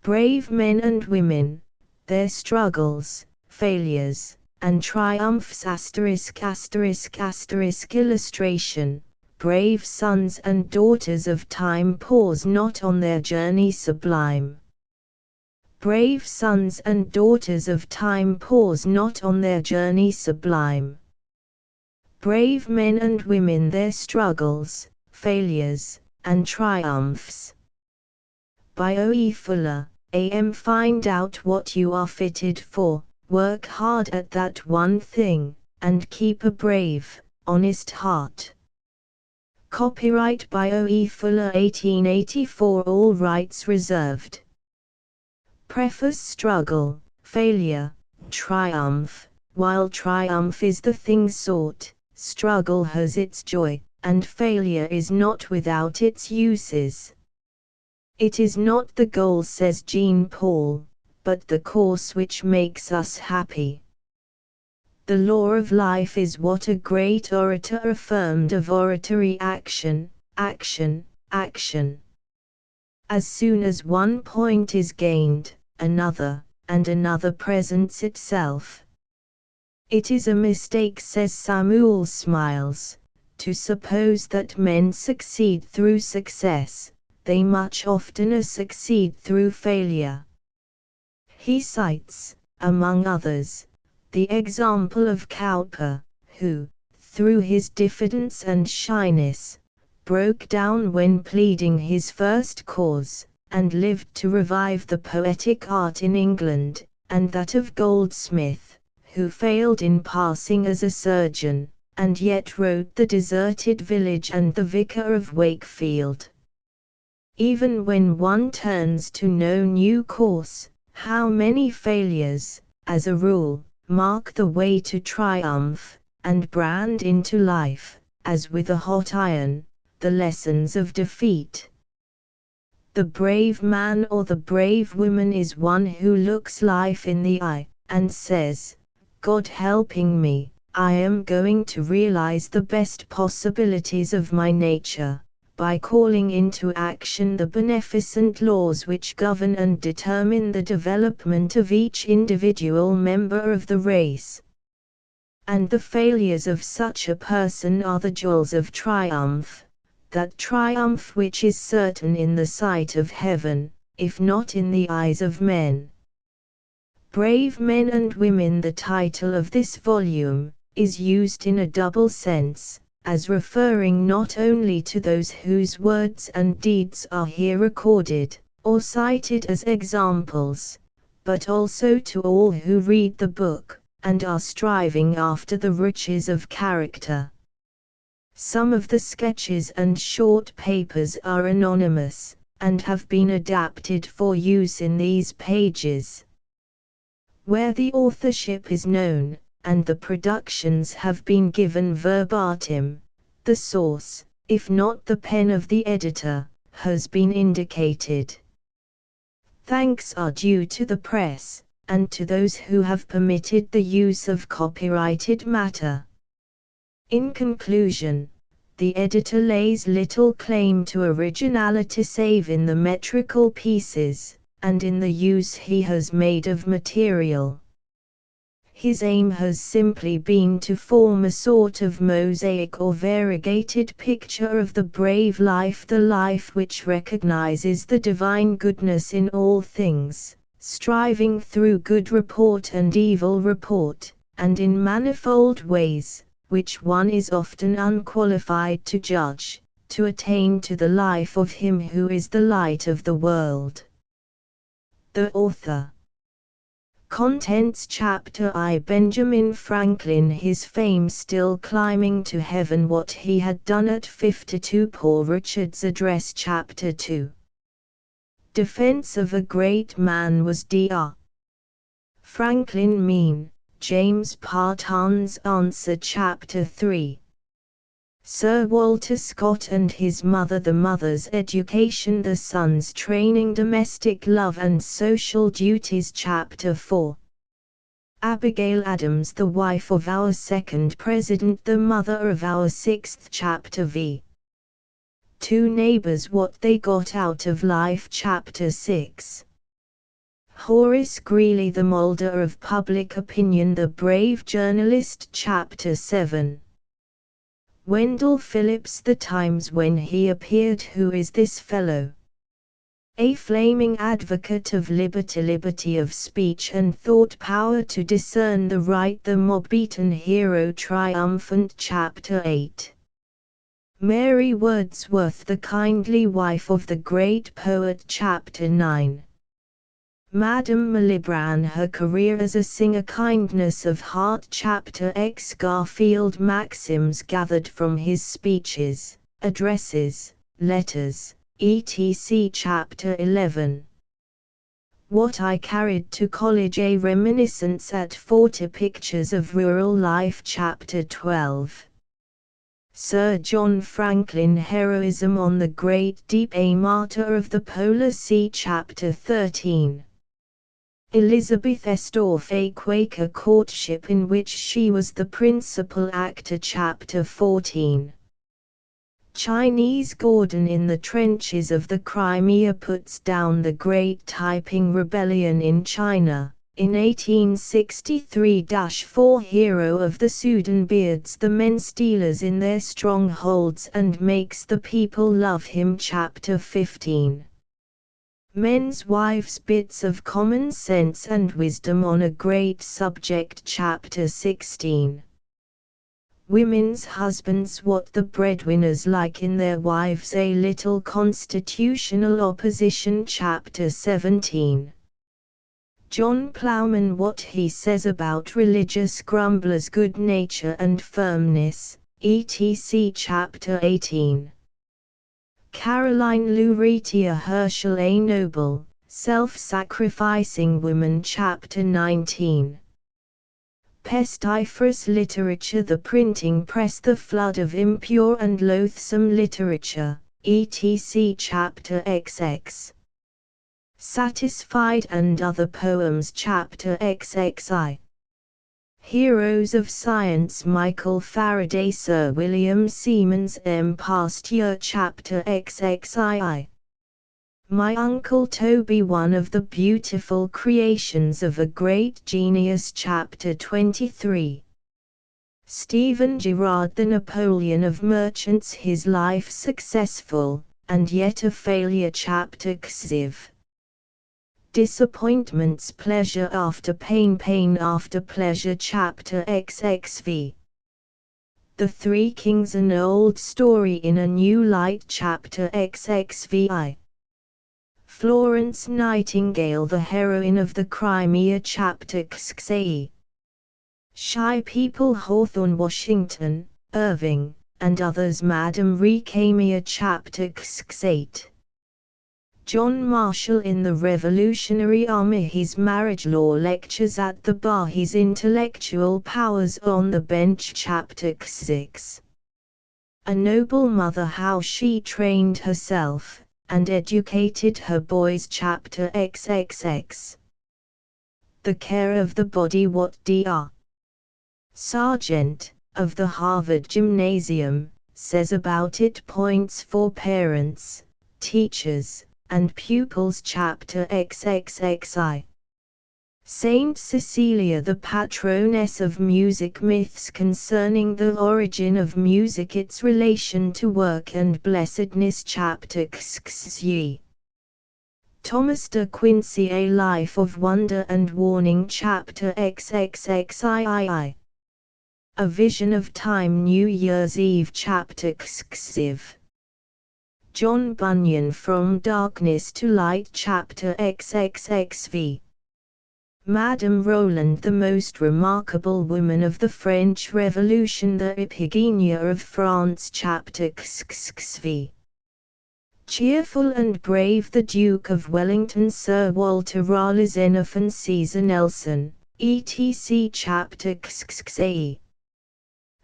Brave men and women, their struggles, failures, and triumphs **** illustration. Brave sons and daughters of time pause not on their journey sublime. Brave sons and daughters of time pause not on their journey sublime. Brave men and women, their struggles, failures, and triumphs. By O.E. Fuller, A.M. Find out what you are fitted for, work hard at that one thing, and keep a brave, honest heart. Copyright by O.E. Fuller 1884, all rights reserved. Preface. Struggle, failure, triumph. While triumph is the thing sought, struggle has its joy, and failure is not without its uses. It is not the goal, says Jean Paul, but the course which makes us happy. The law of life is what a great orator affirmed of oratory: action, action, action. As soon as one point is gained, another, and another presents itself. It is a mistake, says Samuel Smiles, to suppose that men succeed through success. They much oftener succeed through failure. He cites, among others, the example of Cowper, who, through his diffidence and shyness, broke down when pleading his first cause, and lived to revive the poetic art in England, and that of Goldsmith, who failed in passing as a surgeon, and yet wrote The Deserted Village and The Vicar of Wakefield. Even when one turns to no new course, how many failures, as a rule, mark the way to triumph, and brand into life, as with a hot iron, the lessons of defeat. The brave man or the brave woman is one who looks life in the eye, and says, God helping me, I am going to realize the best possibilities of my nature, by calling into action the beneficent laws which govern and determine the development of each individual member of the race. And the failures of such a person are the jewels of triumph, that triumph which is certain in the sight of heaven, if not in the eyes of men. Brave men and women, the title of this volume, is used in a double sense, as referring not only to those whose words and deeds are here recorded, or cited as examples, but also to all who read the book, and are striving after the riches of character. Some of the sketches and short papers are anonymous, and have been adapted for use in these pages. Where the authorship is known, and the productions have been given verbatim, the source, if not the pen of the editor, has been indicated. Thanks are due to the press, and to those who have permitted the use of copyrighted matter. In conclusion, the editor lays little claim to originality save in the metrical pieces, and in the use he has made of material. His aim has simply been to form a sort of mosaic or variegated picture of the brave life, the life which recognizes the divine goodness in all things, striving through good report and evil report, and in manifold ways, which one is often unqualified to judge, to attain to the life of Him who is the light of the world. The author. Contents. Chapter I. Benjamin Franklin, his fame still climbing to heaven, what he had done at 52. Poor Richard's address. Chapter 2. Defense of a great man was Dr. Franklin mean, James Parton's answer. Chapter 3. Sir Walter Scott and his mother, the mother's education, the son's training, domestic love and social duties. Chapter 4. Abigail Adams, the wife of our second president, the mother of our sixth. Chapter V. Two neighbors, what they got out of life. Chapter 6. Horace Greeley, the moulder of public opinion, the brave journalist. Chapter 7. Wendell Phillips, The Times, when he appeared. Who is this fellow? A flaming advocate of liberty of speech and thought, power to discern the right, the mob-beaten hero triumphant. Chapter 8. Mary Wordsworth, the kindly wife of the great poet. Chapter 9. Madame Malibran, her career as a singer, kindness of heart. Chapter X. Garfield, maxims gathered from his speeches, addresses, letters, etc. Chapter 11. What I carried to college, a reminiscence at 40, pictures of rural life. Chapter 12. Sir John Franklin, heroism on the Great Deep, a martyr of the Polar Sea. Chapter 13. Elizabeth Estorff, a Quaker courtship in which she was the principal actor. Chapter 14. Chinese Gordon in the trenches of the Crimea puts down the Great Taiping Rebellion in China. In 1863-4, hero of the Sudan, beards the men stealers in their strongholds and makes the people love him. Chapter 15. Men's wives, bits of common sense and wisdom on a great subject. Chapter 16. Women's husbands, what the breadwinners like in their wives, a little constitutional opposition. Chapter 17. John Plowman, what he says about religious grumblers, good nature and firmness, etc. Chapter 18. Caroline Lucretia Herschel, a noble, self-sacrificing woman. Chapter 19. Pestiferous literature, the printing press, the flood of impure and loathsome literature, etc. Chapter XX. Satisfied and other poems. Chapter XXI. Heroes of Science, Michael Faraday, Sir William Siemens, M. Pasteur. Chapter XXII. My Uncle Toby, one of the beautiful creations of a great genius. Chapter 23. Stephen Girard, the Napoleon of merchants, his life successful, and yet a failure. Chapter XIV. Disappointments, pleasure after pain, pain after pleasure. Chapter XXV. The Three Kings, an old story in a new light. Chapter XXVI. Florence Nightingale, the heroine of the Crimea. Chapter XXVIII. Shy people, Hawthorne, Washington, Irving, and others. Madame Recamier. Chapter XXVIII. John Marshall in the Revolutionary Army, his marriage law, lectures at the bar, his intellectual powers on the bench. Chapter XXVI. A noble mother, how she trained herself, and educated her boys. Chapter XXX. The care of the body, what Dr. Sargent, of the Harvard Gymnasium, says about it. Points for parents, teachers, and pupils. Chapter XXXI. Saint Cecilia, the patroness of music, myths concerning the origin of music, its relation to work and blessedness. Chapter XXI. Thomas de Quincey, a life of wonder and warning. Chapter XXXII. A vision of time, New Year's Eve. Chapter XXV. John Bunyan, from darkness to light. Chapter XXXV. Madame Roland, the most remarkable woman of the French Revolution, the Iphigenia of France. Chapter XXV. Cheerful and brave, the Duke of Wellington, Sir Walter Raleigh, Xenophon, Caesar Nelson, etc. Chapter XXVIII.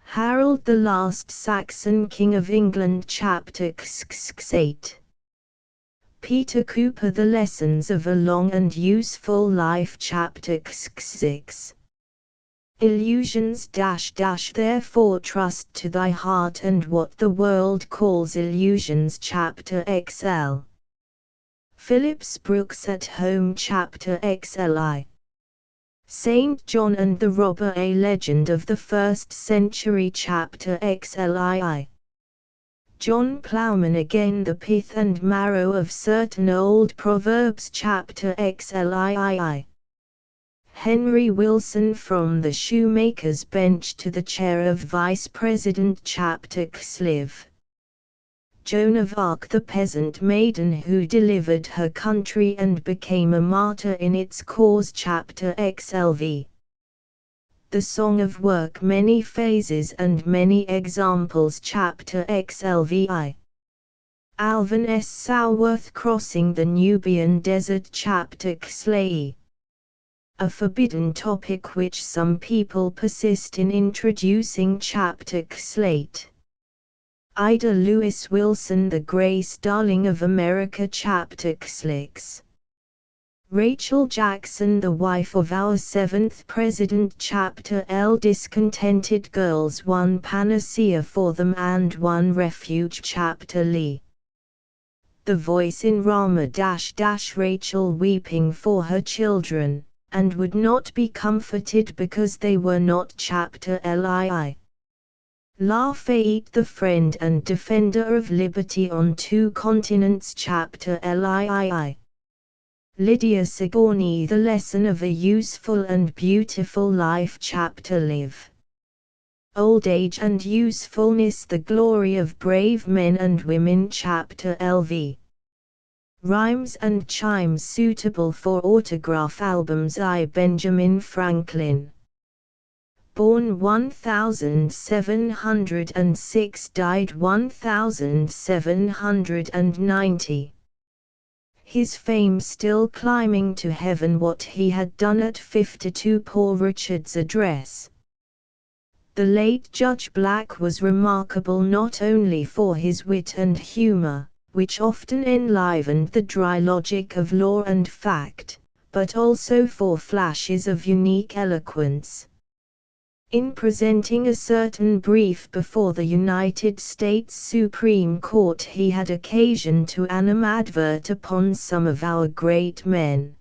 Harold, the last Saxon King of England. Chapter XXVIII. Peter Cooper, the lessons of a long and useful life. Chapter XXVI. Illusions therefore trust to thy heart and what the world calls illusions. Chapter XL. Phillips Brooks at Home Chapter XLI. Saint John and the Robber, a Legend of the First Century Chapter XLII. John Plowman, again the pith and marrow of certain old proverbs Chapter XLII. Henry Wilson, From the Shoemaker's Bench to the Chair of Vice President Chapter XLIV. Joan of Arc, the peasant maiden who delivered her country and became a martyr in its cause Chapter XLV. The Song of Work, Many Phases and Many Examples Chapter XLVI. Alvin S. Sourworth, Crossing the Nubian Desert Chapter XLAE. A forbidden topic which some people persist in introducing Chapter XLVIII. Ida Lewis Wilson, The Grace Darling of America Chapter XLVI. Rachel Jackson, The Wife of Our Seventh President Chapter L. Discontented Girls, One Panacea for Them and One Refuge Chapter Lee. The Voice in Rama Rachel weeping for her children, and would not be comforted because they were not Chapter Lii. Lafayette, the friend and defender of liberty on two continents Chapter Lii. Lydia Sigourney, The Lesson of a Useful and Beautiful Life Chapter Live. Old Age and Usefulness, The Glory of Brave Men and Women Chapter LV. Rhymes and Chimes Suitable for Autograph Albums I. Benjamin Franklin. Born 1706, died 1790. His fame still climbing to heaven, what he had done at 52. Poor Richard's Address. The late Judge Black was remarkable not only for his wit and humor, which often enlivened the dry logic of law and fact, but also for flashes of unique eloquence. In presenting a certain brief before the United States Supreme Court, he had occasion to animadvert upon some of our great men.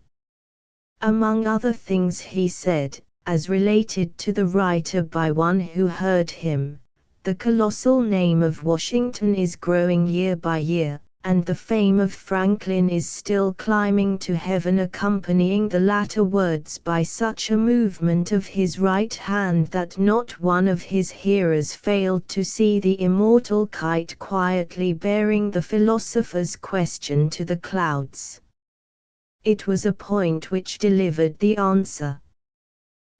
Among other things he said, as related to the writer by one who heard him, "The colossal name of Washington is growing year by year, and the fame of Franklin is still climbing to heaven," accompanying the latter words by such a movement of his right hand that not one of his hearers failed to see the immortal kite quietly bearing the philosopher's question to the clouds. It was a point which delivered the answer.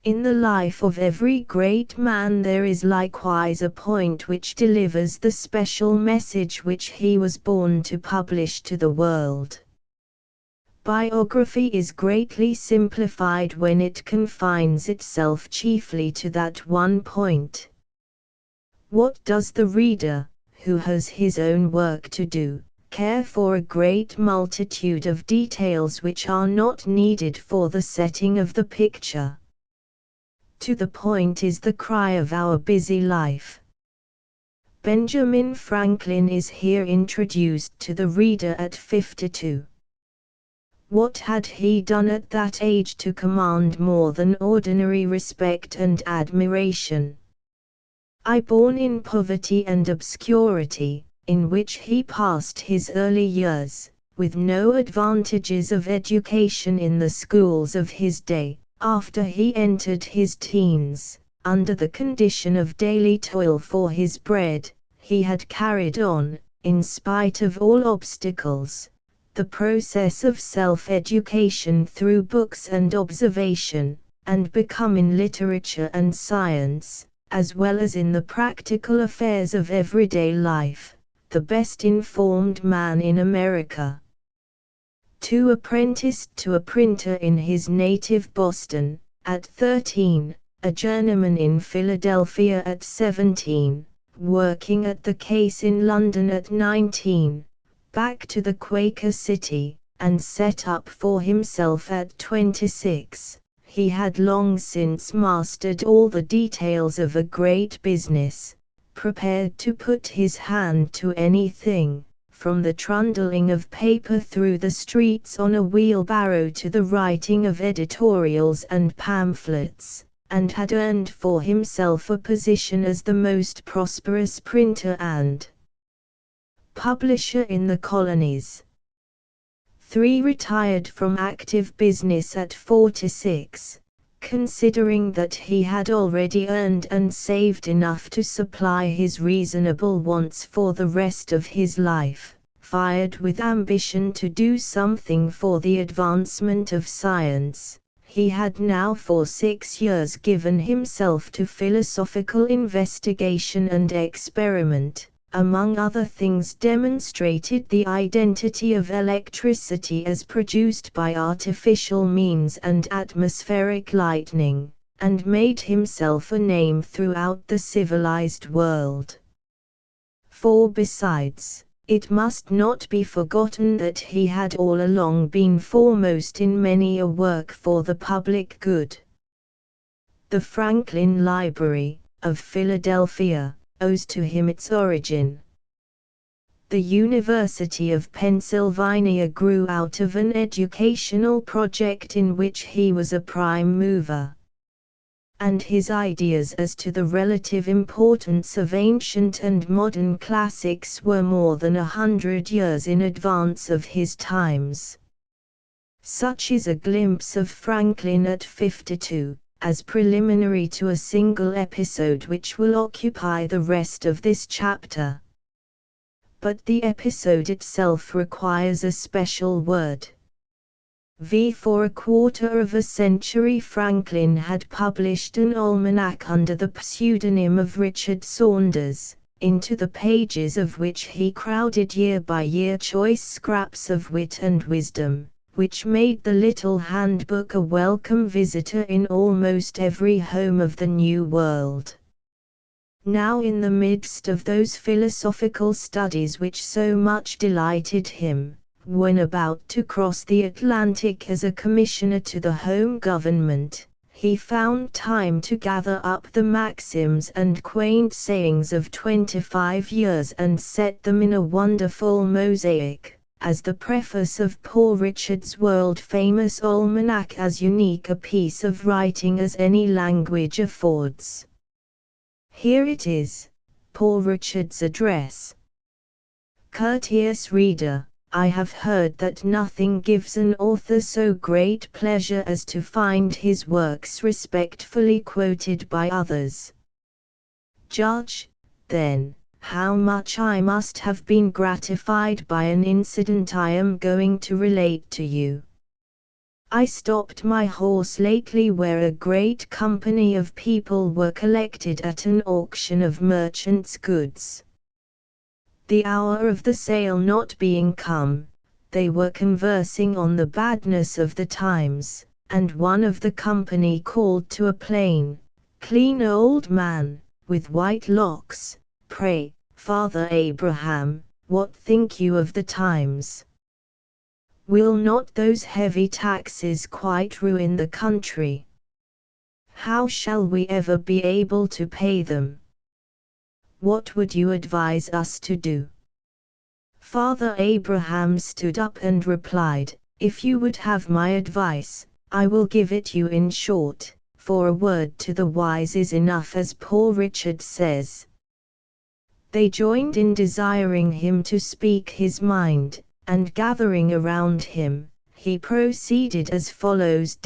In the life of every great man there is likewise a point which delivers the special message which he was born to publish to the world. Biography is greatly simplified when it confines itself chiefly to that one point. What does the reader, who has his own work to do, care for a great multitude of details which are not needed for the setting of the picture? To the point is the cry of our busy life. Benjamin Franklin is here introduced to the reader at 52. What had he done at that age to command more than ordinary respect and admiration? Born in poverty and obscurity, in which he passed his early years, with no advantages of education in the schools of his day. After he entered his teens, under the condition of daily toil for his bread, he had carried on, in spite of all obstacles, the process of self-education through books and observation, and become in literature and science, as well as in the practical affairs of everyday life, the best informed man in America. Apprenticed to a printer in his native Boston, at 13, a journeyman in Philadelphia at 17, working at the case in London at 19, back to the Quaker City, and set up for himself at 26, he had long since mastered all the details of a great business, prepared to put his hand to anything, from the trundling of paper through the streets on a wheelbarrow to the writing of editorials and pamphlets, and had earned for himself a position as the most prosperous printer and publisher in the colonies. 3. Retired from active business at 46, considering that he had already earned and saved enough to supply his reasonable wants for the rest of his life, fired with ambition to do something for the advancement of science. He had now for 6 years given himself to philosophical investigation and experiment, among other things demonstrated the identity of electricity as produced by artificial means and atmospheric lightning, and made himself a name throughout the civilized world. 4. Besides, it must not be forgotten that he had all along been foremost in many a work for the public good. The Franklin Library, of Philadelphia, owes to him its origin. The University of Pennsylvania grew out of an educational project in which he was a prime mover. And his ideas as to the relative importance of ancient and modern classics were more than 100 years in advance of his times. Such is a glimpse of Franklin at 52. As preliminary to a single episode which will occupy the rest of this chapter. But the episode itself requires a special word. For a quarter of a century Franklin had published an almanac under the pseudonym of Richard Saunders, into the pages of which he crowded year by year choice scraps of wit and wisdom, which made the little handbook a welcome visitor in almost every home of the New World. Now in the midst of those philosophical studies which so much delighted him, when about to cross the Atlantic as a commissioner to the home government, he found time to gather up the maxims and quaint sayings of 25 years and set them in a wonderful mosaic, as the preface of Poor Richard's world-famous almanac, as unique a piece of writing as any language affords. Here it is, Poor Richard's address. Courteous reader, I have heard that nothing gives an author so great pleasure as to find his works respectfully quoted by others. Judge, then, how much I must have been gratified by an incident I am going to relate to you. I stopped my horse lately where a great company of people were collected at an auction of merchants' goods. The hour of the sale not being come, they were conversing on the badness of the times, and one of the company called to a plain, clean old man, with white locks, "Pray, Father Abraham, what think you of the times? Will not those heavy taxes quite ruin the country? How shall we ever be able to pay them? What would you advise us to do?" Father Abraham stood up and replied, "If you would have my advice, I will give it you in short, for a word to the wise is enough, as Poor Richard says." They joined in desiring him to speak his mind, and gathering around him, he proceeded as follows: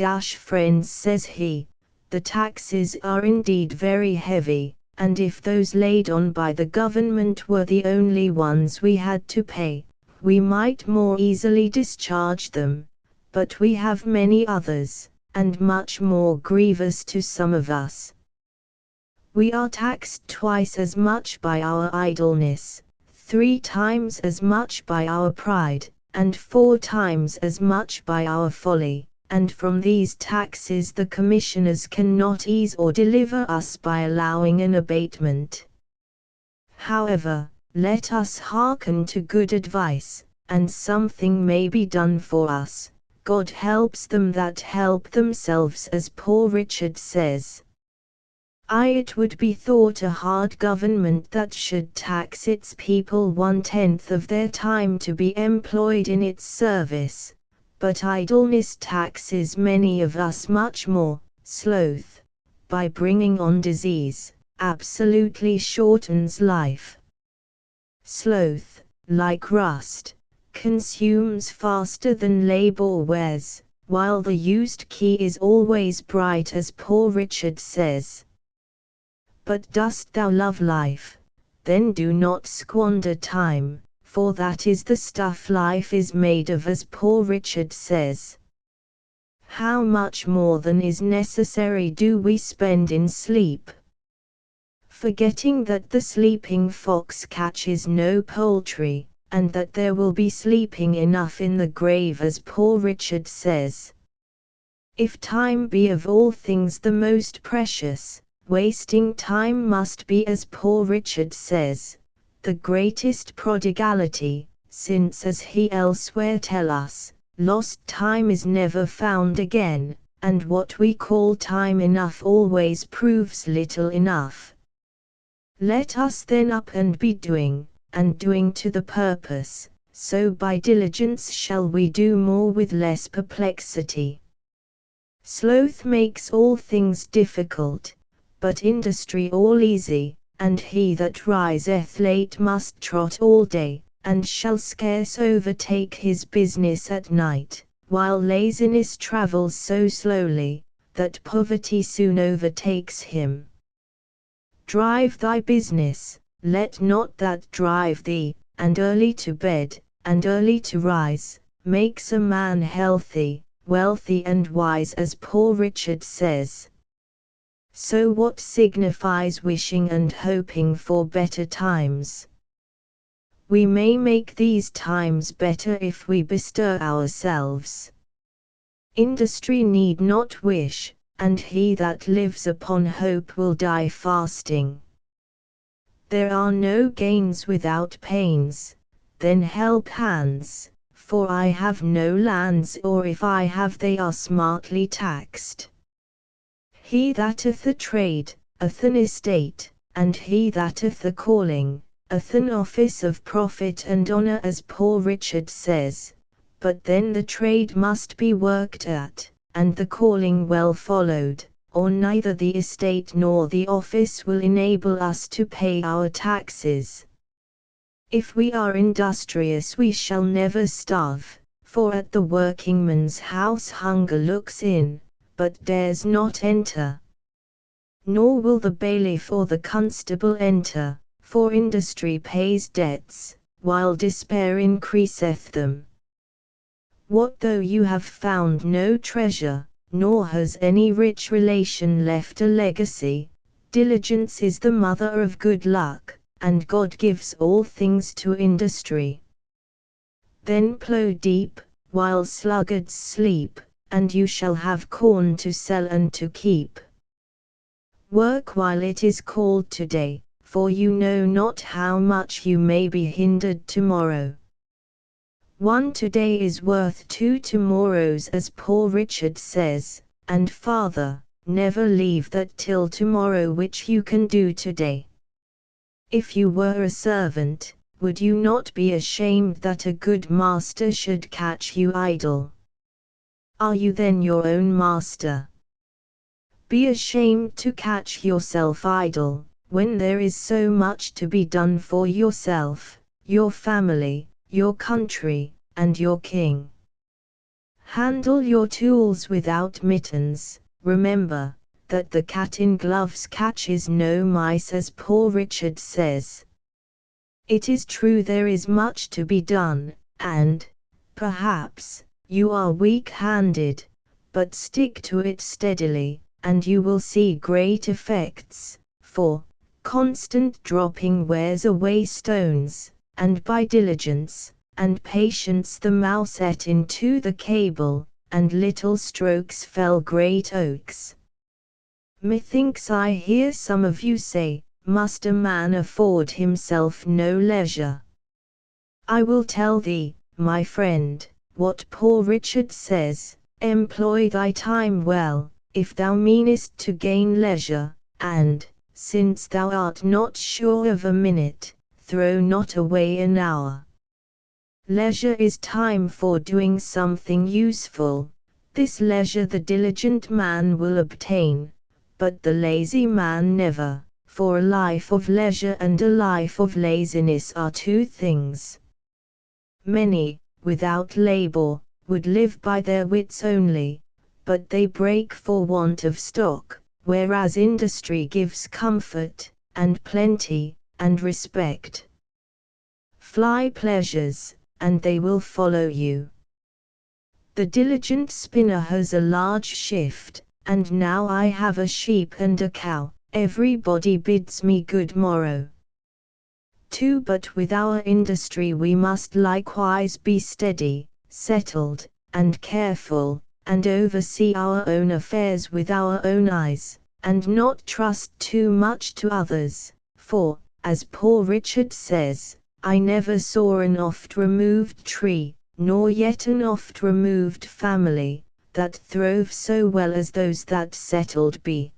"Friends," says he, "the taxes are indeed very heavy, and if those laid on by the government were the only ones we had to pay, we might more easily discharge them, but we have many others, and much more grievous to some of us. We are taxed twice as much by our idleness, 3 times as much by our pride, and 4 times as much by our folly, and from these taxes the commissioners cannot ease or deliver us by allowing an abatement. However, let us hearken to good advice, and something may be done for us. God helps them that help themselves, as Poor Richard says." It would be thought a hard government that should tax its people 1/10 of their time to be employed in its service, but idleness taxes many of us much more. Sloth, by bringing on disease, absolutely shortens life. Sloth, like rust, consumes faster than labor wears, while the used key is always bright, as Poor Richard says. But dost thou love life? Then do not squander time, for that is the stuff life is made of, as Poor Richard says. How much more than is necessary do we spend in sleep? Forgetting that the sleeping fox catches no poultry, and that there will be sleeping enough in the grave, as Poor Richard says. If time be of all things the most precious, wasting time must be, as Poor Richard says, the greatest prodigality, since, as he elsewhere tell us, lost time is never found again, and what we call time enough always proves little enough. Let us then up and be doing, and doing to the purpose, so by diligence shall we do more with less perplexity. Sloth makes all things difficult, but industry all easy, and he that riseth late must trot all day, and shall scarce overtake his business at night, while laziness travels so slowly, that poverty soon overtakes him. Drive thy business, let not that drive thee, and early to bed, and early to rise, makes a man healthy, wealthy and wise, as Poor Richard says. So what signifies wishing and hoping for better times? We may make these times better if we bestir ourselves. Industry need not wish, and he that lives upon hope will die fasting. There are no gains without pains, then help hands, for I have no lands, or if I have they are smartly taxed. He that hath a trade, hath an estate, and he that hath a calling, hath an office of profit and honour, as Poor Richard says, but then the trade must be worked at, and the calling well followed, or neither the estate nor the office will enable us to pay our taxes. If we are industrious we shall never starve, for at the workingman's house hunger looks in, but dares not enter. Nor will the bailiff or the constable enter, for industry pays debts, while despair increaseth them. What though you have found no treasure, nor has any rich relation left a legacy? Diligence is the mother of good luck, and God gives all things to industry. Then plough deep, while sluggards sleep, and you shall have corn to sell and to keep. Work while it is called today, for you know not how much you may be hindered tomorrow. One today is worth 2 tomorrows, as Poor Richard says, and farther, never leave that till tomorrow which you can do today. If you were a servant, would you not be ashamed that a good master should catch you idle? Are you then your own master? Be ashamed to catch yourself idle, when there is so much to be done for yourself, your family, your country, and your king. Handle your tools without mittens. Remember that the cat in gloves catches no mice, as Poor Richard says. It is true there is much to be done, and, perhaps, you are weak-handed, but stick to it steadily, and you will see great effects, for constant dropping wears away stones, and by diligence and patience the mouse ate into the cable, and little strokes fell great oaks. Methinks I hear some of you say, must a man afford himself no leisure? I will tell thee, my friend, what Poor Richard says, employ thy time well, if thou meanest to gain leisure, and, since thou art not sure of a minute, throw not away an hour. Leisure is time for doing something useful. This leisure the diligent man will obtain, but the lazy man never, for a life of leisure and a life of laziness are two things. Many, without labor, would live by their wits only, but they break for want of stock, whereas industry gives comfort, and plenty, and respect. Fly pleasures, and they will follow you. The diligent spinner has a large shift, and now I have a sheep and a cow, everybody bids me good morrow. 2. But with our industry we must likewise be steady, settled, and careful, and oversee our own affairs with our own eyes, and not trust too much to others, for, as Poor Richard says, I never saw an oft-removed tree, nor yet an oft-removed family, that throve so well as those that settled be.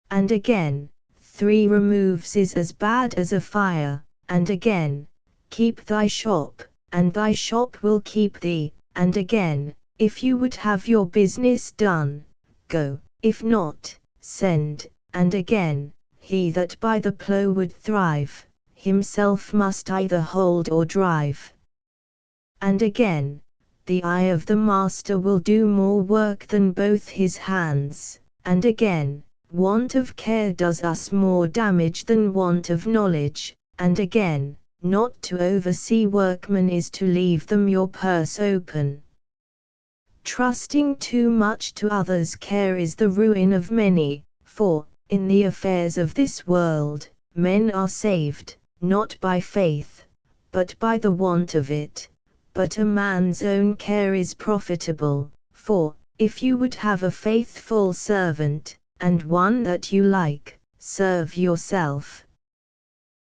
And again, 3 removes is as bad as a fire, and again, keep thy shop, and thy shop will keep thee, and again, if you would have your business done, go, if not, send, and again, he that by the plough would thrive, himself must either hold or drive. And again, the eye of the master will do more work than both his hands, and again, want of care does us more damage than want of knowledge, and again, not to oversee workmen is to leave them your purse open. Trusting too much to others' care is the ruin of many, for, in the affairs of this world, men are saved, not by faith, but by the want of it. But a man's own care is profitable, for, if you would have a faithful servant, and one that you like, serve yourself.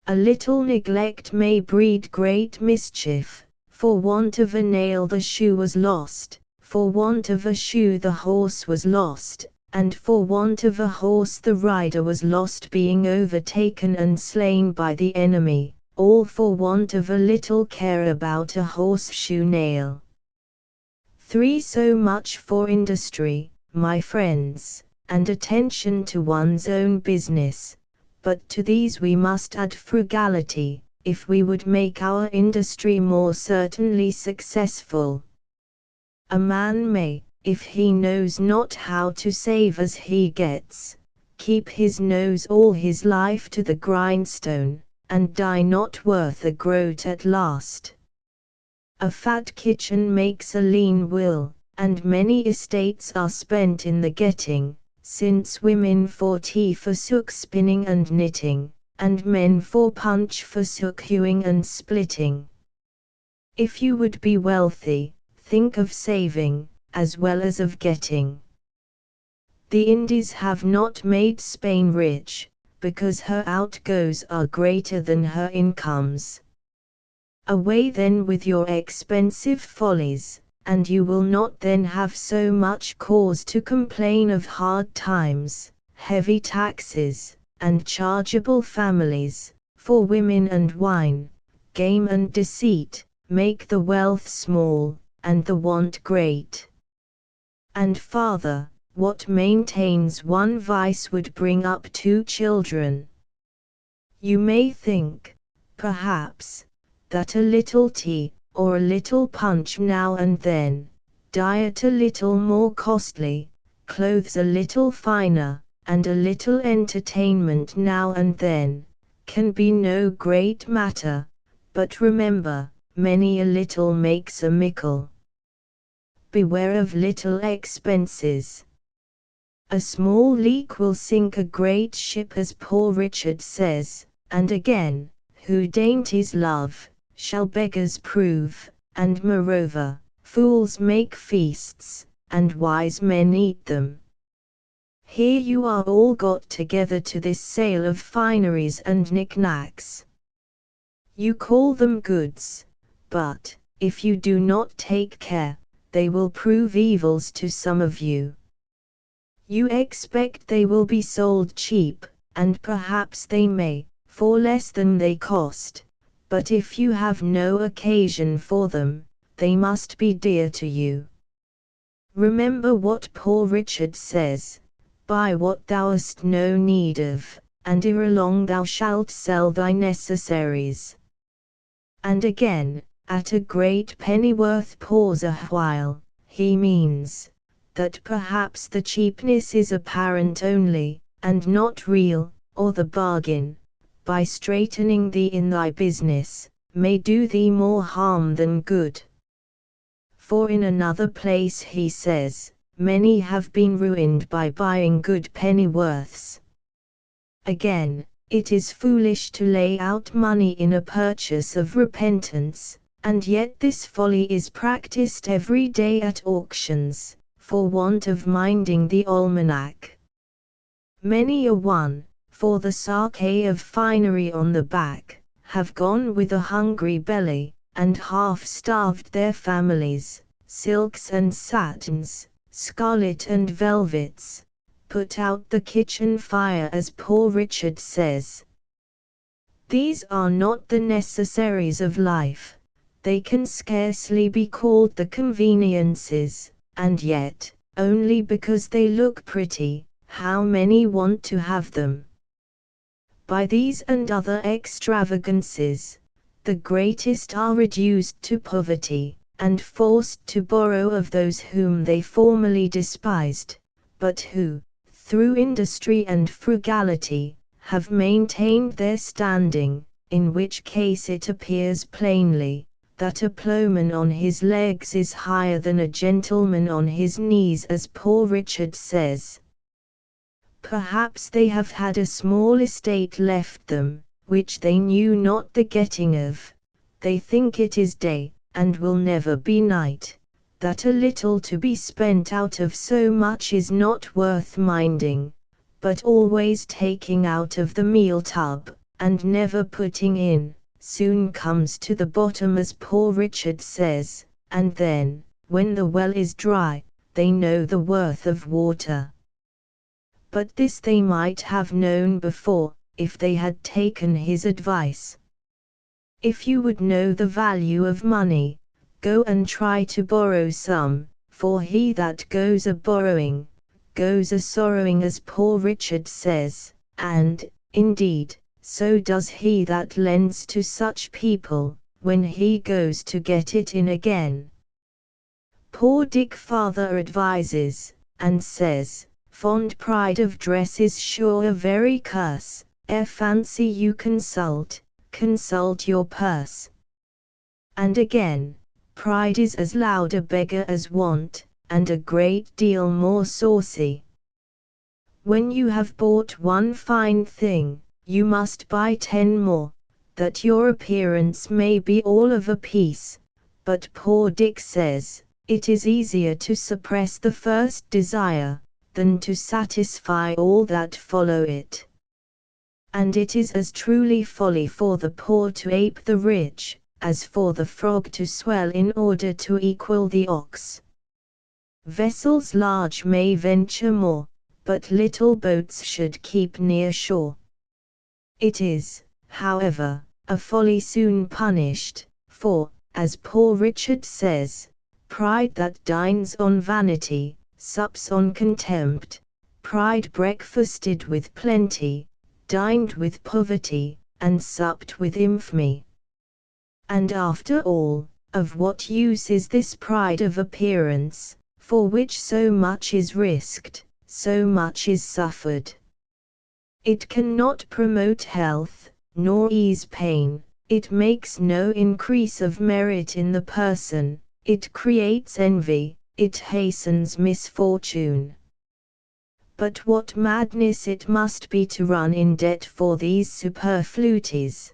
A little neglect may breed great mischief. For want of a nail the shoe was lost, for want of a shoe the horse was lost, and for want of a horse the rider was lost, being overtaken and slain by the enemy, all for want of a little care about a horseshoe nail. 3. So much for industry, my friends, and attention to one's own business, but to these we must add frugality, if we would make our industry more certainly successful. A man may, if he knows not how to save as he gets, keep his nose all his life to the grindstone, and die not worth a groat at last. A fat kitchen makes a lean will, and many estates are spent in the getting, since women for tea forsook spinning and knitting, and men for punch forsook hewing and splitting. If you would be wealthy, think of saving, as well as of getting. The Indies have not made Spain rich, because her outgoes are greater than her incomes. Away then with your expensive follies, and you will not then have so much cause to complain of hard times, heavy taxes, and chargeable families, for women and wine, game and deceit, make the wealth small, and the want great. And farther, what maintains one vice would bring up 2 children. You may think, perhaps, that a little tea, or a little punch now and then, diet a little more costly, clothes a little finer, and a little entertainment now and then, can be no great matter, but remember, many a little makes a mickle. Beware of little expenses. A small leak will sink a great ship, as Poor Richard says, and again, who dainties love, shall beggars prove, and moreover, fools make feasts, and wise men eat them. Here you are all got together to this sale of fineries and knick-knacks. You call them goods, but, if you do not take care, they will prove evils to some of you. You expect they will be sold cheap, and perhaps they may, for less than they cost, but if you have no occasion for them, they must be dear to you. Remember what Poor Richard says, buy what thou hast no need of, and ere long thou shalt sell thy necessaries. And again, at a great pennyworth pause a while, he means, that perhaps the cheapness is apparent only, and not real, or the bargain, by straightening thee in thy business, may do thee more harm than good. For in another place he says, many have been ruined by buying good pennyworths. Again, it is foolish to lay out money in a purchase of repentance, and yet this folly is practiced every day at auctions, for want of minding the almanac. Many a one, for the sake of finery on the back, have gone with a hungry belly, and half-starved their families, silks and satins, scarlet and velvets, put out the kitchen fire as Poor Richard says. These are not the necessaries of life, they can scarcely be called the conveniences, and yet, only because they look pretty, how many want to have them. By these and other extravagances, the greatest are reduced to poverty, and forced to borrow of those whom they formerly despised, but who, through industry and frugality, have maintained their standing, in which case it appears plainly, that a ploughman on his legs is higher than a gentleman on his knees, as Poor Richard says. Perhaps they have had a small estate left them, which they knew not the getting of. They think it is day, and will never be night, that a little to be spent out of so much is not worth minding, but always taking out of the meal tub, and never putting in, soon comes to the bottom, as Poor Richard says, and then, when the well is dry, they know the worth of water. But this they might have known before, if they had taken his advice. If you would know the value of money, go and try to borrow some, for he that goes a-borrowing, goes a-sorrowing, as Poor Richard says, and, indeed, so does he that lends to such people, when he goes to get it in again. Poor Dick farther advises, and says, fond pride of dress is sure a very curse, ere fancy you consult your purse. And again, pride is as loud a beggar as want, and a great deal more saucy. When you have bought one fine thing, you must buy 10 more, that your appearance may be all of a piece, but Poor Dick says, it is easier to suppress the first desire, than to satisfy all that follow it. And it is as truly folly for the poor to ape the rich, as for the frog to swell in order to equal the ox. Vessels large may venture more, but little boats should keep near shore. It is, however, a folly soon punished, for, as Poor Richard says, pride that dines on vanity, sups on contempt. Pride breakfasted with plenty, dined with poverty, and supped with infamy. And after all, of what use is this pride of appearance, for which so much is risked, so much is suffered? It cannot promote health, nor ease pain, it makes no increase of merit in the person, it creates envy, it hastens misfortune. But what madness it must be to run in debt for these superfluities.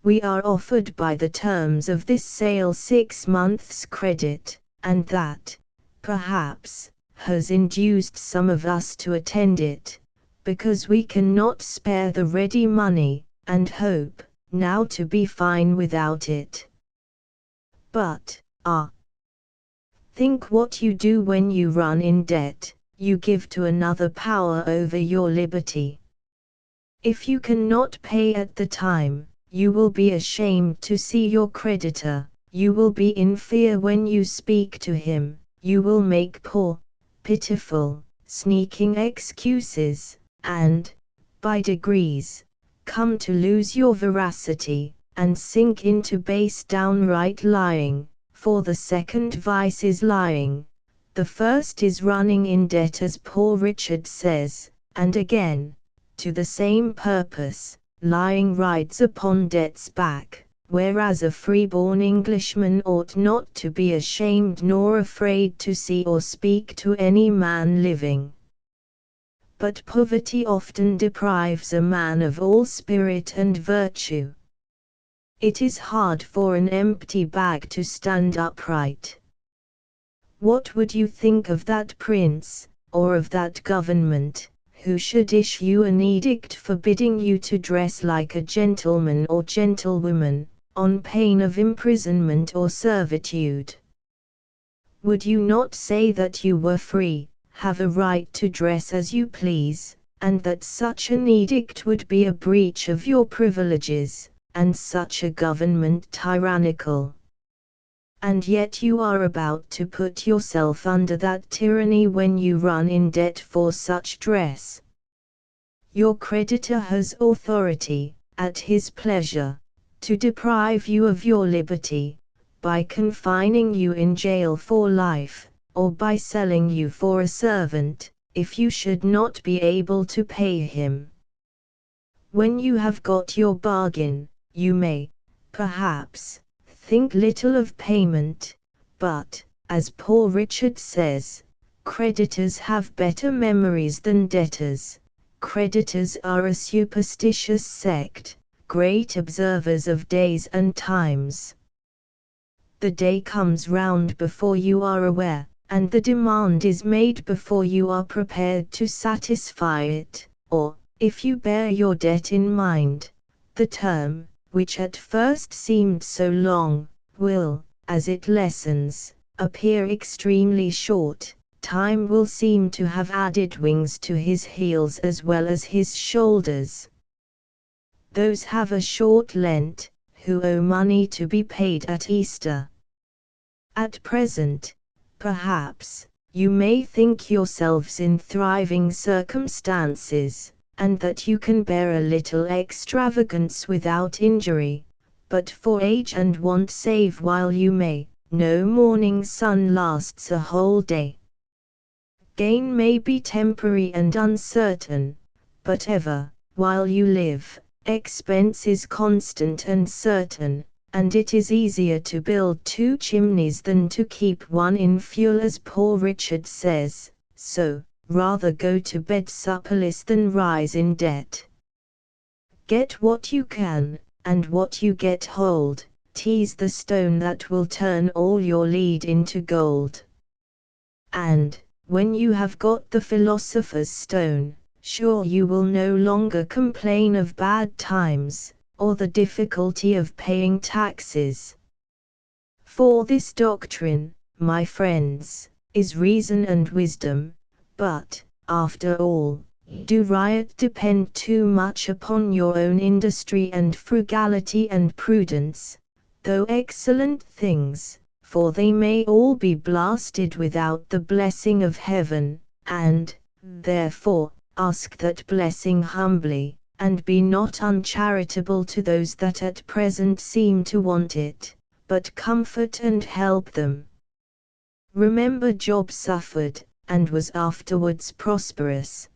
We are offered by the terms of this sale 6 months' credit, and that, perhaps, has induced some of us to attend it, because we cannot spare the ready money, and hope, now to be fine without it. But, think what you do when you run in debt, you give to another power over your liberty. If you cannot pay at the time, you will be ashamed to see your creditor, you will be in fear when you speak to him, you will make poor, pitiful, sneaking excuses, and, by degrees, come to lose your veracity, and sink into base downright lying, for the second vice is lying, the first is running in debt, as Poor Richard says, and again, to the same purpose, lying rides upon debt's back, whereas a free-born Englishman ought not to be ashamed nor afraid to see or speak to any man living. But poverty often deprives a man of all spirit and virtue. It is hard for an empty bag to stand upright. What would you think of that prince, or of that government, who should issue an edict forbidding you to dress like a gentleman or gentlewoman, on pain of imprisonment or servitude? Would you not say that you were free, have a right to dress as you please, and that such an edict would be a breach of your privileges, and such a government tyrannical? And yet you are about to put yourself under that tyranny when you run in debt for such dress. Your creditor has authority, at his pleasure, to deprive you of your liberty, by confining you in jail for life, or by selling you for a servant, if you should not be able to pay him. When you have got your bargain, you may, perhaps, think little of payment, but, as Poor Richard says, creditors have better memories than debtors. Creditors are a superstitious sect, great observers of days and times. The day comes round before you are aware, and the demand is made before you are prepared to satisfy it, or, if you bear your debt in mind, the term, which at first seemed so long, will, as it lessens, appear extremely short. Time will seem to have added wings to his heels as well as his shoulders. Those have a short Lent, who owe money to be paid at Easter. At present, perhaps, you may think yourselves in thriving circumstances, and that you can bear a little extravagance without injury, but for age and want save while you may, no morning sun lasts a whole day. Gain may be temporary and uncertain, but ever, while you live, expense is constant and certain, and it is easier to build 2 chimneys than to keep one in fuel, as Poor Richard says, so, rather go to bed supperless than rise in debt. Get what you can, and what you get hold, tease the stone that will turn all your lead into gold. And, when you have got the philosopher's stone, sure you will no longer complain of bad times, or the difficulty of paying taxes. For this doctrine, my friends, is reason and wisdom, but, after all, do riot depend too much upon your own industry and frugality and prudence, though excellent things, for they may all be blasted without the blessing of heaven, and, therefore, ask that blessing humbly, and be not uncharitable to those that at present seem to want it, but comfort and help them. Remember Job suffered, and was afterwards prosperous.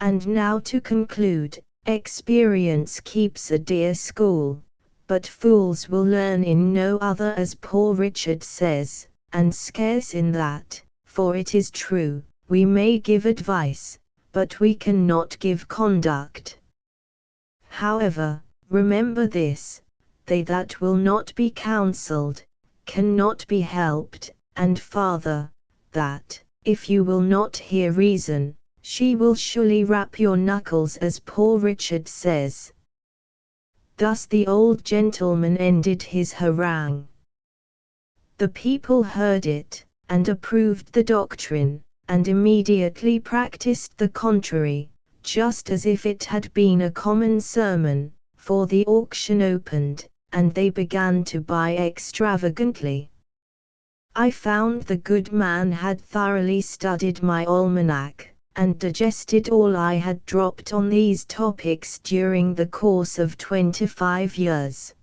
And now to conclude, experience keeps a dear school, but fools will learn in no other, as Poor Richard says, and scarce in that, for it is true, we may give advice, but we cannot give conduct. However, remember this, they that will not be counselled, cannot be helped, and farther, that, if you will not hear reason, she will surely rap your knuckles, as Poor Richard says. Thus the old gentleman ended his harangue. The people heard it, and approved the doctrine, and immediately practiced the contrary, just as if it had been a common sermon, for the auction opened, and they began to buy extravagantly. I found the good man had thoroughly studied my almanac, and digested all I had dropped on these topics during the course of 25 years.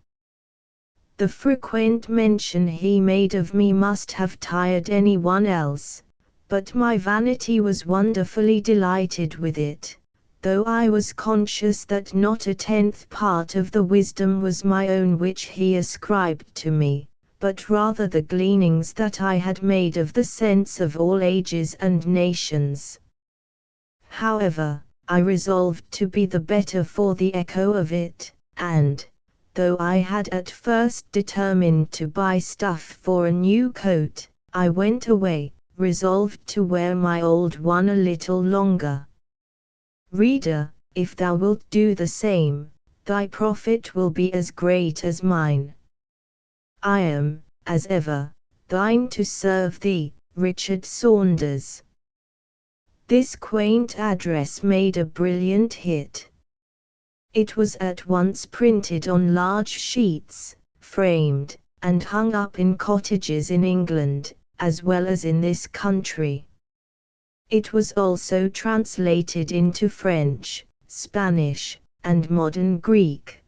The frequent mention he made of me must have tired anyone else, but my vanity was wonderfully delighted with it, though I was conscious that not a tenth part of the wisdom was my own which he ascribed to me, but rather the gleanings that I had made of the sense of all ages and nations. However, I resolved to be the better for the echo of it, and, though I had at first determined to buy stuff for a new coat, I went away, resolved to wear my old one a little longer. Reader, if thou wilt do the same, thy profit will be as great as mine. I am, as ever, thine to serve thee, Richard Saunders. This quaint address made a brilliant hit. It was at once printed on large sheets, framed, and hung up in cottages in England, as well as in this country. It was also translated into French, Spanish, and modern Greek.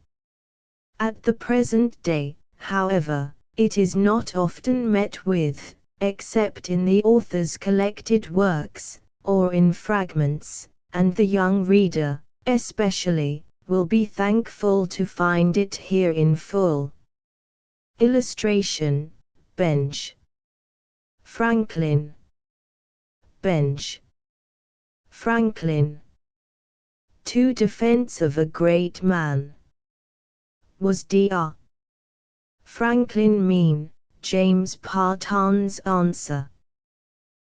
At the present day, however, it is not often met with, except in the author's collected works, or in fragments, and the young reader, especially, will be thankful to find it here in full. Illustration: Bench. Franklin. Bench. Franklin. To defense of a great man. Was Dr. Franklin mean? James Parton's answer.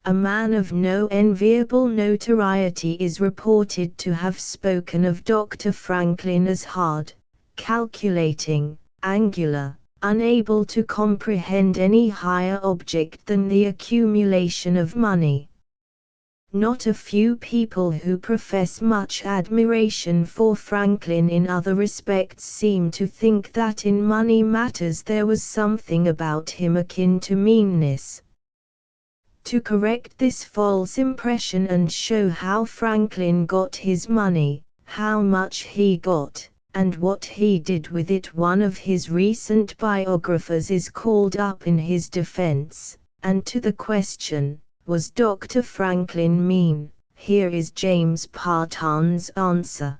A man of no enviable notoriety is reported to have spoken of Dr. Franklin as hard, calculating, angular, unable to comprehend any higher object than the accumulation of money. Not a few people who profess much admiration for Franklin in other respects seem to think that in money matters there was something about him akin to meanness. To correct this false impression and show how Franklin got his money, how much he got, and what he did with it, one of his recent biographers is called up in his defense, and to the question, was Dr. Franklin mean? Here is James Parton's answer.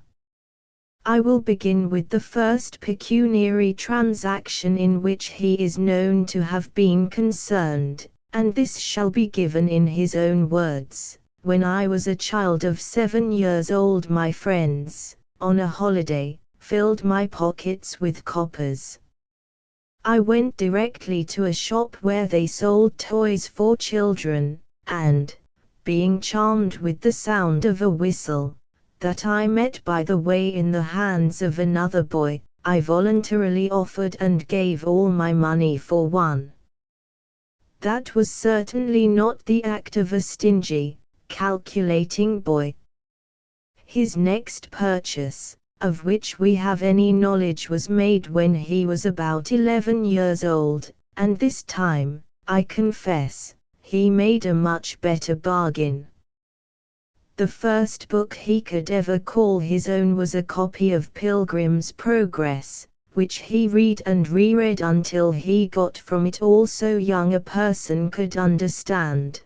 I will begin with the first pecuniary transaction in which he is known to have been concerned, and this shall be given in his own words. When I was a child of 7 years old, my friends, on a holiday, filled my pockets with coppers. I went directly to a shop where they sold toys for children, and, being charmed with the sound of a whistle, that I met by the way in the hands of another boy, I voluntarily offered and gave all my money for one. That was certainly not the act of a stingy, calculating boy. His next purchase, of which we have any knowledge, was made when he was about 11 years old, and this time, I confess, he made a much better bargain. The first book he could ever call his own was a copy of Pilgrim's Progress, which he read and reread until he got from it all so young a person could understand.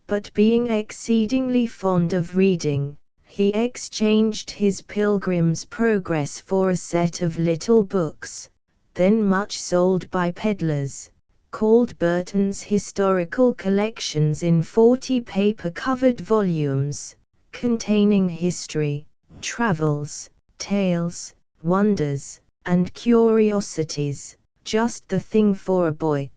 But being exceedingly fond of reading, he exchanged his Pilgrim's Progress for a set of little books, then much sold by peddlers, called Burton's Historical Collections, in 40 paper-covered volumes, containing history, travels, tales, wonders, and curiosities, just the thing for a boy.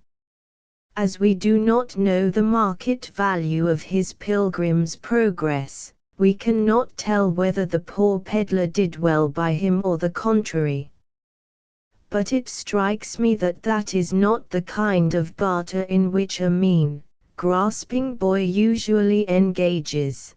As we do not know the market value of his Pilgrim's Progress, we cannot tell whether the poor peddler did well by him or the contrary. But it strikes me that that is not the kind of barter in which a mean, grasping boy usually engages.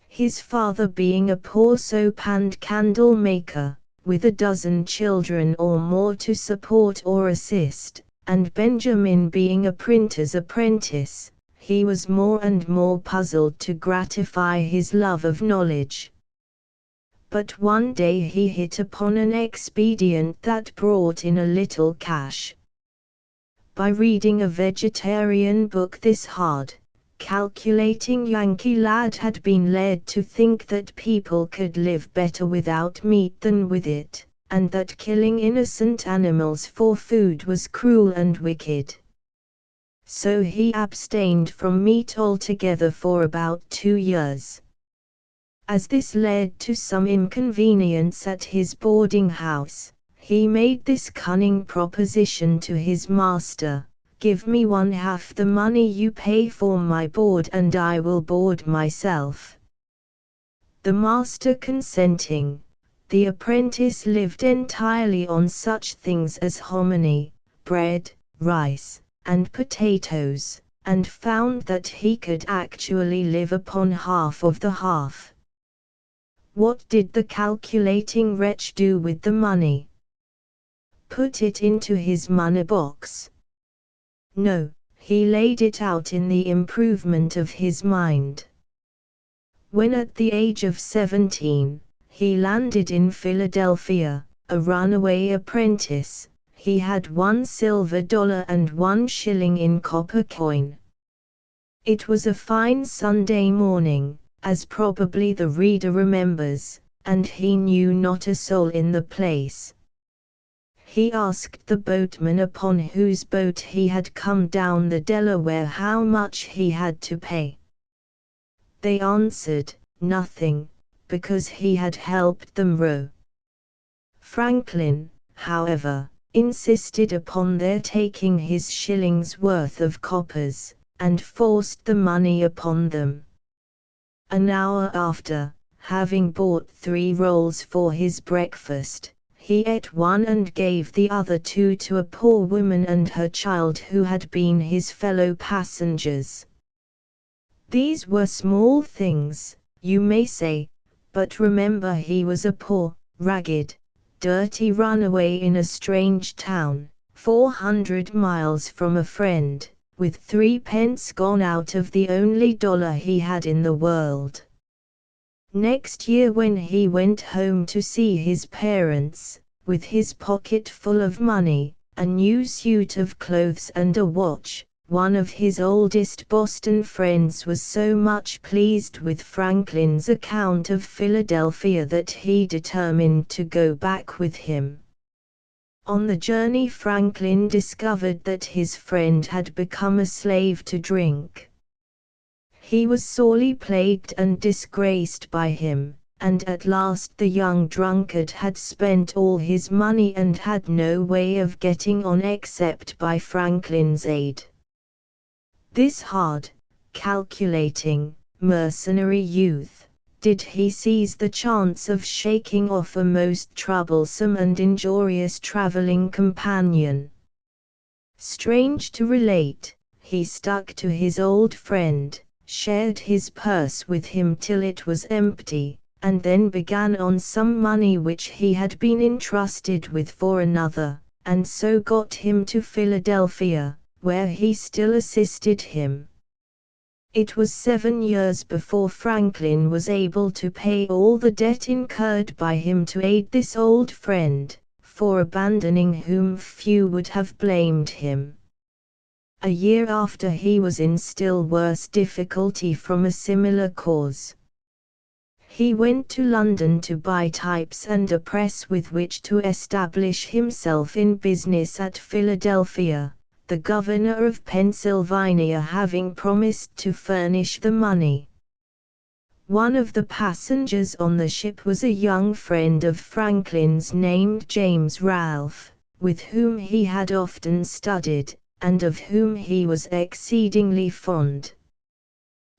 His father being a poor soap and candle maker, with a dozen children or more to support or assist, and Benjamin being a printer's apprentice, he was more and more puzzled to gratify his love of knowledge. But one day he hit upon an expedient that brought in a little cash. By reading a vegetarian book, this hard, calculating Yankee lad had been led to think that people could live better without meat than with it, and that killing innocent animals for food was cruel and wicked. So he abstained from meat altogether for about 2 years. As this led to some inconvenience at his boarding house, he made this cunning proposition to his master: "Give me 1/2 the money you pay for my board and I will board myself." The master consenting, the apprentice lived entirely on such things as hominy, bread, rice, and potatoes, and found that he could actually live upon half of the half. What did the calculating wretch do with the money? Put it into his money box? No, he laid it out in the improvement of his mind. When at the age of 17, he landed in Philadelphia, a runaway apprentice, he had $1 silver and 1 shilling in copper coin. It was a fine Sunday morning, as probably the reader remembers, and he knew not a soul in the place. He asked the boatman upon whose boat he had come down the Delaware how much he had to pay. They answered, nothing, because he had helped them row. Franklin, however, insisted upon their taking his shilling's worth of coppers, and forced the money upon them. An hour after, having bought 3 rolls for his breakfast, he ate one and gave the other 2 to a poor woman and her child who had been his fellow passengers. These were small things, you may say, but remember he was a poor, ragged, dirty runaway in a strange town, 400 miles from a friend, with 3 pence gone out of the only dollar he had in the world. Next year when he went home to see his parents, with his pocket full of money, a new suit of clothes and a watch, one of his oldest Boston friends was so much pleased with Franklin's account of Philadelphia that he determined to go back with him. On the journey Franklin discovered that his friend had become a slave to drink. He was sorely plagued and disgraced by him, and at last the young drunkard had spent all his money and had no way of getting on except by Franklin's aid. This hard, calculating, mercenary youth, did he seize the chance of shaking off a most troublesome and injurious traveling companion. Strange to relate, he stuck to his old friend, shared his purse with him till it was empty, and then began on some money which he had been entrusted with for another, and so got him to Philadelphia, where he still assisted him. It was 7 years before Franklin was able to pay all the debt incurred by him to aid this old friend, for abandoning whom few would have blamed him. A year after he was in still worse difficulty from a similar cause. He went to London to buy types and a press with which to establish himself in business at Philadelphia, the governor of Pennsylvania having promised to furnish the money. One of the passengers on the ship was a young friend of Franklin's named James Ralph, with whom he had often studied, and of whom he was exceedingly fond.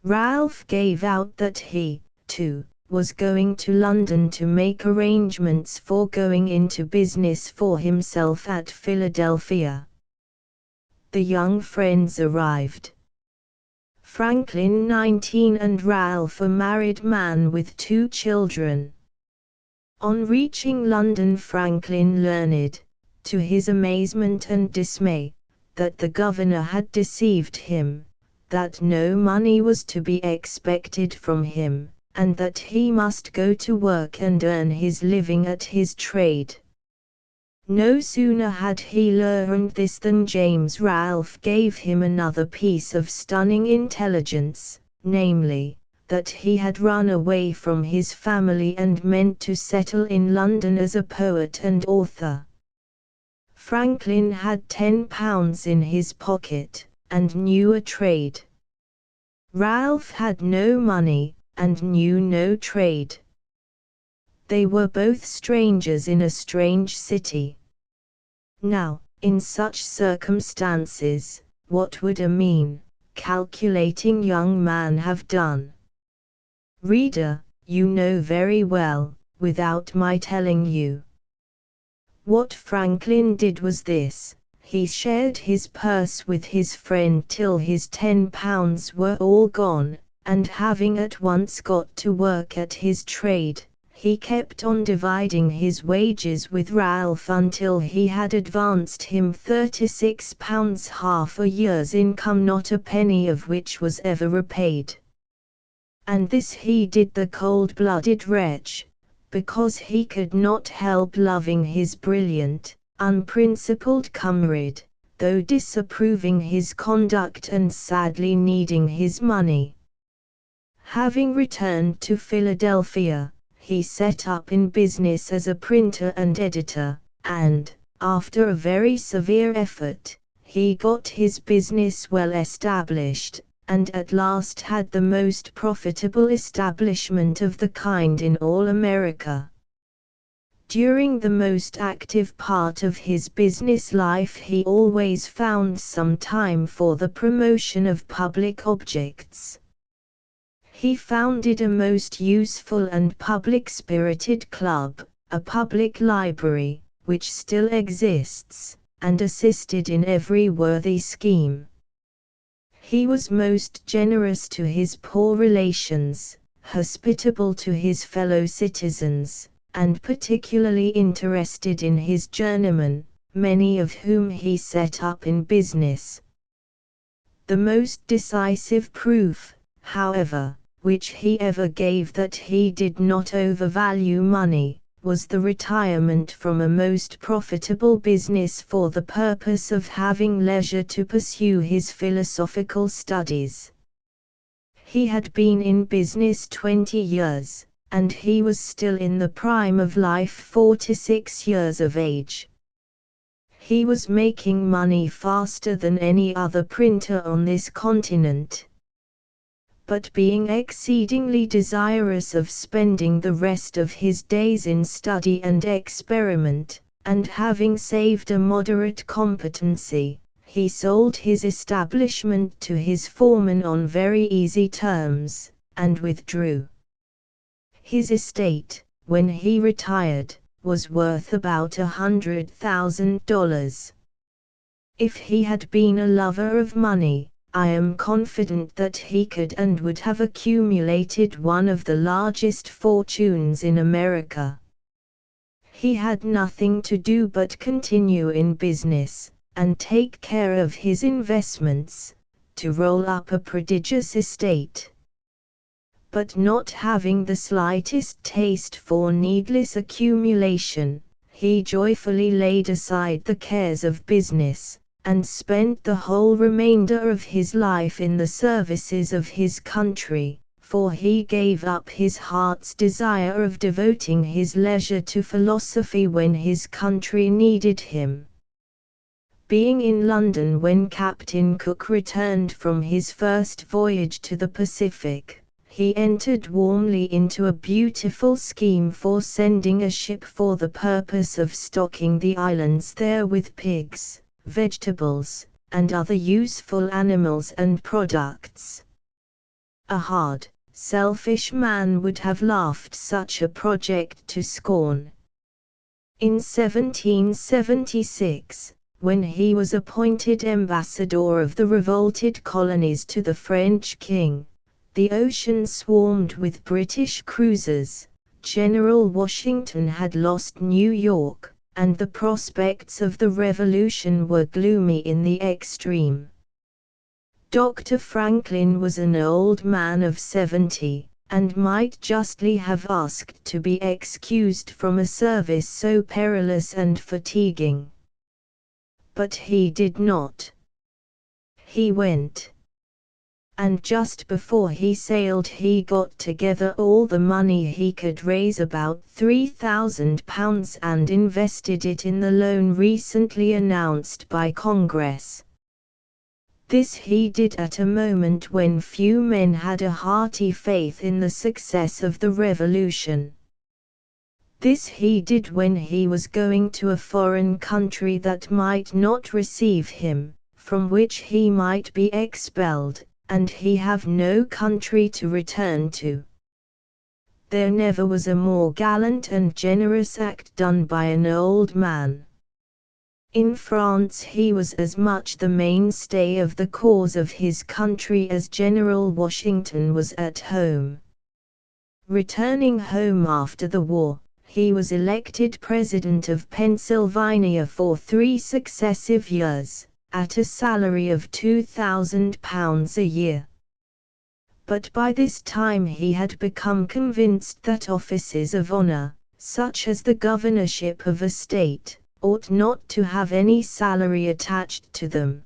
Ralph gave out that he, too, was going to London to make arrangements for going into business for himself at Philadelphia. The young friends arrived. Franklin 19 and Ralph a married man with 2 children. On reaching London, Franklin learned, to his amazement and dismay, that the governor had deceived him, that no money was to be expected from him, and that he must go to work and earn his living at his trade. No sooner had he learned this than James Ralph gave him another piece of stunning intelligence, namely, that he had run away from his family and meant to settle in London as a poet and author. Franklin had £10 in his pocket, and knew a trade. Ralph had no money, and knew no trade. They were both strangers in a strange city. Now, in such circumstances, what would a mean, calculating young man have done? Reader, you know very well, without my telling you. What Franklin did was this: he shared his purse with his friend till his £10 were all gone, and having at once got to work at his trade, he kept on dividing his wages with Ralph until he had advanced him £36, half a year's income, not a penny of which was ever repaid. And this he did, the cold-blooded wretch, because he could not help loving his brilliant, unprincipled comrade, though disapproving his conduct and sadly needing his money. Having returned to Philadelphia, he set up in business as a printer and editor, and, after a very severe effort, he got his business well established, and at last had the most profitable establishment of the kind in all America. During the most active part of his business life he always found some time for the promotion of public objects. He founded a most useful and public-spirited club, a public library, which still exists, and assisted in every worthy scheme. He was most generous to his poor relations, hospitable to his fellow citizens, and particularly interested in his journeymen, many of whom he set up in business. The most decisive proof, however, which he ever gave that he did not overvalue money, was the retirement from a most profitable business for the purpose of having leisure to pursue his philosophical studies. He had been in business 20 years, and he was still in the prime of life, 46 years of age. He was making money faster than any other printer on this continent. But being exceedingly desirous of spending the rest of his days in study and experiment, and having saved a moderate competency, he sold his establishment to his foreman on very easy terms, and withdrew. His estate, when he retired, was worth about $100,000. If he had been a lover of money, I am confident that he could and would have accumulated one of the largest fortunes in America. He had nothing to do but continue in business, and take care of his investments, to roll up a prodigious estate. But not having the slightest taste for needless accumulation, he joyfully laid aside the cares of business, and spent the whole remainder of his life in the services of his country, for he gave up his heart's desire of devoting his leisure to philosophy when his country needed him. Being in London when Captain Cook returned from his first voyage to the Pacific, he entered warmly into a beautiful scheme for sending a ship for the purpose of stocking the islands there with pigs, vegetables, and other useful animals and products. A hard, selfish man would have laughed such a project to scorn. In 1776, when he was appointed ambassador of the revolted colonies to the French king, the ocean swarmed with British cruisers. General Washington had lost New York, and the prospects of the revolution were gloomy in the extreme. Dr. Franklin was an old man of 70, and might justly have asked to be excused from a service so perilous and fatiguing. But he did not. He went. And just before he sailed he got together all the money he could raise, about £3,000, and invested it in the loan recently announced by Congress. This he did at a moment when few men had a hearty faith in the success of the revolution. This he did when he was going to a foreign country that might not receive him, from which he might be expelled, and he have no country to return to. There never was a more gallant and generous act done by an old man. In France he was as much the mainstay of the cause of his country as General Washington was at home. Returning home after the war, he was elected President of Pennsylvania for 3 successive years, at a salary of £2,000 a year. But by this time he had become convinced that offices of honor, such as the governorship of a state, ought not to have any salary attached to them.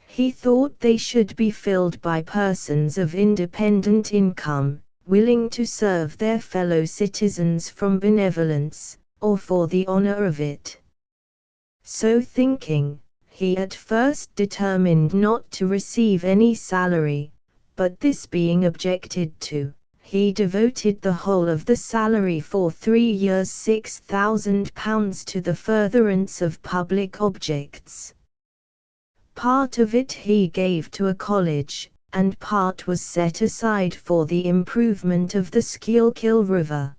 He thought they should be filled by persons of independent income, willing to serve their fellow citizens from benevolence, or for the honor of it. So thinking, he at first determined not to receive any salary, but this being objected to, he devoted the whole of the salary for 3 years £6,000 to the furtherance of public objects. Part of it he gave to a college, and part was set aside for the improvement of the Schuylkill River.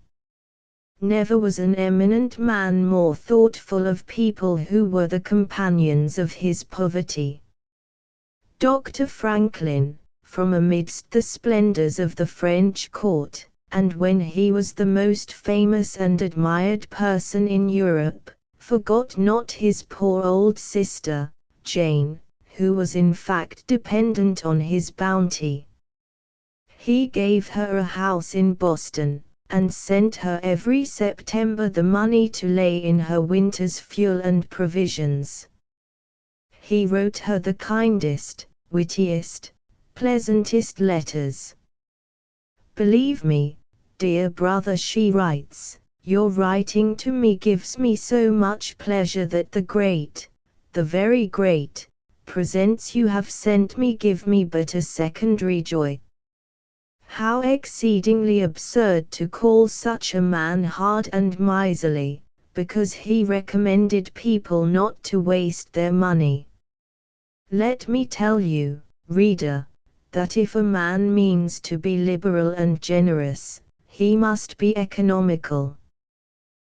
Never was an eminent man more thoughtful of people who were the companions of his poverty. Dr. Franklin, from amidst the splendors of the French court, and when he was the most famous and admired person in Europe, forgot not his poor old sister, Jane, who was in fact dependent on his bounty. He gave her a house in Boston, and sent her every September the money to lay in her winter's fuel and provisions. He wrote her the kindest, wittiest, pleasantest letters. "Believe me, dear brother," she writes, "your writing to me gives me so much pleasure that the great, the very great, presents you have sent me give me but a secondary joy. How exceedingly absurd to call such a man hard and miserly, because he recommended people not to waste their money. Let me tell you, reader, that if a man means to be liberal and generous, he must be economical.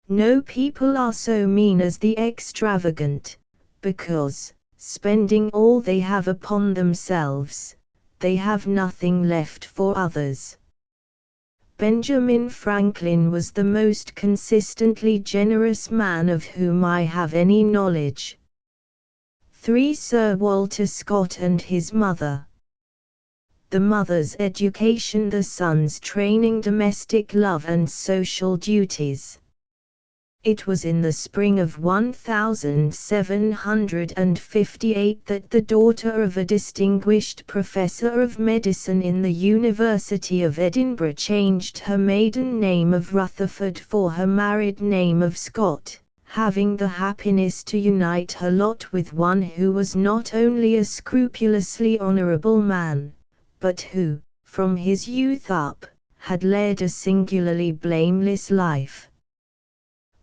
No people are so mean as the extravagant, because, spending all they have upon themselves, they have nothing left for others." Benjamin Franklin was the most consistently generous man of whom I have any knowledge. 3. Sir Walter Scott and his mother. The mother's education, the son's training, domestic love and social duties. It was in the spring of 1758 that the daughter of a distinguished professor of medicine in the University of Edinburgh changed her maiden name of Rutherford for her married name of Scott, having the happiness to unite her lot with one who was not only a scrupulously honourable man, but who, from his youth up, had led a singularly blameless life.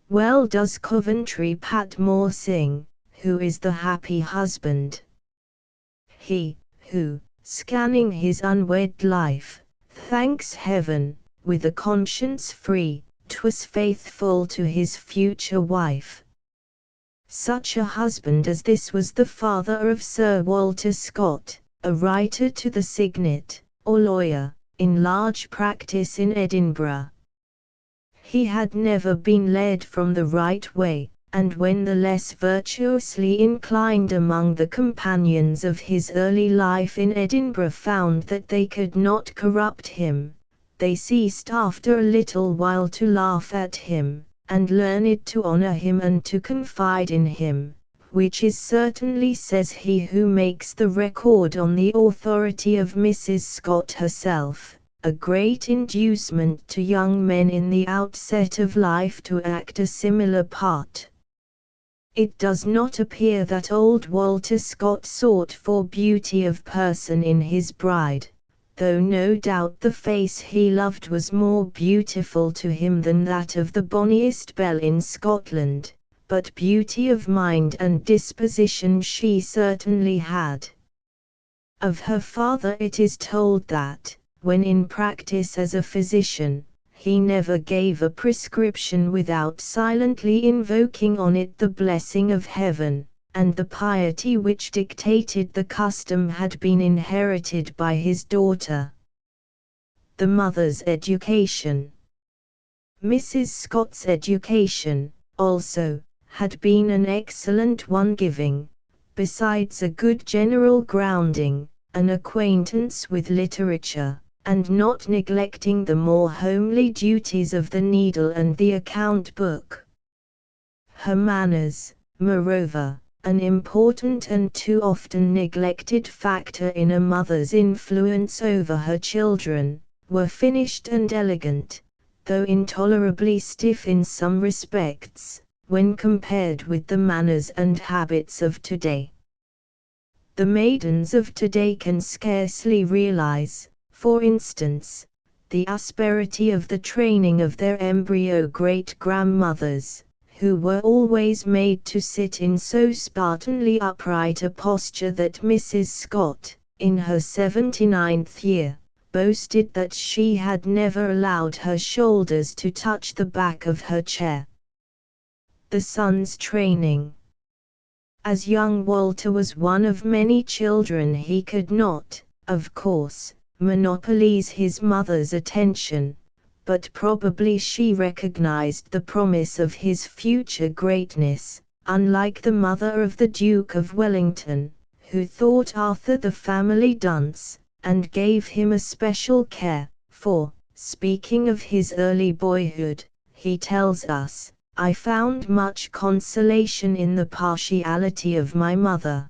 Well does Coventry Patmore sing, "Who is the happy husband? He, who, scanning his unwed life, thanks heaven, with a conscience free, 'twas faithful to his future wife." Such a husband as this was the father of Sir Walter Scott, a writer to the Signet, or lawyer, in large practice in Edinburgh. He had never been led from the right way, and when the less virtuously inclined among the companions of his early life in Edinburgh found that they could not corrupt him, they ceased after a little while to laugh at him, and learned to honor him and to confide in him, which is certainly, says he who makes the record on the authority of Mrs. Scott herself, a great inducement to young men in the outset of life to act a similar part. It does not appear that old Walter Scott sought for beauty of person in his bride, though no doubt the face he loved was more beautiful to him than that of the bonniest belle in Scotland, but beauty of mind and disposition she certainly had. Of her father it is told that, when in practice as a physician, he never gave a prescription without silently invoking on it the blessing of heaven, and the piety which dictated the custom had been inherited by his daughter. The mother's education. Mrs. Scott's education, also, had been an excellent one, giving, besides a good general grounding, an acquaintance with literature, and not neglecting the more homely duties of the needle and the account book. Her manners, moreover, an important and too often neglected factor in a mother's influence over her children, were finished and elegant, though intolerably stiff in some respects, when compared with the manners and habits of today. The maidens of today can scarcely realize, for instance, the asperity of the training of their embryo great-grandmothers, who were always made to sit in so Spartanly upright a posture that Mrs. Scott, in her 79th year, boasted that she had never allowed her shoulders to touch the back of her chair. The son's training. As young Walter was one of many children, he could not, of course, monopolize his mother's attention, but probably she recognized the promise of his future greatness, unlike the mother of the Duke of Wellington, who thought Arthur the family dunce, and gave him a special care, for, speaking of his early boyhood, he tells us, "I found much consolation in the partiality of my mother."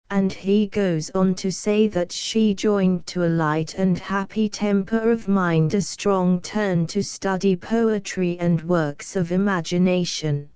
And he goes on to say that she joined to a light and happy temper of mind a strong turn to study poetry and works of imagination.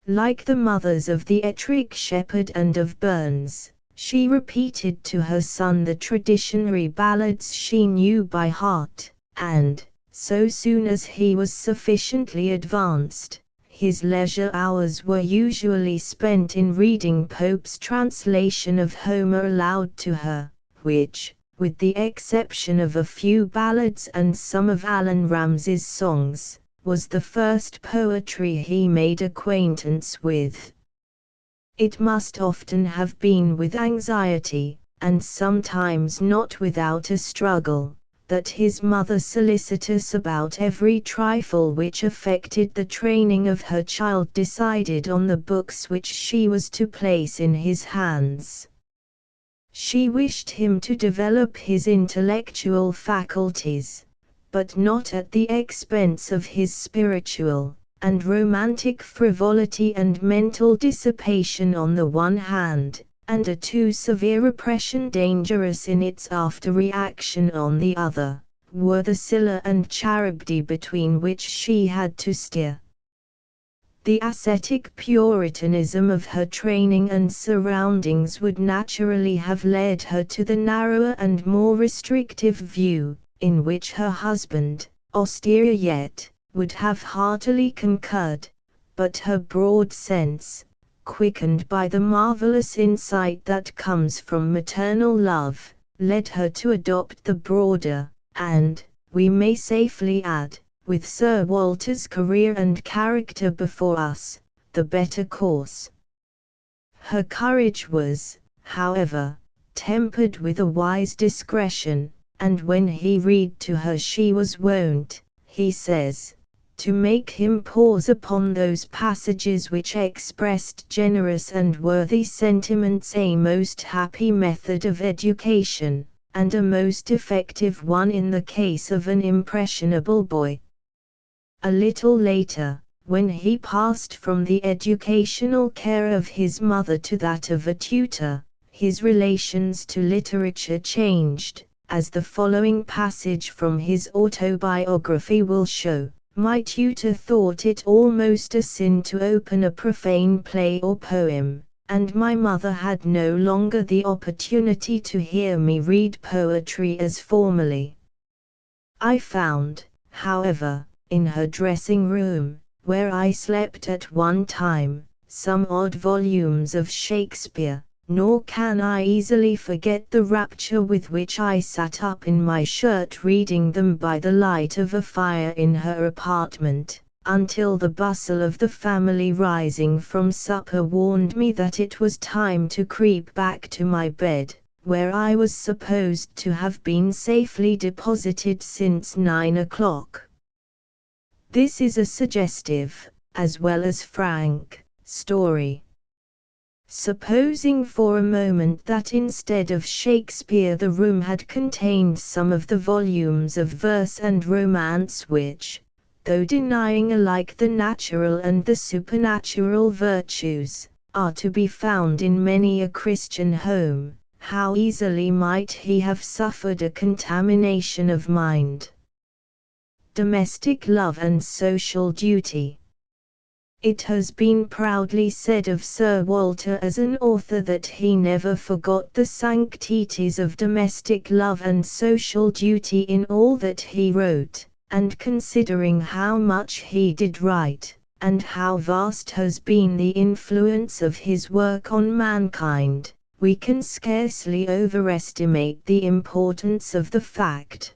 Like the mothers of the Ettrick Shepherd and of Burns, she repeated to her son the traditionary ballads she knew by heart, and, so soon as he was sufficiently advanced, his leisure hours were usually spent in reading Pope's translation of Homer aloud to her, which, with the exception of a few ballads and some of Allan Ramsay's songs, was the first poetry he made acquaintance with. It must often have been with anxiety, and sometimes not without a struggle, that his mother, solicitous about every trifle which affected the training of her child, decided on the books which she was to place in his hands. She wished him to develop his intellectual faculties, but not at the expense of his spiritual and romantic frivolity and mental dissipation on the one hand, and a too severe repression dangerous in its after-reaction on the other, were the Scylla and Charybdis between which she had to steer. The ascetic puritanism of her training and surroundings would naturally have led her to the narrower and more restrictive view, in which her husband, austere yet, would have heartily concurred, but her broad sense, quickened by the marvelous insight that comes from maternal love, led her to adopt the broader, and, we may safely add, with Sir Walter's career and character before us, the better course. Her courage was, however, tempered with a wise discretion, and when he read to her she was wont, he says, to make him pause upon those passages which expressed generous and worthy sentiments, a most happy method of education, and a most effective one in the case of an impressionable boy. A little later, when he passed from the educational care of his mother to that of a tutor, his relations to literature changed, as the following passage from his autobiography will show. My tutor thought it almost a sin to open a profane play or poem, and my mother had no longer the opportunity to hear me read poetry as formerly. I found, however, in her dressing room, where I slept at one time, some odd volumes of Shakespeare, nor can I easily forget the rapture with which I sat up in my shirt reading them by the light of a fire in her apartment, until the bustle of the family rising from supper warned me that it was time to creep back to my bed, where I was supposed to have been safely deposited since 9 o'clock. This is a suggestive, as well as frank, story. Supposing for a moment that instead of Shakespeare the room had contained some of the volumes of verse and romance which, though denying alike the natural and the supernatural virtues, are to be found in many a Christian home, how easily might he have suffered a contamination of mind. Domestic love and social duty. It has been proudly said of Sir Walter as an author that he never forgot the sanctities of domestic love and social duty in all that he wrote, and considering how much he did write, and how vast has been the influence of his work on mankind, we can scarcely overestimate the importance of the fact.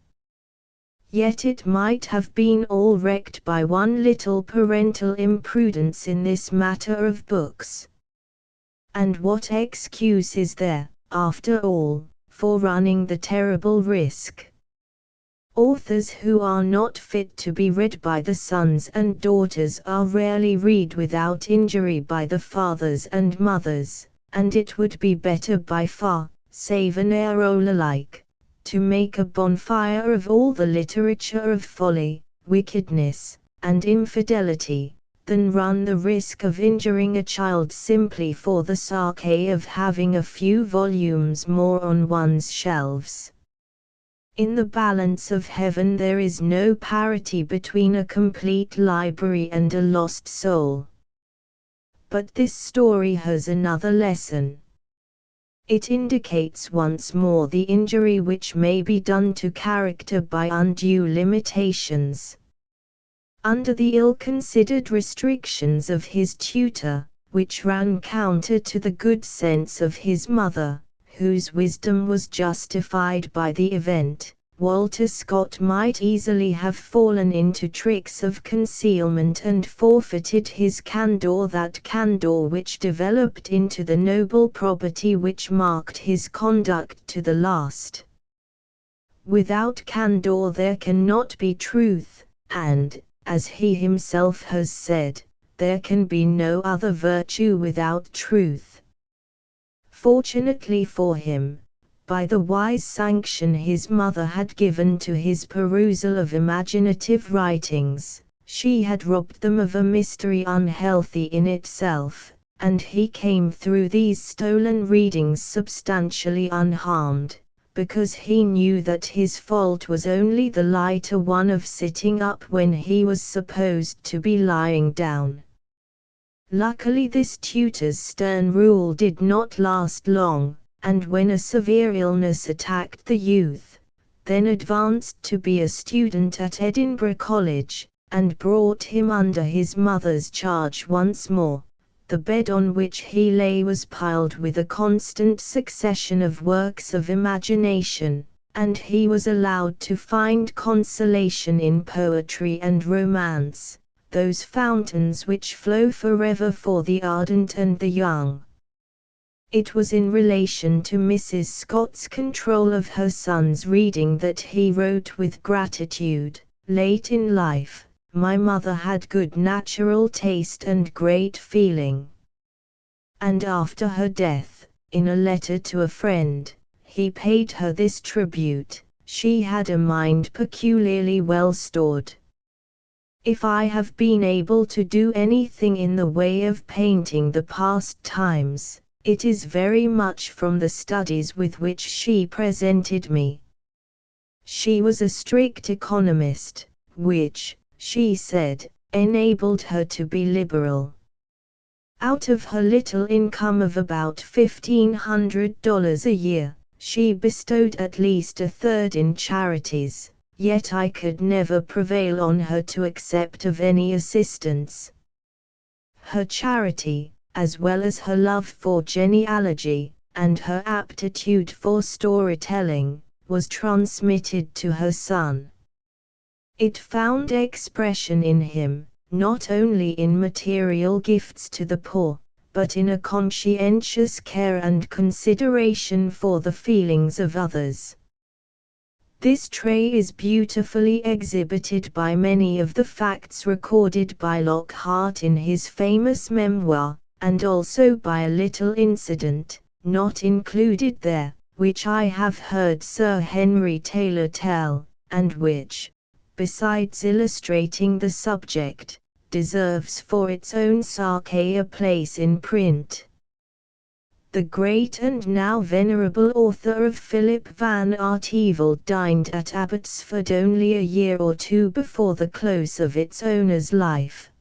Yet it might have been all wrecked by one little parental imprudence in this matter of books. And what excuse is there, after all, for running the terrible risk? Authors who are not fit to be read by the sons and daughters are rarely read without injury by the fathers and mothers, and it would be better by far, Savonarola like, to make a bonfire of all the literature of folly, wickedness, and infidelity, than run the risk of injuring a child simply for the sake of having a few volumes more on one's shelves. In the balance of heaven there is no parity between a complete library and a lost soul. But this story has another lesson. It indicates once more the injury which may be done to character by undue limitations. Under the ill-considered restrictions of his tutor, which ran counter to the good sense of his mother, whose wisdom was justified by the event, Walter Scott might easily have fallen into tricks of concealment and forfeited his candor, that candor which developed into the noble probity which marked his conduct to the last. Without candor there cannot be truth, and, as he himself has said, there can be no other virtue without truth. Fortunately for him, by the wise sanction his mother had given to his perusal of imaginative writings, she had robbed them of a mystery unhealthy in itself, and he came through these stolen readings substantially unharmed, because he knew that his fault was only the lighter one of sitting up when he was supposed to be lying down. Luckily this tutor's stern rule did not last long, and when a severe illness attacked the youth, then advanced to be a student at Edinburgh College, and brought him under his mother's charge once more, the bed on which he lay was piled with a constant succession of works of imagination, and he was allowed to find consolation in poetry and romance, those fountains which flow forever for the ardent and the young. It was in relation to Mrs. Scott's control of her son's reading that he wrote with gratitude, "Late in life, my mother had good natural taste and great feeling." And after her death, in a letter to a friend, he paid her this tribute: "She had a mind peculiarly well stored. If I have been able to do anything in the way of painting the past times, it is very much from the studies with which she presented me." She was a strict economist, which, she said, enabled her to be liberal. Out of her little income of about $1,500 a year, she bestowed at least a third in charities, yet I could never prevail on her to accept of any assistance. Her charity, as well as her love for genealogy, and her aptitude for storytelling, was transmitted to her son. It found expression in him, not only in material gifts to the poor, but in a conscientious care and consideration for the feelings of others. This trait is beautifully exhibited by many of the facts recorded by Lockhart in his famous memoir, and also by a little incident, not included there, which I have heard Sir Henry Taylor tell, and which, besides illustrating the subject, deserves for its own sake a place in print. The great and now venerable author of Philip Van Artevelde dined at Abbotsford only a year or two before the close of its owner's life.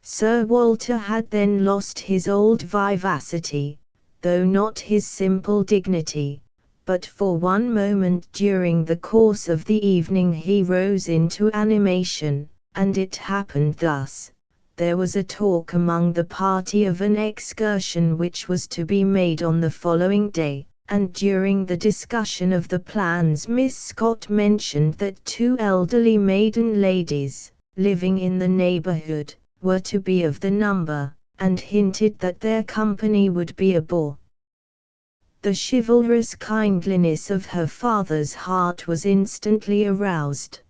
Sir Walter had then lost his old vivacity, though not his simple dignity, but for one moment during the course of the evening he rose into animation, and it happened thus. There was a talk among the party of an excursion which was to be made on the following day, and during the discussion of the plans Miss Scott mentioned that two elderly maiden ladies, living in the neighborhood, were to be of the number, and hinted that their company would be a bore. The chivalrous kindliness of her father's heart was instantly aroused.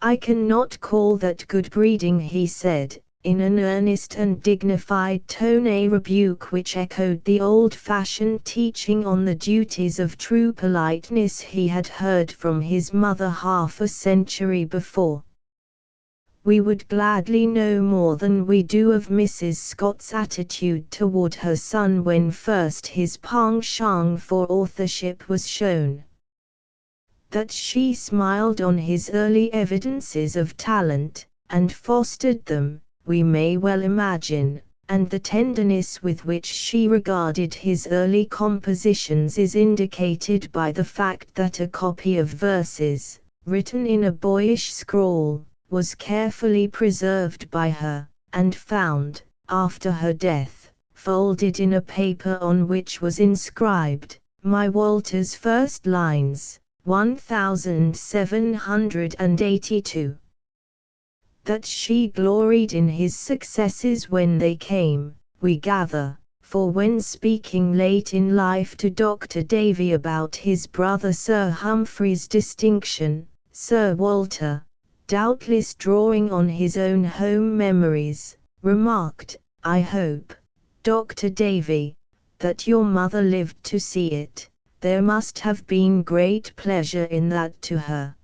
"I cannot call that good breeding," he said, in an earnest and dignified tone, a rebuke which echoed the old-fashioned teaching on the duties of true politeness he had heard from his mother half a century before. We would gladly know more than we do of Mrs. Scott's attitude toward her son when first his penchant for authorship was shown. That she smiled on his early evidences of talent, and fostered them, we may well imagine, and the tenderness with which she regarded his early compositions is indicated by the fact that a copy of verses, written in a boyish scrawl, was carefully preserved by her, and found, after her death, folded in a paper on which was inscribed, "My Walter's first lines, 1782. That she gloried in his successes when they came, we gather, for when speaking late in life to Dr. Davy about his brother Sir Humphrey's distinction, Sir Walter, doubtless drawing on his own home memories, remarked, "I hope, Dr. Davy, that your mother lived to see it. There must have been great pleasure in that to her."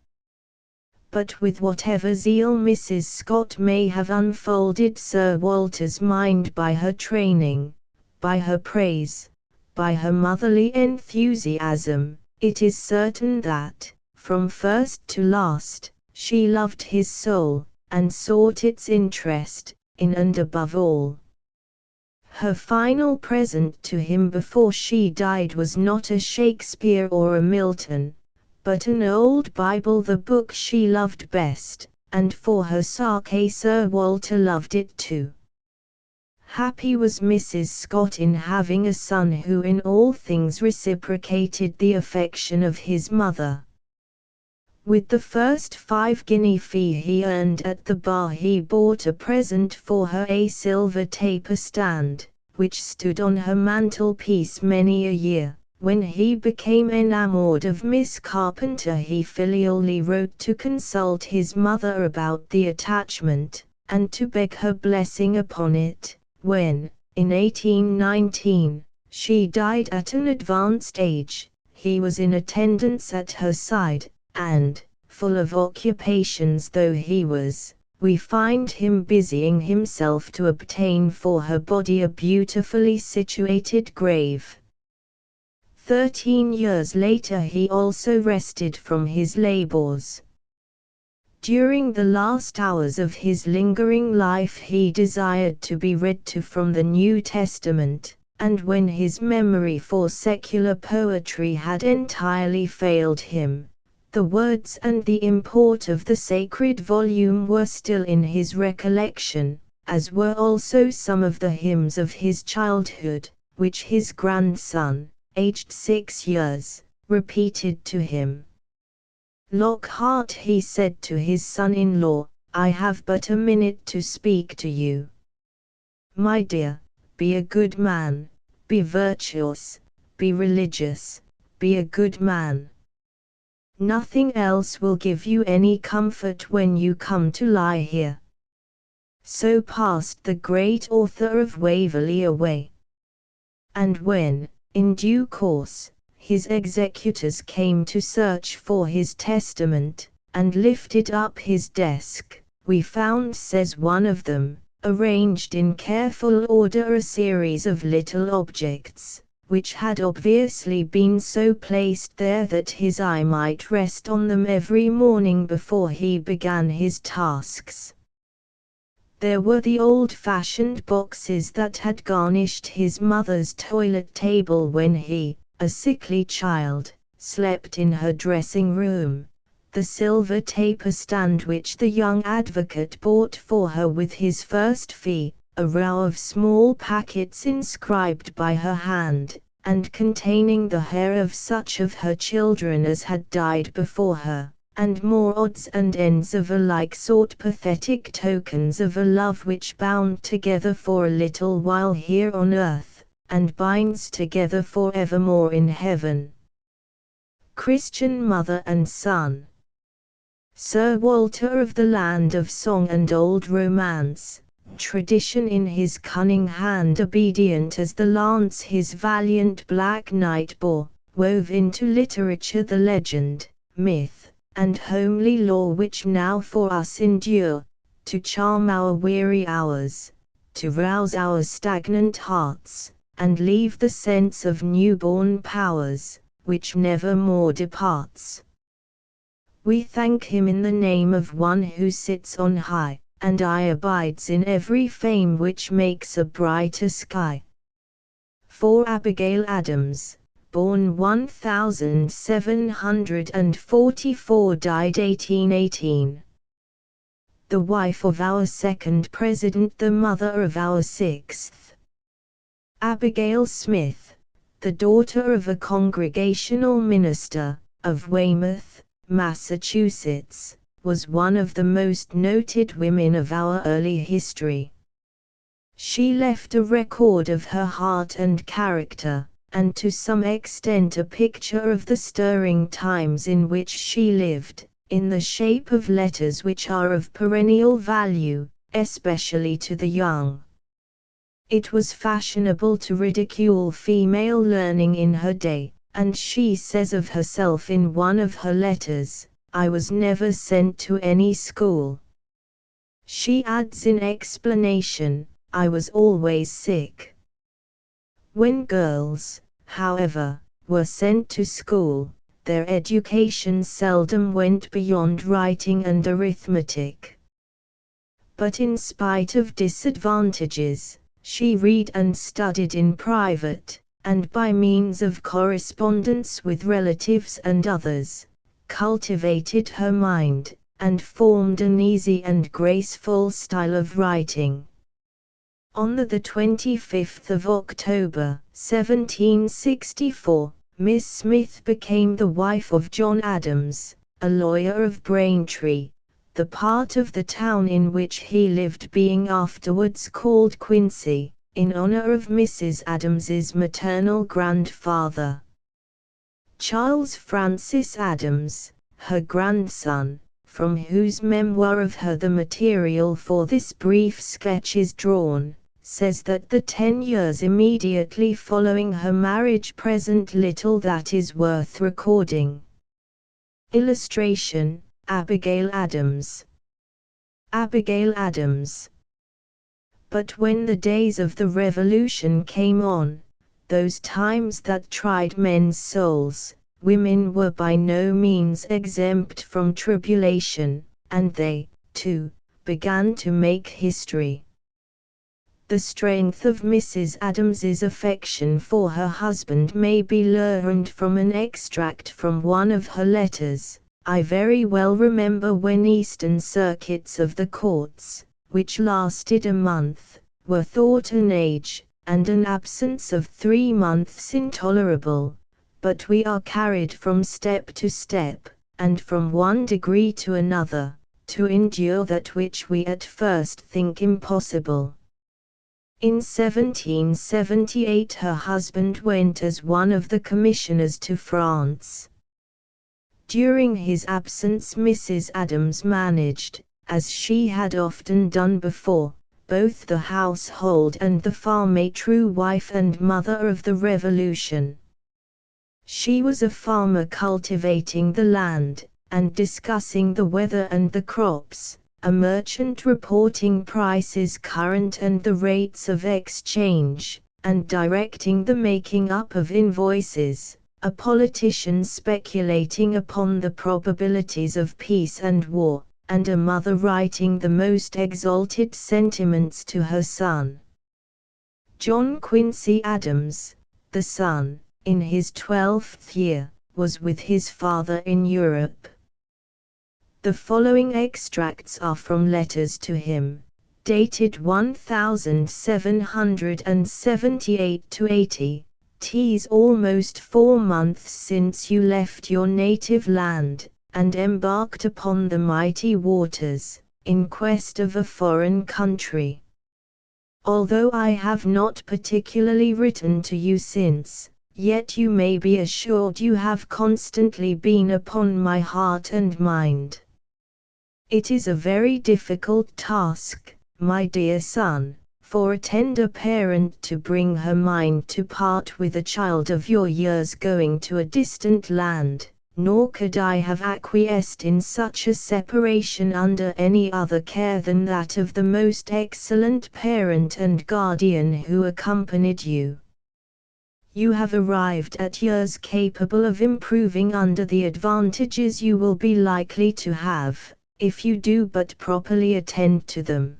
But with whatever zeal Mrs. Scott may have unfolded Sir Walter's mind by her training, by her praise, by her motherly enthusiasm, it is certain that, from first to last, she loved his soul, and sought its interest, in and above all. Her final present to him before she died was not a Shakespeare or a Milton, but an old Bible, the book she loved best, and for her sake Sir Walter loved it too. Happy was Mrs. Scott in having a son who in all things reciprocated the affection of his mother. With the first 5-guinea fee he earned at the bar he bought a present for her, a silver taper stand, which stood on her mantelpiece many a year. When he became enamoured of Miss Carpenter he filially wrote to consult his mother about the attachment, and to beg her blessing upon it. When, in 1819, she died at an advanced age, he was in attendance at her side, and, full of occupations though he was, we find him busying himself to obtain for her body a beautifully situated grave. 13 years later he also rested from his labors. During the last hours of his lingering life he desired to be read to from the New Testament, and when his memory for secular poetry had entirely failed him, the words and the import of the sacred volume were still in his recollection, as were also some of the hymns of his childhood, which his grandson, aged 6 years, repeated to him. "Lockhart," he said to his son-in-law, "I have but a minute to speak to you. My dear, be a good man, be virtuous, be religious, be a good man. Nothing else will give you any comfort when you come to lie here." So passed the great author of Waverley away. And when, in due course, his executors came to search for his testament, and lifted up his desk, we found, says one of them, arranged in careful order a series of little objects, which had obviously been so placed there that his eye might rest on them every morning before he began his tasks. There were the old-fashioned boxes that had garnished his mother's toilet table when he, a sickly child, slept in her dressing-room, the silver taper stand which the young advocate bought for her with his first fee, a row of small packets inscribed by her hand, and containing the hair of such of her children as had died before her, and more odds and ends of a like sort, pathetic tokens of a love which bound together for a little while here on earth, and binds together for evermore in heaven. Christian mother and son. Sir Walter of the land of song and old romance, tradition in his cunning hand, obedient as the lance his valiant black knight bore, wove into literature the legend, myth, and homely lore which now for us endure, to charm our weary hours, to rouse our stagnant hearts, and leave the sense of new-born powers, which never more departs. We thank him in the name of one who sits on high, and aye abides in every fame which makes a brighter sky. For Abigail Adams, born 1744, died 1818. The wife of our second president, the mother of our sixth. Abigail Smith, the daughter of a Congregational minister, of Weymouth, Massachusetts, was one of the most noted women of our early history. She left a record of her heart and character, and to some extent a picture of the stirring times in which she lived, in the shape of letters which are of perennial value, especially to the young. It was fashionable to ridicule female learning in her day, and she says of herself in one of her letters, "I was never sent to any school." She adds in explanation, "I was always sick." When girls, however, were sent to school, their education seldom went beyond writing and arithmetic. But in spite of disadvantages, she read and studied in private, and by means of correspondence with relatives and others, cultivated her mind, and formed an easy and graceful style of writing. On the 25th of October, 1764, Miss Smith became the wife of John Adams, a lawyer of Braintree, the part of the town in which he lived being afterwards called Quincy, in honor of Mrs. Adams's maternal grandfather. Charles Francis Adams, her grandson, from whose memoir of her the material for this brief sketch is drawn, says that the 10 years immediately following her marriage present little that is worth recording. Illustration: Abigail Adams. Abigail Adams. But when the days of the Revolution came on, those times that tried men's souls, women were by no means exempt from tribulation, and they, too, began to make history. The strength of Mrs. Adams's affection for her husband may be learned from an extract from one of her letters. I very well remember when Eastern circuits of the courts, which lasted a month, were thought an age, and an absence of 3 months intolerable, but we are carried from step to step, and from one degree to another, to endure that which we at first think impossible. In 1778 her husband went as one of the commissioners to France. During his absence Mrs. Adams managed, as she had often done before, both the household and the farm, a true wife and mother of the Revolution. She was a farmer cultivating the land, and discussing the weather and the crops, a merchant reporting prices current and the rates of exchange, and directing the making up of invoices, a politician speculating upon the probabilities of peace and war, and a mother writing the most exalted sentiments to her son. John Quincy Adams, the son, in his 12th year, was with his father in Europe. The following extracts are from letters to him, dated 1778–80, "'Tis almost 4 months since you left your native land, and embarked upon the mighty waters, in quest of a foreign country. Although I have not particularly written to you since, yet you may be assured you have constantly been upon my heart and mind. It is a very difficult task, my dear son, for a tender parent to bring her mind to part with a child of your years going to a distant land, nor could I have acquiesced in such a separation under any other care than that of the most excellent parent and guardian who accompanied you. You have arrived at years capable of improving under the advantages you will be likely to have, if you do but properly attend to them.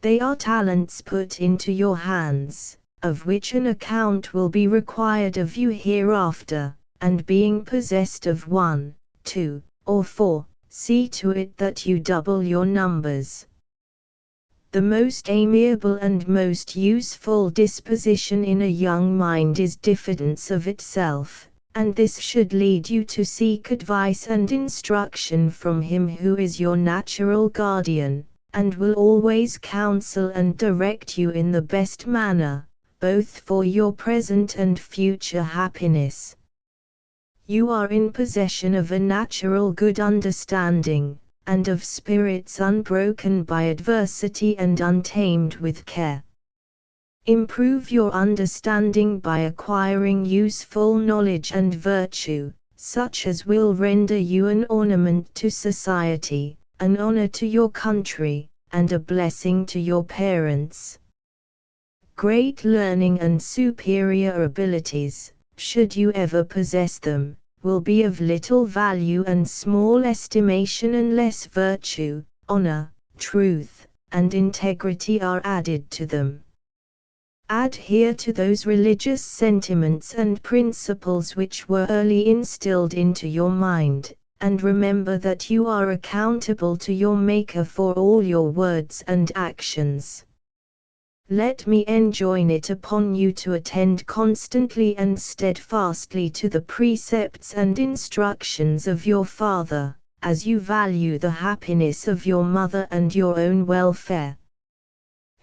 They are talents put into your hands, of which an account will be required of you hereafter, and being possessed of 1, 2, or 4, see to it that you double your numbers. The most amiable and most useful disposition in a young mind is diffidence of itself, and this should lead you to seek advice and instruction from him who is your natural guardian, and will always counsel and direct you in the best manner, both for your present and future happiness. You are in possession of a natural good understanding, and of spirits unbroken by adversity and untamed with care. Improve your understanding by acquiring useful knowledge and virtue, such as will render you an ornament to society, an honor to your country, and a blessing to your parents. Great learning and superior abilities, should you ever possess them, will be of little value and small estimation unless virtue, honor, truth, and integrity are added to them. Adhere to those religious sentiments and principles which were early instilled into your mind, and remember that you are accountable to your Maker for all your words and actions. Let me enjoin it upon you to attend constantly and steadfastly to the precepts and instructions of your father, as you value the happiness of your mother and your own welfare.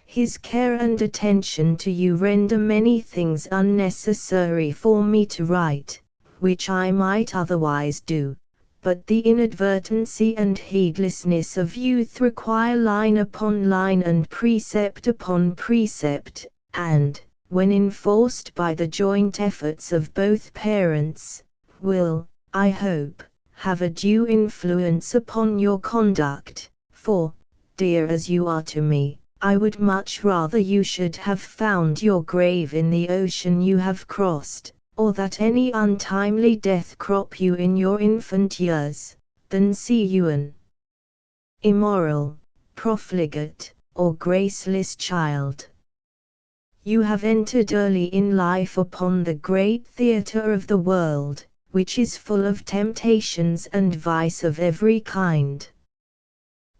His care and attention to you render many things unnecessary for me to write, which I might otherwise do, but the inadvertency and heedlessness of youth require line upon line and precept upon precept, and, when enforced by the joint efforts of both parents, will, I hope, have a due influence upon your conduct, for, dear as you are to me, I would much rather you should have found your grave in the ocean you have crossed, or that any untimely death crop you in your infant years, than see you an immoral, profligate, or graceless child. You have entered early in life upon the great theatre of the world, which is full of temptations and vice of every kind.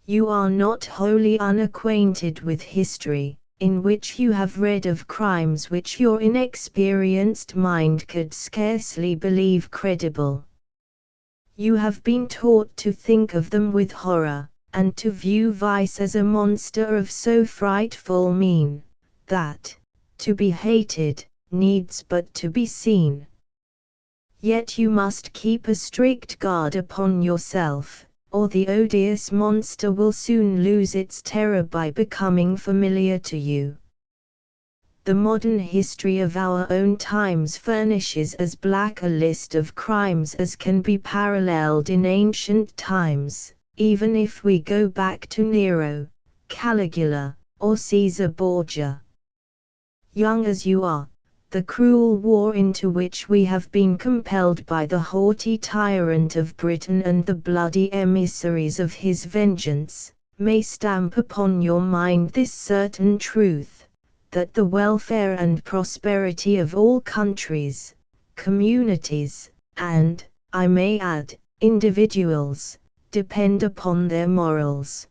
You are not wholly unacquainted with history, in which you have read of crimes which your inexperienced mind could scarcely believe credible. You have been taught to think of them with horror, and to view vice as a monster of so frightful mien, that, to be hated, needs but to be seen. Yet you must keep a strict guard upon yourself, or the odious monster will soon lose its terror by becoming familiar to you. The modern history of our own times furnishes as black a list of crimes as can be paralleled in ancient times, even if we go back to Nero, Caligula, or Caesar Borgia. Young as you are, the cruel war into which we have been compelled by the haughty tyrant of Britain and the bloody emissaries of his vengeance, may stamp upon your mind this certain truth, that the welfare and prosperity of all countries, communities, and, I may add, individuals, depend upon their morals.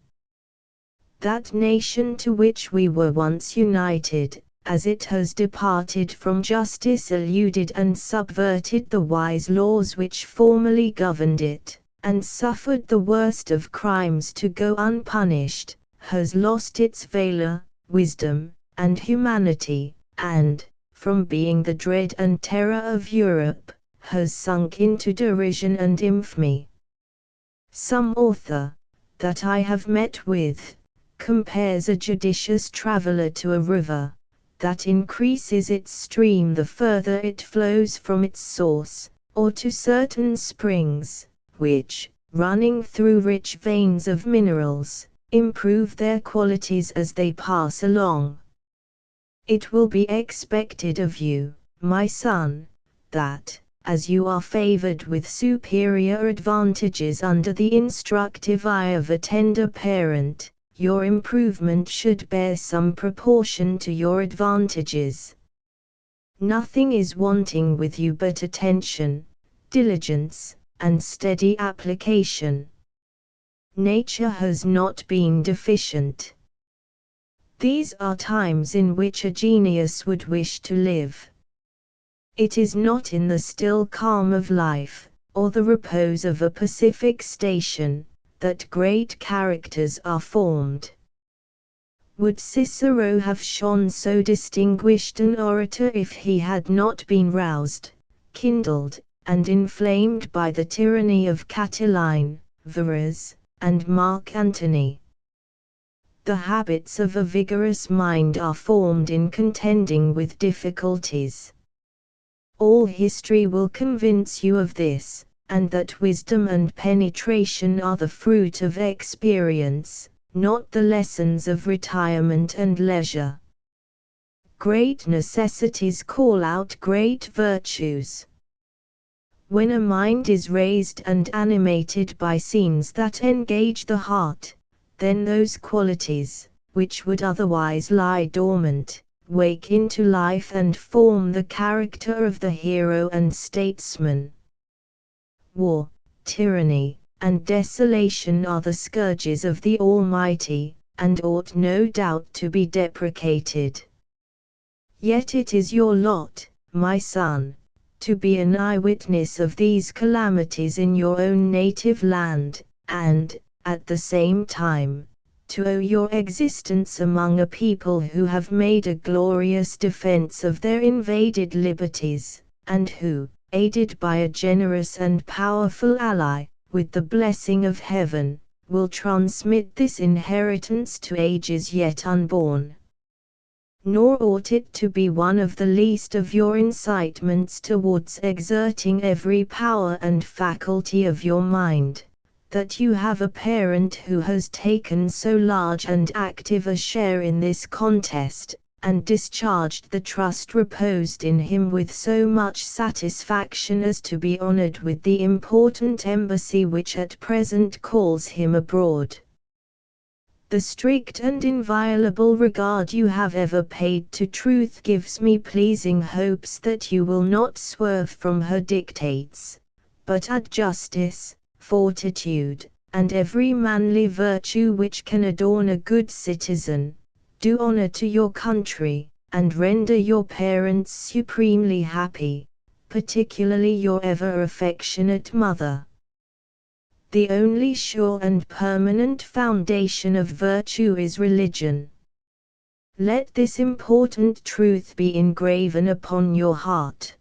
That nation to which we were once united, as it has departed from justice, eluded and subverted the wise laws which formerly governed it, and suffered the worst of crimes to go unpunished, has lost its valor, wisdom, and humanity, and, from being the dread and terror of Europe, has sunk into derision and infamy. Some author, that I have met with, compares a judicious traveler to a river, that increases its stream the further it flows from its source, or to certain springs, which, running through rich veins of minerals, improve their qualities as they pass along. It will be expected of you, my son, that, as you are favored with superior advantages under the instructive eye of a tender parent, your improvement should bear some proportion to your advantages. Nothing is wanting with you but attention, diligence, and steady application. Nature has not been deficient. These are times in which a genius would wish to live. It is not in the still calm of life, or the repose of a pacific station, that great characters are formed. Would Cicero have shone so distinguished an orator if he had not been roused, kindled, and inflamed by the tyranny of Catiline, Verres, and Mark Antony? The habits of a vigorous mind are formed in contending with difficulties. All history will convince you of this, and that wisdom and penetration are the fruit of experience, not the lessons of retirement and leisure. Great necessities call out great virtues. When a mind is raised and animated by scenes that engage the heart, then those qualities, which would otherwise lie dormant, wake into life and form the character of the hero and statesman. War, tyranny, and desolation are the scourges of the Almighty, and ought no doubt to be deprecated. Yet it is your lot, my son, to be an eyewitness of these calamities in your own native land, and, at the same time, to owe your existence among a people who have made a glorious defense of their invaded liberties, and who, aided by a generous and powerful ally, with the blessing of heaven, will transmit this inheritance to ages yet unborn. Nor ought it to be one of the least of your incitements towards exerting every power and faculty of your mind, that you have a parent who has taken so large and active a share in this contest, and discharged the trust reposed in him with so much satisfaction as to be honored with the important embassy which at present calls him abroad. The strict and inviolable regard you have ever paid to truth gives me pleasing hopes that you will not swerve from her dictates, but add justice, fortitude, and every manly virtue which can adorn a good citizen, do honor to your country, and render your parents supremely happy, particularly your ever affectionate mother. The only sure and permanent foundation of virtue is religion. Let this important truth be engraven upon your heart.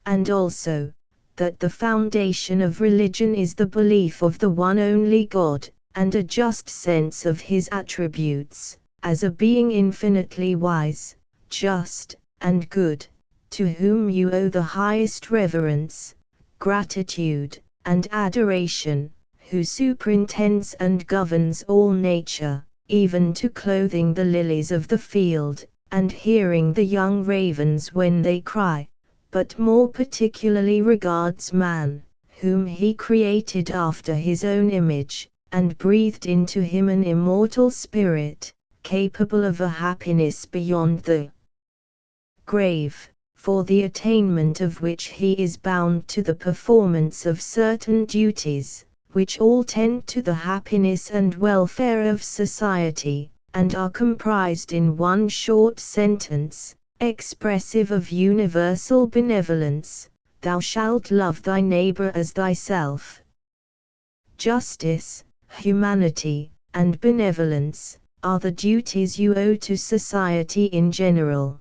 And also, that the foundation of religion is the belief of the one only God, and a just sense of his attributes, as a being infinitely wise, just, and good, to whom you owe the highest reverence, gratitude, and adoration, who superintends and governs all nature, even to clothing the lilies of the field, and hearing the young ravens when they cry, but more particularly regards man, whom he created after his own image, and breathed into him an immortal spirit, capable of a happiness beyond the grave, for the attainment of which he is bound to the performance of certain duties, which all tend to the happiness and welfare of society, and are comprised in one short sentence, expressive of universal benevolence: thou shalt love thy neighbor as thyself. Justice, humanity, and benevolence are the duties you owe to society in general.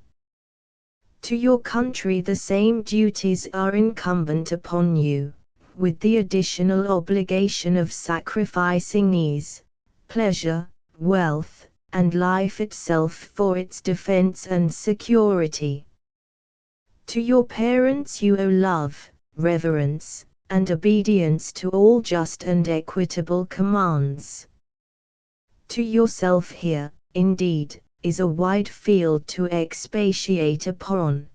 To your country the same duties are incumbent upon you, with the additional obligation of sacrificing ease, pleasure, wealth, and life itself for its defense and security. To your parents you owe love, reverence, and obedience to all just and equitable commands. To yourself here, indeed, is a wide field to expatiate upon.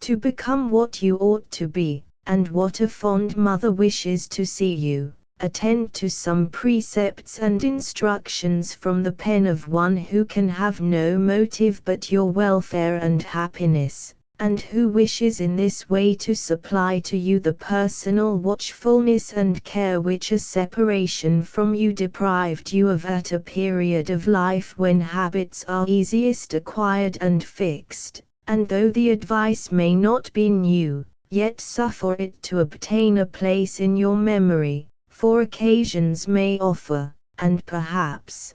To become what you ought to be, and what a fond mother wishes to see you, attend to some precepts and instructions from the pen of one who can have no motive but your welfare and happiness, and who wishes in this way to supply to you the personal watchfulness and care which a separation from you deprived you of at a period of life when habits are easiest acquired and fixed, and though the advice may not be new, yet suffer it to obtain a place in your memory, for occasions may offer, and perhaps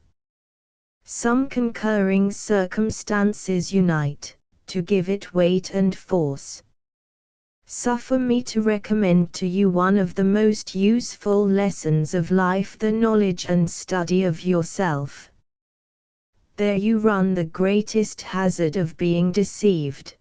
some concurring circumstances unite, to give it weight and force. Suffer me to recommend to you one of the most useful lessons of life, the knowledge and study of yourself. There you run the greatest hazard of being deceived.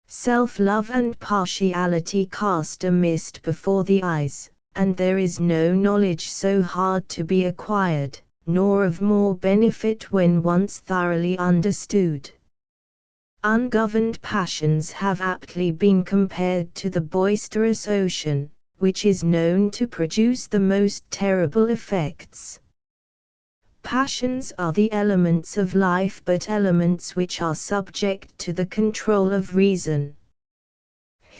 Self-love and partiality cast a mist before the eyes, and there is no knowledge so hard to be acquired, nor of more benefit when once thoroughly understood. Ungoverned passions have aptly been compared to the boisterous ocean, which is known to produce the most terrible effects. Passions are the elements of life, but elements which are subject to the control of reason.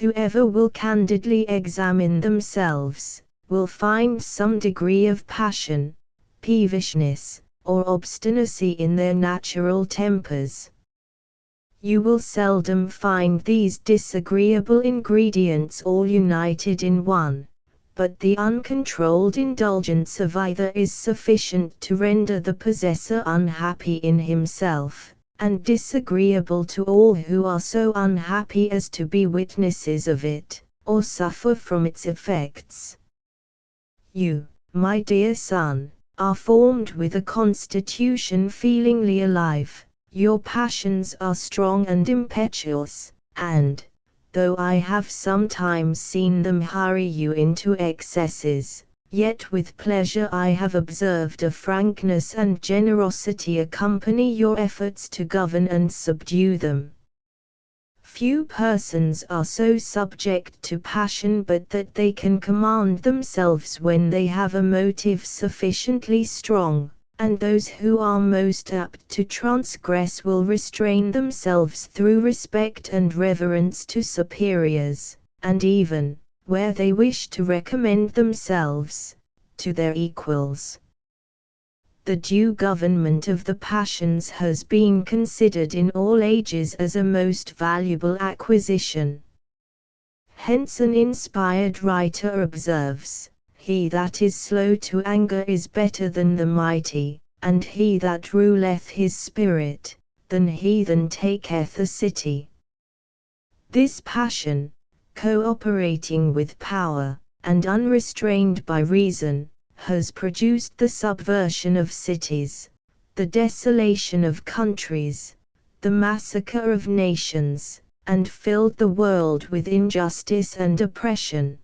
Whoever will candidly examine themselves, will find some degree of passion, peevishness, or obstinacy in their natural tempers. You will seldom find these disagreeable ingredients all united in one, but the uncontrolled indulgence of either is sufficient to render the possessor unhappy in himself, and disagreeable to all who are so unhappy as to be witnesses of it, or suffer from its effects. You, my dear son, are formed with a constitution feelingly alive. Your passions are strong and impetuous, and, though I have sometimes seen them hurry you into excesses, yet with pleasure I have observed a frankness and generosity accompany your efforts to govern and subdue them. Few persons are so subject to passion but that they can command themselves when they have a motive sufficiently strong, and those who are most apt to transgress will restrain themselves through respect and reverence to superiors, and even, where they wish to recommend themselves, to their equals. The due government of the passions has been considered in all ages as a most valuable acquisition. Hence an inspired writer observes, "He that is slow to anger is better than the mighty, and he that ruleth his spirit, than he that taketh a city." This passion, cooperating with power, and unrestrained by reason, has produced the subversion of cities, the desolation of countries, the massacre of nations, and filled the world with injustice and oppression.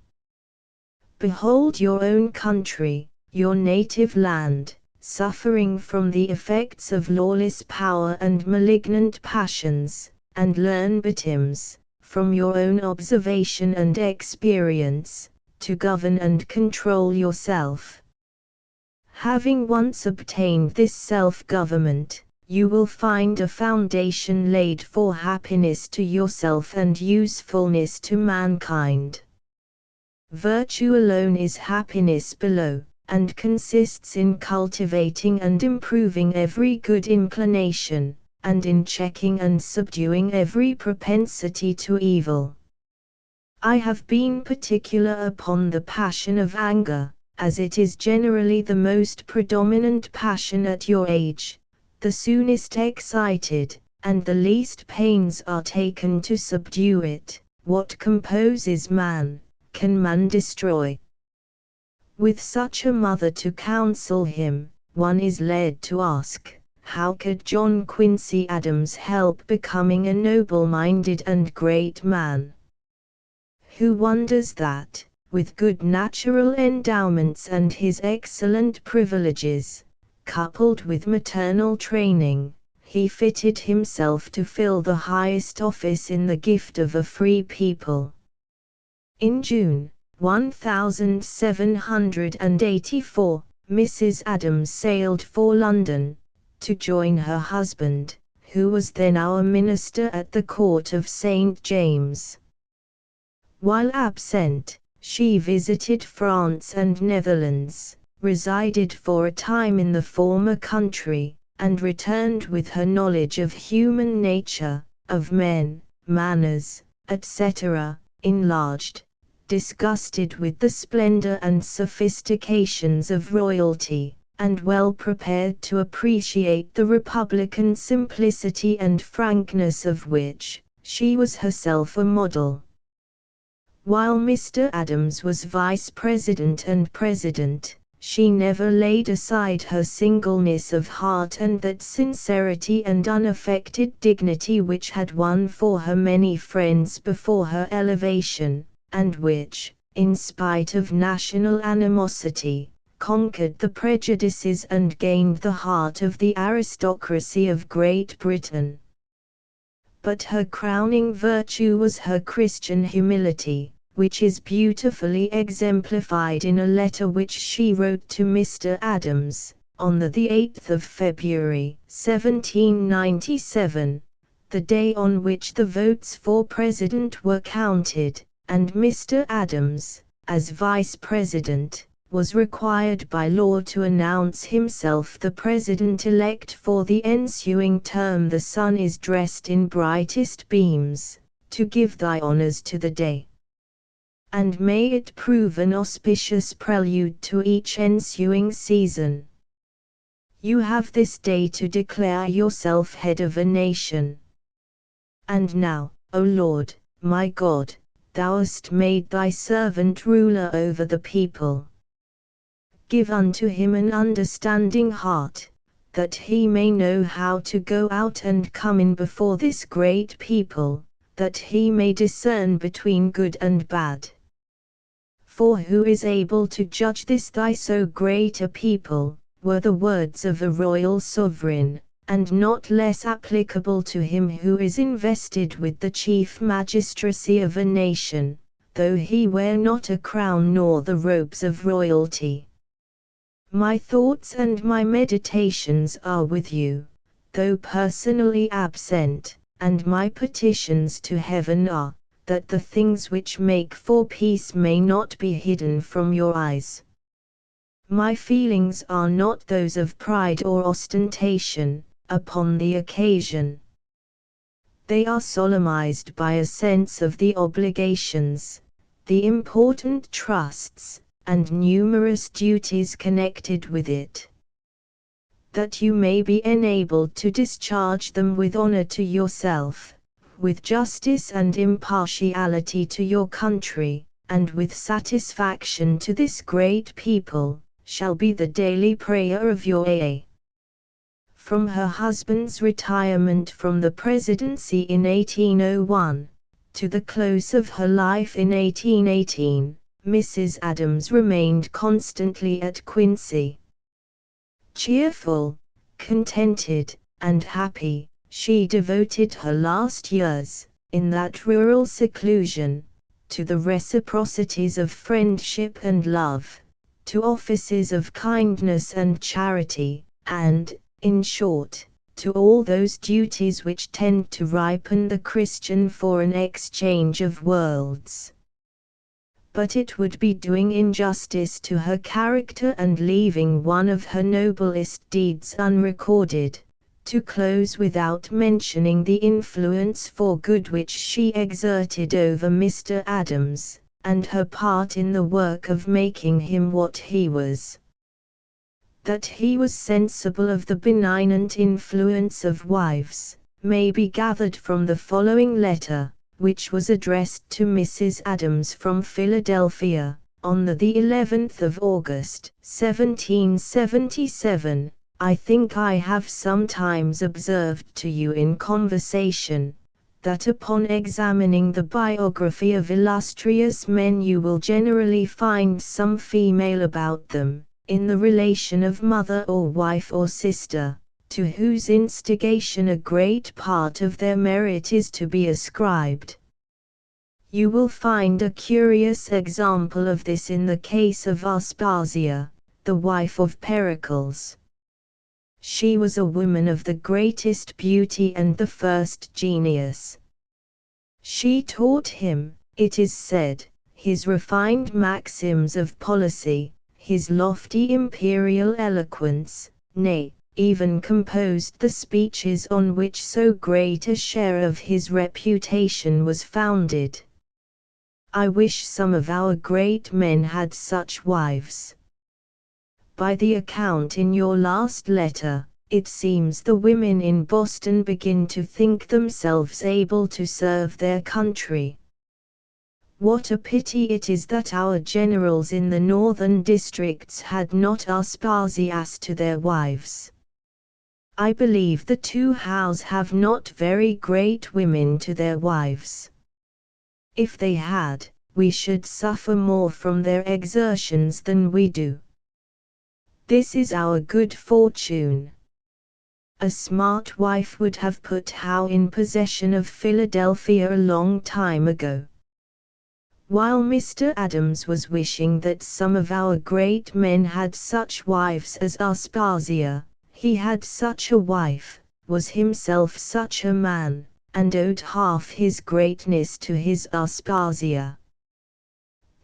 Behold your own country, your native land, suffering from the effects of lawless power and malignant passions, and learn betimes, from your own observation and experience, to govern and control yourself. Having once obtained this self-government, you will find a foundation laid for happiness to yourself and usefulness to mankind. Virtue alone is happiness below, and consists in cultivating and improving every good inclination, and in checking and subduing every propensity to evil. I have been particular upon the passion of anger, as it is generally the most predominant passion at your age, the soonest excited, and the least pains are taken to subdue it. What composes man, can man destroy? With such a mother to counsel him, one is led to ask, how could John Quincy Adams help becoming a noble-minded and great man? Who wonders that, with good natural endowments and his excellent privileges, coupled with maternal training, he fitted himself to fill the highest office in the gift of a free people. In June 1784, Mrs. Adams sailed for London, to join her husband, who was then our minister at the court of St. James. While absent, she visited France and Netherlands, resided for a time in the former country, and returned with her knowledge of human nature, of men, manners, etc., enlarged, disgusted with the splendor and sophistications of royalty, and well prepared to appreciate the republican simplicity and frankness of which she was herself a model. While Mr. Adams was vice president and president, she never laid aside her singleness of heart and that sincerity and unaffected dignity which had won for her many friends before her elevation, and which, in spite of national animosity, conquered the prejudices and gained the heart of the aristocracy of Great Britain. But her crowning virtue was her Christian humility, which is beautifully exemplified in a letter which she wrote to Mr. Adams, on the 8th of February, 1797, the day on which the votes for president were counted, and Mr. Adams, as vice president, was required by law to announce himself the president-elect for the ensuing term. The sun is dressed in brightest beams, to give thy honors to the day. And may it prove an auspicious prelude to each ensuing season. You have this day to declare yourself head of a nation. And now, O Lord, my God, thou hast made thy servant ruler over the people. Give unto him an understanding heart, that he may know how to go out and come in before this great people, that he may discern between good and bad. For who is able to judge this thy so great a people, were the words of a royal sovereign, and not less applicable to him who is invested with the chief magistracy of a nation, though he wear not a crown nor the robes of royalty. My thoughts and my meditations are with you, though personally absent, and my petitions to heaven are, that the things which make for peace may not be hidden from your eyes. My feelings are not those of pride or ostentation, upon the occasion. They are solemnized by a sense of the obligations, the important trusts, and numerous duties connected with it. That you may be enabled to discharge them with honor to yourself, with justice and impartiality to your country, and with satisfaction to this great people, shall be the daily prayer of your A. From her husband's retirement from the presidency in 1801, to the close of her life in 1818, Mrs. Adams remained constantly at Quincy. Cheerful, contented, and happy, she devoted her last years, in that rural seclusion, to the reciprocities of friendship and love, to offices of kindness and charity, and, in short, to all those duties which tend to ripen the Christian for an exchange of worlds. But it would be doing injustice to her character and leaving one of her noblest deeds unrecorded, to close without mentioning the influence for good which she exerted over Mr. Adams, and her part in the work of making him what he was. That he was sensible of the benignant influence of wives, may be gathered from the following letter, which was addressed to Mrs. Adams from Philadelphia, on the 11th of August, 1777. I think I have sometimes observed to you in conversation, that upon examining the biography of illustrious men you will generally find some female about them, in the relation of mother or wife or sister, to whose instigation a great part of their merit is to be ascribed. You will find a curious example of this in the case of Aspasia, the wife of Pericles. She was a woman of the greatest beauty and the first genius. She taught him, it is said, his refined maxims of policy, his lofty imperial eloquence, nay, even composed the speeches on which so great a share of his reputation was founded. I wish some of our great men had such wives. By the account in your last letter, it seems the women in Boston begin to think themselves able to serve their country. What a pity it is that our generals in the northern districts had not Aspasias to their wives. I believe the two Howes have not very great women to their wives. If they had, we should suffer more from their exertions than we do. This is our good fortune. A smart wife would have put Howe in possession of Philadelphia a long time ago. While Mr. Adams was wishing that some of our great men had such wives as Aspasia, he had such a wife, was himself such a man, and owed half his greatness to his Aspasia.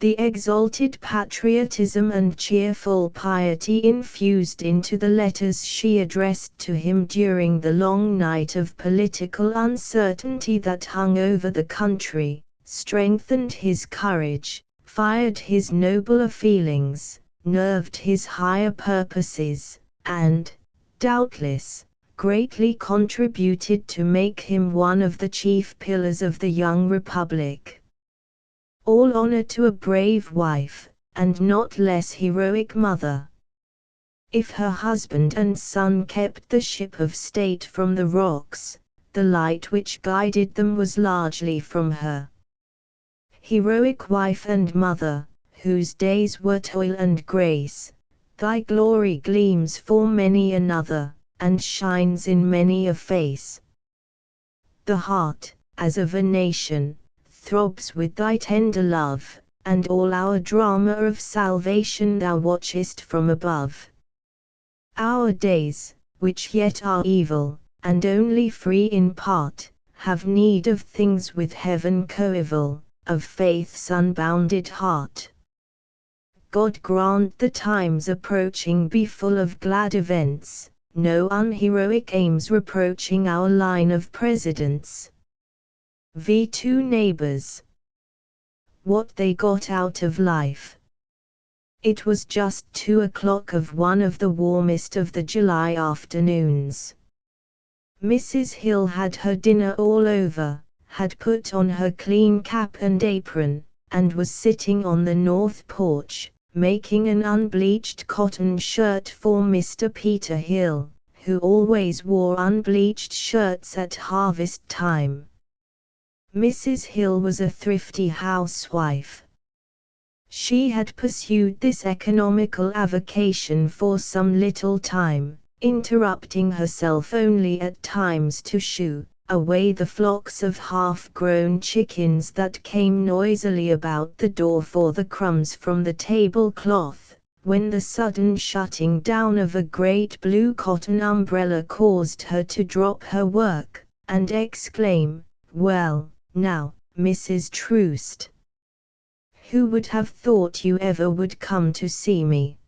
The exalted patriotism and cheerful piety infused into the letters she addressed to him during the long night of political uncertainty that hung over the country, strengthened his courage, fired his nobler feelings, nerved his higher purposes, and, doubtless, greatly contributed to make him one of the chief pillars of the young republic. All honor to a brave wife, and not less heroic mother. If her husband and son kept the ship of state from the rocks, the light which guided them was largely from her. Heroic wife and mother, whose days were toil and grace, thy glory gleams for many another, and shines in many a face. The heart, as of a nation, throbs with thy tender love, and all our drama of salvation thou watchest from above. Our days, which yet are evil, and only free in part, have need of things with heaven coeval, of faith's unbounded heart. God grant the times approaching be full of glad events, no unheroic aims reproaching our line of presidents. V2 Neighbors. What they got out of life. It was just 2 o'clock of one of the warmest of the July afternoons. Mrs. Hill had her dinner all over, had put on her clean cap and apron, and was sitting on the north porch, making an unbleached cotton shirt for Mr. Peter Hill, who always wore unbleached shirts at harvest time. Mrs. Hill was a thrifty housewife. She had pursued this economical avocation for some little time, interrupting herself only at times to shoo away the flocks of half-grown chickens that came noisily about the door for the crumbs from the tablecloth, when the sudden shutting down of a great blue cotton umbrella caused her to drop her work, and exclaim, "Well, now, Mrs. Troost, who would have thought you ever would come to see me?"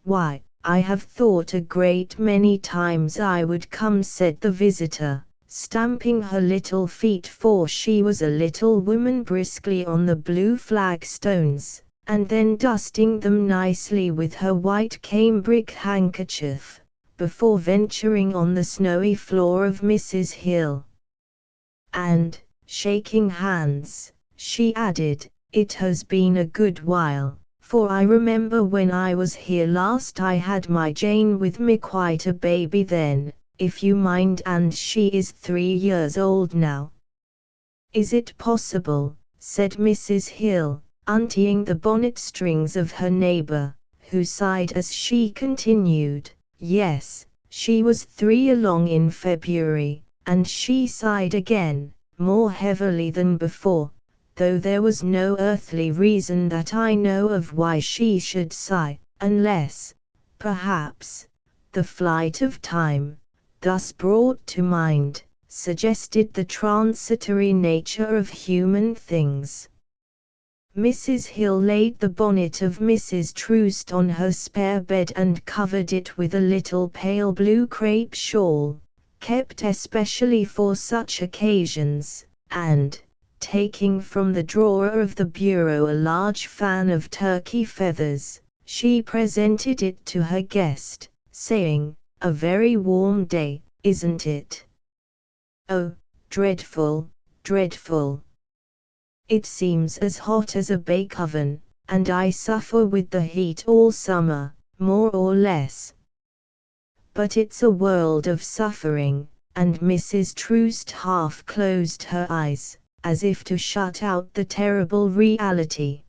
"Why, I have thought a great many times I would come," said the visitor, stamping her little feet, for she was a little woman, briskly on the blue flagstones, and then dusting them nicely with her white cambric handkerchief, before venturing on the snowy floor of Mrs. Hill. And, shaking hands, she added, "It has been a good while, for I remember when I was here last I had my Jane with me, quite a baby then, if you mind, and she is 3 years old now." "Is it possible?" said Mrs. Hill, untying the bonnet strings of her neighbor, who sighed as she continued, "Yes, she was 3 along in February," and she sighed again, more heavily than before, though there was no earthly reason that I know of why she should sigh, unless, perhaps, the flight of time, thus brought to mind, suggested the transitory nature of human things. Mrs. Hill laid the bonnet of Mrs. Troost on her spare bed and covered it with a little pale blue crepe shawl, kept especially for such occasions, and, taking from the drawer of the bureau a large fan of turkey feathers, she presented it to her guest, saying, "A very warm day, isn't it?" "Oh, dreadful, dreadful. It seems as hot as a bake oven, and I suffer with the heat all summer, more or less. But it's a world of suffering," and Mrs. Troost half closed her eyes, as if to shut out the terrible reality.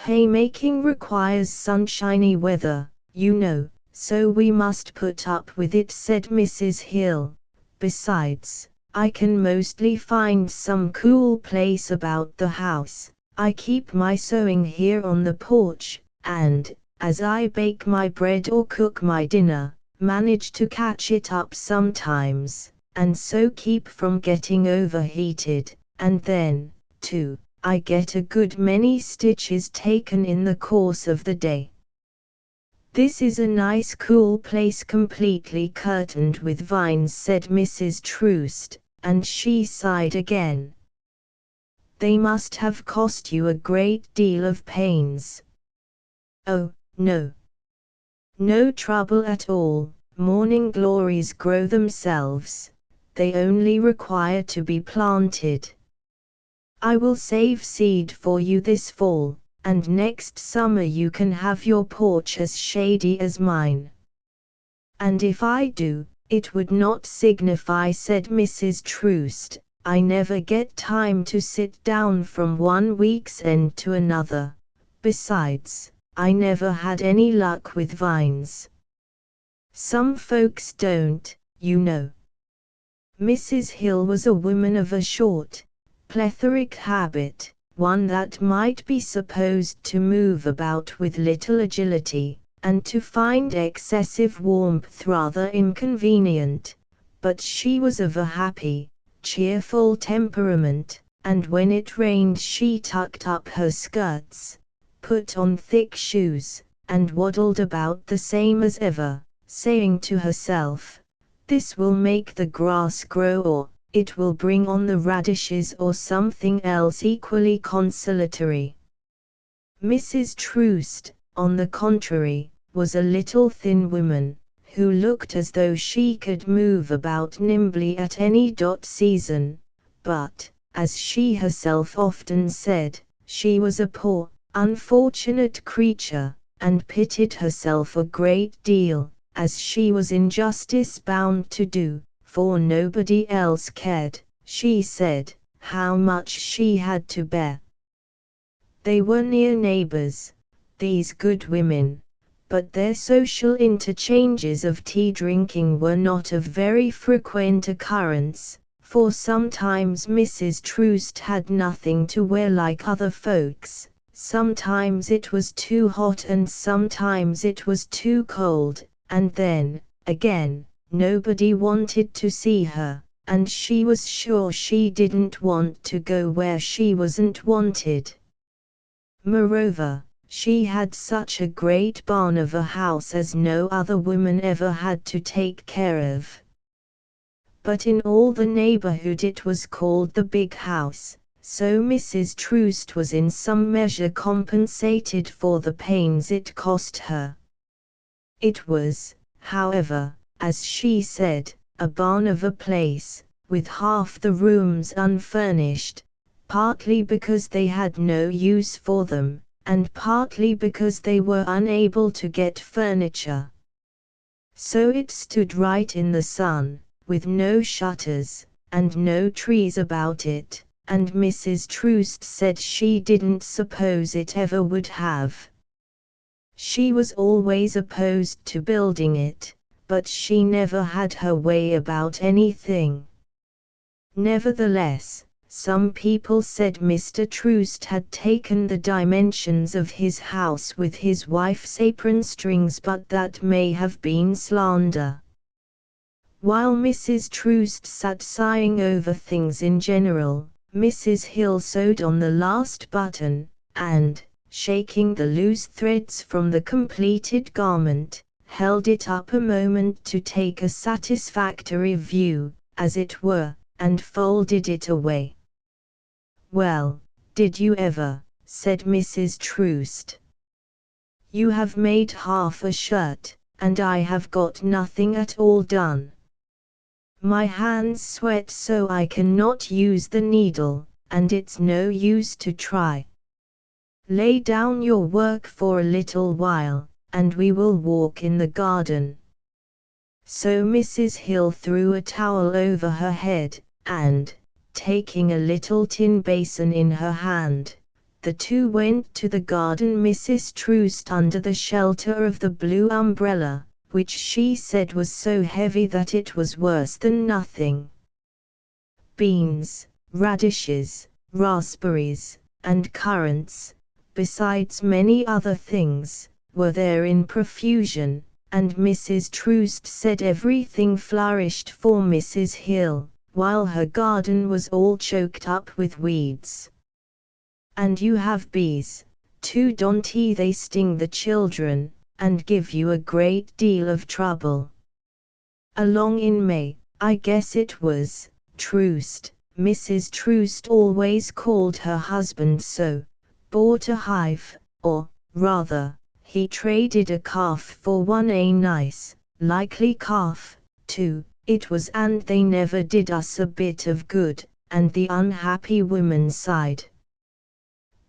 "Haymaking requires sunshiny weather, you know, so we must put up with it," said Mrs. Hill. "Besides, I can mostly find some cool place about the house. I keep my sewing here on the porch, and, as I bake my bread or cook my dinner, manage to catch it up sometimes, and so keep from getting overheated, and then, too, I get a good many stitches taken in the course of the day. This is a nice cool place completely curtained with vines, said Mrs. Troost, and she sighed again. They must have cost you a great deal of pains. Oh, no. No trouble at all, morning glories grow themselves, they only require to be planted. I will save seed for you this fall, and next summer you can have your porch as shady as mine. And if I do, it would not signify, said Mrs. Troost. I never get time to sit down from one week's end to another. Besides, I never had any luck with vines. Some folks don't, you know. Mrs. Hill was a woman of a short, plethoric habit, one that might be supposed to move about with little agility, and to find excessive warmth rather inconvenient, but she was of a happy, cheerful temperament, and when it rained she tucked up her skirts, put on thick shoes, and waddled about the same as ever, saying to herself, "This will make the grass grow, or it will bring on the radishes, or something else equally consolatory." Mrs. Troost, on the contrary, was a little thin woman, who looked as though she could move about nimbly at any season, but, as she herself often said, she was a poor, unfortunate creature, and pitied herself a great deal, as she was in justice bound to do, for nobody else cared, she said, how much she had to bear. They were near neighbors, these good women, but their social interchanges of tea drinking were not of very frequent occurrence, for sometimes Mrs. Troost had nothing to wear like other folks, sometimes it was too hot and sometimes it was too cold, and then, again, nobody wanted to see her, and she was sure she didn't want to go where she wasn't wanted. Moreover, she had such a great barn of a house as no other woman ever had to take care of. But in all the neighborhood it was called the big house, so Mrs. Troost was in some measure compensated for the pains it cost her. It was, however, as she said, a barn of a place, with half the rooms unfurnished, partly because they had no use for them, and partly because they were unable to get furniture. So it stood right in the sun, with no shutters, and no trees about it, and Mrs. Troost said she didn't suppose it ever would have. She was always opposed to building it, but she never had her way about anything. Nevertheless, some people said Mr. Troost had taken the dimensions of his house with his wife's apron strings, but that may have been slander. While Mrs. Troost sat sighing over things in general, Mrs. Hill sewed on the last button, and, shaking the loose threads from the completed garment, held it up a moment to take a satisfactory view, as it were, and folded it away. "Well, did you ever?" said Mrs. Troost. "You have made half a shirt, and I have got nothing at all done. My hands sweat so I cannot use the needle, and it's no use to try. Lay down your work for a little while, and we will walk in the garden." So Mrs. Hill threw a towel over her head, and, taking a little tin basin in her hand, the two went to the garden, Mrs. Troost under the shelter of the blue umbrella, which she said was so heavy that it was worse than nothing. Beans, radishes, raspberries, and currants, besides many other things, were there in profusion, and Mrs. Troost said everything flourished for Mrs. Hill, while her garden was all choked up with weeds. And you have bees, too, don't they sting the children, and give you a great deal of trouble. Along in May, I guess it was, Troost, Mrs. Troost always called her husband so, bought a hive, or, rather, he traded a calf for one, a nice, likely calf, too, it was, and they never did us a bit of good, and the unhappy woman sighed.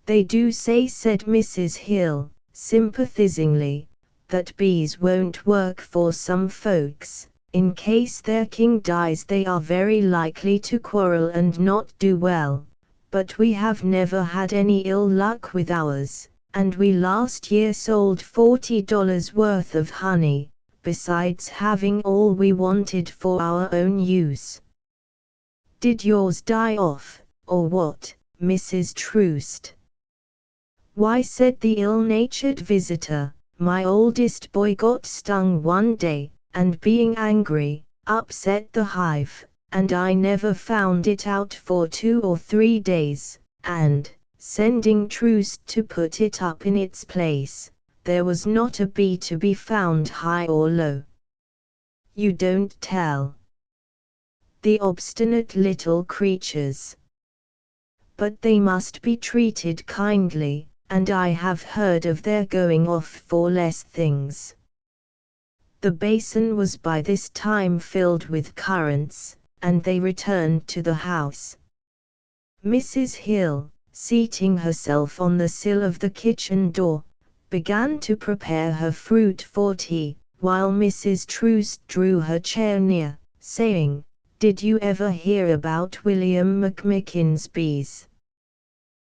They do say, said Mrs. Hill, sympathizingly, that bees won't work for some folks. In case their king dies, they are very likely to quarrel and not do well, but we have never had any ill luck with ours, and we last year sold $40 worth of honey, besides having all we wanted for our own use. Did yours die off, or what, Mrs. Troost? Why, said the ill-natured visitor, my oldest boy got stung one day, and being angry, upset the hive, and I never found it out for 2 or 3 days, and, sending Troost to put it up in its place, there was not a bee to be found high or low. You don't tell. The obstinate little creatures. But they must be treated kindly, and I have heard of their going off for less things. The basin was by this time filled with currants, and they returned to the house. Mrs. Hill, seating herself on the sill of the kitchen door, began to prepare her fruit for tea, while Mrs. Troost drew her chair near, saying, "Did you ever hear about William McMickin's bees?"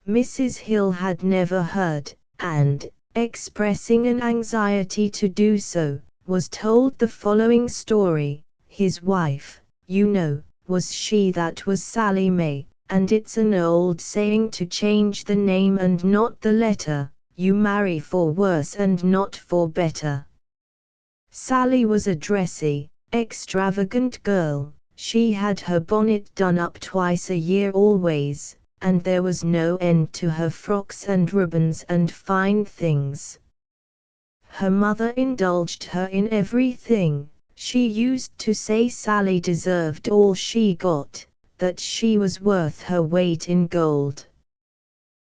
Mrs. Hill had never heard, and, expressing an anxiety to do so, was told the following story. His wife, you know, was she that was Sally May, and it's an old saying to change the name and not the letter, you marry for worse and not for better. Sally was a dressy, extravagant girl. She had her bonnet done up twice a year always, and there was no end to her frocks and ribbons and fine things. Her mother indulged her in everything. She used to say Sally deserved all she got, that she was worth her weight in gold.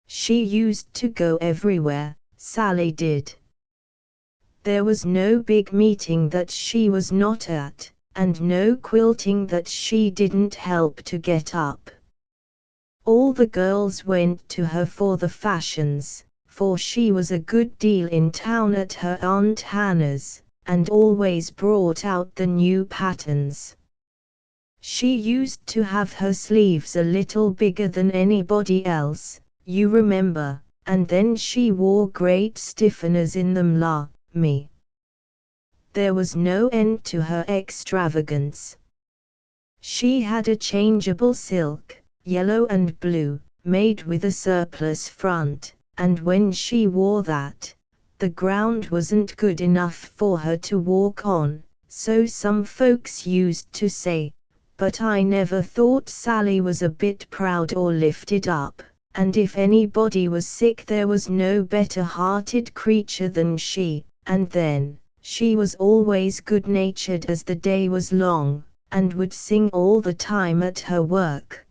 She used to go everywhere, Sally did. There was no big meeting that she was not at, and no quilting that she didn't help to get up. All the girls went to her for the fashions, for she was a good deal in town at her Aunt Hannah's, and always brought out the new patterns. She used to have her sleeves a little bigger than anybody else, you remember, and then she wore great stiffeners in them, me. There was no end to her extravagance. She had a changeable silk, yellow and blue, made with a surplice front, and when she wore that, the ground wasn't good enough for her to walk on, so some folks used to say, but I never thought Sally was a bit proud or lifted up, and if anybody was sick there was no better-hearted creature than she, and then, she was always good-natured as the day was long, and would sing all the time at her work.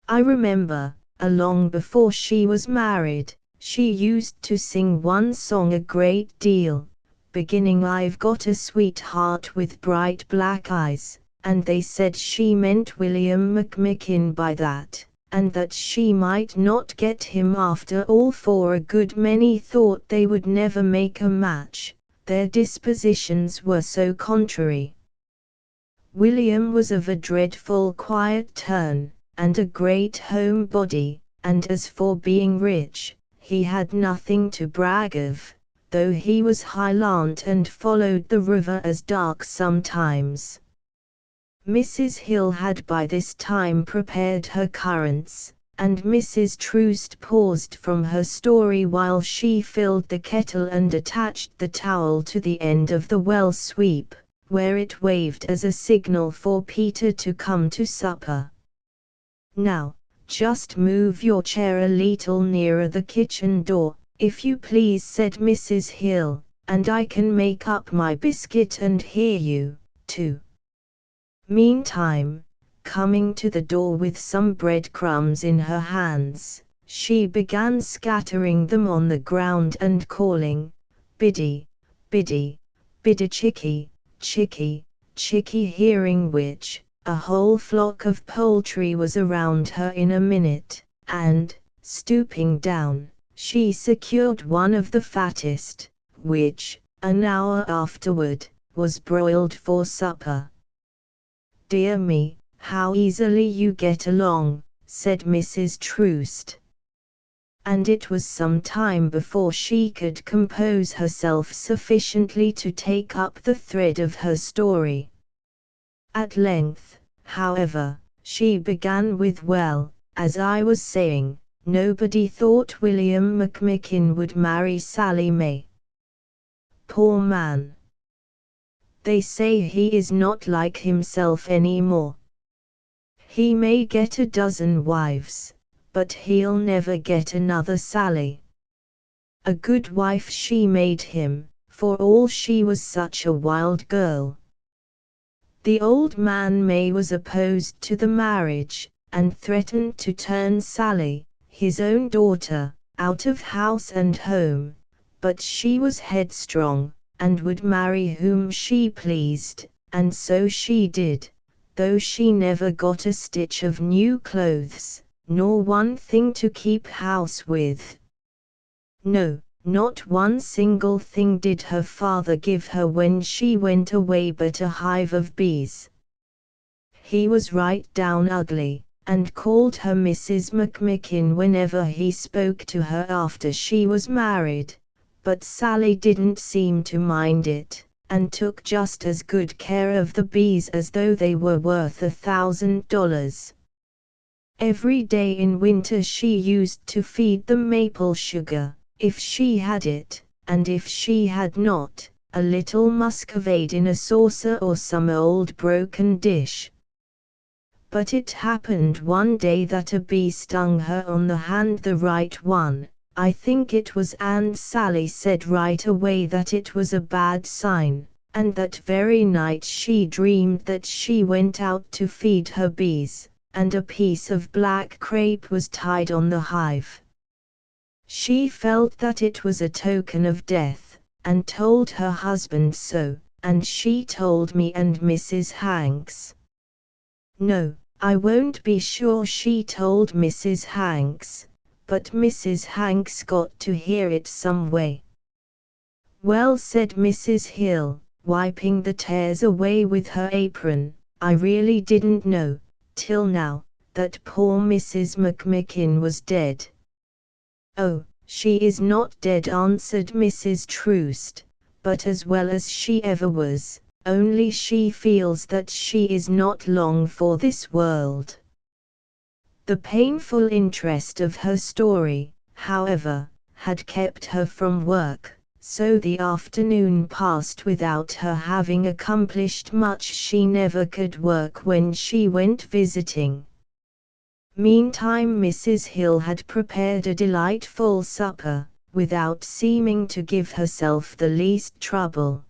I remember, long before she was married, she used to sing one song a great deal, beginning I've got a sweetheart with bright black eyes, and they said she meant William McMickin by that, and that she might not get him after all, for a good many thought they would never make a match, their dispositions were so contrary. William was of a dreadful quiet turn, and a great home body, and as for being rich, he had nothing to brag of, though he was Highland and followed the river as dark sometimes. Mrs. Hill had by this time prepared her currants, and Mrs. Troost paused from her story while she filled the kettle and attached the towel to the end of the well sweep, where it waved as a signal for Peter to come to supper. Now, "Just move your chair a little nearer the kitchen door, if you please," said Mrs. Hill, "and I can make up my biscuit and hear you, too." Meantime, coming to the door with some breadcrumbs in her hands, she began scattering them on the ground and calling, "Biddy, Biddy, Biddy Chickie, Chickie, Chickie," hearing which, a whole flock of poultry was around her in a minute, and, stooping down, she secured one of the fattest, which, an hour afterward, was broiled for supper. "Dear me, how easily you get along," said Mrs. Troost. And it was some time before she could compose herself sufficiently to take up the thread of her story. At length, however, she began with, "Well, as I was saying, nobody thought William McMicken would marry Sally May. Poor man. They say he is not like himself any more. He may get a dozen wives, but he'll never get another Sally. A good wife she made him, for all she was such a wild girl." The old man May was opposed to the marriage, and threatened to turn Sally, his own daughter, out of house and home, but she was headstrong, and would marry whom she pleased, and so she did, though she never got a stitch of new clothes, nor one thing to keep house with. No, not one single thing did her father give her when she went away but a hive of bees. He was right down ugly, and called her Mrs. McMicken whenever he spoke to her after she was married, but Sally didn't seem to mind it, and took just as good care of the bees as though they were worth $1,000. Every day in winter she used to feed them maple sugar, if she had it, and if she had not, a little muscovade in a saucer or some old broken dish. But it happened one day that a bee stung her on the hand, the right one, I think it was, and Sally said right away that it was a bad sign, and that very night she dreamed that she went out to feed her bees, and a piece of black crape was tied on the hive. She felt that it was a token of death, and told her husband so, and she told me and Mrs. Hanks. No, I won't be sure she told Mrs. Hanks, but Mrs. Hanks got to hear it some way. "Well," said Mrs. Hill, wiping the tears away with her apron, "I really didn't know, till now, that poor Mrs. McMicken was dead." "Oh, she is not dead," answered Mrs. Troost, "but as well as she ever was, only she feels that she is not long for this world." The painful interest of her story, however, had kept her from work, so the afternoon passed without her having accomplished much. She never could work when she went visiting. Meantime Mrs. Hill had prepared a delightful supper, without seeming to give herself the least trouble.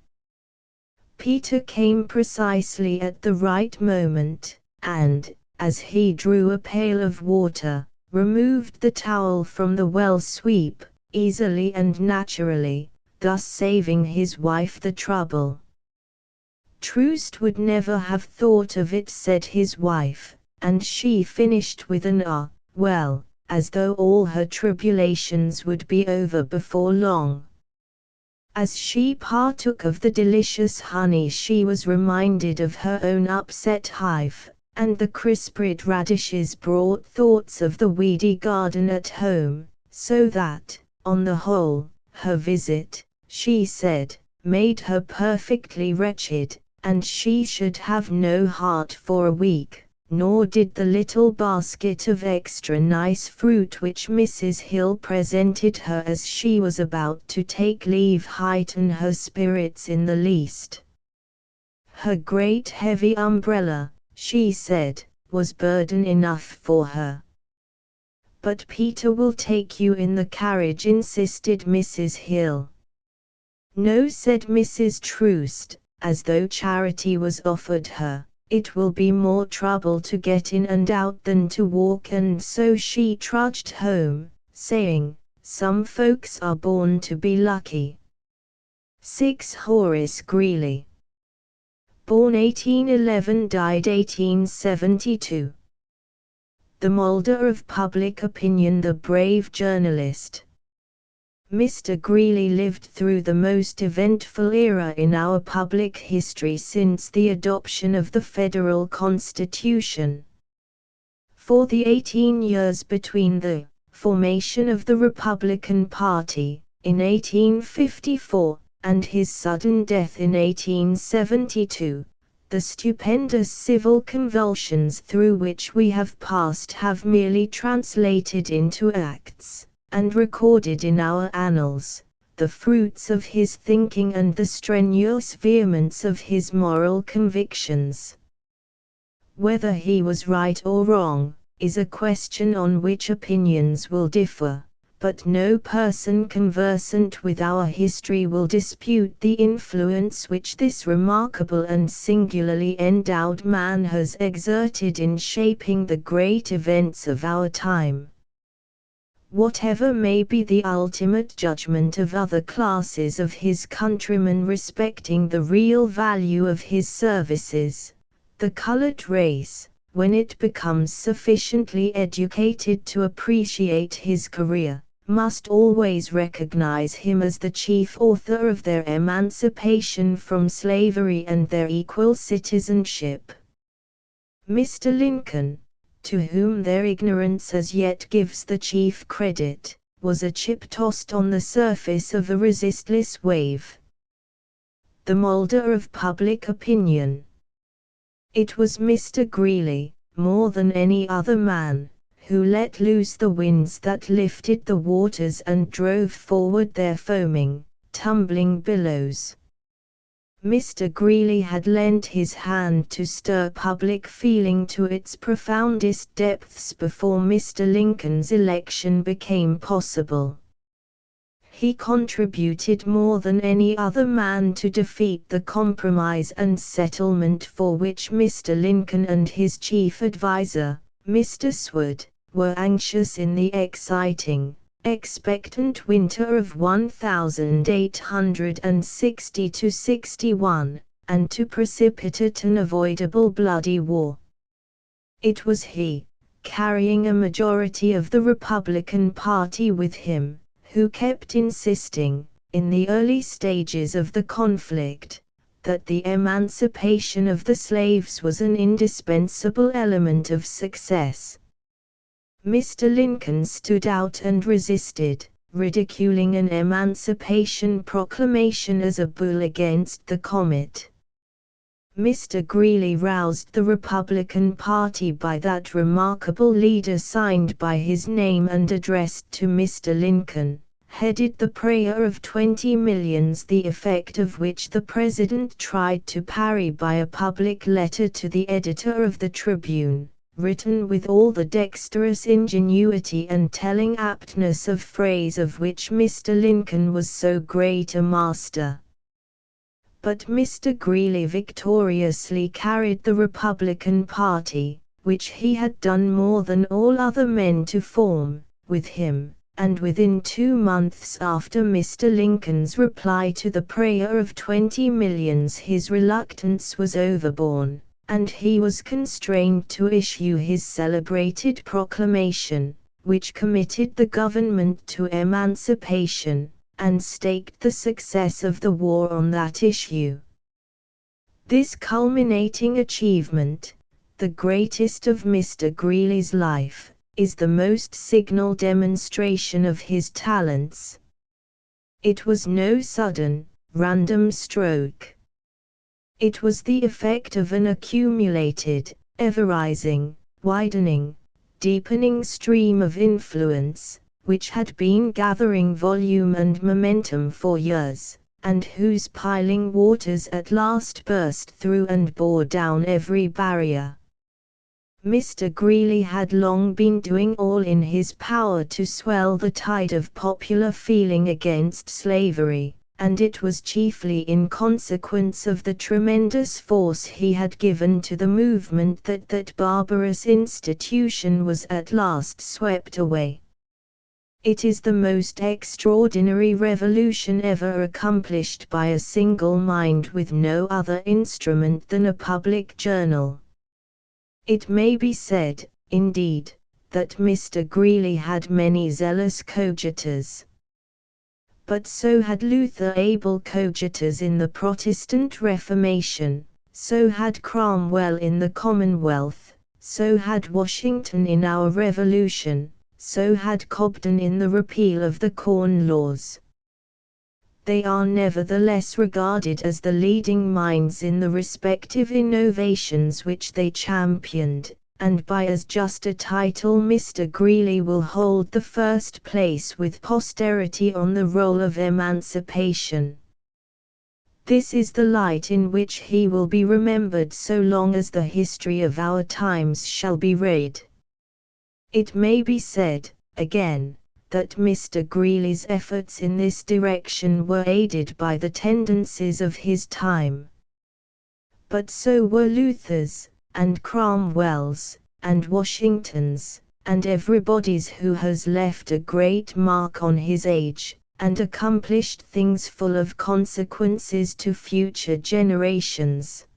Peter came precisely at the right moment, and, as he drew a pail of water, removed the towel from the well sweep, easily and naturally, thus saving his wife the trouble. "Troost would never have thought of it," said his wife, and she finished with an well, as though all her tribulations would be over before long. As she partook of the delicious honey she was reminded of her own upset hive, and the crisped radishes brought thoughts of the weedy garden at home, so that, on the whole, her visit, she said, made her perfectly wretched, and she should have no heart for a week. Nor did the little basket of extra nice fruit which Mrs. Hill presented her as she was about to take leave heighten her spirits in the least. Her great heavy umbrella, she said, was burden enough for her. "But Peter will take you in the carriage," insisted Mrs. Hill. "No," said Mrs. Troost, as though charity was offered her. "It will be more trouble to get in and out than to walk," and so she trudged home, saying, "Some folks are born to be lucky." 6. Horace Greeley. Born 1811, died 1872. The moulder of public opinion, the brave journalist. Mr. Greeley lived through the most eventful era in our public history since the adoption of the Federal Constitution. For the 18 years between the formation of the Republican Party, in 1854, and his sudden death in 1872, the stupendous civil convulsions through which we have passed have merely translated into acts, and recorded in our annals, the fruits of his thinking and the strenuous vehemence of his moral convictions. Whether he was right or wrong, is a question on which opinions will differ, but no person conversant with our history will dispute the influence which this remarkable and singularly endowed man has exerted in shaping the great events of our time. Whatever may be the ultimate judgment of other classes of his countrymen respecting the real value of his services, the colored race, when it becomes sufficiently educated to appreciate his career, must always recognize him as the chief author of their emancipation from slavery and their equal citizenship. Mr. Lincoln, to whom their ignorance as yet gives the chief credit, was a chip tossed on the surface of a resistless wave. The moulder of public opinion. It was Mr. Greeley, more than any other man, who let loose the winds that lifted the waters and drove forward their foaming, tumbling billows. Mr. Greeley had lent his hand to stir public feeling to its profoundest depths before Mr. Lincoln's election became possible. He contributed more than any other man to defeat the compromise and settlement for which Mr. Lincoln and his chief adviser, Mr. Osgood, were anxious in the exciting, expectant winter of 1860–61, and to precipitate an avoidable bloody war. It was he, carrying a majority of the Republican Party with him, who kept insisting, in the early stages of the conflict, that the emancipation of the slaves was an indispensable element of success. Mr. Lincoln stood out and resisted, ridiculing an emancipation proclamation as a bull against the comet. Mr. Greeley roused the Republican Party by that remarkable leader signed by his name and addressed to Mr. Lincoln, headed "The Prayer of 20 Millions," the effect of which the President tried to parry by a public letter to the editor of the Tribune, written with all the dexterous ingenuity and telling aptness of phrase of which Mr. Lincoln was so great a master. But Mr. Greeley victoriously carried the Republican Party, which he had done more than all other men to form, with him, and within 2 months after Mr. Lincoln's reply to the prayer of 20 millions his reluctance was overborne, and he was constrained to issue his celebrated proclamation, which committed the government to emancipation, and staked the success of the war on that issue. This culminating achievement, the greatest of Mr. Greeley's life, is the most signal demonstration of his talents. It was no sudden, random stroke. It was the effect of an accumulated, ever-rising, widening, deepening stream of influence, which had been gathering volume and momentum for years, and whose piling waters at last burst through and bore down every barrier. Mr. Greeley had long been doing all in his power to swell the tide of popular feeling against slavery, and it was chiefly in consequence of the tremendous force he had given to the movement that that barbarous institution was at last swept away. It is the most extraordinary revolution ever accomplished by a single mind with no other instrument than a public journal. It may be said, indeed, that Mr. Greeley had many zealous coadjutors. But so had Luther able coadjutors in the Protestant Reformation, so had Cromwell in the Commonwealth, so had Washington in our Revolution, so had Cobden in the repeal of the Corn Laws. They are nevertheless regarded as the leading minds in the respective innovations which they championed, and by as just a title Mr. Greeley will hold the first place with posterity on the roll of emancipation. This is the light in which he will be remembered so long as the history of our times shall be read. It may be said, again, that Mr. Greeley's efforts in this direction were aided by the tendencies of his time. But so were Luther's, and Cromwell's, and Washington's, and everybody's who has left a great mark on his age, and accomplished things full of consequences to future generations.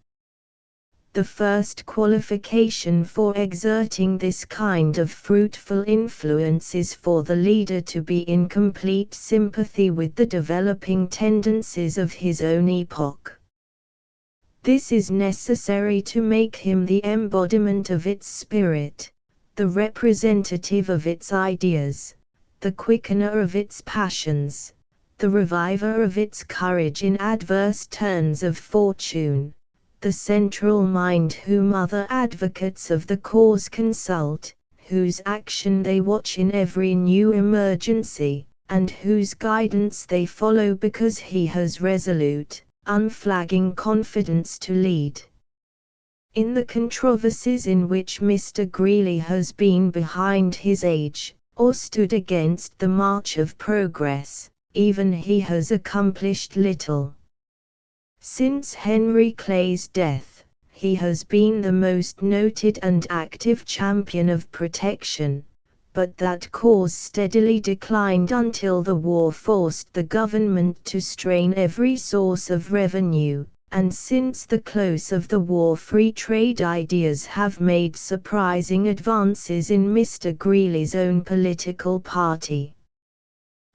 The first qualification for exerting this kind of fruitful influence is for the leader to be in complete sympathy with the developing tendencies of his own epoch. This is necessary to make him the embodiment of its spirit, the representative of its ideas, the quickener of its passions, the reviver of its courage in adverse turns of fortune, the central mind whom other advocates of the cause consult, whose action they watch in every new emergency, and whose guidance they follow because he has resolute, unflagging confidence to lead. In the controversies in which Mr. Greeley has been behind his age, or stood against the march of progress, even he has accomplished little. Since Henry Clay's death, he has been the most noted and active champion of protection, but that cause steadily declined until the war forced the government to strain every source of revenue, and since the close of the war free trade ideas have made surprising advances in Mr. Greeley's own political party.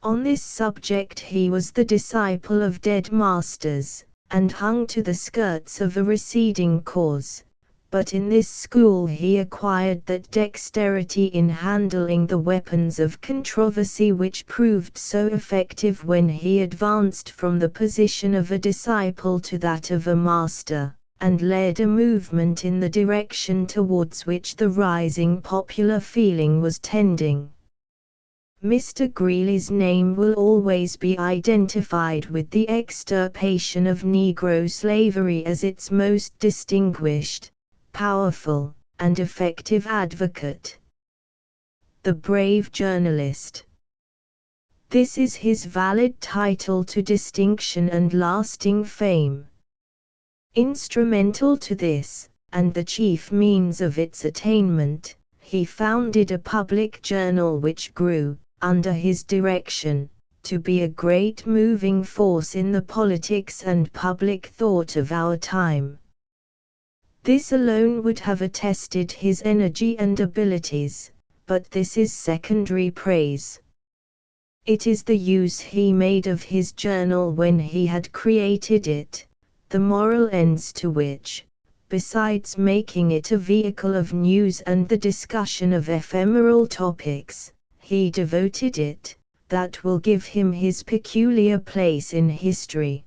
On this subject he was the disciple of dead masters, and hung to the skirts of a receding cause, but in this school he acquired that dexterity in handling the weapons of controversy which proved so effective when he advanced from the position of a disciple to that of a master, and led a movement in the direction towards which the rising popular feeling was tending. Mr. Greeley's name will always be identified with the extirpation of Negro slavery as its most distinguished, powerful, and effective advocate. The brave journalist. This is his valid title to distinction and lasting fame. Instrumental to this, and the chief means of its attainment, he founded a public journal which grew, under his direction, to be a great moving force in the politics and public thought of our time. This alone would have attested his energy and abilities, but this is secondary praise. It is the use he made of his journal when he had created it, the moral ends to which, besides making it a vehicle of news and the discussion of ephemeral topics, he devoted it, that will give him his peculiar place in history.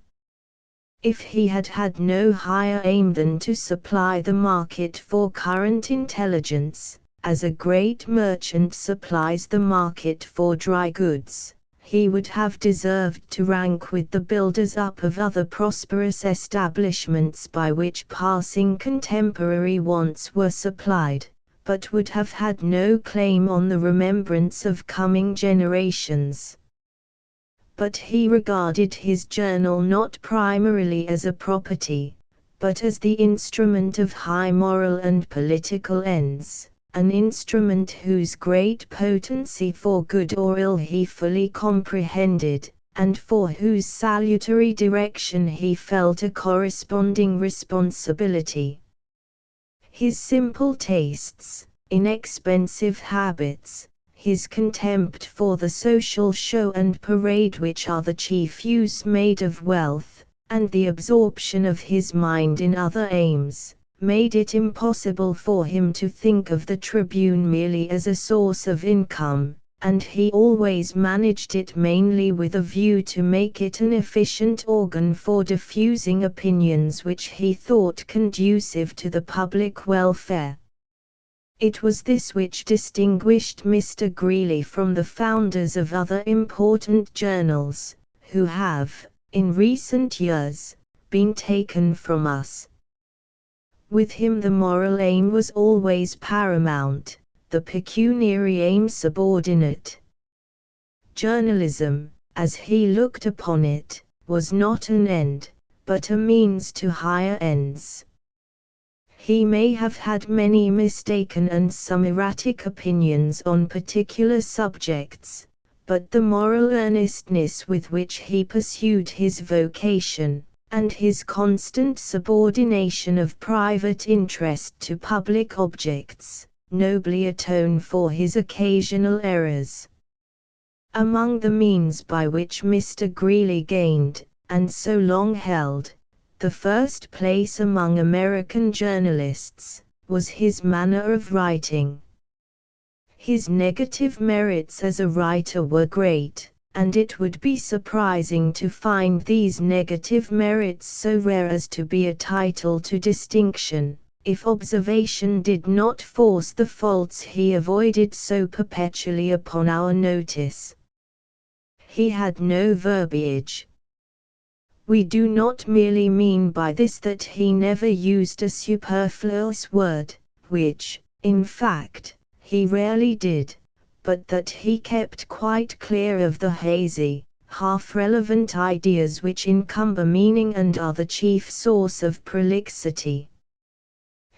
If he had had no higher aim than to supply the market for current intelligence, as a great merchant supplies the market for dry goods, he would have deserved to rank with the builders up of other prosperous establishments by which passing contemporary wants were supplied, but would have had no claim on the remembrance of coming generations. But he regarded his journal not primarily as a property, but as the instrument of high moral and political ends, an instrument whose great potency for good or ill he fully comprehended, and for whose salutary direction he felt a corresponding responsibility. His simple tastes, inexpensive habits, his contempt for the social show and parade which are the chief use made of wealth, and the absorption of his mind in other aims, made it impossible for him to think of the Tribune merely as a source of income, and he always managed it mainly with a view to make it an efficient organ for diffusing opinions which he thought conducive to the public welfare. It was this which distinguished Mr. Greeley from the founders of other important journals, who have, in recent years, been taken from us. With him the moral aim was always paramount, the pecuniary aim subordinate. Journalism, as he looked upon it, was not an end, but a means to higher ends. He may have had many mistaken and some erratic opinions on particular subjects, but the moral earnestness with which he pursued his vocation, and his constant subordination of private interest to public objects, nobly atone for his occasional errors. Among the means by which Mr. Greeley gained, and so long held, the first place among American journalists, was his manner of writing. His negative merits as a writer were great, and it would be surprising to find these negative merits so rare as to be a title to distinction, if observation did not force the faults he avoided so perpetually upon our notice. He had no verbiage. We do not merely mean by this that he never used a superfluous word, which, in fact, he rarely did, but that he kept quite clear of the hazy, half-relevant ideas which encumber meaning and are the chief source of prolixity.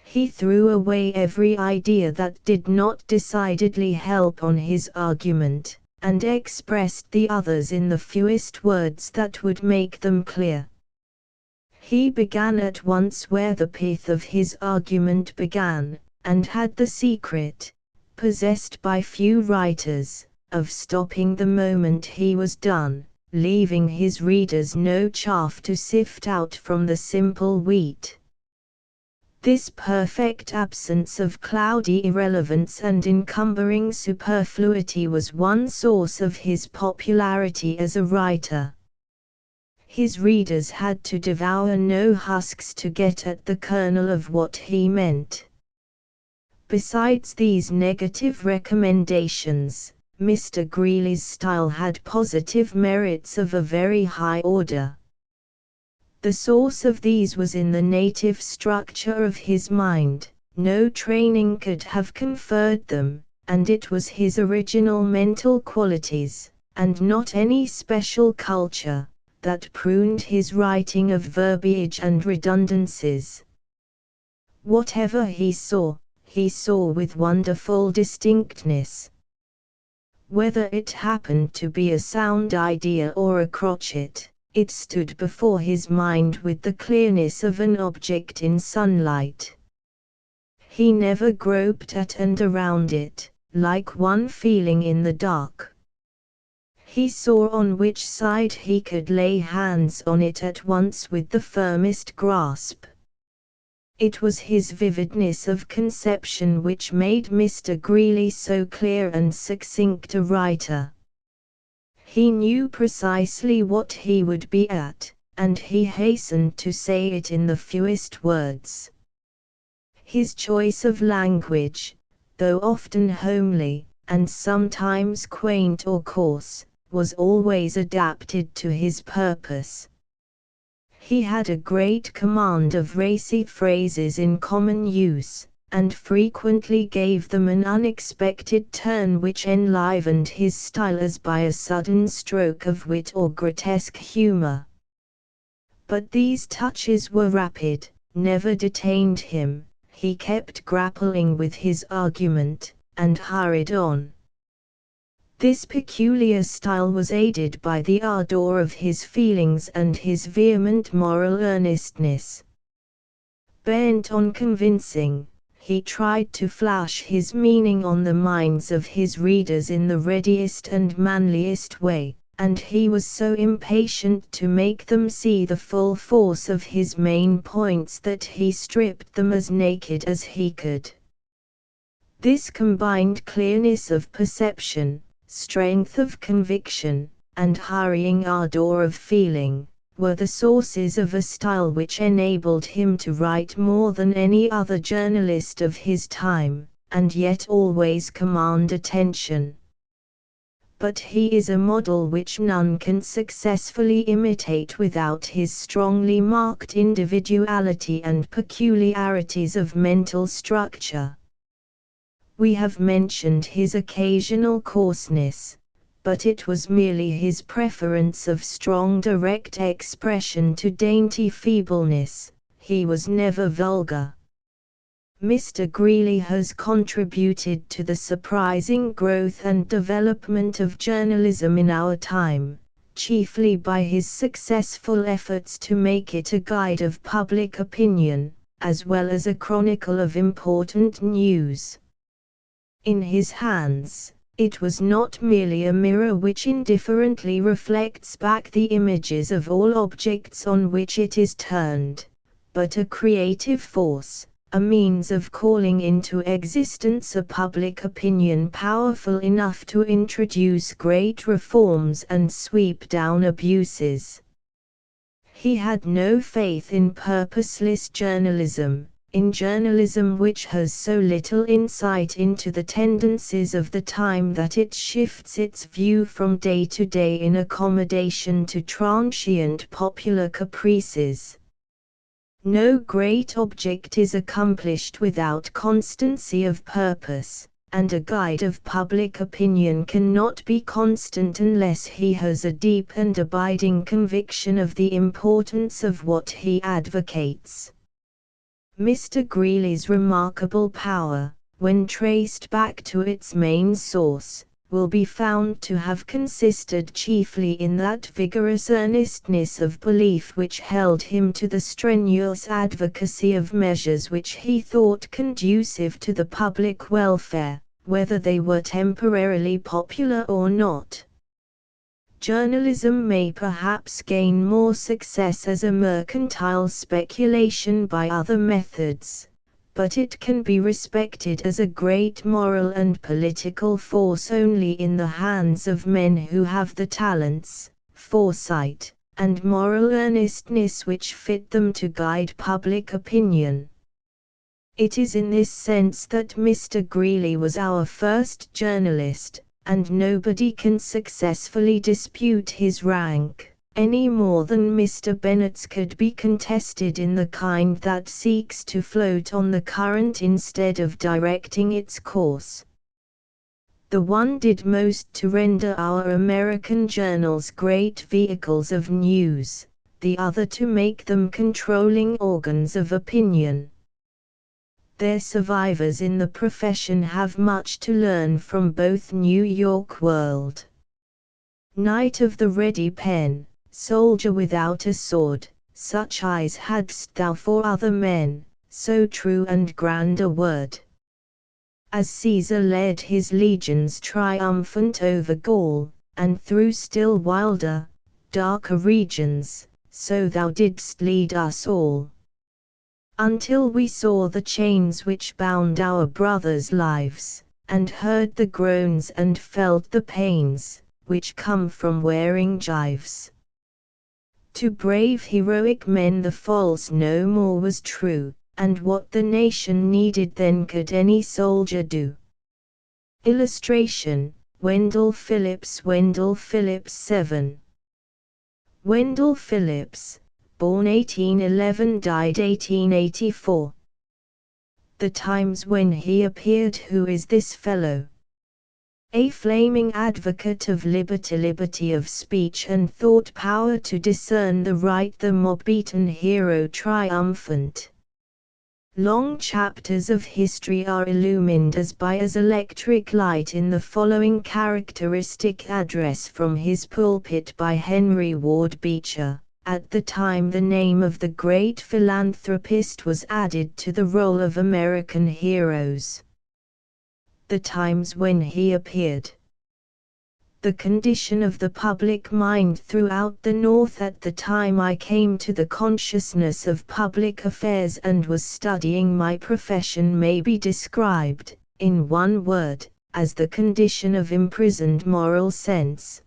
He threw away every idea that did not decidedly help on his argument, and expressed the others in the fewest words that would make them clear. He began at once where the pith of his argument began, and had the secret, possessed by few writers, of stopping the moment he was done, leaving his readers no chaff to sift out from the simple wheat. This perfect absence of cloudy irrelevance and encumbering superfluity was one source of his popularity as a writer. His readers had to devour no husks to get at the kernel of what he meant. Besides these negative recommendations, Mr. Greeley's style had positive merits of a very high order. The source of these was in the native structure of his mind, no training could have conferred them, and it was his original mental qualities, and not any special culture, that pruned his writing of verbiage and redundancies. Whatever he saw with wonderful distinctness. Whether it happened to be a sound idea or a crotchet, it stood before his mind with the clearness of an object in sunlight. He never groped at and around it, like one feeling in the dark. He saw on which side he could lay hands on it at once with the firmest grasp. It was his vividness of conception which made Mr. Greeley so clear and succinct a writer. He knew precisely what he would be at, and he hastened to say it in the fewest words. His choice of language, though often homely, and sometimes quaint or coarse, was always adapted to his purpose. He had a great command of racy phrases in common use, and frequently gave them an unexpected turn which enlivened his style as by a sudden stroke of wit or grotesque humor. But these touches were rapid, never detained him, he kept grappling with his argument, and hurried on. This peculiar style was aided by the ardor of his feelings and his vehement moral earnestness. Bent on convincing, he tried to flash his meaning on the minds of his readers in the readiest and manliest way, and he was so impatient to make them see the full force of his main points that he stripped them as naked as he could. This combined clearness of perception, strength of conviction, and hurrying ardor of feeling, were the sources of a style which enabled him to write more than any other journalist of his time, and yet always command attention. But he is a model which none can successfully imitate without his strongly marked individuality and peculiarities of mental structure. We have mentioned his occasional coarseness, but it was merely his preference of strong direct expression to dainty feebleness. He was never vulgar. Mr. Greeley has contributed to the surprising growth and development of journalism in our time, chiefly by his successful efforts to make it a guide of public opinion, as well as a chronicle of important news. In his hands, it was not merely a mirror which indifferently reflects back the images of all objects on which it is turned, but a creative force, a means of calling into existence a public opinion powerful enough to introduce great reforms and sweep down abuses. He had no faith in purposeless journalism, in journalism which has so little insight into the tendencies of the time that it shifts its view from day to day in accommodation to transient popular caprices. No great object is accomplished without constancy of purpose, and a guide of public opinion cannot be constant unless he has a deep and abiding conviction of the importance of what he advocates. Mr. Greeley's remarkable power, when traced back to its main source, will be found to have consisted chiefly in that vigorous earnestness of belief which held him to the strenuous advocacy of measures which he thought conducive to the public welfare, whether they were temporarily popular or not. Journalism may perhaps gain more success as a mercantile speculation by other methods, but it can be respected as a great moral and political force only in the hands of men who have the talents, foresight, and moral earnestness which fit them to guide public opinion. It is in this sense that Mr. Greeley was our first journalist, and nobody can successfully dispute his rank, any more than Mr. Bennett's could be contested in the kind that seeks to float on the current instead of directing its course. The one did most to render our American journals great vehicles of news, the other to make them controlling organs of opinion. Their survivors in the profession have much to learn from both New York World. Knight of the ready pen, soldier without a sword, such eyes hadst thou for other men, so true and grand a word. As Caesar led his legions triumphant over Gaul, and through still wilder, darker regions, so thou didst lead us all. Until we saw the chains which bound our brothers' lives, and heard the groans and felt the pains, which come from wearing gyves. To brave heroic men the false no more was true, and what the nation needed then could any soldier do. Illustration, Wendell Phillips 7. Wendell Phillips, born 1811, died 1884. The times when he appeared. Who is this fellow? A flaming advocate of liberty of speech and thought, power to discern the right, the mob-beaten hero triumphant. Long chapters of history are illumined as by as electric light in the following characteristic address from his pulpit by Henry Ward Beecher. At the time the name of the great philanthropist was added to the roll of American heroes. The times when he appeared. The condition of the public mind throughout the North at the time I came to the consciousness of public affairs and was studying my profession may be described, in one word, as the condition of imprisoned moral sense.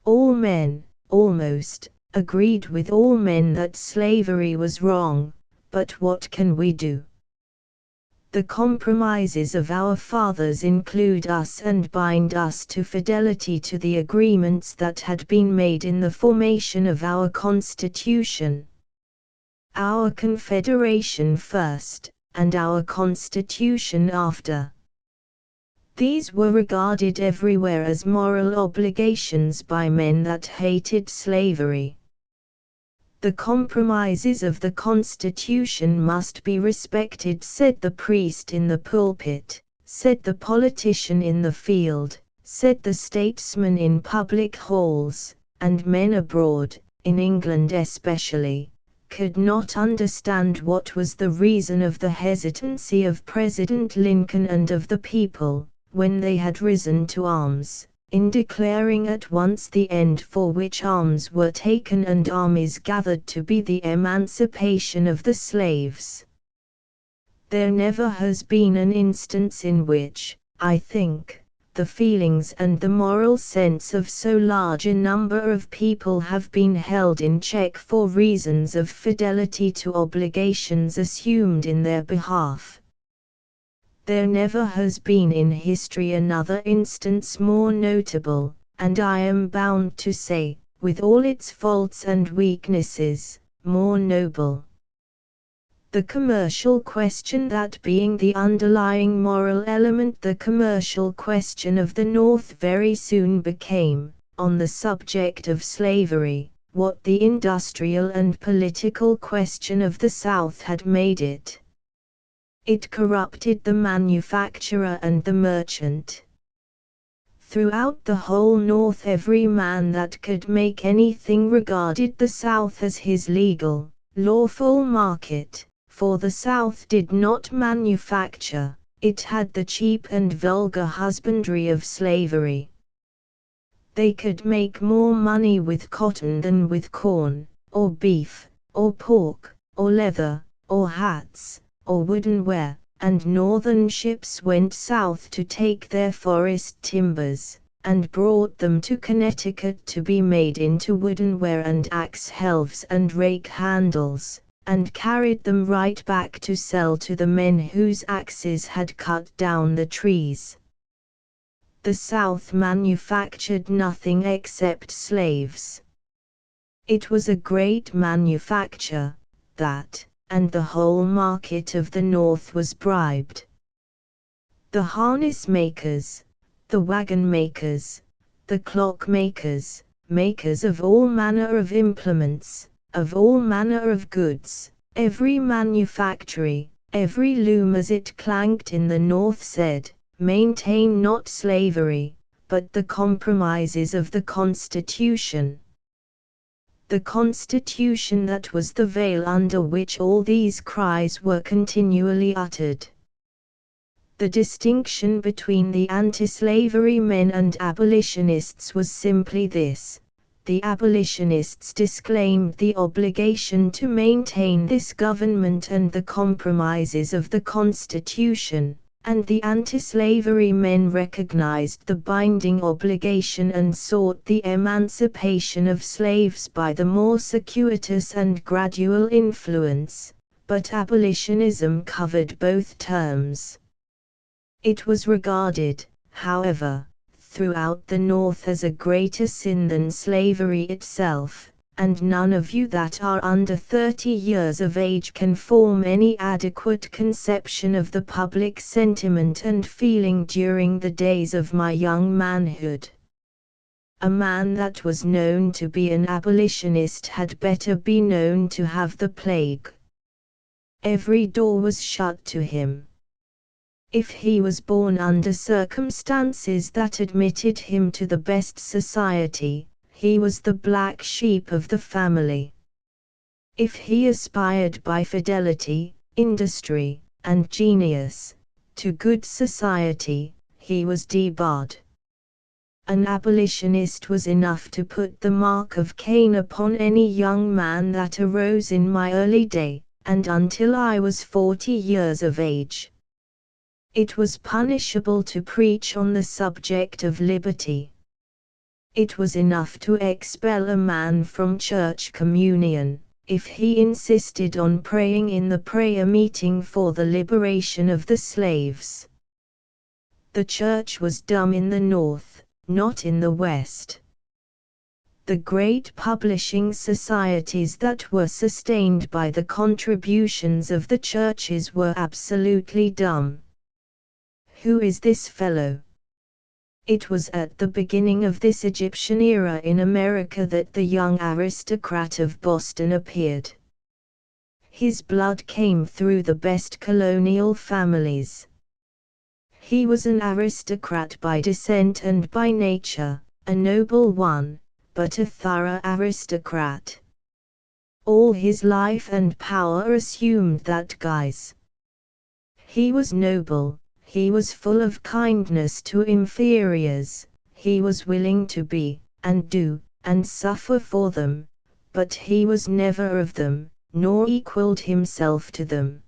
All men, almost, agreed with all men that slavery was wrong, but what can we do? The compromises of our fathers include us and bind us to fidelity to the agreements that had been made in the formation of our Constitution. Our Confederation first, and our Constitution after. These were regarded everywhere as moral obligations by men that hated slavery. The compromises of the Constitution must be respected, said the priest in the pulpit, said the politician in the field, said the statesman in public halls, and men abroad, in England especially, could not understand what was the reason of the hesitancy of President Lincoln and of the people, when they had risen to arms, in declaring at once the end for which arms were taken and armies gathered to be the emancipation of the slaves. There never has been an instance in which, I think, the feelings and the moral sense of so large a number of people have been held in check for reasons of fidelity to obligations assumed in their behalf. There never has been in history another instance more notable, and I am bound to say, with all its faults and weaknesses, more noble. The commercial question, that being the underlying moral element, the commercial question of the North very soon became, on the subject of slavery, what the industrial and political question of the South had made it. It corrupted the manufacturer and the merchant. Throughout the whole North every man that could make anything regarded the South as his legal, lawful market, for the South did not manufacture, it had the cheap and vulgar husbandry of slavery. They could make more money with cotton than with corn, or beef, or pork, or leather, or hats, or wooden ware, and northern ships went south to take their forest timbers, and brought them to Connecticut to be made into wooden ware and axe helves and rake handles, and carried them right back to sell to the men whose axes had cut down the trees. The South manufactured nothing except slaves. It was a great manufacture, that, and the whole market of the North was bribed. The harness makers, the wagon makers, the clock makers, makers of all manner of implements, of all manner of goods, every manufactory, every loom as it clanked in the North said, maintain not slavery, but the compromises of the Constitution. The Constitution that was the veil under which all these cries were continually uttered. The distinction between the anti-slavery men and abolitionists was simply this: the abolitionists disclaimed the obligation to maintain this government and the compromises of the Constitution, and the anti-slavery men recognized the binding obligation and sought the emancipation of slaves by the more circuitous and gradual influence, but abolitionism covered both terms. It was regarded, however, throughout the North as a greater sin than slavery itself, and none of you that are under 30 years of age can form any adequate conception of the public sentiment and feeling during the days of my young manhood. A man that was known to be an abolitionist had better be known to have the plague. Every door was shut to him. If he was born under circumstances that admitted him to the best society, he was the black sheep of the family. If he aspired by fidelity, industry, and genius to good society, he was debarred. An abolitionist was enough to put the mark of Cain upon any young man that arose in my early day, and until I was 40 years of age. It was punishable to preach on the subject of liberty. It was enough to expel a man from church communion, if he insisted on praying in the prayer meeting for the liberation of the slaves. The church was dumb in the North, not in the West. The great publishing societies that were sustained by the contributions of the churches were absolutely dumb. Who is this fellow? It was at the beginning of this Egyptian era in America that the young aristocrat of Boston appeared. His blood came through the best colonial families. He was an aristocrat by descent and by nature, a noble one, but a thorough aristocrat. All his life and power assumed that guise. He was noble, he was full of kindness to inferiors, he was willing to be, and do, and suffer for them, but he was never of them, nor equaled himself to them.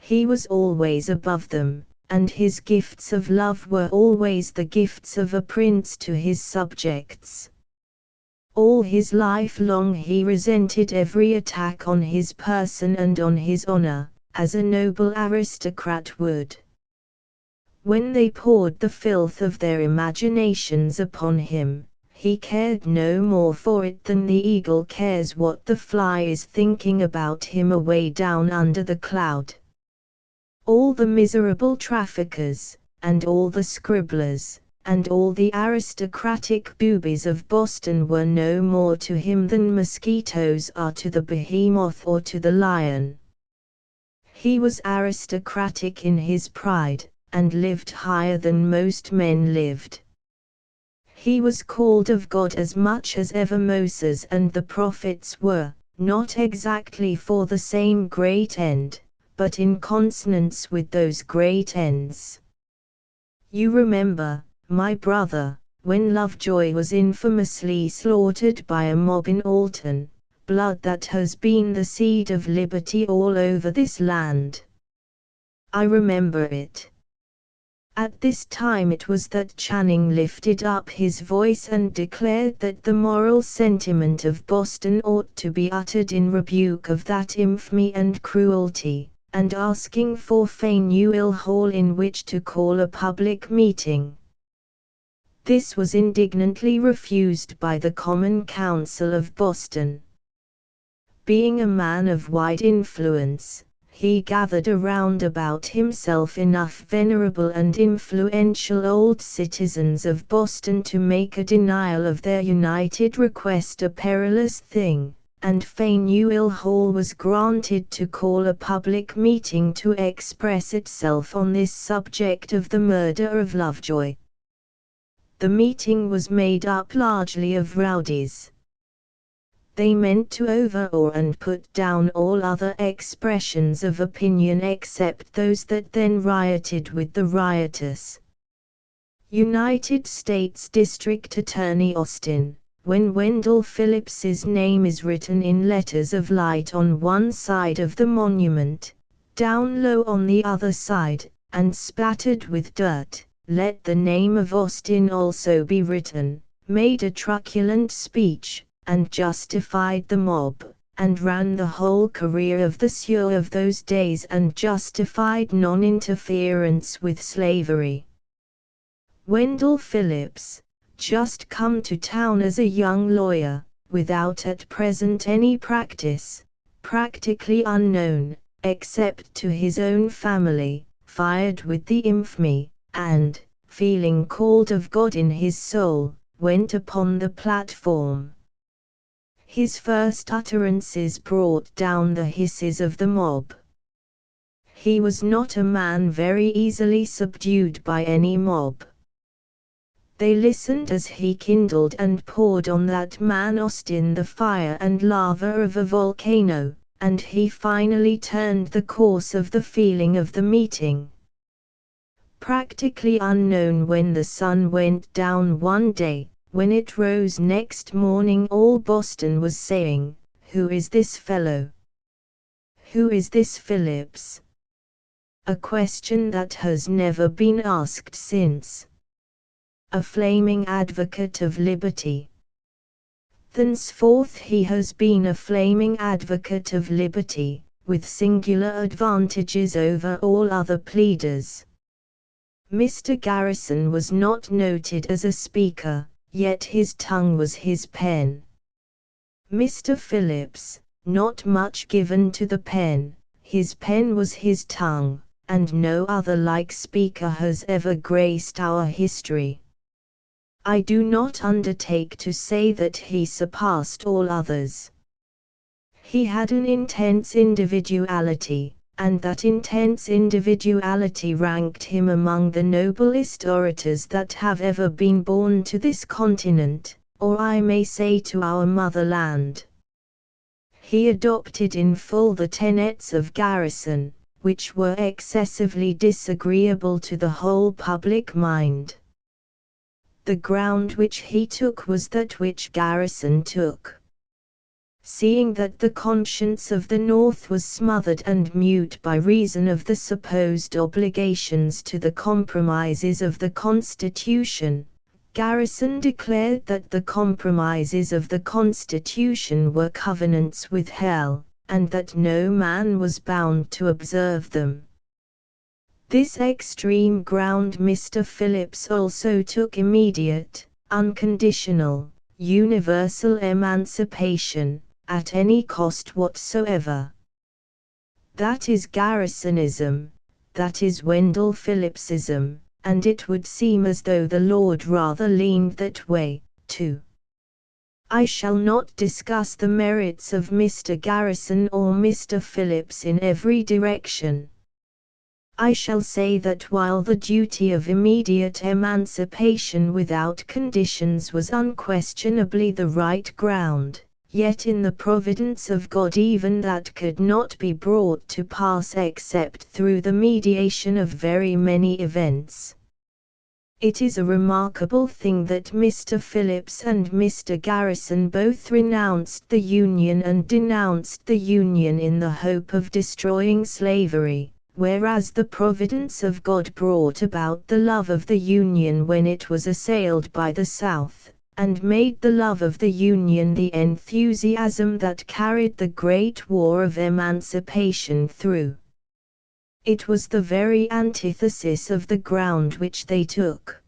He was always above them, and his gifts of love were always the gifts of a prince to his subjects. All his life long he resented every attack on his person and on his honor, as a noble aristocrat would. When they poured the filth of their imaginations upon him, he cared no more for it than the eagle cares what the fly is thinking about him away down under the cloud. All the miserable traffickers, and all the scribblers, and all the aristocratic boobies of Boston were no more to him than mosquitoes are to the behemoth or to the lion. He was aristocratic in his pride, and lived higher than most men lived. He was called of God as much as ever Moses and the prophets were, not exactly for the same great end, but in consonance with those great ends. You remember, my brother, when Lovejoy was infamously slaughtered by a mob in Alton, blood that has been the seed of liberty all over this land. I remember it. At this time it was that Channing lifted up his voice and declared that the moral sentiment of Boston ought to be uttered in rebuke of that infamy and cruelty, and asking for Faneuil Hall in which to call a public meeting. This was indignantly refused by the Common Council of Boston. Being a man of wide influence, he gathered around about himself enough venerable and influential old citizens of Boston to make a denial of their united request a perilous thing, and Faneuil Hall was granted to call a public meeting to express itself on this subject of the murder of Lovejoy. The meeting was made up largely of rowdies. They meant to overawe and put down all other expressions of opinion except those that then rioted with the riotous. United States District Attorney Austin, when Wendell Phillips's name is written in letters of light on one side of the monument, down low on the other side, and spattered with dirt, let the name of Austin also be written, made a truculent speech, and justified the mob, and ran the whole career of the Sieur of those days and justified non-interference with slavery. Wendell Phillips, just come to town as a young lawyer, without at present any practice, practically unknown, except to his own family, fired with the infamy, and, feeling called of God in his soul, went upon the platform. His first utterances brought down the hisses of the mob. He was not a man very easily subdued by any mob. They listened as he kindled and poured on that man Austin the fire and lava of a volcano, and he finally turned the course of the feeling of the meeting. Practically unknown when the sun went down one day, when it rose next morning all Boston was saying, "Who is this fellow? Who is this Phillips?" A question that has never been asked since. A flaming advocate of liberty. Thenceforth he has been a flaming advocate of liberty, with singular advantages over all other pleaders. Mr. Garrison was not noted as a speaker, yet his tongue was his pen. Mr. Phillips, not much given to the pen, his pen was his tongue, and no other like speaker has ever graced our history. I do not undertake to say that he surpassed all others. He had an intense individuality, and that intense individuality ranked him among the noblest orators that have ever been born to this continent, or I may say to our motherland. He adopted in full the tenets of Garrison, which were excessively disagreeable to the whole public mind. The ground which he took was that which Garrison took. Seeing that the conscience of the North was smothered and mute by reason of the supposed obligations to the compromises of the Constitution, Garrison declared that the compromises of the Constitution were covenants with hell, and that no man was bound to observe them. This extreme ground Mr. Phillips also took: immediate, unconditional, universal emancipation, at any cost whatsoever. That is Garrisonism, that is Wendell Phillipsism, and it would seem as though the Lord rather leaned that way, too. I shall not discuss the merits of Mr. Garrison or Mr. Phillips in every direction. I shall say that while the duty of immediate emancipation without conditions was unquestionably the right ground, yet in the providence of God even that could not be brought to pass except through the mediation of very many events. It is a remarkable thing that Mr. Phillips and Mr. Garrison both renounced the Union and denounced the Union in the hope of destroying slavery, whereas the providence of God brought about the love of the Union when it was assailed by the South, and made the love of the Union the enthusiasm that carried the great war of emancipation through. It was the very antithesis of the ground which they took.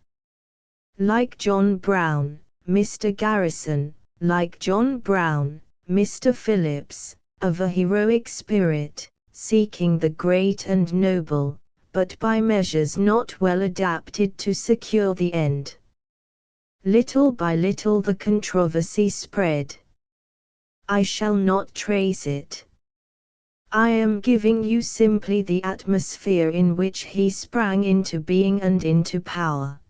Like John Brown, Mr. Garrison, like John Brown, Mr. Phillips, of a heroic spirit, seeking the great and noble, but by measures not well adapted to secure the end. Little by little the controversy spread. I shall not trace it. I am giving you simply the atmosphere in which he sprang into being and into power.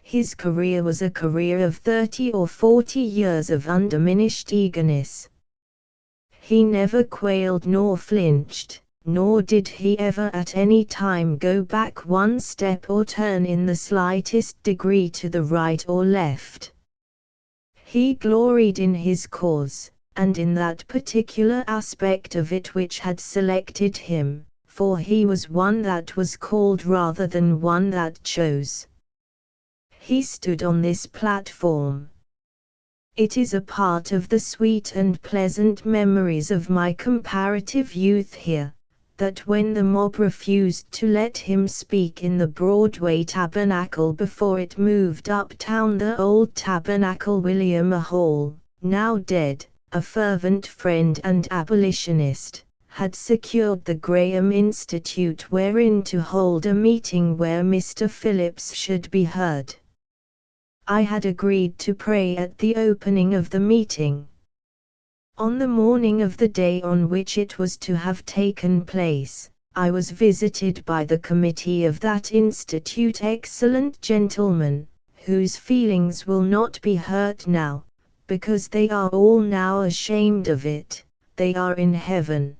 His career was a career of 30 or 40 years of undiminished eagerness. He never quailed nor flinched, nor did he ever at any time go back one step or turn in the slightest degree to the right or left. He gloried in his cause, and in that particular aspect of it which had selected him, for he was one that was called rather than one that chose. He stood on this platform. It is a part of the sweet and pleasant memories of my comparative youth here, that when the mob refused to let him speak in the Broadway Tabernacle before it moved uptown the old Tabernacle William Hall, now dead, a fervent friend and abolitionist, had secured the Graham Institute wherein to hold a meeting where Mr. Phillips should be heard. I had agreed to pray at the opening of the meeting. On the morning of the day on which it was to have taken place, I was visited by the committee of that institute, excellent gentlemen, whose feelings will not be hurt now, because they are all now ashamed of it. They are in heaven.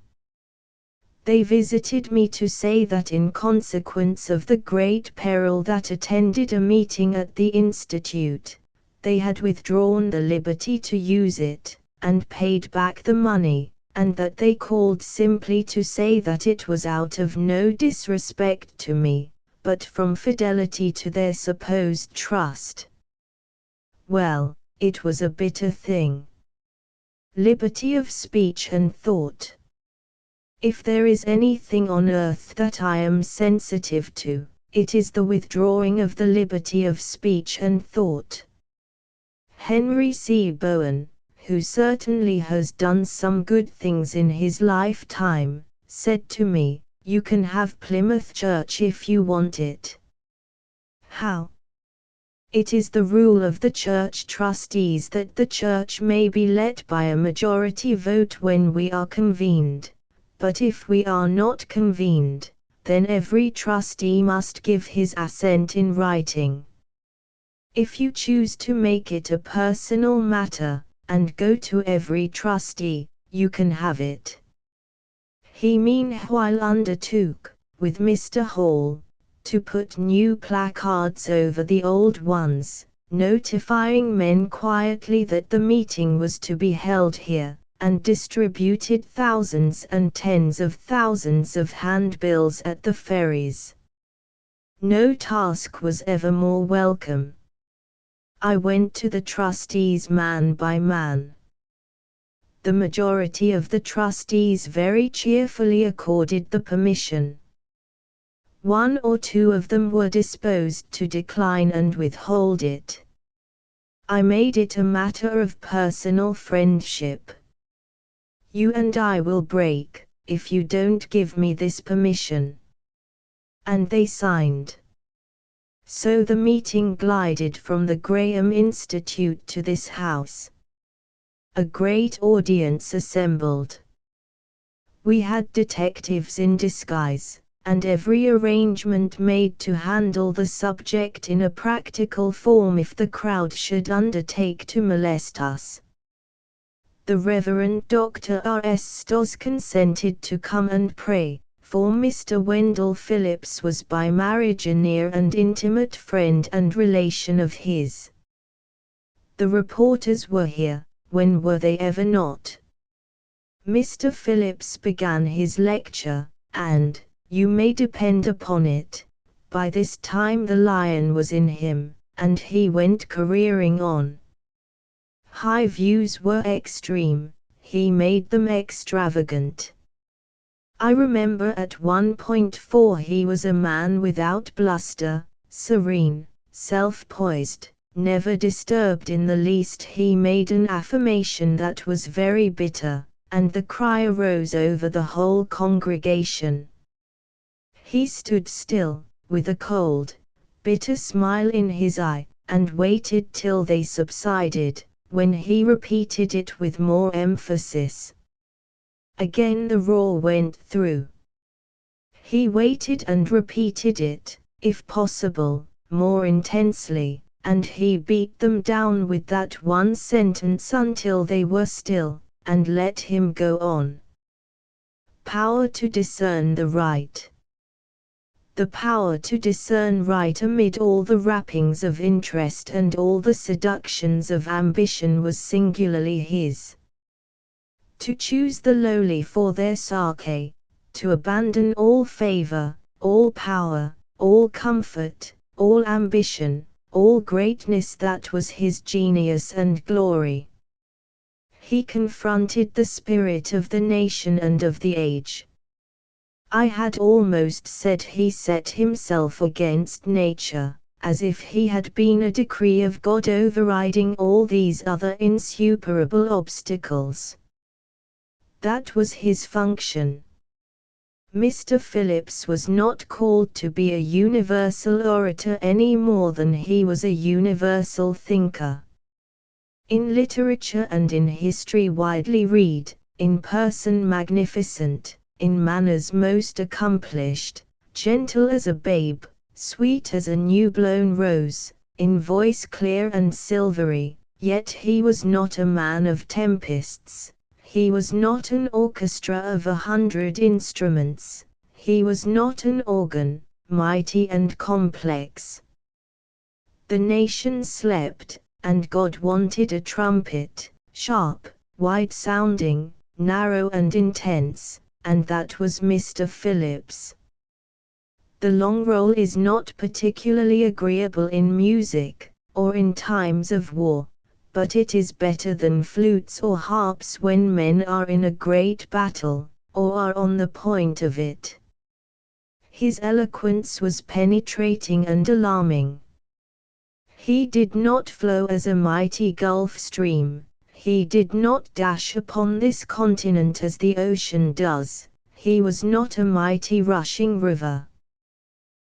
They visited me to say that in consequence of the great peril that attended a meeting at the institute, they had withdrawn the liberty to use it, and paid back the money, and that they called simply to say that it was out of no disrespect to me, but from fidelity to their supposed trust. Well, it was a bitter thing. Liberty of speech and thought. If there is anything on earth that I am sensitive to, it is the withdrawing of the liberty of speech and thought. Henry C. Bowen, who certainly has done some good things in his lifetime, said to me, "You can have Plymouth Church if you want it." How? It is the rule of the church trustees that the church may be let by a majority vote when we are convened. But if we are not convened, then every trustee must give his assent in writing. If you choose to make it a personal matter, and go to every trustee, you can have it. He meanwhile undertook, with Mr. Hall, to put new placards over the old ones, notifying men quietly that the meeting was to be held here, and distributed thousands and tens of thousands of handbills at the ferries. No task was ever more welcome. I went to the trustees man by man. The majority of the trustees very cheerfully accorded the permission. One or two of them were disposed to decline and withhold it. I made it a matter of personal friendship. "You and I will break, if you don't give me this permission." And they signed. So the meeting glided from the Graham Institute to this house. A great audience assembled. We had detectives in disguise, and every arrangement made to handle the subject in a practical form if the crowd should undertake to molest us. The Reverend Dr. R. S. Stoss consented to come and pray, for Mr. Wendell Phillips was by marriage a near and intimate friend and relation of his. The reporters were here, when were they ever not? Mr. Phillips began his lecture, and, you may depend upon it, by this time the lion was in him, and he went careering on. High views were extreme, he made them extravagant. I remember at one point, for he was a man without bluster, serene, self-poised, never disturbed in the least, he made an affirmation that was very bitter, and the cry arose over the whole congregation. He stood still, with a cold, bitter smile in his eye, and waited till they subsided, when he repeated it with more emphasis. Again the roar went through. He waited and repeated it, if possible, more intensely, and he beat them down with that one sentence until they were still, and let him go on. Power to discern the right. The power to discern right amid all the wrappings of interest and all the seductions of ambition was singularly his. To choose the lowly for their sake, to abandon all favor, all power, all comfort, all ambition, all greatness, that was his genius and glory. He confronted the spirit of the nation and of the age. I had almost said he set himself against nature, as if he had been a decree of God overriding all these other insuperable obstacles. That was his function. Mr. Phillips was not called to be a universal orator any more than he was a universal thinker. In literature and in history widely read, in person magnificent, in manners most accomplished, gentle as a babe, sweet as a new-blown rose, in voice clear and silvery, yet he was not a man of tempests. He was not an orchestra of 100 instruments, he was not an organ, mighty and complex. The nation slept, and God wanted a trumpet, sharp, wide-sounding, narrow and intense, and that was Mr. Phillips. The long roll is not particularly agreeable in music, or in times of war, but it is better than flutes or harps when men are in a great battle, or are on the point of it. His eloquence was penetrating and alarming. He did not flow as a mighty Gulf Stream, he did not dash upon this continent as the ocean does, he was not a mighty rushing river.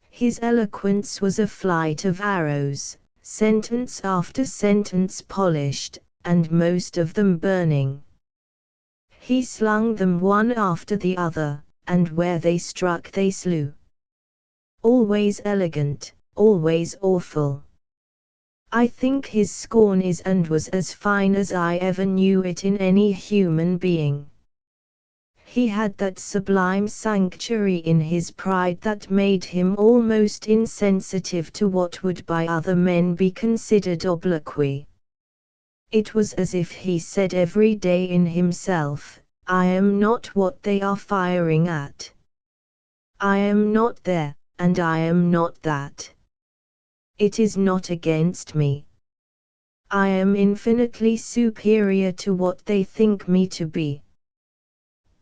His eloquence was a flight of arrows, sentence after sentence polished, and most of them burning. He slung them one after the other, and where they struck they slew. Always elegant, always awful. I think his scorn is and was as fine as I ever knew it in any human being. He had that sublime sanctuary in his pride that made him almost insensitive to what would by other men be considered obloquy. It was as if he said every day in himself, I am not what they are firing at. I am not there, and I am not that. It is not against me. I am infinitely superior to what they think me to be.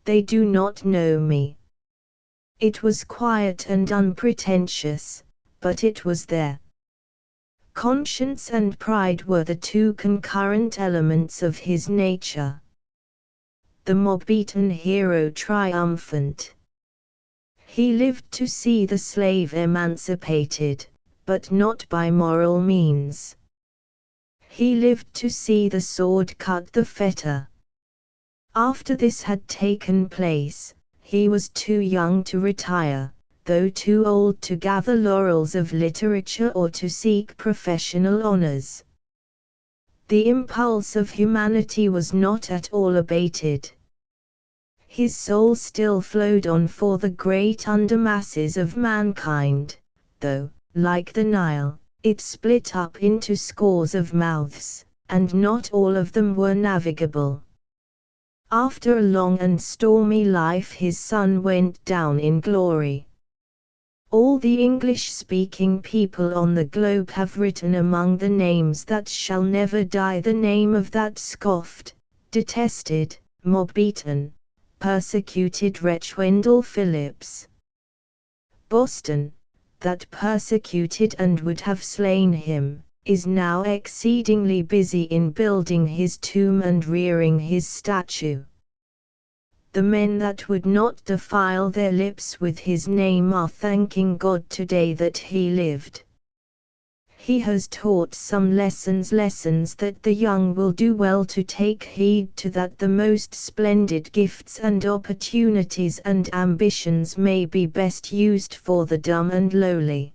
They do not know me. It was quiet and unpretentious, but it was there. Conscience and pride were the two concurrent elements of his nature. The mob-beaten hero triumphant. He lived to see the slave emancipated, but not by moral means. He lived to see the sword cut the fetter. After this had taken place, he was too young to retire, though too old to gather laurels of literature or to seek professional honors. The impulse of humanity was not at all abated. His soul still flowed on for the great undermasses of mankind, though, like the Nile, it split up into scores of mouths, and not all of them were navigable. After a long and stormy life his sun went down in glory. All the English-speaking people on the globe have written among the names that shall never die the name of that scoffed, detested, mob-beaten, persecuted wretch Wendell Phillips. Boston, that persecuted and would have slain him, is now exceedingly busy in building his tomb and rearing his statue. The men that would not defile their lips with his name are thanking God today that he lived. He has taught some lessons that the young will do well to take heed to, that the most splendid gifts and opportunities and ambitions may be best used for the dumb and lowly.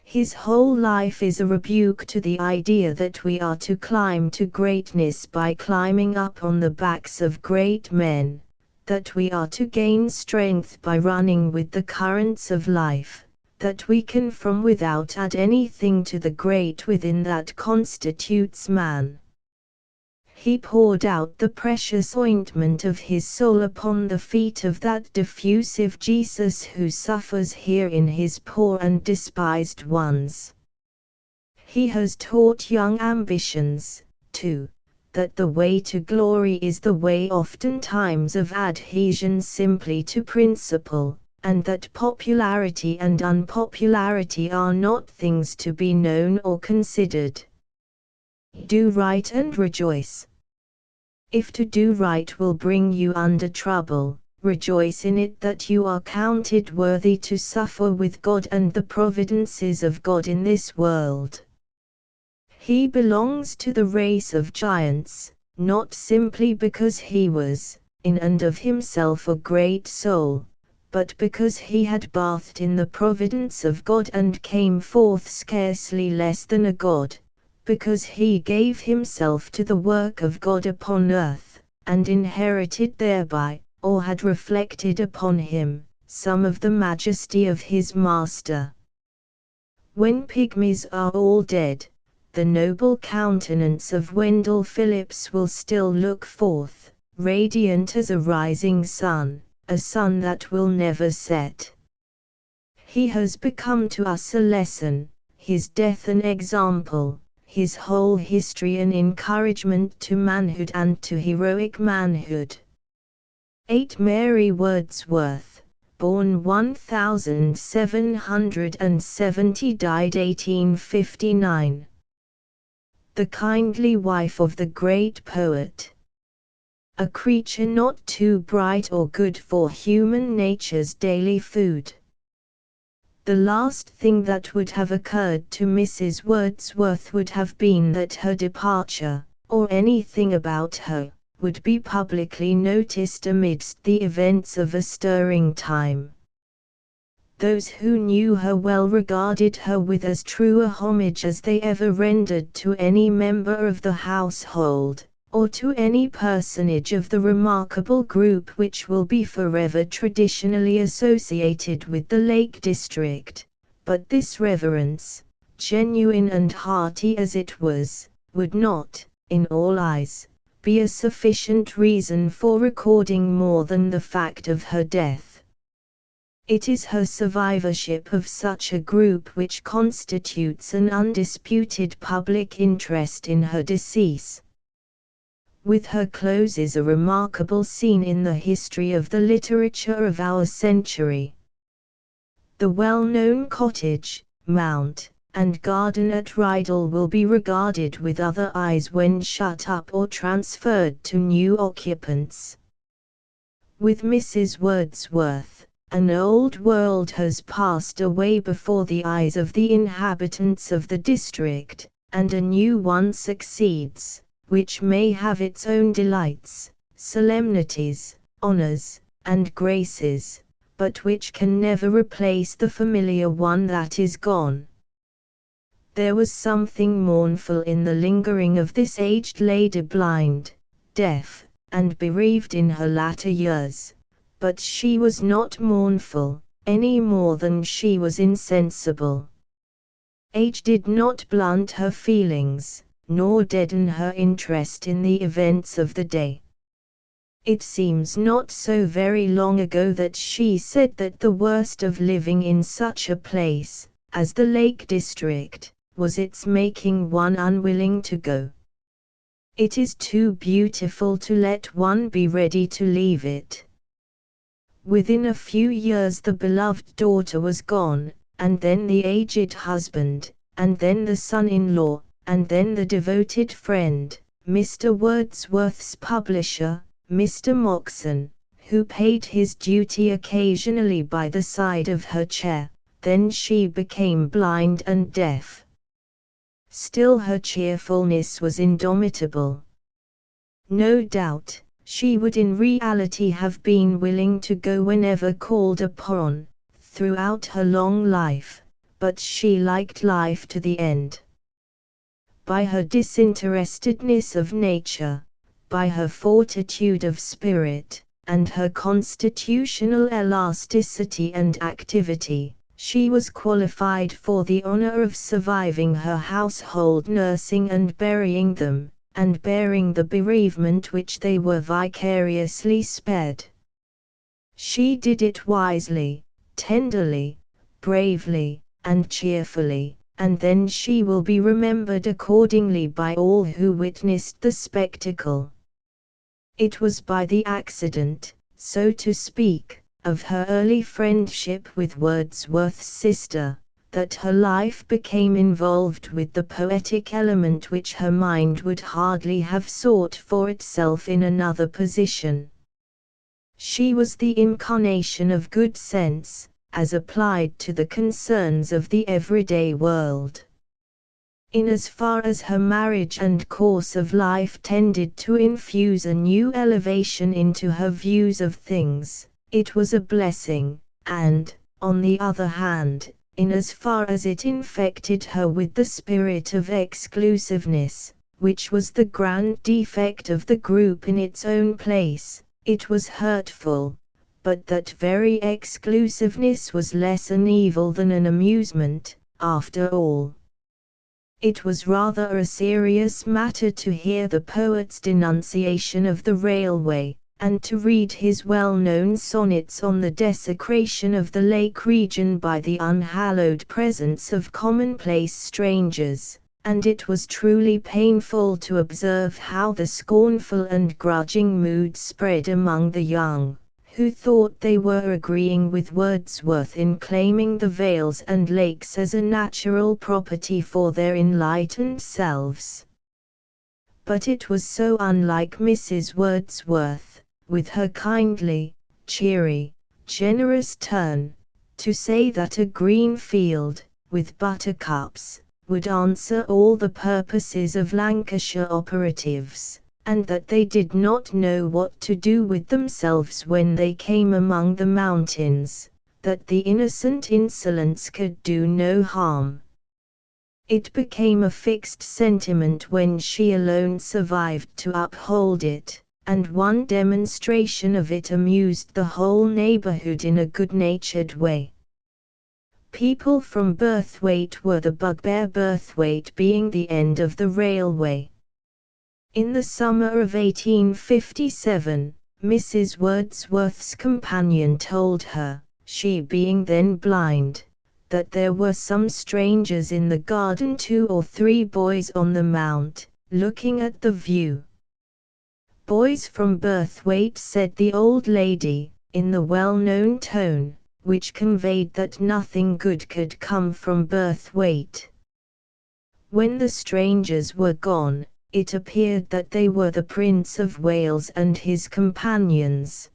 His whole life is a rebuke to the idea that we are to climb to greatness by climbing up on the backs of great men, that we are to gain strength by running with the currents of life, that we can from without add anything to the great within that constitutes man. He poured out the precious ointment of his soul upon the feet of that diffusive Jesus who suffers here in his poor and despised ones. He has taught young ambitions, too, that the way to glory is the way oftentimes of adhesion simply to principle, and that popularity and unpopularity are not things to be known or considered. Do right and rejoice. If to do right will bring you under trouble, rejoice in it that you are counted worthy to suffer with God and the providences of God in this world. He belongs to the race of giants, not simply because he was, in and of himself, a great soul, but because he had bathed in the providence of God and came forth scarcely less than a god, because he gave himself to the work of God upon earth, and inherited thereby, or had reflected upon him, some of the majesty of his Master. When pygmies are all dead, the noble countenance of Wendell Phillips will still look forth, radiant as a rising sun, a sun that will never set. He has become to us a lesson, his death an example, his whole history an encouragement to manhood and to heroic manhood. 8. Mary Wordsworth, born 1770, died 1859. The kindly wife of the great poet. A creature not too bright or good for human nature's daily food. The last thing that would have occurred to Mrs. Wordsworth would have been that her departure, or anything about her, would be publicly noticed amidst the events of a stirring time. Those who knew her well regarded her with as true a homage as they ever rendered to any member of the household, or to any personage of the remarkable group which will be forever traditionally associated with the Lake District. But this reverence, genuine and hearty as it was, would not, in all eyes, be a sufficient reason for recording more than the fact of her death. It is her survivorship of such a group which constitutes an undisputed public interest in her decease. With her closes a remarkable scene in the history of the literature of our century. The well-known cottage, mount, and garden at Rydal will be regarded with other eyes when shut up or transferred to new occupants. With Mrs. Wordsworth, an old world has passed away before the eyes of the inhabitants of the district, and a new one succeeds, which may have its own delights, solemnities, honors, and graces, but which can never replace the familiar one that is gone. There was something mournful in the lingering of this aged lady, blind, deaf, and bereaved in her latter years. But she was not mournful, any more than she was insensible. Age did not blunt her feelings, nor deaden her interest in the events of the day. It seems not so very long ago that she said that the worst of living in such a place, as the Lake District, was its making one unwilling to go. It is too beautiful to let one be ready to leave it. Within a few years the beloved daughter was gone, and then the aged husband, and then the son-in-law, and then the devoted friend, Mr. Wordsworth's publisher, Mr. Moxon, who paid his duty occasionally by the side of her chair. Then she became blind and deaf. Still her cheerfulness was indomitable. No doubt, she would in reality have been willing to go whenever called upon, throughout her long life, but she liked life to the end. By her disinterestedness of nature, by her fortitude of spirit, and her constitutional elasticity and activity, she was qualified for the honor of surviving her household, nursing and burying them, and bearing the bereavement which they were vicariously spared. She did it wisely, tenderly, bravely, and cheerfully, and then she will be remembered accordingly by all who witnessed the spectacle. It was by the accident, so to speak, of her early friendship with Wordsworth's sister, that her life became involved with the poetic element which her mind would hardly have sought for itself in another position. She was the incarnation of good sense, as applied to the concerns of the everyday world. In as far as her marriage and course of life tended to infuse a new elevation into her views of things, it was a blessing, and, on the other hand, in as far as it infected her with the spirit of exclusiveness, which was the grand defect of the group in its own place, it was hurtful, but that very exclusiveness was less an evil than an amusement, after all. It was rather a serious matter to hear the poet's denunciation of the railway, and to read his well-known sonnets on the desecration of the lake region by the unhallowed presence of commonplace strangers, and it was truly painful to observe how the scornful and grudging mood spread among the young, who thought they were agreeing with Wordsworth in claiming the vales and lakes as a natural property for their enlightened selves. But it was so unlike Mrs. Wordsworth, with her kindly, cheery, generous turn, to say that a green field, with buttercups, would answer all the purposes of Lancashire operatives, and that they did not know what to do with themselves when they came among the mountains, that the innocent insolence could do no harm. It became a fixed sentiment when she alone survived to uphold it, and one demonstration of it amused the whole neighbourhood in a good-natured way. People from Birthwaite were the bugbear, Birthwaite being the end of the railway. In the summer of 1857, Mrs. Wordsworth's companion told her, she being then blind, that there were some strangers in the garden, 2 or 3 boys on the mount, looking at the view. Boys from Birthwaite, said the old lady, in the well-known tone, which conveyed that nothing good could come from Birthwaite. When the strangers were gone, it appeared that they were the Prince of Wales and his companions.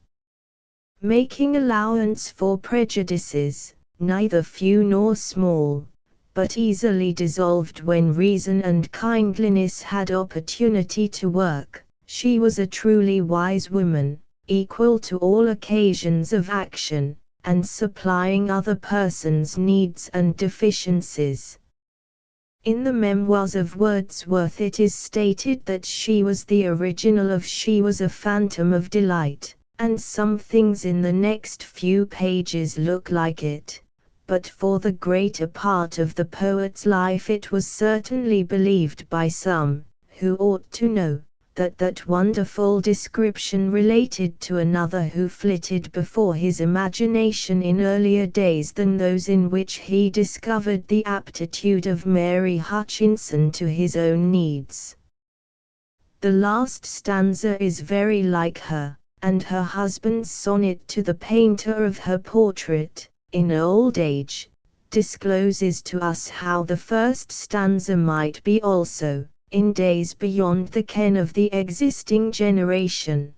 Making allowance for prejudices, neither few nor small, but easily dissolved when reason and kindliness had opportunity to work, she was a truly wise woman, equal to all occasions of action, and supplying other persons' needs and deficiencies. In the memoirs of Wordsworth it is stated that she was the original of "She was a phantom of delight," and some things in the next few pages look like it, but for the greater part of the poet's life it was certainly believed by some, who ought to know, that that wonderful description related to another who flitted before his imagination in earlier days than those in which he discovered the aptitude of Mary Hutchinson to his own needs. The last stanza is very like her, and her husband's sonnet to the painter of her portrait, in old age, discloses to us how the first stanza might be also, in days beyond the ken of the existing generation.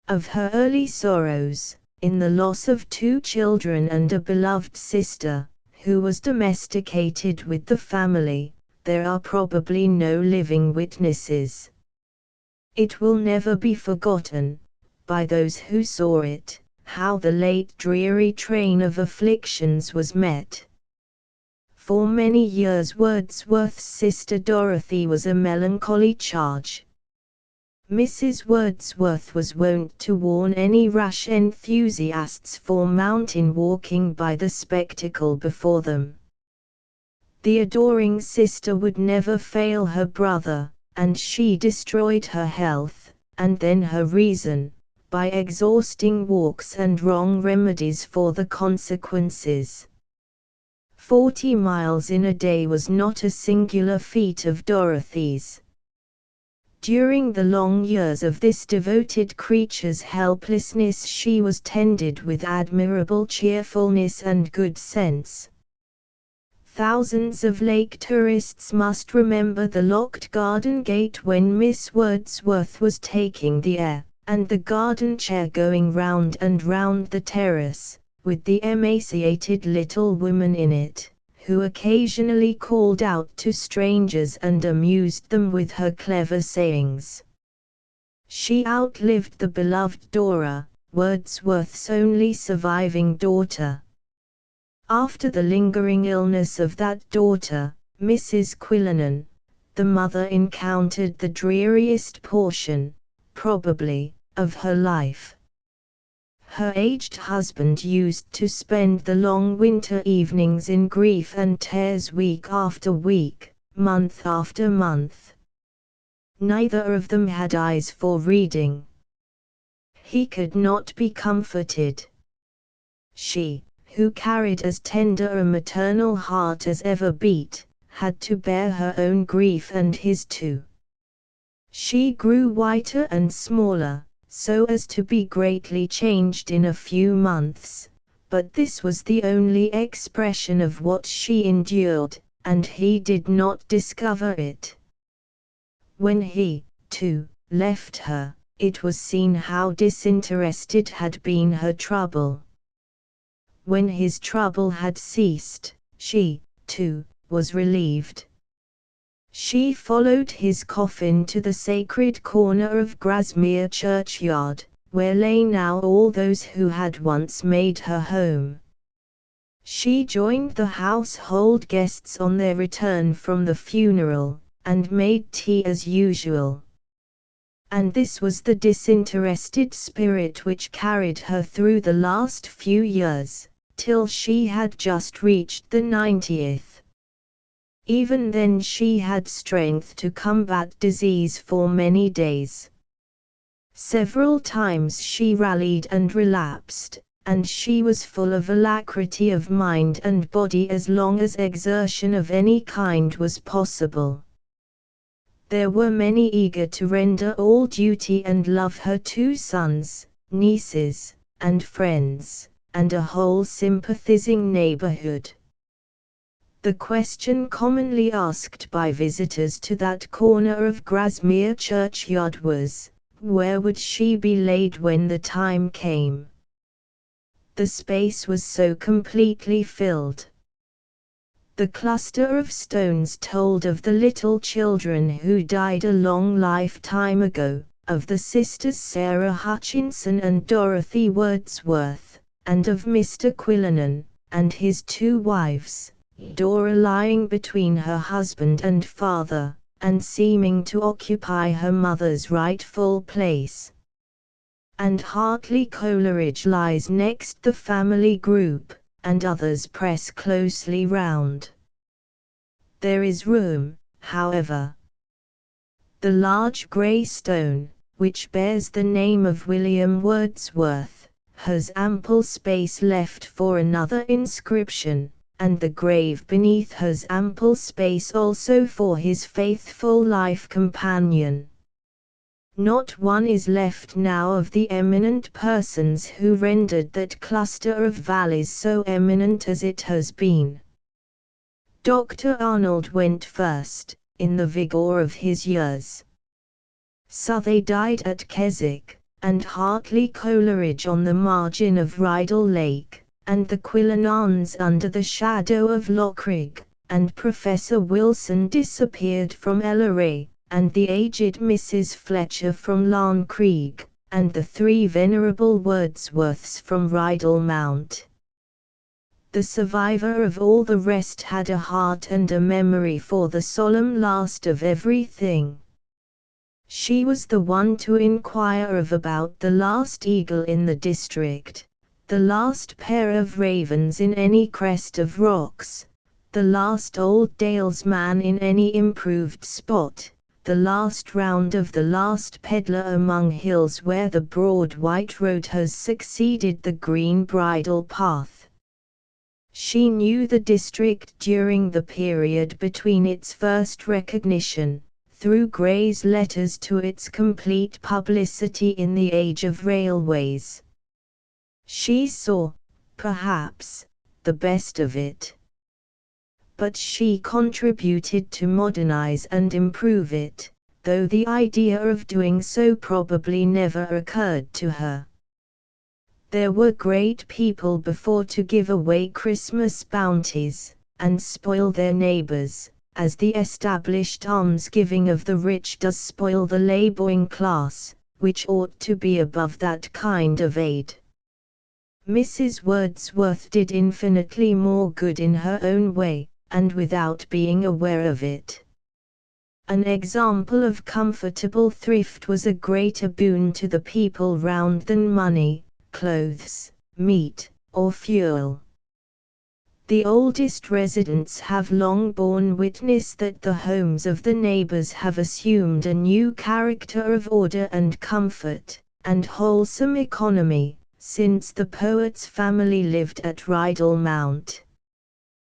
Of her early sorrows, in the loss of 2 children and a beloved sister, who was domesticated with the family, there are probably no living witnesses. It will never be forgotten, by those who saw it, how the late dreary train of afflictions was met. For many years Wordsworth's sister Dorothy was a melancholy charge. Mrs. Wordsworth was wont to warn any rash enthusiasts for mountain walking by the spectacle before them. The adoring sister would never fail her brother, and she destroyed her health, and then her reason, by exhausting walks and wrong remedies for the consequences. 40 miles in a day was not a singular feat of Dorothy's. During the long years of this devoted creature's helplessness she was tended with admirable cheerfulness and good sense. Thousands of lake tourists must remember the locked garden gate when Miss Wordsworth was taking the air, and the garden chair going round and round the terrace, with the emaciated little woman in it, who occasionally called out to strangers and amused them with her clever sayings. She outlived the beloved Dora, Wordsworth's only surviving daughter. After the lingering illness of that daughter, Mrs. Quillinan, the mother encountered the dreariest portion, probably, of her life. Her aged husband used to spend the long winter evenings in grief and tears week after week, month after month. Neither of them had eyes for reading. He could not be comforted. She, who carried as tender a maternal heart as ever beat, had to bear her own grief and his too. She grew whiter and smaller, so as to be greatly changed in a few months, but this was the only expression of what she endured, and he did not discover it. When he, too, left her, it was seen how disinterested had been her trouble. When his trouble had ceased, she, too, was relieved. She followed his coffin to the sacred corner of Grasmere churchyard, where lay now all those who had once made her home. She joined the household guests on their return from the funeral, and made tea as usual. And this was the disinterested spirit which carried her through the last few years, till she had just reached the 90th. Even then she had strength to combat disease for many days. Several times she rallied and relapsed, and she was full of alacrity of mind and body as long as exertion of any kind was possible. There were many eager to render all duty and love her 2 sons, nieces, and friends, and a whole sympathizing neighborhood. The question commonly asked by visitors to that corner of Grasmere churchyard was, where would she be laid when the time came? The space was so completely filled. The cluster of stones told of the little children who died a long lifetime ago, of the sisters Sarah Hutchinson and Dorothy Wordsworth, and of Mr. Quillinan, and his 2 wives. Dora lying between her husband and father, and seeming to occupy her mother's rightful place. And Hartley Coleridge lies next the family group, and others press closely round. There is room, however. The large grey stone, which bears the name of William Wordsworth, has ample space left for another inscription, and the grave beneath has ample space also for his faithful life companion. Not one is left now of the eminent persons who rendered that cluster of valleys so eminent as it has been. Dr. Arnold went first, in the vigor of his years. Southey died at Keswick, and Hartley Coleridge on the margin of Rydal Lake, and the Quillinans under the shadow of Lochrig, and Professor Wilson disappeared from Elleray, and the aged Mrs. Fletcher from Larne Creek, and the 3 venerable Wordsworths from Rydal Mount. The survivor of all the rest had a heart and a memory for the solemn last of everything. She was the one to inquire of about the last eagle in the district, the last pair of ravens in any crest of rocks, the last old dalesman in any improved spot, the last round of the last pedlar among hills where the broad white road has succeeded the green bridle path. She knew the district during the period between its first recognition, through Gray's letters to its complete publicity in the age of railways. She saw, perhaps, the best of it. But she contributed to modernize and improve it, though the idea of doing so probably never occurred to her. There were great people before to give away Christmas bounties, and spoil their neighbors, as the established almsgiving of the rich does spoil the laboring class, which ought to be above that kind of aid. Mrs. Wordsworth did infinitely more good in her own way, and without being aware of it. An example of comfortable thrift was a greater boon to the people round than money, clothes, meat, or fuel. The oldest residents have long borne witness that the homes of the neighbors have assumed a new character of order and comfort, and wholesome economy, since the poet's family lived at Rydal Mount.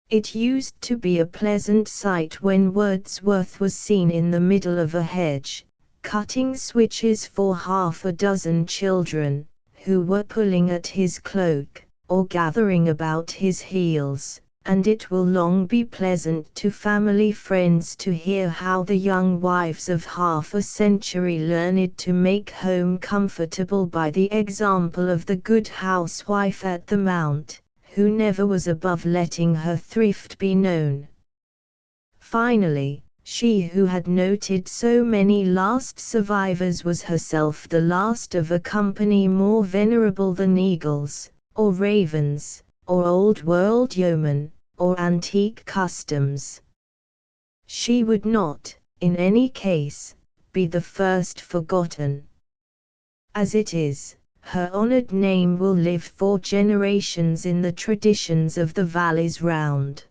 It used to be a pleasant sight when Wordsworth was seen in the middle of a hedge, cutting switches for half a dozen children, who were pulling at his cloak, or gathering about his heels, and it will long be pleasant to family friends to hear how the young wives of half a century learned to make home comfortable by the example of the good housewife at the Mount, who never was above letting her thrift be known. Finally, she who had noted so many last survivors was herself the last of a company more venerable than eagles, or ravens, or old-world yeomen, or antique customs. She would not, in any case, be the first forgotten. As it is, her honored name will live for generations in the traditions of the valleys round.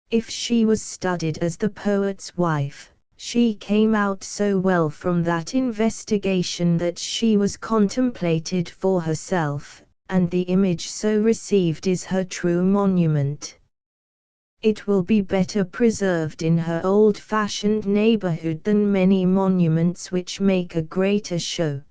If she was studied as the poet's wife, she came out so well from that investigation that she was contemplated for herself, and the image so received is her true monument. It will be better preserved in her old-fashioned neighborhood than many monuments which make a greater show.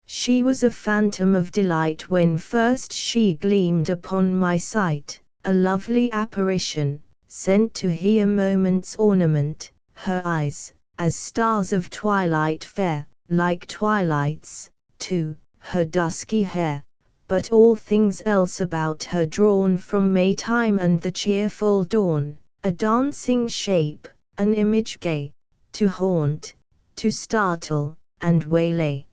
She was a phantom of delight when first she gleamed upon my sight, a lovely apparition, sent to hear moment's ornament, her eyes, as stars of twilight fair, like twilights, too, her dusky hair, but all things else about her drawn from Maytime and the cheerful dawn, a dancing shape, an image gay, to haunt, to startle, and waylay.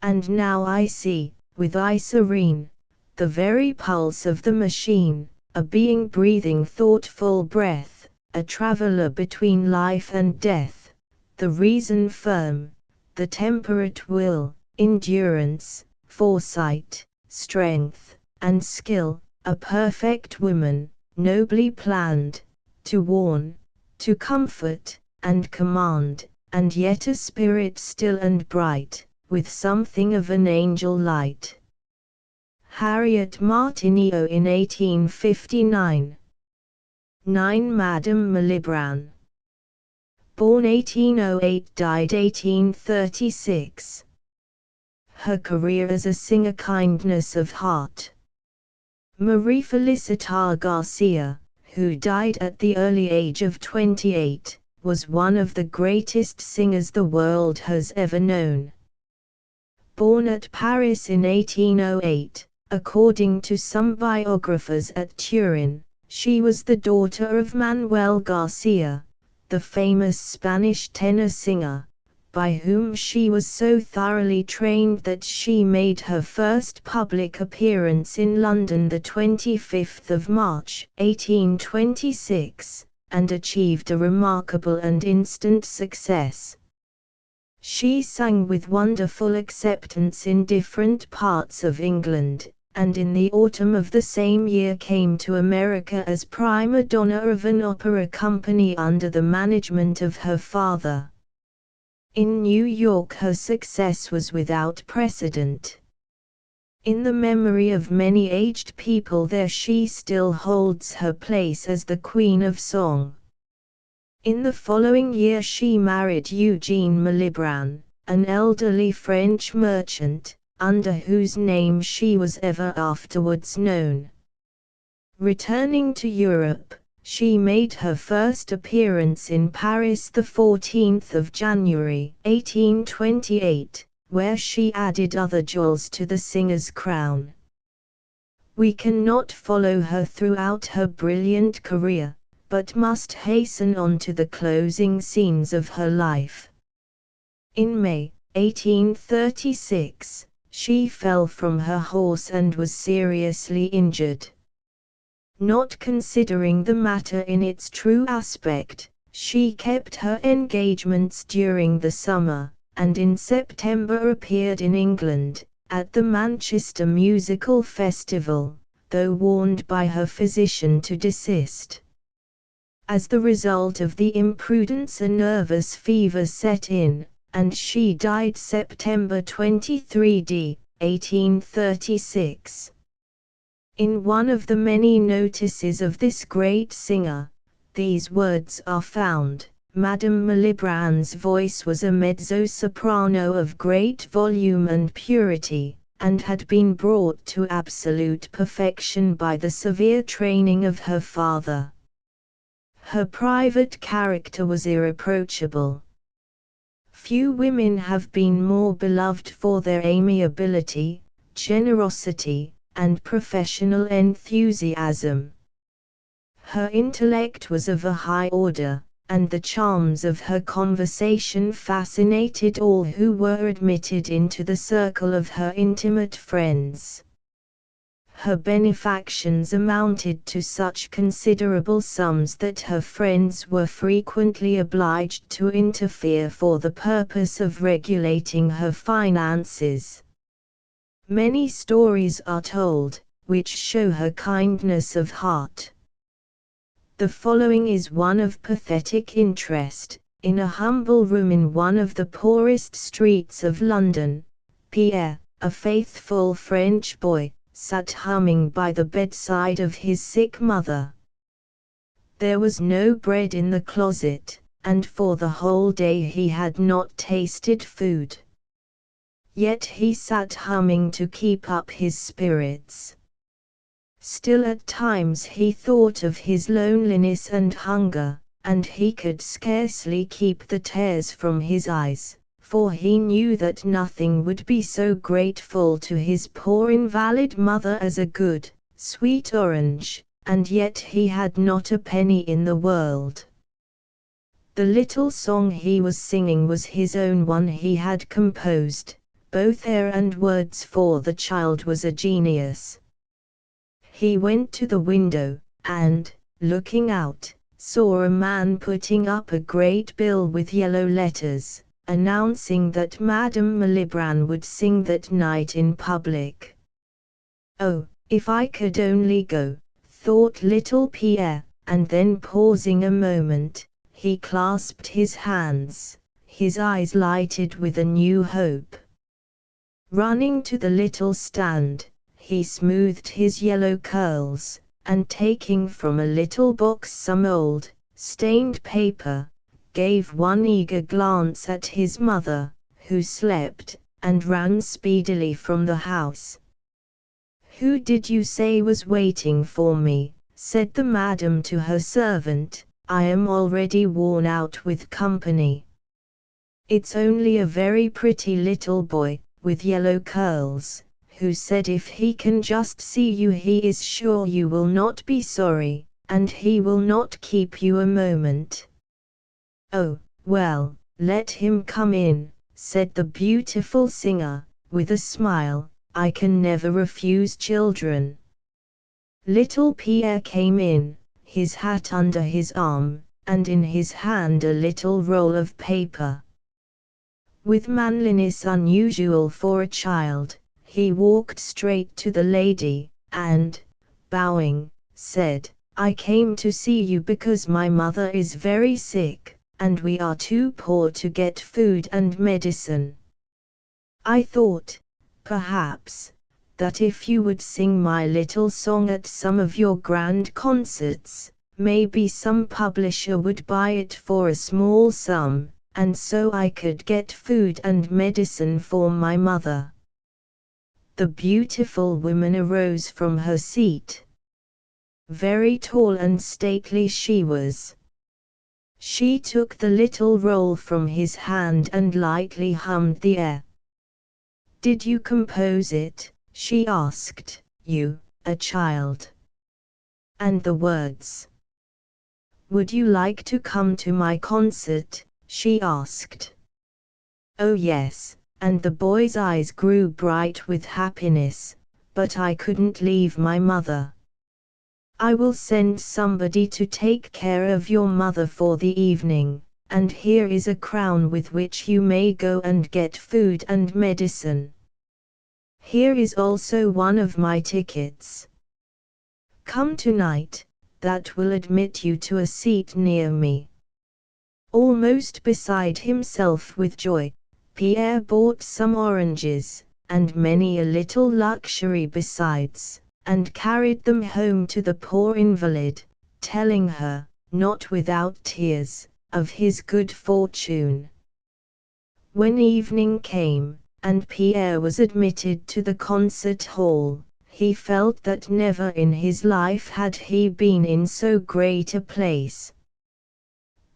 And now I see, with eye serene, the very pulse of the machine, a being breathing thoughtful breath, a traveler between life and death, the reason firm, the temperate will, endurance, foresight, strength, and skill, a perfect woman, nobly planned, to warn, to comfort, and command, and yet a spirit still and bright, with something of an angel light. Harriet Martineau in 1859. 9. Madame Malibran. Born 1808, died 1836. Her career as a singer, kindness of heart. Marie Felicita Garcia, who died at the early age of 28, was one of the greatest singers the world has ever known. Born at Paris in 1808, according to some biographers at Turin, she was the daughter of Manuel Garcia, the famous Spanish tenor singer, by whom she was so thoroughly trained that she made her first public appearance in London the 25th of March, 1826, and achieved a remarkable and instant success. She sang with wonderful acceptance in different parts of England, and in the autumn of the same year came to America as prima donna of an opera company under the management of her father. In New York her success was without precedent. In the memory of many aged people there she still holds her place as the Queen of Song. In the following year she married Eugene Malibran, an elderly French merchant, under whose name she was ever afterwards known. Returning to Europe, she made her first appearance in Paris the 14th of January 1828, where she added other jewels to the singer's crown. We cannot follow her throughout her brilliant career, but must hasten on to the closing scenes of her life. In May 1836, she fell from her horse and was seriously injured. Not considering the matter in its true aspect, she kept her engagements during the summer, and in September appeared in England, at the Manchester Musical Festival, though warned by her physician to desist. As the result of the imprudence, a nervous fever set in, and she died September 23, 1836. In one of the many notices of this great singer, these words are found: Madame Malibran's voice was a mezzo-soprano of great volume and purity, and had been brought to absolute perfection by the severe training of her father. Her private character was irreproachable. Few women have been more beloved for their amiability, generosity, and professional enthusiasm. Her intellect was of a high order, and the charms of her conversation fascinated all who were admitted into the circle of her intimate friends. Her benefactions amounted to such considerable sums that her friends were frequently obliged to interfere for the purpose of regulating her finances. Many stories are told, which show her kindness of heart. The following is one of pathetic interest. In a humble room in one of the poorest streets of London, Pierre, a faithful French boy, sat humming by the bedside of his sick mother. There was no bread in the closet, and for the whole day he had not tasted food. Yet he sat humming to keep up his spirits. Still at times he thought of his loneliness and hunger, and he could scarcely keep the tears from his eyes, for he knew that nothing would be so grateful to his poor invalid mother as a good, sweet orange, and yet he had not a penny in the world. The little song he was singing was his own one he had composed. Both air and words, for the child was a genius. He went to the window, and, looking out, saw a man putting up a great bill with yellow letters, announcing that Madame Malibran would sing that night in public. "Oh, if I could only go," thought little Pierre, and then pausing a moment, he clasped his hands, his eyes lighted with a new hope. Running to the little stand, he smoothed his yellow curls, and taking from a little box some old, stained paper, gave one eager glance at his mother, who slept, and ran speedily from the house. "Who did you say was waiting for me?" said the madam to her servant. "I am already worn out with company." "It's only a very pretty little boy, with yellow curls, who said if he can just see you he is sure you will not be sorry, and he will not keep you a moment." "Oh, well, let him come in," said the beautiful singer, with a smile. "I can never refuse children." Little Pierre came in, his hat under his arm, and in his hand a little roll of paper. With manliness unusual for a child, he walked straight to the lady, and, bowing, said, "I came to see you because my mother is very sick, and we are too poor to get food and medicine. I thought, perhaps, that if you would sing my little song at some of your grand concerts, maybe some publisher would buy it for a small sum, and so I could get food and medicine for my mother. The beautiful woman arose from her seat. Very tall and stately she was. She took the little roll from his hand and lightly hummed the air. "Did you compose it?" she asked. "You, a child?" "And the words?" "Would you like to come to my concert?" she asked. "Oh yes," and the boy's eyes grew bright with happiness, "but I couldn't leave my mother. I will send somebody to take care of your mother for the evening, and here is a crown with which you may go and get food and medicine. Here is also one of my tickets. Come tonight, that will admit you to a seat near me." Almost beside himself with joy, Pierre bought some oranges, and many a little luxury besides, and carried them home to the poor invalid, telling her, not without tears, of his good fortune. When evening came, and Pierre was admitted to the concert hall, he felt that never in his life had he been in so great a place.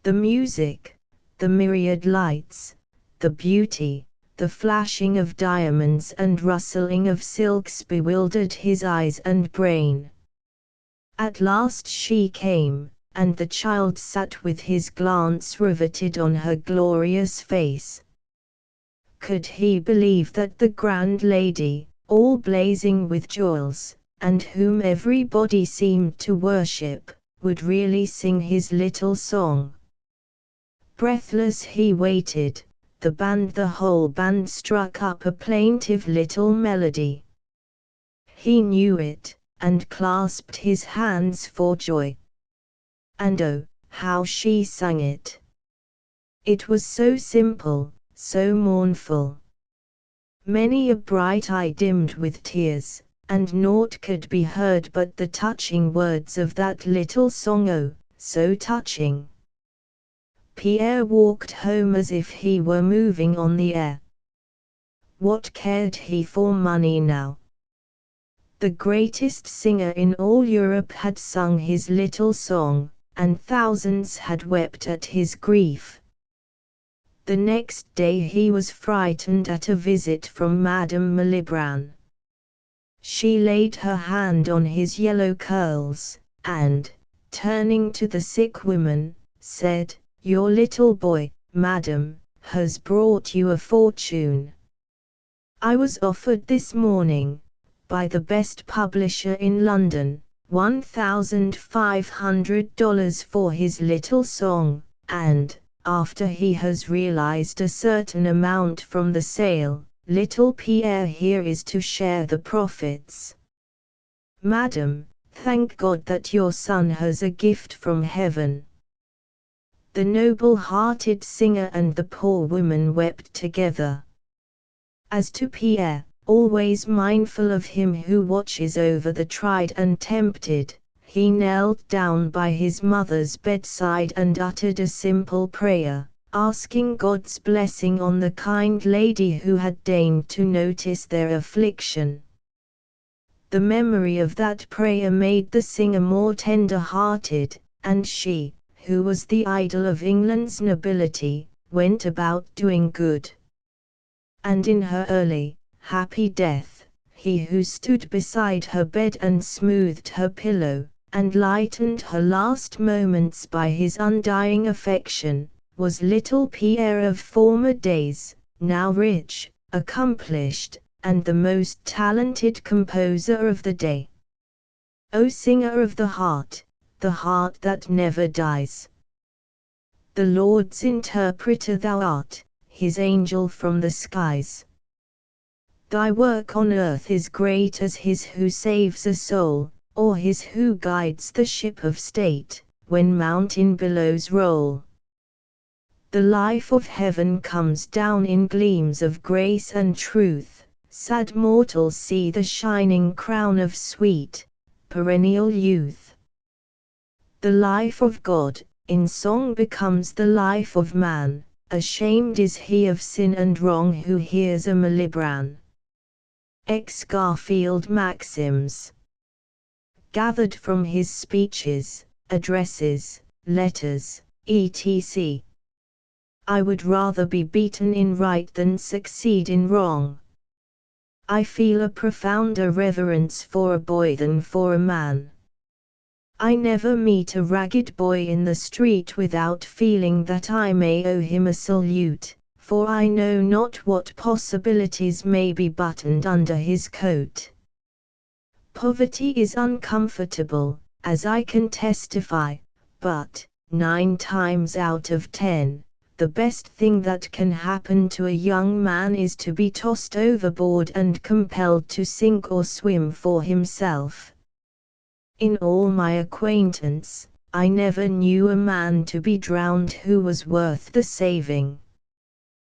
The music, the myriad lights, the beauty, the flashing of diamonds and rustling of silks bewildered his eyes and brain. At last she came, and the child sat with his glance riveted on her glorious face. Could he believe that the grand lady, all blazing with jewels, and whom everybody seemed to worship, would really sing his little song? Breathless he waited. The whole band struck up a plaintive little melody. He knew it, and clasped his hands for joy. And oh, how she sang it! It was so simple, so mournful. Many a bright eye dimmed with tears, and naught could be heard but the touching words of that little song, oh, so touching. Pierre walked home as if he were moving on the air. What cared he for money now? The greatest singer in all Europe had sung his little song, and thousands had wept at his grief. The next day he was frightened at a visit from Madame Malibran. She laid her hand on his yellow curls, and, turning to the sick woman, said, "Your little boy, madam, has brought you a fortune. I was offered this morning, by the best publisher in London, $1,500 for his little song, and, after he has realized a certain amount from the sale, little Pierre here is to share the profits. Madam, thank God that your son has a gift from heaven." The noble-hearted singer and the poor woman wept together. As to Pierre, always mindful of him who watches over the tried and tempted, he knelt down by his mother's bedside and uttered a simple prayer, asking God's blessing on the kind lady who had deigned to notice their affliction. The memory of that prayer made the singer more tender-hearted, and she, who was the idol of England's nobility, went about doing good. And in her early, happy death, he who stood beside her bed and smoothed her pillow, and lightened her last moments by his undying affection, was little Pierre of former days, now rich, accomplished, and the most talented composer of the day. O singer of the heart that never dies! The Lord's interpreter thou art, his angel from the skies. Thy work on earth is great as his who saves a soul, or his who guides the ship of state, when mountain billows roll. The life of heaven comes down in gleams of grace and truth, sad mortals see the shining crown of sweet, perennial youth. The life of God, in song becomes the life of man, ashamed is he of sin and wrong who hears a Malibran. X. Garfield Maxims. Gathered from his speeches, addresses, letters, etc. I would rather be beaten in right than succeed in wrong. I feel a profounder reverence for a boy than for a man. I never meet a ragged boy in the street without feeling that I may owe him a salute, for I know not what possibilities may be buttoned under his coat. Poverty is uncomfortable, as I can testify, but, 9 times out of 10, the best thing that can happen to a young man is to be tossed overboard and compelled to sink or swim for himself. In all my acquaintance, I never knew a man to be drowned who was worth the saving.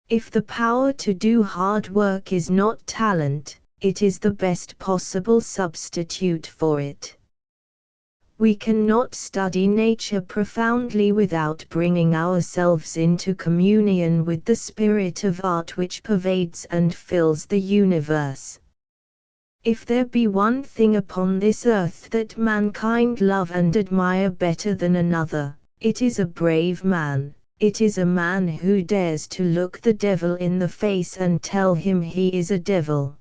If the power to do hard work is not talent, it is the best possible substitute for it. We cannot study nature profoundly without bringing ourselves into communion with the spirit of art which pervades and fills the universe. If there be one thing upon this earth that mankind love and admire better than another, it is a brave man. It is a man who dares to look the devil in the face and tell him he is a devil.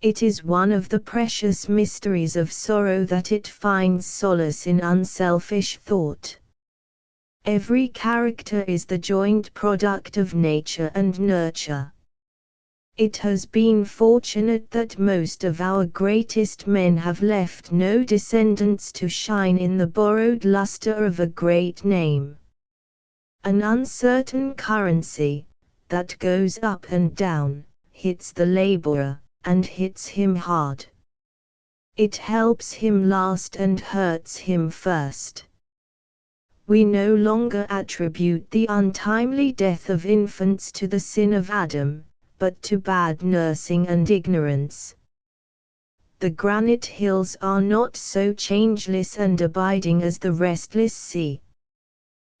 It is one of the precious mysteries of sorrow that it finds solace in unselfish thought. Every character is the joint product of nature and nurture. It has been fortunate that most of our greatest men have left no descendants to shine in the borrowed luster of a great name. An uncertain currency, that goes up and down, hits the laborer, and hits him hard. It helps him last and hurts him first. We no longer attribute the untimely death of infants to the sin of Adam, but to bad nursing and ignorance. The granite hills are not so changeless and abiding as the restless sea.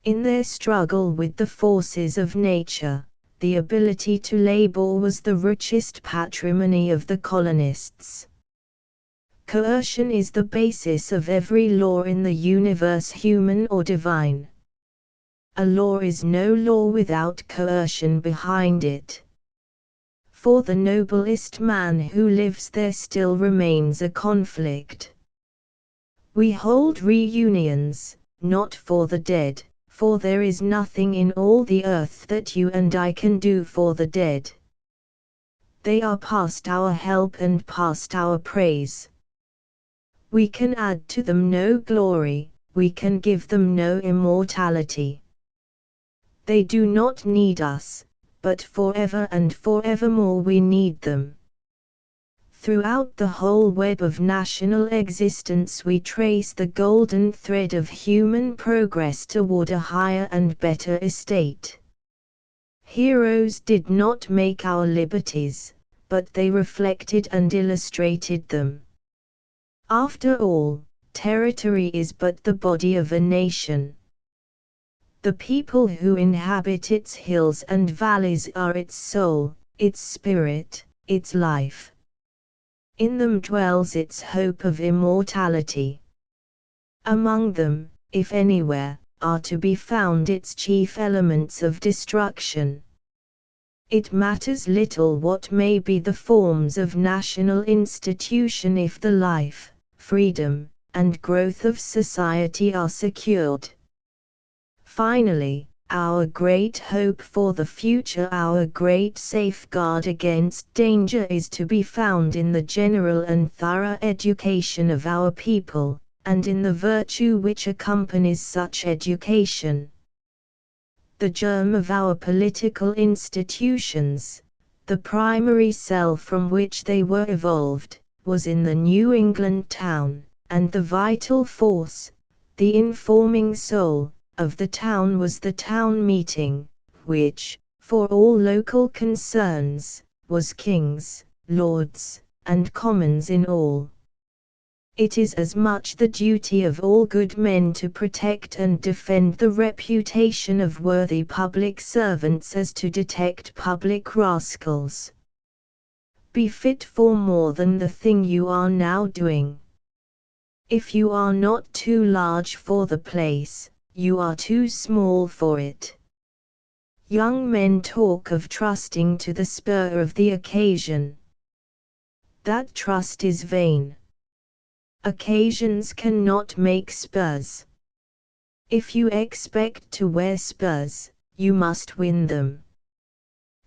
In their struggle with the forces of nature, the ability to labor was the richest patrimony of the colonists. Coercion is the basis of every law in the universe, human or divine. A law is no law without coercion behind it. For the noblest man who lives there still remains a conflict. We hold reunions, not for the dead, for there is nothing in all the earth that you and I can do for the dead. They are past our help and past our praise. We can add to them no glory, we can give them no immortality. They do not need us, but forever and forevermore we need them. Throughout the whole web of national existence we trace the golden thread of human progress toward a higher and better estate. Heroes did not make our liberties, but they reflected and illustrated them. After all, territory is but the body of a nation. The people who inhabit its hills and valleys are its soul, its spirit, its life. In them dwells its hope of immortality. Among them, if anywhere, are to be found its chief elements of destruction. It matters little what may be the forms of national institution if the life, freedom, and growth of society are secured. Finally, our great hope for the future, our great safeguard against danger is to be found in the general and thorough education of our people, and in the virtue which accompanies such education. The germ of our political institutions, the primary cell from which they were evolved, was in the New England town, and the vital force, the informing soul, of the town was the town meeting, which, for all local concerns, was kings, lords, and commons in all. It is as much the duty of all good men to protect and defend the reputation of worthy public servants as to detect public rascals. Be fit for more than the thing you are now doing. If you are not too large for the place, you are too small for it. Young men talk of trusting to the spur of the occasion. That trust is vain. Occasions cannot make spurs. If you expect to wear spurs, you must win them.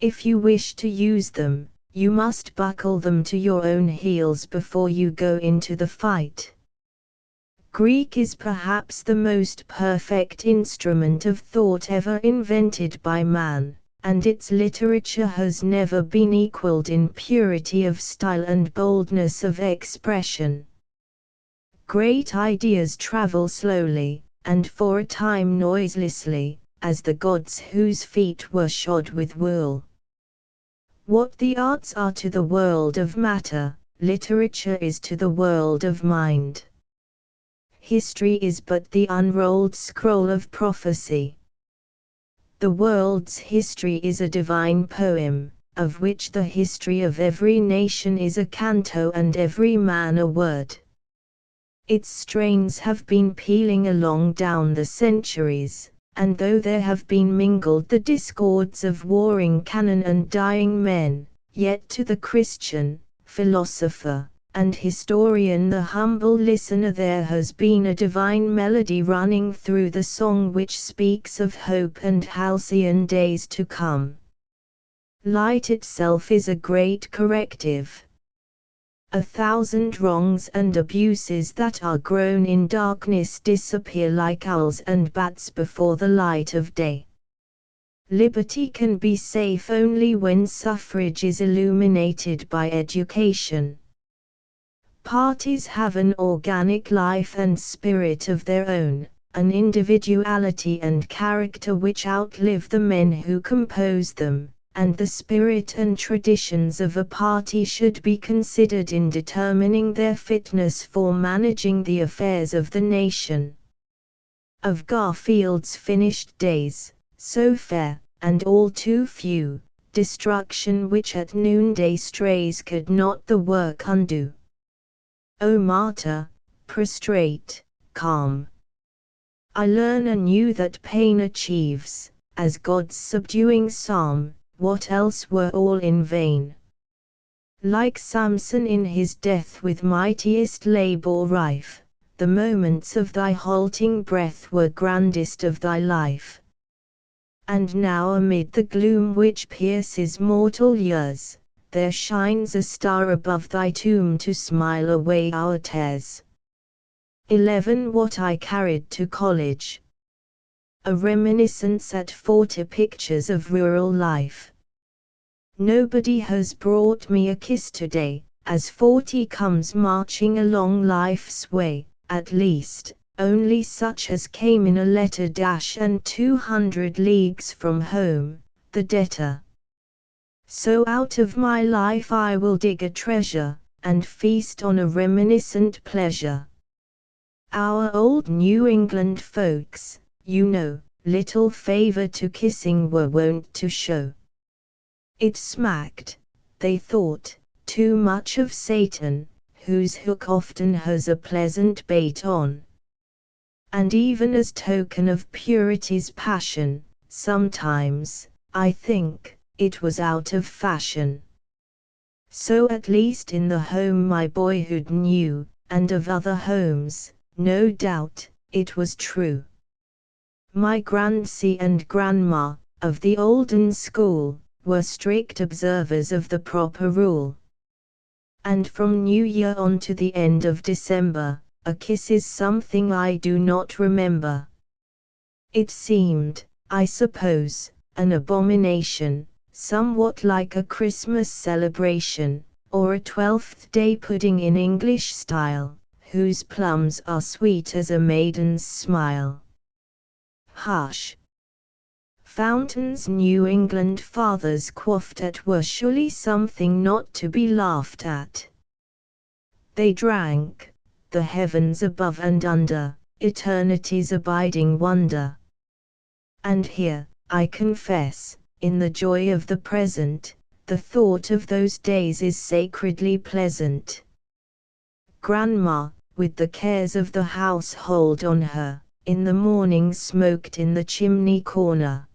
If you wish to use them, you must buckle them to your own heels before you go into the fight. Greek is perhaps the most perfect instrument of thought ever invented by man, and its literature has never been equaled in purity of style and boldness of expression. Great ideas travel slowly, and for a time noiselessly, as the gods whose feet were shod with wool. What the arts are to the world of matter, literature is to the world of mind. History is but the unrolled scroll of prophecy. The world's history is a divine poem, of which the history of every nation is a canto and every man a word. Its strains have been pealing along down the centuries, and though there have been mingled the discords of warring cannon and dying men, yet to the Christian, philosopher, and historian the humble listener there has been a divine melody running through the song which speaks of hope and halcyon days to come. Light itself is a great corrective. 1,000 wrongs and abuses that are grown in darkness disappear like owls and bats before the light of day. Liberty can be safe only when suffrage is illuminated by education. Parties have an organic life and spirit of their own, an individuality and character which outlive the men who compose them, and the spirit and traditions of a party should be considered in determining their fitness for managing the affairs of the nation. Of Garfield's finished days, so fair, and all too few, destruction which at noonday strays could not the work undo. O martyr, prostrate, calm! I learn anew that pain achieves, as God's subduing psalm, what else were all in vain. Like Samson in his death with mightiest labor rife, the moments of thy halting breath were grandest of thy life. And now amid the gloom which pierces mortal years, there shines a star above thy tomb to smile away our tears. 11. What I carried to college. A reminiscence at 40 pictures of rural life. Nobody has brought me a kiss today, as 40 comes marching along life's way, at least, only such as came in a letter and 200 leagues from home, the debtor. So out of my life I will dig a treasure, and feast on a reminiscent pleasure. Our old New England folks, you know, little favor to kissing were wont to show. It smacked, they thought, too much of Satan, whose hook often has a pleasant bait on. And even as token of purity's passion, sometimes, I think, it was out of fashion. So at least in the home my boyhood knew, and of other homes, no doubt, it was true. My grandsy and grandma, of the olden school, were strict observers of the proper rule. And from New Year on to the end of December, a kiss is something I do not remember. It seemed, I suppose, an abomination, somewhat like a Christmas celebration, or a 12th day pudding in English style, whose plums are sweet as a maiden's smile. Hush! Fountains New England fathers quaffed at were surely something not to be laughed at. They drank, the heavens above and under, eternity's abiding wonder. And here, I confess, in the joy of the present, the thought of those days is sacredly pleasant. Grandma, with the cares of the household on her, in the morning smoked in the chimney corner.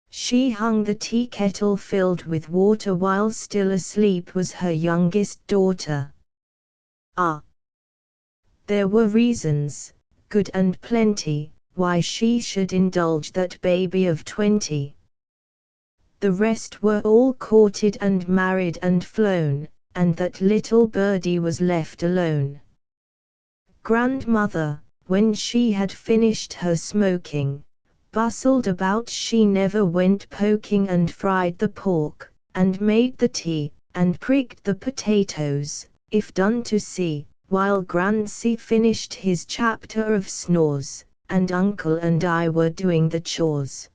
She hung the tea kettle filled with water while still asleep was her youngest daughter. Ah! There were reasons, good and plenty, why she should indulge that baby of 20. The rest were all courted and married and flown, and that little birdie was left alone. Grandmother, when she had finished her smoking, bustled about. She never went poking, and fried the pork, and made the tea, and pricked the potatoes, if done to see, while Grancy finished his chapter of snores, and Uncle and I were doing the chores.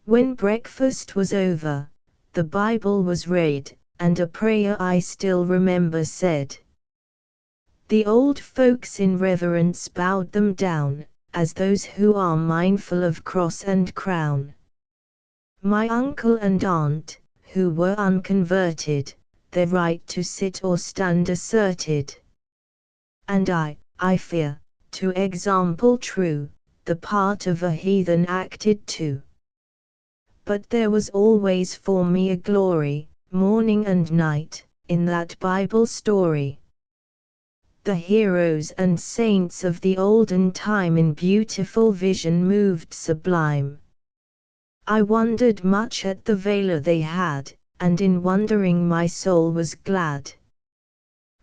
When breakfast was over, the Bible was read, and a prayer I still remember said. The old folks in reverence bowed them down, as those who are mindful of cross and crown. My uncle and aunt, who were unconverted, their right to sit or stand asserted. And I fear, to example true, the part of a heathen acted too. But there was always for me a glory, morning and night, in that Bible story. The heroes and saints of the olden time in beautiful vision moved sublime. I wondered much at the valor they had, and in wondering my soul was glad.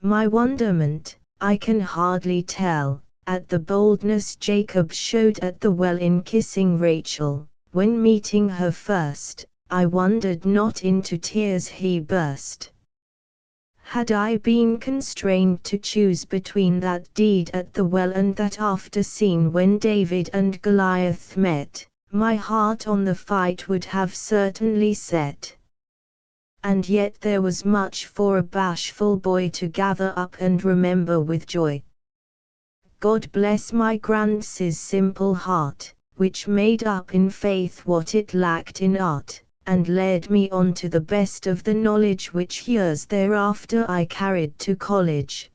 My wonderment, I can hardly tell, at the boldness Jacob showed at the well in kissing Rachel, when meeting her first, I wondered not into tears he burst. Had I been constrained to choose between that deed at the well and that after scene when David and Goliath met, my heart on the fight would have certainly set. And yet there was much for a bashful boy to gather up and remember with joy. God bless my Grancy's simple heart, which made up in faith what it lacked in art, and led me on to the best of the knowledge which years thereafter I carried to college.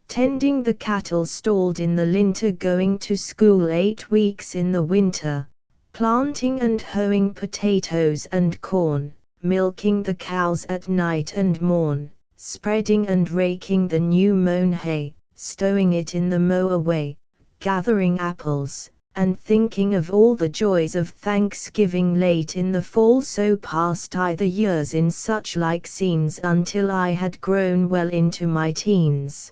Tending the cattle stalled in the linter, going to school 8 weeks in the winter, planting and hoeing potatoes and corn, milking the cows at night and morn, spreading and raking the new mown hay, stowing it in the mow-away, gathering apples, and thinking of all the joys of Thanksgiving late in the fall. So passed I the years in such like scenes until I had grown well into my teens.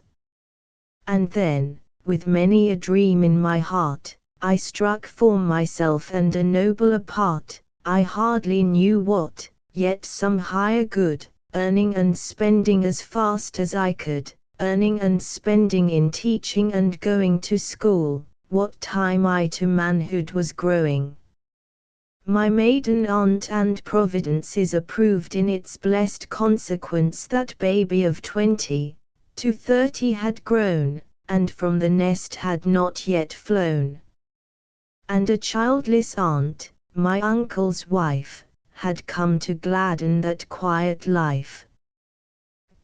And then, with many a dream in my heart, I struck for myself and a nobler part, I hardly knew what, yet some higher good, earning and spending as fast as I could, earning and spending in teaching and going to school, what time I to manhood was growing. My maiden aunt and Providence is approved in its blessed consequence that baby of 20 to 30 had grown, and from the nest had not yet flown. And a childless aunt, my uncle's wife, had come to gladden that quiet life.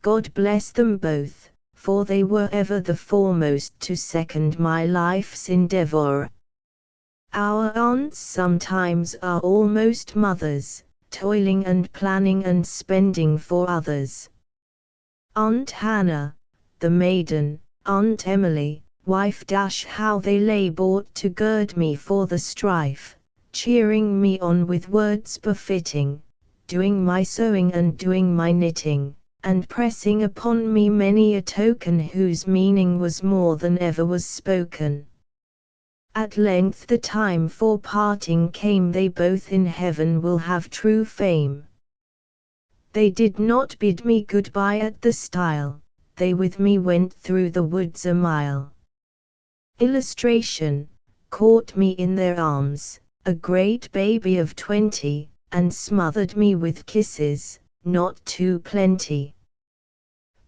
God bless them both, for they were ever the foremost to second my life's endeavor. Our aunts sometimes are almost mothers, toiling and planning and spending for others. Aunt Hannah, the maiden, Aunt Emily, wife how they labored to gird me for the strife, cheering me on with words befitting, doing my sewing and doing my knitting, and pressing upon me many a token whose meaning was more than ever was spoken. At length the time for parting came, they both in heaven will have true fame. They did not bid me goodbye at the stile, they with me went through the woods a mile. Illustration, caught me in their arms, a great baby of 20, and smothered me with kisses, not too plenty.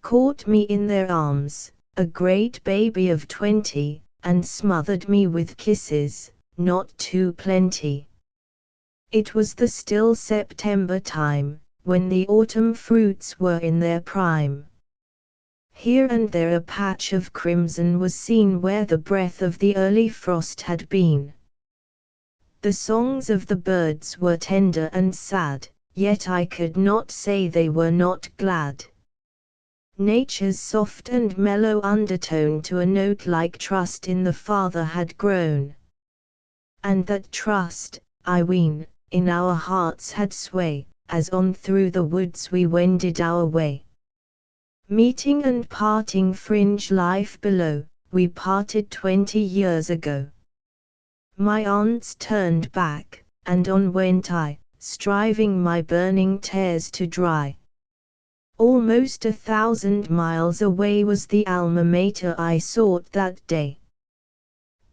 Caught me in their arms, a great baby of 20, and smothered me with kisses, not too plenty. It was the still September time, when the autumn fruits were in their prime. Here and there a patch of crimson was seen where the breath of the early frost had been. The songs of the birds were tender and sad, yet I could not say they were not glad. Nature's soft and mellow undertone to a note like trust in the Father had grown. And that trust, I ween, in our hearts had sway, as on through the woods we wended our way. Meeting and parting fringe life below, we parted 20 years ago. My aunts turned back, and on went I, striving my burning tears to dry. Almost 1,000 miles away was the alma mater I sought that day.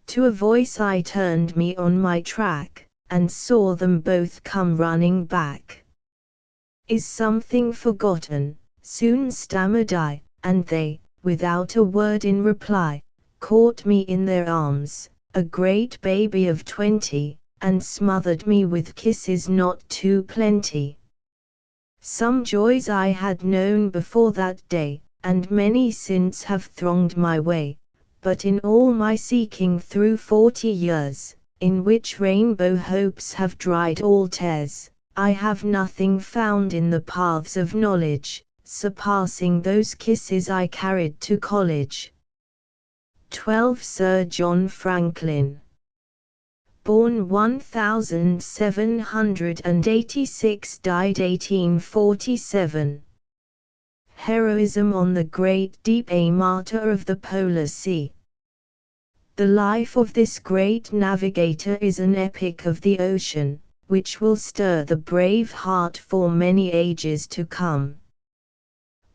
To a voice I turned me on my track, and saw them both come running back. Is something forgotten? Soon stammered I, and they, without a word in reply, caught me in their arms, a great baby of 20, and smothered me with kisses not too plenty. Some joys I had known before that day, and many since have thronged my way, but in all my seeking through 40 years, in which rainbow hopes have dried all tears, I have nothing found in the paths of knowledge, surpassing those kisses I carried to college. 12 Sir John Franklin. Born 1786, died 1847. Heroism on the great deep, a martyr of the polar sea. The life of this great navigator is an epic of the ocean, which will stir the brave heart for many ages to come.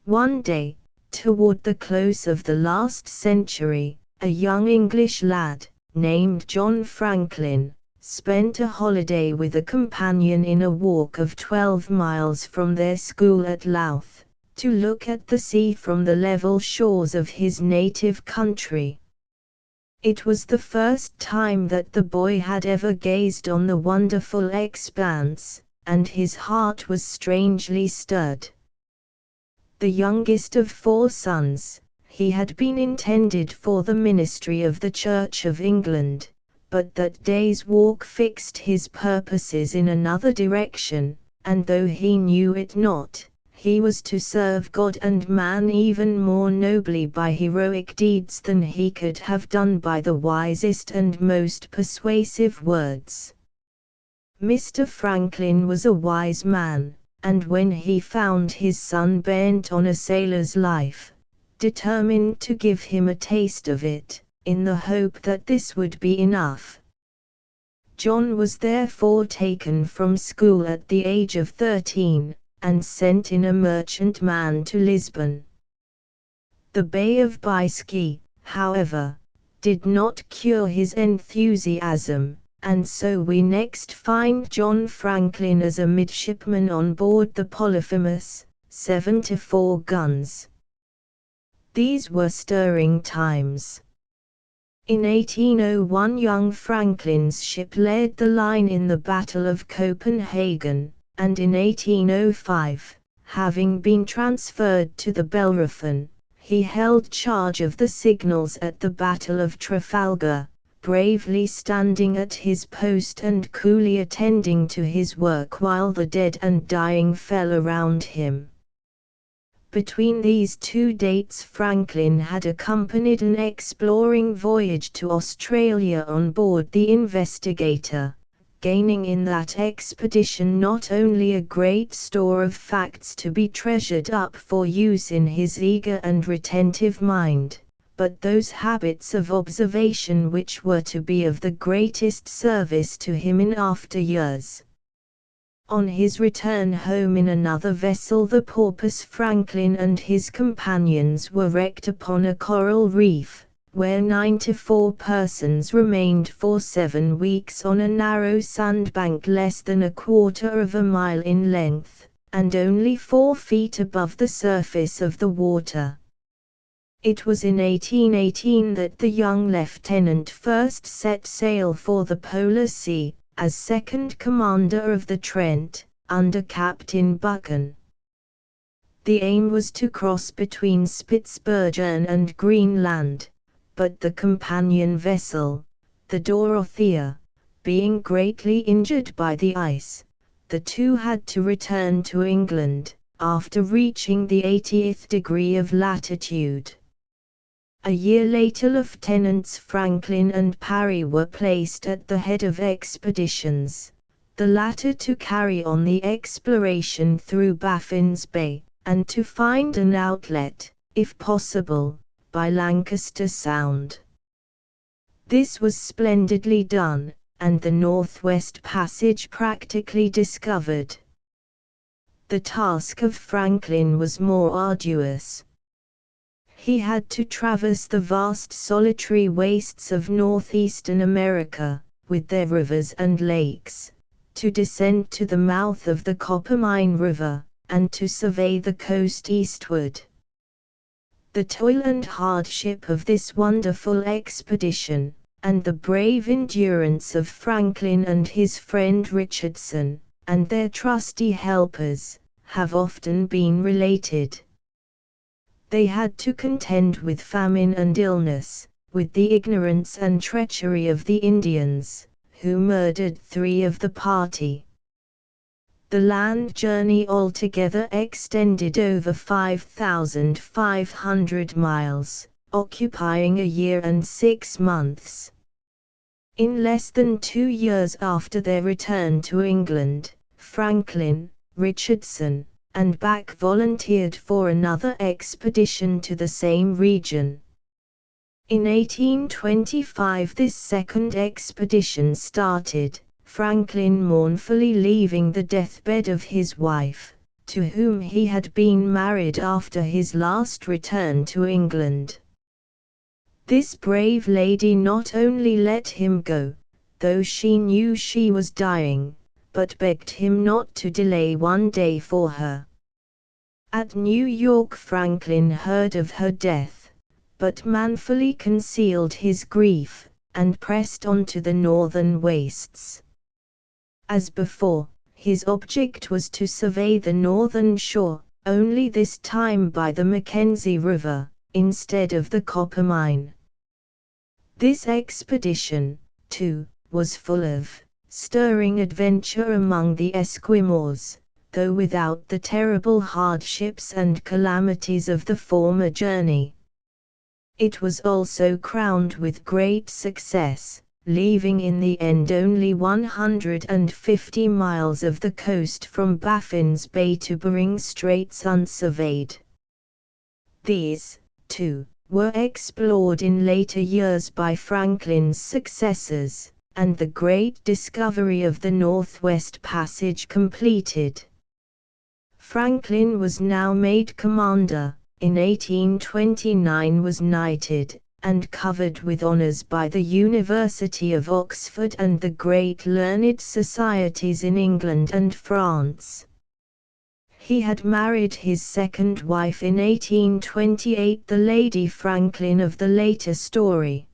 One day, toward the close of the last century, a young English lad, named John Franklin, spent a holiday with a companion in a walk of 12 miles from their school at Louth, to look at the sea from the level shores of his native country. It was the first time that the boy had ever gazed on the wonderful expanse, and his heart was strangely stirred. The youngest of 4 sons, he had been intended for the ministry of the Church of England, but that day's walk fixed his purposes in another direction, and though he knew it not, he was to serve God and man even more nobly by heroic deeds than he could have done by the wisest and most persuasive words. Mr. Franklin was a wise man, and when he found his son bent on a sailor's life, determined to give him a taste of it, in the hope that this would be enough. John was therefore taken from school at the age of 13, and sent in a merchantman to Lisbon. The Bay of Biscay, however, did not cure his enthusiasm, and so we next find John Franklin as a midshipman on board the Polyphemus, 74 guns. These were stirring times. In 1801 young Franklin's ship led the line in the Battle of Copenhagen, and in 1805, having been transferred to the Bellerophon, he held charge of the signals at the Battle of Trafalgar, bravely standing at his post and coolly attending to his work while the dead and dying fell around him. Between these 2 dates Franklin had accompanied an exploring voyage to Australia on board the Investigator, gaining in that expedition not only a great store of facts to be treasured up for use in his eager and retentive mind, but those habits of observation which were to be of the greatest service to him in after years. On his return home in another vessel the Porpoise Franklin and his companions were wrecked upon a coral reef, where 94 persons remained for 7 weeks on a narrow sandbank less than a quarter of a mile in length, and only 4 feet above the surface of the water. It was in 1818 that the young lieutenant first set sail for the Polar Sea, as second commander of the Trent, under Captain Buchan. The aim was to cross between Spitzbergen and Greenland, but the companion vessel, the Dorothea, being greatly injured by the ice, the two had to return to England, after reaching the 80th degree of latitude. A year later Lieutenants Franklin and Parry were placed at the head of expeditions, the latter to carry on the exploration through Baffin's Bay, and to find an outlet, if possible, by Lancaster Sound. This was splendidly done, and the Northwest Passage practically discovered. The task of Franklin was more arduous. He had to traverse the vast solitary wastes of northeastern America, with their rivers and lakes, to descend to the mouth of the Coppermine River, and to survey the coast eastward. The toil and hardship of this wonderful expedition, and the brave endurance of Franklin and his friend Richardson, and their trusty helpers, have often been related. They had to contend with famine and illness, with the ignorance and treachery of the Indians, who murdered 3 of the party. The land journey altogether extended over 5,500 miles, occupying a year and 6 months. In less than 2 years after their return to England, Franklin, Richardson, and Back volunteered for another expedition to the same region. In 1825 this second expedition started, Franklin mournfully leaving the deathbed of his wife, to whom he had been married after his last return to England. This brave lady not only let him go, though she knew she was dying, but begged him not to delay one day for her. At New York Franklin heard of her death, but manfully concealed his grief, and pressed on to the northern wastes. As before, his object was to survey the northern shore, only this time by the Mackenzie River, instead of the Coppermine. This expedition, too, was full of stirring adventure among the Esquimaux, though without the terrible hardships and calamities of the former journey. It was also crowned with great success, leaving in the end only 150 miles of the coast from Baffin's Bay to Bering Straits unsurveyed. These, too, were explored in later years by Franklin's successors, and the great discovery of the Northwest Passage completed. Franklin was now made commander, in 1829 was knighted, and covered with honours by the University of Oxford and the great learned societies in England and France. He had married his second wife in 1828, the Lady Franklin of the later story.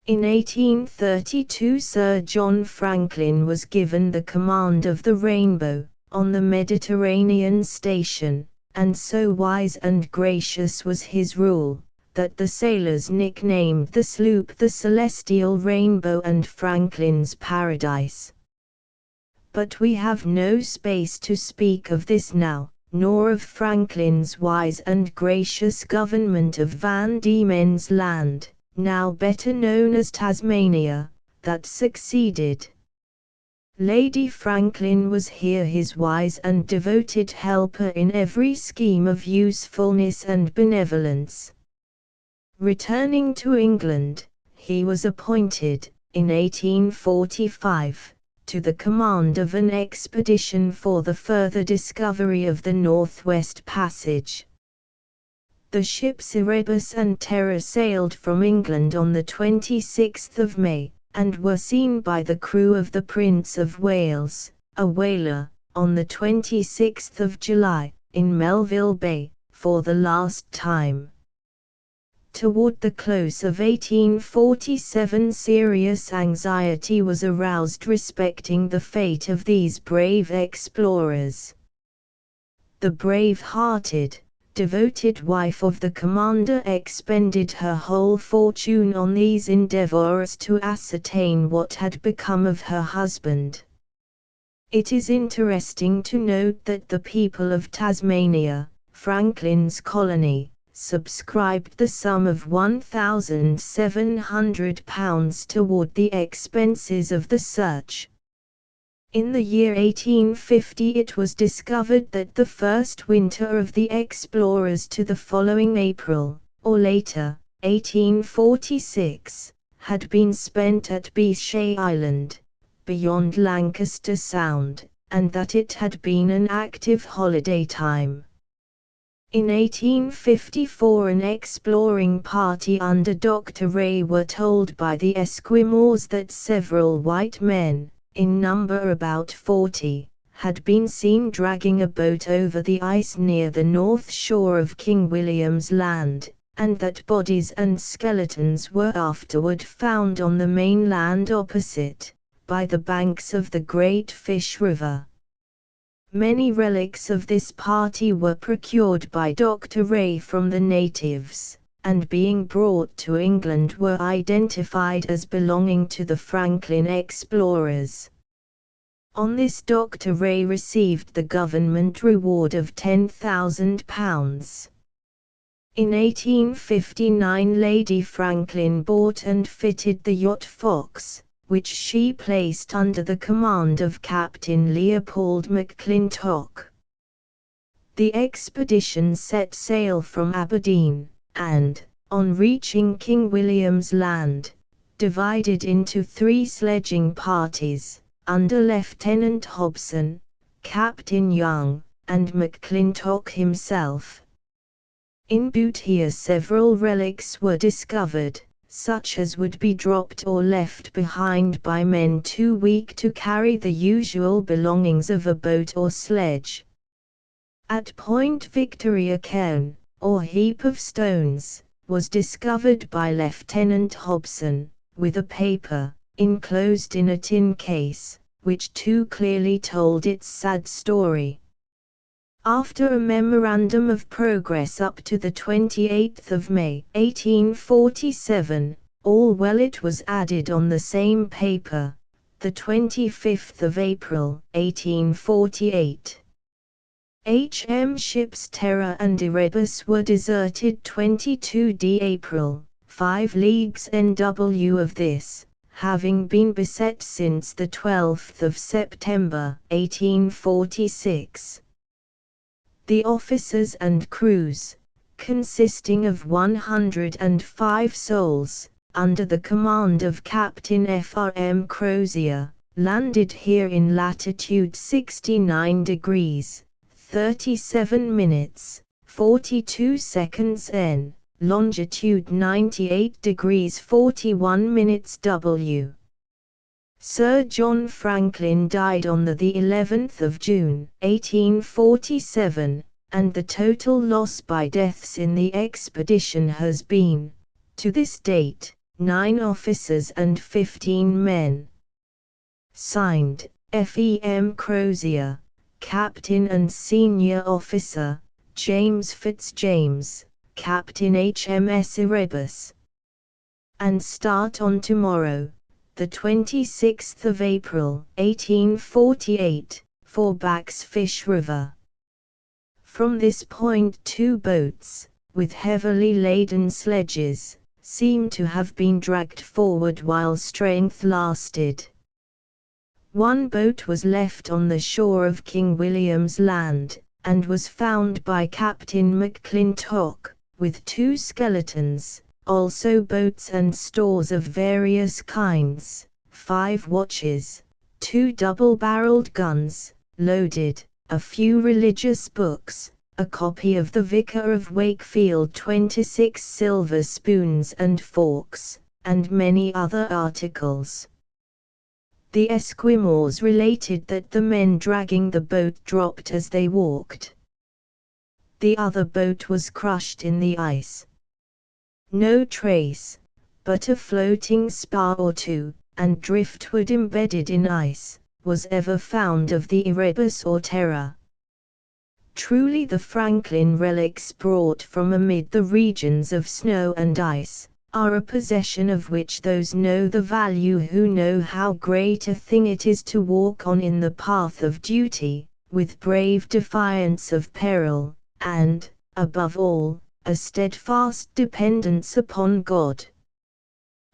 In 1832 Sir John Franklin was given the command of the Rainbow, on the Mediterranean station, and so wise and gracious was his rule, that the sailors nicknamed the sloop the Celestial Rainbow and Franklin's Paradise. But we have no space to speak of this now, nor of Franklin's wise and gracious government of Van Diemen's Land, now better known as Tasmania, that succeeded. Lady Franklin was here his wise and devoted helper in every scheme of usefulness and benevolence. Returning to England, he was appointed, in 1845, to the command of an expedition for the further discovery of the Northwest Passage. The ships Erebus and Terror sailed from England on the 26th of May, and were seen by the crew of the Prince of Wales, a whaler, on the 26th of July, in Melville Bay, for the last time. Toward the close of 1847, serious anxiety was aroused respecting the fate of these brave explorers. The brave-hearted, devoted wife of the commander expended her whole fortune on these endeavors to ascertain what had become of her husband. It is interesting to note that the people of Tasmania, Franklin's colony, subscribed the sum of £1,700 toward the expenses of the search. In the year 1850 it was discovered that the first winter of the explorers to the following April, or later, 1846, had been spent at Beechay Island, beyond Lancaster Sound, and that it had been an active holiday time. In 1854 an exploring party under Dr. Ray were told by the Esquimaux that several white men, in number about 40, had been seen dragging a boat over the ice near the north shore of King William's Land, and that bodies and skeletons were afterward found on the mainland opposite, by the banks of the Great Fish River. Many relics of this party were procured by Dr. Ray from the natives, and being brought to England were identified as belonging to the Franklin explorers. On this Dr. Ray received the government reward of £10,000. In 1859 Lady Franklin bought and fitted the yacht Fox, which she placed under the command of Captain Leopold McClintock. The expedition set sail from Aberdeen, and, on reaching King William's Land, divided into 3 sledging parties, under Lieutenant Hobson, Captain Young, and McClintock himself. In Boothia several relics were discovered, such as would be dropped or left behind by men too weak to carry the usual belongings of a boat or sledge. At Point Victoria cairn, or heap of stones, was discovered by Lieutenant Hobson, with a paper, enclosed in a tin case, which too clearly told its sad story. After a memorandum of progress up to the 28th of May, 1847, all well it was added on the same paper, the 25th of April, 1848. HM ships Terror and Erebus were deserted 22d April, 5 leagues NW of this, having been beset since the 12th of September, 1846. The officers and crews, consisting of 105 souls, under the command of Captain F.R.M. Crozier, landed here in latitude 69 degrees, 37 minutes, 42 seconds N, longitude 98 degrees 41 minutes W. Sir John Franklin died on the 11th of June, 1847, and the total loss by deaths in the expedition has been, to this date, 9 officers and 15 men. Signed, F.E.M. Crozier, Captain and Senior Officer, James Fitzjames, Captain HMS Erebus. And start on tomorrow, the 26th of April, 1848, for Back's Fish River. From this point 2 boats, with heavily laden sledges, seem to have been dragged forward while strength lasted. 1 boat was left on the shore of King William's Land, and was found by Captain McClintock, with 2 skeletons, also boats and stores of various kinds, 5 watches, 2 double-barreled guns, loaded, a few religious books, a copy of the Vicar of Wakefield, 26 silver spoons and forks, and many other articles. The Esquimaux related that the men dragging the boat dropped as they walked. The other boat was crushed in the ice. No trace, but a floating spar or two, and driftwood embedded in ice, was ever found of the Erebus or Terror. Truly the Franklin relics brought from amid the regions of snow and ice, are a possession of which those know the value who know how great a thing it is to walk on in the path of duty, with brave defiance of peril, and, above all, a steadfast dependence upon God.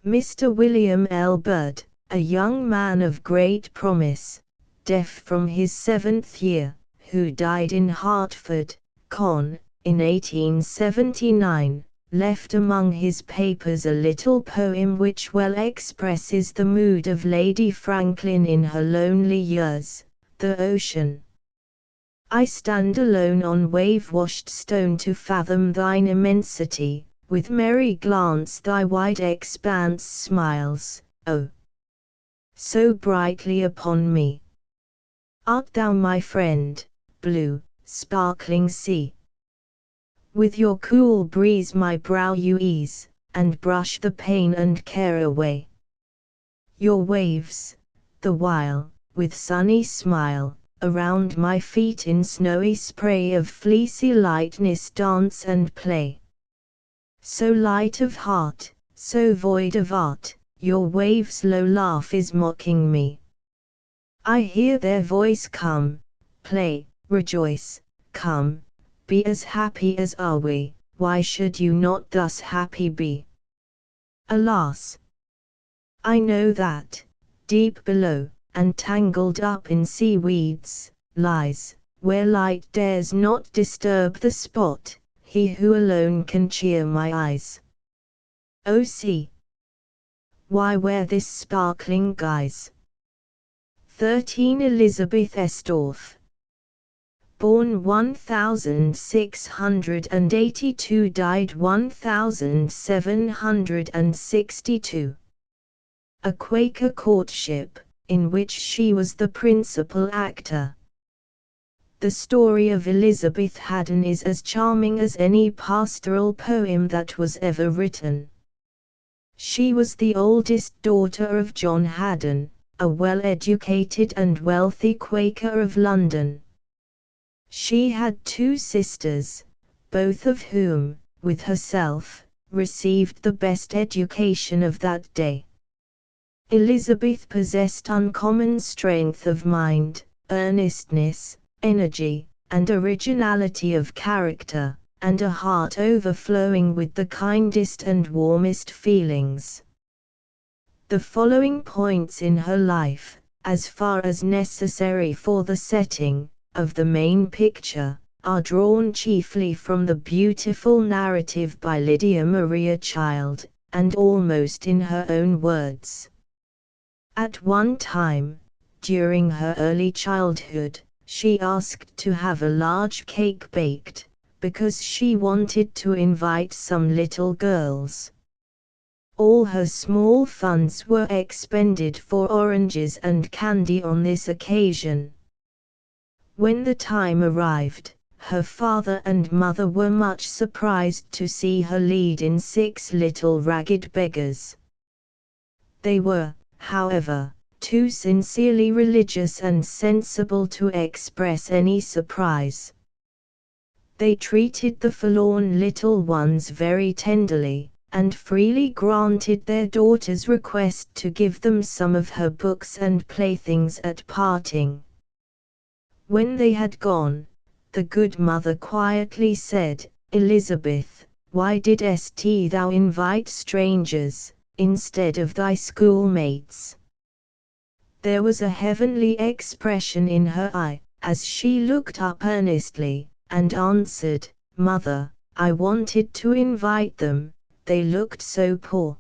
Mr. William L. Bird, a young man of great promise, deaf from his 7th year, who died in Hartford, Conn, in 1879, left among his papers a little poem which well expresses the mood of Lady Franklin in her lonely years, The Ocean. I stand alone on wave-washed stone to fathom thine immensity, with merry glance thy wide expanse smiles, oh, so brightly upon me. Art thou my friend, blue, sparkling sea? With your cool breeze my brow you ease, and brush the pain and care away. Your waves, the while, with sunny smile, around my feet in snowy spray of fleecy lightness dance and play. So light of heart, so void of art, your waves' low laugh is mocking me. I hear their voice, come, play, rejoice, come, be as happy as are we, why should you not thus happy be? Alas! I know that, deep below, and tangled up in seaweeds, lies, where light dares not disturb the spot, he who alone can cheer my eyes. O sea! Why wear this sparkling guise? 13 Elizabeth Estorff. Born 1682, died 1762. A Quaker courtship, in which she was the principal actor. The story of Elizabeth Haddon is as charming as any pastoral poem that was ever written. She was the oldest daughter of John Haddon, a well-educated and wealthy Quaker of London. She had 2 sisters, both of whom, with herself, received the best education of that day. Elizabeth possessed uncommon strength of mind, earnestness, energy, and originality of character, and a heart overflowing with the kindest and warmest feelings. The following points in her life, as far as necessary for the setting of the main picture, are drawn chiefly from the beautiful narrative by Lydia Maria Child, and almost in her own words. At one time, during her early childhood, she asked to have a large cake baked, because she wanted to invite some little girls. All her small funds were expended for oranges and candy on this occasion. When the time arrived, her father and mother were much surprised to see her lead in 6 little ragged beggars. They were, however, too sincerely religious and sensible to express any surprise. They treated the forlorn little ones very tenderly, and freely granted their daughter's request to give them some of her books and playthings at parting. When they had gone, the good mother quietly said, "Elizabeth, why didst thou invite strangers, instead of thy schoolmates?" There was a heavenly expression in her eye, as she looked up earnestly, and answered, "Mother, I wanted to invite them, they looked so poor."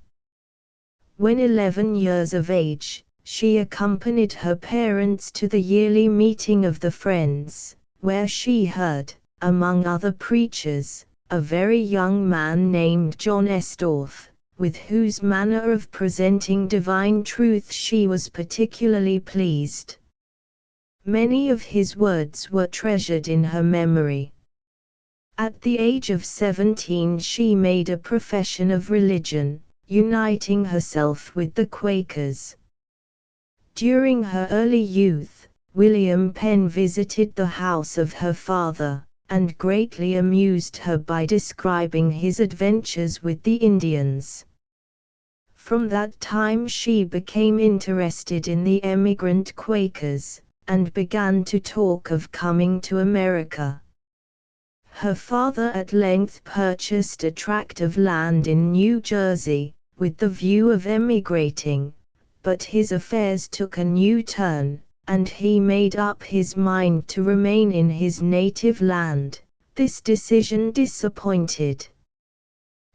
When 11 years of age, she accompanied her parents to the yearly meeting of the Friends, where she heard, among other preachers, a very young man named John Estorff, with whose manner of presenting divine truth she was particularly pleased. Many of his words were treasured in her memory. At the age of 17 she made a profession of religion, uniting herself with the Quakers. During her early youth, William Penn visited the house of her father, and greatly amused her by describing his adventures with the Indians. From that time she became interested in the emigrant Quakers, and began to talk of coming to America. Her father at length purchased a tract of land in New Jersey, with the view of emigrating, but his affairs took a new turn, and he made up his mind to remain in his native land. This decision disappointed.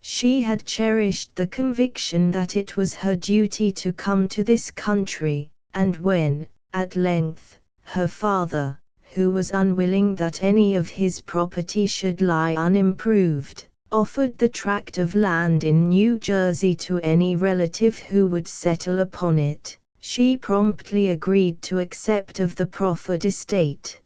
She had cherished the conviction that it was her duty to come to this country, and when, at length, her father, who was unwilling that any of his property should lie unimproved, offered the tract of land in New Jersey to any relative who would settle upon it, she promptly agreed to accept of the proffered estate.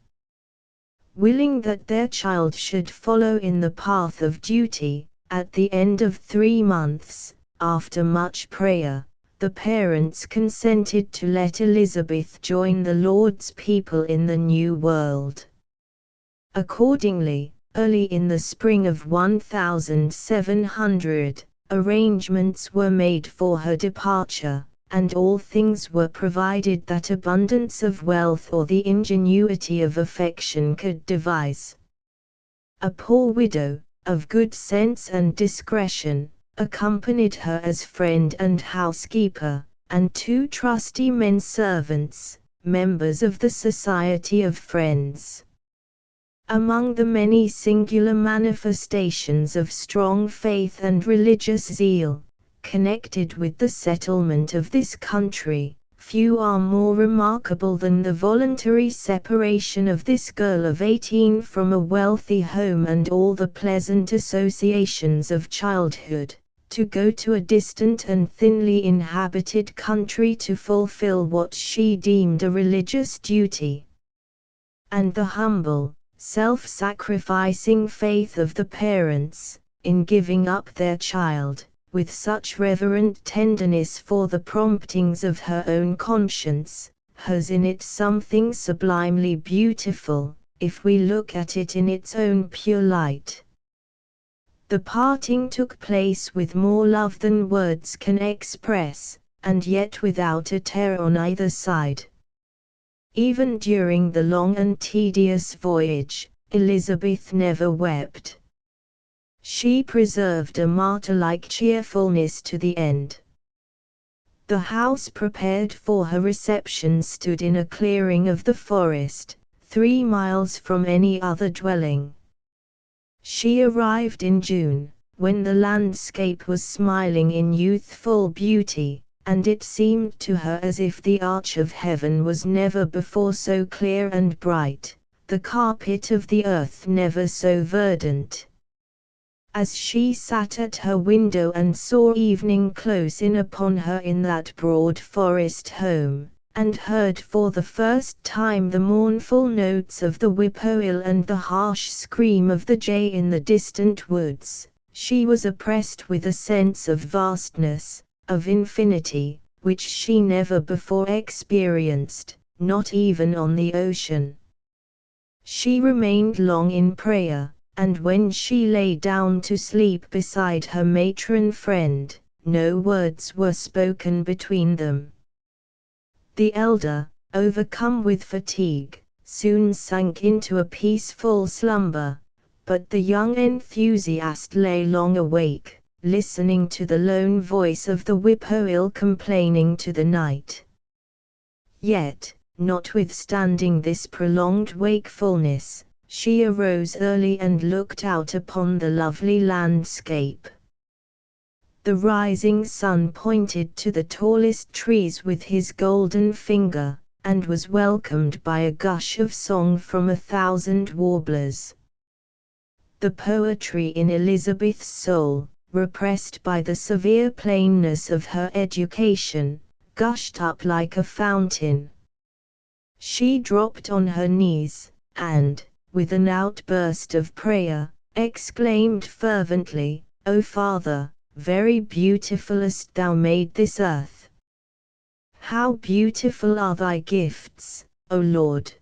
Willing that their child should follow in the path of duty, at the end of 3 months, after much prayer, the parents consented to let Elizabeth join the Lord's people in the New World. Accordingly, early in the spring of 1700, arrangements were made for her departure, and all things were provided that abundance of wealth or the ingenuity of affection could devise. A poor widow, of good sense and discretion, accompanied her as friend and housekeeper, and 2 trusty men servants, members of the Society of Friends. Among the many singular manifestations of strong faith and religious zeal, connected with the settlement of this country, few are more remarkable than the voluntary separation of this girl of 18 from a wealthy home and all the pleasant associations of childhood, to go to a distant and thinly inhabited country to fulfill what she deemed a religious duty. And the humble, self-sacrificing faith of the parents, in giving up their child, with such reverent tenderness for the promptings of her own conscience, has in it something sublimely beautiful, if we look at it in its own pure light. The parting took place with more love than words can express, and yet without a tear on either side. Even during the long and tedious voyage, Elizabeth never wept. She preserved a martyr-like cheerfulness to the end. The house prepared for her reception stood in a clearing of the forest, 3 miles from any other dwelling. She arrived in June, when the landscape was smiling in youthful beauty, and it seemed to her as if the arch of heaven was never before so clear and bright, the carpet of the earth never so verdant. As she sat at her window and saw evening close in upon her in that broad forest home, and heard for the first time the mournful notes of the whippoorwill and the harsh scream of the jay in the distant woods, she was oppressed with a sense of vastness, of infinity, which she never before experienced, not even on the ocean. She remained long in prayer, and when she lay down to sleep beside her matron friend, no words were spoken between them. The elder, overcome with fatigue, soon sank into a peaceful slumber, but the young enthusiast lay long awake, listening to the lone voice of the whippoorwill complaining to the night. Yet, notwithstanding this prolonged wakefulness, she arose early and looked out upon the lovely landscape. The rising sun pointed to the tallest trees with his golden finger, and was welcomed by a gush of song from 1,000 warblers. The poetry in Elizabeth's soul, repressed by the severe plainness of her education, gushed up like a fountain. She dropped on her knees, and, with an outburst of prayer, exclaimed fervently, O Father, very beautiful hast thou made this earth. How beautiful are thy gifts, O Lord!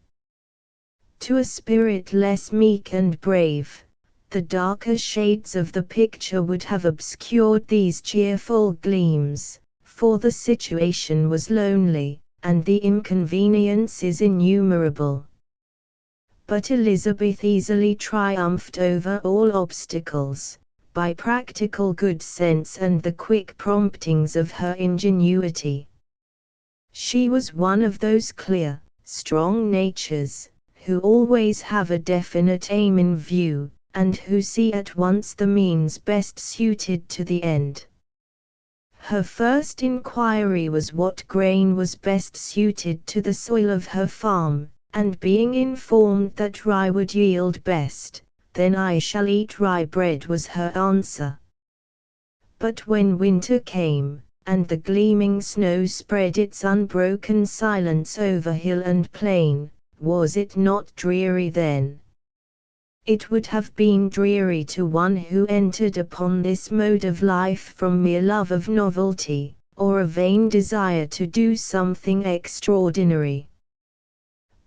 To a spirit less meek and brave, the darker shades of the picture would have obscured these cheerful gleams, for the situation was lonely, and the inconveniences innumerable. But Elizabeth easily triumphed over all obstacles, by practical good sense and the quick promptings of her ingenuity. She was one of those clear, strong natures, who always have a definite aim in view, and who see at once the means best suited to the end. Her first inquiry was what grain was best suited to the soil of her farm, and being informed that rye would yield best, then I shall eat rye bread was her answer. But when winter came, and the gleaming snow spread its unbroken silence over hill and plain, was it not dreary then? It would have been dreary to one who entered upon this mode of life from mere love of novelty, or a vain desire to do something extraordinary.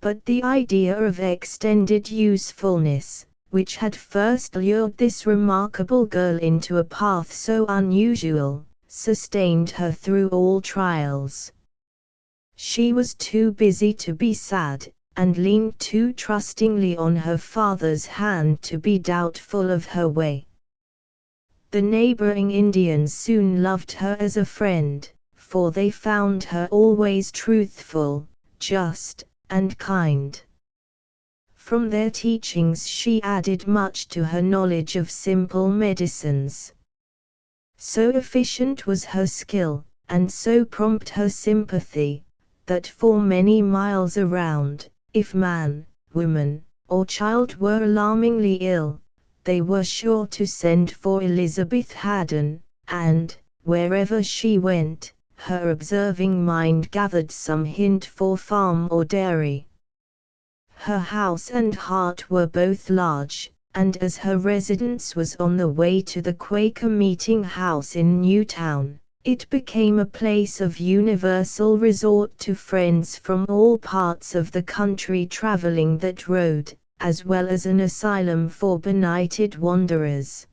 But the idea of extended usefulness, which had first lured this remarkable girl into a path so unusual, sustained her through all trials. She was too busy to be sad, and leaned too trustingly on her father's hand to be doubtful of her way. The neighboring Indians soon loved her as a friend, for they found her always truthful, just, and kind. From their teachings she added much to her knowledge of simple medicines. So efficient was her skill, and so prompt her sympathy, that for many miles around, if man, woman, or child were alarmingly ill, they were sure to send for Elizabeth Haddon, and, wherever she went, her observing mind gathered some hint for farm or dairy. Her house and heart were both large, and as her residence was on the way to the Quaker meeting house in Newtown, it became a place of universal resort to friends from all parts of the country traveling that road, as well as an asylum for benighted wanderers.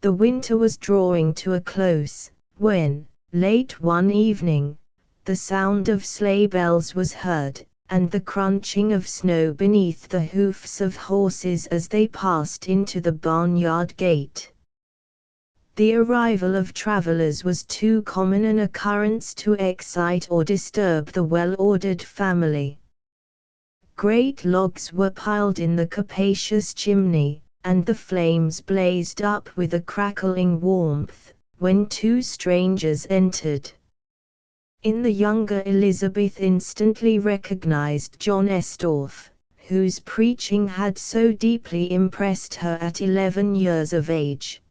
The winter was drawing to a close, when, late one evening, the sound of sleigh bells was heard, and the crunching of snow beneath the hoofs of horses as they passed into the barnyard gate. The arrival of travelers was too common an occurrence to excite or disturb the well-ordered family. Great logs were piled in the capacious chimney, and the flames blazed up with a crackling warmth, when two strangers entered. In the younger Elizabeth instantly recognized John Estorff, whose preaching had so deeply impressed her at 11 years of age.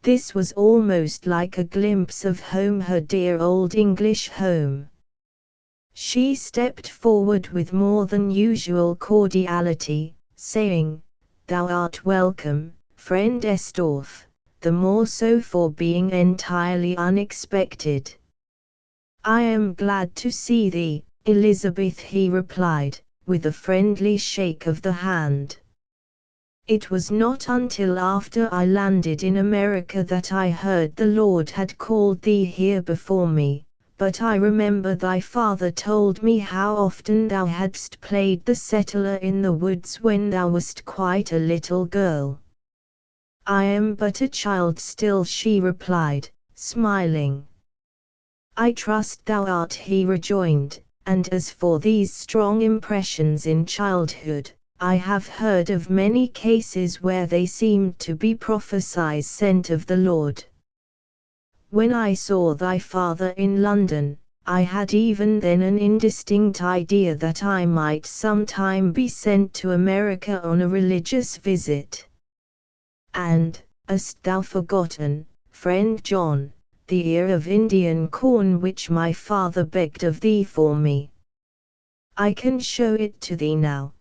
This was almost like a glimpse of home, her dear old English home. She stepped forward with more than usual cordiality, saying, "Thou art welcome, friend Estorff, the more so for being entirely unexpected." "I am glad to see thee, Elizabeth," he replied, with a friendly shake of the hand. "It was not until after I landed in America that I heard the Lord had called thee here before me, but I remember thy father told me how often thou hadst played the settler in the woods when thou wast quite a little girl." "I am but a child still," she replied, smiling. "I trust thou art," he rejoined, "and as for these strong impressions in childhood, I have heard of many cases where they seemed to be prophecies sent of the Lord. When I saw thy father in London, I had even then an indistinct idea that I might sometime be sent to America on a religious visit. And, hast thou forgotten, friend John, the ear of Indian corn which my father begged of thee for me? I can show it to thee now."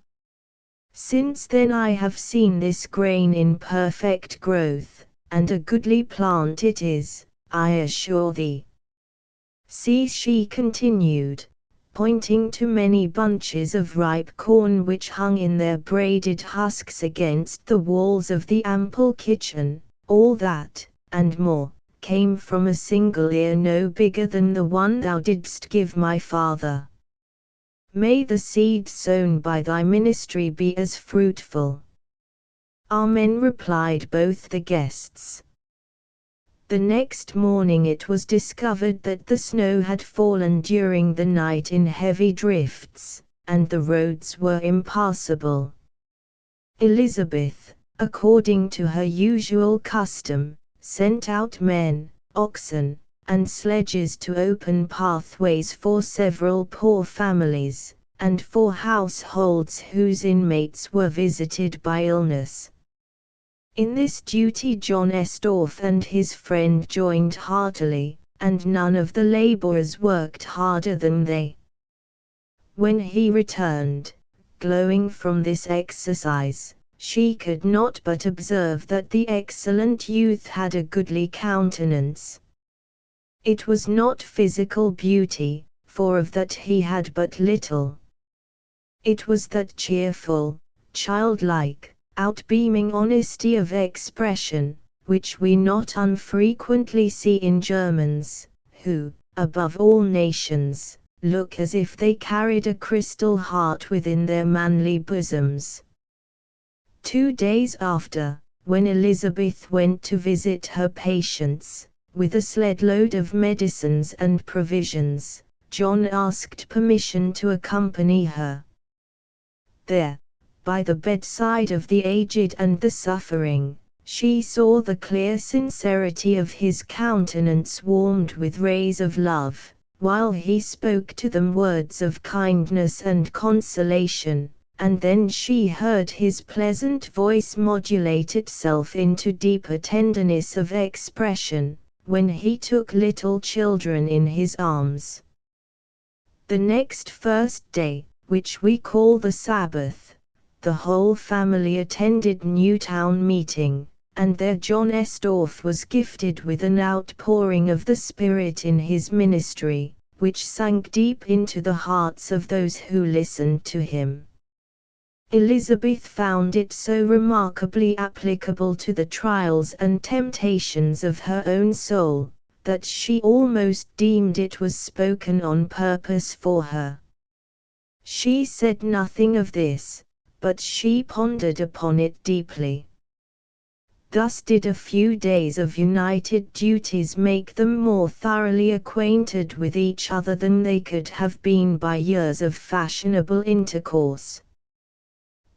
Since then I have seen this grain in perfect growth, and a goodly plant it is, I assure thee. See, she continued, pointing to many bunches of ripe corn which hung in their braided husks against the walls of the ample kitchen, all that, and more, came from a single ear no bigger than the one thou didst give my father. May the seed sown by thy ministry be as fruitful. Amen, replied both the guests. The next morning it was discovered that the snow had fallen during the night in heavy drifts, and the roads were impassable. Elizabeth, according to her usual custom, sent out men, oxen, and sledges to open pathways for several poor families, and for households whose inmates were visited by illness. In this duty John Estorff and his friend joined heartily, and none of the labourers worked harder than they. When he returned, glowing from this exercise, she could not but observe that the excellent youth had a goodly countenance. It was not physical beauty, for of that he had but little. It was that cheerful, childlike, outbeaming honesty of expression, which we not unfrequently see in Germans, who, above all nations, look as if they carried a crystal heart within their manly bosoms. 2 days after, when Elizabeth went to visit her patients, with a sled load of medicines and provisions, John asked permission to accompany her. There, by the bedside of the aged and the suffering, she saw the clear sincerity of his countenance warmed with rays of love, while he spoke to them words of kindness and consolation, and then she heard his pleasant voice modulate itself into deeper tenderness of expression, when he took little children in his arms. The next first day, which we call the Sabbath, the whole family attended Newtown meeting, and there John Estorff was gifted with an outpouring of the Spirit in his ministry, which sank deep into the hearts of those who listened to him. Elizabeth found it so remarkably applicable to the trials and temptations of her own soul, that she almost deemed it was spoken on purpose for her. She said nothing of this, but she pondered upon it deeply. Thus did a few days of united duties make them more thoroughly acquainted with each other than they could have been by years of fashionable intercourse.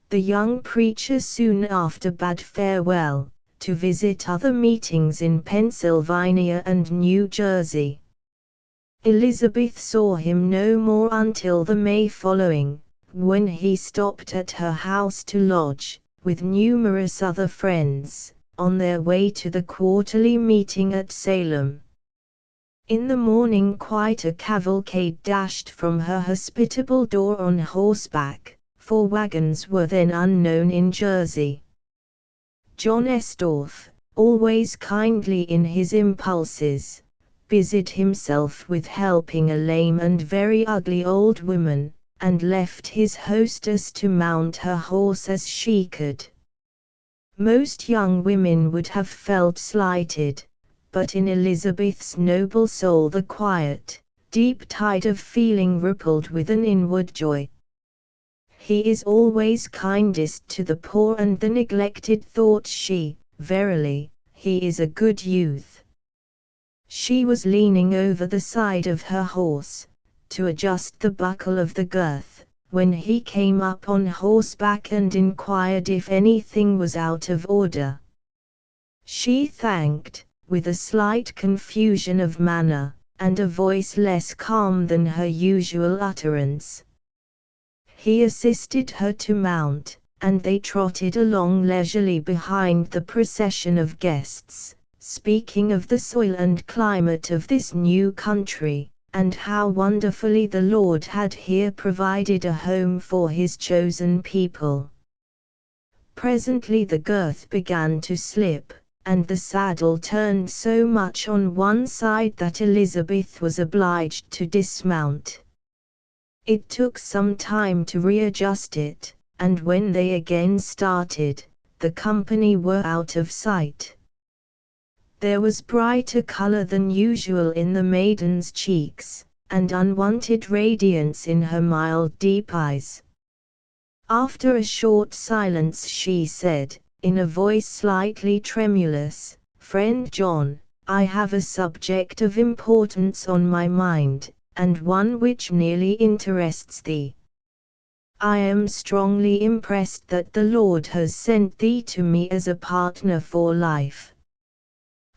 The young preacher soon after bade farewell, to visit other meetings in Pennsylvania and New Jersey. Elizabeth saw him no more until the May following, when he stopped at her house to lodge, with numerous other friends, on their way to the quarterly meeting at Salem. In the morning quite a cavalcade dashed from her hospitable door on horseback, for wagons were then unknown in Jersey. John Estorff, always kindly in his impulses, busied himself with helping a lame and very ugly old woman, and left his hostess to mount her horse as she could. Most young women would have felt slighted, but in Elizabeth's noble soul the quiet, deep tide of feeling rippled with an inward joy. He is always kindest to the poor and the neglected, thought she. Verily, he is a good youth. She was leaning over the side of her horse, to adjust the buckle of the girth, when he came up on horseback and inquired if anything was out of order. She thanked, with a slight confusion of manner, and a voice less calm than her usual utterance. He assisted her to mount, and they trotted along leisurely behind the procession of guests, speaking of the soil and climate of this new country, and how wonderfully the Lord had here provided a home for his chosen people. Presently the girth began to slip, and the saddle turned so much on one side that Elizabeth was obliged to dismount. It took some time to readjust it, and when they again started, the company were out of sight. There was brighter color than usual in the maiden's cheeks, and unwonted radiance in her mild deep eyes. After a short silence she said, in a voice slightly tremulous, "Friend John, I have a subject of importance on my mind, and one which nearly interests thee. I am strongly impressed that the Lord has sent thee to me as a partner for life.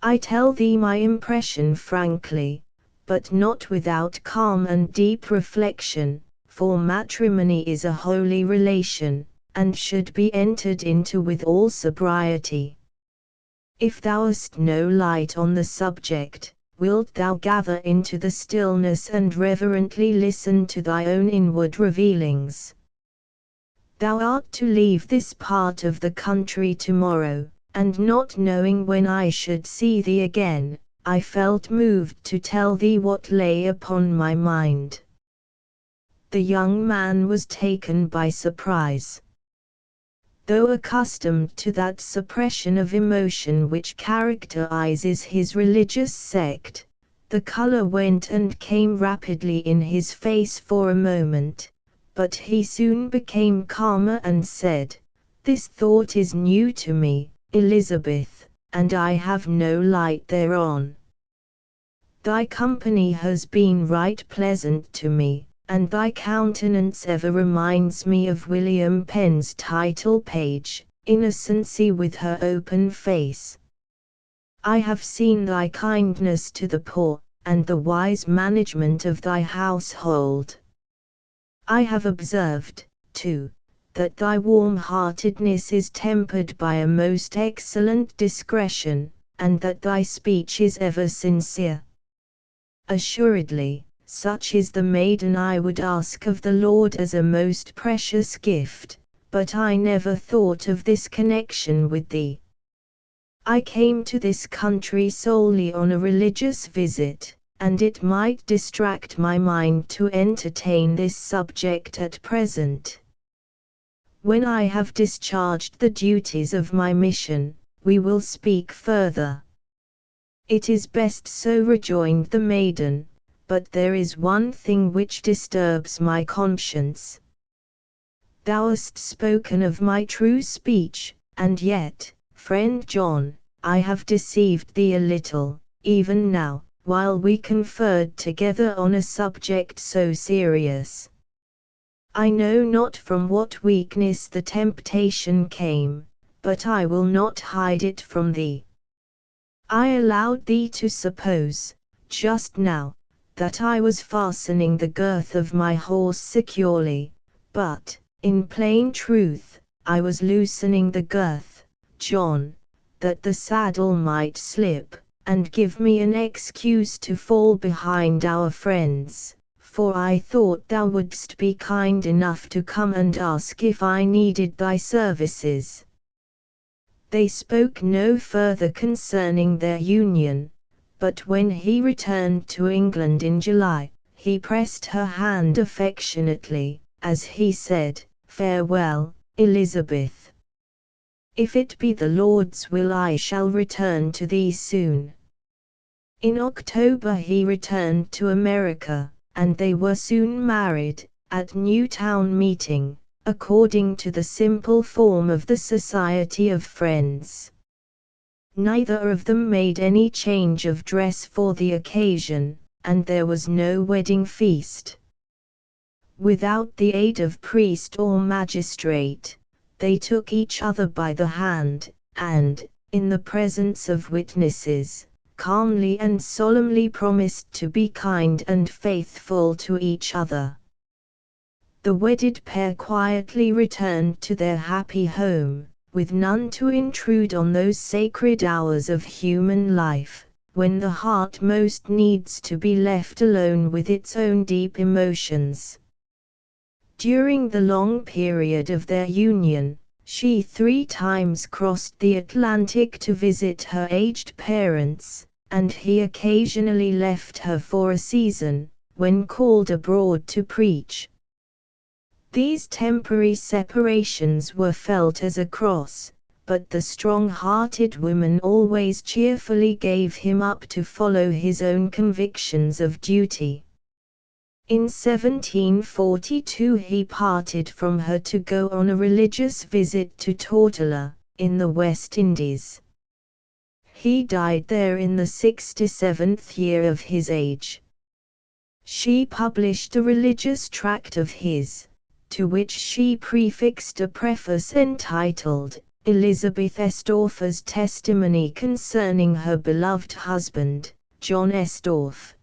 I tell thee my impression frankly, but not without calm and deep reflection, for matrimony is a holy relation, and should be entered into with all sobriety. If thou hast no light on the subject, wilt thou gather into the stillness and reverently listen to thy own inward revealings? Thou art to leave this part of the country tomorrow, and not knowing when I should see thee again, I felt moved to tell thee what lay upon my mind." The young man was taken by surprise. Though accustomed to that suppression of emotion which characterizes his religious sect, the color went and came rapidly in his face for a moment, but he soon became calmer and said, "This thought is new to me, Elizabeth, and I have no light thereon. Thy company has been right pleasant to me, and thy countenance ever reminds me of William Penn's title page, Innocency with her open face. I have seen thy kindness to the poor, and the wise management of thy household. I have observed, too, that thy warm-heartedness is tempered by a most excellent discretion, and that thy speech is ever sincere. Assuredly, such is the maiden I would ask of the Lord as a most precious gift, but I never thought of this connection with thee. I came to this country solely on a religious visit, and it might distract my mind to entertain this subject at present. When I have discharged the duties of my mission, we will speak further." "It is best so," rejoined the maiden, "but there is one thing which disturbs my conscience. Thou hast spoken of my true speech, and yet, friend John, I have deceived thee a little, even now, while we conferred together on a subject so serious. I know not from what weakness the temptation came, but I will not hide it from thee. I allowed thee to suppose, just now, that I was fastening the girth of my horse securely, but, in plain truth, I was loosening the girth, John, that the saddle might slip, and give me an excuse to fall behind our friends, for I thought thou wouldst be kind enough to come and ask if I needed thy services." They spoke no further concerning their union, but when he returned to England in July, he pressed her hand affectionately, as he said, "Farewell, Elizabeth. If it be the Lord's will I shall return to thee soon." In October he returned to America, and they were soon married, at Newtown meeting, according to the simple form of the Society of Friends. Neither of them made any change of dress for the occasion, and there was no wedding feast. Without the aid of priest or magistrate, they took each other by the hand, and, in the presence of witnesses, calmly and solemnly promised to be kind and faithful to each other. The wedded pair quietly returned to their happy home, with none to intrude on those sacred hours of human life, when the heart most needs to be left alone with its own deep emotions. During the long period of their union, She 3 times crossed the Atlantic to visit her aged parents, and he occasionally left her for a season, when called abroad to preach. These temporary separations were felt as a cross, but the strong-hearted woman always cheerfully gave him up to follow his own convictions of duty. In 1742 he parted from her to go on a religious visit to Tortola, in the West Indies. He died there in the 67th year of his age. She published a religious tract of his, to which she prefixed a preface entitled, Elizabeth Estorff's Testimony Concerning Her Beloved Husband, John Estorff.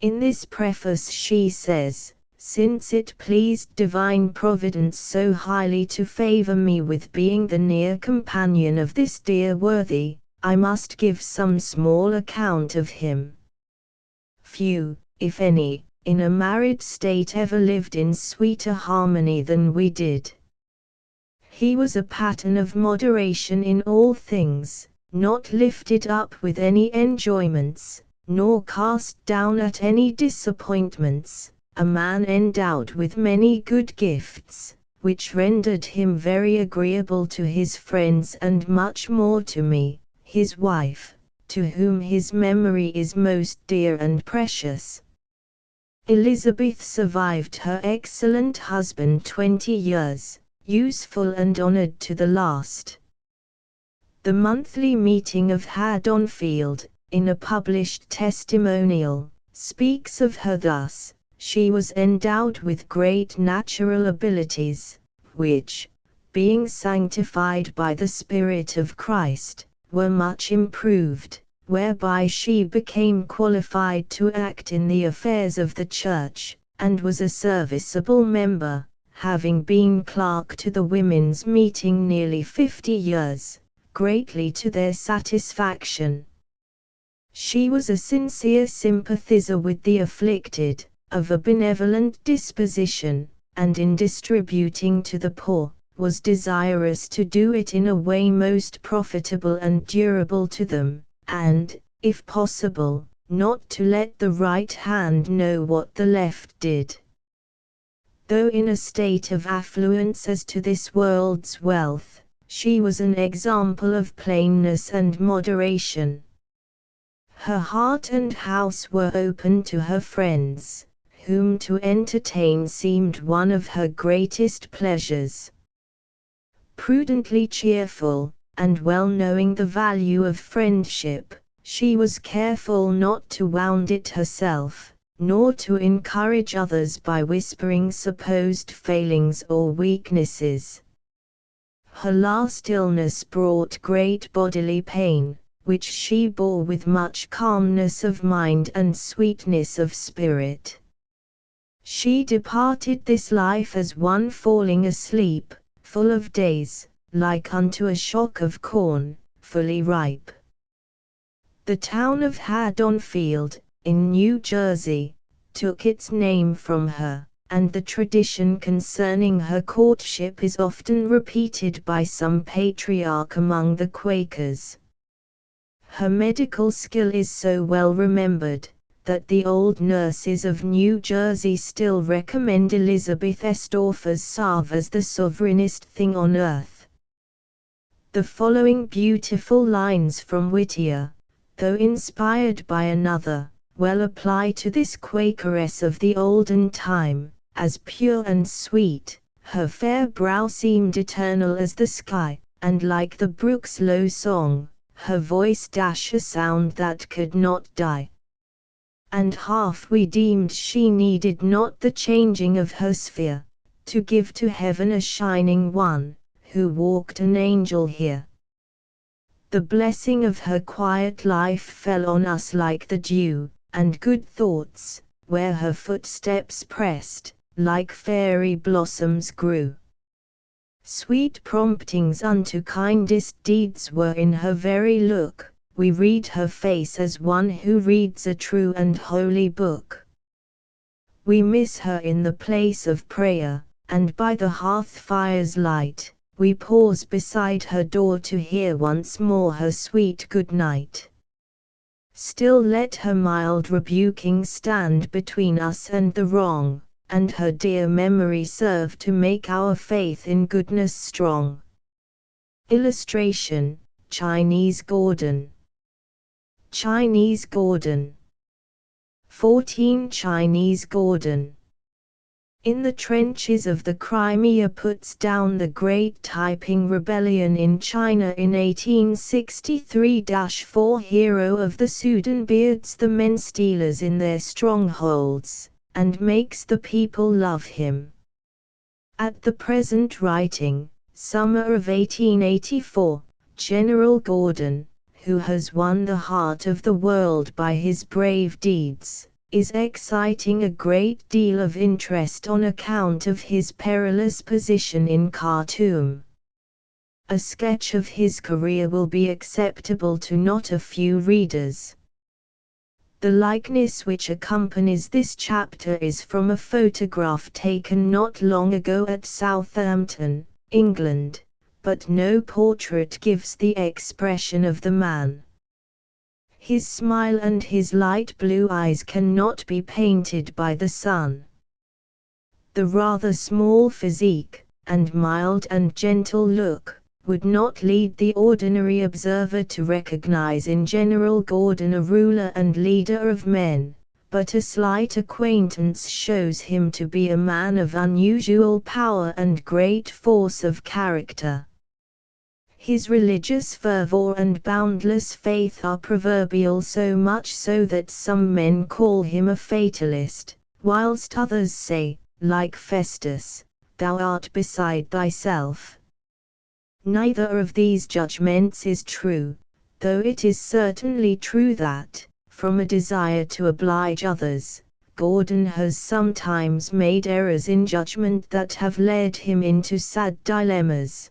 In this preface she says, "Since it pleased divine providence so highly to favor me with being the near companion of this dear worthy, I must give some small account of him. Few, if any, in a married state ever lived in sweeter harmony than we did. He was a pattern of moderation in all things, not lifted up with any enjoyments, nor cast down at any disappointments, a man endowed with many good gifts, which rendered him very agreeable to his friends and much more to me, his wife, to whom his memory is most dear and precious." Elizabeth survived her excellent husband 20 years, useful and honored to the last. The monthly meeting of Haddonfield, in a published testimonial, speaks of her thus: "She was endowed with great natural abilities, which, being sanctified by the Spirit of Christ, were much improved, whereby she became qualified to act in the affairs of the Church, and was a serviceable member, having been clerk to the women's meeting nearly 50 years, greatly to their satisfaction. She was a sincere sympathizer with the afflicted, of a benevolent disposition, and in distributing to the poor, was desirous to do it in a way most profitable and durable to them, and, if possible, not to let the right hand know what the left did. Though in a state of affluence as to this world's wealth, she was an example of plainness and moderation. Her heart and house were open to her friends, whom to entertain seemed one of her greatest pleasures. Prudently cheerful, and well knowing the value of friendship, she was careful not to wound it herself, nor to encourage others by whispering supposed failings or weaknesses. Her last illness brought great bodily pain, which she bore with much calmness of mind and sweetness of spirit. She departed this life as one falling asleep, full of days, like unto a shock of corn, fully ripe. The town of Haddonfield, in New Jersey, took its name from her, and the tradition concerning her courtship is often repeated by some patriarch among the Quakers. Her medical skill is so well remembered, that the old nurses of New Jersey still recommend Elizabeth Estorff's salve as the sovereignest thing on earth. The following beautiful lines from Whittier, though inspired by another, well apply to this Quakeress of the olden time: "As pure and sweet, her fair brow seemed eternal as the sky, and like the brook's low song, her voice dash a sound that could not die. And half we deemed she needed not the changing of her sphere, to give to heaven a shining one, who walked an angel here. The blessing of her quiet life fell on us like the dew, and good thoughts, where her footsteps pressed, like fairy blossoms grew. Sweet promptings unto kindest deeds were in her very look, we read her face as one who reads a true and holy book. We miss her in the place of prayer, and by the hearth fire's light, we pause beside her door to hear once more her sweet good night. Still let her mild rebuking stand between us and the wrong, and her dear memory serve to make our faith in goodness strong. Illustration, Chinese Gordon. Chinese Gordon. 14 Chinese Gordon. In the trenches of the Crimea puts down the great Taiping Rebellion in China in 1863-4. Hero of the Sudan beards the men stealers in their strongholds, and makes the people love him. At the present writing, summer of 1884, General Gordon, who has won the heart of the world by his brave deeds, is exciting a great deal of interest on account of his perilous position in Khartoum. A sketch of his career will be acceptable to not a few readers. The likeness which accompanies this chapter is from a photograph taken not long ago at Southampton, England, but no portrait gives the expression of the man. His smile and his light blue eyes cannot be painted by the sun. The rather small physique, and mild and gentle look, would not lead the ordinary observer to recognize in General Gordon a ruler and leader of men, but a slight acquaintance shows him to be a man of unusual power and great force of character. His religious fervor and boundless faith are proverbial, so much so that some men call him a fatalist, whilst others say, like Festus, "Thou art beside thyself." Neither of these judgments is true, though it is certainly true that, from a desire to oblige others, Gordon has sometimes made errors in judgment that have led him into sad dilemmas.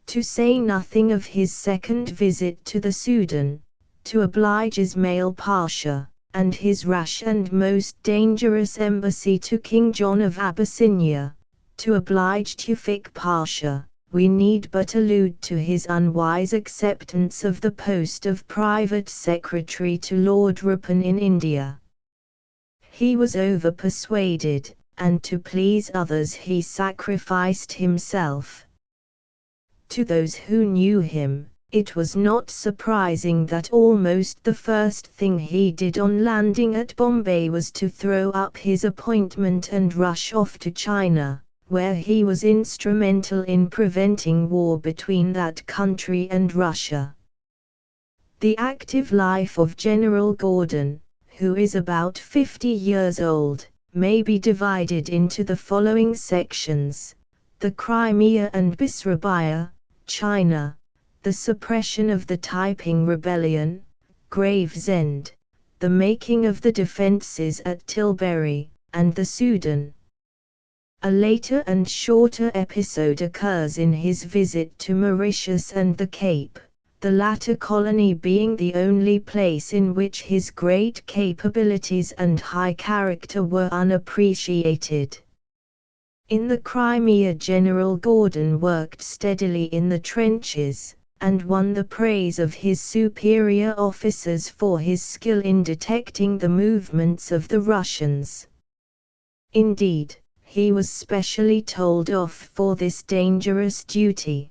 To say nothing of his second visit to the Sudan, to oblige Ismail Pasha, and his rash and most dangerous embassy to King John of Abyssinia, to oblige Tewfik Pasha, we need but allude to his unwise acceptance of the post of private secretary to Lord Ripon in India. He was over-persuaded, and to please others he sacrificed himself. To those who knew him, it was not surprising that almost the first thing he did on landing at Bombay was to throw up his appointment and rush off to China, where he was instrumental in preventing war between that country and Russia. The active life of General Gordon, who is about 50 years old, may be divided into the following sections: the Crimea and Bisrabia, China, the suppression of the Taiping Rebellion, Gravesend, the making of the defences at Tilbury, and the Sudan. A later and shorter episode occurs in his visit to Mauritius and the Cape, the latter colony being the only place in which his great capabilities and high character were unappreciated. In the Crimea, General Gordon worked steadily in the trenches, and won the praise of his superior officers for his skill in detecting the movements of the Russians. Indeed, he was specially told off for this dangerous duty.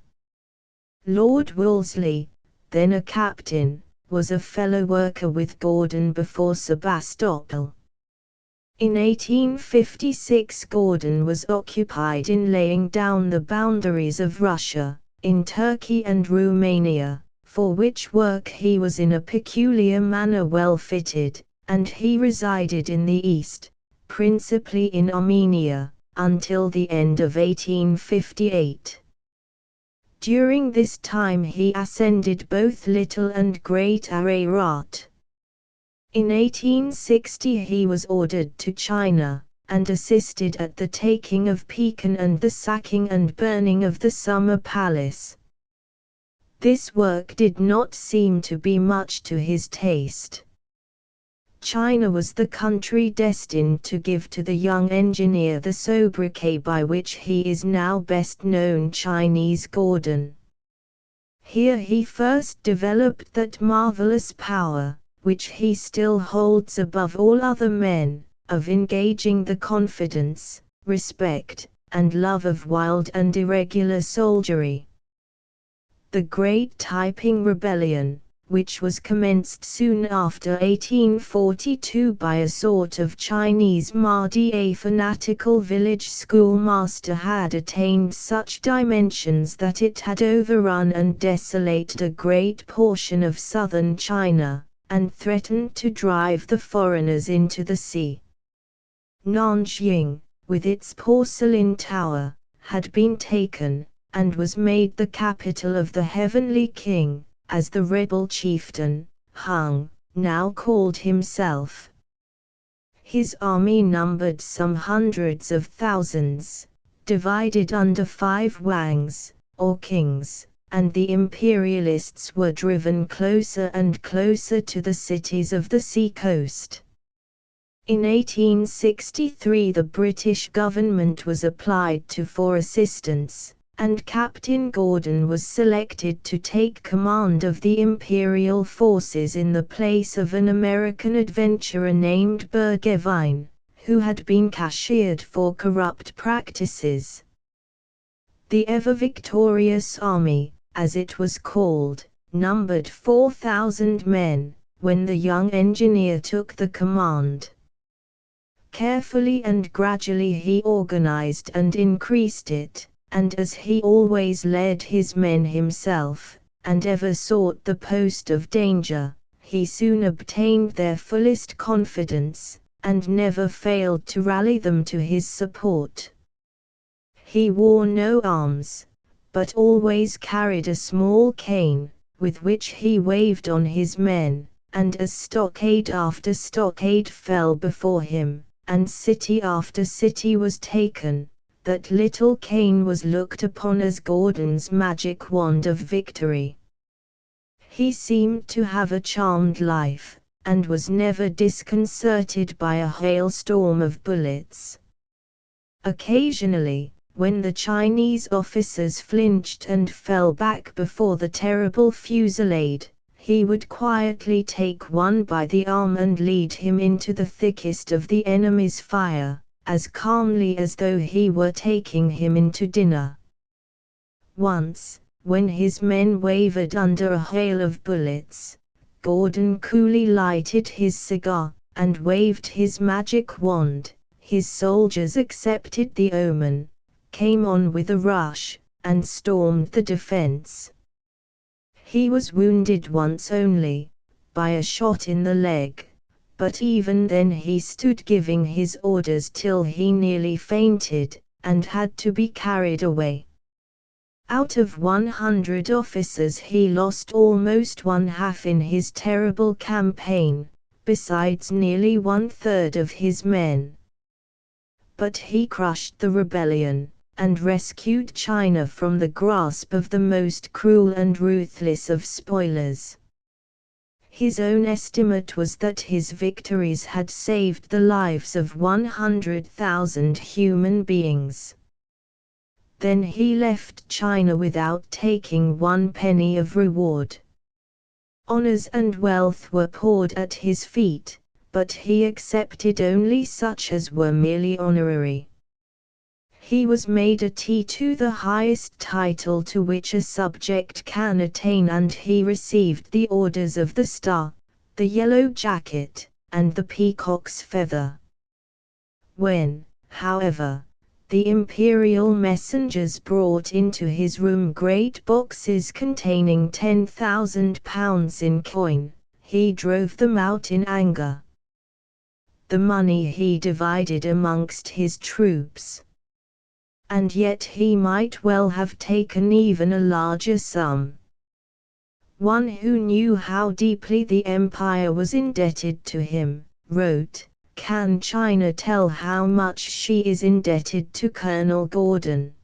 Lord Wolseley, then a captain, was a fellow worker with Gordon before Sebastopol. In 1856 Gordon was occupied in laying down the boundaries of Russia, in Turkey and Romania, for which work he was in a peculiar manner well fitted, and he resided in the east, principally in Armenia, until the end of 1858. During this time he ascended both Little and Great Ararat. In 1860 he was ordered to China, and assisted at the taking of Pekin and the sacking and burning of the Summer Palace. This work did not seem to be much to his taste. China was the country destined to give to the young engineer the sobriquet by which he is now best known, Chinese Gordon. Here he first developed that marvelous power, which he still holds above all other men, of engaging the confidence, respect, and love of wild and irregular soldiery. The Great Taiping Rebellion, which was commenced soon after 1842 by a sort of Chinese Mahdi, a fanatical village schoolmaster, had attained such dimensions that it had overrun and desolated a great portion of southern China, and threatened to drive the foreigners into the sea. Nanjing, with its porcelain tower, had been taken, and was made the capital of the Heavenly King, as the rebel chieftain, Hung, now called himself. His army numbered some hundreds of thousands, divided under 5 wangs, or kings, and the imperialists were driven closer and closer to the cities of the sea-coast. In 1863 the British government was applied to for assistance, and Captain Gordon was selected to take command of the imperial forces in the place of an American adventurer named Burgevine, who had been cashiered for corrupt practices. The ever-victorious army, as it was called, numbered 4,000 men, when the young engineer took the command. Carefully and gradually he organized and increased it, and as he always led his men himself, and ever sought the post of danger, he soon obtained their fullest confidence, and never failed to rally them to his support. He wore no arms, but always carried a small cane, with which he waved on his men, and as stockade after stockade fell before him, and city after city was taken, that little cane was looked upon as Gordon's magic wand of victory. He seemed to have a charmed life, and was never disconcerted by a hailstorm of bullets. Occasionally, when the Chinese officers flinched and fell back before the terrible fusillade, he would quietly take one by the arm and lead him into the thickest of the enemy's fire, as calmly as though he were taking him into dinner. Once, when his men wavered under a hail of bullets, Gordon coolly lighted his cigar, and waved his magic wand. His soldiers accepted the omen, came on with a rush, and stormed the defense. He was wounded once only, by a shot in the leg, but even then he stood giving his orders till he nearly fainted, and had to be carried away. Out of 100 officers he lost almost 1/2 in his terrible campaign, besides nearly 1/3 of his men. But he crushed the rebellion, and rescued China from the grasp of the most cruel and ruthless of spoilers. His own estimate was that his victories had saved the lives of 100,000 human beings. Then he left China without taking 1 penny of reward. Honors and wealth were poured at his feet, but he accepted only such as were merely honorary. He was made a to the highest title to which a subject can attain, and he received the orders of the Star, the Yellow Jacket, and the Peacock's Feather. When, however, the imperial messengers brought into his room great boxes containing £10,000 in coin, he drove them out in anger. The money he divided amongst his troops. And yet he might well have taken even a larger sum. One who knew how deeply the empire was indebted to him, wrote, "Can China tell how much she is indebted to Colonel Gordon?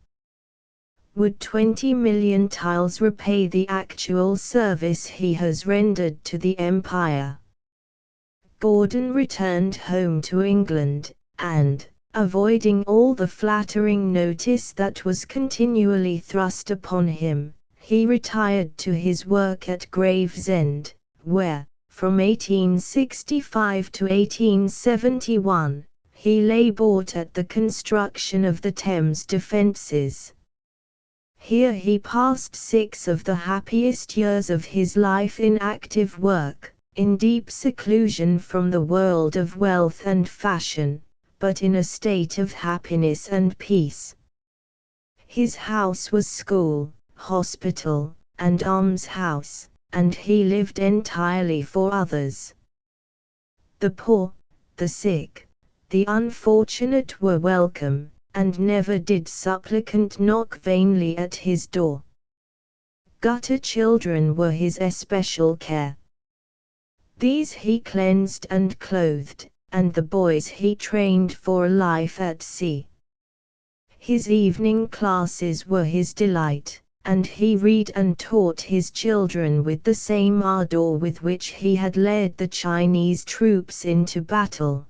Would 20 million taels repay the actual service he has rendered to the empire? Gordon returned home to England, and, avoiding all the flattering notice that was continually thrust upon him, he retired to his work at Gravesend, where, from 1865 to 1871, he laboured at the construction of the Thames defences. Here he passed 6 of the happiest years of his life in active work, in deep seclusion from the world of wealth and fashion, but in a state of happiness and peace. His house was school, hospital, and almshouse, and he lived entirely for others. The poor, the sick, the unfortunate were welcome, and never did supplicant knock vainly at his door. Gutter children were his especial care. These he cleansed and clothed, and the boys he trained for a life at sea. His evening classes were his delight, and he read and taught his children with the same ardor with which he had led the Chinese troops into battle.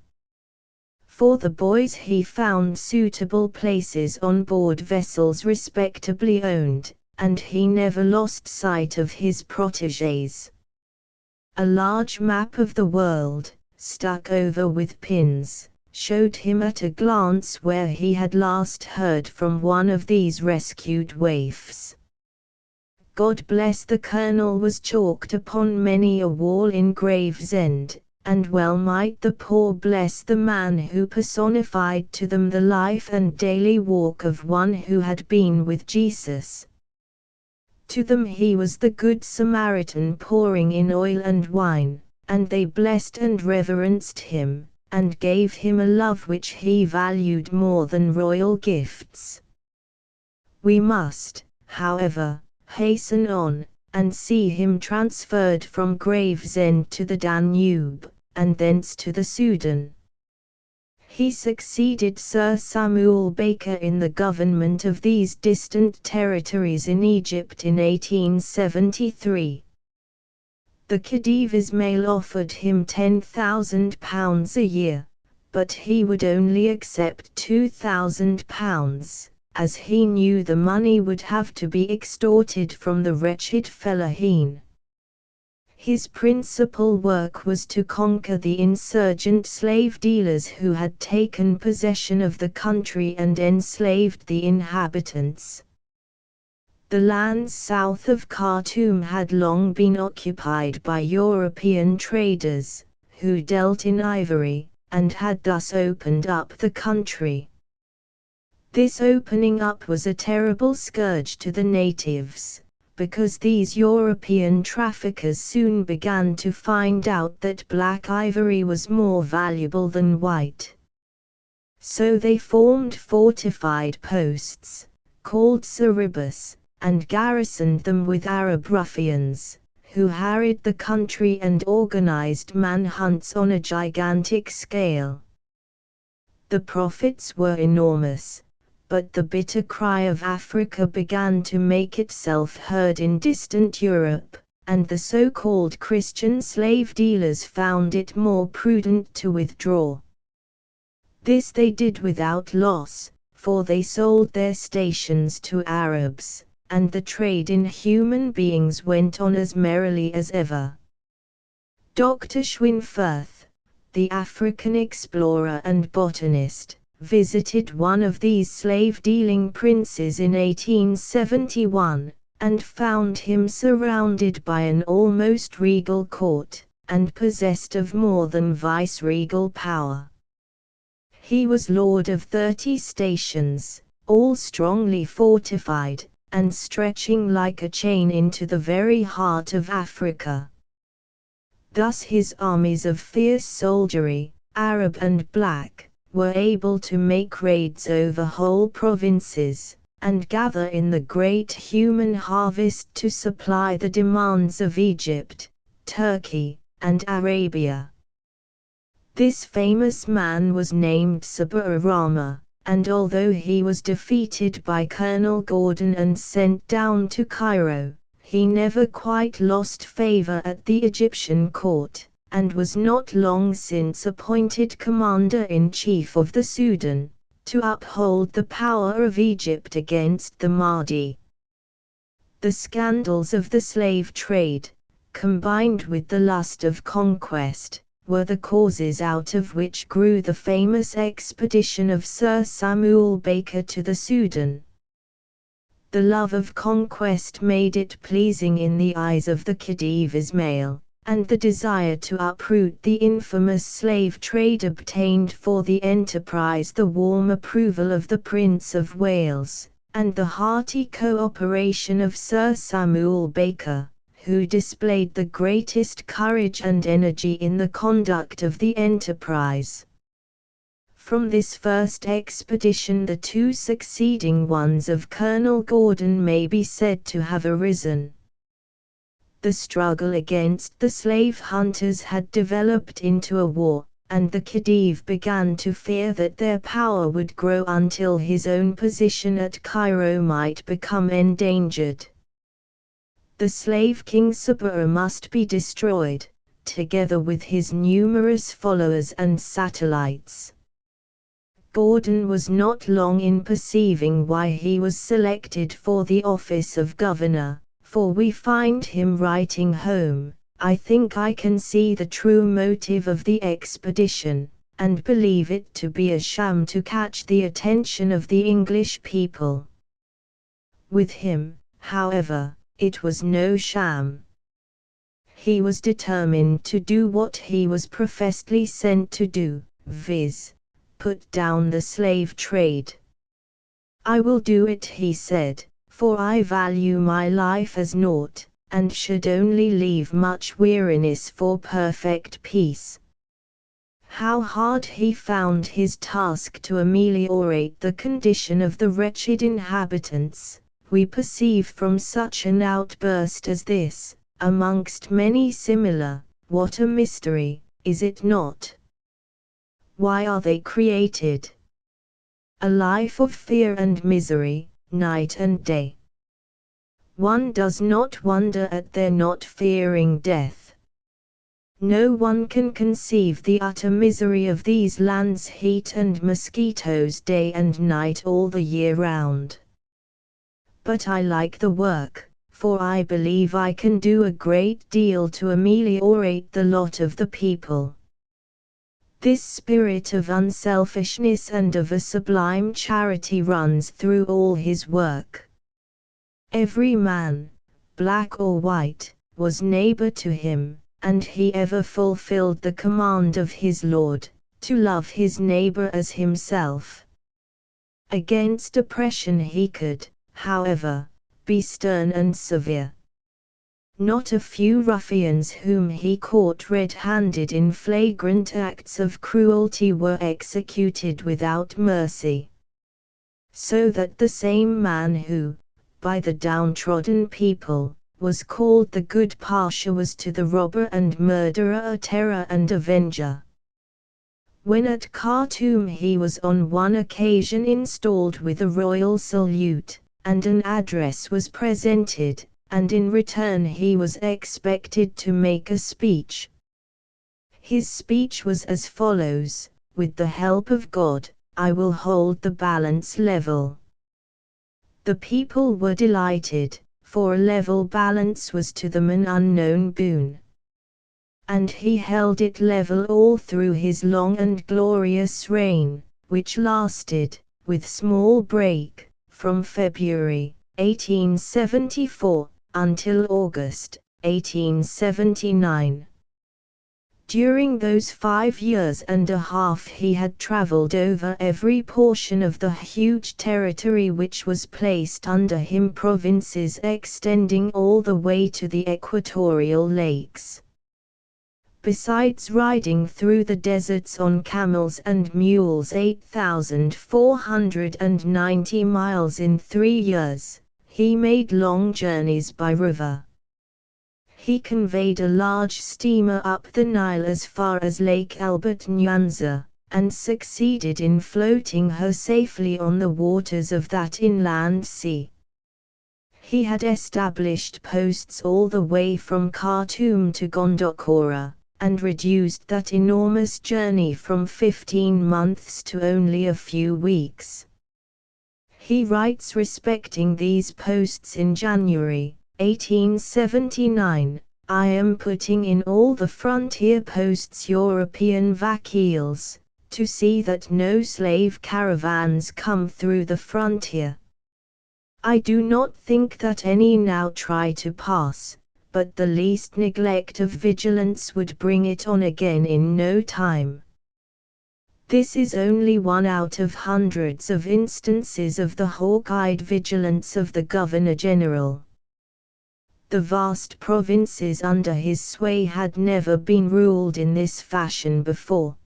For the boys he found suitable places on board vessels respectably owned, and he never lost sight of his protégés. A large map of the world, stuck over with pins, showed him at a glance where he had last heard from one of these rescued waifs. God bless the Colonel was chalked upon many a wall in Gravesend, and well might the poor bless the man who personified to them the life and daily walk of one who had been with Jesus. To them he was the Good Samaritan pouring in oil and wine, and they blessed and reverenced him, and gave him a love which he valued more than royal gifts. We must, however, hasten on, and see him transferred from Gravesend to the Danube, and thence to the Sudan. He succeeded Sir Samuel Baker in the government of these distant territories in Egypt in 1873. The Khedive Ismail offered him £10,000 a year, but he would only accept £2,000, as he knew the money would have to be extorted from the wretched fellahin. His principal work was to conquer the insurgent slave dealers who had taken possession of the country and enslaved the inhabitants. The lands south of Khartoum had long been occupied by European traders, who dealt in ivory, and had thus opened up the country. This opening up was a terrible scourge to the natives, because these European traffickers soon began to find out that black ivory was more valuable than white. So they formed fortified posts, called saribas, and garrisoned them with Arab ruffians, who harried the country and organized manhunts on a gigantic scale. The profits were enormous, but the bitter cry of Africa began to make itself heard in distant Europe, and the so-called Christian slave dealers found it more prudent to withdraw. This they did without loss, for they sold their stations to Arabs, and the trade in human beings went on as merrily as ever. Dr. Schwinfurth, the African explorer and botanist, visited one of these slave-dealing princes in 1871, and found him surrounded by an almost regal court, and possessed of more than viceregal power. He was lord of 30 stations, all strongly fortified, and stretching like a chain into the very heart of Africa. Thus his armies of fierce soldiery, Arab and black, were able to make raids over whole provinces, and gather in the great human harvest to supply the demands of Egypt, Turkey, and Arabia. This famous man was named Saburarama, and although he was defeated by Colonel Gordon and sent down to Cairo, he never quite lost favor at the Egyptian court, and was not long since appointed Commander-in-Chief of the Sudan, to uphold the power of Egypt against the Mahdi. The scandals of the slave trade, combined with the lust of conquest, were the causes out of which grew the famous expedition of Sir Samuel Baker to the Sudan. The love of conquest made it pleasing in the eyes of the Khedive Ismail, and the desire to uproot the infamous slave trade obtained for the enterprise the warm approval of the Prince of Wales, and the hearty co-operation of Sir Samuel Baker, who displayed the greatest courage and energy in the conduct of the enterprise. From this first expedition the two succeeding ones of Colonel Gordon may be said to have arisen. The struggle against the slave hunters had developed into a war, and the Khedive began to fear that their power would grow until his own position at Cairo might become endangered. The slave king Sabur must be destroyed, together with his numerous followers and satellites. Gordon was not long in perceiving why he was selected for the office of governor, for we find him writing home, "I think I can see the true motive of the expedition, and believe it to be a sham to catch the attention of the English people." With him, however, it was no sham. He was determined to do what he was professedly sent to do, viz., put down the slave trade. "I will do it," he said, "for I value my life as naught, and should only leave much weariness for perfect peace." How hard he found his task to ameliorate the condition of the wretched inhabitants, we perceive from such an outburst as this, amongst many similar. What a mystery, is it not? Why are they created? A life of fear and misery, night and day. One does not wonder at their not fearing death. No one can conceive the utter misery of these lands, heat and mosquitoes day and night all the year round. But I like the work, for I believe I can do a great deal to ameliorate the lot of the people. This spirit of unselfishness and of a sublime charity runs through all his work. Every man, black or white, was neighbor to him, and he ever fulfilled the command of his Lord, to love his neighbor as himself. Against oppression he could, however, be stern and severe. Not a few ruffians whom he caught red-handed in flagrant acts of cruelty were executed without mercy. So that the same man who, by the downtrodden people, was called the good Pasha was to the robber and murderer a terror and avenger. When at Khartoum he was on one occasion installed with a royal salute, and an address was presented, and in return he was expected to make a speech. His speech was as follows: "With the help of God, I will hold the balance level." The people were delighted, for a level balance was to them an unknown boon. And he held it level all through his long and glorious reign, which lasted, with small break, from February 1874, until August 1879. During those 5 years and a half he had travelled over every portion of the huge territory which was placed under him, provinces extending all the way to the equatorial lakes. Besides riding through the deserts on camels and mules 8,490 miles in 3 years, he made long journeys by river. He conveyed a large steamer up the Nile as far as Lake Albert Nyanza, and succeeded in floating her safely on the waters of that inland sea. He had established posts all the way from Khartoum to Gondokoro, and reduced that enormous journey from 15 months to only a few weeks. He writes respecting these posts in January 1879, "I am putting in all the frontier posts European vaqueels, to see that no slave caravans come through the frontier. I do not think that any now try to pass, but the least neglect of vigilance would bring it on again in no time." This is only one out of hundreds of instances of the hawk-eyed vigilance of the Governor-General. The vast provinces under his sway had never been ruled in this fashion before.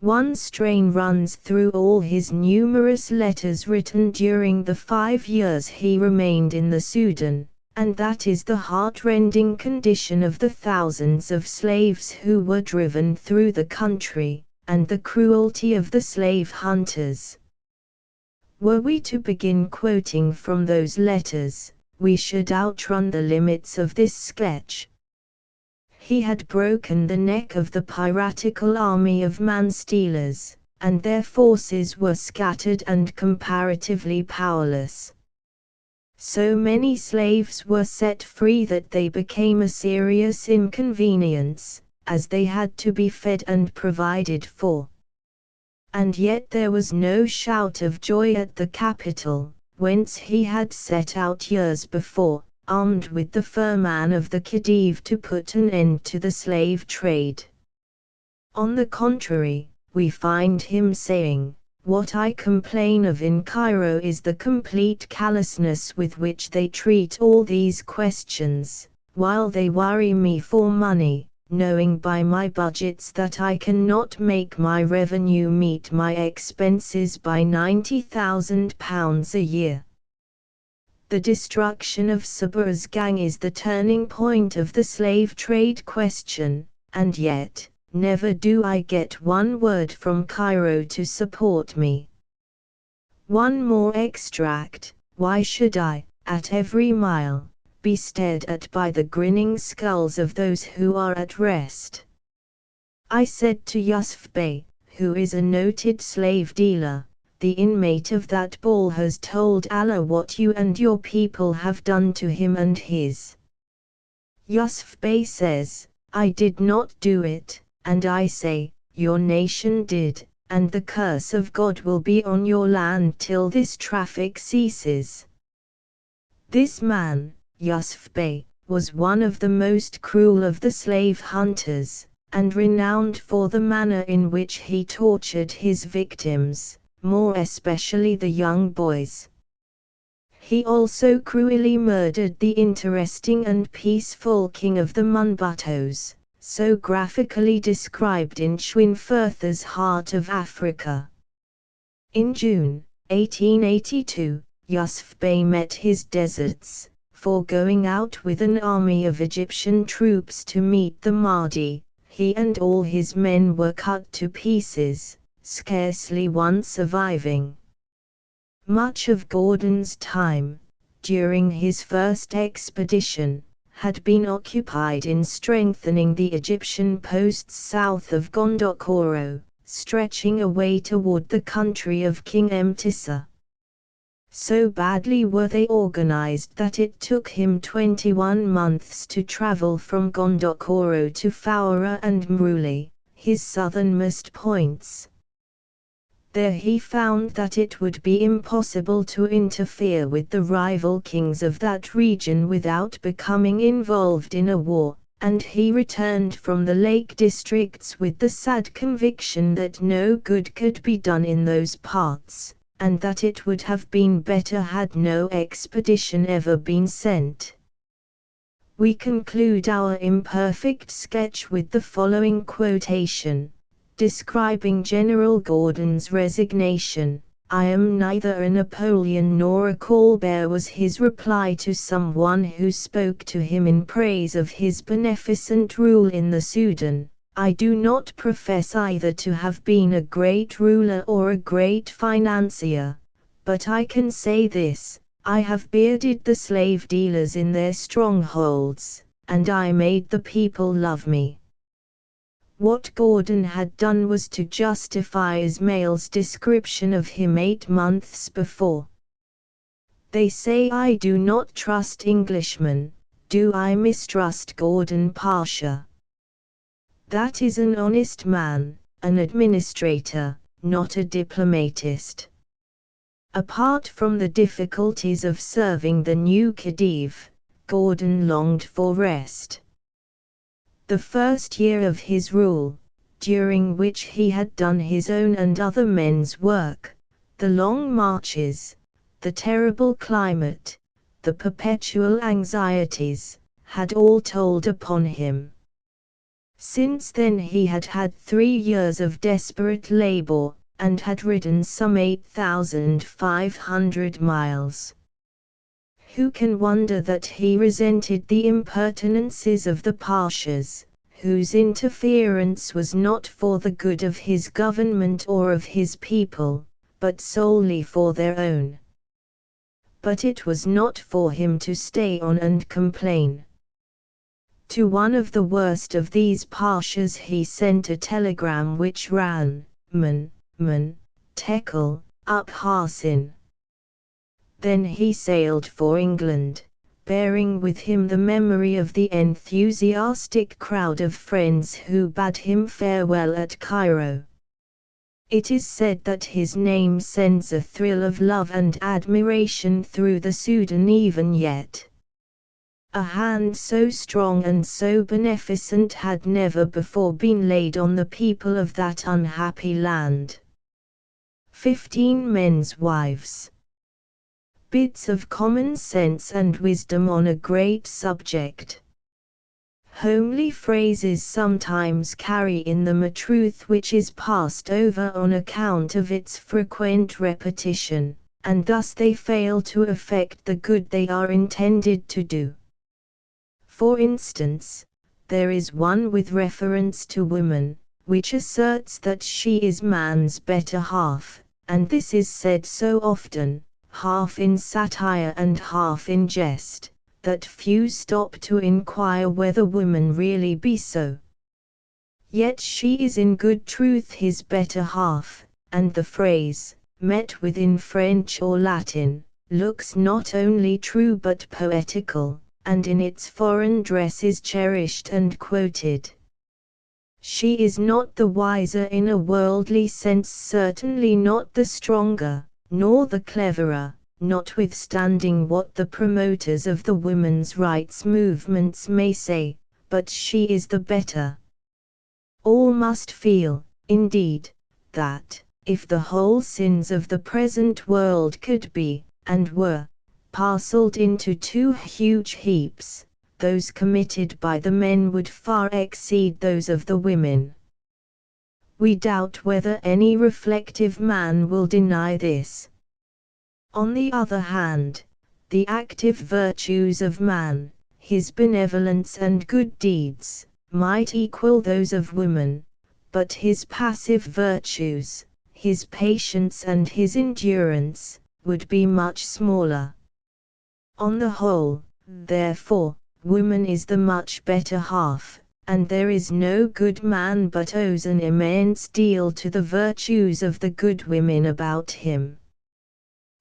One strain runs through all his numerous letters written during the 5 years he remained in the Sudan, and that is the heart-rending condition of the thousands of slaves who were driven through the country, and the cruelty of the slave hunters. Were we to begin quoting from those letters, we should outrun the limits of this sketch. He had broken the neck of the piratical army of man-stealers, and their forces were scattered and comparatively powerless. So many slaves were set free that they became a serious inconvenience, as they had to be fed and provided for. And yet there was no shout of joy at the capital, whence he had set out years before, armed with the firman of the Khedive to put an end to the slave trade. On the contrary, we find him saying, "What I complain of in Cairo is the complete callousness with which they treat all these questions, while they worry me for money, knowing by my budgets that I cannot make my revenue meet my expenses by £90,000 a year." The destruction of Sabur's gang is the turning point of the slave trade question, and yet, never do I get one word from Cairo to support me. One more extract: "Why should I, at every mile, be stared at by the grinning skulls of those who are at rest? I said to Yusuf Bey, who is a noted slave dealer, 'The inmate of that ball has told Allah what you and your people have done to him and his.' Yusuf Bey says, 'I did not do it,' and I say, 'Your nation did, and the curse of God will be on your land till this traffic ceases.'" This man, Yusuf Bey, was one of the most cruel of the slave hunters, and renowned for the manner in which he tortured his victims, more especially the young boys. He also cruelly murdered the interesting and peaceful king of the Munbuttos, so graphically described in Schweinfurther's Heart of Africa. In June 1882, Yusuf Bey met his deserts, for going out with an army of Egyptian troops to meet the Mahdi. He and all his men were cut to pieces, scarcely one surviving. Much of Gordon's time, during his first expedition, had been occupied in strengthening the Egyptian posts south of Gondokoro, stretching away toward the country of King Mtisa. So badly were they organized that it took him 21 months to travel from Gondokoro to Fawara and Mruli, his southernmost points. There he found that it would be impossible to interfere with the rival kings of that region without becoming involved in a war, and he returned from the Lake Districts with the sad conviction that no good could be done in those parts, and that it would have been better had no expedition ever been sent. We conclude our imperfect sketch with the following quotation, describing General Gordon's resignation. "I am neither a Napoleon nor a Colbert," was his reply to someone who spoke to him in praise of his beneficent rule in the Sudan. "I do not profess either to have been a great ruler or a great financier, but I can say this, I have bearded the slave dealers in their strongholds, and I made the people love me." What Gordon had done was to justify Ismail's description of him 8 months before. They say I do not trust Englishmen, do I mistrust Gordon Pasha? That is an honest man, an administrator, not a diplomatist. Apart from the difficulties of serving the new Khedive, Gordon longed for rest. The first year of his rule, during which he had done his own and other men's work, the long marches, the terrible climate, the perpetual anxieties, had all told upon him. Since then he had had 3 years of desperate labor, and had ridden some 8,500 miles. Who can wonder that he resented the impertinences of the Pashas, whose interference was not for the good of his government or of his people, but solely for their own? But it was not for him to stay on and complain. To one of the worst of these Pashas he sent a telegram which ran, "Man, Tekel, up Harsin." Then he sailed for England, bearing with him the memory of the enthusiastic crowd of friends who bade him farewell at Cairo. It is said that his name sends a thrill of love and admiration through the Sudan even yet. A hand so strong and so beneficent had never before been laid on the people of that unhappy land. 15 men's wives. Bits of common sense and wisdom on a great subject. Homely phrases sometimes carry in them a truth which is passed over on account of its frequent repetition, and thus they fail to effect the good they are intended to do. For instance, there is one with reference to woman, which asserts that she is man's better half, and this is said so often, half in satire and half in jest, that few stop to inquire whether woman really be so. Yet she is in good truth his better half, and the phrase, met with in French or Latin, looks not only true but poetical, and in its foreign dress is cherished and quoted. She is not the wiser in a worldly sense, certainly not the stronger, nor the cleverer, notwithstanding what the promoters of the women's rights movements may say, but she is the better. All must feel, indeed, that, if the whole sins of the present world could be, and were, parcelled into 2 huge heaps, those committed by the men would far exceed those of the women. We doubt whether any reflective man will deny this. On the other hand, the active virtues of man, his benevolence and good deeds, might equal those of woman, but his passive virtues, his patience and his endurance, would be much smaller. On the whole, therefore, woman is the much better half, and there is no good man but owes an immense deal to the virtues of the good women about him.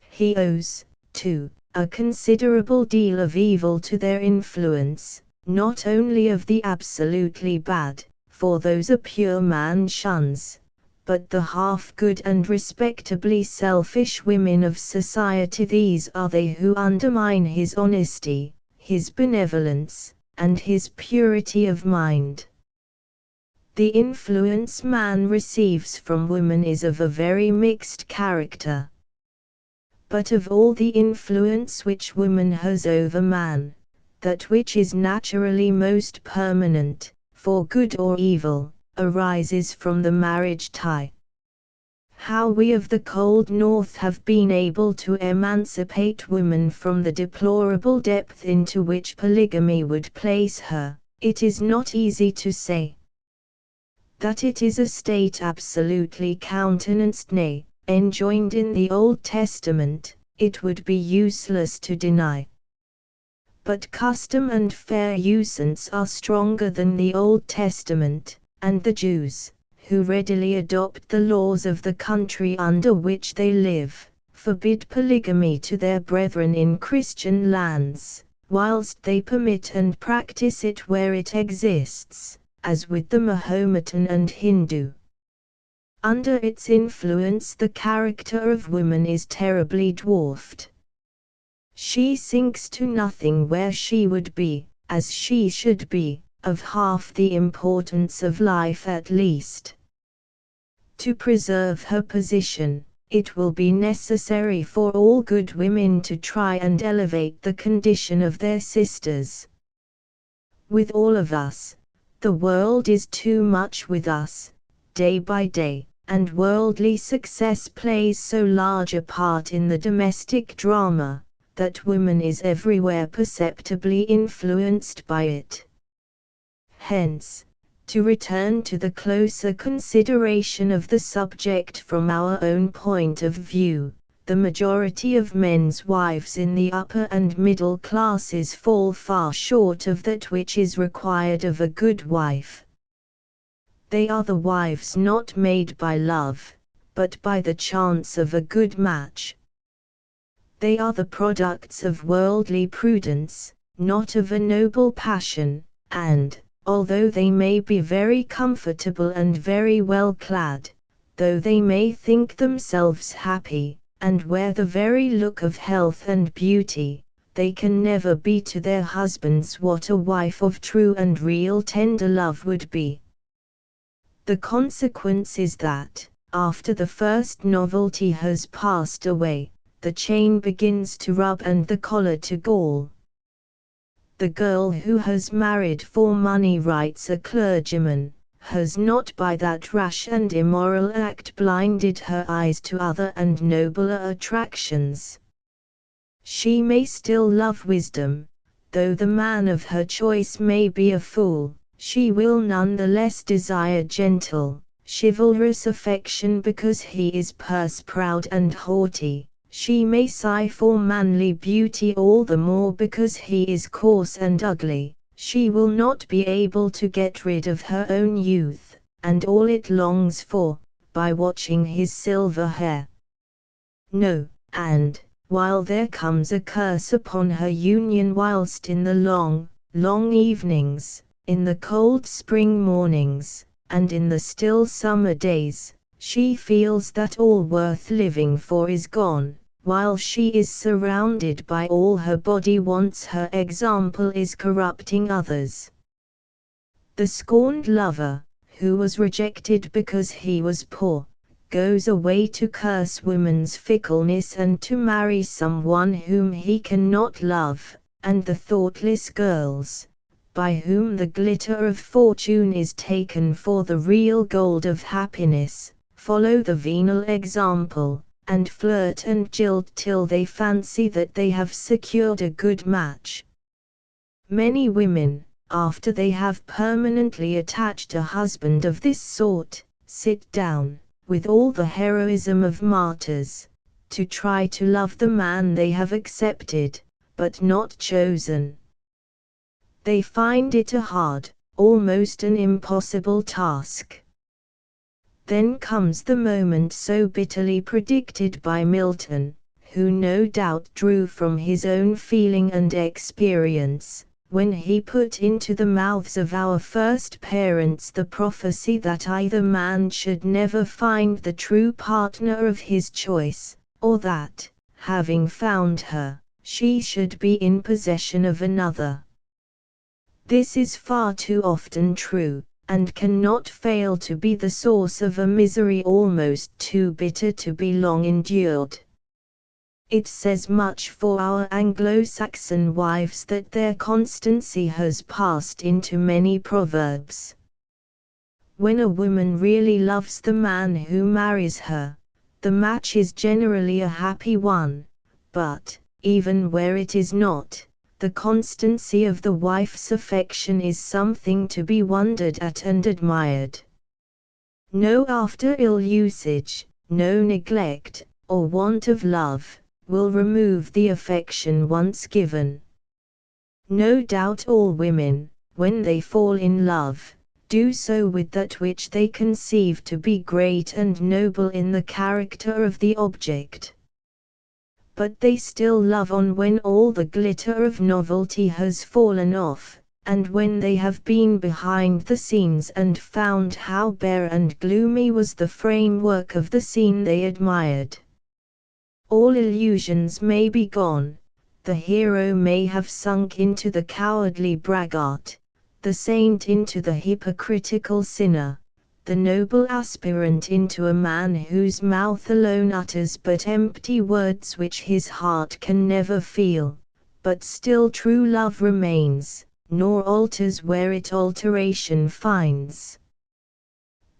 He owes, too, a considerable deal of evil to their influence, not only of the absolutely bad, for those a pure man shuns, but the half-good and respectably selfish women of society. These are they who undermine his honesty, his benevolence, and his purity of mind. The influence man receives from women is of a very mixed character. But of all the influence which woman has over man, that which is naturally most permanent, for good or evil, arises from the marriage tie. How we of the cold north have been able to emancipate woman from the deplorable depth into which polygamy would place her, it is not easy to say. That it is a state absolutely countenanced, nay, enjoined in the Old Testament, it would be useless to deny. But custom and fair usance are stronger than the Old Testament, and the Jews, who readily adopt the laws of the country under which they live, forbid polygamy to their brethren in Christian lands, whilst they permit and practice it where it exists, as with the Mahometan and Hindu. Under its influence the character of woman is terribly dwarfed. She sinks to nothing where she would be, as she should be, of half the importance of life at least. To preserve her position, it will be necessary for all good women to try and elevate the condition of their sisters. With all of us, the world is too much with us, day by day, and worldly success plays so large a part in the domestic drama, that woman is everywhere perceptibly influenced by it. Hence, to return to the closer consideration of the subject from our own point of view, the majority of men's wives in the upper and middle classes fall far short of that which is required of a good wife. They are the wives not made by love, but by the chance of a good match. They are the products of worldly prudence, not of a noble passion, and, although they may be very comfortable and very well clad, though they may think themselves happy, and wear the very look of health and beauty, they can never be to their husbands what a wife of true and real tender love would be. The consequence is that, after the first novelty has passed away, the chain begins to rub and the collar to gall. The girl who has married for money, writes a clergyman, has not by that rash and immoral act blinded her eyes to other and nobler attractions. She may still love wisdom, though the man of her choice may be a fool, she will none the less desire gentle, chivalrous affection because he is purse-proud and haughty. She may sigh for manly beauty all the more because he is coarse and ugly. She will not be able to get rid of her own youth, and all it longs for, by watching his silver hair. No, and, while there comes a curse upon her union whilst in the long, long evenings, in the cold spring mornings, and in the still summer days, she feels that all worth living for is gone. While she is surrounded by all her body wants, her example is corrupting others. The scorned lover, who was rejected because he was poor, goes away to curse woman's fickleness and to marry someone whom he cannot love, and the thoughtless girls, by whom the glitter of fortune is taken for the real gold of happiness, follow the venal example, and flirt and jilt till they fancy that they have secured a good match. Many women, after they have permanently attached a husband of this sort, sit down, with all the heroism of martyrs, to try to love the man they have accepted, but not chosen. They find it a hard, almost an impossible task. Then comes the moment so bitterly predicted by Milton, who no doubt drew from his own feeling and experience, when he put into the mouths of our first parents the prophecy that either man should never find the true partner of his choice, or that, having found her, she should be in possession of another. This is far too often true, and cannot fail to be the source of a misery almost too bitter to be long endured. It says much for our Anglo-Saxon wives that their constancy has passed into many proverbs. When a woman really loves the man who marries her, the match is generally a happy one, but, even where it is not, the constancy of the wife's affection is something to be wondered at and admired. No after ill usage, no neglect, or want of love, will remove the affection once given. No doubt all women, when they fall in love, do so with that which they conceive to be great and noble in the character of the object. But they still love on when all the glitter of novelty has fallen off, and when they have been behind the scenes and found how bare and gloomy was the framework of the scene they admired. All illusions may be gone, the hero may have sunk into the cowardly braggart, the saint into the hypocritical sinner, the noble aspirant into a man whose mouth alone utters but empty words which his heart can never feel, but still true love remains, nor alters where it alteration finds.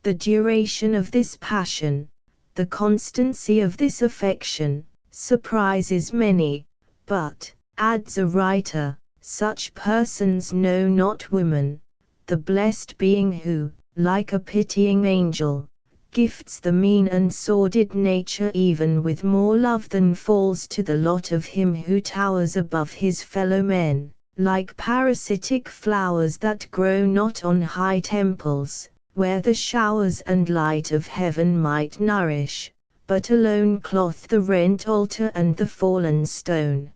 The duration of this passion, the constancy of this affection, surprises many, but, adds a writer, such persons know not woman, the blessed being who, like a pitying angel, gifts the mean and sordid nature even with more love than falls to the lot of him who towers above his fellow men, like parasitic flowers that grow not on high temples, where the showers and light of heaven might nourish, but alone cloth the rent altar and the fallen stone.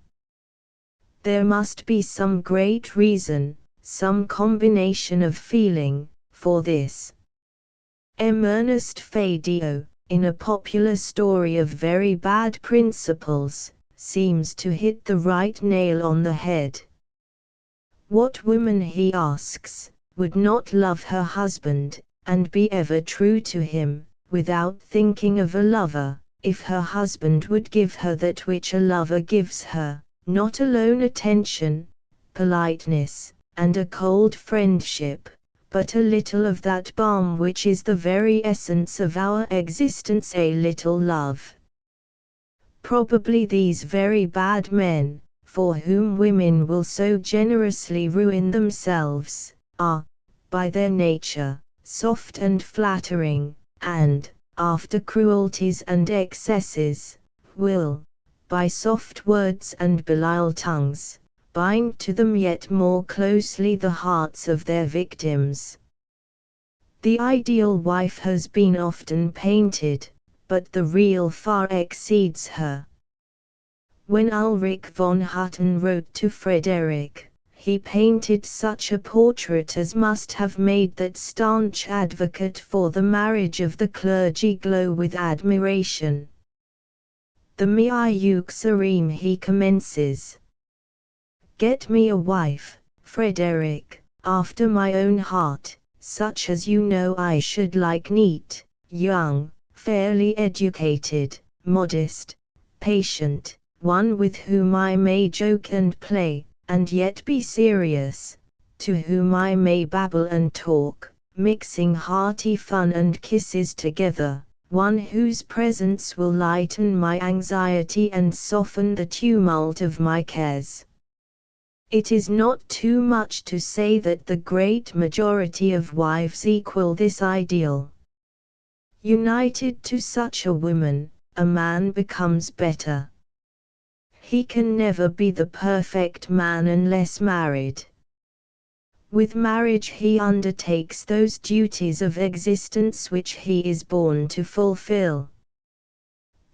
There must be some great reason, some combination of feeling, for this. M. Ernest Fadio, in a popular story of very bad principles, seems to hit the right nail on the head. What woman, he asks, would not love her husband, and be ever true to him, without thinking of a lover, if her husband would give her that which a lover gives her, not alone attention, politeness, and a cold friendship, but a little of that balm which is the very essence of our existence, a little love. Probably these very bad men, for whom women will so generously ruin themselves, are, by their nature, soft and flattering, and, after cruelties and excesses, will, by soft words and beguile tongues, bind to them yet more closely the hearts of their victims. The ideal wife has been often painted, but the real far exceeds her. When Ulrich von Hutten wrote to Frederick, he painted such a portrait as must have made that staunch advocate for the marriage of the clergy glow with admiration. The Miauxereme he commences. Get me a wife, Frederick, after my own heart, such as you know I should like, neat, young, fairly educated, modest, patient, one with whom I may joke and play, and yet be serious, to whom I may babble and talk, mixing hearty fun and kisses together, one whose presence will lighten my anxiety and soften the tumult of my cares. It is not too much to say that the great majority of wives equal this ideal. United to such a woman, a man becomes better. He can never be the perfect man unless married. With marriage he undertakes those duties of existence which he is born to fulfill.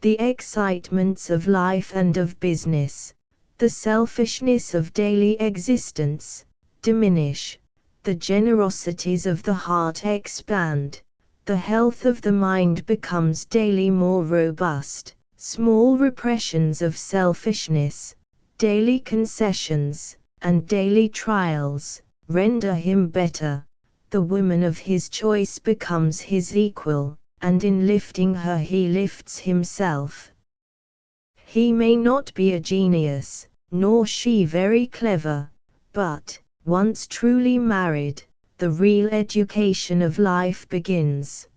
The excitements of life and of business, the selfishness of daily existence, diminish, the generosities of the heart expand, the health of the mind becomes daily more robust, small repressions of selfishness, daily concessions, and daily trials, render him better, the woman of his choice becomes his equal, and in lifting her he lifts himself. He may not be a genius, nor she very clever, but, once truly married, the real education of life begins.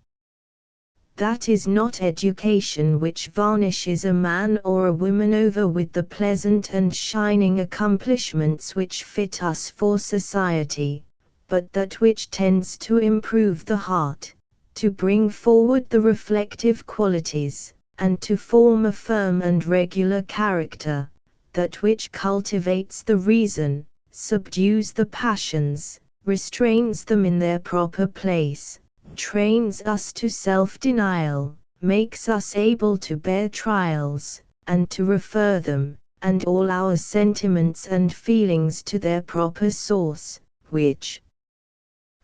That is not education which varnishes a man or a woman over with the pleasant and shining accomplishments which fit us for society, but that which tends to improve the heart, to bring forward the reflective qualities, and to form a firm and regular character, that which cultivates the reason, subdues the passions, restrains them in their proper place, trains us to self-denial, makes us able to bear trials, and to refer them, and all our sentiments and feelings to their proper source, which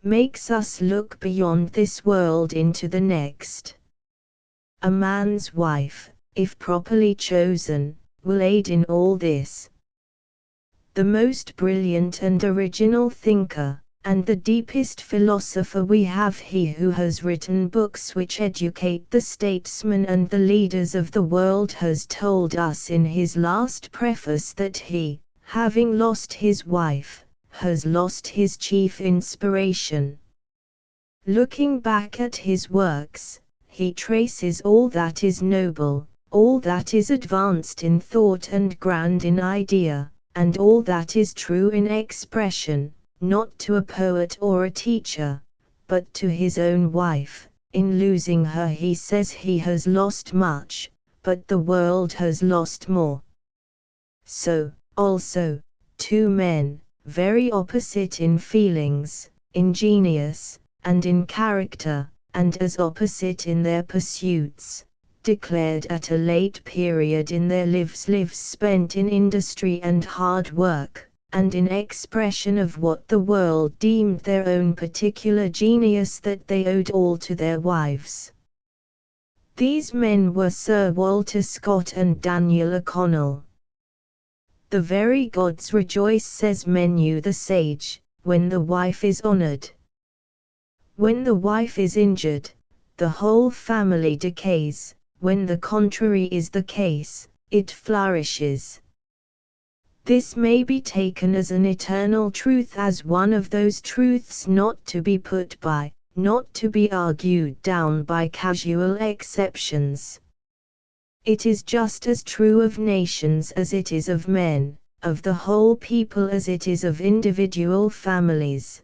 makes us look beyond this world into the next. A man's wife, if properly chosen, will aid in all this. The most brilliant and original thinker, and the deepest philosopher we have, he who has written books which educate the statesmen and the leaders of the world, has told us in his last preface that he, having lost his wife, has lost his chief inspiration. Looking back at his works, he traces all that is noble, all that is advanced in thought and grand in idea, and all that is true in expression, not to a poet or a teacher, but to his own wife. In losing her, he says, he has lost much, but the world has lost more. So, also, two men, very opposite in feelings, in genius, and in character, and as opposite in their pursuits, declared at a late period in their lives spent in industry and hard work, and in expression of what the world deemed their own particular genius, that they owed all to their wives. These men were Sir Walter Scott and Daniel O'Connell. The very gods rejoice, says Menu the sage, when the wife is honored. When the wife is injured, the whole family decays. When the contrary is the case, it flourishes. This may be taken as an eternal truth, as one of those truths not to be put by, not to be argued down by casual exceptions. It is just as true of nations as it is of men, of the whole people as it is of individual families.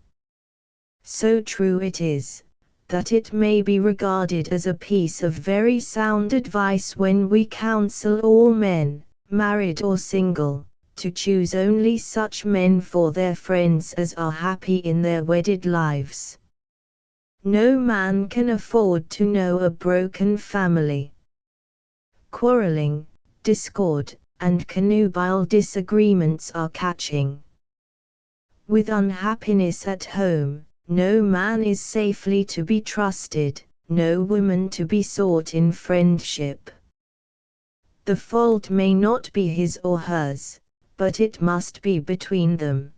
So true it is, that it may be regarded as a piece of very sound advice when we counsel all men, married or single, to choose only such men for their friends as are happy in their wedded lives. No man can afford to know a broken family. Quarreling, discord, and connubial disagreements are catching. With unhappiness at home, no man is safely to be trusted, no woman to be sought in friendship. The fault may not be his or hers, but it must be between them.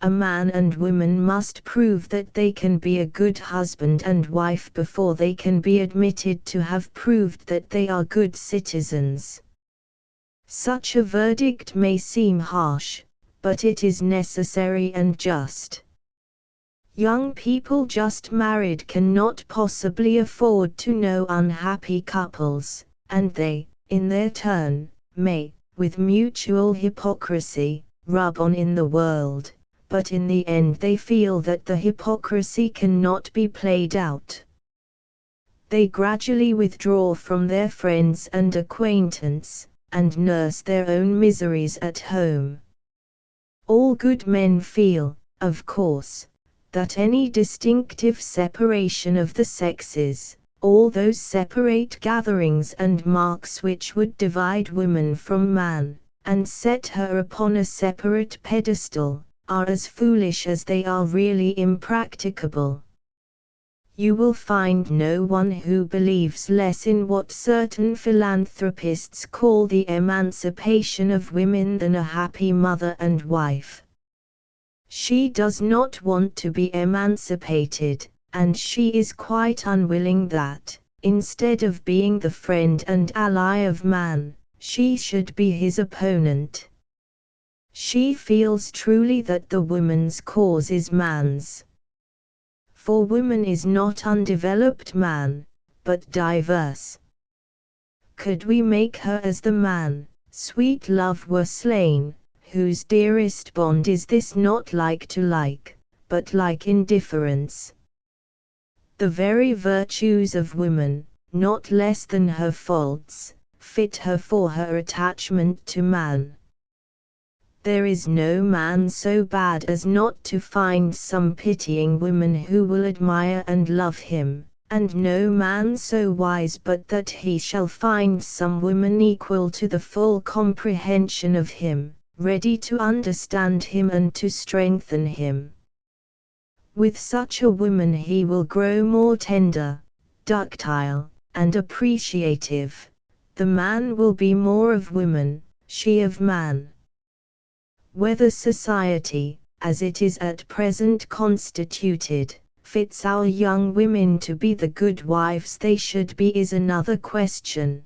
A man and woman must prove that they can be a good husband and wife before they can be admitted to have proved that they are good citizens. Such a verdict may seem harsh, but it is necessary and just. Young people just married cannot possibly afford to know unhappy couples, and they, in their turn, may, with mutual hypocrisy, rub on in the world, but in the end they feel that the hypocrisy cannot be played out. They gradually withdraw from their friends and acquaintance, and nurse their own miseries at home. All good men feel, of course, that any distinctive separation of the sexes, all those separate gatherings and marks which would divide woman from man, and set her upon a separate pedestal, are as foolish as they are really impracticable. You will find no one who believes less in what certain philanthropists call the emancipation of women than a happy mother and wife. She does not want to be emancipated, and she is quite unwilling that, instead of being the friend and ally of man, she should be his opponent. She feels truly that the woman's cause is man's. For woman is not undeveloped man, but diverse. Could we make her as the man, sweet love were slain, whose dearest bond is this, not like to like, but like indifference. The very virtues of woman, not less than her faults, fit her for her attachment to man. There is no man so bad as not to find some pitying woman who will admire and love him, and no man so wise but that he shall find some woman equal to the full comprehension of him, ready to understand him and to strengthen him. With such a woman he will grow more tender, ductile, and appreciative. The man will be more of woman, she of man. Whether society, as it is at present constituted, fits our young women to be the good wives they should be is another question.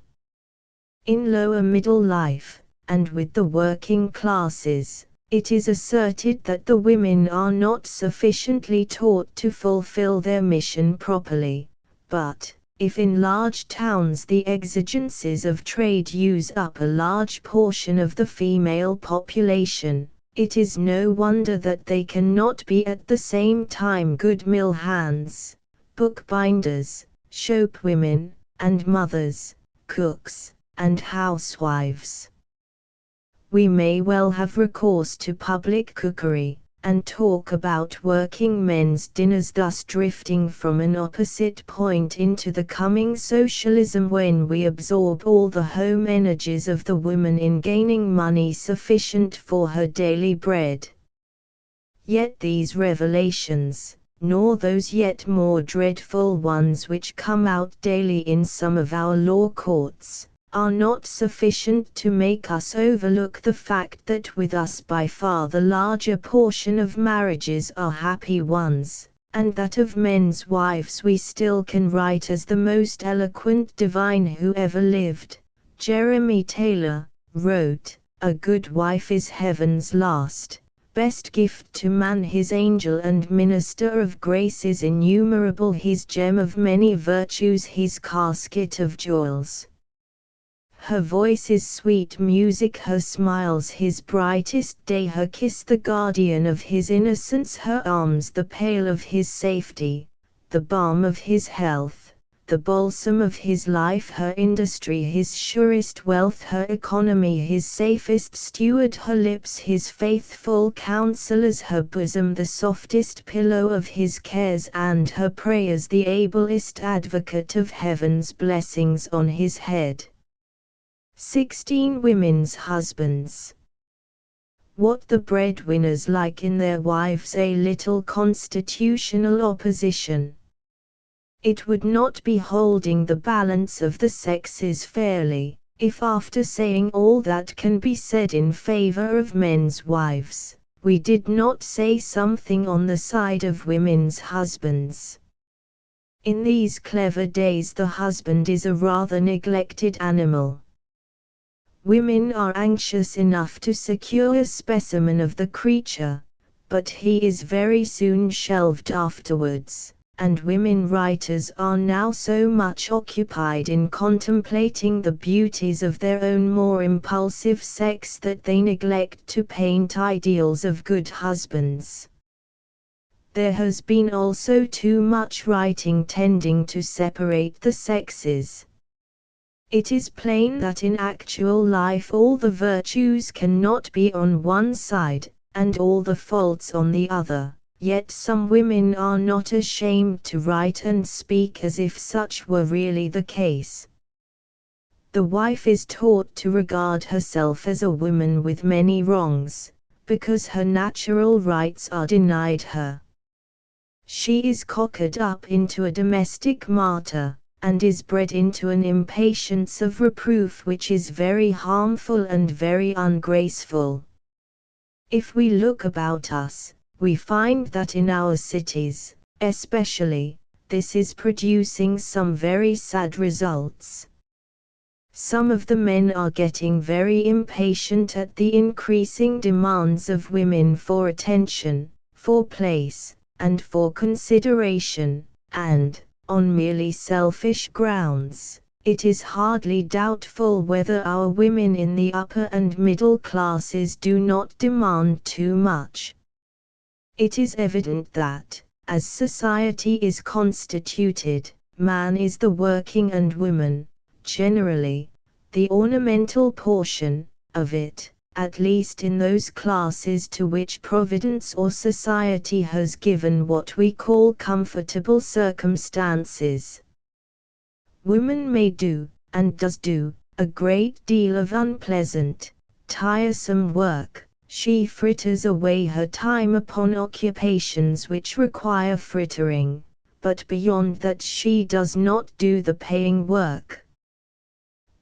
In lower middle life, and with the working classes, it is asserted that the women are not sufficiently taught to fulfill their mission properly, but, if in large towns the exigencies of trade use up a large portion of the female population, it is no wonder that they cannot be at the same time good mill hands, bookbinders, shopwomen, and mothers, cooks, and housewives. We may well have recourse to public cookery, and talk about working men's dinners, thus drifting from an opposite point into the coming socialism when we absorb all the home energies of the woman in gaining money sufficient for her daily bread. Yet these revelations, nor those yet more dreadful ones which come out daily in some of our law courts, are not sufficient to make us overlook the fact that with us by far the larger portion of marriages are happy ones, and that of men's wives we still can write as the most eloquent divine who ever lived, Jeremy Taylor, wrote, "A good wife is heaven's last, best gift to man, his angel and minister of grace is innumerable, his gem of many virtues, his casket of jewels. Her voice is sweet music, her smiles his brightest day, her kiss the guardian of his innocence, her arms the pale of his safety, the balm of his health, the balsam of his life, her industry his surest wealth, her economy his safest steward, her lips his faithful counsellors, her bosom the softest pillow of his cares, and her prayers the ablest advocate of heaven's blessings on his head." 16 Women's husbands. What the breadwinners like in their wives a little constitutional opposition. It would not be holding the balance of the sexes fairly, if after saying all that can be said in favor of men's wives, we did not say something on the side of women's husbands. In these clever days the husband is a rather neglected animal. Women are anxious enough to secure a specimen of the creature, but he is very soon shelved afterwards, and women writers are now so much occupied in contemplating the beauties of their own more impulsive sex that they neglect to paint ideals of good husbands. There has been also too much writing tending to separate the sexes. It is plain that in actual life all the virtues cannot be on one side, and all the faults on the other, yet some women are not ashamed to write and speak as if such were really the case. The wife is taught to regard herself as a woman with many wrongs, because her natural rights are denied her. She is cockered up into a domestic martyr, and is bred into an impatience of reproof which is very harmful and very ungraceful. If we look about us, we find that in our cities, especially, this is producing some very sad results. Some of the men are getting very impatient at the increasing demands of women for attention, for place, and for consideration, and, on merely selfish grounds, it is hardly doubtful whether our women in the upper and middle classes do not demand too much. It is evident that, as society is constituted, man is the working and woman, generally, the ornamental portion of it, at least in those classes to which Providence or society has given what we call comfortable circumstances. Woman may do, and does do, a great deal of unpleasant, tiresome work. She fritters away her time upon occupations which require frittering, but beyond that she does not do the paying work.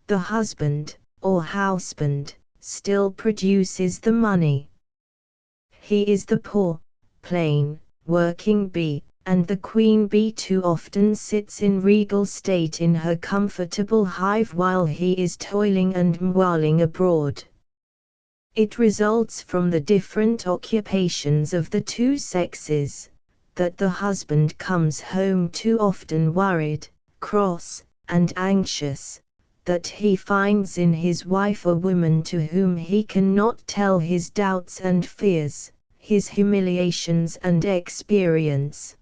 The husband, or houseband, still produces the money. He is the poor, plain, working bee, and the queen bee too often sits in regal state in her comfortable hive while he is toiling and mewling abroad. It results from the different occupations of the two sexes, that the husband comes home too often worried, cross, and anxious, that he finds in his wife a woman to whom he cannot tell his doubts and fears, his humiliations and experience.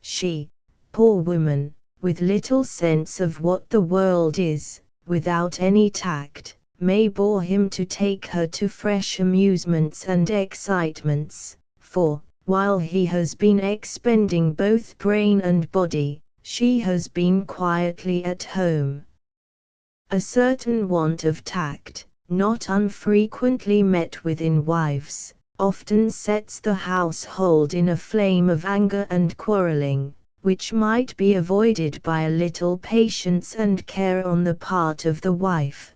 She, poor woman, with little sense of what the world is, without any tact, may bore him to take her to fresh amusements and excitements, for, while he has been expending both brain and body, she has been quietly at home. A certain want of tact, not unfrequently met with in wives, often sets the household in a flame of anger and quarreling, which might be avoided by a little patience and care on the part of the wife.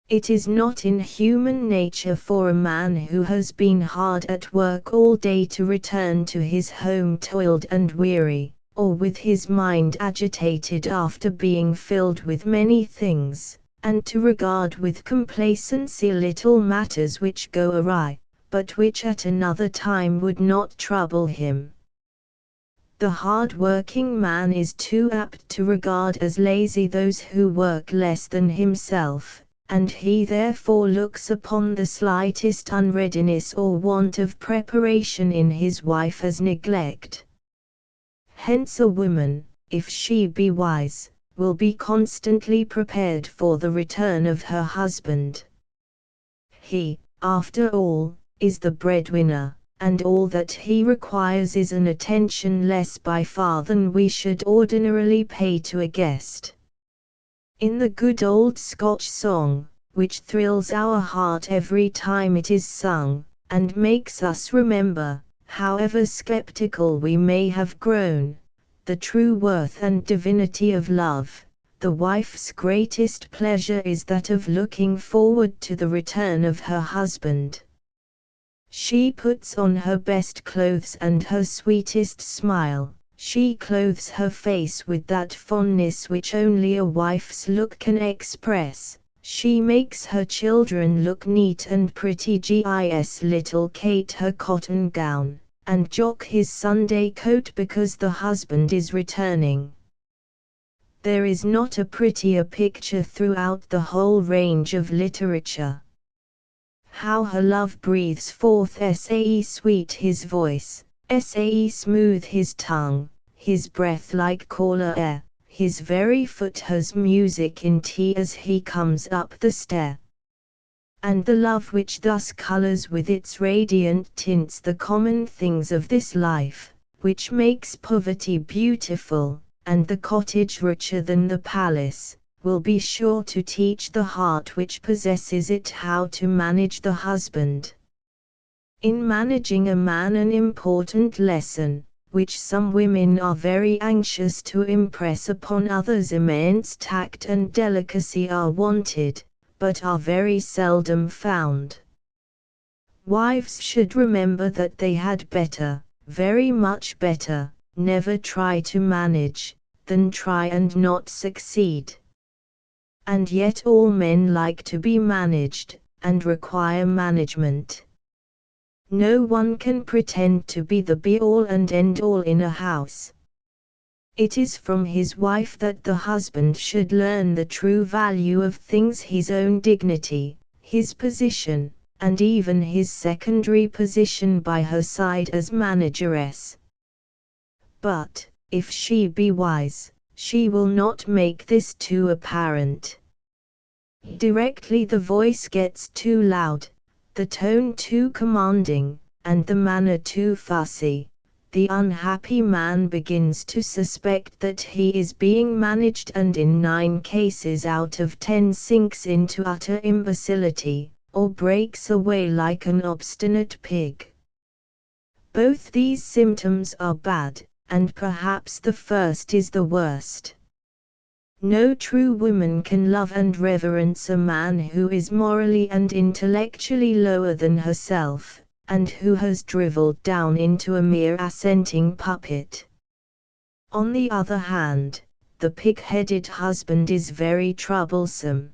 It is not in human nature for a man who has been hard at work all day to return to his home toiled and weary, or with his mind agitated after being filled with many things, and to regard with complacency little matters which go awry, but which at another time would not trouble him. The hard-working man is too apt to regard as lazy those who work less than himself, and he therefore looks upon the slightest unreadiness or want of preparation in his wife as neglect. Hence a woman, if she be wise, will be constantly prepared for the return of her husband. He, after all, is the breadwinner, and all that he requires is an attention less by far than we should ordinarily pay to a guest. In the good old Scotch song, which thrills our heart every time it is sung, and makes us remember, however skeptical we may have grown, the true worth and divinity of love, the wife's greatest pleasure is that of looking forward to the return of her husband. She puts on her best clothes and her sweetest smile. She clothes her face with that fondness which only a wife's look can express. She makes her children look neat and pretty. Gis little Kate her cotton gown, and Jock his Sunday coat because the husband is returning. There is not a prettier picture throughout the whole range of literature. How her love breathes forth, sae sweet his voice, sae smooth his tongue, his breath like caller air, his very foot has music in tea as he comes up the stair. And the love which thus colors with its radiant tints the common things of this life, which makes poverty beautiful, and the cottage richer than the palace, will be sure to teach the heart which possesses it how to manage the husband. In managing a man, an important lesson, which some women are very anxious to impress upon others, immense tact and delicacy are wanted, but are very seldom found. Wives should remember that they had better, very much better, never try to manage, than try and not succeed. And yet all men like to be managed, and require management. No one can pretend to be the be-all and end-all in a house. It is from his wife that the husband should learn the true value of things, his own dignity, his position, and even his secondary position by her side as manageress. But, if she be wise, she will not make this too apparent. Directly the voice gets too loud, the tone too commanding, and the manner too fussy, the unhappy man begins to suspect that he is being managed and in 9 cases out of 10 sinks into utter imbecility, or breaks away like an obstinate pig. Both these symptoms are bad, and perhaps the first is the worst. No true woman can love and reverence a man who is morally and intellectually lower than herself, and who has drivelled down into a mere assenting puppet. On the other hand, the pig-headed husband is very troublesome.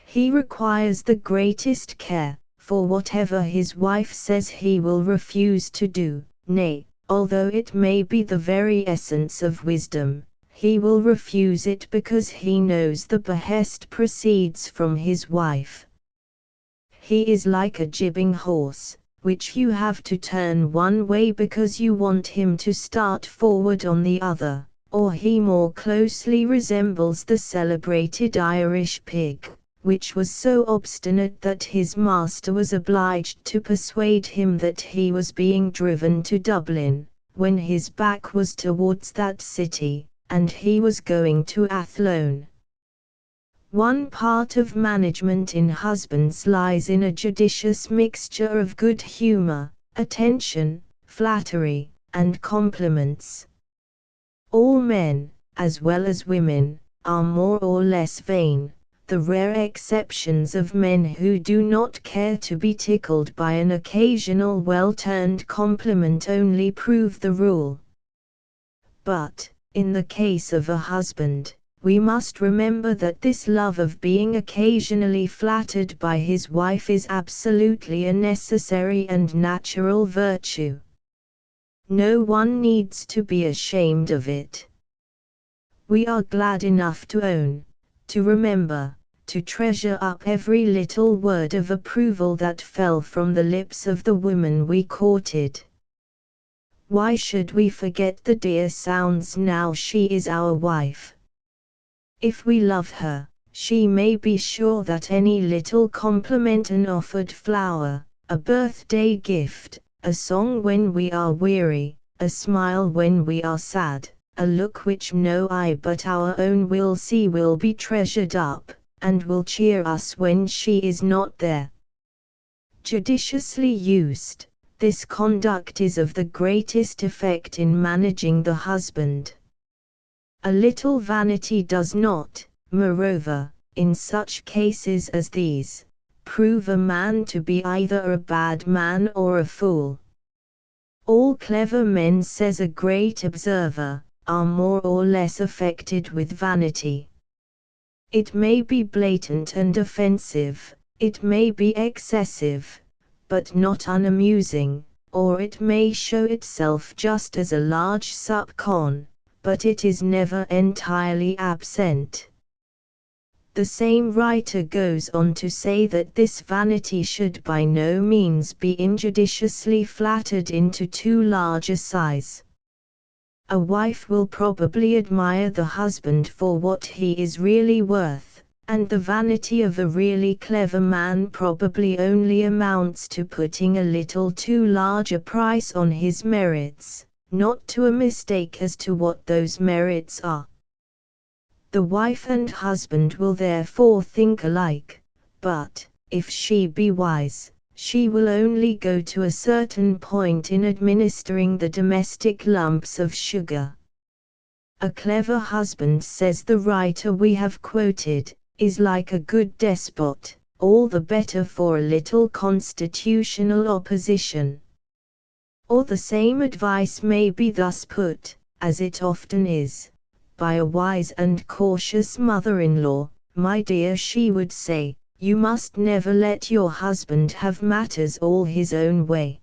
He requires the greatest care, for whatever his wife says he will refuse to do, nay, although it may be the very essence of wisdom, he will refuse it because he knows the behest proceeds from his wife. He is like a jibbing horse, which you have to turn one way because you want him to start forward on the other, or he more closely resembles the celebrated Irish pig, which was so obstinate that his master was obliged to persuade him that he was being driven to Dublin, when his back was towards that city, and he was going to Athlone. One part of management in husbands lies in a judicious mixture of good humor, attention, flattery, and compliments. All men, as well as women, are more or less vain. The rare exceptions of men who do not care to be tickled by an occasional well-turned compliment only prove the rule. But, in the case of a husband, we must remember that this love of being occasionally flattered by his wife is absolutely a necessary and natural virtue. No one needs to be ashamed of it. We are glad enough to own, to remember, to treasure up every little word of approval that fell from the lips of the woman we courted. Why should we forget the dear sounds now she is our wife? If we love her, she may be sure that any little compliment, an offered flower, a birthday gift, a song when we are weary, a smile when we are sad, a look which no eye but our own will see will be treasured up, and will cheer us when she is not there. Judiciously used, this conduct is of the greatest effect in managing the husband. A little vanity does not, moreover, in such cases as these, prove a man to be either a bad man or a fool. All clever men, says a great observer, are more or less affected with vanity. It may be blatant and offensive, it may be excessive, but not unamusing, or it may show itself just as a large sup-con, but it is never entirely absent. The same writer goes on to say that this vanity should by no means be injudiciously flattered into too large a size. A wife will probably admire the husband for what he is really worth, and the vanity of a really clever man probably only amounts to putting a little too large a price on his merits, not to a mistake as to what those merits are. The wife and husband will therefore think alike, but, if she be wise, she will only go to a certain point in administering the domestic lumps of sugar. A clever husband, says the writer we have quoted, is like a good despot, all the better for a little constitutional opposition. Or the same advice may be thus put, as it often is, by a wise and cautious mother-in-law. My dear, she would say, you must never let your husband have matters all his own way.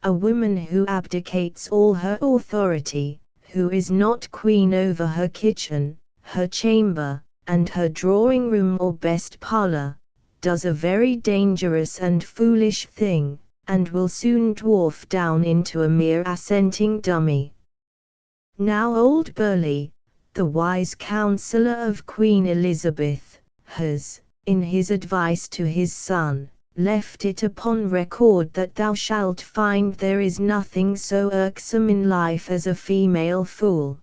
A woman who abdicates all her authority, who is not queen over her kitchen, her chamber, and her drawing-room or best parlor, does a very dangerous and foolish thing, and will soon dwarf down into a mere assenting dummy. Now old Burleigh, the wise counsellor of Queen Elizabeth, has, in his advice to his son, left it upon record that thou shalt find there is nothing so irksome in life as a female fool.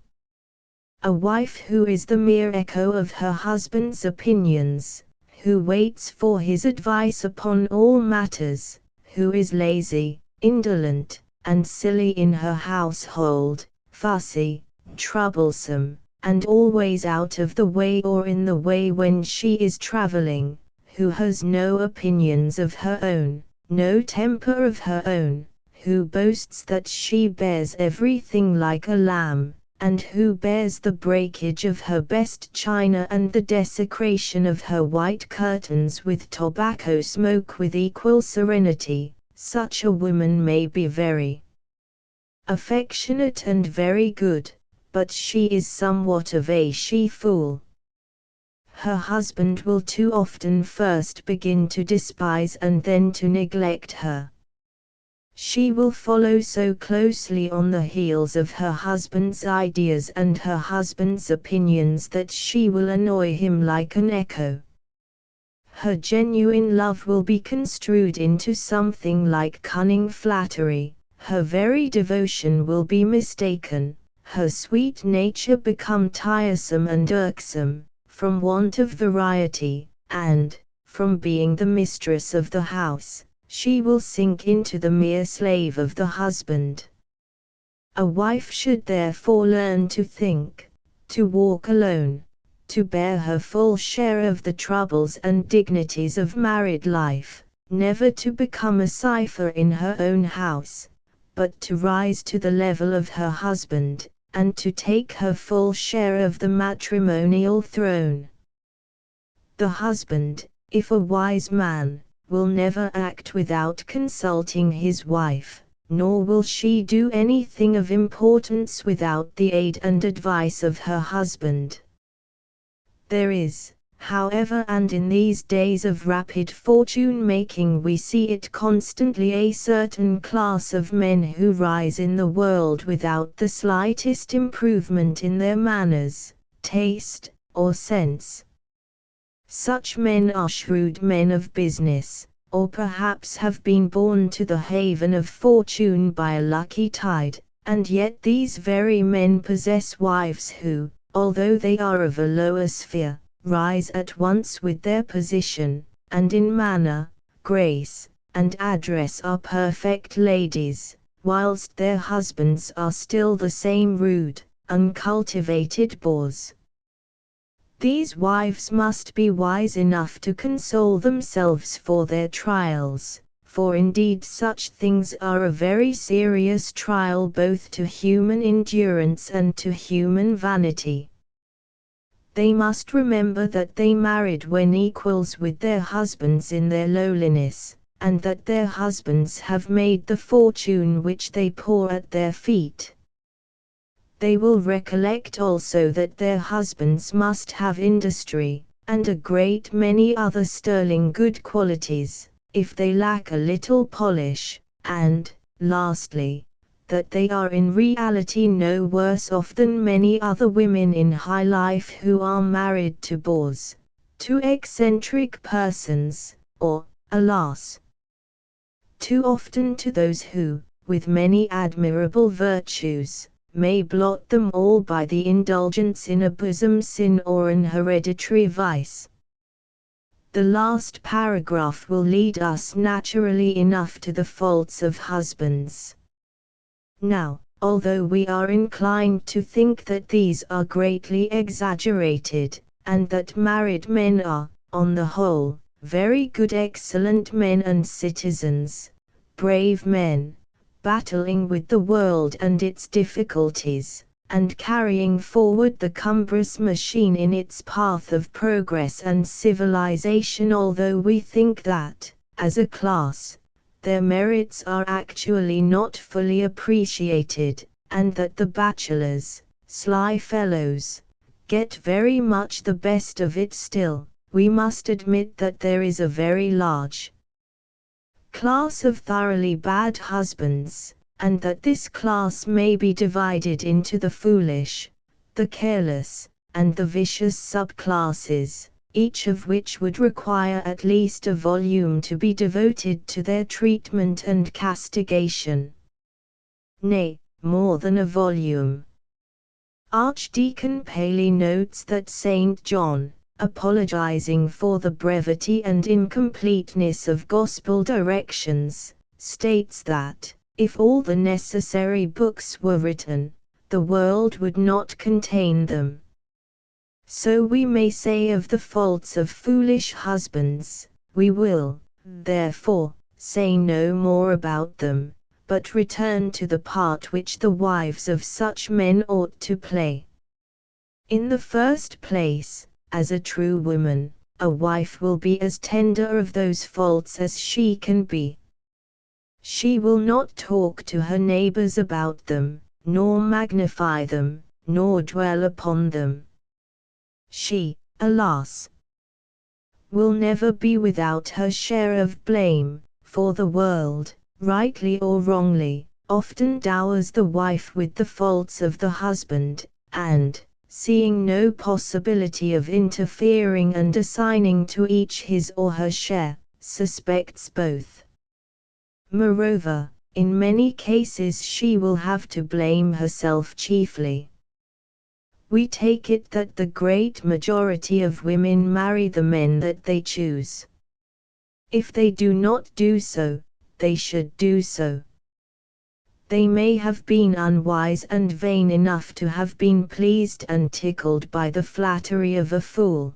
A wife who is the mere echo of her husband's opinions, who waits for his advice upon all matters, who is lazy, indolent, and silly in her household, fussy, troublesome, and always out of the way or in the way when she is traveling, who has no opinions of her own, no temper of her own, who boasts that she bears everything like a lamb, and who bears the breakage of her best china and the desecration of her white curtains with tobacco smoke with equal serenity, such a woman may be very affectionate and very good, but she is somewhat of a she-fool. Her husband will too often first begin to despise and then to neglect her. She will follow so closely on the heels of her husband's ideas and her husband's opinions that she will annoy him like an echo. Her genuine love will be construed into something like cunning flattery, her very devotion will be mistaken, her sweet nature become tiresome and irksome, from want of variety, and, from being the mistress of the house, she will sink into the mere slave of the husband. A wife should therefore learn to think, to walk alone, to bear her full share of the troubles and dignities of married life, never to become a cipher in her own house, but to rise to the level of her husband, and to take her full share of the matrimonial throne. The husband, if a wise man, will never act without consulting his wife, nor will she do anything of importance without the aid and advice of her husband. There is, however, and in these days of rapid fortune-making we see it constantly, a certain class of men who rise in the world without the slightest improvement in their manners, taste, or sense. Such men are shrewd men of business, or perhaps have been born to the haven of fortune by a lucky tide, and yet these very men possess wives who, although they are of a lower sphere, rise at once with their position, and in manner, grace, and address are perfect ladies, whilst their husbands are still the same rude, uncultivated boors. These wives must be wise enough to console themselves for their trials, for indeed such things are a very serious trial both to human endurance and to human vanity. They must remember that they married when equals with their husbands in their lowliness, and that their husbands have made the fortune which they pour at their feet. They will recollect also that their husbands must have industry, and a great many other sterling good qualities, if they lack a little polish, and, lastly, that they are in reality no worse off than many other women in high life who are married to bores, to eccentric persons, or, alas, too often to those who, with many admirable virtues, may blot them all by the indulgence in a bosom sin or an hereditary vice. The last paragraph will lead us naturally enough to the faults of husbands. Now, although we are inclined to think that these are greatly exaggerated, and that married men are, on the whole, very good excellent men and citizens, brave men, battling with the world and its difficulties, and carrying forward the cumbrous machine in its path of progress and civilization, although we think that, as a class, their merits are actually not fully appreciated, and that the bachelors, sly fellows, get very much the best of it still, we must admit that there is a very large class of thoroughly bad husbands, and that this class may be divided into the foolish, the careless, and the vicious subclasses, each of which would require at least a volume to be devoted to their treatment and castigation. Nay, more than a volume. Archdeacon Paley notes that St. John, apologizing for the brevity and incompleteness of gospel directions, states that, if all the necessary books were written, the world would not contain them. So we may say of the faults of foolish husbands, we will, therefore, say no more about them, but return to the part which the wives of such men ought to play. In the first place, as a true woman, a wife will be as tender of those faults as she can be. She will not talk to her neighbors about them, nor magnify them, nor dwell upon them. She, alas, will never be without her share of blame, for the world, rightly or wrongly, often dowers the wife with the faults of the husband, and, seeing no possibility of interfering and assigning to each his or her share, suspects both. Moreover, in many cases she will have to blame herself chiefly. We take it that the great majority of women marry the men that they choose. If they do not do so, they should do so. They may have been unwise and vain enough to have been pleased and tickled by the flattery of a fool.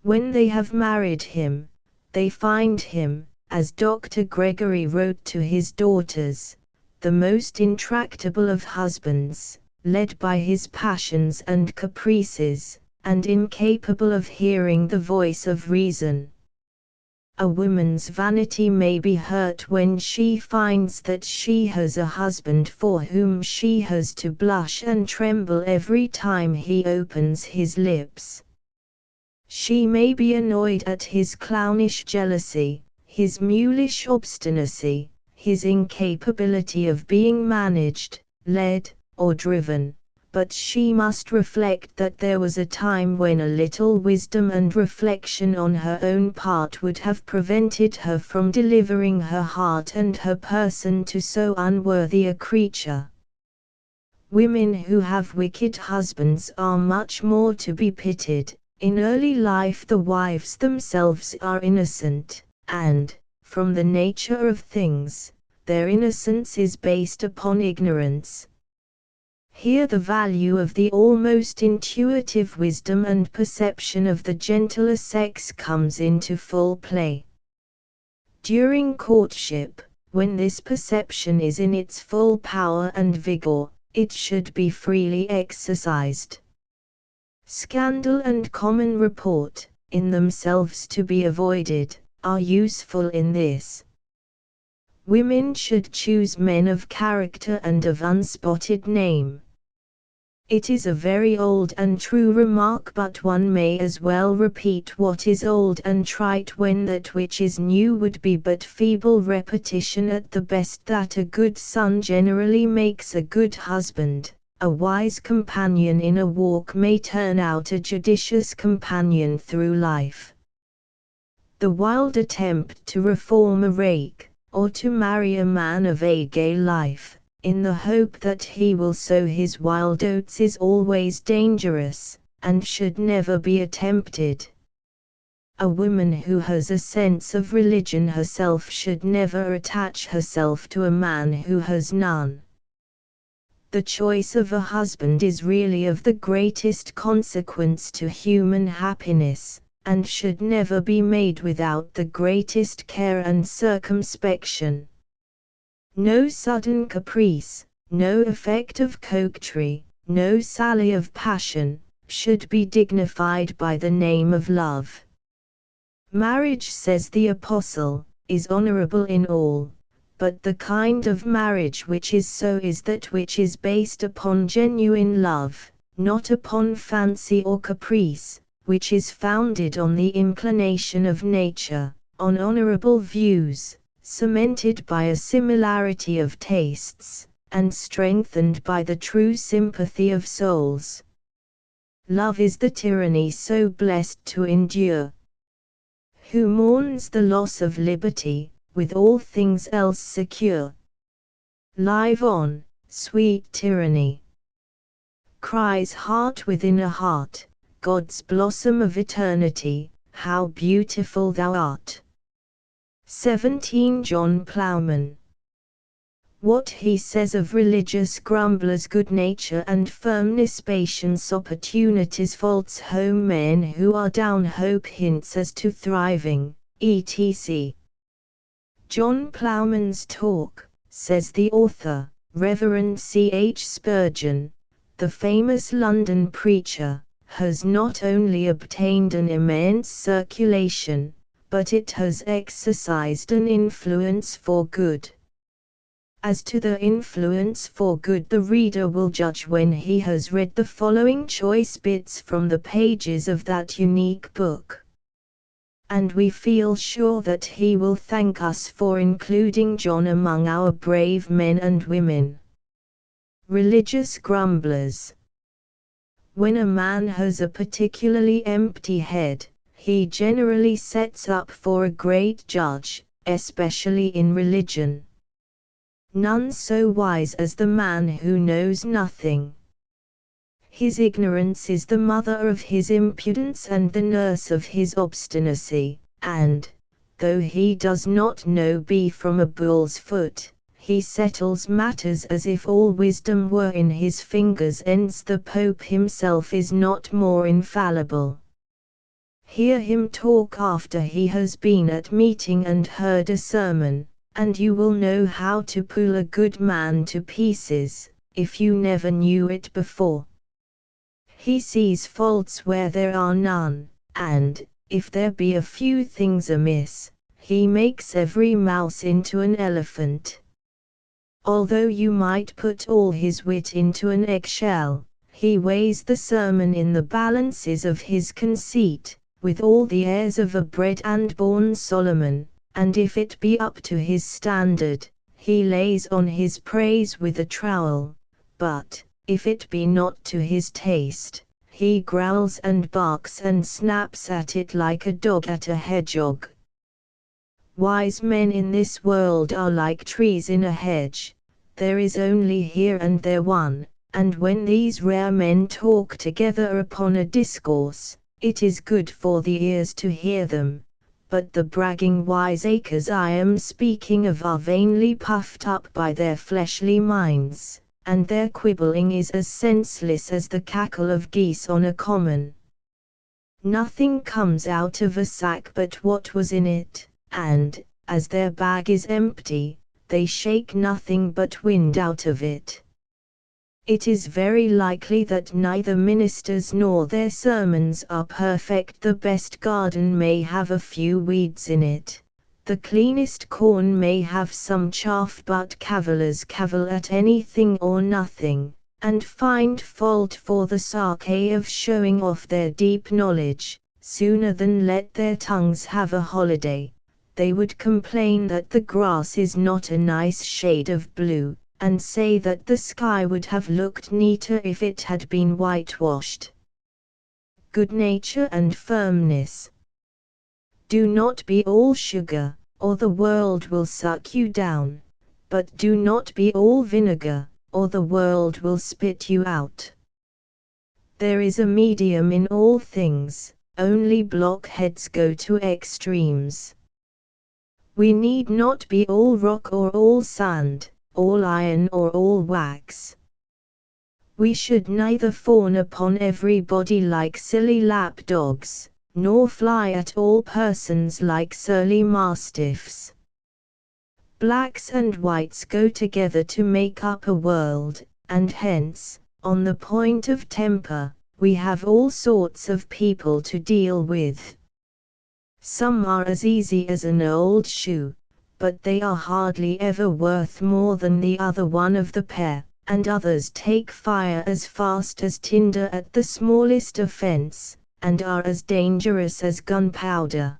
When they have married him, they find him, as Dr. Gregory wrote to his daughters, the most intractable of husbands, led by his passions and caprices, and incapable of hearing the voice of reason. A woman's vanity may be hurt when she finds that she has a husband for whom she has to blush and tremble every time he opens his lips. She may be annoyed at his clownish jealousy, his mulish obstinacy, his incapability of being managed, led, or driven, but she must reflect that there was a time when a little wisdom and reflection on her own part would have prevented her from delivering her heart and her person to so unworthy a creature. Women who have wicked husbands are much more to be pitied. In early life the wives themselves are innocent, and, from the nature of things, their innocence is based upon ignorance. Here the value of the almost intuitive wisdom and perception of the gentler sex comes into full play. During courtship, when this perception is in its full power and vigor, it should be freely exercised. Scandal and common report, in themselves to be avoided, are useful in this. Women should choose men of character and of unspotted name. It is a very old and true remark, but one may as well repeat what is old and trite when that which is new would be but feeble repetition at the best, that a good son generally makes a good husband. A wise companion in a walk may turn out a judicious companion through life. The wild attempt to reform a rake, or to marry a man of a gay life, in the hope that he will sow his wild oats, is always dangerous, and should never be attempted. A woman who has a sense of religion herself should never attach herself to a man who has none. The choice of a husband is really of the greatest consequence to human happiness, and should never be made without the greatest care and circumspection. No sudden caprice, no effect of coquetry, no sally of passion, should be dignified by the name of love. Marriage, says the Apostle, is honorable in all, but the kind of marriage which is so is that which is based upon genuine love, not upon fancy or caprice, which is founded on the inclination of nature, on honorable views, cemented by a similarity of tastes, and strengthened by the true sympathy of souls. Love is the tyranny so blessed to endure. Who mourns the loss of liberty, with all things else secure. Live on, sweet tyranny! Cries heart within a heart, God's blossom of eternity, how beautiful thou art. 17 John Plowman. What he says of religious grumblers' good nature and firmness, patience, opportunities, faults, home men who are down, hope, hints as to thriving, etc. John Plowman's talk, says the author, Reverend C. H. Spurgeon, the famous London preacher, has not only obtained an immense circulation, but it has exercised an influence for good. As to the influence for good, the reader will judge when he has read the following choice bits from the pages of that unique book. And we feel sure that he will thank us for including John among our brave men and women. Religious grumblers. When a man has a particularly empty head, he generally sets up for a great judge, especially in religion. None so wise as the man who knows nothing. His ignorance is the mother of his impudence and the nurse of his obstinacy, and, though he does not know B from a bull's foot, he settles matters as if all wisdom were in his fingers' ends. The Pope himself is not more infallible. Hear him talk after he has been at meeting and heard a sermon, and you will know how to pull a good man to pieces, if you never knew it before. He sees faults where there are none, and, if there be a few things amiss, he makes every mouse into an elephant. Although you might put all his wit into an eggshell, he weighs the sermon in the balances of his conceit, with all the airs of a bred and born Solomon. And if it be up to his standard, he lays on his praise with a trowel, but, if it be not to his taste, he growls and barks and snaps at it like a dog at a hedgehog. Wise men in this world are like trees in a hedge, there is only here and there one, and when these rare men talk together upon a discourse, it is good for the ears to hear them. But the bragging wiseacres I am speaking of are vainly puffed up by their fleshly minds, and their quibbling is as senseless as the cackle of geese on a common. Nothing comes out of a sack but what was in it, and, as their bag is empty, they shake nothing but wind out of it. It is very likely that neither ministers nor their sermons are perfect. The best garden may have a few weeds in it, the cleanest corn may have some chaff, but cavillers cavil at anything or nothing, and find fault for the sake of showing off their deep knowledge, sooner than let their tongues have a holiday. They would complain that the grass is not a nice shade of blue, and say that the sky would have looked neater if it had been whitewashed. Good nature and firmness. Do not be all sugar, or the world will suck you down, but do not be all vinegar, or the world will spit you out. There is a medium in all things, only blockheads go to extremes. We need not be all rock or all sand, all iron or all wax. We should neither fawn upon everybody like silly lap dogs, nor fly at all persons like surly mastiffs. Blacks and whites go together to make up a world, and hence, on the point of temper, we have all sorts of people to deal with. Some are as easy as an old shoe, but they are hardly ever worth more than the other one of the pair, and others take fire as fast as tinder at the smallest offense, and are as dangerous as gunpowder.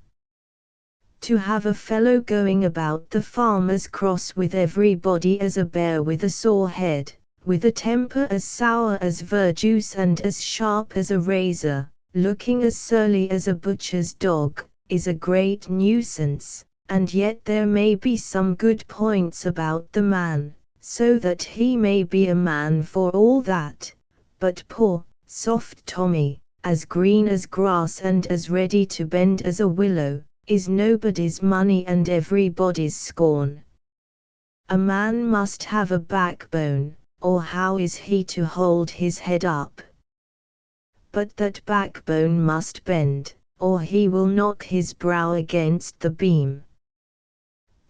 To have a fellow going about the farm as cross with everybody as a bear with a sore head, with a temper as sour as verjuice and as sharp as a razor, looking as surly as a butcher's dog, is a great nuisance, and yet there may be some good points about the man, so that he may be a man for all that, but poor, soft Tommy, as green as grass and as ready to bend as a willow, is nobody's money and everybody's scorn. A man must have a backbone, or how is he to hold his head up? But that backbone must bend, or he will knock his brow against the beam.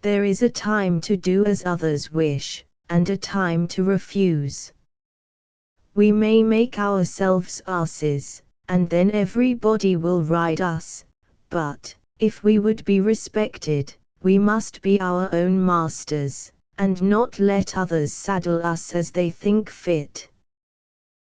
There is a time to do as others wish, and a time to refuse. We may make ourselves asses, and then everybody will ride us, but, if we would be respected, we must be our own masters, and not let others saddle us as they think fit.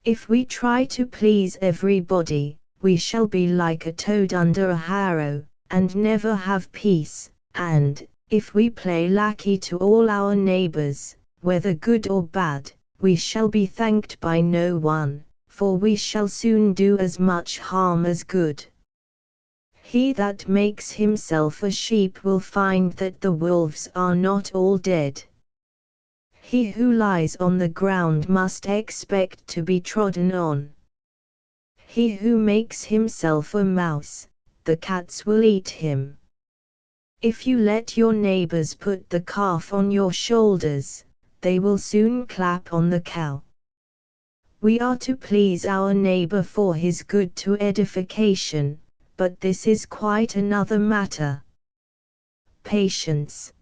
If we try to please everybody, we shall be like a toad under a harrow, and never have peace, and, if we play lackey to all our neighbors, whether good or bad, we shall be thanked by no one, for we shall soon do as much harm as good. He that makes himself a sheep will find that the wolves are not all dead. He who lies on the ground must expect to be trodden on. He who makes himself a mouse, the cats will eat him. If you let your neighbors put the calf on your shoulders, they will soon clap on the cow. We are to please our neighbor for his good to edification, but this is quite another matter. Patience.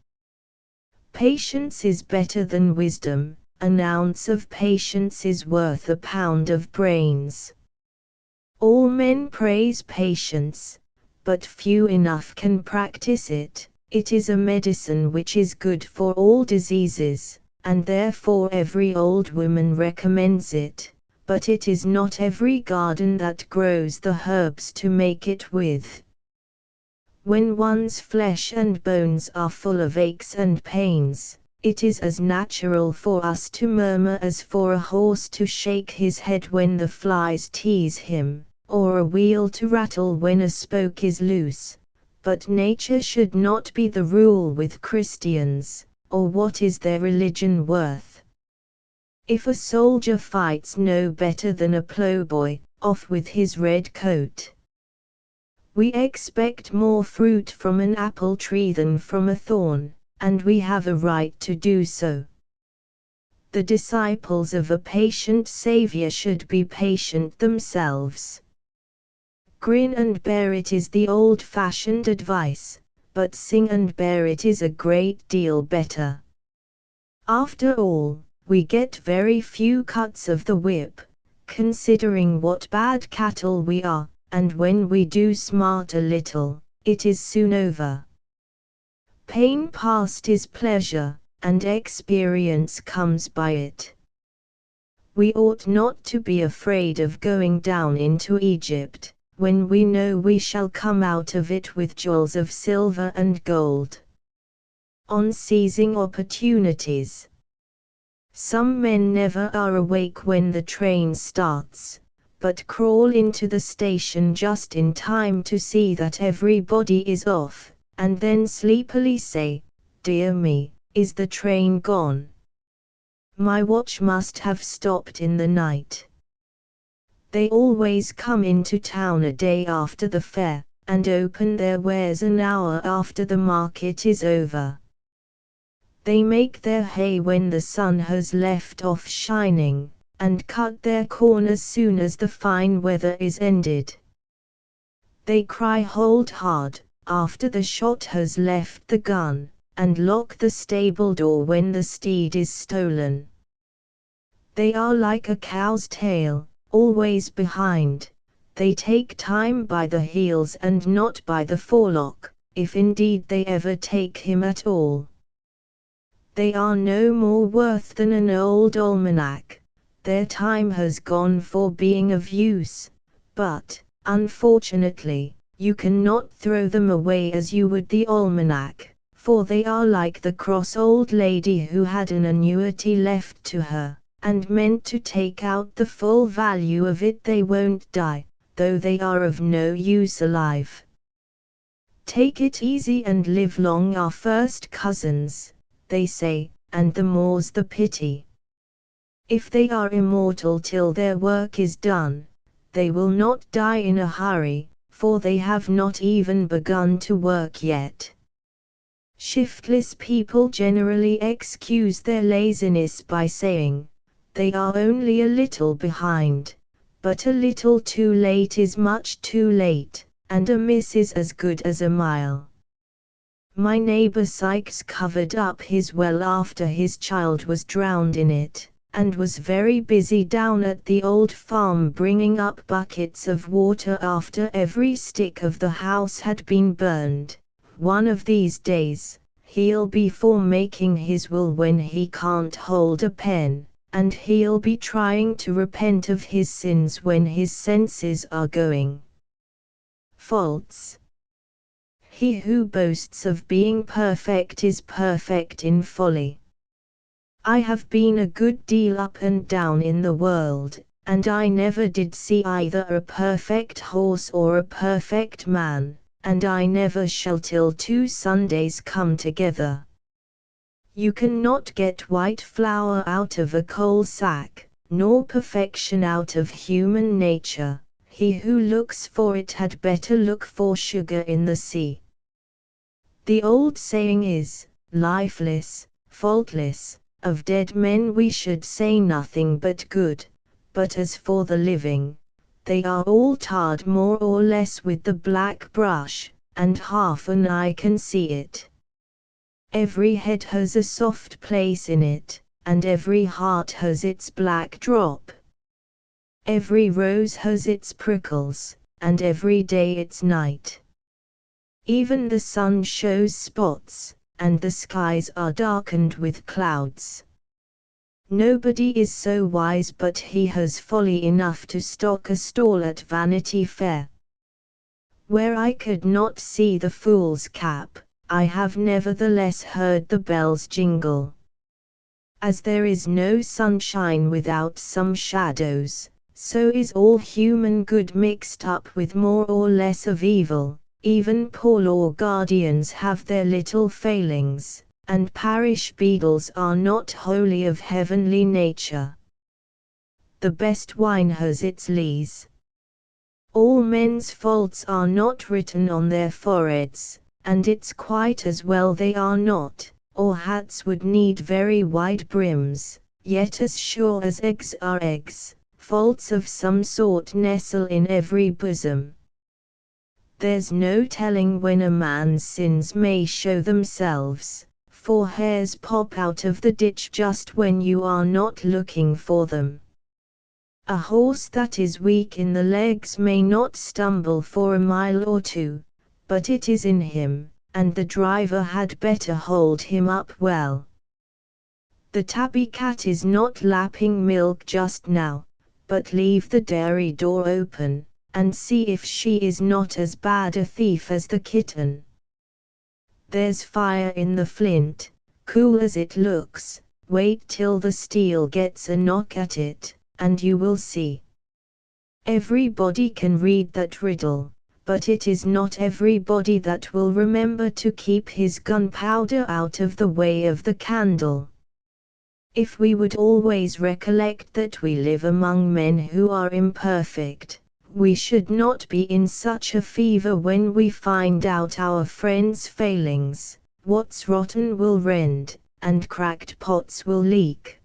Patience is better than wisdom, an ounce of patience is worth a pound of brains. All men praise patience, but few enough can practice it. It is a medicine which is good for all diseases, and therefore every old woman recommends it, but it is not every garden that grows the herbs to make it with. When one's flesh and bones are full of aches and pains, it is as natural for us to murmur as for a horse to shake his head when the flies tease him, or a wheel to rattle when a spoke is loose. But nature should not be the rule with Christians, or what is their religion worth? If a soldier fights no better than a ploughboy, off with his red coat. We expect more fruit from an apple tree than from a thorn, and we have a right to do so. The disciples of a patient Savior should be patient themselves. Grin and bear it is the old-fashioned advice, but sing and bear it is a great deal better. After all, we get very few cuts of the whip, considering what bad cattle we are, and when we do smart a little, it is soon over. Pain past is pleasure, and experience comes by it. We ought not to be afraid of going down into Egypt, when we know we shall come out of it with jewels of silver and gold. On seizing opportunities. Some men never are awake when the train starts, but crawl into the station just in time to see that everybody is off, and then sleepily say, "Dear me, is the train gone? My watch must have stopped in the night." They always come into town a day after the fair, and open their wares an hour after the market is over. They make their hay when the sun has left off shining, and cut their corn as soon as the fine weather is ended. They cry "Hold hard," after the shot has left the gun, and lock the stable door when the steed is stolen. They are like a cow's tail, always behind. They take time by the heels and not by the forelock, if indeed they ever take him at all. They are no more worth than an old almanac. Their time has gone for being of use, but, unfortunately, you cannot throw them away as you would the almanac, for they are like the cross old lady who had an annuity left to her, and meant to take out the full value of it. They won't die, though they are of no use alive. Take it easy and live long are first cousins, they say, and the more's the pity. If they are immortal till their work is done, they will not die in a hurry, for they have not even begun to work yet. Shiftless people generally excuse their laziness by saying, they are only a little behind, but a little too late is much too late, and a miss is as good as a mile. My neighbor Sykes covered up his well after his child was drowned in it, and was very busy down at the old farm bringing up buckets of water after every stick of the house had been burned. One of these days, he'll be for making his will when he can't hold a pen, and he'll be trying to repent of his sins when his senses are going. Faults. He who boasts of being perfect is perfect in folly. I have been a good deal up and down in the world, and I never did see either a perfect horse or a perfect man, and I never shall till 2 Sundays come together. You cannot get white flour out of a coal sack, nor perfection out of human nature. He who looks for it had better look for sugar in the sea. The old saying is, lifeless, faultless, of dead men we should say nothing but good, but as for the living, they are all tarred more or less with the black brush, and half an eye can see it. Every head has a soft place in it, and every heart has its black drop. Every rose has its prickles, and every day its night. Even the sun shows spots, and the skies are darkened with clouds. Nobody is so wise but he has folly enough to stock a stall at Vanity Fair. Where I could not see the fool's cap, I have nevertheless heard the bells jingle. As there is no sunshine without some shadows, so is all human good mixed up with more or less of evil. Even poor law guardians have their little failings, and parish beadles are not wholly of heavenly nature. The best wine has its lees. All men's faults are not written on their foreheads, and it's quite as well they are not, or hats would need very wide brims. Yet as sure as eggs are eggs, faults of some sort nestle in every bosom. There's no telling when a man's sins may show themselves, for hares pop out of the ditch just when you are not looking for them. A horse that is weak in the legs may not stumble for a mile or two, but it is in him, and the driver had better hold him up well. The tabby cat is not lapping milk just now, but leave the dairy door open, and see if she is not as bad a thief as the kitten. There's fire in the flint, cool as it looks, wait till the steel gets a knock at it, and you will see. Everybody can read that riddle, but it is not everybody that will remember to keep his gunpowder out of the way of the candle. If we would always recollect that we live among men who are imperfect, we should not be in such a fever when we find out our friends' failings. What's rotten will rend, and cracked pots will leak.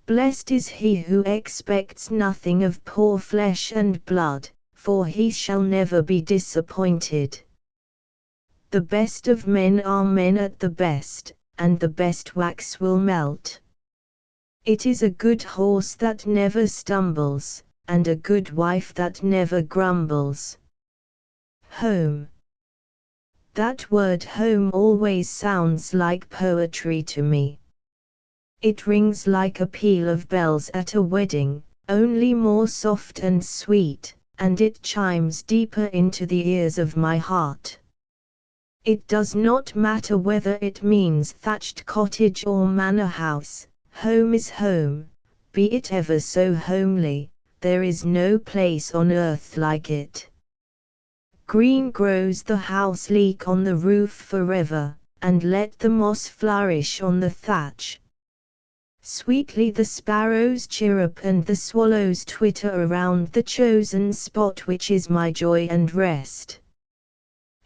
Blessed is he who expects nothing of poor flesh and blood, for he shall never be disappointed. The best of men are men at the best, and the best wax will melt. It is a good horse that never stumbles, and a good wife that never grumbles. Home. That word home always sounds like poetry to me. It rings like a peal of bells at a wedding, only more soft and sweet, and it chimes deeper into the ears of my heart. It does not matter whether it means thatched cottage or manor house, home is home, be it ever so homely, there is no place on earth like it. Green grows the house leek on the roof forever, and let the moss flourish on the thatch. Sweetly the sparrows chirrup and the swallows twitter around the chosen spot which is my joy and rest.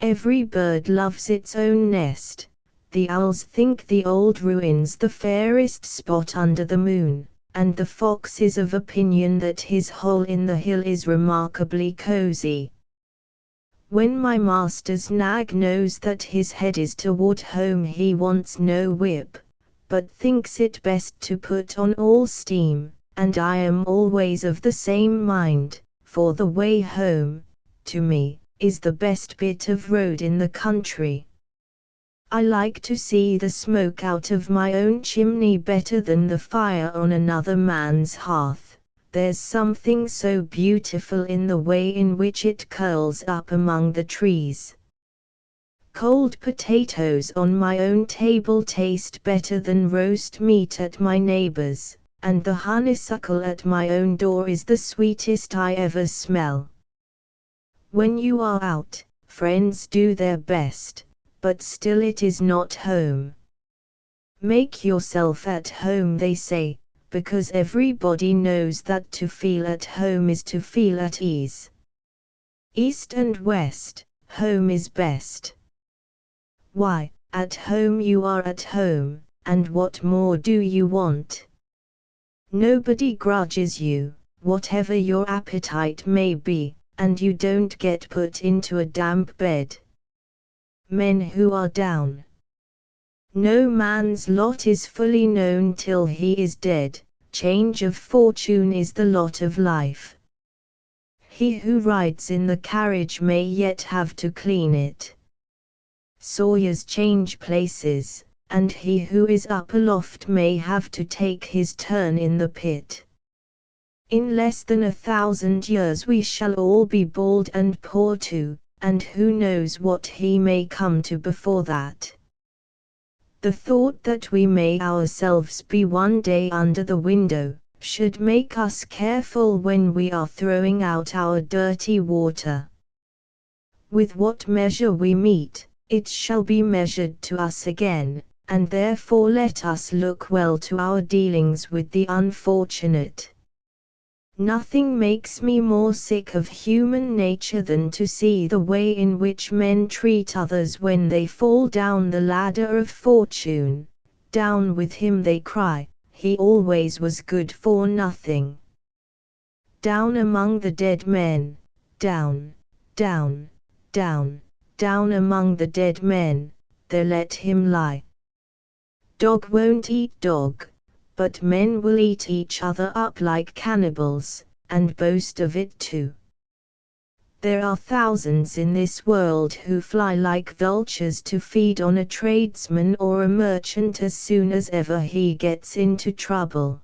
Every bird loves its own nest. The owls think the old ruins the fairest spot under the moon, and the fox is of opinion that his hole in the hill is remarkably cozy. When my master's nag knows that his head is toward home, he wants no whip, but thinks it best to put on all steam, and I am always of the same mind, for the way home, to me, is the best bit of road in the country. I like to see the smoke out of my own chimney better than the fire on another man's hearth. There's something so beautiful in the way in which it curls up among the trees. Cold potatoes on my own table taste better than roast meat at my neighbor's, and the honeysuckle at my own door is the sweetest I ever smell. When you are out, friends do their best, but still it is not home. Make yourself at home, they say, because everybody knows that to feel at home is to feel at ease. East and west, home is best. Why, at home you are at home, and what more do you want? Nobody grudges you, whatever your appetite may be, and you don't get put into a damp bed. Men who are down. No man's lot is fully known till he is dead. Change of fortune is the lot of life. He who rides in the carriage may yet have to clean it. Sawyers change places, and he who is up aloft may have to take his turn in the pit. In less than 1,000 years we shall all be bald and poor too, and who knows what he may come to before that. The thought that we may ourselves be one day under the window, should make us careful when we are throwing out our dirty water. With what measure we meet, it shall be measured to us again, and therefore let us look well to our dealings with the unfortunate. Nothing makes me more sick of human nature than to see the way in which men treat others when they fall down the ladder of fortune. Down with him, they cry, he always was good for nothing. Down among the dead men, down, down, down, down among the dead men, there let him lie. Dog won't eat dog, but men will eat each other up like cannibals, and boast of it too. There are thousands in this world who fly like vultures to feed on a tradesman or a merchant as soon as ever he gets into trouble.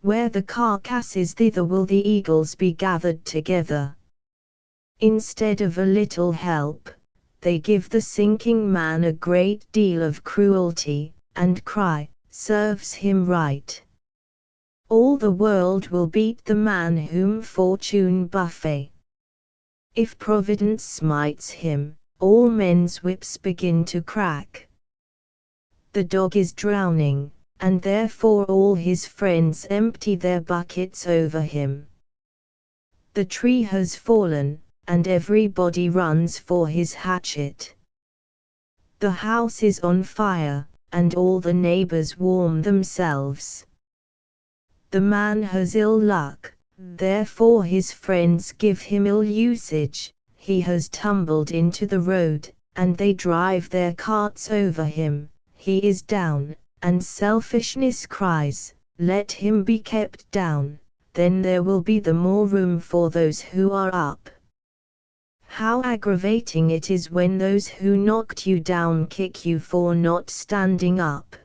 Where the carcass is, thither will the eagles be gathered together. Instead of a little help, they give the sinking man a great deal of cruelty, and cry, serves him right. All the world will beat the man whom fortune buffet. If Providence smites him, all men's whips begin to crack. The dog is drowning, and therefore all his friends empty their buckets over him. The tree has fallen, and everybody runs for his hatchet. The house is on fire, and all the neighbors warm themselves. The man has ill luck, therefore his friends give him ill usage. He has tumbled into the road, and they drive their carts over him. He is down, and selfishness cries, let him be kept down, then there will be the more room for those who are up. How aggravating it is when those who knocked you down kick you for not standing up.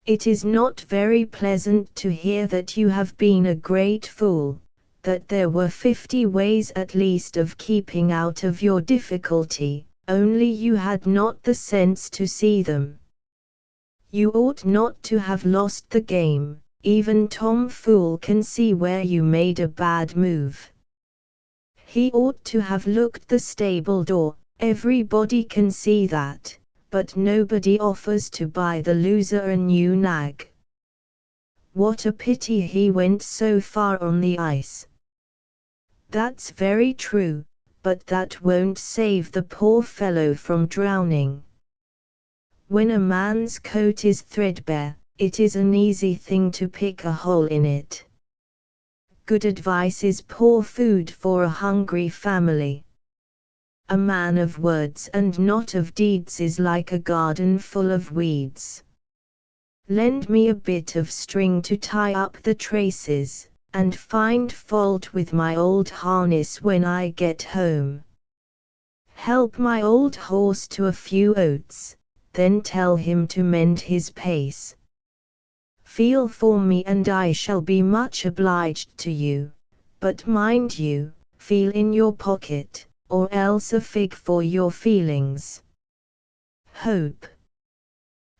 It is not very pleasant to hear that you have been a great fool, that there were 50 ways at least of keeping out of your difficulty, only you had not the sense to see them. You ought not to have lost the game, even Tom Fool can see where you made a bad move. He ought to have looked the stable door, everybody can see that, but nobody offers to buy the loser a new nag. What a pity he went so far on the ice. That's very true, but that won't save the poor fellow from drowning. When a man's coat is threadbare, it is an easy thing to pick a hole in it. Good advice is poor food for a hungry family. A man of words and not of deeds is like a garden full of weeds. Lend me a bit of string to tie up the traces, and find fault with my old harness when I get home. Help my old horse to a few oats, then tell him to mend his pace. Feel for me and I shall be much obliged to you, but mind you, feel in your pocket, or else a fig for your feelings. Hope.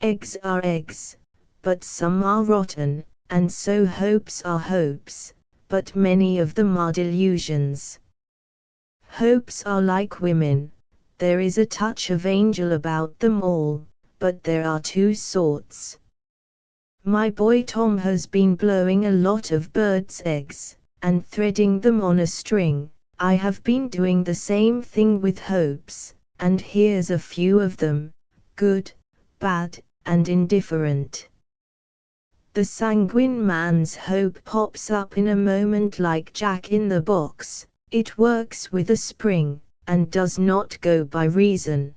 Eggs are eggs, but some are rotten, and so hopes are hopes, but many of them are delusions. Hopes are like women, there is a touch of angel about them all, but there are two sorts. My boy Tom has been blowing a lot of birds' eggs, and threading them on a string. I have been doing the same thing with hopes, and here's a few of them, good, bad, and indifferent. The sanguine man's hope pops up in a moment like Jack in the box, it works with a spring, and does not go by reason.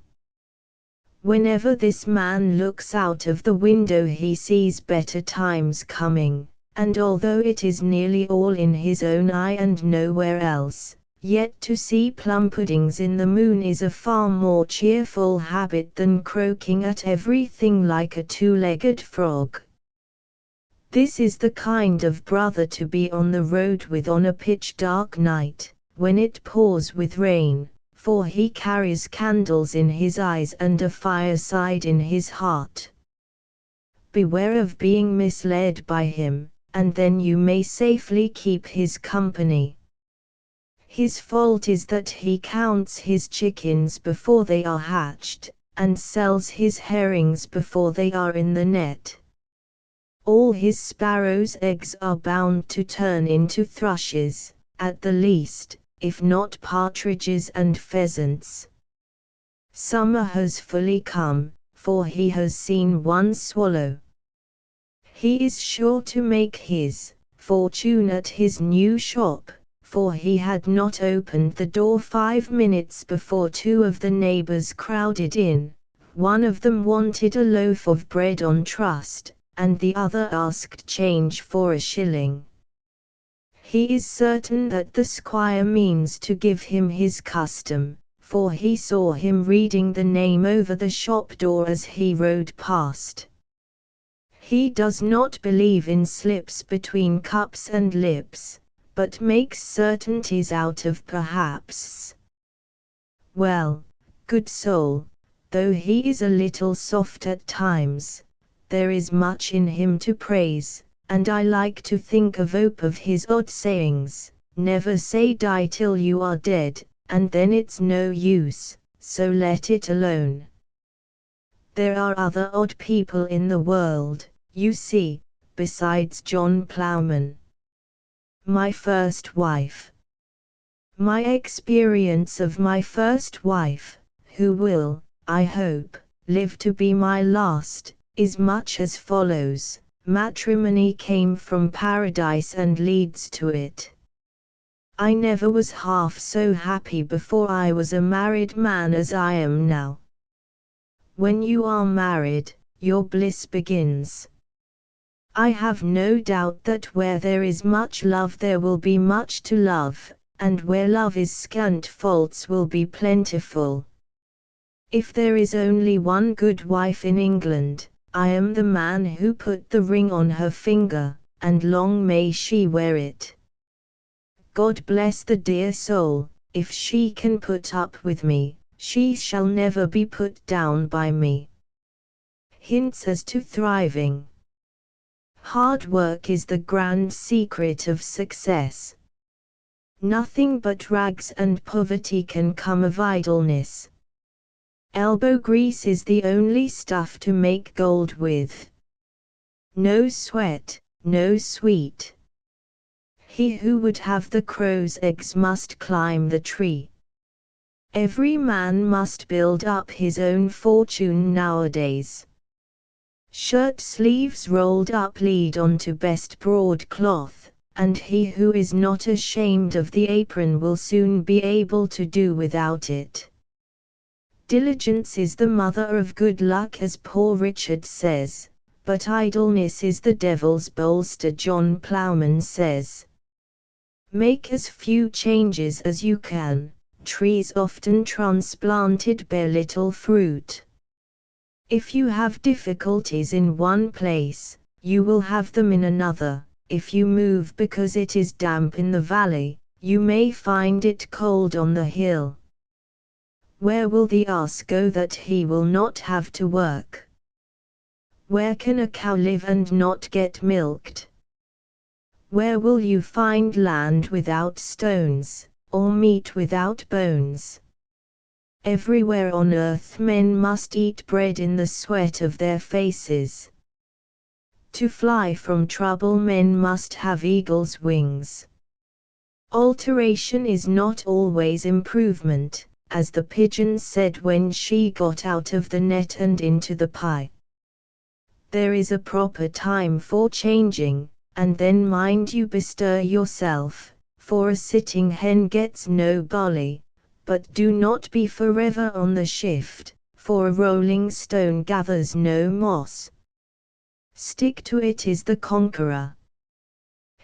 Whenever this man looks out of the window he sees better times coming, and although it is nearly all in his own eye and nowhere else, yet to see plum puddings in the moon is a far more cheerful habit than croaking at everything like a two-legged frog. This is the kind of brother to be on the road with on a pitch-dark night, when it pours with rain, for he carries candles in his eyes and a fireside in his heart. Beware of being misled by him, and then you may safely keep his company. His fault is that he counts his chickens before they are hatched, and sells his herrings before they are in the net. All his sparrows' eggs are bound to turn into thrushes, at the least, if not partridges and pheasants. Summer has fully come, for he has seen one swallow. He is sure to make his fortune at his new shop, for he had not opened the door 5 minutes before two of the neighbors crowded in. One of them wanted a loaf of bread on trust, and the other asked change for a shilling. He is certain that the squire means to give him his custom, for he saw him reading the name over the shop door as he rode past. He does not believe in slips between cups and lips, but makes certainties out of perhaps. Well, good soul, though he is a little soft at times, there is much in him to praise, and I like to think of his odd sayings, never say die till you are dead, and then it's no use, so let it alone. There are other odd people in the world, you see, besides John Ploughman. My first wife. My experience of my first wife, who will, I hope, live to be my last, is much as follows. Matrimony came from paradise and leads to it. I never was half so happy before I was a married man as I am now. When you are married, your bliss begins. I have no doubt that where there is much love there will be much to love, and where love is scant faults will be plentiful. If there is only one good wife in England, I am the man who put the ring on her finger, and long may she wear it. God bless the dear soul, if she can put up with me, she shall never be put down by me. Hints as to thriving. Hard work is the grand secret of success. Nothing but rags and poverty can come of idleness. Elbow grease is the only stuff to make gold with. No sweat, no sweat. He who would have the crow's eggs must climb the tree. Every man must build up his own fortune nowadays. Shirt sleeves rolled up lead onto best broadcloth, and he who is not ashamed of the apron will soon be able to do without it. Diligence is the mother of good luck, as Poor Richard says, but idleness is the devil's bolster, John Ploughman says. Make as few changes as you can. Trees often transplanted bear little fruit. If you have difficulties in one place, you will have them in another. If you move because it is damp in the valley, you may find it cold on the hill. Where will the ass go that he will not have to work? Where can a cow live and not get milked? Where will you find land without stones, or meat without bones? Everywhere on earth men must eat bread in the sweat of their faces. To fly from trouble men must have eagle's wings. Alteration is not always improvement, as the pigeon said when she got out of the net and into the pie. There is a proper time for changing, and then mind you bestir yourself, for a sitting hen gets no barley, but do not be forever on the shift, for a rolling stone gathers no moss. Stick to it is the conqueror.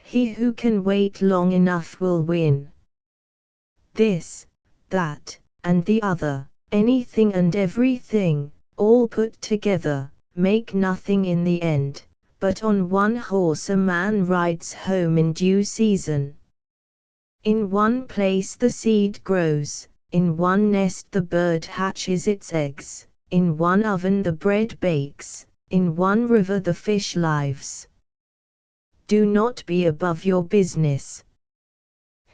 He who can wait long enough will win. This, that, and the other, anything and everything, all put together, make nothing in the end, but on one horse a man rides home in due season. In one place the seed grows, in one nest the bird hatches its eggs, in one oven the bread bakes, in one river the fish lives. Do not be above your business.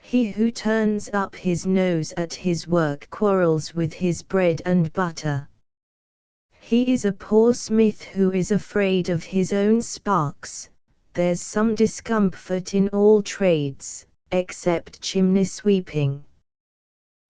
He who turns up his nose at his work quarrels with his bread and butter. He is a poor smith who is afraid of his own sparks. There's some discomfort in all trades, except chimney sweeping.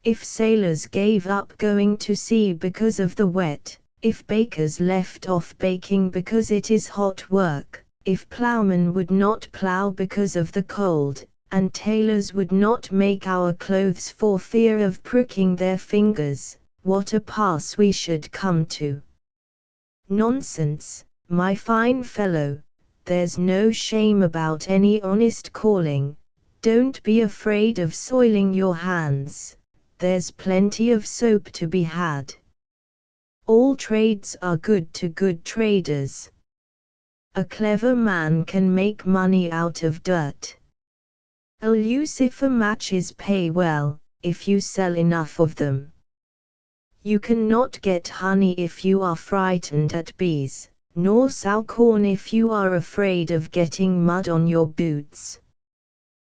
If sailors gave up going to sea because of the wet, if bakers left off baking because it is hot work, if ploughmen would not plough because of the cold, and tailors would not make our clothes for fear of pricking their fingers, what a pass we should come to. Nonsense, my fine fellow, there's no shame about any honest calling. Don't be afraid of soiling your hands, there's plenty of soap to be had. All trades are good to good traders. A clever man can make money out of dirt. A lucifer matches pay well, if you sell enough of them. You cannot get honey if you are frightened at bees, nor sow corn if you are afraid of getting mud on your boots.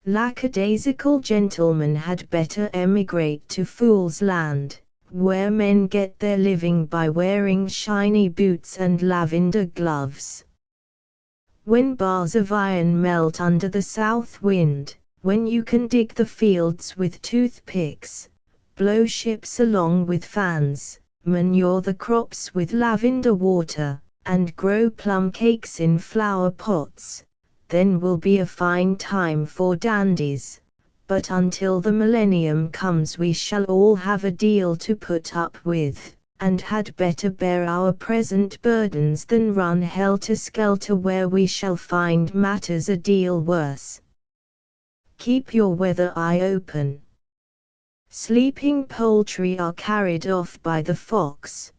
Lackadaisical gentlemen had better emigrate to Fool's Land, where men get their living by wearing shiny boots and lavender gloves. When bars of iron melt under the south wind, when you can dig the fields with toothpicks, blow ships along with fans, manure the crops with lavender water, and grow plum cakes in flower pots, then will be a fine time for dandies. But until the millennium comes we shall all have a deal to put up with, and had better bear our present burdens than run helter-skelter where we shall find matters a deal worse. Keep your weather eye open. Sleeping poultry are carried off by the fox.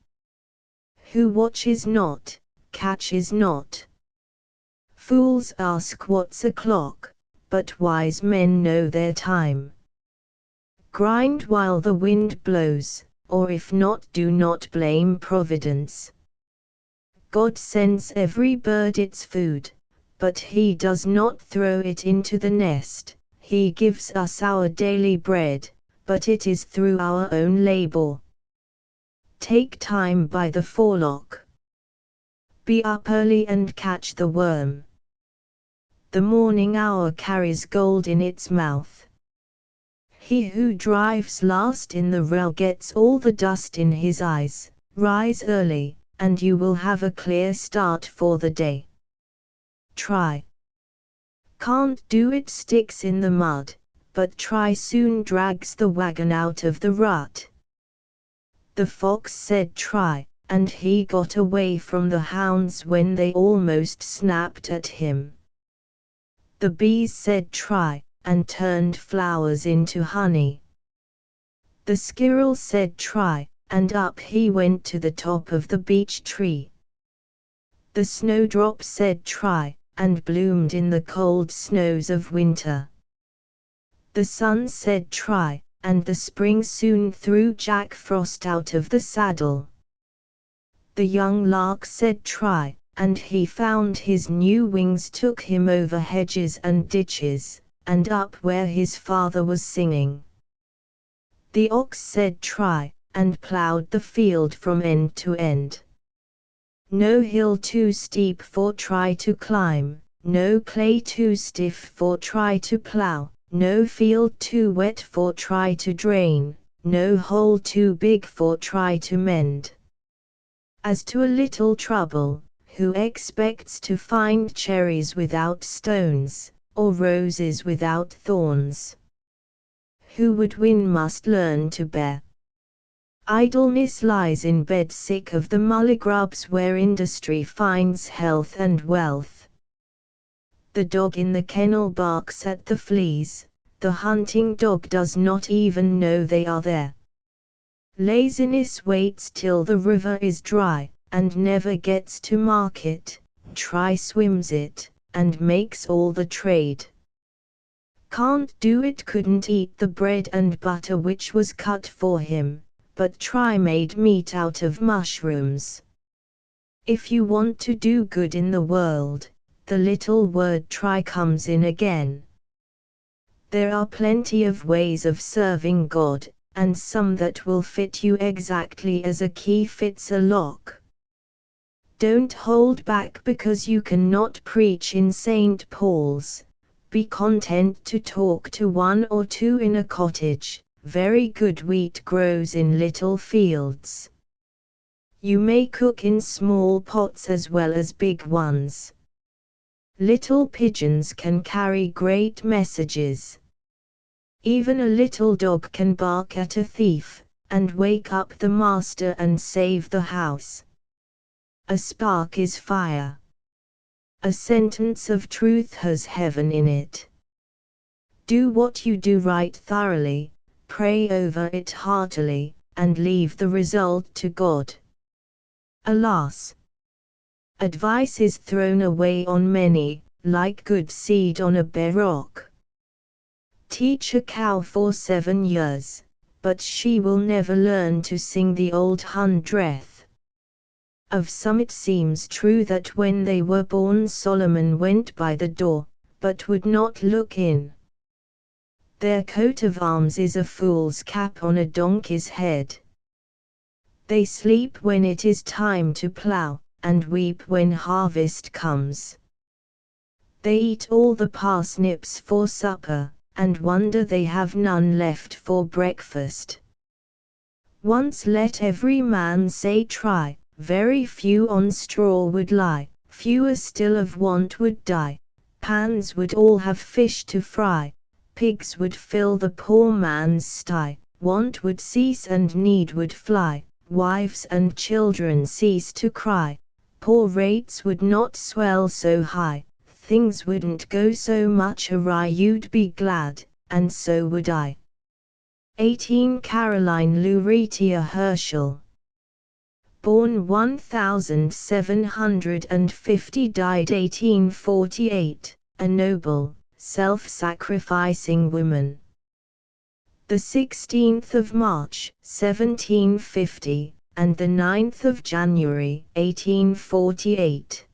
Who watches not, catches not. Fools ask what's o'clock, but wise men know their time. Grind while the wind blows, or if not, do not blame Providence. God sends every bird its food, but he does not throw it into the nest. He gives us our daily bread, but it is through our own labor. Take time by the forelock. Be up early and catch the worm. The morning hour carries gold in its mouth. He who drives last in the rail gets all the dust in his eyes. Rise early, and you will have a clear start for the day. Try. Can't do it sticks in the mud, but try soon drags the wagon out of the rut. The fox said try, and he got away from the hounds when they almost snapped at him. The bees said try, and turned flowers into honey. The squirrel said try, and up he went to the top of the beech tree. The snowdrop said try, and bloomed in the cold snows of winter. The sun said try, and the spring soon threw Jack Frost out of the saddle. The young lark said try, and he found his new wings took him over hedges and ditches, and up where his father was singing. The ox said try, and ploughed the field from end to end. No hill too steep for try to climb, no clay too stiff for try to plough, no field too wet for try to drain, no hole too big for try to mend. As to a little trouble, who expects to find cherries without stones, or roses without thorns? Who would win must learn to bear. Idleness lies in bed sick of the mullygrubs where industry finds health and wealth. The dog in the kennel barks at the fleas, the hunting dog does not even know they are there. Laziness waits till the river is dry, and never gets to market. Try swims it, and makes all the trade. Can't do it couldn't eat the bread and butter which was cut for him, but try made meat out of mushrooms. If you want to do good in the world, the little word try comes in again. There are plenty of ways of serving God, and some that will fit you exactly as a key fits a lock. Don't hold back because you cannot preach in St. Paul's. Be content to talk to one or two in a cottage. Very good wheat grows in little fields. You may cook in small pots as well as big ones. Little pigeons can carry great messages. Even a little dog can bark at a thief, and wake up the master and save the house. A spark is fire. A sentence of truth has heaven in it. Do what you do right thoroughly, pray over it heartily, and leave the result to God. Alas! Advice is thrown away on many, like good seed on a bare rock. Teach a cow for 7 years, but she will never learn to sing the old hundredth. Of some it seems true that when they were born Solomon went by the door, but would not look in. Their coat of arms is a fool's cap on a donkey's head. They sleep when it is time to plough, and weep when harvest comes. They eat all the parsnips for supper, and wonder they have none left for breakfast. Once let every man say try, very few on straw would lie, fewer still of want would die, pans would all have fish to fry, pigs would fill the poor man's sty, want would cease and need would fly, wives and children cease to cry, poor rates would not swell so high, things wouldn't go so much awry, you'd be glad, and so would I. 18 Caroline Lucretia Herschel. Born 1750, died 1848, a noble, self-sacrificing woman. The 16th of March, 1750, and the 9th of January, 1848.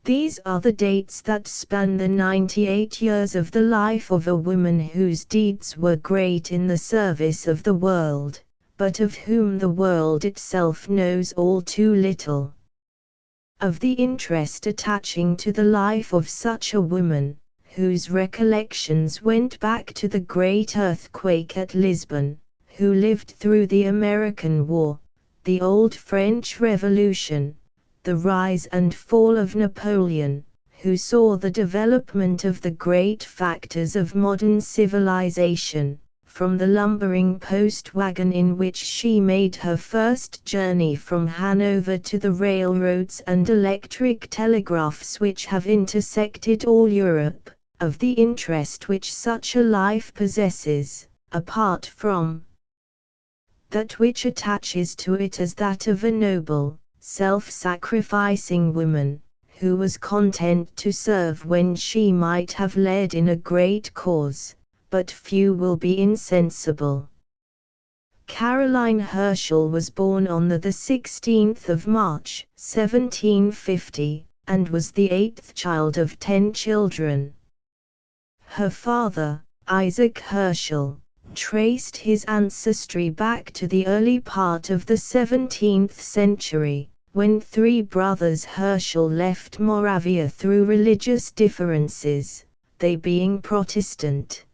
These are the dates that span the 98 years of the life of a woman whose deeds were great in the service of the world, but of whom the world itself knows all too little. Of the interest attaching to the life of such a woman, whose recollections went back to the great earthquake at Lisbon, who lived through the American War, the Old French Revolution, the rise and fall of Napoleon, who saw the development of the great factors of modern civilization, from the lumbering post wagon in which she made her first journey from Hanover to the railroads and electric telegraphs which have intersected all Europe, of the interest which such a life possesses, apart from that which attaches to it as that of a noble, self-sacrificing woman, who was content to serve when she might have led in a great cause, but few will be insensible. Caroline Herschel was born on the 16th of March, 1750, and was the 8th child of 10 children. Her father, Isaac Herschel, traced his ancestry back to the early part of the 17th century, when 3 brothers Herschel left Moravia through religious differences, they being Protestant.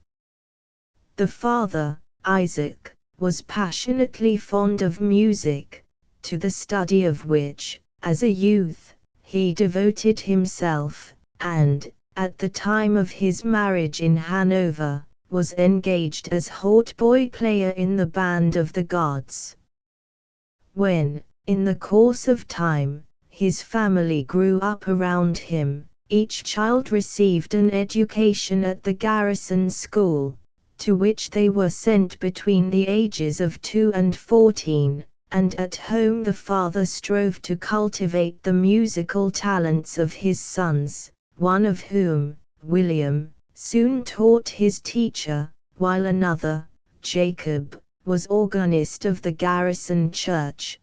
The father, Isaac, was passionately fond of music, to the study of which, as a youth, he devoted himself, and, at the time of his marriage in Hanover, was engaged as hautboy player in the band of the Guards. When, in the course of time, his family grew up around him, each child received an education at the garrison school, to which they were sent between the ages of 2 and 14, and at home the father strove to cultivate the musical talents of his sons, one of whom, William, soon taught his teacher, while another, Jacob, was organist of the garrison church.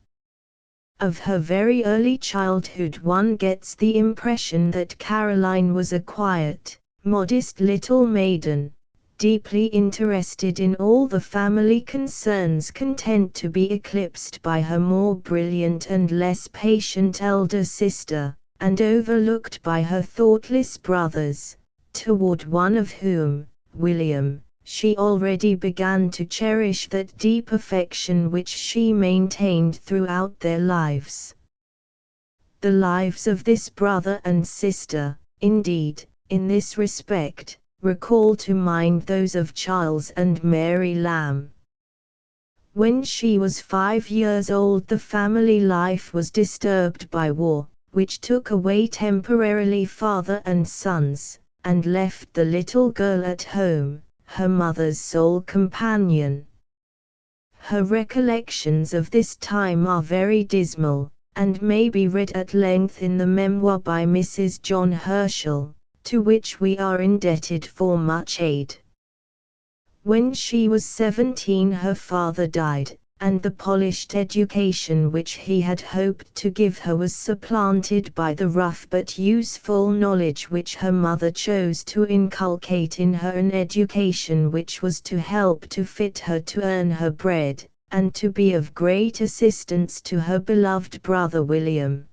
Of her very early childhood one gets the impression that Caroline was a quiet, modest little maiden, deeply interested in all the family concerns, content to be eclipsed by her more brilliant and less patient elder sister, and overlooked by her thoughtless brothers, toward one of whom, William, she already began to cherish that deep affection which she maintained throughout their lives. The lives of this brother and sister, indeed, in this respect, recall to mind those of Charles and Mary Lamb. When she was 5 years old, the family life was disturbed by war, which took away temporarily father and sons, and left the little girl at home, her mother's sole companion. Her recollections of this time are very dismal, and may be read at length in the memoir by Mrs. John Herschel, to which we are indebted for much aid. When she was 17 her father died, and the polished education which he had hoped to give her was supplanted by the rough but useful knowledge which her mother chose to inculcate in her, an education which was to help to fit her to earn her bread, and to be of great assistance to her beloved brother William.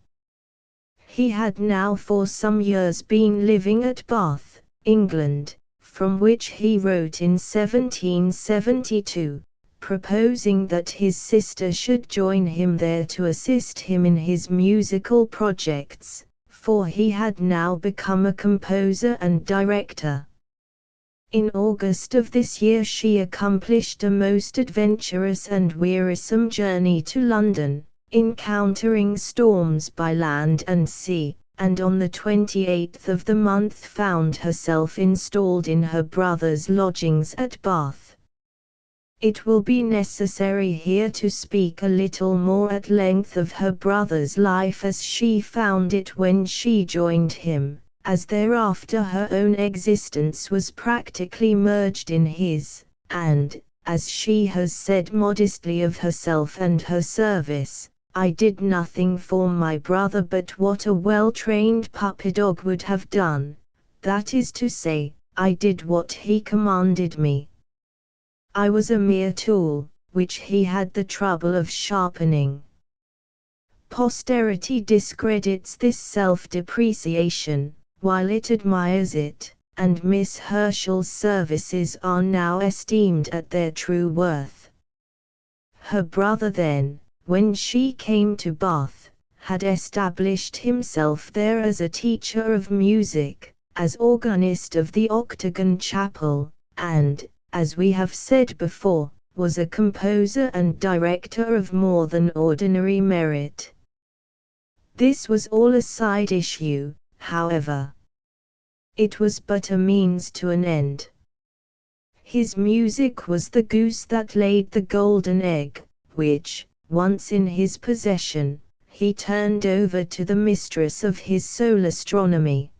He had now for some years been living at Bath, England, from which he wrote in 1772, proposing that his sister should join him there to assist him in his musical projects, for he had now become a composer and director. In August of this year she accomplished a most adventurous and wearisome journey to London, encountering storms by land and sea, and on the 28th of the month found herself installed in her brother's lodgings at Bath. It will be necessary here to speak a little more at length of her brother's life as she found it when she joined him, as thereafter her own existence was practically merged in his, and, as she has said modestly of herself and her service, I did nothing for my brother but what a well-trained puppy dog would have done, that is to say, I did what he commanded me. I was a mere tool, which he had the trouble of sharpening. Posterity discredits this self-depreciation, while it admires it, and Miss Herschel's services are now esteemed at their true worth. Her brother then, when she came to Bath, had established himself there as a teacher of music, as organist of the Octagon Chapel, and, as we have said before, was a composer and director of more than ordinary merit. This was all a side issue, however. It was but a means to an end. His music was the goose that laid the golden egg, which, once in his possession, he turned over to the mistress of his soul astronomy.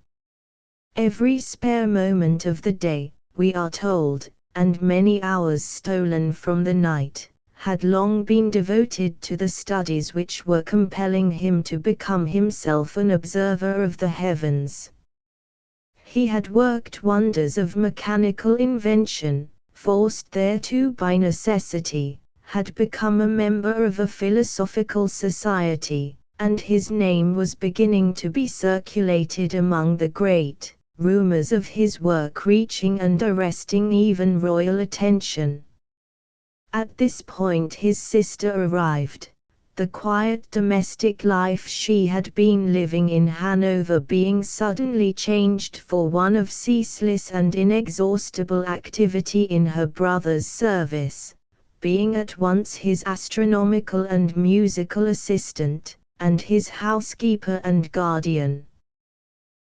Every spare moment of the day, we are told, and many hours stolen from the night, had long been devoted to the studies which were compelling him to become himself an observer of the heavens. He had worked wonders of mechanical invention, forced thereto by necessity, had become a member of a philosophical society, and his name was beginning to be circulated among the great, rumors of his work reaching and arresting even royal attention. At this point his sister arrived, the quiet domestic life she had been living in Hanover being suddenly changed for one of ceaseless and inexhaustible activity in her brother's service, being at once his astronomical and musical assistant, and his housekeeper and guardian.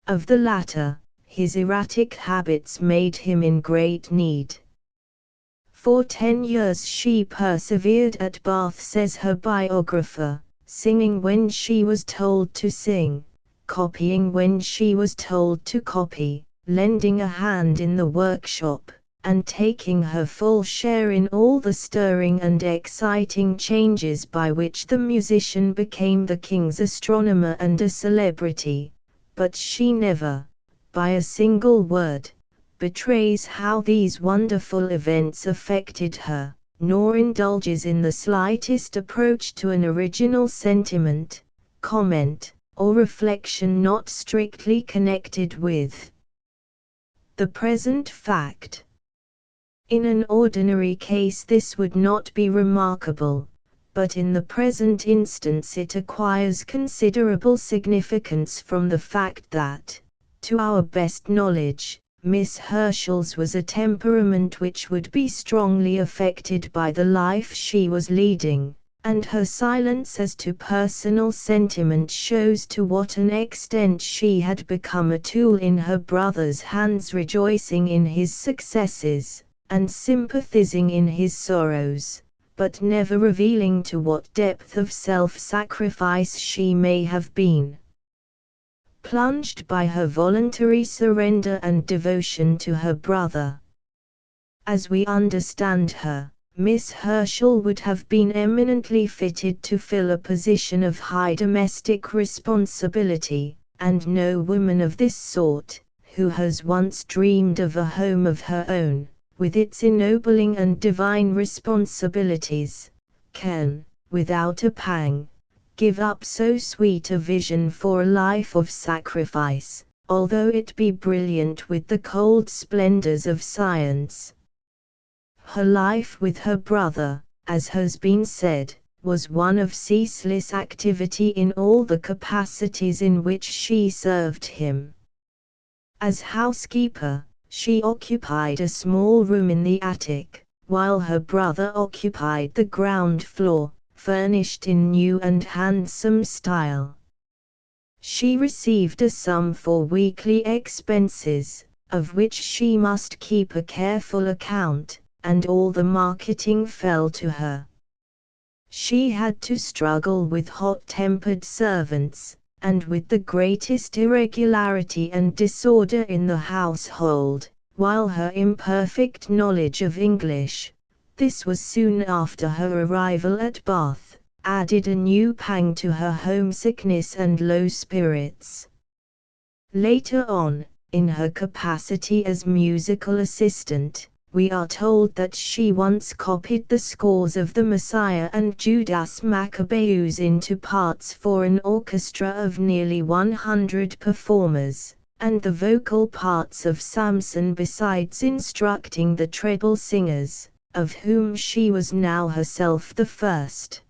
Of the latter, his erratic habits made him in great need. For 10 years she persevered at Bath, says her biographer, singing when she was told to sing, copying when she was told to copy, lending a hand in the workshop, and taking her full share in all the stirring and exciting changes by which the musician became the king's astronomer and a celebrity, but she never, by a single word, betrays how these wonderful events affected her, nor indulges in the slightest approach to an original sentiment, comment, or reflection not strictly connected with the present fact. In an ordinary case this would not be remarkable, but in the present instance it acquires considerable significance from the fact that, to our best knowledge, Miss Herschel's was a temperament which would be strongly affected by the life she was leading, and her silence as to personal sentiment shows to what an extent she had become a tool in her brother's hands, rejoicing in his successes, and sympathizing in his sorrows, but never revealing to what depth of self-sacrifice she may have been plunged by her voluntary surrender and devotion to her brother. As we understand her, Miss Herschel would have been eminently fitted to fill a position of high domestic responsibility, and no woman of this sort, who has once dreamed of a home of her own, with its ennobling and divine responsibilities, can, without a pang, give up so sweet a vision for a life of sacrifice, although it be brilliant with the cold splendors of science. Her life with her brother, as has been said, was one of ceaseless activity in all the capacities in which she served him. As housekeeper, she occupied a small room in the attic, while her brother occupied the ground floor, furnished in new and handsome style. She received a sum for weekly expenses, of which she must keep a careful account, and all the marketing fell to her. She had to struggle with hot-tempered servants, and with the greatest irregularity and disorder in the household, while her imperfect knowledge of English, this was soon after her arrival at Bath, added a new pang to her homesickness and low spirits. Later on, in her capacity as musical assistant, we are told that she once copied the scores of the Messiah and Judas Maccabeus into parts for an orchestra of nearly 100 performers, and the vocal parts of Samson, besides instructing the treble singers, of whom she was now herself the first.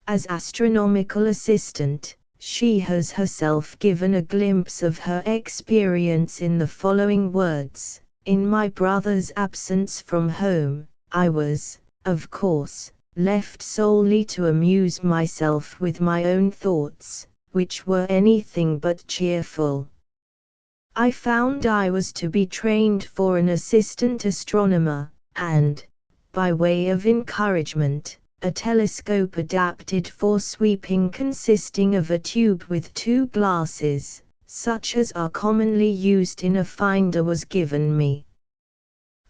As astronomical assistant, she has herself given a glimpse of her experience in the following words: "In my brother's absence from home, I was, of course, left solely to amuse myself with my own thoughts, which were anything but cheerful. I found I was to be trained for an assistant astronomer, and, by way of encouragement, a telescope adapted for sweeping consisting of a tube with two glasses, such as are commonly used in a finder, was given me.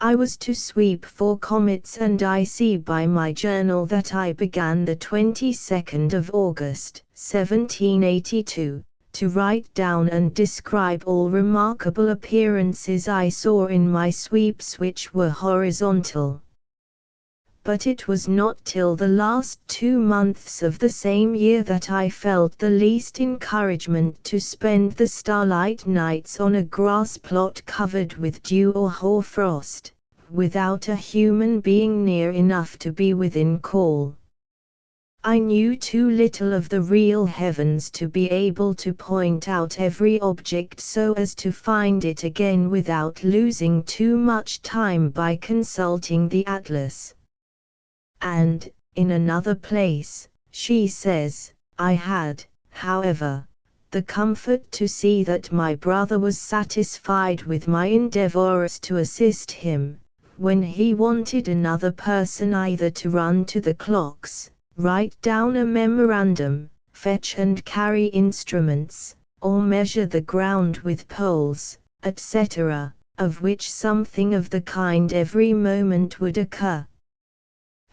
I was to sweep for comets, and I see by my journal that I began the 22nd of August, 1782, to write down and describe all remarkable appearances I saw in my sweeps which were horizontal. But it was not till the last 2 months of the same year that I felt the least encouragement to spend the starlight nights on a grass plot covered with dew or hoar frost, without a human being near enough to be within call. I knew too little of the real heavens to be able to point out every object so as to find it again without losing too much time by consulting the atlas." And, in another place, she says, "I had, however, the comfort to see that my brother was satisfied with my endeavors to assist him, when he wanted another person either to run to the clocks, write down a memorandum, fetch and carry instruments, or measure the ground with poles, etc., of which something of the kind every moment would occur."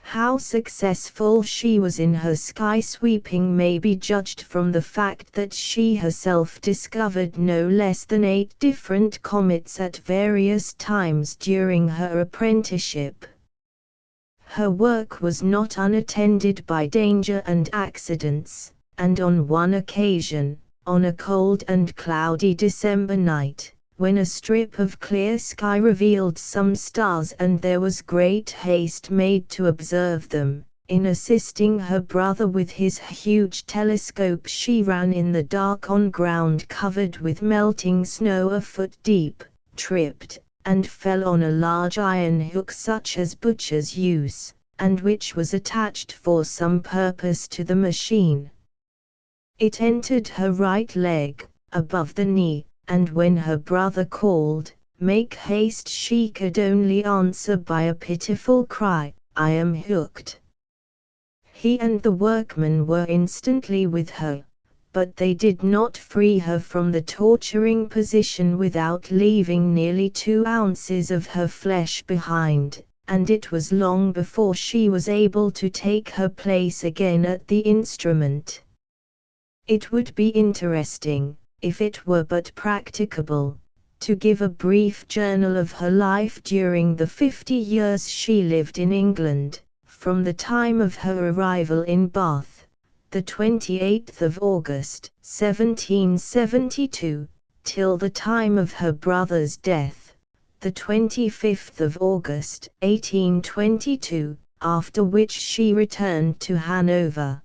How successful she was in her sky sweeping may be judged from the fact that she herself discovered no less than 8 different comets at various times during her apprenticeship. Her work was not unattended by danger and accidents, and on one occasion, on a cold and cloudy December night, when a strip of clear sky revealed some stars and there was great haste made to observe them, in assisting her brother with his huge telescope she ran in the dark on ground covered with melting snow a foot deep, tripped, and fell on a large iron hook such as butchers use, and which was attached for some purpose to the machine. It entered her right leg, above the knee, and when her brother called, "Make haste," she could only answer by a pitiful cry, "I am hooked." He and the workmen were instantly with her, but they did not free her from the torturing position without leaving nearly 2 ounces of her flesh behind, and it was long before she was able to take her place again at the instrument. It would be interesting, if it were but practicable, to give a brief journal of her life during the 50 years she lived in England, from the time of her arrival in Bath, the 28th of August, 1772, till the time of her brother's death, the 25th of August, 1822, after which she returned to Hanover.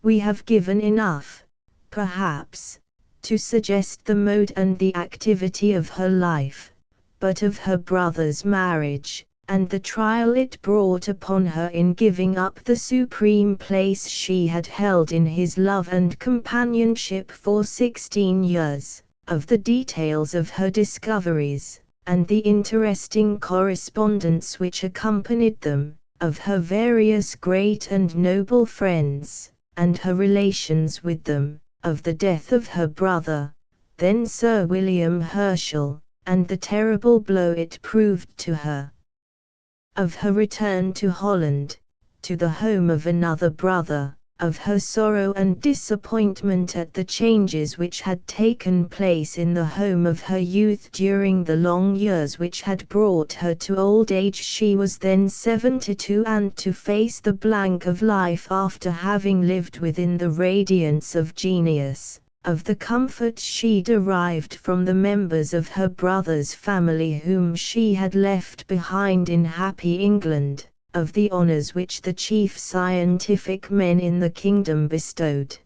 We have given enough, perhaps, to suggest the mode and the activity of her life, but of her brother's marriage, and the trial it brought upon her in giving up the supreme place she had held in his love and companionship for 16 years, of the details of her discoveries, and the interesting correspondence which accompanied them, of her various great and noble friends, and her relations with them, of the death of her brother, then Sir William Herschel, and the terrible blow it proved to her, of her return to Holland, to the home of another brother, of her sorrow and disappointment at the changes which had taken place in the home of her youth during the long years which had brought her to old age. She was then 72, and to face the blank of life after having lived within the radiance of genius, of the comfort she derived from the members of her brother's family whom she had left behind in happy England, of the honors which the chief scientific men in the kingdom bestowed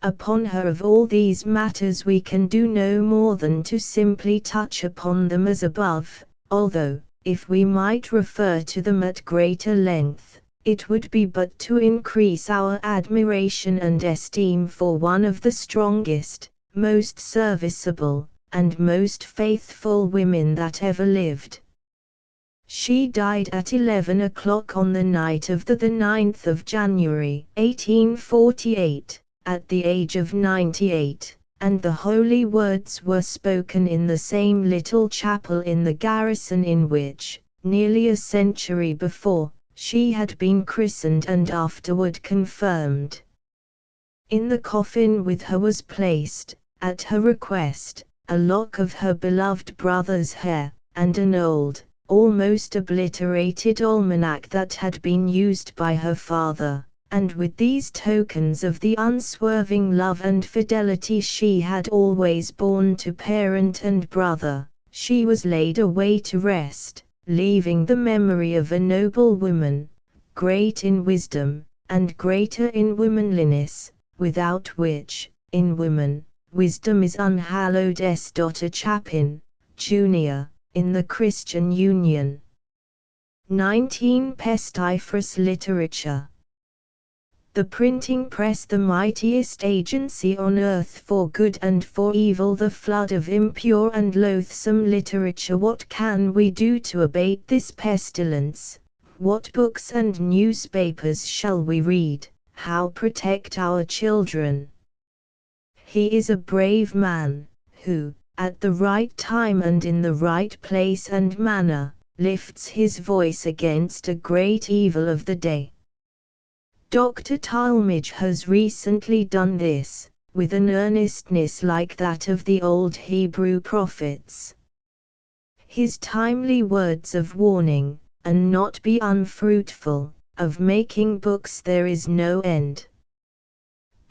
upon her. Of all these matters we can do no more than to simply touch upon them as above, although, if we might refer to them at greater length, it would be but to increase our admiration and esteem for one of the strongest, most serviceable, and most faithful women that ever lived. She died at 11 o'clock on the night of the 9th of January, 1848, at the age of 98, and the holy words were spoken in the same little chapel in the garrison in which, nearly a century before, she had been christened and afterward confirmed. In the coffin with her was placed, at her request, a lock of her beloved brother's hair, and an old, almost obliterated almanac that had been used by her father, and with these tokens of the unswerving love and fidelity she had always borne to parent and brother, she was laid away to rest, leaving the memory of a noble woman, great in wisdom, and greater in womanliness, without which, in woman, wisdom is unhallowed. A Chapin, Jr., in the Christian Union. 19. Pestiferous literature. The printing press, the mightiest agency on earth for good and for evil, the flood of impure and loathsome literature. What can we do to abate this pestilence? What books and newspapers shall we read? How protect our children? He is a brave man, who, at the right time and in the right place and manner, lifts his voice against a great evil of the day. Dr. Talmage has recently done this, with an earnestness like that of the old Hebrew prophets. His timely words of warning, and not be unfruitful, of making books there is no end.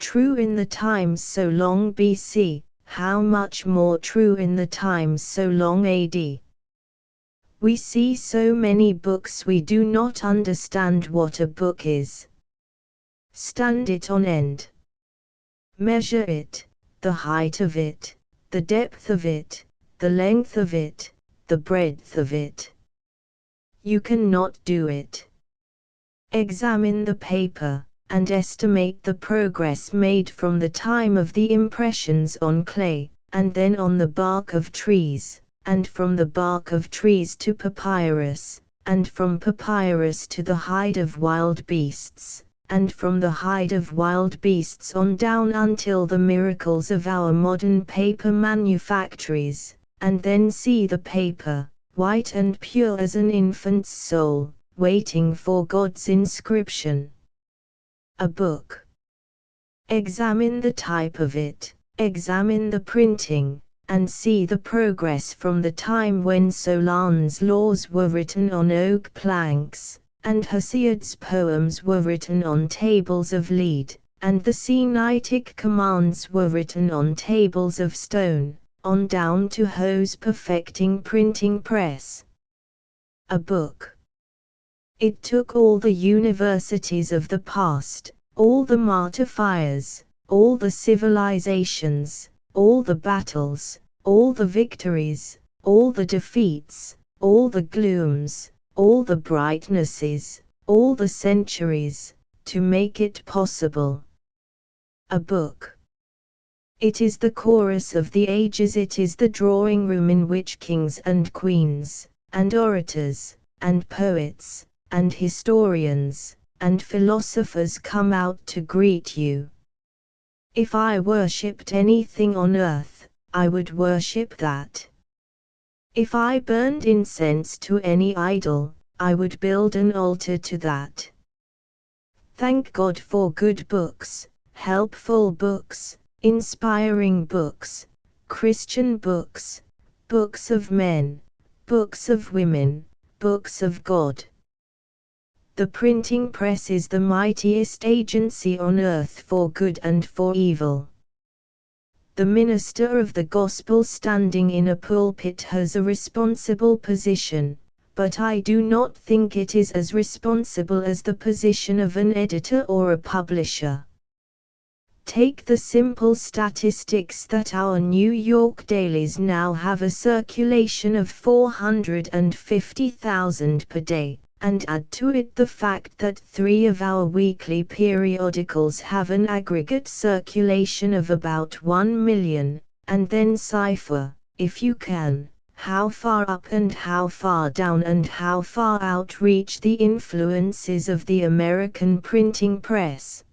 True in the times so long BC, how much more true in the times so long AD. We see so many books we do not understand what a book is. Stand it on end. Measure it, the height of it, the depth of it, the length of it, the breadth of it. You cannot do it. Examine the paper, and estimate the progress made from the time of the impressions on clay, and then on the bark of trees, and from the bark of trees to papyrus, and from papyrus to the hide of wild beasts, and from the hide of wild beasts on down until the miracles of our modern paper manufactories, and then see the paper, white and pure as an infant's soul, waiting for God's inscription. A book. Examine the type of it, examine the printing, and see the progress from the time when Solon's laws were written on oak planks, and Hesiod's poems were written on tables of lead, and the Sinaitic commands were written on tables of stone, on down to Ho's perfecting printing press. A book. It took all the universities of the past, all the martyr fires, all the civilizations, all the battles, all the victories, all the defeats, all the glooms, all the brightnesses, all the centuries, to make it possible. A book. It is the chorus of the ages, it is the drawing room in which kings and queens, and orators, and poets, and historians, and philosophers come out to greet you. If I worshipped anything on earth, I would worship that. If I burned incense to any idol, I would build an altar to that. Thank God for good books, helpful books, inspiring books, Christian books, books of men, books of women, books of God. The printing press is the mightiest agency on earth for good and for evil. The minister of the gospel standing in a pulpit has a responsible position, but I do not think it is as responsible as the position of an editor or a publisher. Take the simple statistics that our New York dailies now have a circulation of 450,000 per day, and add to it the fact that 3 of our weekly periodicals have an aggregate circulation of about 1 million, and then cipher, if you can, how far up and how far down and how far out reach the influences of the American printing press.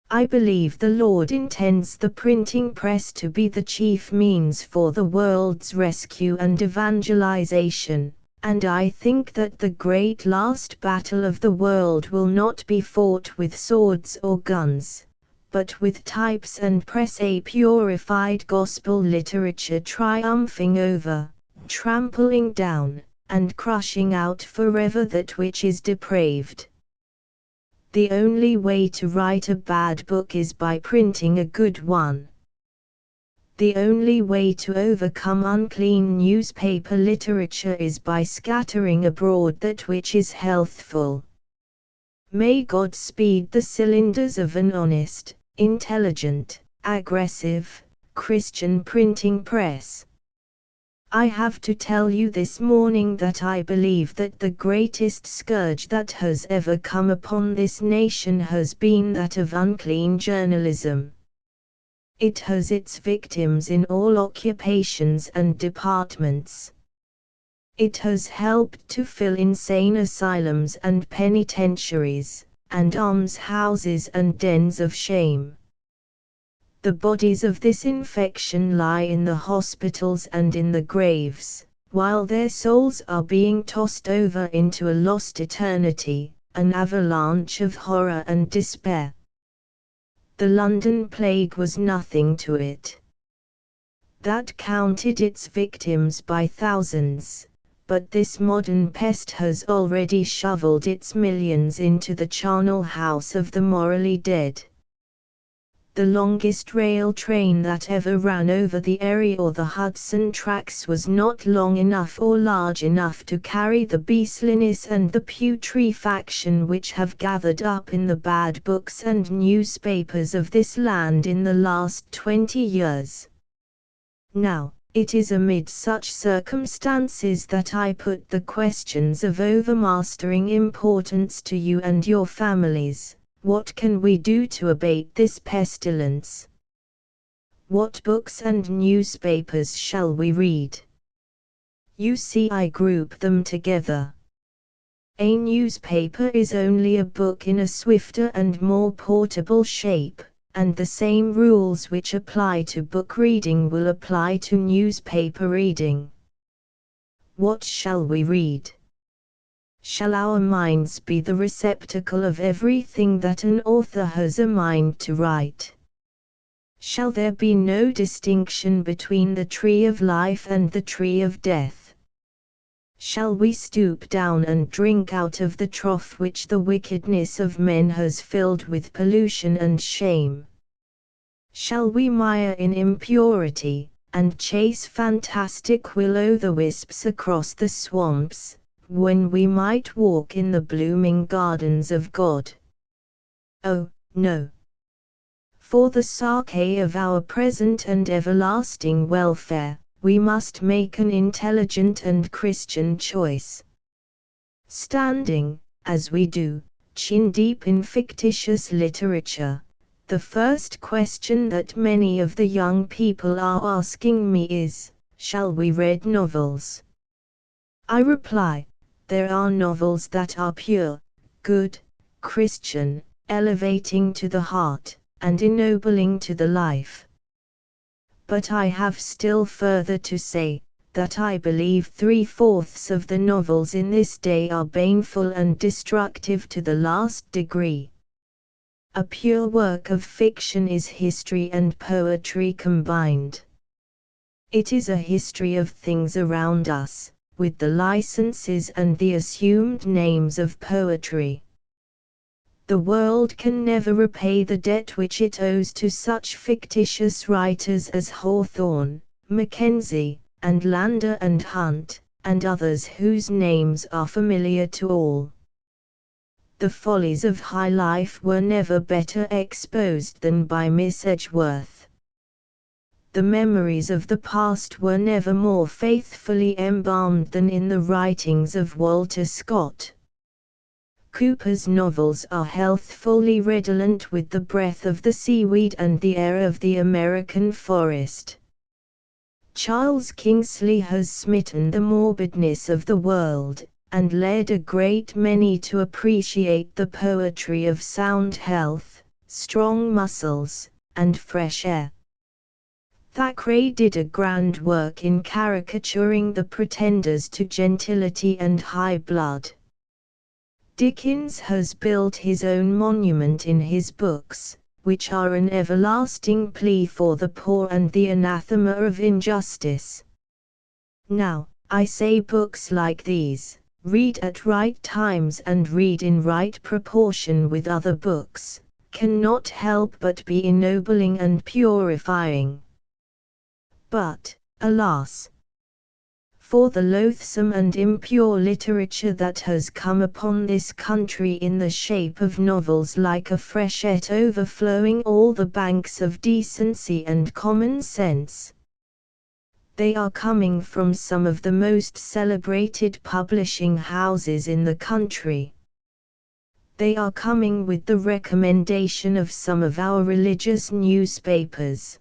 I believe the Lord intends the printing press to be the chief means for the world's rescue and evangelization, and I think that the great last battle of the world will not be fought with swords or guns, but with types and press, a purified gospel literature triumphing over, trampling down, and crushing out forever that which is depraved. The only way to write a bad book is by printing a good one. The only way to overcome unclean newspaper literature is by scattering abroad that which is healthful. May God speed the cylinders of an honest, intelligent, aggressive, Christian printing press. I have to tell you this morning that I believe that the greatest scourge that has ever come upon this nation has been that of unclean journalism. It has its victims in all occupations and departments. It has helped to fill insane asylums and penitentiaries, and almshouses and dens of shame. The bodies of this infection lie in the hospitals and in the graves, while their souls are being tossed over into a lost eternity, an avalanche of horror and despair. The London plague was nothing to it. That counted its victims by thousands, but this modern pest has already shoveled its millions into the charnel house of the morally dead. The longest rail train that ever ran over the Erie or the Hudson tracks was not long enough or large enough to carry the beastliness and the putrefaction which have gathered up in the bad books and newspapers of this land in the last 20 years. Now, it is amid such circumstances that I put the questions of overmastering importance to you and your families. What can we do to abate this pestilence? What books and newspapers shall we read? You see, I group them together. A newspaper is only a book in a swifter and more portable shape, and the same rules which apply to book reading will apply to newspaper reading. What shall we read? Shall our minds be the receptacle of everything that an author has a mind to write? Shall there be no distinction between the tree of life and the tree of death? Shall we stoop down and drink out of the trough which the wickedness of men has filled with pollution and shame? Shall we mire in impurity, and chase fantastic will-o'-the-wisps across the swamps, when we might walk in the blooming gardens of God? Oh, no. For the sake of our present and everlasting welfare, we must make an intelligent and Christian choice. Standing, as we do, chin-deep in fictitious literature, the first question that many of the young people are asking me is, shall we read novels? I reply, there are novels that are pure, good, Christian, elevating to the heart, and ennobling to the life. But I have still further to say, that I believe 3/4 of the novels in this day are baneful and destructive to the last degree. A pure work of fiction is history and poetry combined. It is a history of things around us, with the licenses and the assumed names of poetry. The world can never repay the debt which it owes to such fictitious writers as Hawthorne, Mackenzie, and Landor and Hunt, and others whose names are familiar to all. The follies of high life were never better exposed than by Miss Edgeworth. The memories of the past were never more faithfully embalmed than in the writings of Walter Scott. Cooper's novels are healthfully redolent with the breath of the seaweed and the air of the American forest. Charles Kingsley has smitten the morbidness of the world, and led a great many to appreciate the poetry of sound health, strong muscles, and fresh air. Thackeray did a grand work in caricaturing the pretenders to gentility and high blood. Dickens has built his own monument in his books, which are an everlasting plea for the poor and the anathema of injustice. Now, I say books like these, read at right times and read in right proportion with other books, cannot help but be ennobling and purifying. But, alas! For the loathsome and impure literature that has come upon this country in the shape of novels like a freshet overflowing all the banks of decency and common sense. They are coming from some of the most celebrated publishing houses in the country. They are coming with the recommendation of some of our religious newspapers.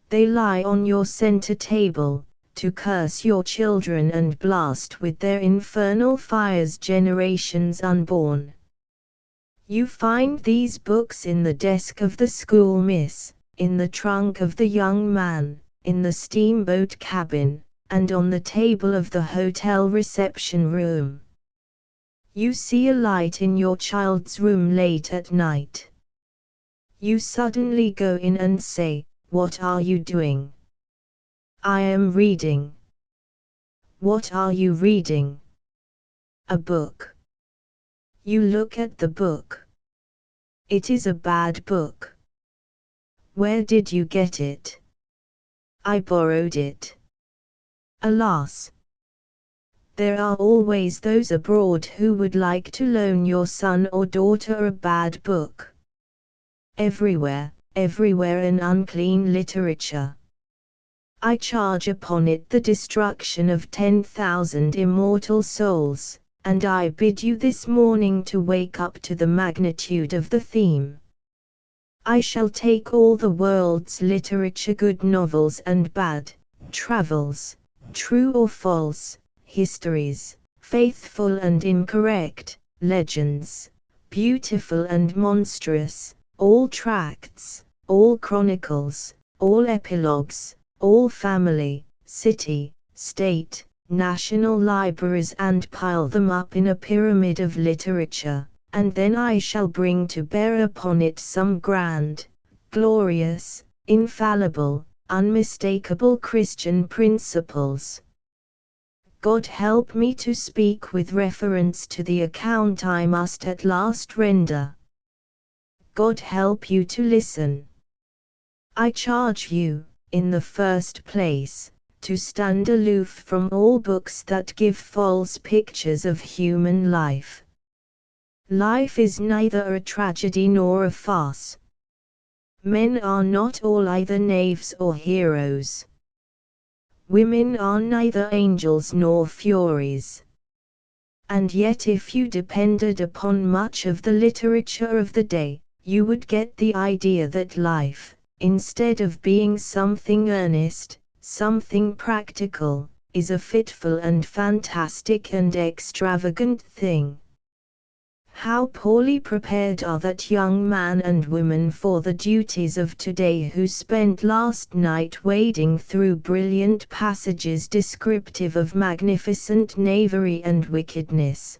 They lie on your center table, to curse your children and blast with their infernal fires generations unborn. You find these books in the desk of the schoolmiss, in the trunk of the young man, in the steamboat cabin, and on the table of the hotel reception room. You see a light in your child's room late at night. You suddenly go in and say, "What are you doing?" "I am reading." What are you reading? A book. You look at the book. It is a bad book. Where did you get it? I borrowed it. Alas! There are always those abroad who would like to loan your son or daughter a bad book. Everywhere an unclean literature. I charge upon it the destruction of 10,000 immortal souls, and I bid you this morning to wake up to the magnitude of the theme. I shall take all the world's literature, good novels and bad, travels, true or false, histories, faithful and incorrect, legends, beautiful and monstrous, all tracts, all chronicles, all epilogues, all family, city, state, national libraries, and pile them up in a pyramid of literature, and then I shall bring to bear upon it some grand, glorious, infallible, unmistakable Christian principles. God help me to speak with reference to the account I must at last render. God help you to listen. I charge you, in the first place, to stand aloof from all books that give false pictures of human life. Life is neither a tragedy nor a farce. Men are not all either knaves or heroes. Women are neither angels nor furies. And yet if you depended upon much of the literature of the day, you would get the idea that life, instead of being something earnest, something practical, is a fitful and fantastic and extravagant thing. How poorly prepared are that young man and woman for the duties of today who spent last night wading through brilliant passages descriptive of magnificent knavery and wickedness.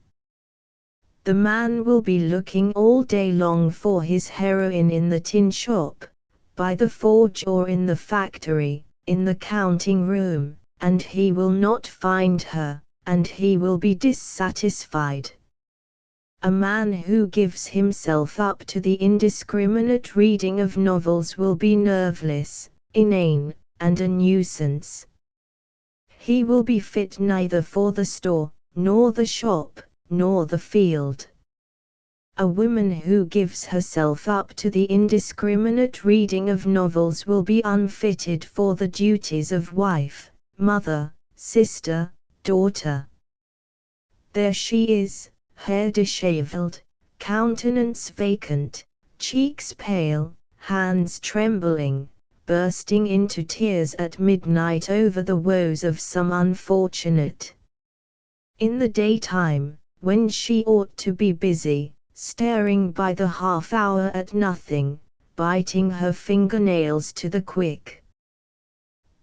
The man will be looking all day long for his heroine in the tin shop, by the forge or in the factory, in the counting room, and he will not find her, and he will be dissatisfied. A man who gives himself up to the indiscriminate reading of novels will be nerveless, inane, and a nuisance. He will be fit neither for the store, nor the shop, nor the field. A woman who gives herself up to the indiscriminate reading of novels will be unfitted for the duties of wife, mother, sister, daughter. There she is, hair dishevelled, countenance vacant, cheeks pale, hands trembling, bursting into tears at midnight over the woes of some unfortunate. In the daytime, when she ought to be busy, staring by the half hour at nothing, biting her fingernails to the quick.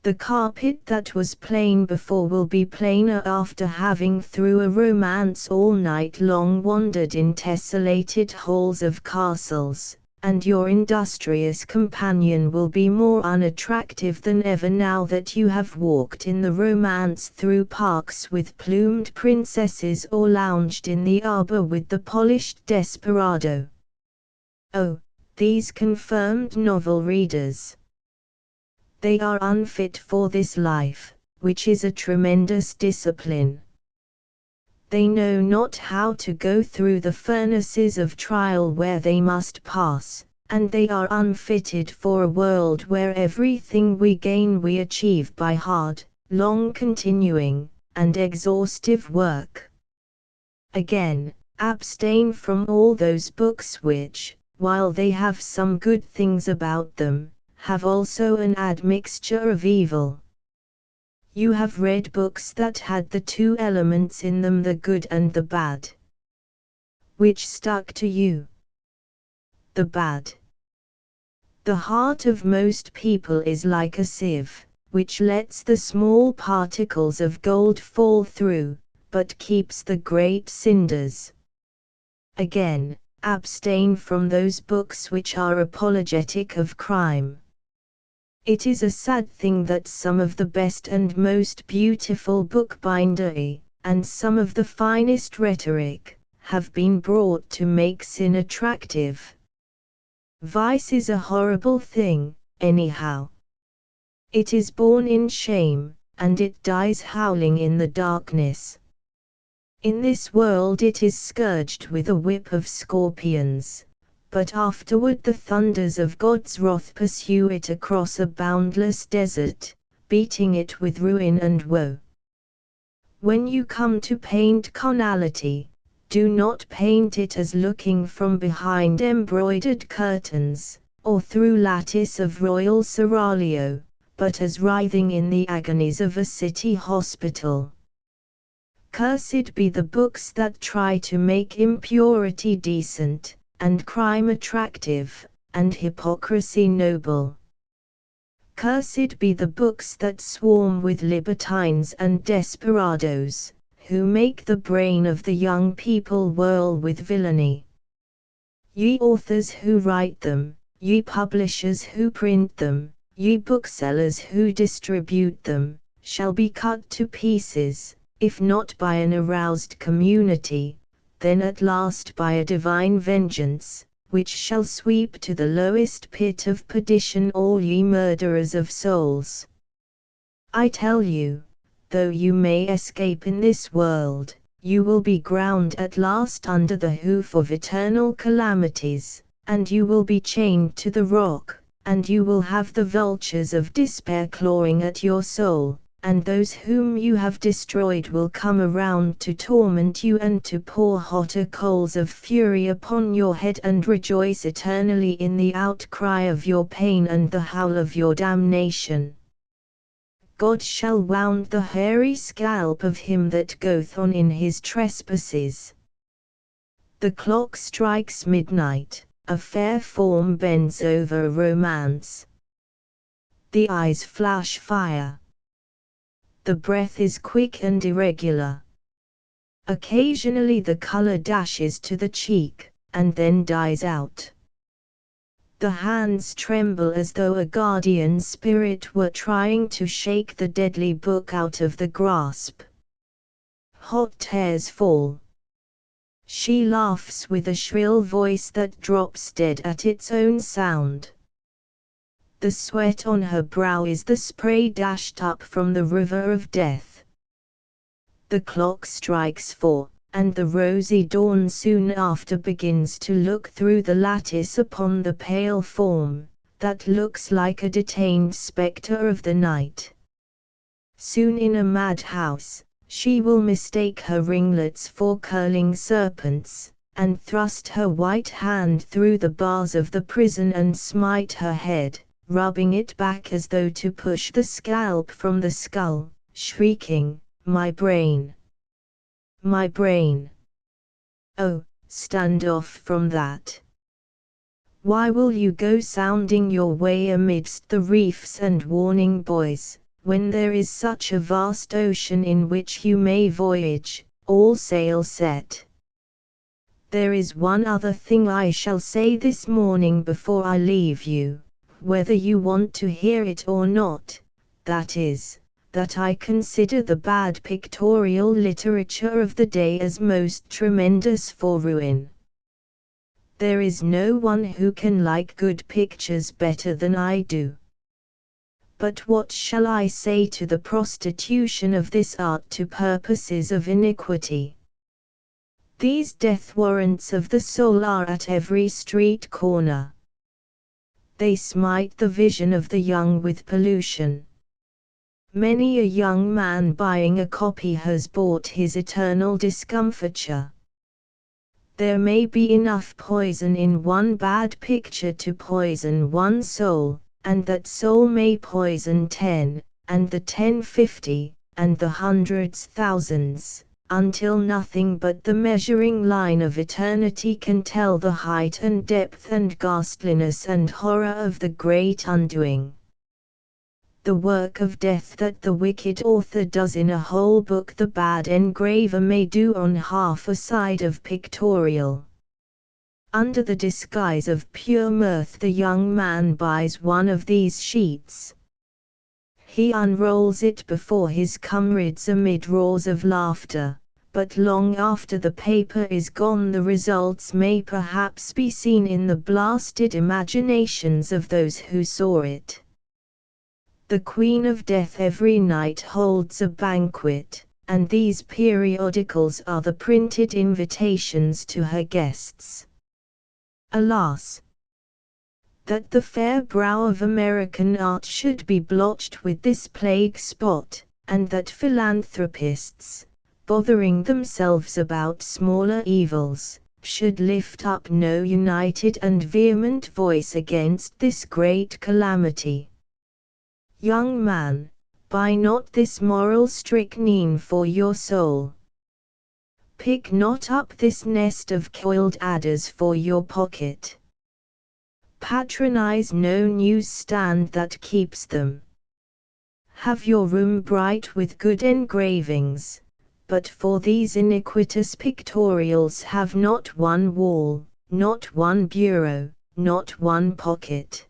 The carpet that was plain before will be plainer after having through a romance all night long wandered in tessellated halls of castles, and your industrious companion will be more unattractive than ever now that you have walked in the romance through parks with plumed princesses or lounged in the arbor with the polished desperado. Oh, these confirmed novel readers! They are unfit for this life, which is a tremendous discipline. They know not how to go through the furnaces of trial where they must pass, and they are unfitted for a world where everything we gain we achieve by hard, long continuing, and exhaustive work. Again, abstain from all those books which, while they have some good things about them, have also an admixture of evil. You have read books that had the two elements in them, the good and the bad. Which stuck to you? The bad. The heart of most people is like a sieve, which lets the small particles of gold fall through, but keeps the great cinders. Again, abstain from those books which are apologetic of crime. It is a sad thing that some of the best and most beautiful bookbindery, and some of the finest rhetoric, have been brought to make sin attractive. Vice is a horrible thing, anyhow. It is born in shame, and it dies howling in the darkness. In this world it is scourged with a whip of scorpions, but afterward the thunders of God's wrath pursue it across a boundless desert, beating it with ruin and woe. When you come to paint carnality, do not paint it as looking from behind embroidered curtains, or through lattice of royal seraglio, but as writhing in the agonies of a city hospital. Cursed be the books that try to make impurity decent, and crime attractive, and hypocrisy noble. Cursed be the books that swarm with libertines and desperadoes, who make the brain of the young people whirl with villainy. Ye authors who write them, ye publishers who print them, ye booksellers who distribute them, shall be cut to pieces, if not by an aroused community, then at last by a divine vengeance, which shall sweep to the lowest pit of perdition all ye murderers of souls. I tell you, though you may escape in this world, you will be ground at last under the hoof of eternal calamities, and you will be chained to the rock, and you will have the vultures of despair clawing at your soul, and those whom you have destroyed will come around to torment you and to pour hotter coals of fury upon your head and rejoice eternally in the outcry of your pain and the howl of your damnation. God shall wound the hairy scalp of him that goeth on in his trespasses. The clock strikes midnight, a fair form bends over a romance. The eyes flash fire. The breath is quick and irregular. Occasionally the color dashes to the cheek, and then dies out. The hands tremble as though a guardian spirit were trying to shake the deadly book out of the grasp. Hot tears fall. She laughs with a shrill voice that drops dead at its own sound. The sweat on her brow is the spray dashed up from the river of death. The clock strikes 4, and the rosy dawn soon after begins to look through the lattice upon the pale form, that looks like a detained spectre of the night. Soon in a madhouse, she will mistake her ringlets for curling serpents, and thrust her white hand through the bars of the prison and smite her head, rubbing it back as though to push the scalp from the skull, shrieking, "My brain! My brain! Oh, stand off from that! Why will you go sounding your way amidst the reefs and warning buoys, when there is such a vast ocean in which you may voyage, all sail set? There is one other thing I shall say this morning before I leave you, whether you want to hear it or not, that is, that I consider the bad pictorial literature of the day as most tremendous for ruin. There is no one who can like good pictures better than I do. But what shall I say to the prostitution of this art to purposes of iniquity? These death warrants of the soul are at every street corner. They smite the vision of the young with pollution. Many a young man buying a copy has bought his eternal discomfiture. There may be enough poison in one bad picture to poison one soul, and that soul may poison 10, and the 10 50, and the hundreds thousands, until nothing but the measuring line of eternity can tell the height and depth and ghastliness and horror of the great undoing. The work of death that the wicked author does in a whole book the bad engraver may do on half a side of pictorial. Under the disguise of pure mirth the young man buys one of these sheets. He unrolls it before his comrades amid roars of laughter, but long after the paper is gone the results may perhaps be seen in the blasted imaginations of those who saw it. The Queen of Death every night holds a banquet, and these periodicals are the printed invitations to her guests. Alas! That the fair brow of American art should be blotched with this plague spot, and that philanthropists, bothering themselves about smaller evils, should lift up no united and vehement voice against this great calamity. Young man, buy not this moral strychnine for your soul. Pick not up this nest of coiled adders for your pocket. Patronize no news-stand that keeps them. Have your room bright with good engravings, but for these iniquitous pictorials have not one wall, not one bureau, not one pocket.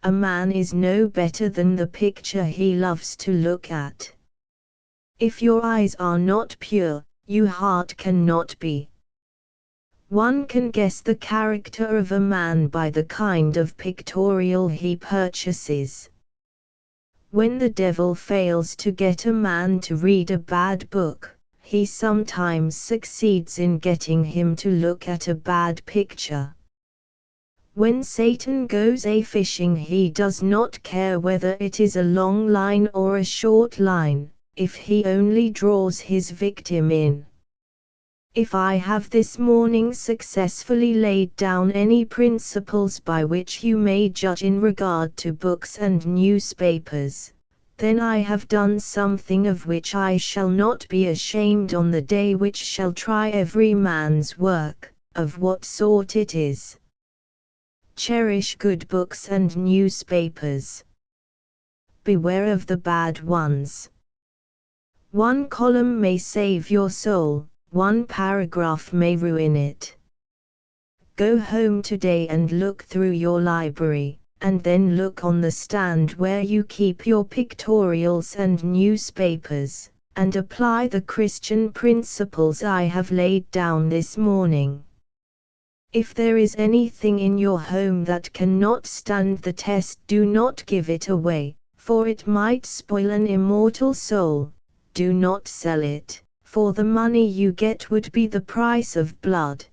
A man is no better than the picture he loves to look at. If your eyes are not pure, your heart cannot be. One can guess the character of a man by the kind of pictorial he purchases. When the devil fails to get a man to read a bad book, he sometimes succeeds in getting him to look at a bad picture. When Satan goes a-fishing he does not care whether it is a long line or a short line, if he only draws his victim in. If I have this morning successfully laid down any principles by which you may judge in regard to books and newspapers, then I have done something of which I shall not be ashamed on the day which shall try every man's work, of what sort it is. Cherish good books and newspapers. Beware of the bad ones. One column may save your soul, one paragraph may ruin it. Go home today and look through your library, and then look on the stand where you keep your pictorials and newspapers, and apply the Christian principles I have laid down this morning. If there is anything in your home that cannot stand the test, do not give it away, for it might spoil an immortal soul. Do not sell it, for the money you get would be the price of blood,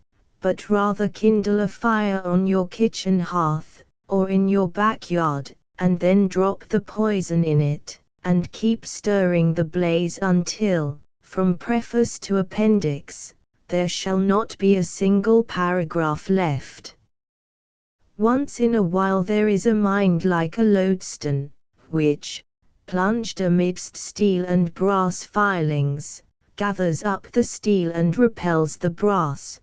but rather kindle a fire on your kitchen hearth, or in your backyard, and then drop the poison in it, and keep stirring the blaze until, from preface to appendix, there shall not be a single paragraph left. Once in a while there is a mind like a lodestone, which, plunged amidst steel and brass filings, gathers up the steel and repels the brass.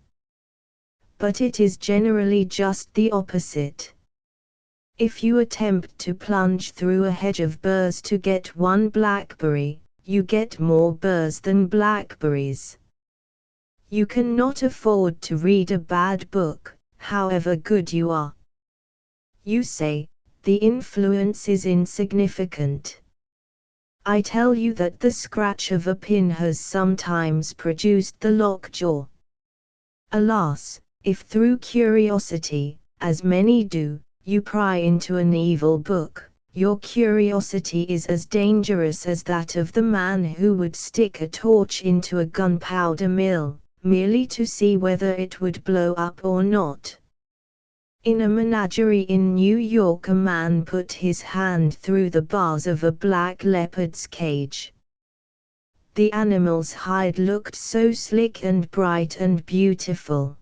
But it is generally just the opposite. If you attempt to plunge through a hedge of burrs to get one blackberry, you get more burrs than blackberries. You cannot afford to read a bad book, however good you are. You say, the influence is insignificant. I tell you that the scratch of a pin has sometimes produced the lockjaw. Alas, if through curiosity, as many do, you pry into an evil book, your curiosity is as dangerous as that of the man who would stick a torch into a gunpowder mill, merely to see whether it would blow up or not. In a menagerie in New York, a man put his hand through the bars of a black leopard's cage. The animal's hide looked so slick and bright and beautiful.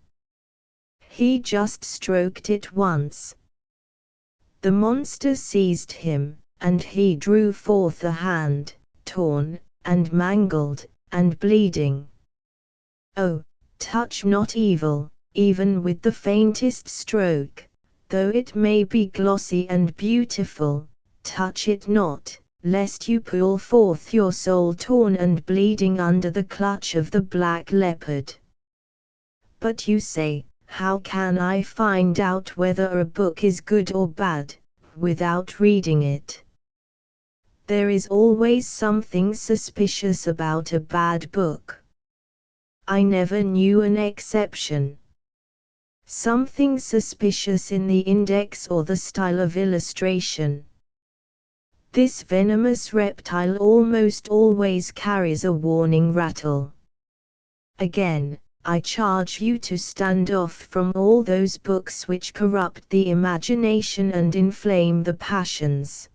He just stroked it once. The monster seized him, and he drew forth a hand, torn, and mangled, and bleeding. Oh, touch not evil, even with the faintest stroke, though it may be glossy and beautiful, touch it not, lest you pull forth your soul torn and bleeding under the clutch of the black leopard. But you say, how can I find out whether a book is good or bad, without reading it? There is always something suspicious about a bad book. I never knew an exception. Something suspicious in the index or the style of illustration. This venomous reptile almost always carries a warning rattle. Again, I charge you to stand off from all those books which corrupt the imagination and inflame the passions.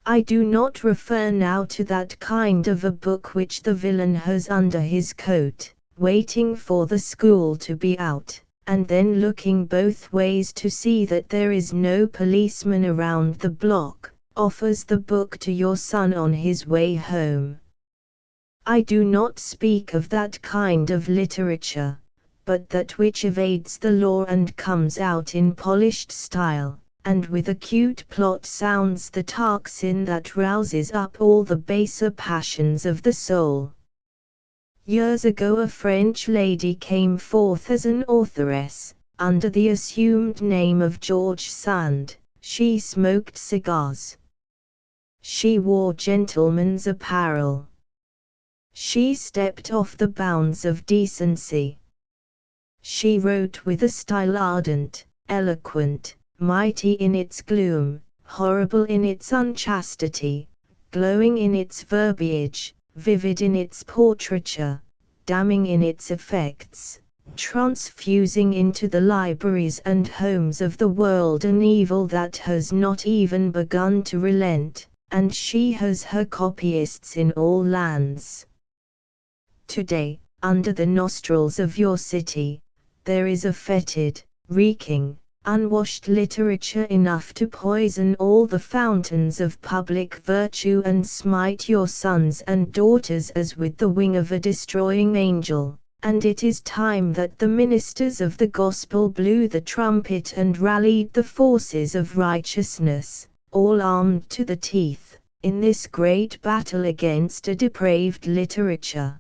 I do not refer now to that kind of a book which the villain has under his coat, waiting for the school to be out, and then looking both ways to see that there is no policeman around the block, offers the book to your son on his way home. I do not speak of that kind of literature, but that which evades the law and comes out in polished style, and with a cute plot sounds the tocsin that rouses up all the baser passions of the soul. Years ago a French lady came forth as an authoress, under the assumed name of George Sand. She smoked cigars. She wore gentleman's apparel. She stepped off the bounds of decency. She wrote with a style ardent, eloquent, mighty in its gloom, horrible in its unchastity, glowing in its verbiage, vivid in its portraiture, damning in its effects, transfusing into the libraries and homes of the world an evil that has not even begun to relent, and she has her copyists in all lands. Today, under the nostrils of your city, there is a fetid, reeking, unwashed literature enough to poison all the fountains of public virtue and smite your sons and daughters as with the wing of a destroying angel, and it is time that the ministers of the gospel blew the trumpet and rallied the forces of righteousness, all armed to the teeth, in this great battle against a depraved literature.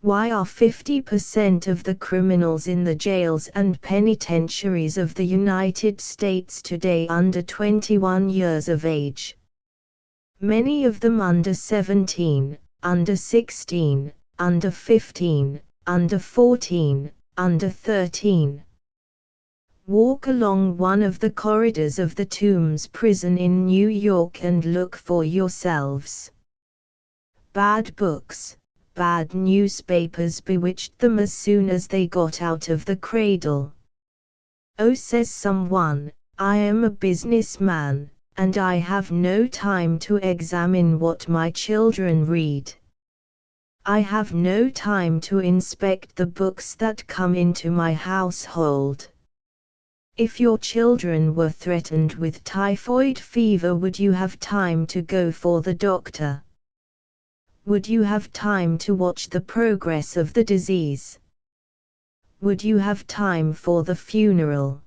Why are 50% of the criminals in the jails and penitentiaries of the United States today under 21 years of age? Many of them under 17, under 16, under 15, under 14, under 13. Walk along one of the corridors of the Tombs prison in New York and look for yourselves. Bad books, bad newspapers bewitched them as soon as they got out of the cradle. Oh, says someone, I am a businessman, and I have no time to examine what my children read. I have no time to inspect the books that come into my household. If your children were threatened with typhoid fever, would you have time to go for the doctor? Would you have time to watch the progress of the disease? Would you have time for the funeral?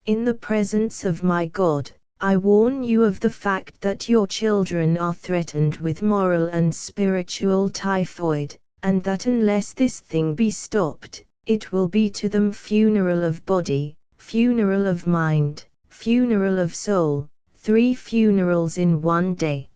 In the presence of my God, I warn you of the fact that your children are threatened with moral and spiritual typhoid, and that unless this thing be stopped, it will be to them funeral of body, funeral of mind, funeral of soul, 3 funerals in one day.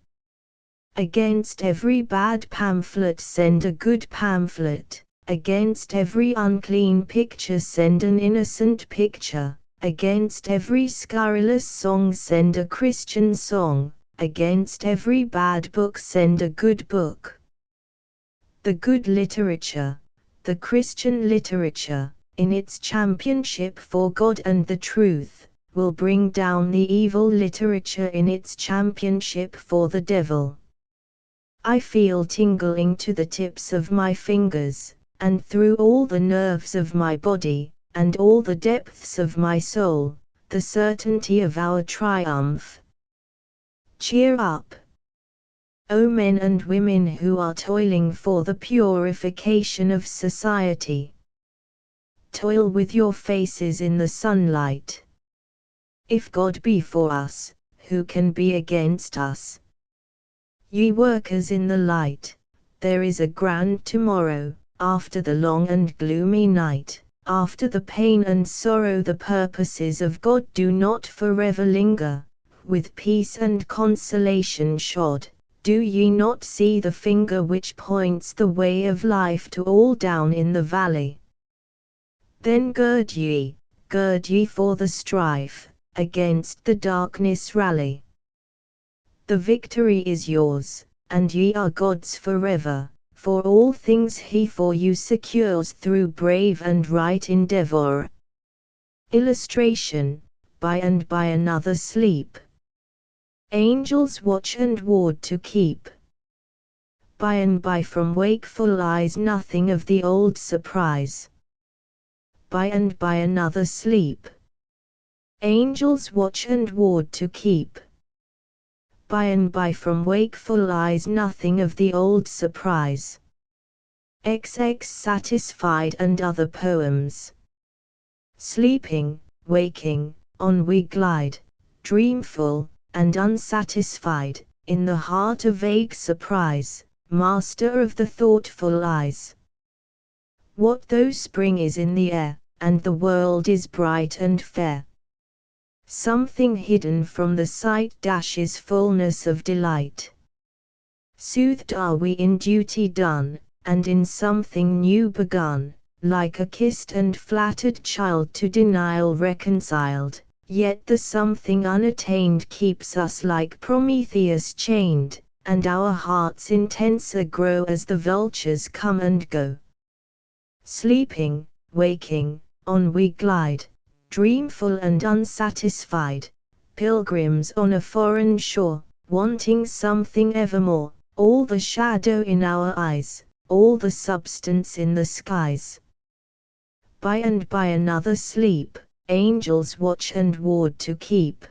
Against every bad pamphlet send a good pamphlet, against every unclean picture send an innocent picture, against every scurrilous song send a Christian song, against every bad book send a good book. The good literature, the Christian literature, in its championship for God and the truth, will bring down the evil literature in its championship for the devil. I feel tingling to the tips of my fingers, and through all the nerves of my body, and all the depths of my soul, the certainty of our triumph. Cheer up, O men and women who are toiling for the purification of society. Toil with your faces in the sunlight. If God be for us, who can be against us? Ye workers in the light, there is a grand tomorrow, after the long and gloomy night, after the pain and sorrow. The purposes of God do not forever linger, with peace and consolation shod. Do ye not see the finger which points the way of life to all down in the valley? Then gird ye for the strife, against the darkness rally. The victory is yours, and ye are God's forever, for all things he for you secures through brave and right endeavor. Illustration, by and by another sleep. Angels watch and ward to keep. By and by from wakeful eyes nothing of the old surprise. By and by another sleep. Angels watch and ward to keep. By and by from wakeful eyes nothing of the old surprise. XX Satisfied and other poems. Sleeping, waking, on we glide, dreamful, and unsatisfied, in the heart a vague surprise, master of the thoughtful eyes. What though spring is in the air, and the world is bright and fair? Something hidden from the sight is fullness of delight. Soothed are we in duty done, and in something new begun, like a kissed and flattered child to denial reconciled, yet the something unattained keeps us like Prometheus chained, and our hearts intenser grow as the vultures come and go. Sleeping, waking, on we glide, dreamful and unsatisfied, pilgrims on a foreign shore, wanting something evermore, all the shadow in our eyes, all the substance in the skies. By and by another sleep, angels watch and ward to keep.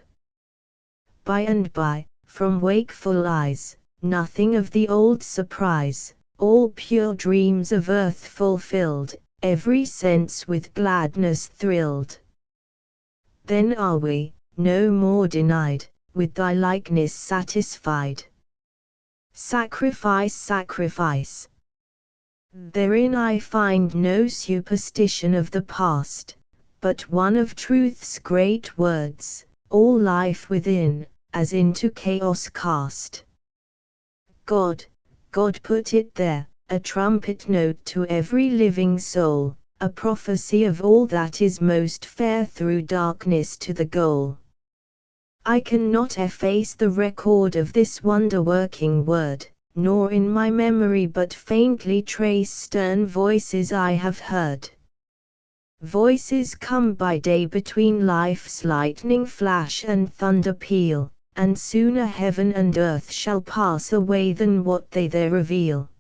By and by, from wakeful eyes, nothing of the old surprise, all pure dreams of earth fulfilled, every sense with gladness thrilled. Then are we, no more denied, with thy likeness satisfied. Sacrifice, sacrifice. Therein I find no superstition of the past, but one of truth's great words, all life within, as into chaos cast. God put it there, a trumpet note to every living soul, a prophecy of all that is most fair through darkness to the goal. I cannot efface the record of this wonder-working word, nor in my memory but faintly trace stern voices I have heard. Voices come by day between life's lightning flash and thunder peal, and sooner heaven and earth shall pass away than what they there reveal.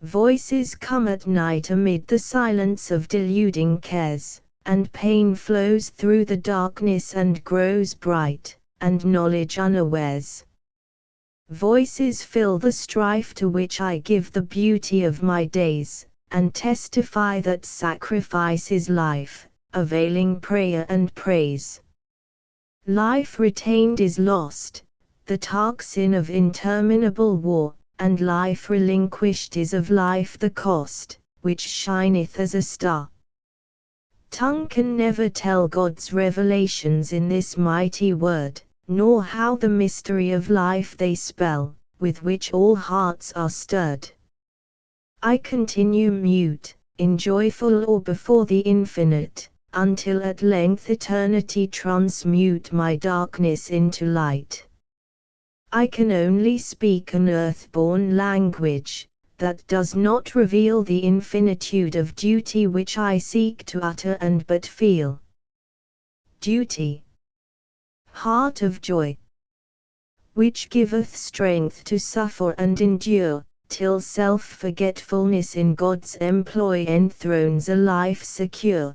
Voices come at night amid the silence of deluding cares, and pain flows through the darkness and grows bright, and knowledge unawares. Voices fill the strife to which I give the beauty of my days, and testify that sacrifice is life, availing prayer and praise. Life retained is lost, the tocsin of interminable war, and life relinquished is of life the cost, which shineth as a star. Tongue can never tell God's revelations in this mighty word, nor how the mystery of life they spell, with which all hearts are stirred. I continue mute, in joyful awe before the infinite, until at length eternity transmute my darkness into light. I can only speak an earth-born language, that does not reveal the infinitude of duty which I seek to utter and but feel. Duty, heart of joy, which giveth strength to suffer and endure, till self-forgetfulness in God's employ enthrones a life secure.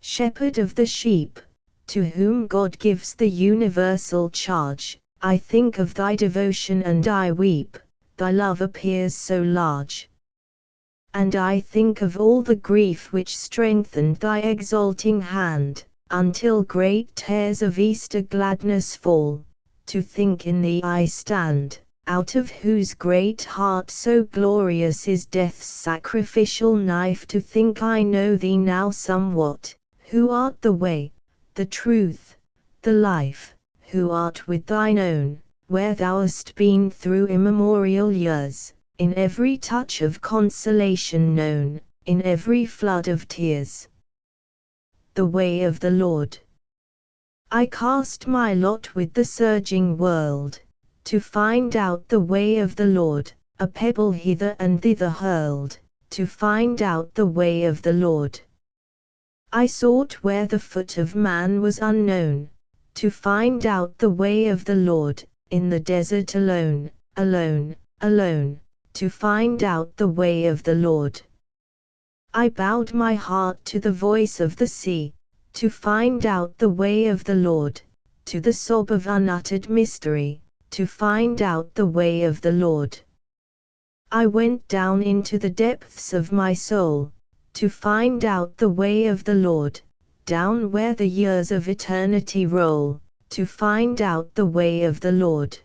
Shepherd of the sheep, to whom God gives the universal charge, I think of thy devotion and I weep, thy love appears so large. And I think of all the grief which strengthened thy exalting hand, until great tears of Easter gladness fall. To think in thee I stand, out of whose great heart so glorious is death's sacrificial knife. To think I know thee now somewhat, who art the way, the truth, the life, who art with thine own, where thou hast been through immemorial years, in every touch of consolation known, in every flood of tears. The way of the Lord. I cast my lot with the surging world, to find out the way of the Lord, a pebble hither and thither hurled, to find out the way of the Lord. I sought where the foot of man was unknown, to find out the way of the Lord, in the desert alone, alone, alone, to find out the way of the Lord. I bowed my heart to the voice of the sea, to find out the way of the Lord, to the sob of unuttered mystery, to find out the way of the Lord. I went down into the depths of my soul, to find out the way of the Lord, down where the years of eternity roll, to find out the way of the Lord.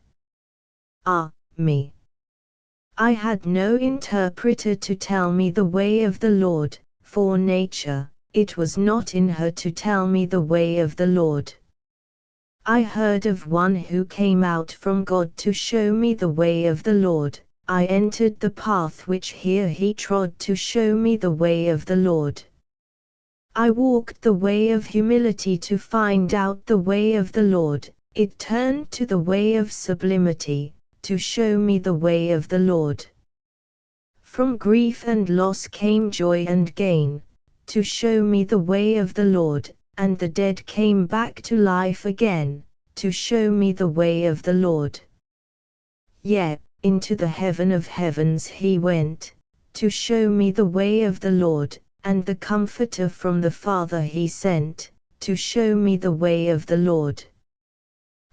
Ah, me! I had no interpreter to tell me the way of the Lord, for nature, it was not in her to tell me the way of the Lord. I heard of one who came out from God to show me the way of the Lord. I entered the path which here he trod to show me the way of the Lord. I walked the way of humility to find out the way of the Lord. It turned to the way of sublimity, to show me the way of the Lord. From grief and loss came joy and gain, to show me the way of the Lord, and the dead came back to life again, to show me the way of the Lord. Yea, into the heaven of heavens he went, to show me the way of the Lord, and the Comforter from the Father he sent, to show me the way of the Lord.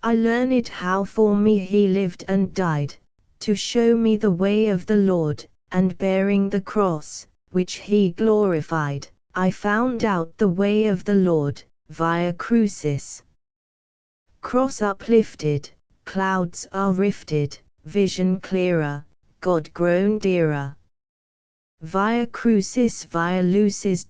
I learned how for me he lived and died, to show me the way of the Lord, and bearing the cross, which he glorified, I found out the way of the Lord, via crucis. Cross uplifted, clouds are rifted, vision clearer, God grown dearer. Via crucis via lucis.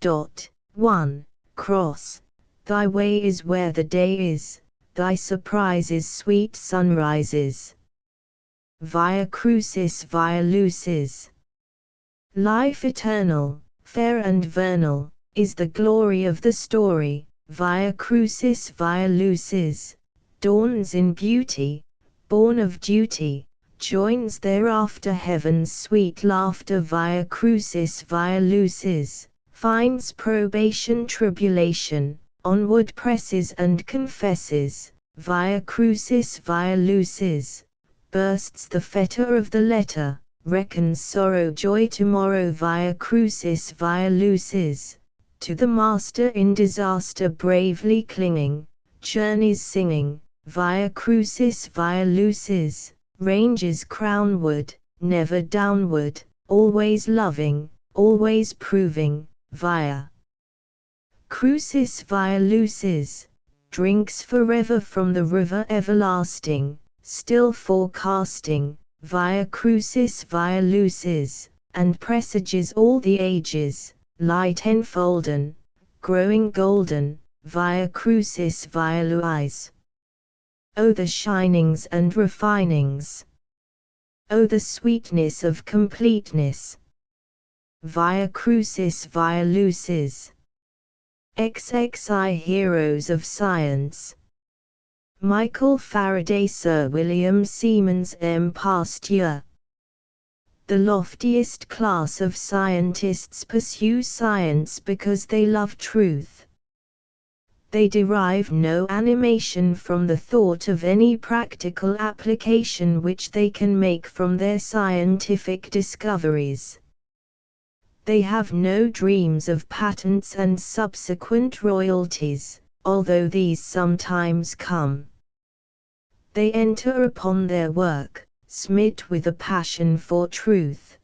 1. Cross. Thy way is where the day is, thy surprises sweet sunrises. Via crucis via lucis. Life eternal, fair and vernal, is the glory of the story. Via crucis via lucis. Dawns in beauty, born of duty, joins thereafter heaven's sweet laughter. Via crucis via lucis. Finds probation tribulation, onward presses and confesses. Via crucis via lucis. Bursts the fetter of the letter, reckons sorrow joy tomorrow. Via crucis via lucis. To the Master in disaster bravely clinging, journeys singing. Via crucis via lucis. Ranges crownward, never downward, always loving, always proving. Via crucis via lucis. Drinks forever from the river everlasting, still forecasting. Via crucis via lucis. And presages all the ages, light enfolden, growing golden. Via crucis via luis. Oh the shinings and refinings! Oh the sweetness of completeness! Via crucis via lucis. XXI Heroes of Science. Michael Faraday, Sir William Siemens, M. Pasteur. The loftiest class of scientists pursue science because they love truth. They derive no animation from the thought of any practical application which they can make from their scientific discoveries. They have no dreams of patents and subsequent royalties, although these sometimes come. They enter upon their work, smit with a passion for truth.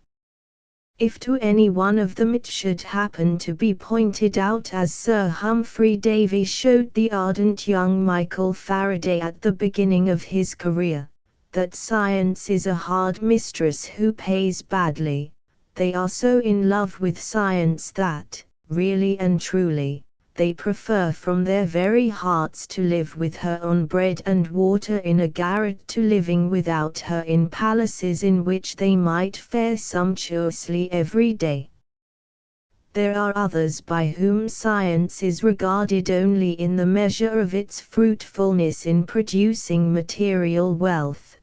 If to any one of them it should happen to be pointed out, as Sir Humphrey Davy showed the ardent young Michael Faraday at the beginning of his career, that science is a hard mistress who pays badly, they are so in love with science that, really and truly, they prefer from their very hearts to live with her on bread and water in a garret to living without her in palaces in which they might fare sumptuously every day. There are others by whom science is regarded only in the measure of its fruitfulness in producing material wealth.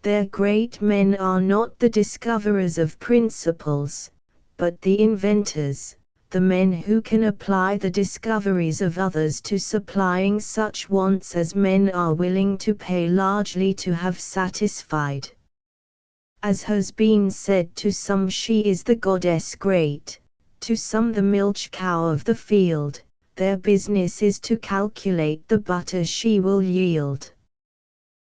Their great men are not the discoverers of principles, but the inventors, the men who can apply the discoveries of others to supplying such wants as men are willing to pay largely to have satisfied. As has been said, to some she is the goddess great, to some the milch cow of the field, their business is to calculate the butter she will yield.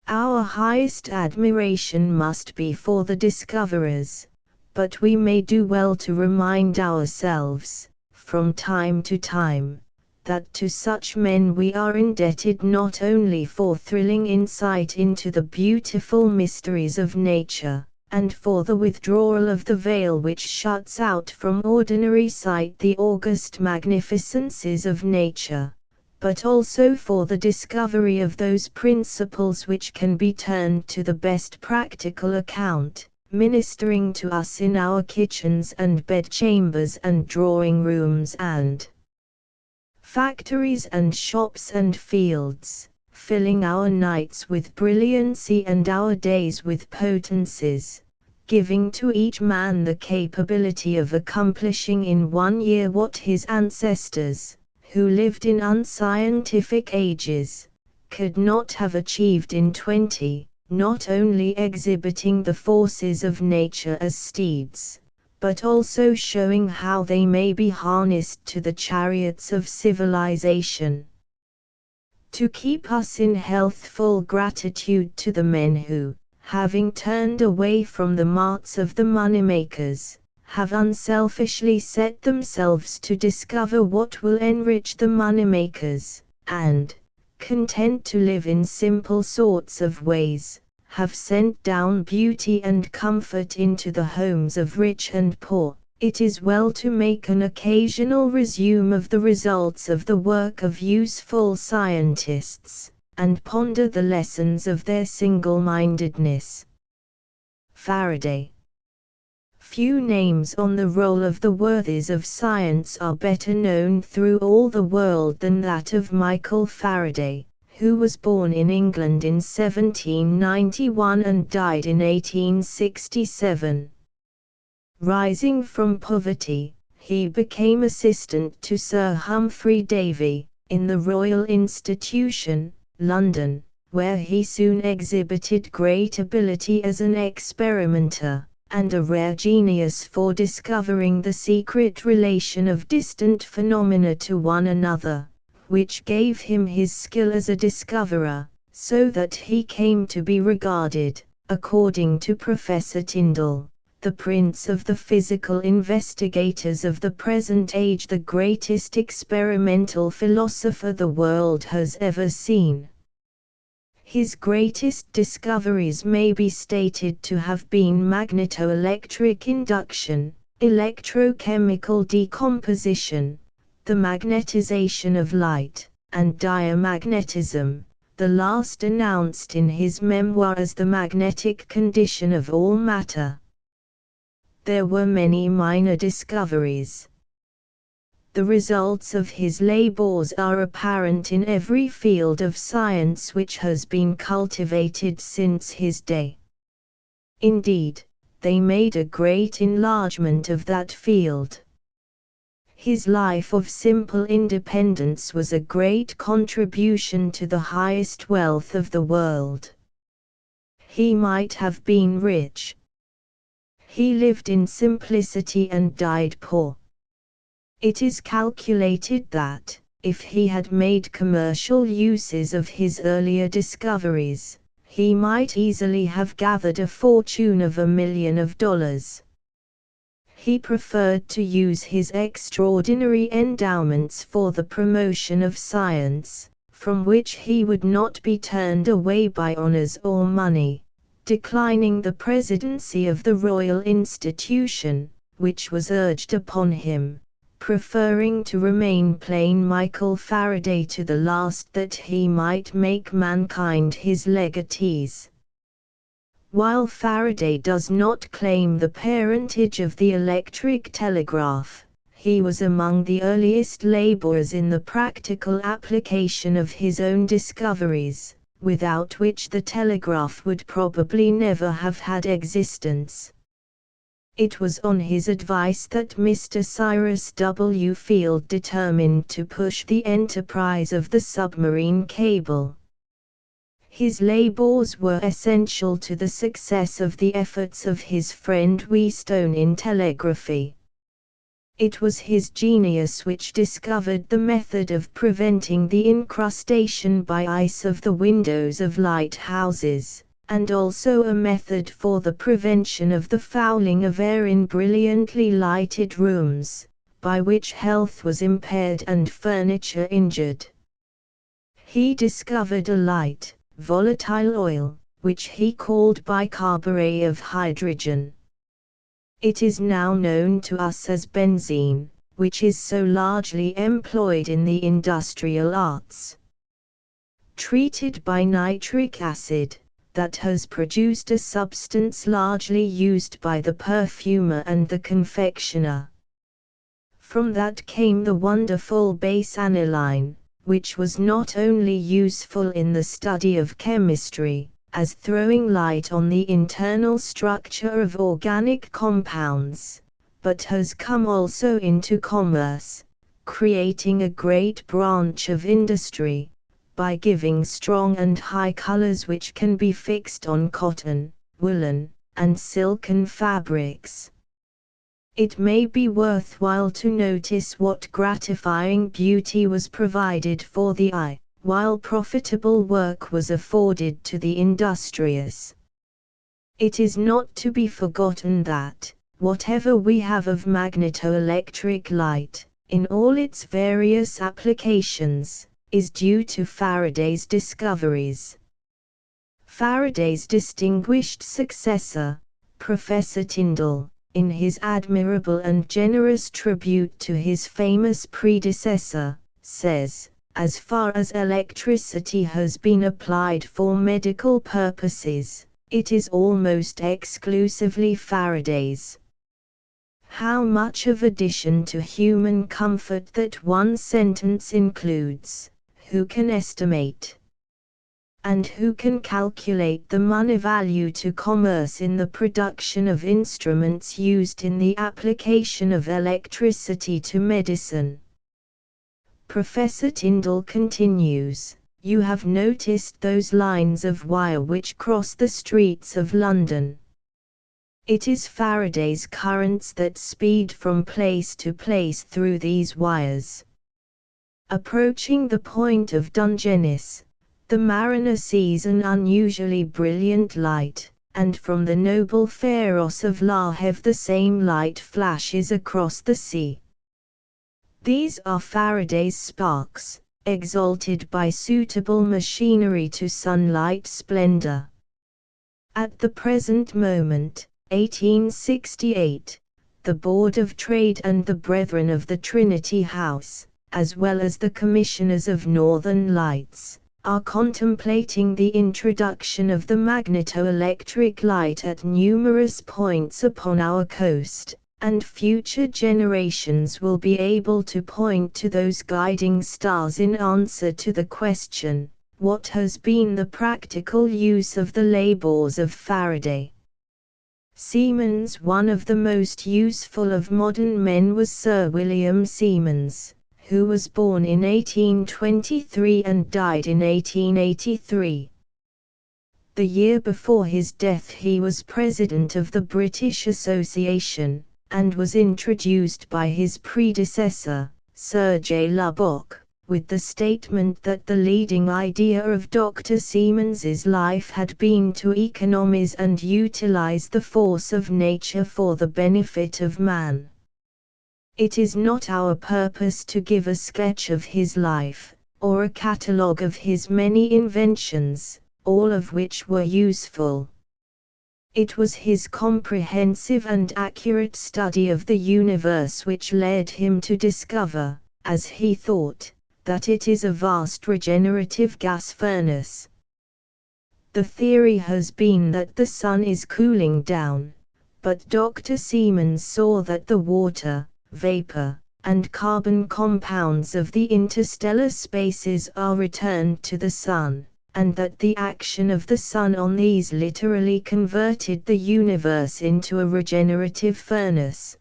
Our highest admiration must be for the discoverers, but we may do well to remind ourselves, from time to time, that to such men we are indebted not only for thrilling insight into the beautiful mysteries of nature, and for the withdrawal of the veil which shuts out from ordinary sight the august magnificences of nature, but also for the discovery of those principles which can be turned to the best practical account, ministering to us in our kitchens and bedchambers and drawing rooms and factories and shops and fields, filling our nights with brilliancy and our days with potencies, giving to each man the capability of accomplishing in 1 year what his ancestors, who lived in unscientific ages, could not have achieved in 20. Not only exhibiting the forces of nature as steeds, but also showing how they may be harnessed to the chariots of civilization. To keep us in healthful gratitude to the men who, having turned away from the marts of the moneymakers, have unselfishly set themselves to discover what will enrich the moneymakers, and, content to live in simple sorts of ways, have sent down beauty and comfort into the homes of rich and poor, it is well to make an occasional resume of the results of the work of useful scientists, and ponder the lessons of their single-mindedness. Faraday. Few names on the roll of the worthies of science are better known through all the world than that of Michael Faraday, who was born in England in 1791 and died in 1867. Rising from poverty, he became assistant to Sir Humphry Davy, in the Royal Institution, London, where he soon exhibited great ability as an experimenter, and a rare genius for discovering the secret relation of distant phenomena to one another, which gave him his skill as a discoverer, so that he came to be regarded, according to Professor Tyndall, the prince of the physical investigators of the present age, the greatest experimental philosopher the world has ever seen. His greatest discoveries may be stated to have been magnetoelectric induction, electrochemical decomposition, the magnetization of light, and diamagnetism, the last announced in his memoir as the magnetic condition of all matter. There were many minor discoveries. The results of his labors are apparent in every field of science which has been cultivated since his day. Indeed, they made a great enlargement of that field. His life of simple independence was a great contribution to the highest wealth of the world. He might have been rich. He lived in simplicity and died poor. It is calculated that, if he had made commercial uses of his earlier discoveries, he might easily have gathered a fortune of $1 million. He preferred to use his extraordinary endowments for the promotion of science, from which he would not be turned away by honors or money, declining the presidency of the Royal Institution, which was urged upon him, preferring to remain plain Michael Faraday to the last that he might make mankind his legatees. While Faraday does not claim the parentage of the electric telegraph, he was among the earliest laborers in the practical application of his own discoveries, without which the telegraph would probably never have had existence. It was on his advice that Mr. Cyrus W. Field determined to push the enterprise of the submarine cable. His labors were essential to the success of the efforts of his friend Wheatstone in telegraphy. It was his genius which discovered the method of preventing the incrustation by ice of the windows of lighthouses, and also a method for the prevention of the fouling of air in brilliantly lighted rooms, by which health was impaired and furniture injured. He discovered a light, volatile oil, which he called bicarbonate of hydrogen. It is now known to us as benzene, which is so largely employed in the industrial arts. Treated by nitric acid, that has produced a substance largely used by the perfumer and the confectioner. From that came the wonderful base aniline, which was not only useful in the study of chemistry, as throwing light on the internal structure of organic compounds, but has come also into commerce, creating a great branch of industry, by giving strong and high colors which can be fixed on cotton, woolen, and silken fabrics. It may be worthwhile to notice what gratifying beauty was provided for the eye, while profitable work was afforded to the industrious. It is not to be forgotten that, whatever we have of magnetoelectric light, in all its various applications, is due to Faraday's discoveries. Faraday's distinguished successor, Professor Tyndall, in his admirable and generous tribute to his famous predecessor, says, as far as electricity has been applied for medical purposes, it is almost exclusively Faraday's. How much of addition to human comfort that one sentence includes, who can estimate? And who can calculate the money value to commerce in the production of instruments used in the application of electricity to medicine? Professor Tyndall continues, you have noticed those lines of wire which cross the streets of London. It is Faraday's currents that speed from place to place through these wires. Approaching the point of Dungeness, the mariner sees an unusually brilliant light, and from the noble Pharos of La Heve the same light flashes across the sea. These are Faraday's sparks, exalted by suitable machinery to sunlight splendor. At the present moment, 1868, the Board of Trade and the Brethren of the Trinity House, as well as the Commissioners of Northern Lights, are contemplating the introduction of the magneto-electric light at numerous points upon our coast, and future generations will be able to point to those guiding stars in answer to the question, what has been the practical use of the labors of Faraday? Siemens. One of the most useful of modern men was Sir William Siemens, who was born in 1823 and died in 1883. The year before his death he was president of the British Association, and was introduced by his predecessor, Sir J. Lubbock, with the statement that the leading idea of Dr. Siemens's life had been to economize and utilize the force of nature for the benefit of man. It is not our purpose to give a sketch of his life, or a catalogue of his many inventions, all of which were useful. It was his comprehensive and accurate study of the universe which led him to discover, as he thought, that it is a vast regenerative gas furnace. The theory has been that the sun is cooling down, but Dr. Siemens saw that the water, vapor, and carbon compounds of the interstellar spaces are returned to the sun, and that the action of the sun on these literally converted the universe into a regenerative furnace.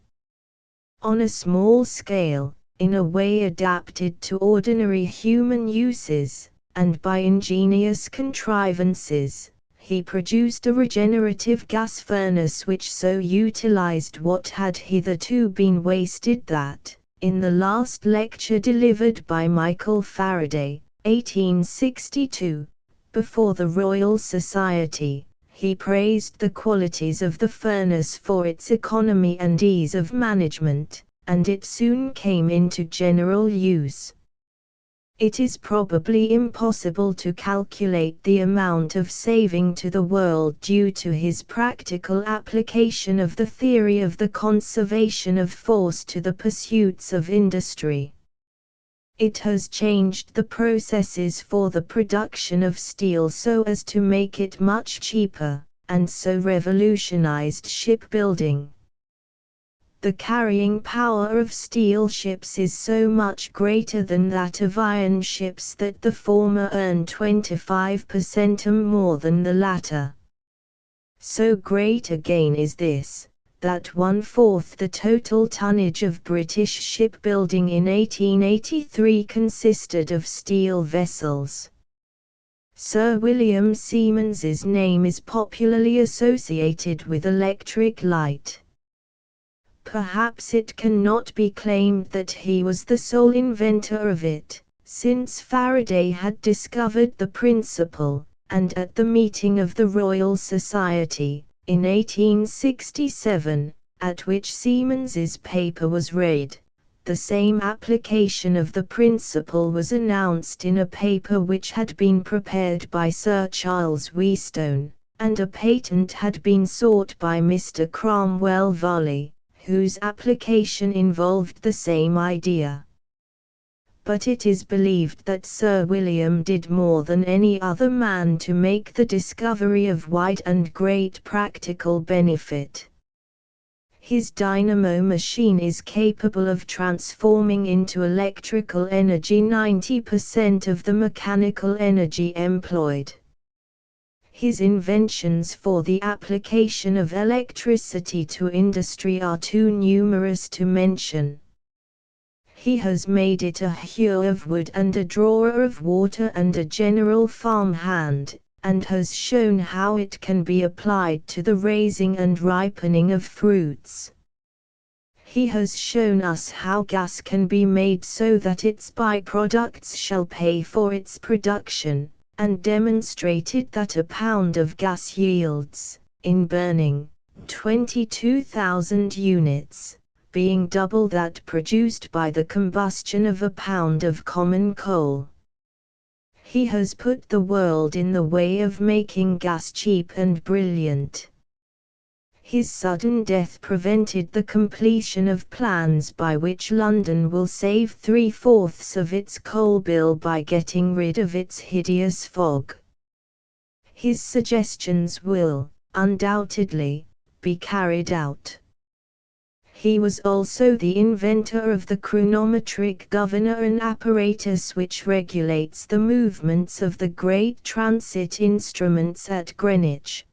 On a small scale, in a way adapted to ordinary human uses, and by ingenious contrivances, he produced a regenerative gas furnace which so utilized what had hitherto been wasted that, in the last lecture delivered by Michael Faraday, 1862, before the Royal Society, he praised the qualities of the furnace for its economy and ease of management, and it soon came into general use. It is probably impossible to calculate the amount of saving to the world due to his practical application of the theory of the conservation of force to the pursuits of industry. It has changed the processes for the production of steel so as to make it much cheaper, and so revolutionized shipbuilding. The carrying power of steel ships is so much greater than that of iron ships that the former earn 25% more than the latter. So great a gain is this, that 1/4 the total tonnage of British shipbuilding in 1883 consisted of steel vessels. Sir William Siemens's name is popularly associated with electric light. Perhaps it cannot be claimed that he was the sole inventor of it, since Faraday had discovered the principle, and at the meeting of the Royal Society, in 1867, at which Siemens's paper was read, The same application of the principle was announced in a paper which had been prepared by Sir Charles Wheatstone, and a patent had been sought by Mr. Cromwell Voley, whose application involved the same idea. But it is believed that Sir William did more than any other man to make the discovery of wide and great practical benefit. His dynamo machine is capable of transforming into electrical energy 90% of the mechanical energy employed. His inventions for the application of electricity to industry are too numerous to mention. He has made it a hewer of wood and a drawer of water and a general farm hand, and has shown how it can be applied to the raising and ripening of fruits. He has shown us how gas can be made so that its byproducts shall pay for its production, and demonstrated that a pound of gas yields, in burning, 22,000 units, being double that produced by the combustion of a pound of common coal. He has put the world in the way of making gas cheap and brilliant. His sudden death prevented the completion of plans by which London will save 3/4 of its coal bill by getting rid of its hideous fog. His suggestions will, undoubtedly, be carried out. He was also the inventor of the chronometric governor, an apparatus which regulates the movements of the great transit instruments at Greenwich.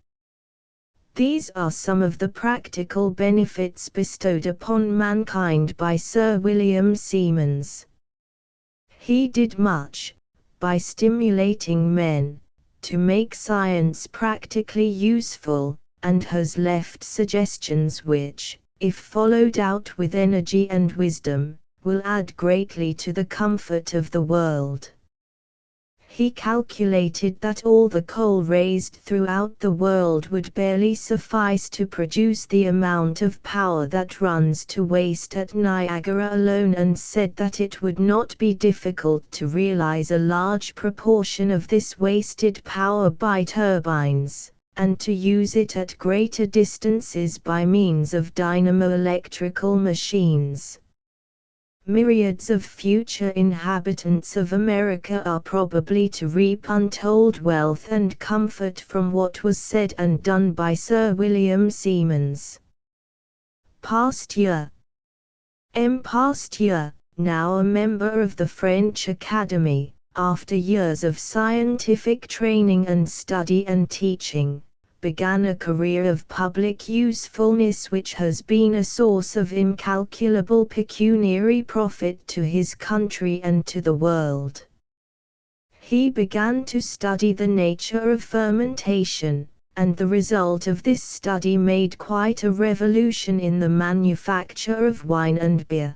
These are some of the practical benefits bestowed upon mankind by Sir William Siemens. He did much, by stimulating men, to make science practically useful, and has left suggestions which, if followed out with energy and wisdom, will add greatly to the comfort of the world. He calculated that all the coal raised throughout the world would barely suffice to produce the amount of power that runs to waste at Niagara alone, and said that it would not be difficult to realize a large proportion of this wasted power by turbines, and to use it at greater distances by means of dynamo-electrical machines. Myriads of future inhabitants of America are probably to reap untold wealth and comfort from what was said and done by Sir William Siemens. Pasteur. M. Pasteur, now a member of the French Academy, after years of scientific training and study and teaching, began a career of public usefulness which has been a source of incalculable pecuniary profit to his country and to the world. He began to study the nature of fermentation, and the result of this study made quite a revolution in the manufacture of wine and beer.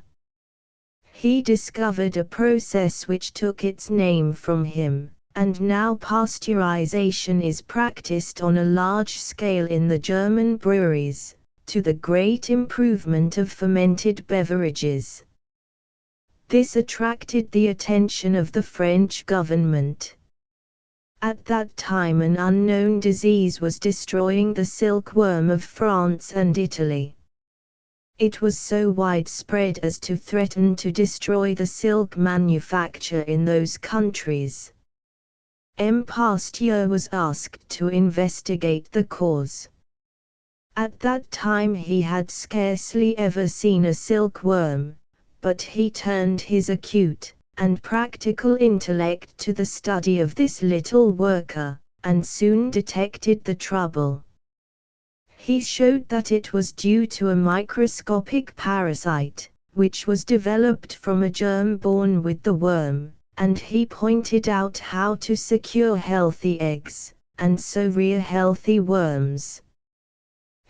He discovered a process which took its name from him, and now pasteurization is practiced on a large scale in the German breweries, to the great improvement of fermented beverages. This attracted the attention of the French government. At that time an unknown disease was destroying the silkworm of France and Italy. It was so widespread as to threaten to destroy the silk manufacture in those countries. M. Pasteur was asked to investigate the cause. At that time he had scarcely ever seen a silkworm, but he turned his acute and practical intellect to the study of this little worker, and soon detected the trouble. He showed that it was due to a microscopic parasite, which was developed from a germ born with the worm, and he pointed out how to secure healthy eggs, and so rear healthy worms.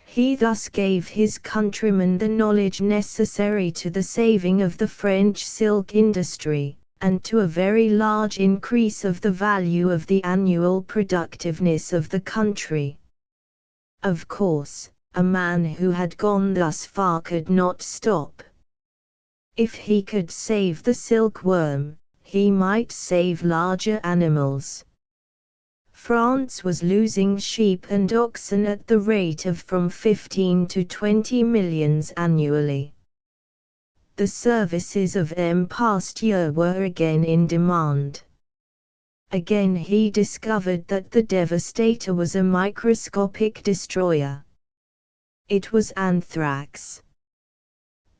He thus gave his countrymen the knowledge necessary to the saving of the French silk industry, and to a very large increase of the value of the annual productiveness of the country. Of course, a man who had gone thus far could not stop. If he could save the silkworm, he might save larger animals. France was losing sheep and oxen at the rate of from 15 to 20 millions annually. The services of M. Pasteur were again in demand. Again he discovered that the devastator was a microscopic destroyer. It was anthrax.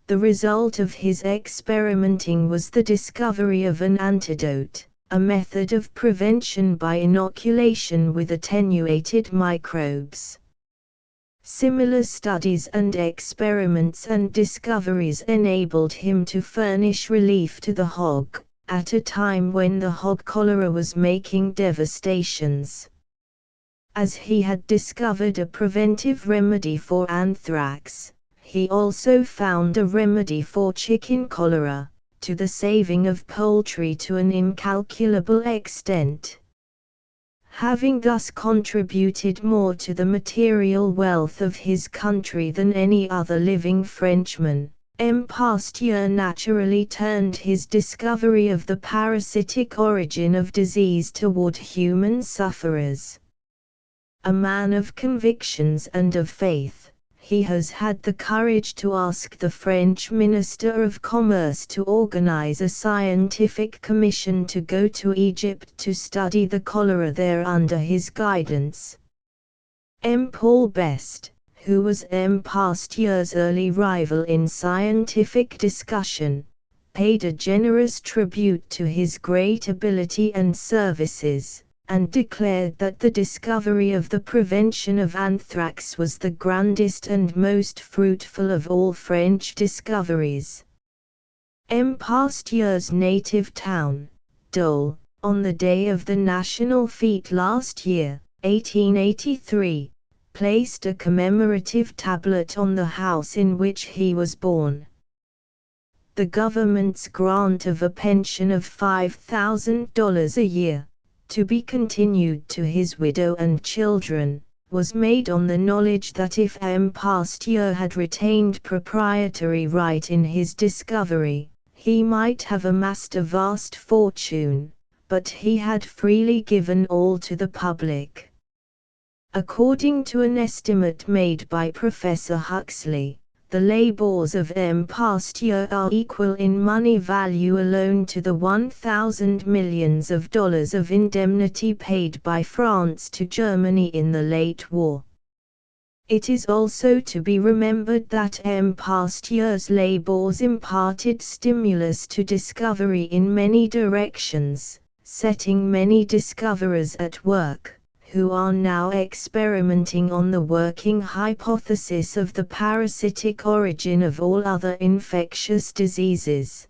The result of his experimenting was the discovery of an antidote, a method of prevention by inoculation with attenuated microbes. Similar studies and experiments and discoveries enabled him to furnish relief to the hog, at a time when the hog cholera was making devastations. As he had discovered a preventive remedy for anthrax, he also found a remedy for chicken cholera, to the saving of poultry to an incalculable extent. Having thus contributed more to the material wealth of his country than any other living Frenchman, M. Pasteur naturally turned his discovery of the parasitic origin of disease toward human sufferers. A man of convictions and of faith, he has had the courage to ask the French Minister of Commerce to organize a scientific commission to go to Egypt to study the cholera there under his guidance. M. Paul Best, who was M. Pasteur's early rival in scientific discussion, paid a generous tribute to his great ability and services, and declared that the discovery of the prevention of anthrax was the grandest and most fruitful of all French discoveries. M. Pasteur's native town, Dole, on the day of the national fete last year, 1883, placed a commemorative tablet on the house in which he was born. The government's grant of a pension of $5,000 a year, to be continued to his widow and children, was made on the knowledge that if M. Pasteur had retained proprietary right in his discovery, he might have amassed a vast fortune, but he had freely given all to the public. According to an estimate made by Professor Huxley, the labors of M. Pasteur are equal in money value alone to the 1,000 millions of dollars of indemnity paid by France to Germany in the late war. It is also to be remembered that M. Pasteur's labors imparted stimulus to discovery in many directions, setting many discoverers at work, who are now experimenting on the working hypothesis of the parasitic origin of all other infectious diseases.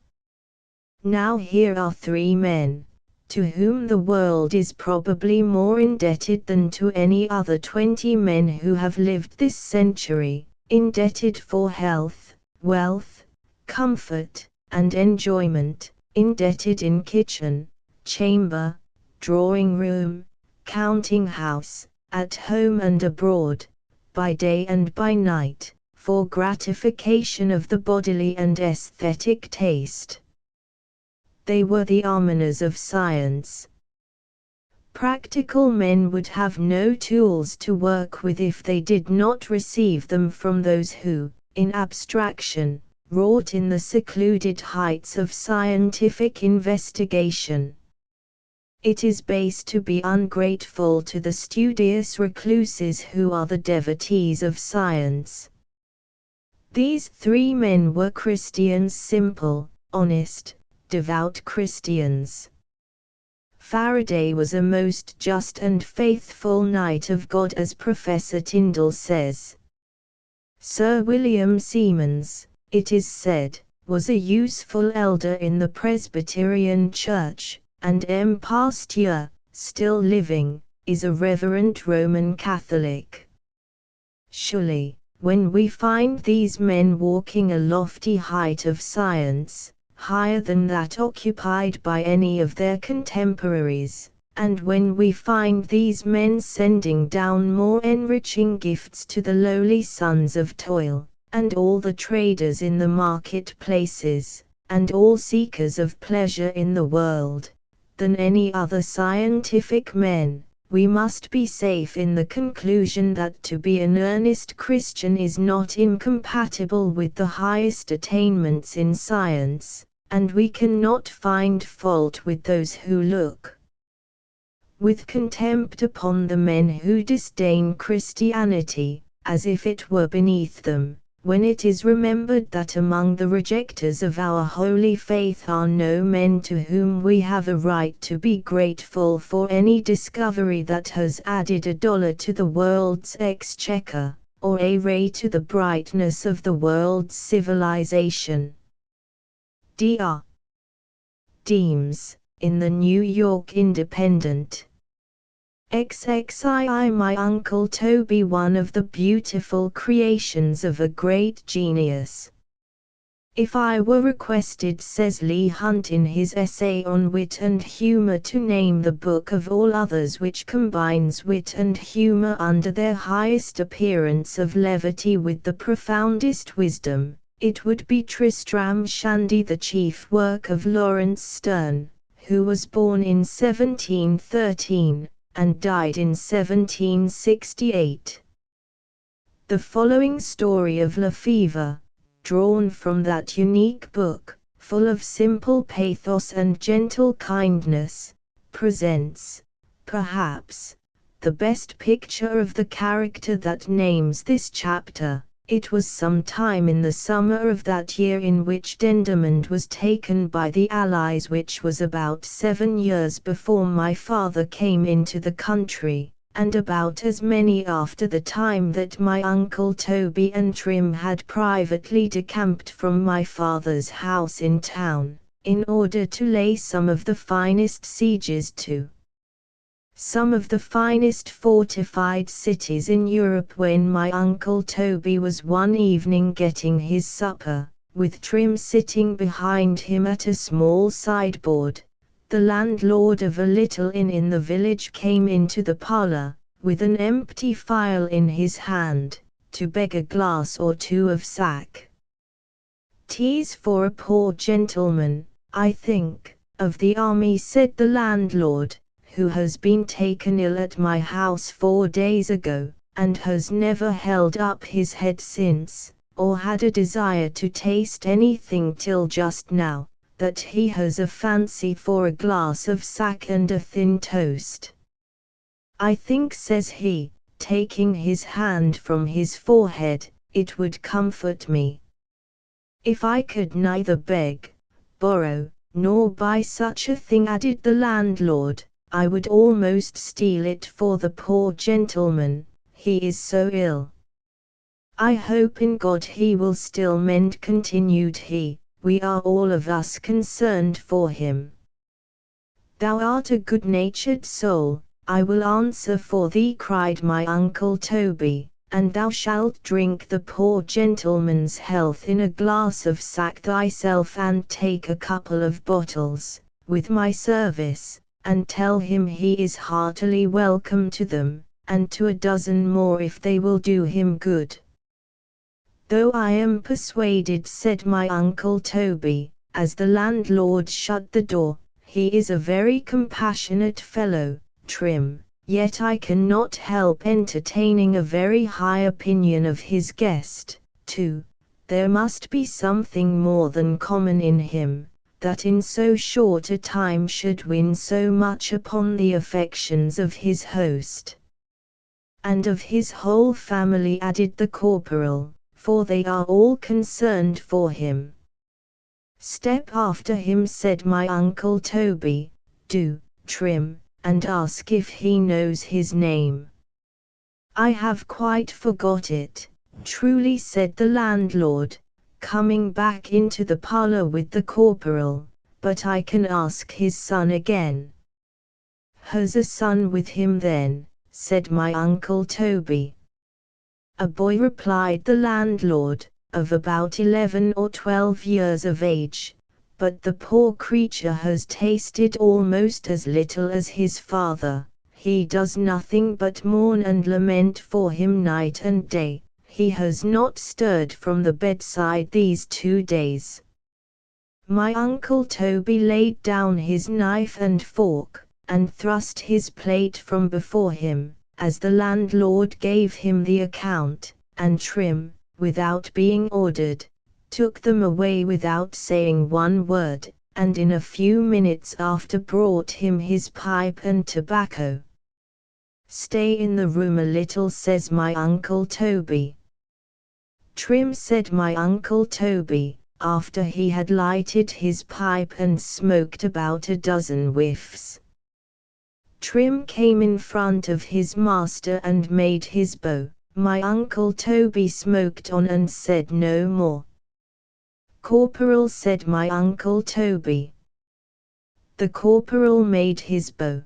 Now here are three men, to whom the world is probably more indebted than to any other 20 men who have lived this century, indebted for health, wealth, comfort, and enjoyment, indebted in kitchen, chamber, drawing room, counting house, at home and abroad, by day and by night, for gratification of the bodily and aesthetic taste. They were the almoners of science. Practical men would have no tools to work with if they did not receive them from those who, in abstraction, wrought in the secluded heights of scientific investigation. It is base to be ungrateful to the studious recluses who are the devotees of science. These three men were Christians, simple, honest, devout Christians. Faraday was a most just and faithful knight of God, as Professor Tyndall says. Sir William Siemens, it is said, was a useful elder in the Presbyterian Church, and M. Pasteur, still living, is a reverent Roman Catholic. Surely, when we find these men walking a lofty height of science, higher than that occupied by any of their contemporaries, and when we find these men sending down more enriching gifts to the lowly sons of toil, and all the traders in the market-places, and all seekers of pleasure in the world, than any other scientific men. We must be safe in the conclusion that to be an earnest Christian is not incompatible with the highest attainments in science, and we cannot find fault with those who look with contempt upon the men who disdain Christianity, as if it were beneath them, when it is remembered that among the rejectors of our holy faith are no men to whom we have a right to be grateful for any discovery that has added $1 to the world's exchequer, or a ray to the brightness of the world's civilization. Dr. Deems, in the New York Independent. XXII My Uncle Toby, one of the beautiful creations of a great genius. If I were requested, says Leigh Hunt in his essay on wit and humor, to name the book of all others which combines wit and humor under their highest appearance of levity with the profoundest wisdom, it would be Tristram Shandy, the chief work of Lawrence Sterne, who was born in 1713, and died in 1768. The following story of Lefevre, drawn from that unique book, full of simple pathos and gentle kindness, presents, perhaps, the best picture of the character that names this chapter. It was some time in the summer of that year in which Dendermonde was taken by the Allies, which was about 7 years before my father came into the country, and about as many after the time that my Uncle Toby and Trim had privately decamped from my father's house in town, in order to lay some of the finest sieges to some of the finest fortified cities in Europe. When my Uncle Toby was one evening getting his supper, with Trim sitting behind him at a small sideboard, the landlord of a little inn in the village came into the parlor, with an empty phial in his hand, to beg a glass or two of sack. "'Tis for a poor gentleman, I think, of the army," said the landlord, "who has been taken ill at my house 4 days ago, and has never held up his head since, or had a desire to taste anything till just now, that he has a fancy for a glass of sack and a thin toast. I think," says he, taking his hand from his forehead, "it would comfort me if I could neither beg, borrow, nor buy such a thing," added the landlord. "I would almost steal it for the poor gentleman, he is so ill." "I hope in God he will still mend," continued he, "we are all of us concerned for him." "Thou art a good-natured soul, I will answer for thee," cried my Uncle Toby, "and thou shalt drink the poor gentleman's health in a glass of sack thyself, and take a couple of bottles, with my service, and tell him he is heartily welcome to them, and to a dozen more if they will do him good." "Though I am persuaded," said my Uncle Toby, as the landlord shut the door, "he is a very compassionate fellow, Trim, yet I cannot help entertaining a very high opinion of his guest, too. There must be something more than common in him, that in so short a time should win so much upon the affections of his host." "And of his whole family," added the corporal, "for they are all concerned for him." "Step after him," said my Uncle Toby, "do, Trim, and ask if he knows his name." "I have quite forgot it, truly," said the landlord, coming back into the parlor with the corporal, "but I can ask his son again." "Has a son with him then?" said my Uncle Toby. "A boy," replied the landlord, "of about 11 or 12 years of age, but the poor creature has tasted almost as little as his father. He does nothing but mourn and lament for him night and day. He has not stirred from the bedside these 2 days." My Uncle Toby laid down his knife and fork, and thrust his plate from before him, as the landlord gave him the account, and Trim, without being ordered, took them away without saying one word, and in a few minutes after brought him his pipe and tobacco. "Stay in the room a little," says my Uncle Toby. "Trim," said my Uncle Toby, after he had lighted his pipe and smoked about a dozen whiffs. Trim came in front of his master and made his bow. My Uncle Toby smoked on and said no more. "Corporal," said my Uncle Toby. The corporal made his bow.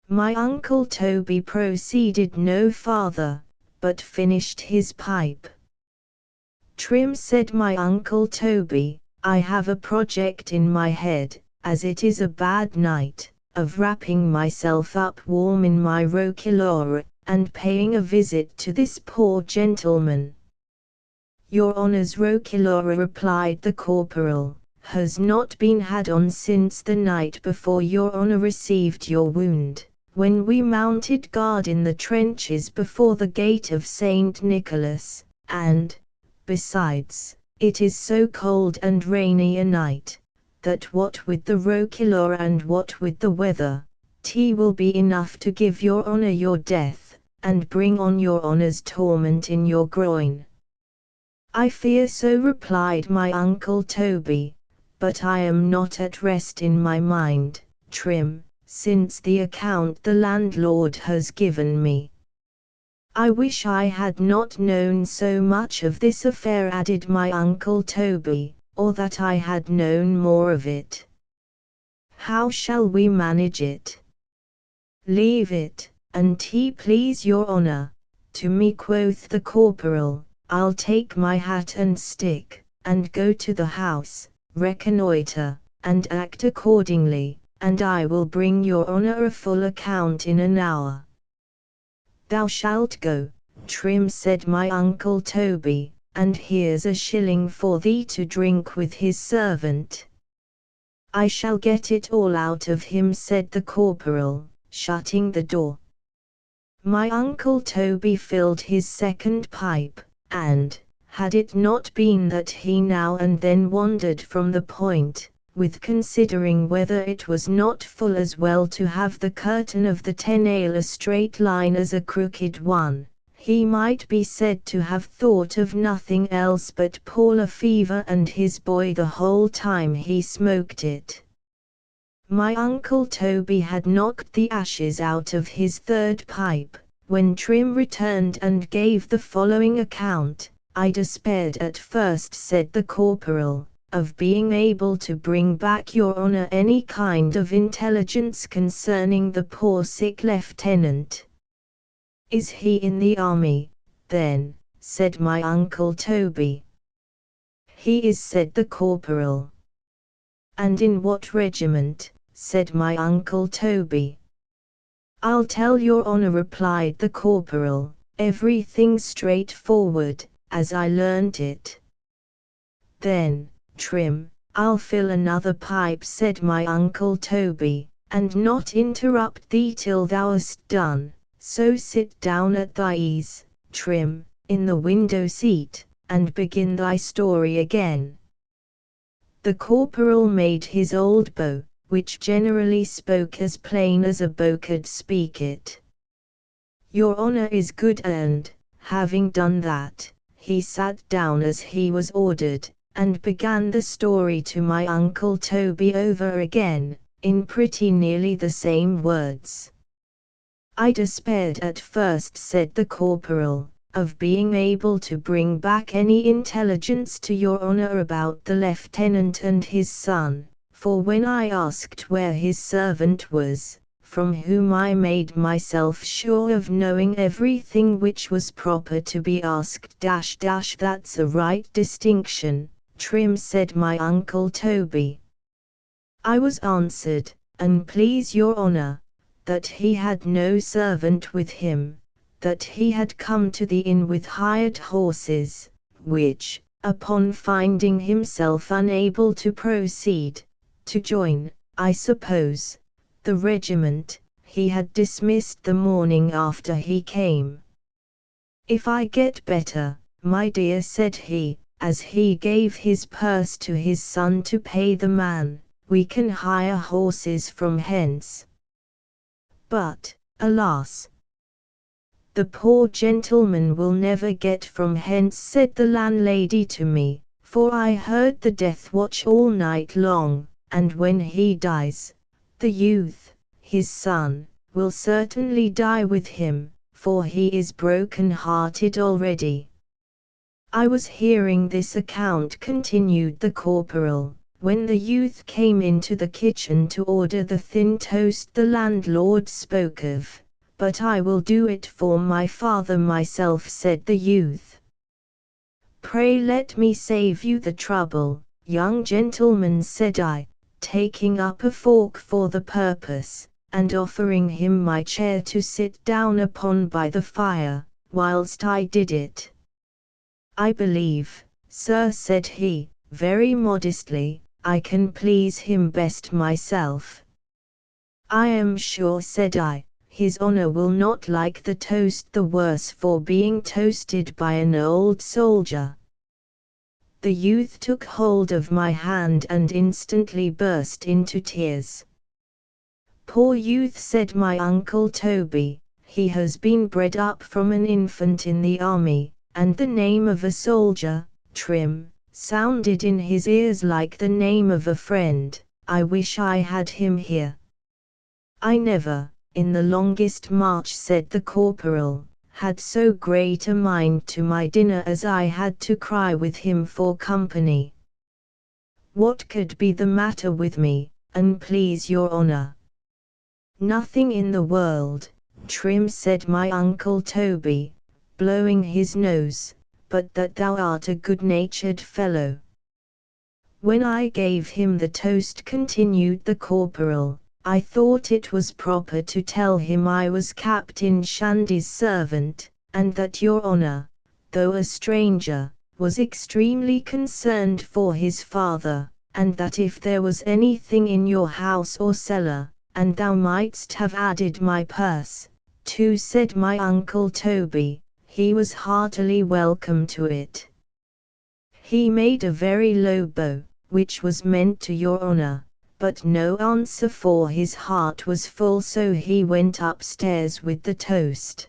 My Uncle Toby proceeded no farther, but finished his pipe. "Trim," said my Uncle Toby, "I have a project in my head, as it is a bad night, of wrapping myself up warm in my roquelaure, and paying a visit to this poor gentleman." "Your honour's roquelaure," replied the corporal, "has not been had on since the night before your honour received your wound, when we mounted guard in the trenches before the gate of St. Nicholas, and, besides, it is so cold and rainy a night, that what with the roquelaure and what with the weather, tea will be enough to give your honour your death, and bring on your honour's torment in your groin." "I fear so," replied my Uncle Toby, "but I am not at rest in my mind, Trim, since the account the landlord has given me. I wish I had not known so much of this affair," added my Uncle Toby, "or that I had known more of it. How shall we manage it?" "Leave it, an't please your honour, to me," quoth the corporal. "I'll take my hat and stick, and go to the house, reconnoitre, and act accordingly, and I will bring your honour a full account in an hour." "Thou shalt go, Trim," said my Uncle Toby, "and here's a shilling for thee to drink with his servant." "I shall get it all out of him," said the corporal, shutting the door. My Uncle Toby filled his second pipe, and, had it not been that he now and then wandered from the point, with considering whether it was not full as well to have the curtain of the 10 ale a straight line as a crooked one, he might be said to have thought of nothing else but poor Lefevre and his boy the whole time he smoked it. My Uncle Toby had knocked the ashes out of his third pipe, when Trim returned and gave the following account. "I despaired at first," said the corporal, "of being able to bring back your honour any kind of intelligence concerning the poor sick lieutenant." "Is he in the army, then?" said my Uncle Toby. "He is," said the corporal. "And in what regiment?" said my Uncle Toby. "I'll tell your honour," replied the corporal, "everything straightforward, as I learnt it." "Then, Trim, I'll fill another pipe," said my Uncle Toby, "and not interrupt thee till thou hast done, so sit down at thy ease, Trim, in the window seat, and begin thy story again." The corporal made his old bow, which generally spoke as plain as a bow could speak it. "Your honour is good," and, having done that, he sat down as he was ordered, and began the story to my Uncle Toby over again, in pretty nearly the same words. "I despaired at first," said the corporal, "of being able to bring back any intelligence to your honour about the lieutenant and his son, for when I asked where his servant was, from whom I made myself sure of knowing everything which was proper to be asked. That's a right distinction, Trim," said my Uncle Toby. "I was answered, an' please your honour, that he had no servant with him, that he had come to the inn with hired horses, which, upon finding himself unable to proceed, to join, I suppose, the regiment he had dismissed the morning after he came. "If I get better, my dear," said he, as he gave his purse to his son to pay the man, "we can hire horses from hence. But, alas! the poor gentleman will never get from hence," said the landlady to me, "for I heard the death watch all night long, and when he dies, the youth, his son, will certainly die with him, for he is broken-hearted already." "I was hearing this account," continued the corporal, "when the youth came into the kitchen to order the thin toast the landlord spoke of. But I will do it for my father myself," said the youth. "Pray let me save you the trouble, young gentleman," said I, taking up a fork for the purpose, and offering him my chair to sit down upon by the fire, whilst I did it. "I believe, sir," said he, very modestly, "I can please him best myself." "I am sure," said I, "his honor will not like the toast the worse for being toasted by an old soldier." The youth took hold of my hand and instantly burst into tears. "Poor youth," said my Uncle Toby, "he has been bred up from an infant in the army, and the name of a soldier, Trim, sounded in his ears like the name of a friend. I wish I had him here. I never, in the longest march," said the corporal, "had so great a mind to my dinner as I had to cry with him for company. What could be the matter with me, an' please your honor?" "Nothing in the world, Trim," said my Uncle Toby, blowing his nose, "but that thou art a good-natured fellow." "When I gave him the toast," continued the corporal, "I thought it was proper to tell him I was Captain Shandy's servant, and that your honor, though a stranger, was extremely concerned for his father, and that if there was anything in your house or cellar, and thou mightst have added my purse, too," said my Uncle Toby, "he was heartily welcome to it." He made a very low bow, which was meant to your honor, but no answer, for his heart was full, so he went upstairs with the toast.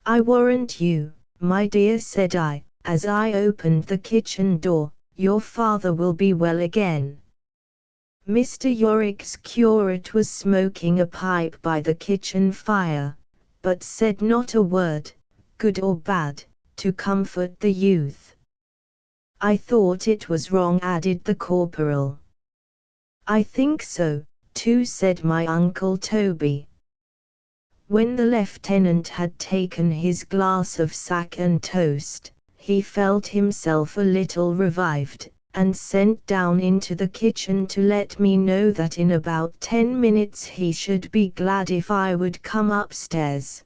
"I warrant you, my dear," said I, as I opened the kitchen door, "your father will be well again." Mr. Yorick's curate was smoking a pipe by the kitchen fire, but said not a word, good or bad, to comfort the youth. "I thought it was wrong," added the corporal. "I think so, too," said my Uncle Toby. When the lieutenant had taken his glass of sack and toast, he felt himself a little revived, and sent down into the kitchen to let me know that in about 10 minutes he should be glad if I would come upstairs.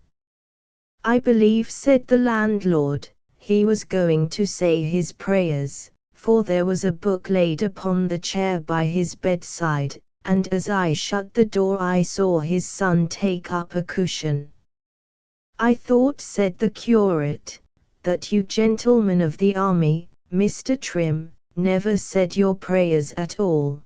"I believe," said the landlord, "he was going to say his prayers," for there was a book laid upon the chair by his bedside, and as I shut the door I saw his son take up a cushion. "I thought," said the curate, "that you gentlemen of the army, Mr. Trim, never said your prayers at all."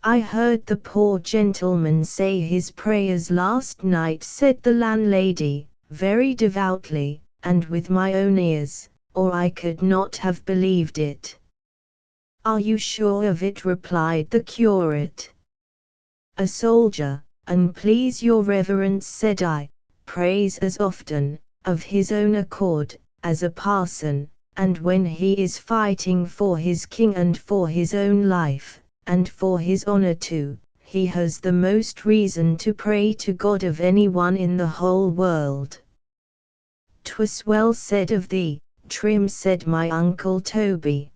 "I heard the poor gentleman say his prayers last night," said the landlady, very devoutly, "and with my own ears, or I could not have believed it." "Are you sure of it?" replied the curate. "A soldier, an' please your reverence," said I, "prays as often, of his own accord, as a parson, and when he is fighting for his king and for his own life, and for his honor too, he has the most reason to pray to God of any one in the whole world." "'Twas well said of thee, Trim," said my Uncle Toby.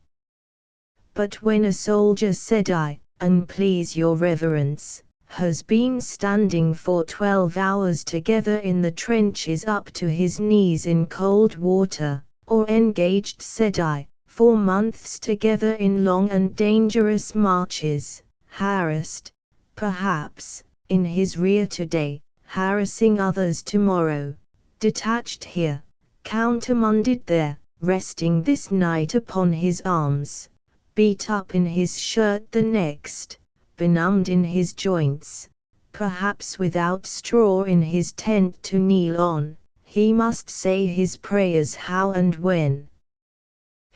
"But when a soldier," said I, "an' please your reverence, has been standing for 12 hours together in the trenches up to his knees in cold water, or engaged," said I, 4 months together in long and dangerous marches, harassed, perhaps, in his rear today, harassing others tomorrow, detached here, countermanded there, resting this night upon his arms, beat up in his shirt the next, benumbed in his joints, perhaps without straw in his tent to kneel on, he must say his prayers how and when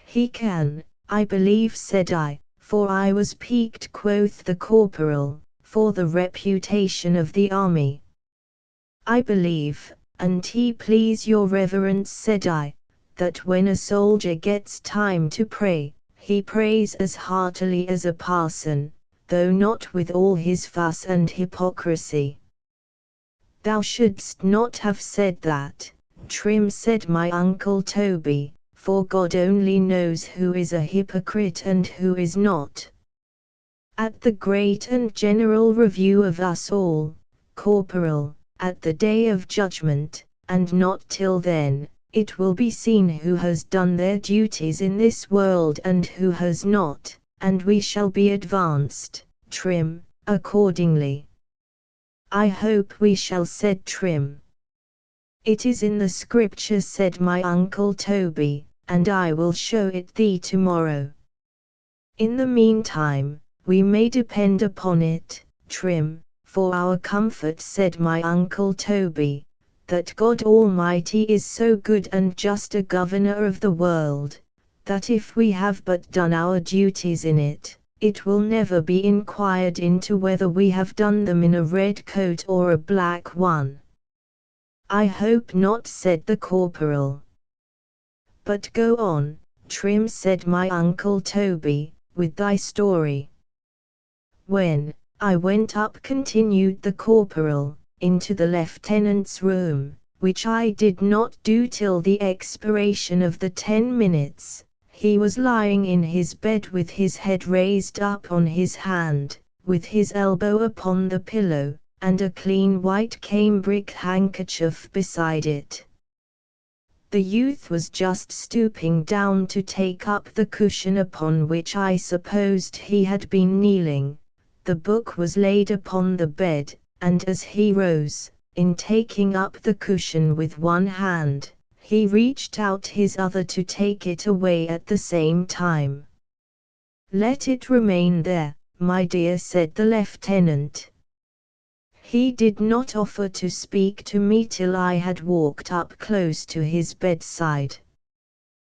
he can. I believe, said I, for I was piqued, quoth the corporal, for the reputation of the army. I believe, an't please your reverence, said I, that when a soldier gets time to pray, he prays as heartily as a parson, though not with all his fuss and hypocrisy. Thou shouldst not have said that, Trim, said my uncle Toby, for God only knows who is a hypocrite and who is not. At the great and general review of us all, corporal, at the day of judgment, and not till then, it will be seen who has done their duties in this world and who has not, and we shall be advanced, Trim, accordingly. I hope we shall, said Trim. It is in the Scripture, said my uncle Toby, and I will show it thee tomorrow. In the meantime, we may depend upon it, Trim, for our comfort, said my uncle Toby, that God Almighty is so good and just a governor of the world, that if we have but done our duties in it, it will never be inquired into whether we have done them in a red coat or a black one. I hope not, said the corporal. But go on, Trim, said my uncle Toby, with thy story. When I went up, continued the corporal, into the lieutenant's room, which I did not do till the expiration of the 10 minutes, he was lying in his bed with his head raised up on his hand, with his elbow upon the pillow, and a clean white cambric handkerchief beside it. The youth was just stooping down to take up the cushion upon which I supposed he had been kneeling. The book was laid upon the bed, and as he rose, in taking up the cushion with one hand, he reached out his other to take it away at the same time. Let it remain there, my dear, said the lieutenant. He did not offer to speak to me till I had walked up close to his bedside.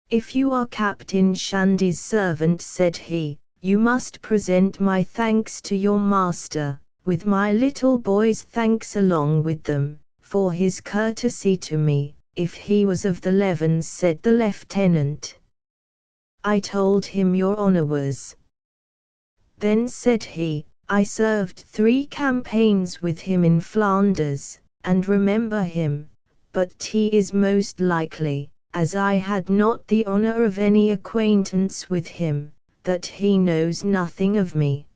If you are Captain Shandy's servant, said he, you must present my thanks to your master, with my little boy's thanks along with them, for his courtesy to me, if he was of the Levens, said the lieutenant. I told him your honor was. Then said he, I served 3 campaigns with him in Flanders, and remember him, but he is most likely, as I had not the honor of any acquaintance with him, that he knows nothing of me.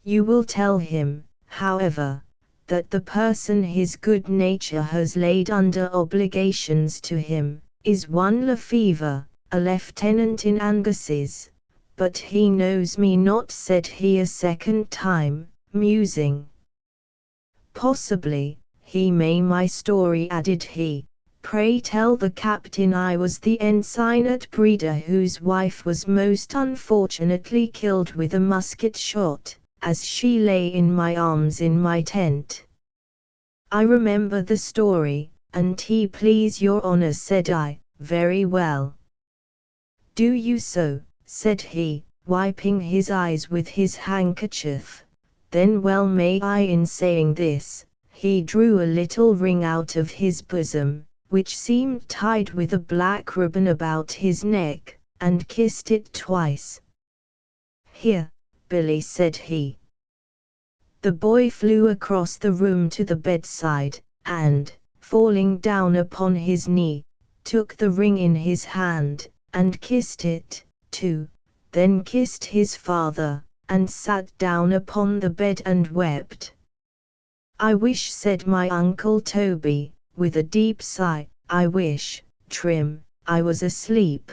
You will tell him, however, that the person his good nature has laid under obligations to him, is one Lefevre, a lieutenant in Angus's. But he knows me not, said he a second time, musing. Possibly, he may my story, added he. Pray tell the captain I was the ensign at Breda whose wife was most unfortunately killed with a musket shot, as she lay in my arms in my tent. I remember the story, an't please your honor, said I. Very well. Do you so? Said he, wiping his eyes with his handkerchief. Then well may I. In saying this, he drew a little ring out of his bosom, which seemed tied with a black ribbon about his neck, and kissed it twice. Here, Billy, said he. The boy flew across the room to the bedside, and, falling down upon his knee, took the ring in his hand, and kissed it, too, then kissed his father, and sat down upon the bed and wept. I wish, said my uncle Toby, with a deep sigh, I wish, Trim, I was asleep.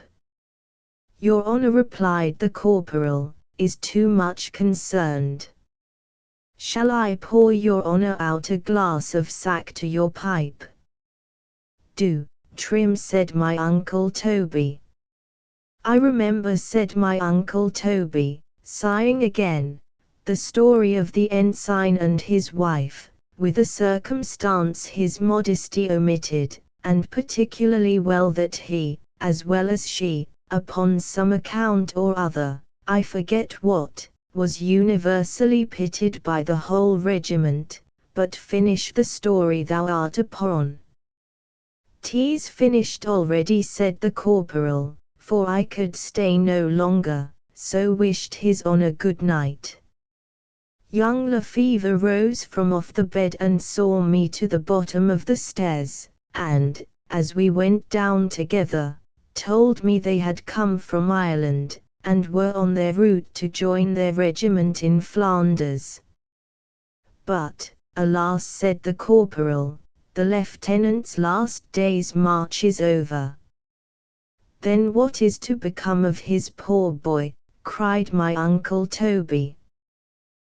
Your honour, replied the corporal, is too much concerned. Shall I pour your honour out a glass of sack to your pipe? Do, Trim, said my Uncle Toby. I remember, said my Uncle Toby, sighing again, the story of the ensign and his wife, with a circumstance his modesty omitted, and particularly well that he, as well as she, upon some account or other, I forget what, was universally pitied by the whole regiment. But finish the story thou art upon. 'Tis finished already, said the corporal, for I could stay no longer, so wished his honour good night. Young Lefevre rose from off the bed and saw me to the bottom of the stairs, and, as we went down together, told me they had come from Ireland, and were on their route to join their regiment in Flanders. But, alas, said the corporal, the lieutenant's last day's march is over. Then what is to become of his poor boy? Cried my Uncle Toby.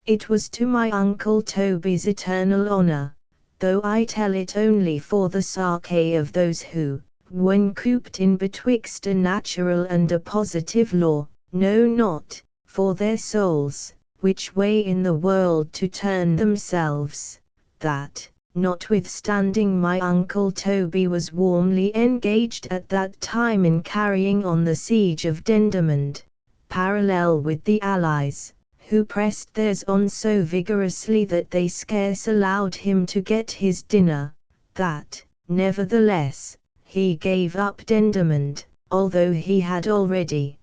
It was to my Uncle Toby's eternal honour, though I tell it only for the sake of those who, when cooped in betwixt a natural and a positive law, know not, for their souls, which way in the world to turn themselves, that, notwithstanding my Uncle Toby was warmly engaged at that time in carrying on the siege of Dendermonde, parallel with the Allies, who pressed theirs on so vigorously that they scarce allowed him to get his dinner, that, nevertheless, he gave up Dendermonde, although he had already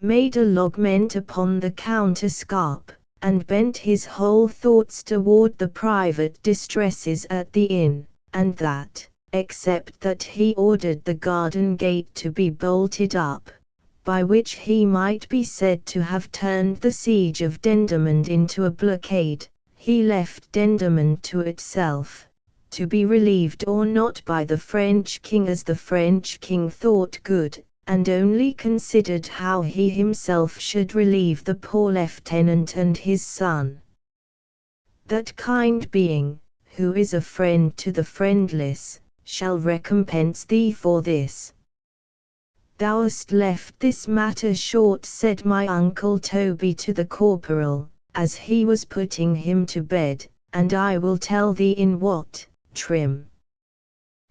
made a lodgment upon the counterscarp, and bent his whole thoughts toward the private distresses at the inn, and that, except that he ordered the garden gate to be bolted up, by which he might be said to have turned the siege of Dendermonde into a blockade, he left Dendermonde to itself, to be relieved or not by the French king as the French king thought good, and only considered how he himself should relieve the poor lieutenant and his son. That kind being, who is a friend to the friendless, shall recompense thee for this. Thou hast left this matter short, said my Uncle Toby to the corporal, as he was putting him to bed, and I will tell thee in what, Trim.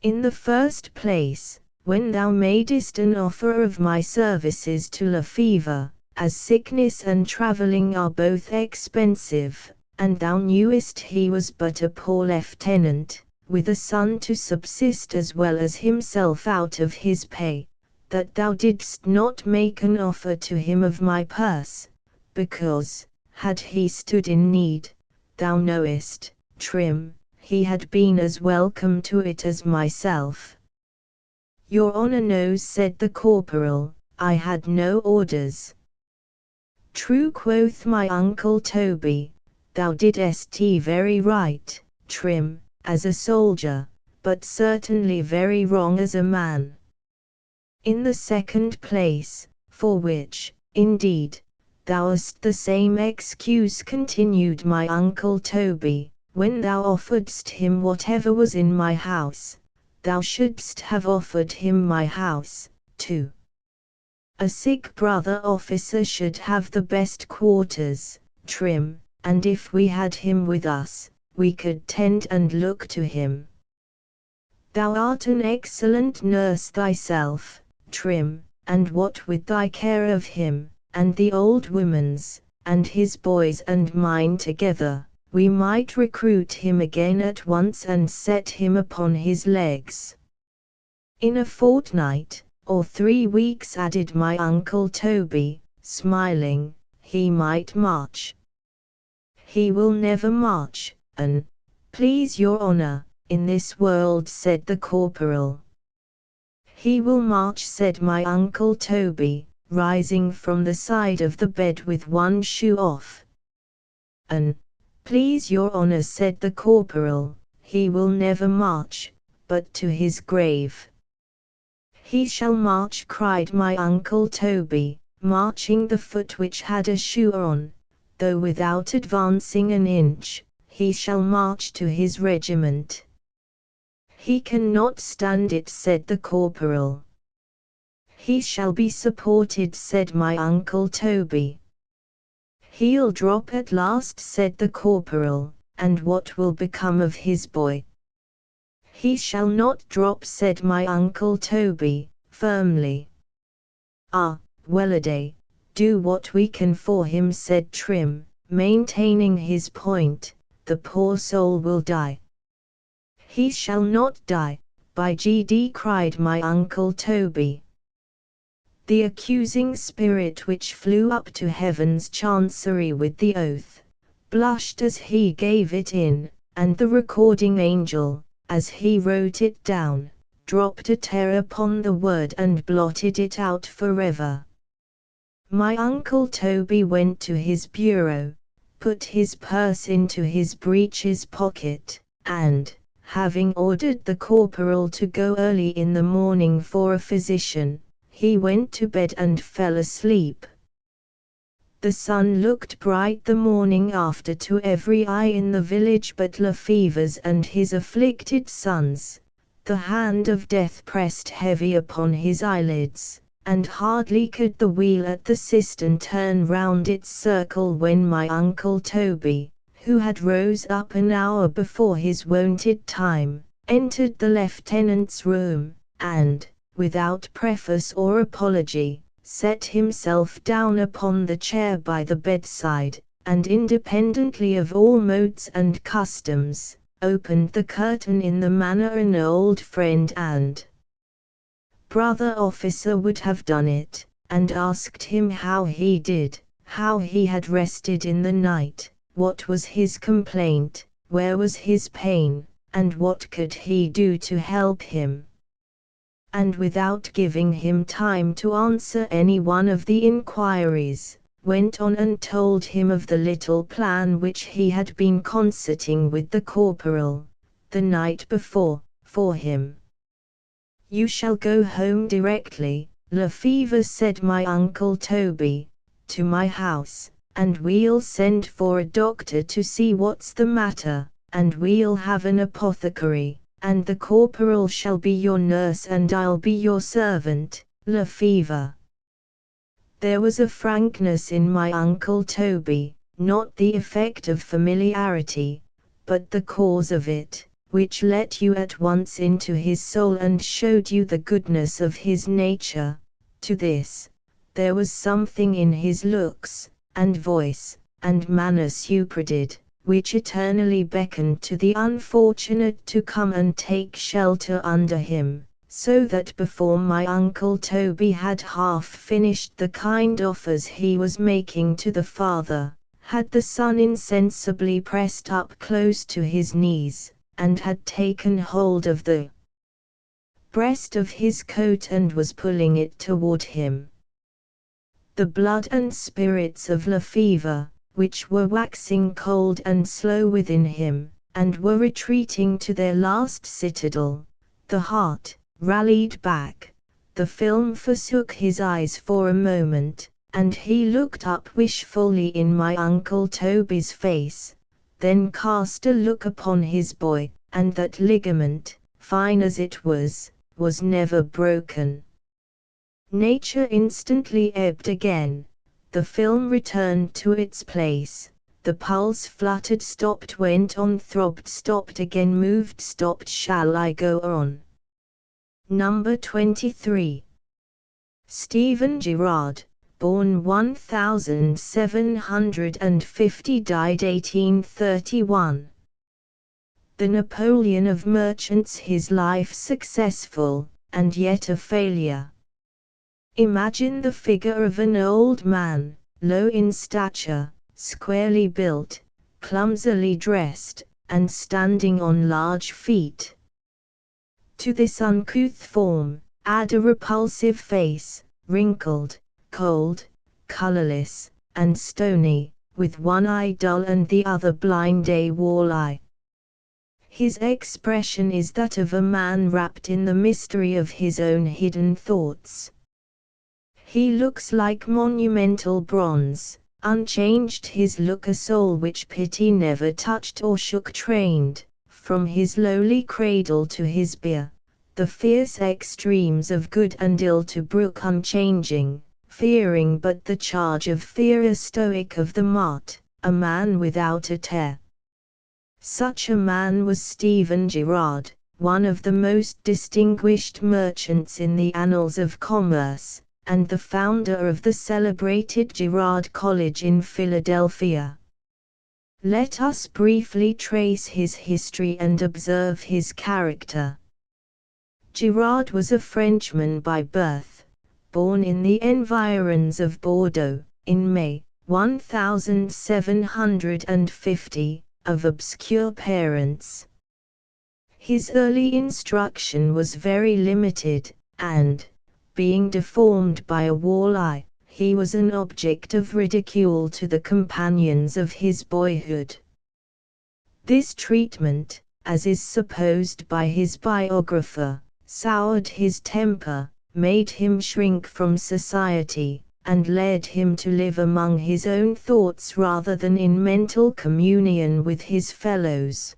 In the first place, when thou madest an offer of my services to Lefevre, as sickness and travelling are both expensive, and thou knewest he was but a poor lieutenant, with a son to subsist as well as himself out of his pay, that thou didst not make an offer to him of my purse, because, had he stood in need, thou knowest, Trim, he had been as welcome to it as myself. Your honour knows, said the corporal, I had no orders. True, quoth my Uncle Toby, thou didst very right, Trim, as a soldier, but certainly very wrong as a man. In the second place, for which, indeed, thou hast the same excuse, continued my Uncle Toby, when thou offeredst him whatever was in my house, thou shouldst have offered him my house, too. A sick brother officer should have the best quarters, Trim, and if we had him with us, we could tend and look to him. Thou art an excellent nurse thyself, Trim, and what with thy care of him, and the old woman's, and his boys and mine together, we might recruit him again at once and set him upon his legs. In a fortnight, or 3 weeks, added my Uncle Toby, smiling, he might march. He will never march, an, please your honour, in this world, said the corporal. He will march, said my Uncle Toby, rising from the side of the bed with one shoe off. An, please your honour, said the corporal, he will never march, but to his grave. He shall march, cried my Uncle Toby, marching the foot which had a shoe on, though without advancing an inch, he shall march to his regiment. He cannot stand it, said the corporal. He shall be supported, said my Uncle Toby. He'll drop at last, said the corporal, and what will become of his boy? He shall not drop, said my Uncle Toby, firmly. Ah, well-a-day, do what we can for him, said Trim, maintaining his point, the poor soul will die. He shall not die, by G.D., cried my Uncle Toby. The accusing spirit which flew up to heaven's chancery with the oath, blushed as he gave it in, and the recording angel, as he wrote it down, dropped a tear upon the word and blotted it out forever. My Uncle Toby went to his bureau, put his purse into his breeches pocket, and, having ordered the corporal to go early in the morning for a physician, he went to bed and fell asleep. The sun looked bright the morning after to every eye in the village but Lefevre's and his afflicted sons. The hand of death pressed heavy upon his eyelids, and hardly could the wheel at the cistern turn round its circle when my Uncle Toby, who had rose up an hour before his wonted time, entered the lieutenant's room, and, without preface or apology, set himself down upon the chair by the bedside, and independently of all modes and customs, opened the curtain in the manner an old friend and brother officer would have done it, and asked him how he did, how he had rested in the night, what was his complaint, where was his pain, and what could he do to help him. And without giving him time to answer any one of the inquiries, went on and told him of the little plan which he had been concerting with the corporal, the night before, for him. You shall go home directly, Lefevre, said my Uncle Toby, to my house, and we'll send for a doctor to see what's the matter, and we'll have an apothecary, and the corporal shall be your nurse and I'll be your servant, Lefevre. There was a frankness in my Uncle Toby, not the effect of familiarity, but the cause of it, which let you at once into his soul and showed you the goodness of his nature. To this, there was something in his looks, and voice, and manner superadded, which eternally beckoned to the unfortunate to come and take shelter under him, so that before my Uncle Toby had half finished the kind offers he was making to the father, had the son insensibly pressed up close to his knees, and had taken hold of the breast of his coat and was pulling it toward him. The blood and spirits of Lefevre, which were waxing cold and slow within him, and were retreating to their last citadel, the heart, rallied back, the film forsook his eyes for a moment, and he looked up wishfully in my Uncle Toby's face, then cast a look upon his boy, and that ligament, fine as it was never broken. Nature instantly ebbed again. The film returned to its place, the pulse fluttered, stopped, went on, throbbed, stopped again, moved, stopped. Shall I go on? Number 23. Stephen Girard, born 1750, died 1831. The Napoleon of merchants, his life successful, and yet a failure. Imagine the figure of an old man, low in stature, squarely built, clumsily dressed, and standing on large feet. To this uncouth form, add a repulsive face, wrinkled, cold, colorless, and stony, with one eye dull and the other blind, a wall eye. His expression is that of a man wrapped in the mystery of his own hidden thoughts. He looks like monumental bronze, unchanged his look, a soul which pity never touched or shook, trained, from his lowly cradle to his bier, the fierce extremes of good and ill to brook unchanging, fearing but the charge of fear, a stoic of the mart, a man without a tear. Such a man was Stephen Girard, one of the most distinguished merchants in the annals of commerce, and the founder of the celebrated Girard College in Philadelphia. Let us briefly trace his history and observe his character. Girard was a Frenchman by birth, born in the environs of Bordeaux, in May 1750, of obscure parents. His early instruction was very limited, and, being deformed by a wall-eye, he was an object of ridicule to the companions of his boyhood. This treatment, as is supposed by his biographer, soured his temper, made him shrink from society, and led him to live among his own thoughts rather than in mental communion with his fellows.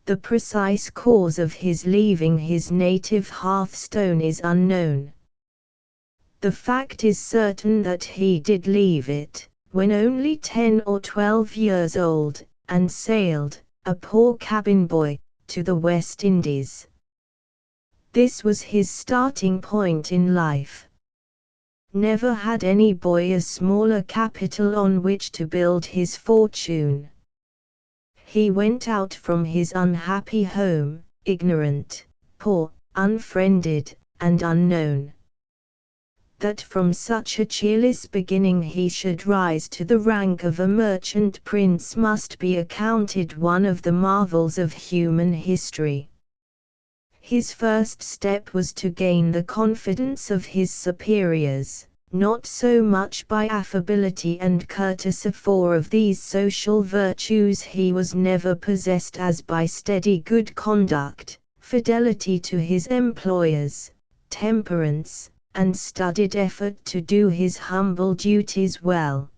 The precise cause of his leaving his native hearthstone is unknown. The fact is certain that he did leave it, when only 10 or 12 years old, and sailed, a poor cabin boy, to the West Indies. This was his starting point in life. Never had any boy a smaller capital on which to build his fortune. He went out from his unhappy home, ignorant, poor, unfriended, and unknown. That from such a cheerless beginning he should rise to the rank of a merchant prince must be accounted one of the marvels of human history. His first step was to gain the confidence of his superiors, not so much by affability and courtesy, for of these social virtues he was never possessed, as by steady good conduct, fidelity to his employers, temperance, and studied effort to do his humble duties well.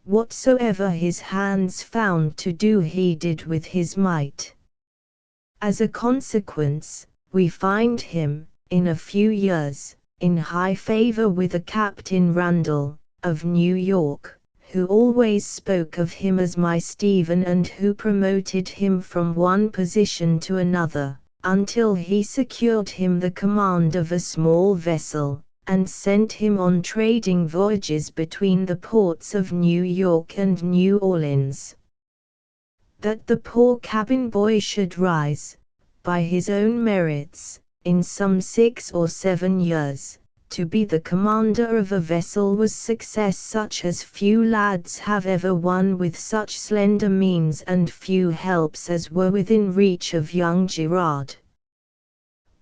Whatsoever his hands found to do he did with his might. As a consequence, we find him, in a few years, in high favor with a Captain Randall, of New York, who always spoke of him as my Stephen, and who promoted him from one position to another, until he secured him the command of a small vessel, and sent him on trading voyages between the ports of New York and New Orleans. That the poor cabin boy should rise, by his own merits, in some 6 or 7 years, to be the commander of a vessel was success such as few lads have ever won with such slender means and few helps as were within reach of young Girard.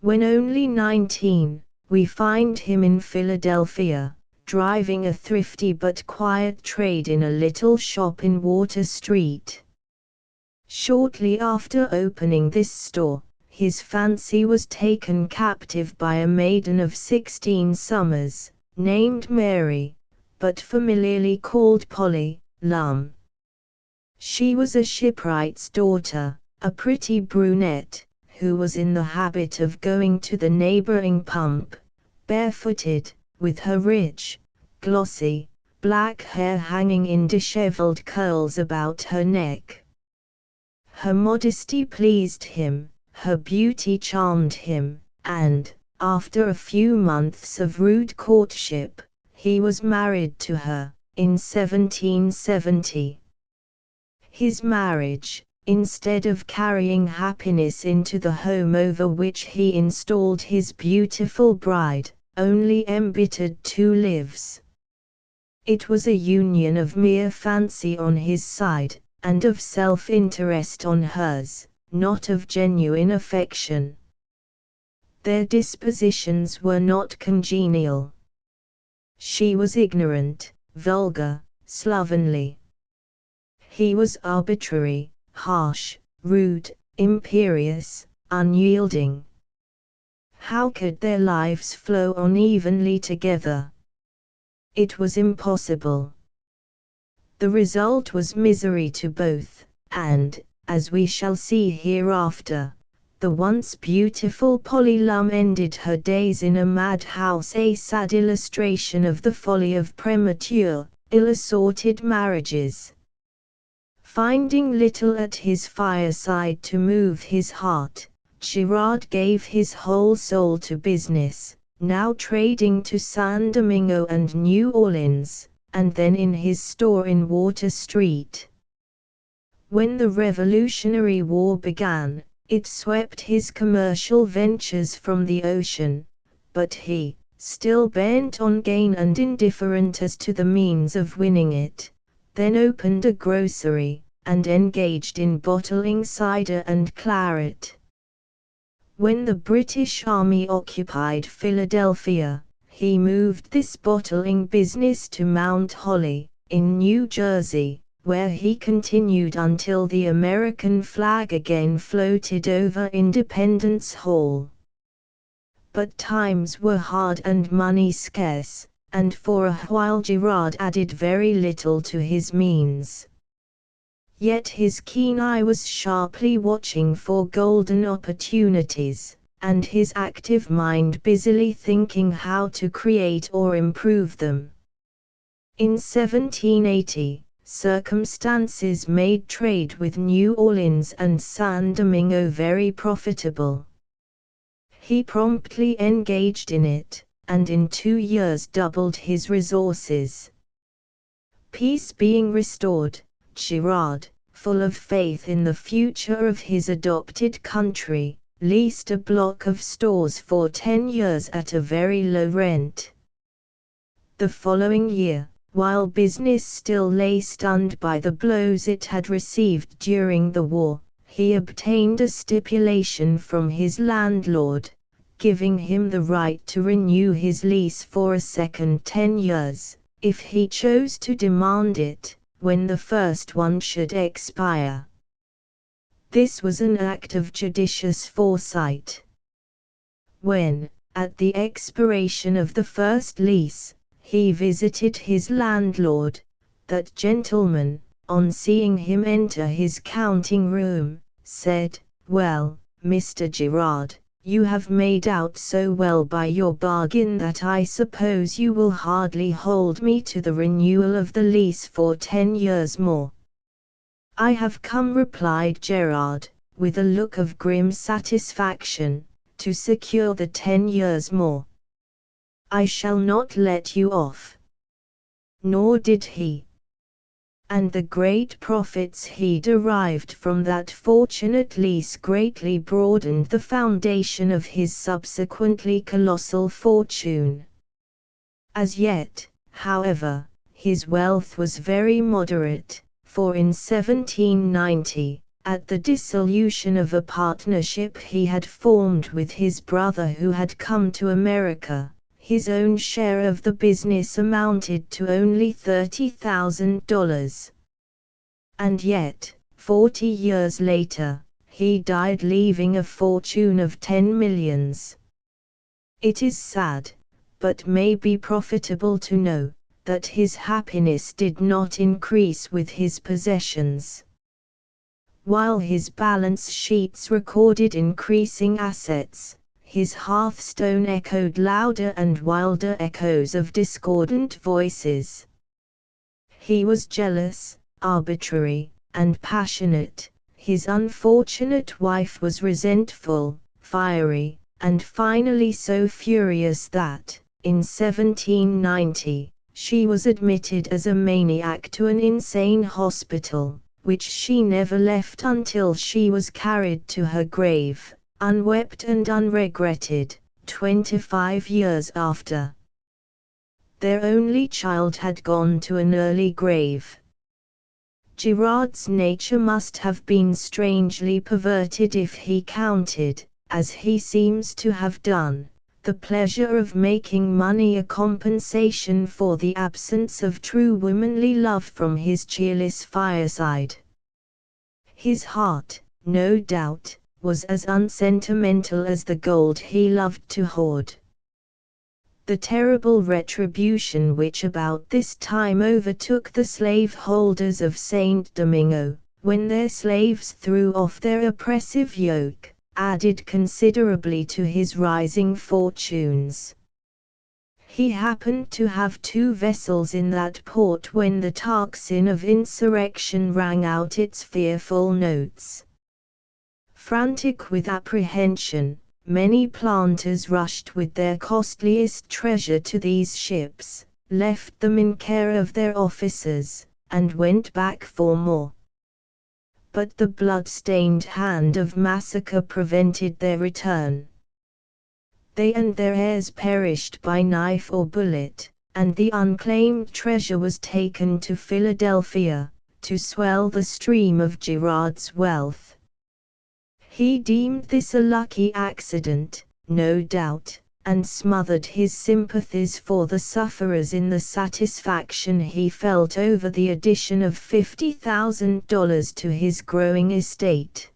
When only 19, we find him in Philadelphia, driving a thrifty but quiet trade in a little shop in Water Street. Shortly after opening this store, his fancy was taken captive by a maiden of 16 summers, named Mary, but familiarly called Polly, Lum. She was a shipwright's daughter, a pretty brunette, who was in the habit of going to the neighboring pump, barefooted, with her rich, glossy, black hair hanging in disheveled curls about her neck. Her modesty pleased him, her beauty charmed him, and, after a few months of rude courtship, he was married to her, in 1770. His marriage, instead of carrying happiness into the home over which he installed his beautiful bride, only embittered 2 lives. It was a union of mere fancy on his side, and of self-interest on hers, not of genuine affection. Their dispositions were not congenial. She was ignorant, vulgar, slovenly. He was arbitrary, harsh, rude, imperious, unyielding. How could their lives flow on evenly together? It was impossible. The result was misery to both, and, as we shall see hereafter, the once beautiful Polly Lum ended her days in a madhouse, a sad illustration of the folly of premature, ill-assorted marriages. Finding little at his fireside to move his heart, Girard gave his whole soul to business, now trading to San Domingo and New Orleans, and then in his store in Water Street. When the Revolutionary War began, it swept his commercial ventures from the ocean, but he, still bent on gain and indifferent as to the means of winning it, then opened a grocery, and engaged in bottling cider and claret. When the British Army occupied Philadelphia, he moved this bottling business to Mount Holly, in New Jersey, where he continued until the American flag again floated over Independence Hall. But times were hard and money scarce, and for a while Girard added very little to his means. Yet his keen eye was sharply watching for golden opportunities, and his active mind busily thinking how to create or improve them. In 1780, circumstances made trade with New Orleans and San Domingo very profitable. He promptly engaged in it, and in 2 years doubled his resources. Peace being restored, Girard, full of faith in the future of his adopted country, leased a block of stores for 10 years at a very low rent. The following year, while business still lay stunned by the blows it had received during the war, he obtained a stipulation from his landlord, giving him the right to renew his lease for a second 10 years, if he chose to demand it, when the first one should expire. This was an act of judicious foresight. When, at the expiration of the first lease, he visited his landlord, that gentleman, on seeing him enter his counting room, said, "Well, Mr. Girard, you have made out so well by your bargain that I suppose you will hardly hold me to the renewal of the lease for 10 years more." "I have come," replied Girard, with a look of grim satisfaction, "to secure the 10 years more. I shall not let you off." Nor did he. And the great profits he derived from that fortunate lease greatly broadened the foundation of his subsequently colossal fortune. As yet, however, his wealth was very moderate, for in 1790, at the dissolution of a partnership he had formed with his brother who had come to America, his own share of the business amounted to only $30,000. And yet, 40 years later, he died leaving a fortune of 10 millions. It is sad, but may be profitable to know, that his happiness did not increase with his possessions. While his balance sheets recorded increasing assets, his hearthstone echoed louder and wilder echoes of discordant voices. He was jealous, arbitrary, and passionate. His unfortunate wife was resentful, fiery, and finally so furious that, in 1790, she was admitted as a maniac to an insane hospital, which she never left until she was carried to her grave, unwept and unregretted, 25 years after. Their only child had gone to an early grave. Girard's nature must have been strangely perverted if he counted, as he seems to have done, the pleasure of making money a compensation for the absence of true womanly love from his cheerless fireside. His heart, no doubt, was as unsentimental as the gold he loved to hoard. The terrible retribution which about this time overtook the slave-holders of Saint Domingo, when their slaves threw off their oppressive yoke, added considerably to his rising fortunes. He happened to have 2 vessels in that port when the tocsin of insurrection rang out its fearful notes. Frantic with apprehension, many planters rushed with their costliest treasure to these ships, left them in care of their officers, and went back for more. But the blood-stained hand of massacre prevented their return. They and their heirs perished by knife or bullet, and the unclaimed treasure was taken to Philadelphia, to swell the stream of Girard's wealth. He deemed this a lucky accident, no doubt, and smothered his sympathies for the sufferers in the satisfaction he felt over the addition of $50,000 to his growing estate.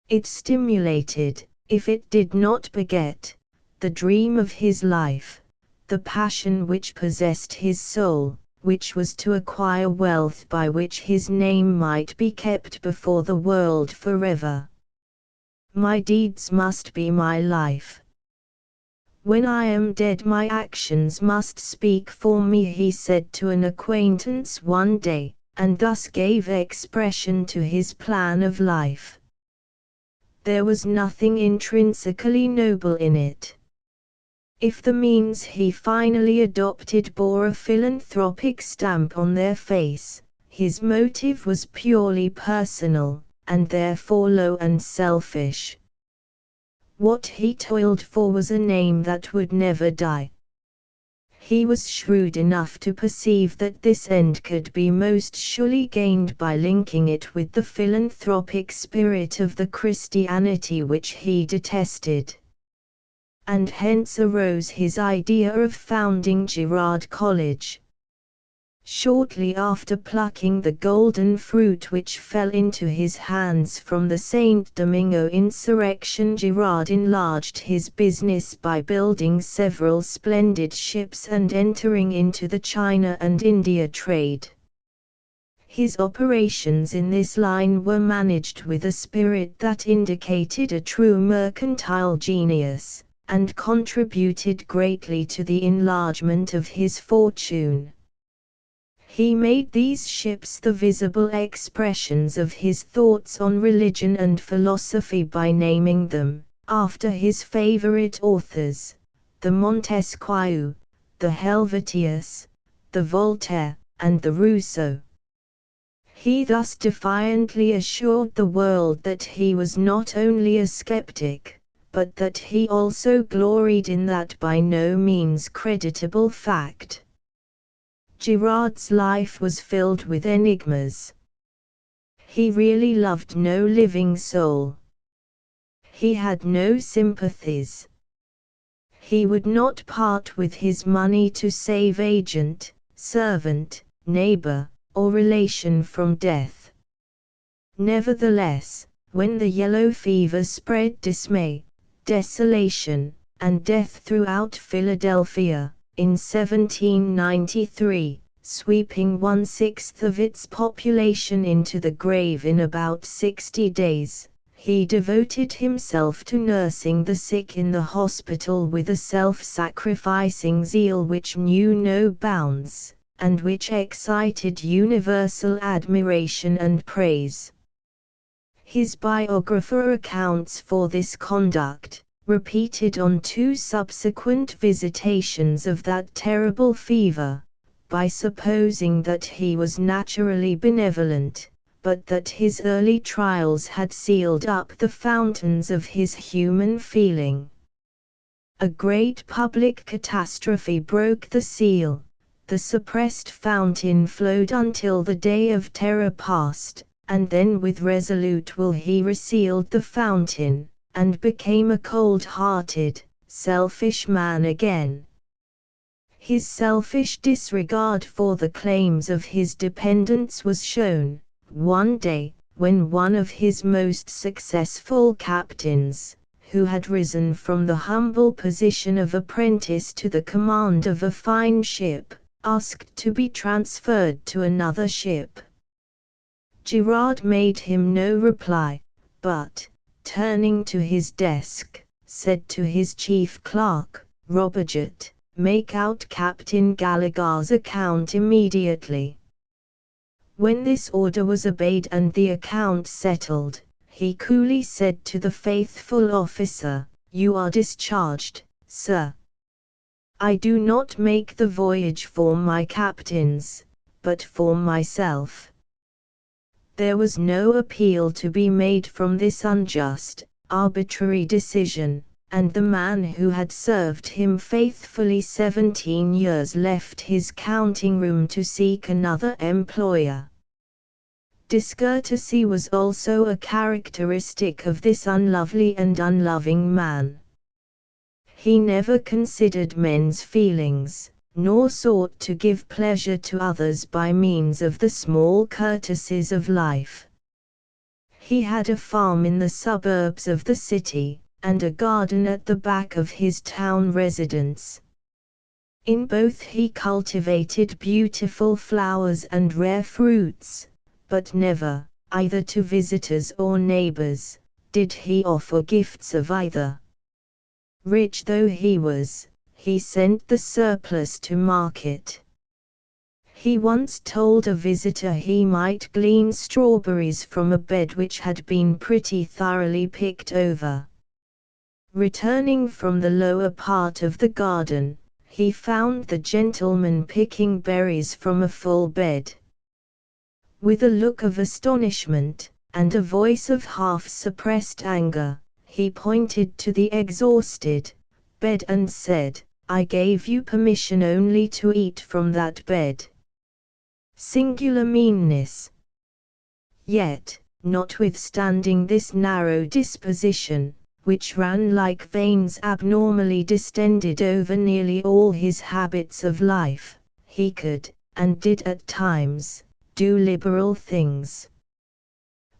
It stimulated, if it did not beget, the dream of his life, the passion which possessed his soul, which was to acquire wealth by which his name might be kept before the world forever. My deeds must be my life. When I am dead my actions must speak for me, he said to an acquaintance one day, and thus gave expression to his plan of life. There was nothing intrinsically noble in it. If the means he finally adopted bore a philanthropic stamp on their face, his motive was purely personal, and therefore low and selfish. What he toiled for was a name that would never die. He was shrewd enough to perceive that this end could be most surely gained by linking it with the philanthropic spirit of the Christianity which he detested. And hence arose his idea of founding Girard College. Shortly after plucking the golden fruit which fell into his hands from the Saint Domingo insurrection, Girard enlarged his business by building several splendid ships and entering into the China and India trade. His operations in this line were managed with a spirit that indicated a true mercantile genius, and contributed greatly to the enlargement of his fortune. He made these ships the visible expressions of his thoughts on religion and philosophy by naming them, after his favorite authors, the Montesquieu, the Helvetius, the Voltaire, and the Rousseau. He thus defiantly assured the world that he was not only a skeptic, but that he also gloried in that by no means creditable fact. Girard's life was filled with enigmas. He really loved no living soul. He had no sympathies. He would not part with his money to save agent, servant, neighbor, or relation from death. Nevertheless, when the yellow fever spread dismay, desolation, and death throughout Philadelphia, in 1793, sweeping 1/6 of its population into the grave in about 60 days, he devoted himself to nursing the sick in the hospital with a self-sacrificing zeal which knew no bounds, and which excited universal admiration and praise. His biographer accounts for this conduct, repeated on 2 subsequent visitations of that terrible fever, by supposing that he was naturally benevolent, but that his early trials had sealed up the fountains of his human feeling. A great public catastrophe broke the seal, the suppressed fountain flowed until the day of terror passed, and then with resolute will he resealed the fountain, and became a cold-hearted, selfish man again. His selfish disregard for the claims of his dependents was shown, one day, when one of his most successful captains, who had risen from the humble position of apprentice to the command of a fine ship, asked to be transferred to another ship. Girard made him no reply, but, turning to his desk, said to his chief clerk, "Robert, make out Captain Gallagher's account immediately." When this order was obeyed and the account settled, he coolly said to the faithful officer, "You are discharged, sir. I do not make the voyage for my captains, but for myself." There was no appeal to be made from this unjust, arbitrary decision, and the man who had served him faithfully 17 years left his counting room to seek another employer. Discourtesy was also a characteristic of this unlovely and unloving man. He never considered men's feelings, nor sought to give pleasure to others by means of the small courtesies of life. He had a farm in the suburbs of the city, and a garden at the back of his town residence. In both he cultivated beautiful flowers and rare fruits, but never, either to visitors or neighbors, did he offer gifts of either. Rich though he was, he sent the surplus to market. He once told a visitor he might glean strawberries from a bed which had been pretty thoroughly picked over. Returning from the lower part of the garden, he found the gentleman picking berries from a full bed. With a look of astonishment, and a voice of half-suppressed anger, he pointed to the exhausted bed and said, "I gave you permission only to eat from that bed." Singular meanness! Yet, notwithstanding this narrow disposition, which ran like veins abnormally distended over nearly all his habits of life, he could, and did at times, do liberal things.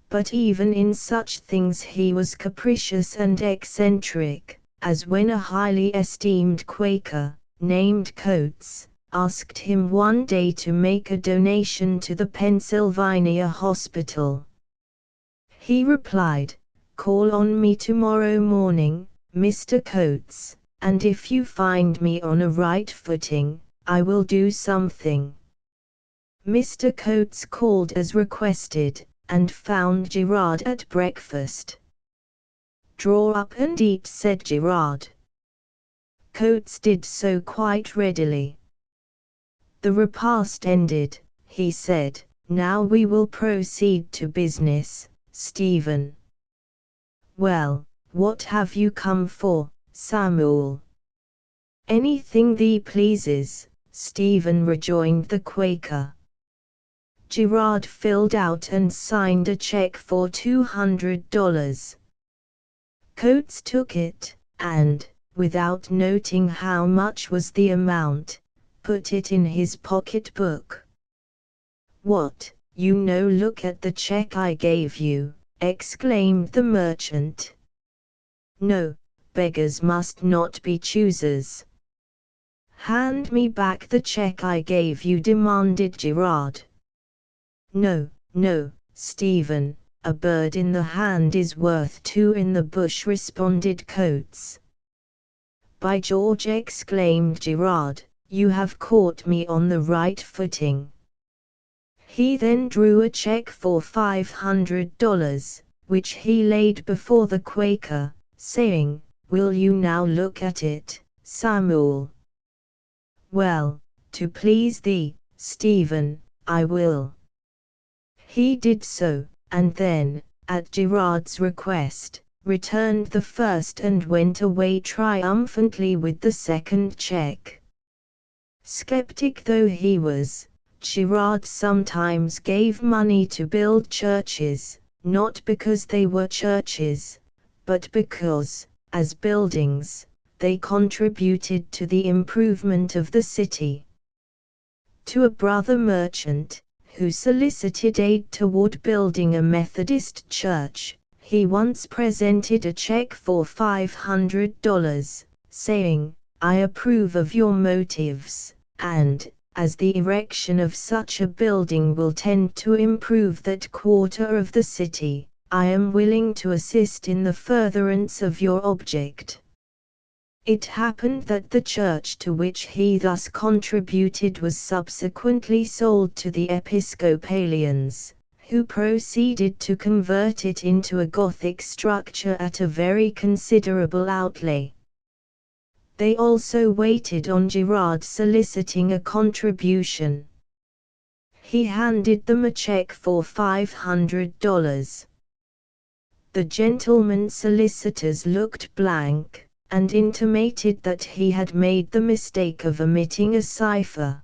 But even in such things he was capricious and eccentric, as when a highly esteemed Quaker, named Coates, asked him one day to make a donation to the Pennsylvania hospital. He replied, "Call on me tomorrow morning, Mr. Coates, and if you find me on a right footing, I will do something." Mr. Coates called as requested, and found Girard at breakfast. "Draw up and eat," said Girard. Coates did so quite readily. The repast ended, he said, "Now we will proceed to business, Stephen." "Well, what have you come for, Samuel?" "Anything thee pleases," Stephen rejoined the Quaker. Girard filled out and signed a check for $200. Coates took it, and, without noting how much was the amount, put it in his pocketbook. "What, you no look at the check I gave you?" exclaimed the merchant. "No, beggars must not be choosers." "Hand me back the check I gave you," demanded Girard. "No, no, Stephen, a bird in the hand is worth two in the bush," responded Coates. "By George," exclaimed Girard, "you have caught me on the right footing." He then drew a check for $500, which he laid before the Quaker, saying, "Will you now look at it, Samuel?" "Well, to please thee, Stephen, I will." He did so, and then, at Girard's request, returned the first and went away triumphantly with the second check. Skeptic though he was, Girard sometimes gave money to build churches, not because they were churches, but because, as buildings, they contributed to the improvement of the city. To a brother merchant, who solicited aid toward building a Methodist church, he once presented a check for $500, saying, "I approve of your motives, and, as the erection of such a building will tend to improve that quarter of the city, I am willing to assist in the furtherance of your object." It happened that the church to which he thus contributed was subsequently sold to the Episcopalians, who proceeded to convert it into a Gothic structure at a very considerable outlay. They also waited on Girard soliciting a contribution. He handed them a check for $500. The gentleman's solicitors looked blank, and intimated that he had made the mistake of omitting a cipher.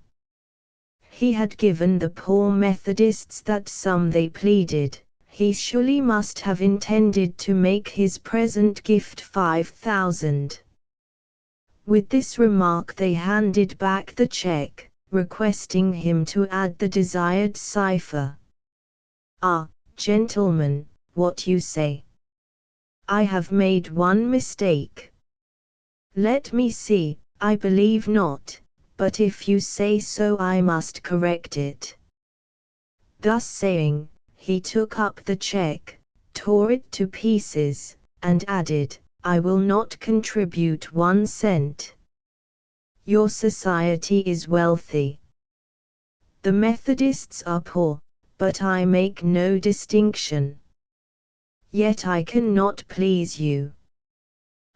He had given the poor Methodists that sum, they pleaded. He surely must have intended to make his present gift 5,000. With this remark they handed back the check, requesting him to add the desired cipher. "Ah, gentlemen, what you say? I have made one mistake." "Let me see, I believe not, but if you say so I must correct it." Thus saying, he took up the check, tore it to pieces, and added, "I will not contribute 1 cent. Your society is wealthy. The Methodists are poor, but I make no distinction. Yet I cannot please you.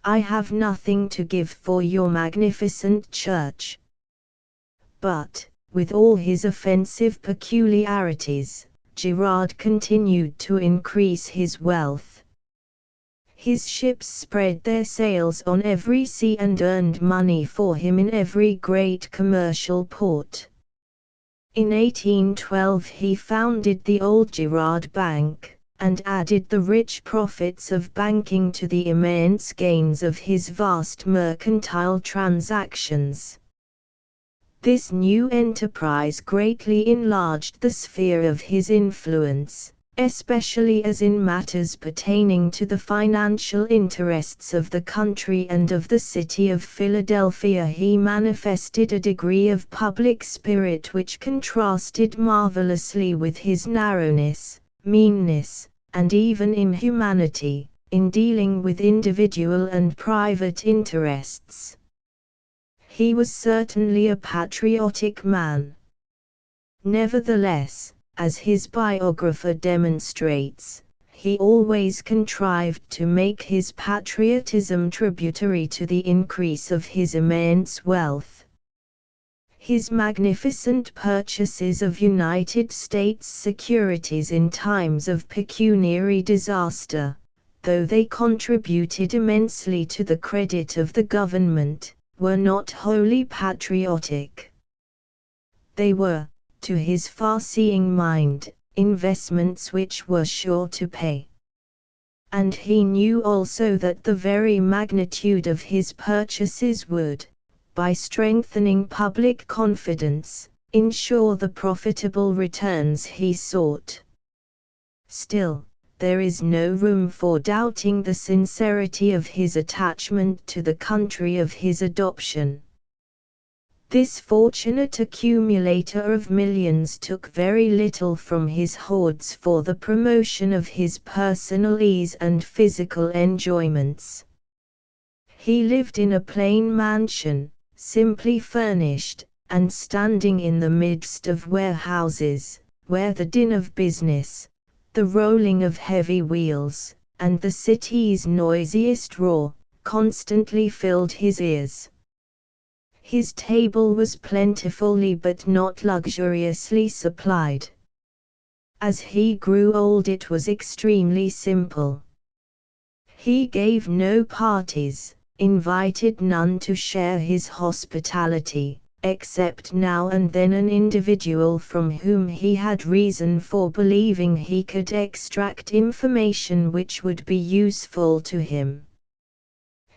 I have nothing to give for your magnificent church." But, with all his offensive peculiarities, Girard continued to increase his wealth. His ships spread their sails on every sea and earned money for him in every great commercial port. In 1812 he founded the Old Girard Bank, and added the rich profits of banking to the immense gains of his vast mercantile transactions. This new enterprise greatly enlarged the sphere of his influence, especially as in matters pertaining to the financial interests of the country and of the city of Philadelphia he manifested a degree of public spirit which contrasted marvelously with his narrowness, meanness, and even inhumanity, in dealing with individual and private interests. He was certainly a patriotic man. Nevertheless, as his biographer demonstrates, he always contrived to make his patriotism tributary to the increase of his immense wealth. His magnificent purchases of United States securities in times of pecuniary disaster, though they contributed immensely to the credit of the government, were not wholly patriotic. They were, to his far-seeing mind, investments which were sure to pay. And he knew also that the very magnitude of his purchases would, by strengthening public confidence, ensure the profitable returns he sought. Still, there is no room for doubting the sincerity of his attachment to the country of his adoption. This fortunate accumulator of millions took very little from his hoards for the promotion of his personal ease and physical enjoyments. He lived in a plain mansion, simply furnished, and standing in the midst of warehouses, where the din of business, the rolling of heavy wheels, and the city's noisiest roar, constantly filled his ears. His table was plentifully but not luxuriously supplied. As he grew old it was extremely simple. He gave no parties, invited none to share his hospitality, except now and then an individual from whom he had reason for believing he could extract information which would be useful to him.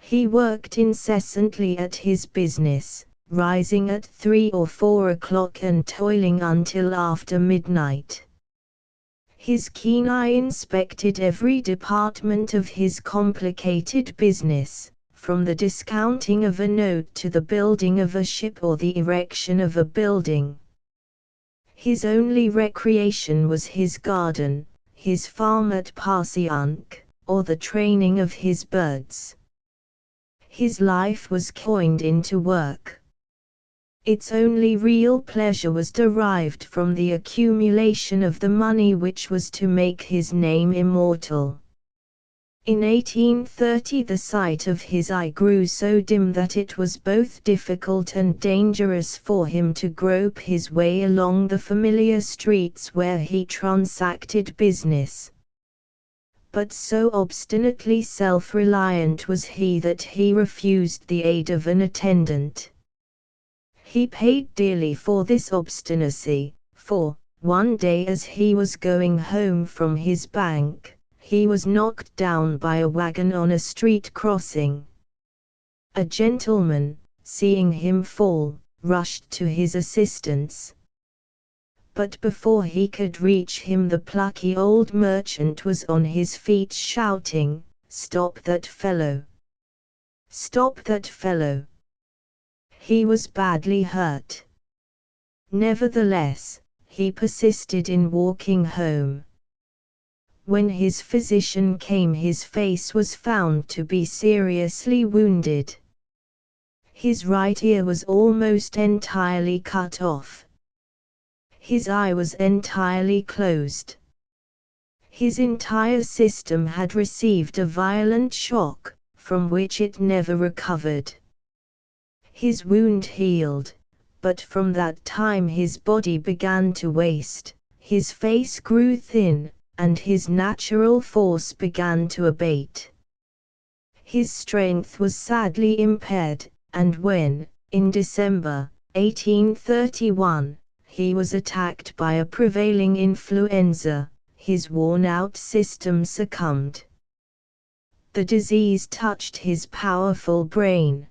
He worked incessantly at his business, rising at 3 or 4 o'clock and toiling until after midnight. His keen eye inspected every department of his complicated business, from the discounting of a note to the building of a ship or the erection of a building. His only recreation was his garden, his farm at Parsiunk, or the training of his birds. His life was coined into work. Its only real pleasure was derived from the accumulation of the money which was to make his name immortal. In 1830 the sight of his eye grew so dim that it was both difficult and dangerous for him to grope his way along the familiar streets where he transacted business. But so obstinately self-reliant was he that he refused the aid of an attendant. He paid dearly for this obstinacy, for, one day as he was going home from his bank, he was knocked down by a wagon on a street crossing. A gentleman, seeing him fall, rushed to his assistance. But before he could reach him the plucky old merchant was on his feet shouting, "Stop that fellow! Stop that fellow!" He was badly hurt. Nevertheless, he persisted in walking home. When his physician came, his face was found to be seriously wounded. His right ear was almost entirely cut off. His eye was entirely closed. His entire system had received a violent shock, from which it never recovered. His wound healed, but from that time his body began to waste, his face grew thin, and his natural force began to abate. His strength was sadly impaired, and when, in December 1831, he was attacked by a prevailing influenza, his worn-out system succumbed. The disease touched his powerful brain.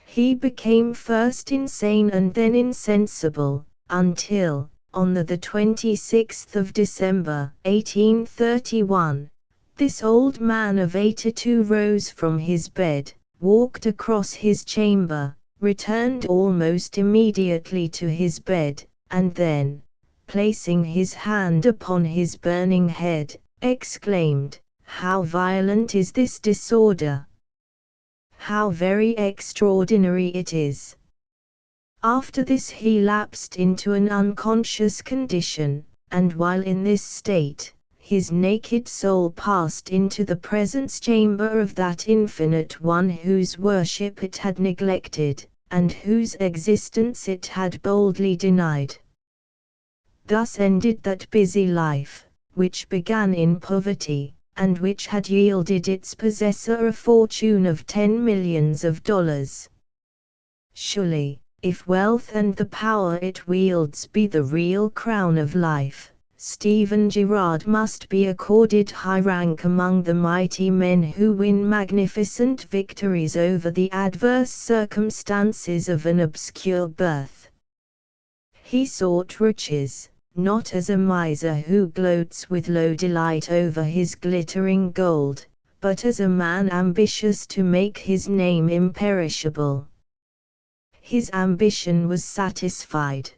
He became first insane and then insensible, until, on the 26th of December 1831, this old man of 82 rose from his bed, walked across his chamber, returned almost immediately to his bed, and then, placing his hand upon his burning head, exclaimed, "How violent is this disorder! How very extraordinary it is!" After this he lapsed into an unconscious condition, and while in this state, his naked soul passed into the presence chamber of that infinite one whose worship it had neglected, and whose existence it had boldly denied. Thus ended that busy life, which began in poverty, and which had yielded its possessor a fortune of $10 millions. Surely, if wealth and the power it wields be the real crown of life, Stephen Girard must be accorded high rank among the mighty men who win magnificent victories over the adverse circumstances of an obscure birth. He sought riches, not as a miser who gloats with low delight over his glittering gold, but as a man ambitious to make his name imperishable. His ambition was satisfied.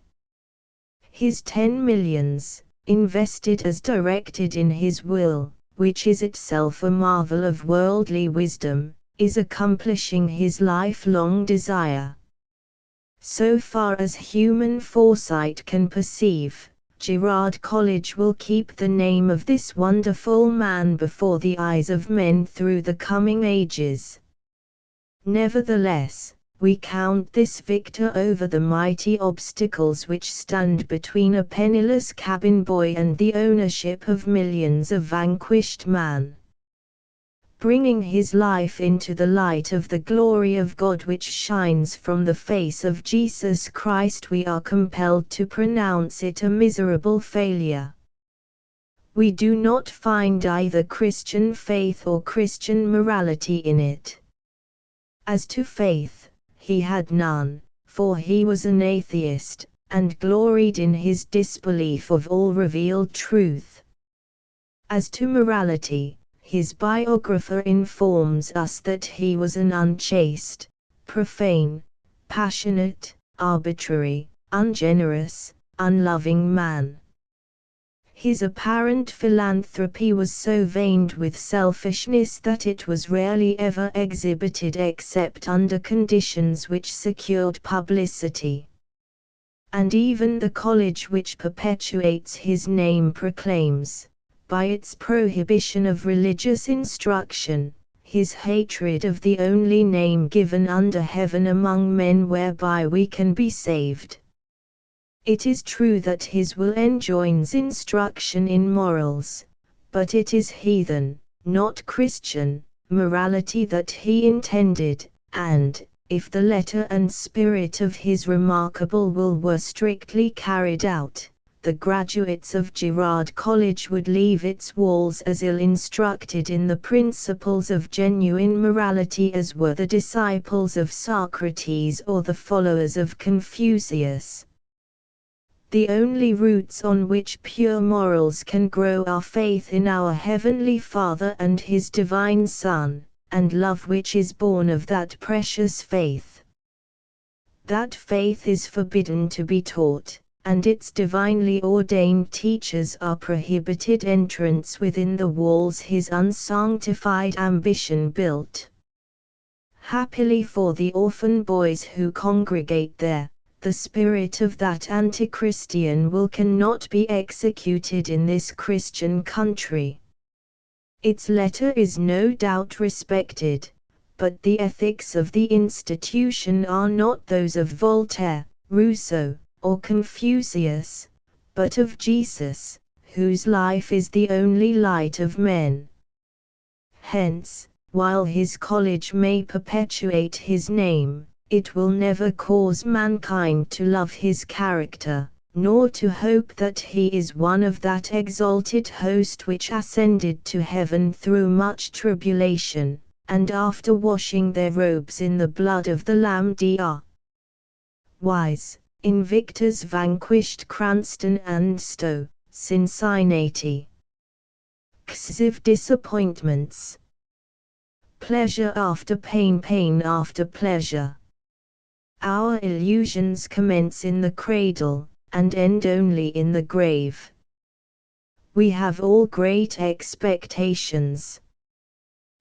His 10 millions, invested as directed in his will, which is itself a marvel of worldly wisdom, is accomplishing his lifelong desire. So far as human foresight can perceive, Girard College will keep the name of this wonderful man before the eyes of men through the coming ages. Nevertheless, we count this victor over the mighty obstacles which stand between a penniless cabin boy and the ownership of millions a vanquished man. Bringing his life into the light of the glory of God which shines from the face of Jesus Christ, we are compelled to pronounce it a miserable failure. We do not find either Christian faith or Christian morality in it. As to faith, he had none, for he was an atheist, and gloried in his disbelief of all revealed truth. As to morality, his biographer informs us that he was an unchaste, profane, passionate, arbitrary, ungenerous, unloving man. His apparent philanthropy was so veined with selfishness that it was rarely ever exhibited except under conditions which secured publicity. And even the college which perpetuates his name proclaims, by its prohibition of religious instruction, his hatred of the only name given under heaven among men whereby we can be saved. It is true that his will enjoins instruction in morals, but it is heathen, not Christian, morality that he intended, and, if the letter and spirit of his remarkable will were strictly carried out, the graduates of Girard College would leave its walls as ill instructed in the principles of genuine morality as were the disciples of Socrates or the followers of Confucius. The only roots on which pure morals can grow are faith in our Heavenly Father and His Divine Son, and love which is born of that precious faith. That faith is forbidden to be taught, and its divinely ordained teachers are prohibited entrance within the walls his unsanctified ambition built. Happily for the orphan boys who congregate there, the spirit of that anti-Christian will cannot be executed in this Christian country. Its letter is no doubt respected, but the ethics of the institution are not those of Voltaire, Rousseau, or Confucius, but of Jesus, whose life is the only light of men. Hence, while his college may perpetuate his name, it will never cause mankind to love his character, nor to hope that he is one of that exalted host which ascended to heaven through much tribulation, and after washing their robes in the blood of the Lamb Dr. Wise, Invictus vanquished Cranston and Stowe, Cincinnati. Xiv disappointments. Pleasure after pain, pain after pleasure. Our illusions commence in the cradle, and end only in the grave. We have all great expectations.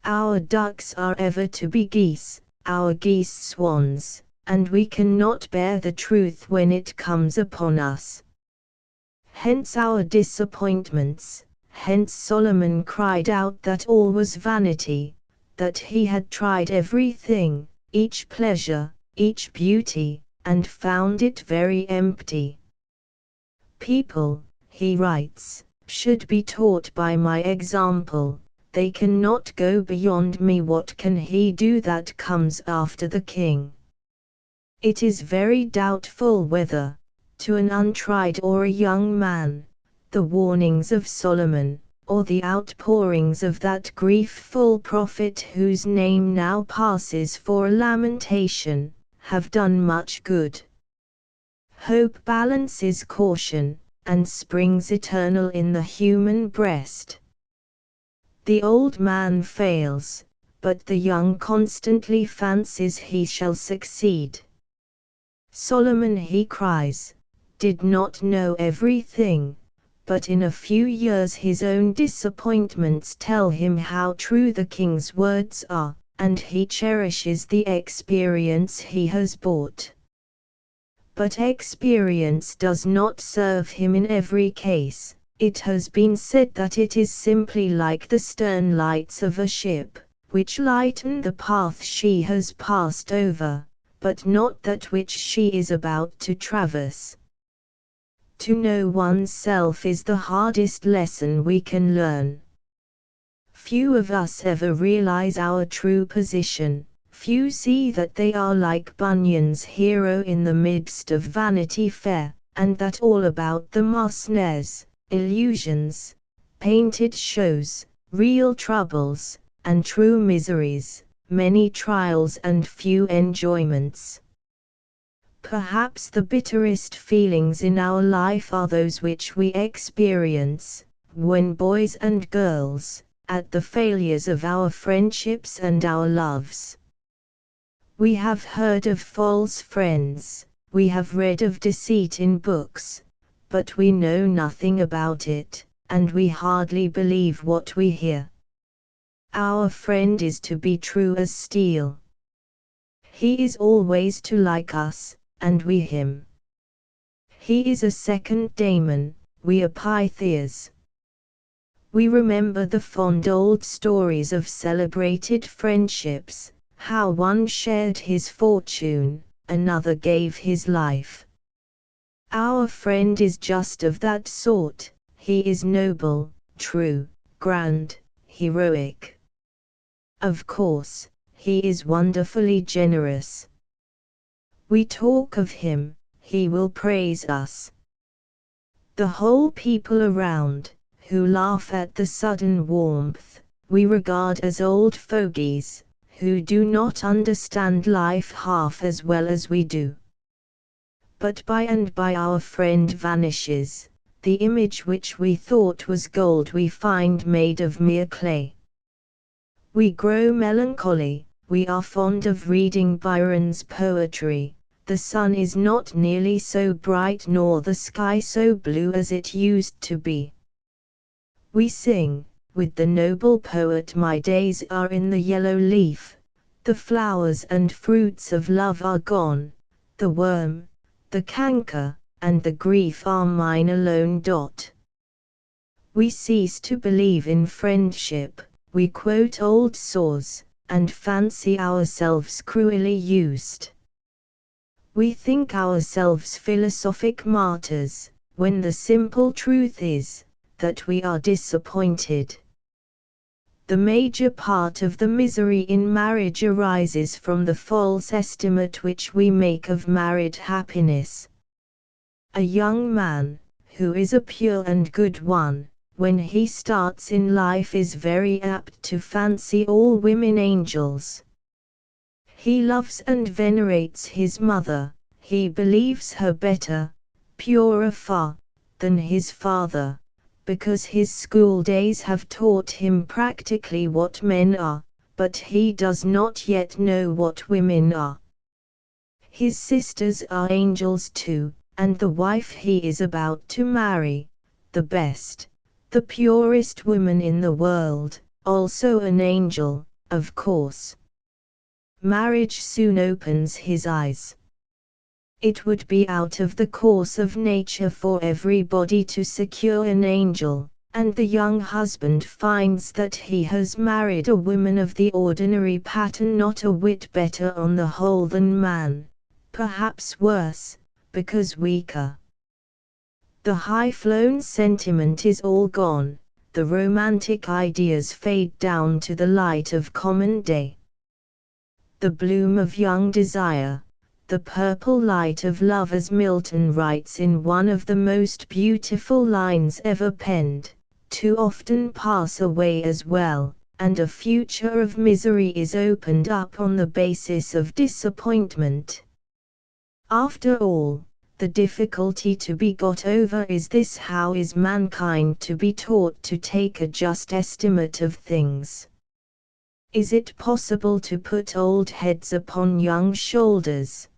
Our ducks are ever to be geese, our geese swans, and we cannot bear the truth when it comes upon us. Hence our disappointments, hence Solomon cried out that all was vanity, that he had tried everything, each pleasure, each beauty, and found it very empty. People, he writes, should be taught by my example, they cannot go beyond me. What can he do that comes after the king? It is very doubtful whether, to an untried or a young man, the warnings of Solomon, or the outpourings of that grief-full prophet whose name now passes for a lamentation, have done much good. Hope balances caution, and springs eternal in the human breast. The old man fails, but the young constantly fancies he shall succeed. Solomon, he cries, did not know everything, but in a few years his own disappointments tell him how true the king's words are, and he cherishes the experience he has bought. But experience does not serve him in every case. It has been said that it is simply like the stern lights of a ship, which lighten the path she has passed over, but not that which she is about to traverse. To know oneself is the hardest lesson we can learn. Few of us ever realize our true position, few see that they are like Bunyan's hero in the midst of Vanity Fair, and that all about them are snares, illusions, painted shows, real troubles, and true miseries, many trials and few enjoyments. Perhaps the bitterest feelings in our life are those which we experience, when boys and girls, at the failures of our friendships and our loves. We have heard of false friends, we have read of deceit in books, but we know nothing about it, and we hardly believe what we hear. Our friend is to be true as steel. He is always to like us, and we him. He is a second Damon, we are Pythias. We remember the fond old stories of celebrated friendships, how one shared his fortune, another gave his life. Our friend is just of that sort, he is noble, true, grand, heroic. Of course, he is wonderfully generous. We talk of him, he will praise us. The whole people around, who laugh at the sudden warmth, we regard as old fogies, who do not understand life half as well as we do. But by and by our friend vanishes, the image which we thought was gold we find made of mere clay. We grow melancholy, we are fond of reading Byron's poetry, the sun is not nearly so bright nor the sky so blue as it used to be. We sing, with the noble poet, my days are in the yellow leaf, the flowers and fruits of love are gone, the worm, the canker, and the grief are mine alone. We cease to believe in friendship, we quote old saws, and fancy ourselves cruelly used. We think ourselves philosophic martyrs, when the simple truth is, that we are disappointed. The major part of the misery in marriage arises from the false estimate which we make of married happiness. A young man, who is a pure and good one, when he starts in life is very apt to fancy all women angels. He loves and venerates his mother, he believes her better, purer far, than his father, because his school days have taught him practically what men are, but he does not yet know what women are. His sisters are angels too, and the wife he is about to marry, the best, the purest woman in the world, also an angel, of course. Marriage soon opens his eyes. It would be out of the course of nature for everybody to secure an angel, and the young husband finds that he has married a woman of the ordinary pattern, not a whit better on the whole than man, perhaps worse, because weaker. The high-flown sentiment is all gone, the romantic ideas fade down to the light of common day. The bloom of young desire, the purple light of love, as Milton writes in one of the most beautiful lines ever penned, too often pass away as well, and a future of misery is opened up on the basis of disappointment. After all, the difficulty to be got over is this: how is mankind to be taught to take a just estimate of things? Is it possible to put old heads upon young shoulders?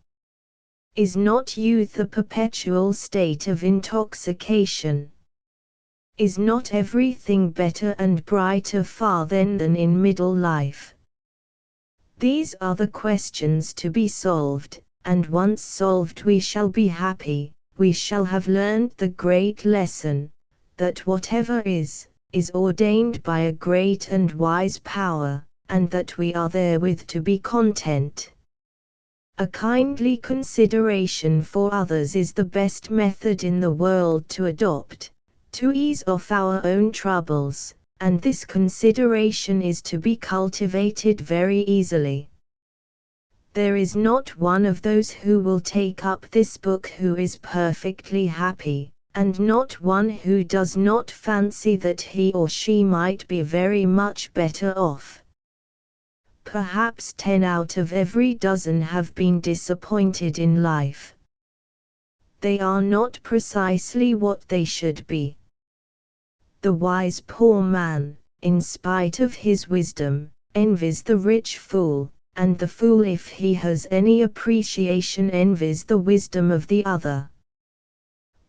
Is not youth a perpetual state of intoxication? Is not everything better and brighter far then than in middle life? These are the questions to be solved, and once solved we shall be happy, we shall have learned the great lesson, that whatever is ordained by a great and wise power, and that we are therewith to be content. A kindly consideration for others is the best method in the world to adopt, to ease off our own troubles, and this consideration is to be cultivated very easily. There is not one of those who will take up this book who is perfectly happy, and not one who does not fancy that he or she might be very much better off. Perhaps 10 out of every dozen have been disappointed in life, They are not precisely what they should be. The wise poor man, in spite of his wisdom, envies the rich fool, and the fool, if he has any appreciation, envies the wisdom of the other.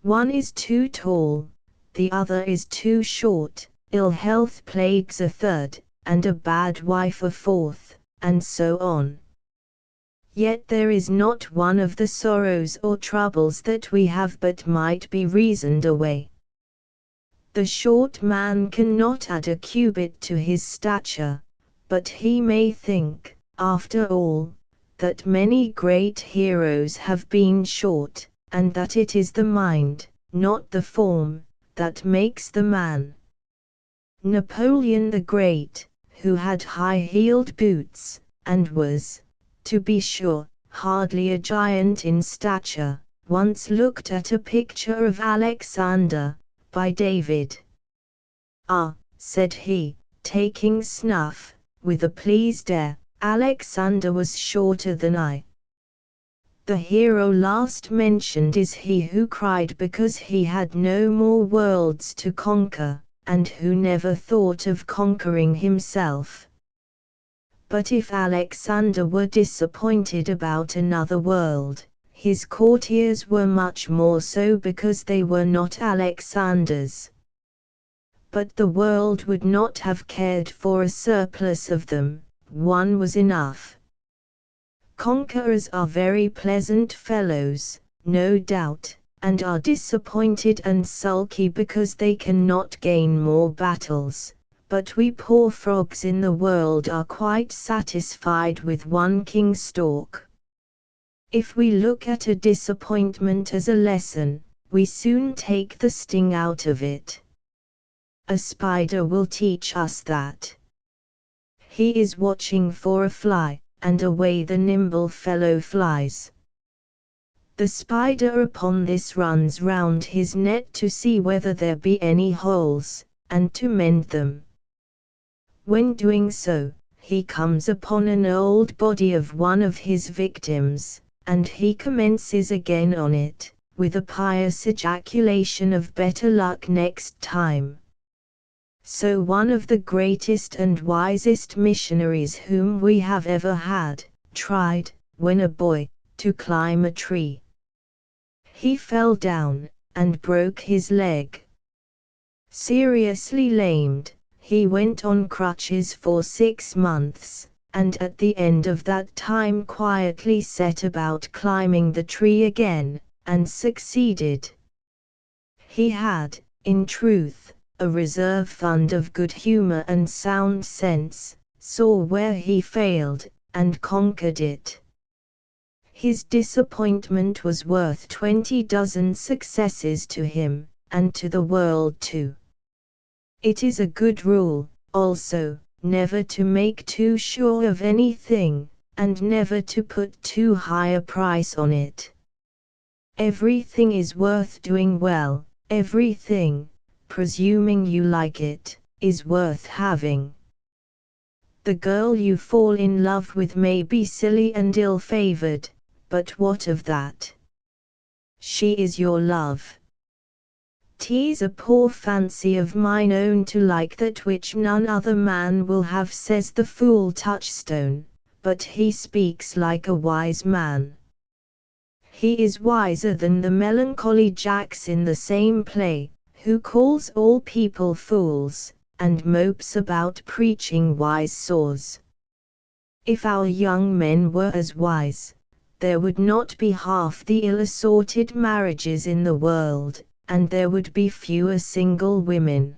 One is too tall, the other is too short, ill health plagues a third, and a bad wife a fourth, and so on. Yet there is not one of the sorrows or troubles that we have but might be reasoned away. The short man cannot add a cubit to his stature, but he may think, after all, that many great heroes have been short, and that it is the mind, not the form, that makes the man. Napoleon the Great, who had high-heeled boots, and was, to be sure, hardly a giant in stature, once looked at a picture of Alexander, by David. "Ah," said he, taking snuff, with a pleased air, "Alexander was shorter than I." The hero last mentioned is he who cried because he had no more worlds to conquer, and who never thought of conquering himself. But if Alexander were disappointed about another world, his courtiers were much more so because they were not Alexander's. But the world would not have cared for a surplus of them, one was enough. Conquerors are very pleasant fellows, no doubt, and are disappointed and sulky because they cannot gain more battles, but we poor frogs in the world are quite satisfied with one king's stalk. If we look at a disappointment as a lesson, we soon take the sting out of it. A spider will teach us that. He is watching for a fly, and away the nimble fellow flies. The spider upon this runs round his net to see whether there be any holes, and to mend them. When doing so, he comes upon an old body of one of his victims, and he commences again on it, with a pious ejaculation of better luck next time. So one of the greatest and wisest missionaries whom we have ever had, tried, when a boy, to climb a tree. He fell down, and broke his leg. Seriously lamed, he went on crutches for 6 months, and at the end of that time quietly set about climbing the tree again, and succeeded. He had, in truth, a reserve fund of good humor and sound sense, saw where he failed, and conquered it. His disappointment was worth 20 dozen successes to him, and to the world too. It is a good rule, also, never to make too sure of anything, and never to put too high a price on it. Everything is worth doing well, everything, presuming you like it, is worth having. The girl you fall in love with may be silly and ill-favored, but what of that? She is your love. 'Tis a poor fancy of mine own to like that which none other man will have, says the fool Touchstone, but he speaks like a wise man. He is wiser than the melancholy Jacks in the same play, who calls all people fools, and mopes about preaching wise saws. If our young men were as wise, there would not be half the ill-assorted marriages in the world, and there would be fewer single women.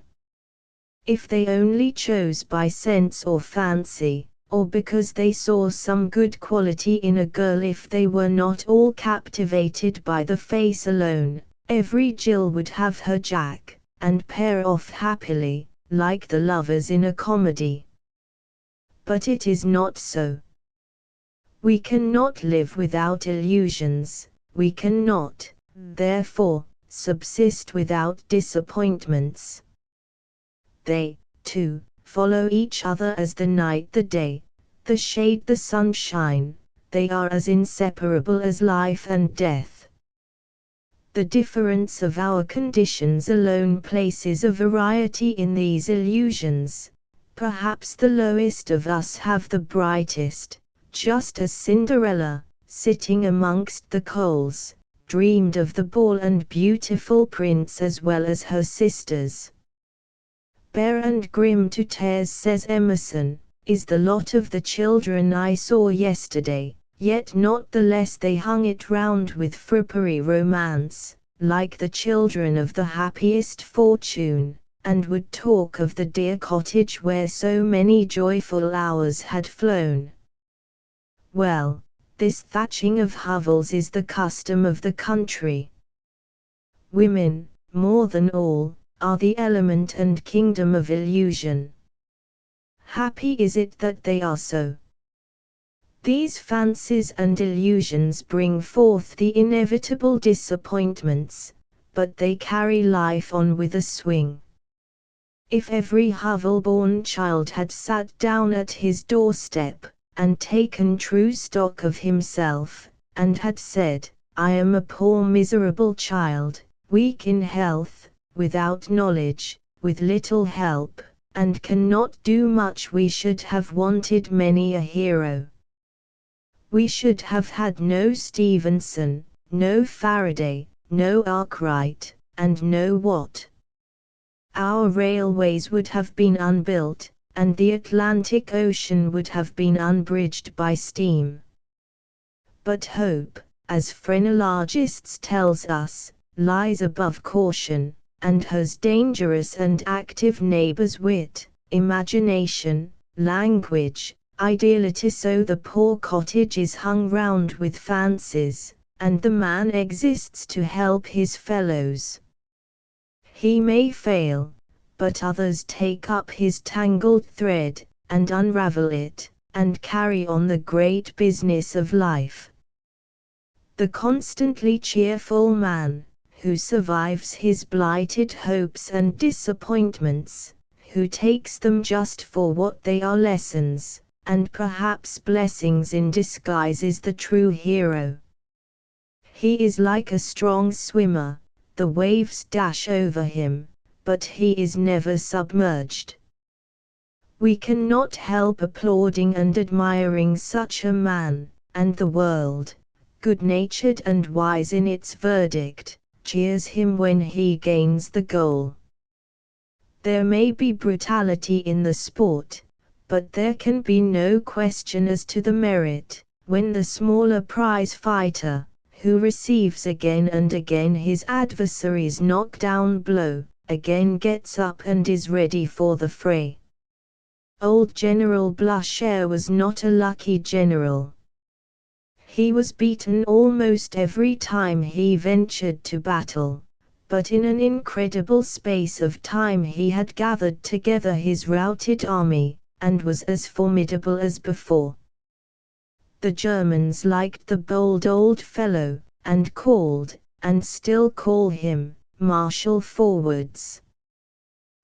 If they only chose by sense or fancy, or because they saw some good quality in a girl, if they were not all captivated by the face alone, every Jill would have her Jack, and pair off happily, like the lovers in a comedy. But it is not so. We cannot live without illusions, we cannot, therefore, subsist without disappointments. They, too, follow each other as the night the day, the shade the sunshine, they are as inseparable as life and death. The difference of our conditions alone places a variety in these illusions. Perhaps the lowest of us have the brightest, just as Cinderella, sitting amongst the coals, dreamed of the ball and beautiful prince as well as her sisters. Bare and grim to tears, says Emerson, is the lot of the children I saw yesterday, yet not the less they hung it round with frippery romance, like the children of the happiest fortune, and would talk of the dear cottage where so many joyful hours had flown. Well, this thatching of hovels is the custom of the country. Women, more than all, are the element and kingdom of illusion. Happy is it that they are so. These fancies and illusions bring forth the inevitable disappointments, but they carry life on with a swing. If every hovel-born child had sat down at his doorstep, and taken true stock of himself, and had said, I am a poor miserable child, weak in health, without knowledge, with little help, and cannot do much, we should have wanted many a hero. We should have had no Stevenson, no Faraday, no Arkwright, and no Watt. Our railways would have been unbuilt, and the Atlantic Ocean would have been unbridged by steam. But hope, as phrenologists tells us, lies above caution, and has dangerous and active neighbors wit, imagination, language, ideality. So the poor cottage is hung round with fancies, and the man exists to help his fellows. He may fail, but others take up his tangled thread, and unravel it, and carry on the great business of life. The constantly cheerful man, who survives his blighted hopes and disappointments, who takes them just for what they are, lessons, and perhaps blessings in disguise, is the true hero. He is like a strong swimmer, the waves dash over him, but he is never submerged. We cannot help applauding and admiring such a man, and the world, good-natured and wise in its verdict, cheers him when he gains the goal. There may be brutality in the sport, but there can be no question as to the merit, when the smaller prize fighter, who receives again and again his adversary's knockdown blow, again gets up and is ready for the fray. Old General Blucher was not a lucky general. He was beaten almost every time he ventured to battle, but in an incredible space of time he had gathered together his routed army, and was as formidable as before. The Germans liked the bold old fellow, and called, and still call him, Marshal forwards.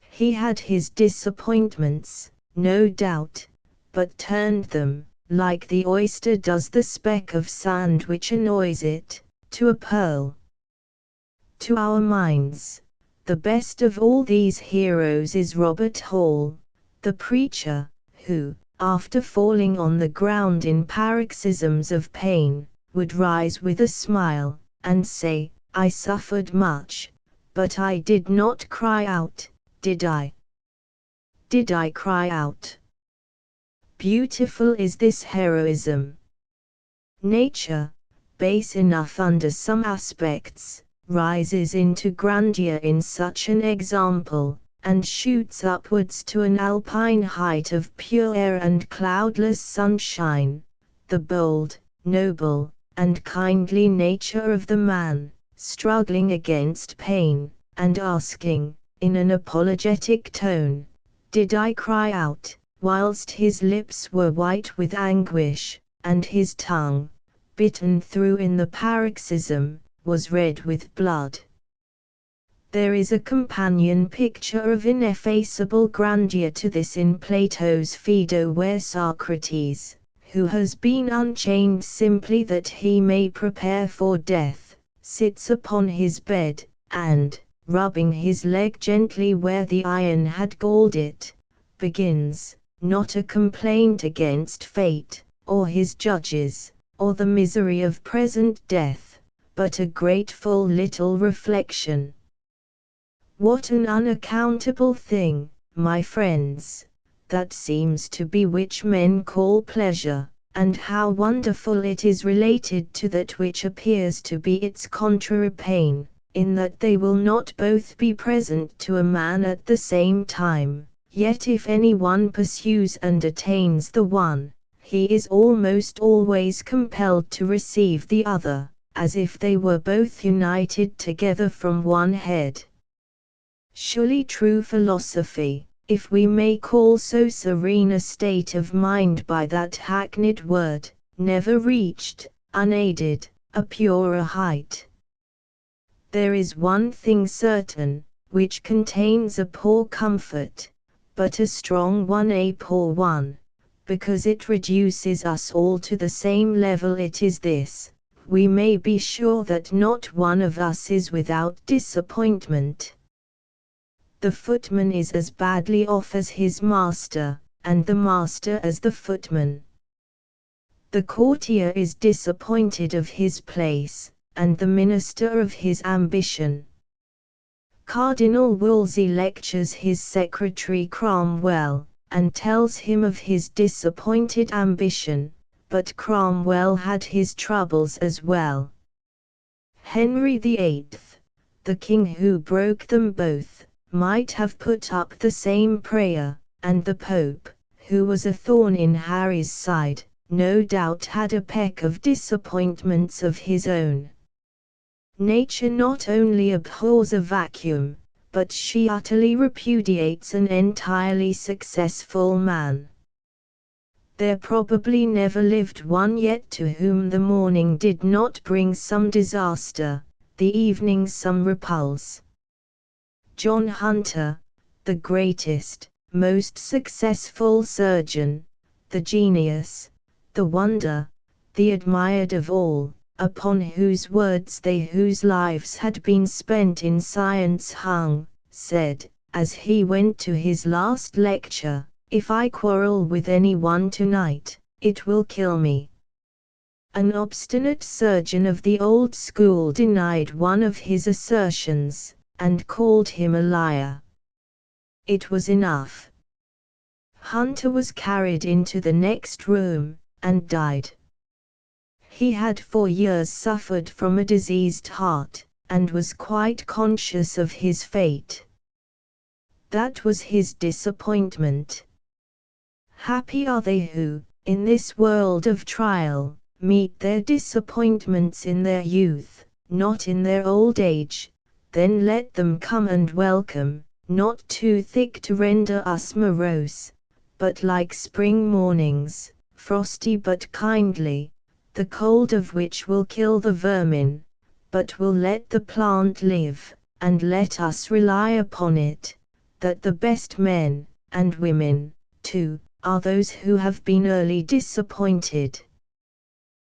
He had his disappointments, no doubt, but turned them, like the oyster does the speck of sand which annoys it, to a pearl. To our minds, the best of all these heroes is Robert Hall, the preacher, who, after falling on the ground in paroxysms of pain, would rise with a smile, and say, I suffered much, but I did not cry out, did I? Did I cry out? Beautiful is this heroism. Nature, base enough under some aspects, rises into grandeur in such an example, and shoots upwards to an alpine height of pure air and cloudless sunshine. The bold, noble, and kindly nature of the man, struggling against pain, and asking, in an apologetic tone, did I cry out, whilst his lips were white with anguish, and his tongue, bitten through in the paroxysm, was red with blood. There is a companion picture of ineffaceable grandeur to this in Plato's Phaedo, where Socrates, who has been unchained simply that he may prepare for death, sits upon his bed, and, rubbing his leg gently where the iron had galled it, begins, not a complaint against fate, or his judges, or the misery of present death, but a grateful little reflection. What an unaccountable thing, my friends, that seems to be which men call pleasure, and how wonderful it is related to that which appears to be its contrary pain, in that they will not both be present to a man at the same time, yet if any one pursues and attains the one, he is almost always compelled to receive the other, as if they were both united together from one head. Surely true philosophy, if we may call so serene a state of mind by that hackneyed word, never reached, unaided, a purer height. There is one thing certain, which contains a poor comfort, but a strong one a poor one, because it reduces us all to the same level. It is this: we may be sure that not one of us is without disappointment. The footman is as badly off as his master, and the master as the footman. The courtier is disappointed of his place, and the minister of his ambition. Cardinal Wolsey lectures his secretary Cromwell, and tells him of his disappointed ambition, but Cromwell had his troubles as well. Henry VIII, the king who broke them both, might have put up the same prayer, and the Pope, who was a thorn in Harry's side, no doubt had a peck of disappointments of his own. Nature not only abhors a vacuum, but she utterly repudiates an entirely successful man. There probably never lived one yet to whom the morning did not bring some disaster, the evening some repulse. John Hunter, the greatest, most successful surgeon, the genius, the wonder, the admired of all, upon whose words they whose lives had been spent in science hung, said, as he went to his last lecture, "If I quarrel with any one tonight, it will kill me." An obstinate surgeon of the old school denied one of his assertions, and called him a liar. It was enough. Hunter was carried into the next room, and died. He had for years suffered from a diseased heart, and was quite conscious of his fate. That was his disappointment. Happy are they who, in this world of trial, meet their disappointments in their youth, not in their old age. Then let them come and welcome, not too thick to render us morose, but like spring mornings, frosty but kindly, the cold of which will kill the vermin, but will let the plant live, and let us rely upon it, that the best men, and women, too, are those who have been early disappointed.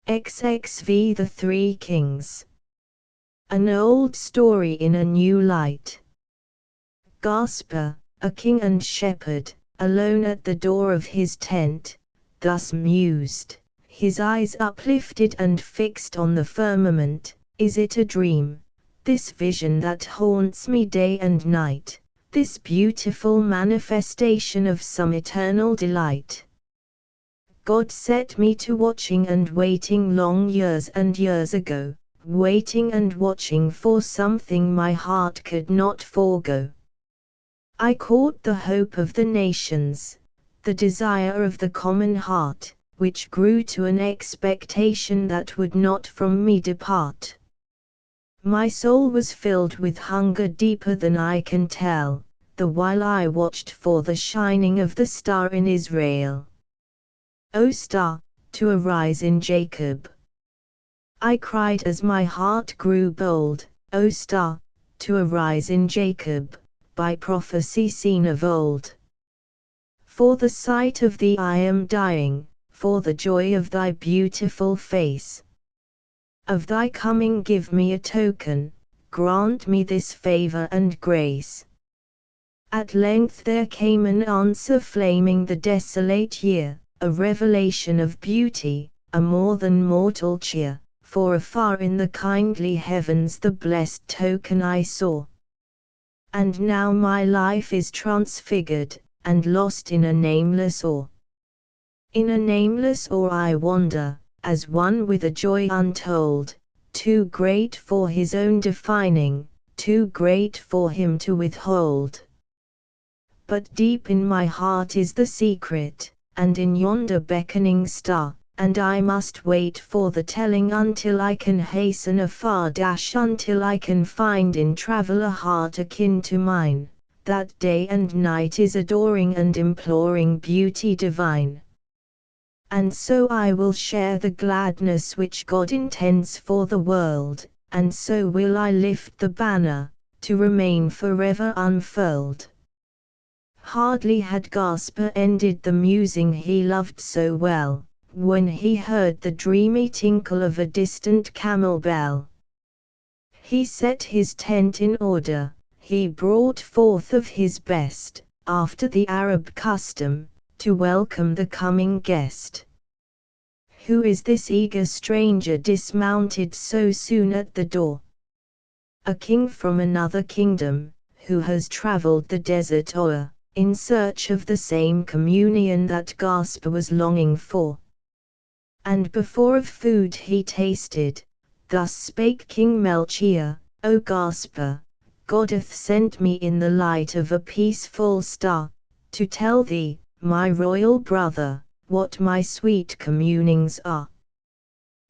XXV The Three Kings. An old story in a new light. Gasper, a king and shepherd, alone at the door of his tent, thus mused, his eyes uplifted and fixed on the firmament. Is it a dream, this vision that haunts me day and night, this beautiful manifestation of some eternal delight? God set me to watching and waiting long years and years ago, waiting and watching for something my heart could not forego. I caught the hope of the nations, the desire of the common heart, which grew to an expectation that would not from me depart. My soul was filled with hunger deeper than I can tell, the while I watched for the shining of the star in Israel. O star, to arise in Jacob! I cried as my heart grew bold, O star, to arise in Jacob, by prophecy seen of old. For the sight of thee I am dying, for the joy of thy beautiful face. of thy coming give me a token, grant me this favor and grace. At length there came an answer flaming the desolate year, a revelation of beauty, a more than mortal cheer, for afar in the kindly heavens the blessed token I saw. And now my life is transfigured, and lost in a nameless awe. In a nameless awe I wander, as one with a joy untold, too great for his own defining, too great for him to withhold. But deep in my heart is the secret, and in yonder beckoning star, and I must wait for the telling until I can hasten afar, until I can find in travel a heart akin to mine, that day and night is adoring and imploring beauty divine. And so I will share the gladness which God intends for the world, and so will I lift the banner, to remain forever unfurled. Hardly had Gasper ended the musing he loved so well, when he heard the dreamy tinkle of a distant camel bell. He set his tent in order, he brought forth of his best, after the Arab custom, to welcome the coming guest. Who is this eager stranger dismounted so soon at the door? A king from another kingdom, who has travelled the desert o'er, in search of the same communion that Gasper was longing for. And before of food he tasted, thus spake King Melchior, O Gasper, God hath sent me in the light of a peaceful star, to tell thee, my royal brother, what my sweet communings are.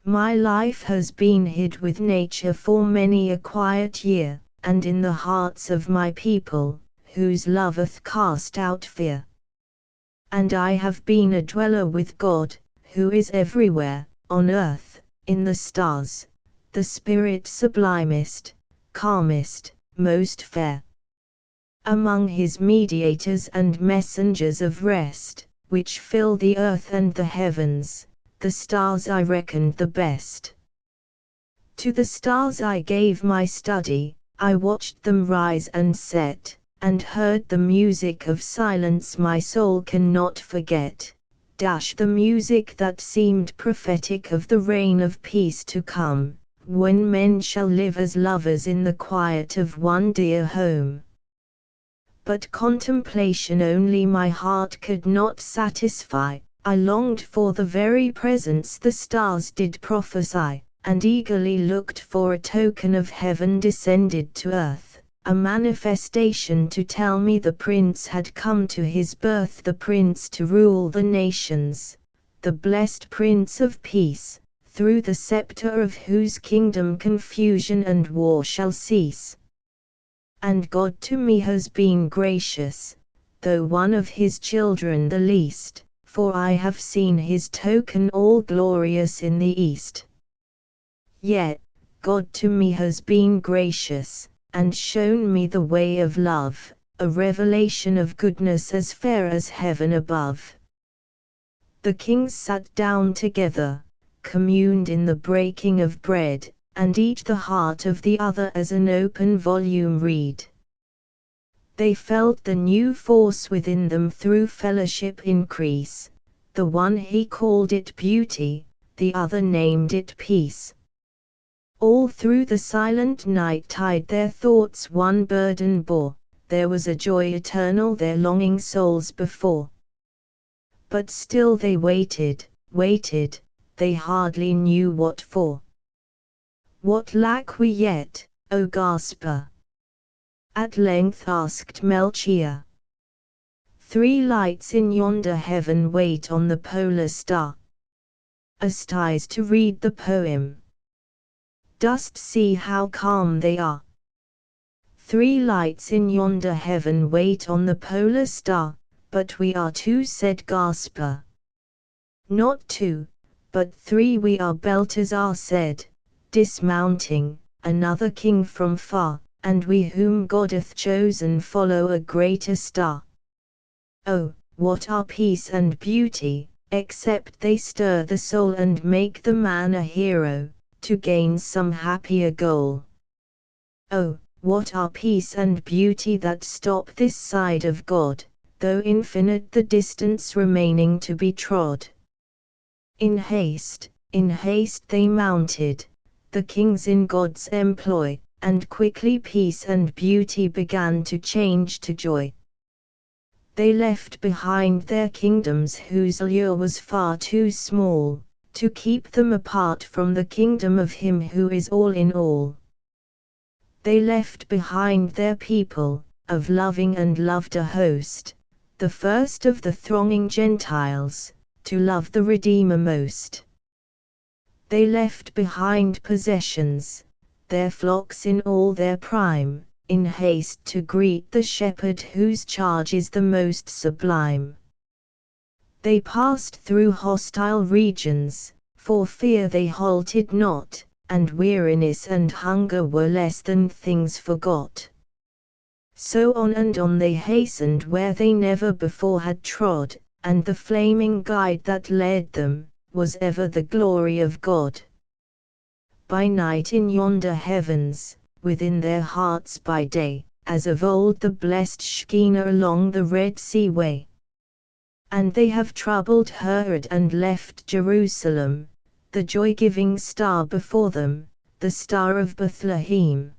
My life has been hid with nature for many a quiet year, and in the hearts of my people, whose love hath cast out fear. And I have been a dweller with God, who is everywhere, on earth, in the stars, the Spirit sublimest, calmest, most fair. Among his mediators and messengers of rest, which fill the earth and the heavens, the stars I reckoned the best. To the stars I gave my study, I watched them rise and set, and heard the music of silence my soul cannot forget. The music that seemed prophetic of the reign of peace to come, when men shall live as lovers in the quiet of one dear home. But contemplation only my heart could not satisfy, I longed for the very presence the stars did prophesy, and eagerly looked for a token of heaven descended to earth. A manifestation to tell me the Prince had come to his birth, the Prince to rule the nations, the blessed Prince of Peace, through the scepter of whose kingdom confusion and war shall cease. And God to me has been gracious, though one of his children the least, for I have seen his token all glorious in the east. Yet, God to me has been gracious, and shown me the way of love, a revelation of goodness as fair as heaven above. The kings sat down together, communed in the breaking of bread, and each the heart of the other as an open volume read. They felt the new force within them through fellowship increase, the one he called it beauty, the other named it peace. All through the silent night tide their thoughts one burden bore, there was a joy eternal their longing souls before. But still they waited, they hardly knew what for. What lack we yet, O Gasper? At length asked Melchior. 3 lights in yonder heaven wait on the polar star. Astize to read the poem. Dost see how calm they are? 3 lights in yonder heaven wait on the polar star, but we are 2, said Gasper. Not 2, but 3 we are, Balthazar said, dismounting, another king from far, and we whom God hath chosen follow a greater star. Oh, what are peace and beauty, except they stir the soul and make the man a hero, to gain some happier goal. Oh, what are peace and beauty that stop this side of God, though infinite the distance remaining to be trod. In haste they mounted, the kings in God's employ, and quickly peace and beauty began to change to joy. They left behind their kingdoms whose allure was far too small, to keep them apart from the kingdom of Him who is all in all. They left behind their people, of loving and loved a host, the first of the thronging Gentiles, to love the Redeemer most. They left behind possessions, their flocks in all their prime, in haste to greet the shepherd whose charge is the most sublime. They passed through hostile regions, for fear they halted not, and weariness and hunger were less than things forgot. So on and on they hastened where they never before had trod, and the flaming guide that led them, was ever the glory of God. By night in yonder heavens, within their hearts by day, as of old the blessed Shekinah along the Red Sea way. And they have troubled Herod and left Jerusalem, the joy-giving star before them, the star of Bethlehem.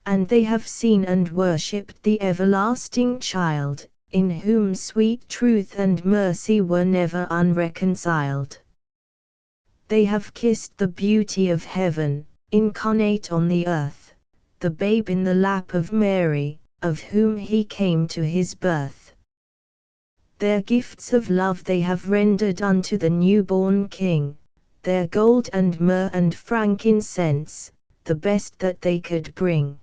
And they have seen and worshipped the everlasting child, in whom sweet truth and mercy were never unreconciled. They have kissed the beauty of heaven, incarnate on the earth, the babe in the lap of Mary, of whom He came to His birth. Their gifts of love they have rendered unto the newborn King, their gold and myrrh and frankincense, the best that they could bring.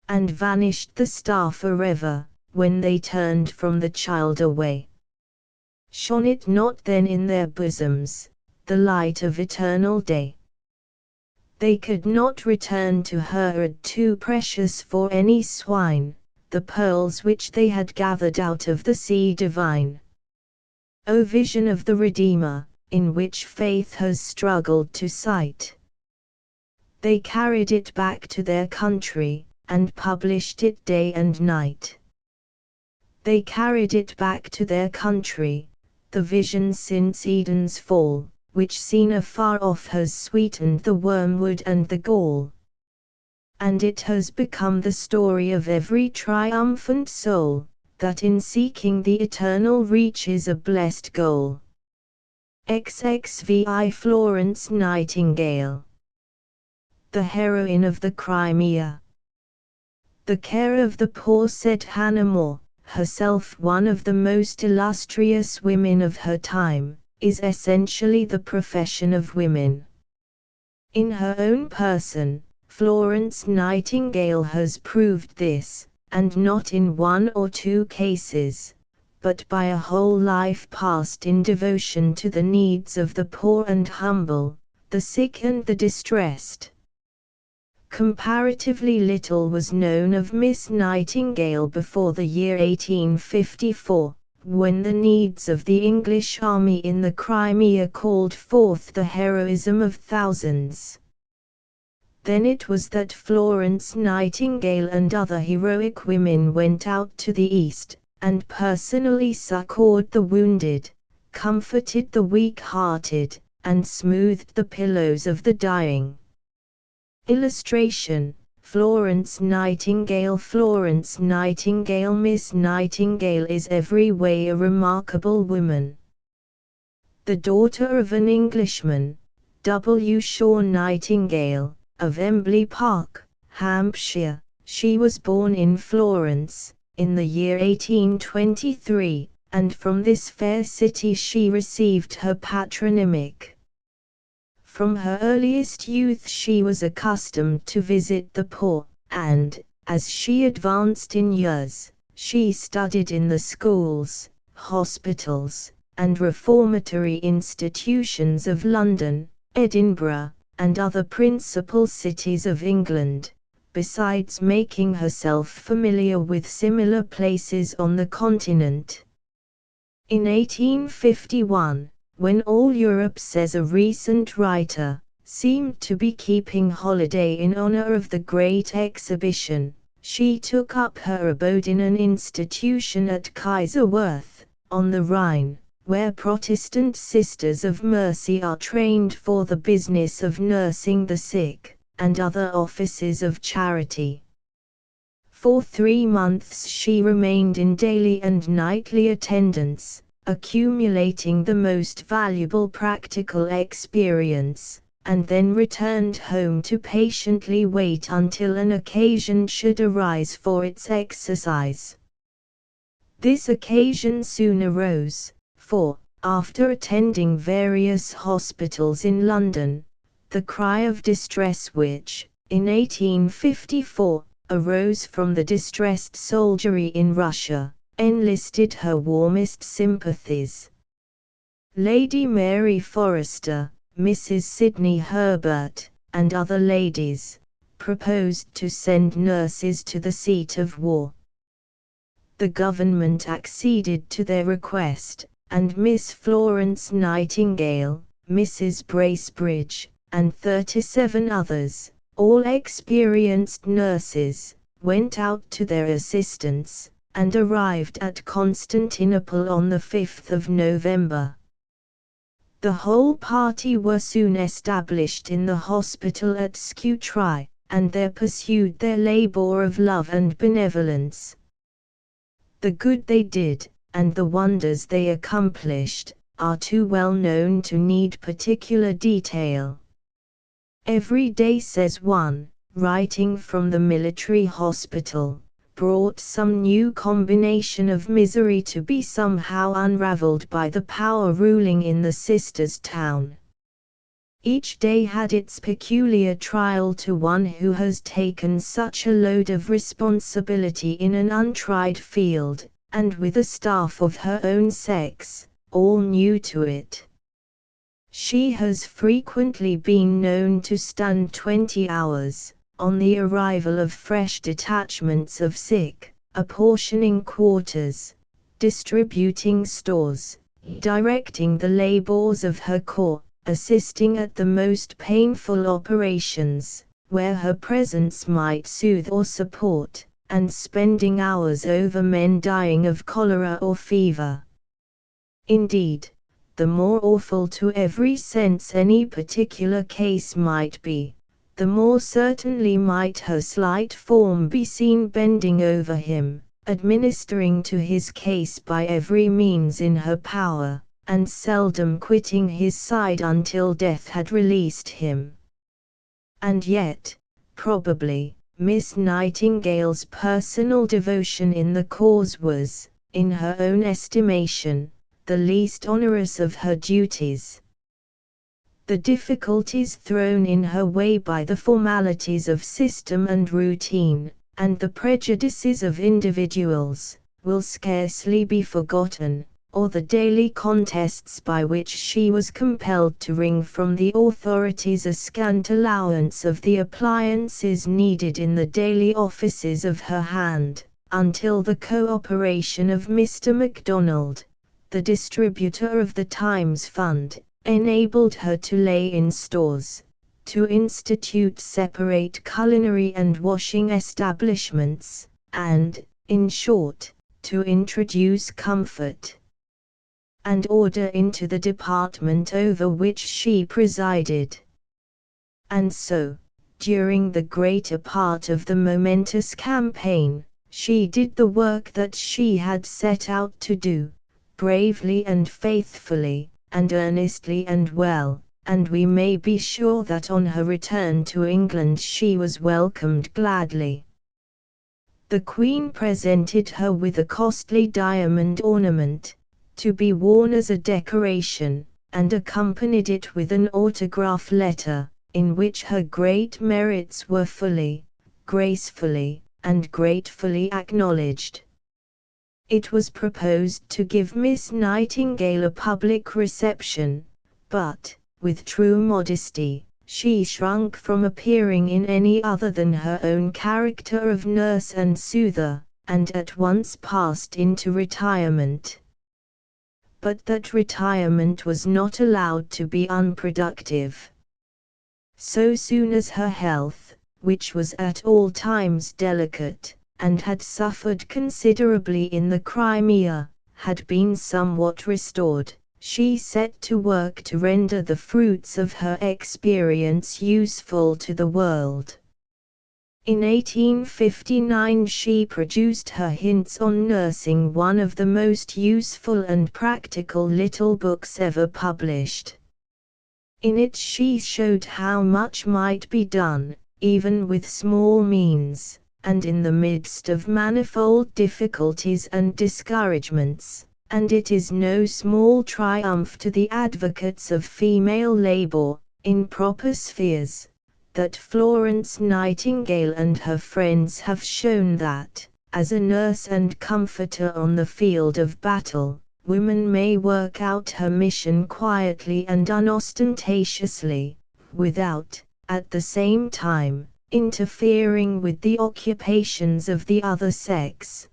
And vanished the star forever, when they turned from the child away. Shone it not then in their bosoms, the light of eternal day? They could not return to Herod too precious for any swine, the pearls which they had gathered out of the sea divine. O vision of the Redeemer, in which faith has struggled to sight. They carried it back to their country, and published it day and night. They carried it back to their country, the vision since Eden's fall, which seen afar off has sweetened the wormwood and the gall. And it has become the story of every triumphant soul, that in seeking the eternal reaches a blessed goal. XXVI Florence Nightingale, the heroine of the Crimea. The care of the poor, said Hannah More, herself one of the most illustrious women of her time, is essentially the profession of women. In her own person, Florence Nightingale has proved this, and not in one or two cases, but by a whole life passed in devotion to the needs of the poor and humble, the sick and the distressed. Comparatively little was known of Miss Nightingale before the year 1854, when the needs of the English army in the Crimea called forth the heroism of thousands. Then it was that Florence Nightingale and other heroic women went out to the East, and personally succored the wounded, comforted the weak-hearted, and smoothed the pillows of the dying. Illustration: Florence Nightingale. Florence Nightingale. Miss Nightingale is every way a remarkable woman. The daughter of an Englishman, W. Shaw Nightingale, of Embley Park, Hampshire, she was born in Florence, in the year 1823, and from this fair city she received her patronymic. From her earliest youth she was accustomed to visit the poor, and, as she advanced in years, she studied in the schools, hospitals, and reformatory institutions of London, Edinburgh, and other principal cities of England, besides making herself familiar with similar places on the continent. In 1851, when all Europe, says a recent writer, seemed to be keeping holiday in honor of the Great Exhibition, she took up her abode in an institution at Kaiserwerth, on the Rhine, where Protestant Sisters of Mercy are trained for the business of nursing the sick, and other offices of charity. For 3 months she remained in daily and nightly attendance, accumulating the most valuable practical experience, and then returned home to patiently wait until an occasion should arise for its exercise. This occasion soon arose, for, after attending various hospitals in London, the cry of distress which, in 1854, arose from the distressed soldiery in Russia, enlisted her warmest sympathies. Lady Mary Forrester, Mrs. Sidney Herbert, and other ladies, proposed to send nurses to the seat of war. The government acceded to their request, and Miss Florence Nightingale, Mrs. Bracebridge, and 37 others, all experienced nurses, went out to their assistance, and arrived at Constantinople on the 5th of November. The whole party were soon established in the hospital at Scutari, and there pursued their labor of love and benevolence. The good they did, and the wonders they accomplished, are too well known to need particular detail. Every day, says one, writing from the military hospital, brought some new combination of misery to be somehow unraveled by the power ruling in the sisters' town. Each day had its peculiar trial to one who has taken such a load of responsibility in an untried field, and with a staff of her own sex, all new to it. She has frequently been known to stand 20 hours, on the arrival of fresh detachments of sick, apportioning quarters, distributing stores, directing the labors of her corps, assisting at the most painful operations, where her presence might soothe or support, and spending hours over men dying of cholera or fever. Indeed, the more awful to every sense any particular case might be, the more certainly might her slight form be seen bending over him, administering to his case by every means in her power, and seldom quitting his side until death had released him. And yet, probably, Miss Nightingale's personal devotion in the cause was, in her own estimation, the least onerous of her duties. The difficulties thrown in her way by the formalities of system and routine, and the prejudices of individuals, will scarcely be forgotten, or the daily contests by which she was compelled to wring from the authorities a scant allowance of the appliances needed in the daily offices of her hand, until the co-operation of Mr. MacDonald, the distributor of the Times Fund, enabled her to lay in stores, to institute separate culinary and washing establishments, and, in short, to introduce comfort and order into the department over which she presided. And so, during the greater part of the momentous campaign, she did the work that she had set out to do, bravely and faithfully, and earnestly and well, and we may be sure that on her return to England she was welcomed gladly. The Queen presented her with a costly diamond ornament, to be worn as a decoration, and accompanied it with an autograph letter, in which her great merits were fully, gracefully, and gratefully acknowledged. It was proposed to give Miss Nightingale a public reception, but, with true modesty, she shrunk from appearing in any other than her own character of nurse and soother, and at once passed into retirement. But that retirement was not allowed to be unproductive. So soon as her health, which was at all times delicate, and had suffered considerably in the Crimea, had been somewhat restored, she set to work to render the fruits of her experience useful to the world. In 1859 she produced her Hints on Nursing, one of the most useful and practical little books ever published. In it she showed how much might be done, even with small means, and in the midst of manifold difficulties and discouragements, and it is no small triumph to the advocates of female labor, in proper spheres, that Florence Nightingale and her friends have shown that, as a nurse and comforter on the field of battle, woman may work out her mission quietly and unostentatiously, without, at the same time, interfering with the occupations of the other sex.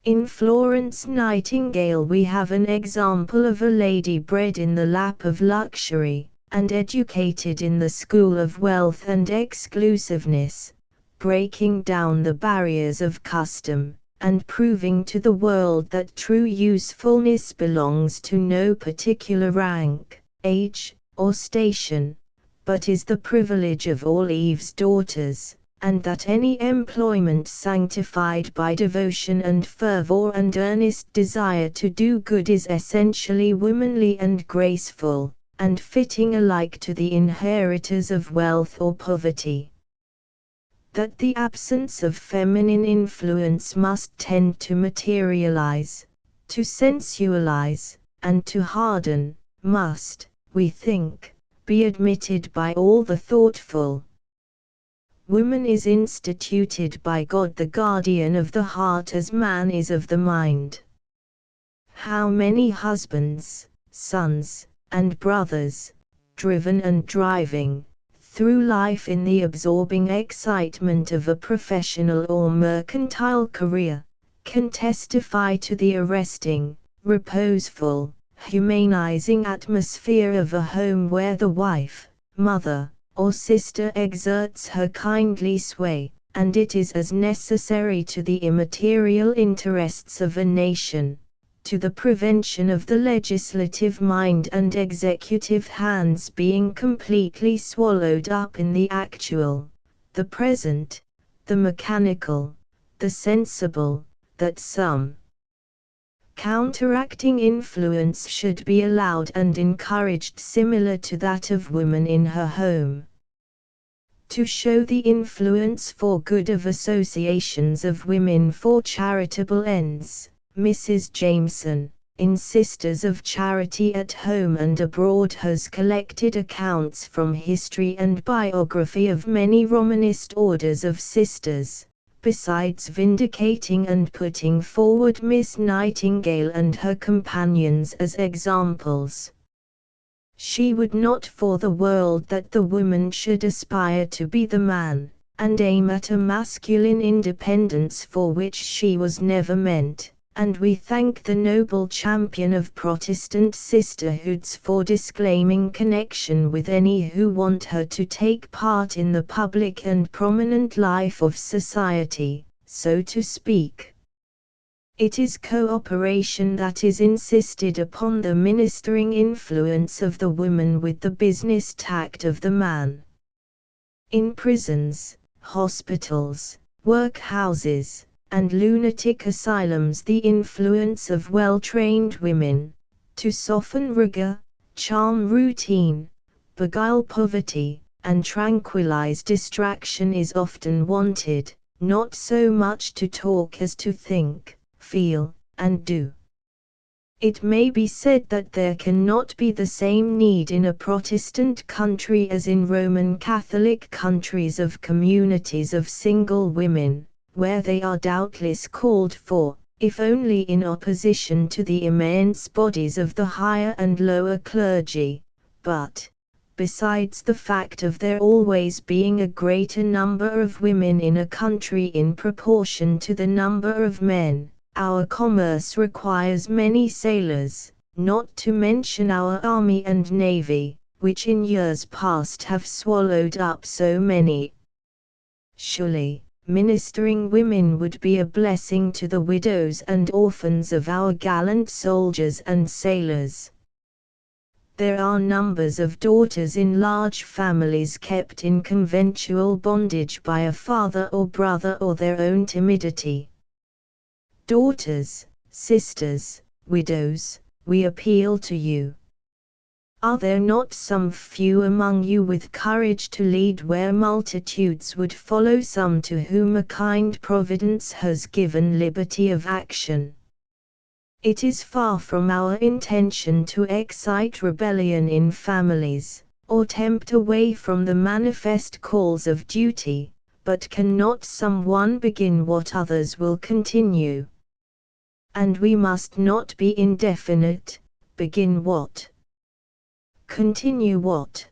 In Florence Nightingale we have an example of a lady bred in the lap of luxury, and educated in the school of wealth and exclusiveness, breaking down the barriers of custom, and proving to the world that true usefulness belongs to no particular rank, age, or station, but is the privilege of all Eve's daughters, and that any employment sanctified by devotion and fervor and earnest desire to do good is essentially womanly and graceful, and fitting alike to the inheritors of wealth or poverty. That the absence of feminine influence must tend to materialize, to sensualize, and to harden, must, we think, be admitted by all the thoughtful. Woman is instituted by God the guardian of the heart as man is of the mind. How many husbands, sons, and brothers, driven and driving, through life in the absorbing excitement of a professional or mercantile career, can testify to the arresting, reposeful, humanizing atmosphere of a home where the wife, mother, or sister exerts her kindly sway, and it is as necessary to the immaterial interests of a nation, to the prevention of the legislative mind and executive hands being completely swallowed up in the actual, the present, the mechanical, the sensible, that some counteracting influence should be allowed and encouraged similar to that of woman in her home. To show the influence for good of associations of women for charitable ends, Mrs. Jameson, in Sisters of Charity at Home and Abroad, has collected accounts from history and biography of many Romanist orders of sisters, besides vindicating and putting forward Miss Nightingale and her companions as examples. She would not for the world that the woman should aspire to be the man, and aim at a masculine independence for which she was never meant. And we thank the noble champion of Protestant sisterhoods for disclaiming connection with any who want her to take part in the public and prominent life of society, so to speak. It is cooperation that is insisted upon, the ministering influence of the woman with the business tact of the man. In prisons, hospitals, workhouses, and lunatic asylums the influence of well-trained women, to soften rigor, charm routine, beguile poverty, and tranquilize distraction is often wanted, not so much to talk as to think, feel, and do. It may be said that there cannot be the same need in a Protestant country as in Roman Catholic countries of communities of single women, where they are doubtless called for, if only in opposition to the immense bodies of the higher and lower clergy, but, besides the fact of there always being a greater number of women in a country in proportion to the number of men, our commerce requires many sailors, not to mention our army and navy, which in years past have swallowed up so many. Surely, ministering women would be a blessing to the widows and orphans of our gallant soldiers and sailors. There are numbers of daughters in large families kept in conventual bondage by a father or brother or their own timidity. Daughters, sisters, widows, we appeal to you. Are there not some few among you with courage to lead where multitudes would follow, some to whom a kind providence has given liberty of action? It is far from our intention to excite rebellion in families, or tempt away from the manifest calls of duty, but cannot someone begin what others will continue? And we must not be indefinite. Begin what? Continue what?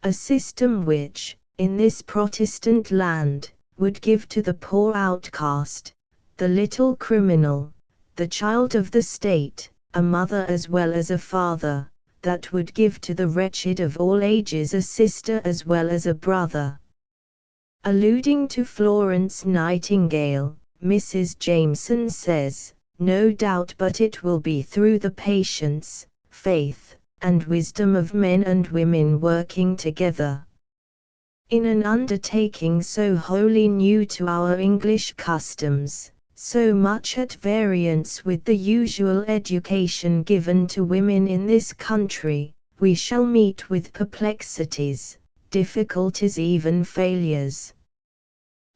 A system which, in this Protestant land, would give to the poor outcast, the little criminal, the child of the state, a mother as well as a father, that would give to the wretched of all ages a sister as well as a brother. Alluding to Florence Nightingale, Mrs. Jameson says, "No doubt but it will be through the patience, faith, and wisdom of men and women working together in an undertaking so wholly new to our English customs, so much at variance with the usual education given to women in this country, we shall meet with perplexities, difficulties, even failures.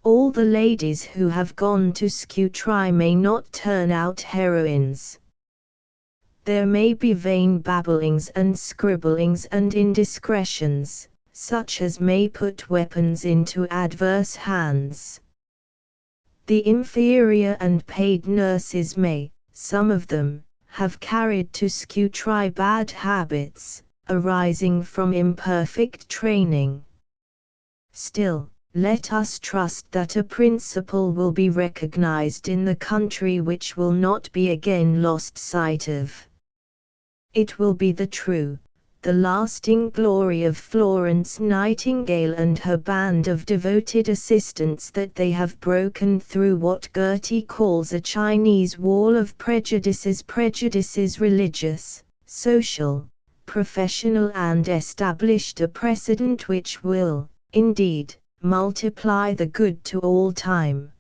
All the ladies who have gone to Scutari may not turn out heroines. There may be vain babblings and scribblings and indiscretions, such as may put weapons into adverse hands. The inferior and paid nurses may, some of them, have carried to Scutari bad habits, arising from imperfect training. Still, let us trust that a principle will be recognized in the country which will not be again lost sight of. It will be the true, the lasting glory of Florence Nightingale and her band of devoted assistants that they have broken through what Gertie calls a Chinese wall of prejudices religious, social, professional, and established a precedent which will, indeed, multiply the good to all time.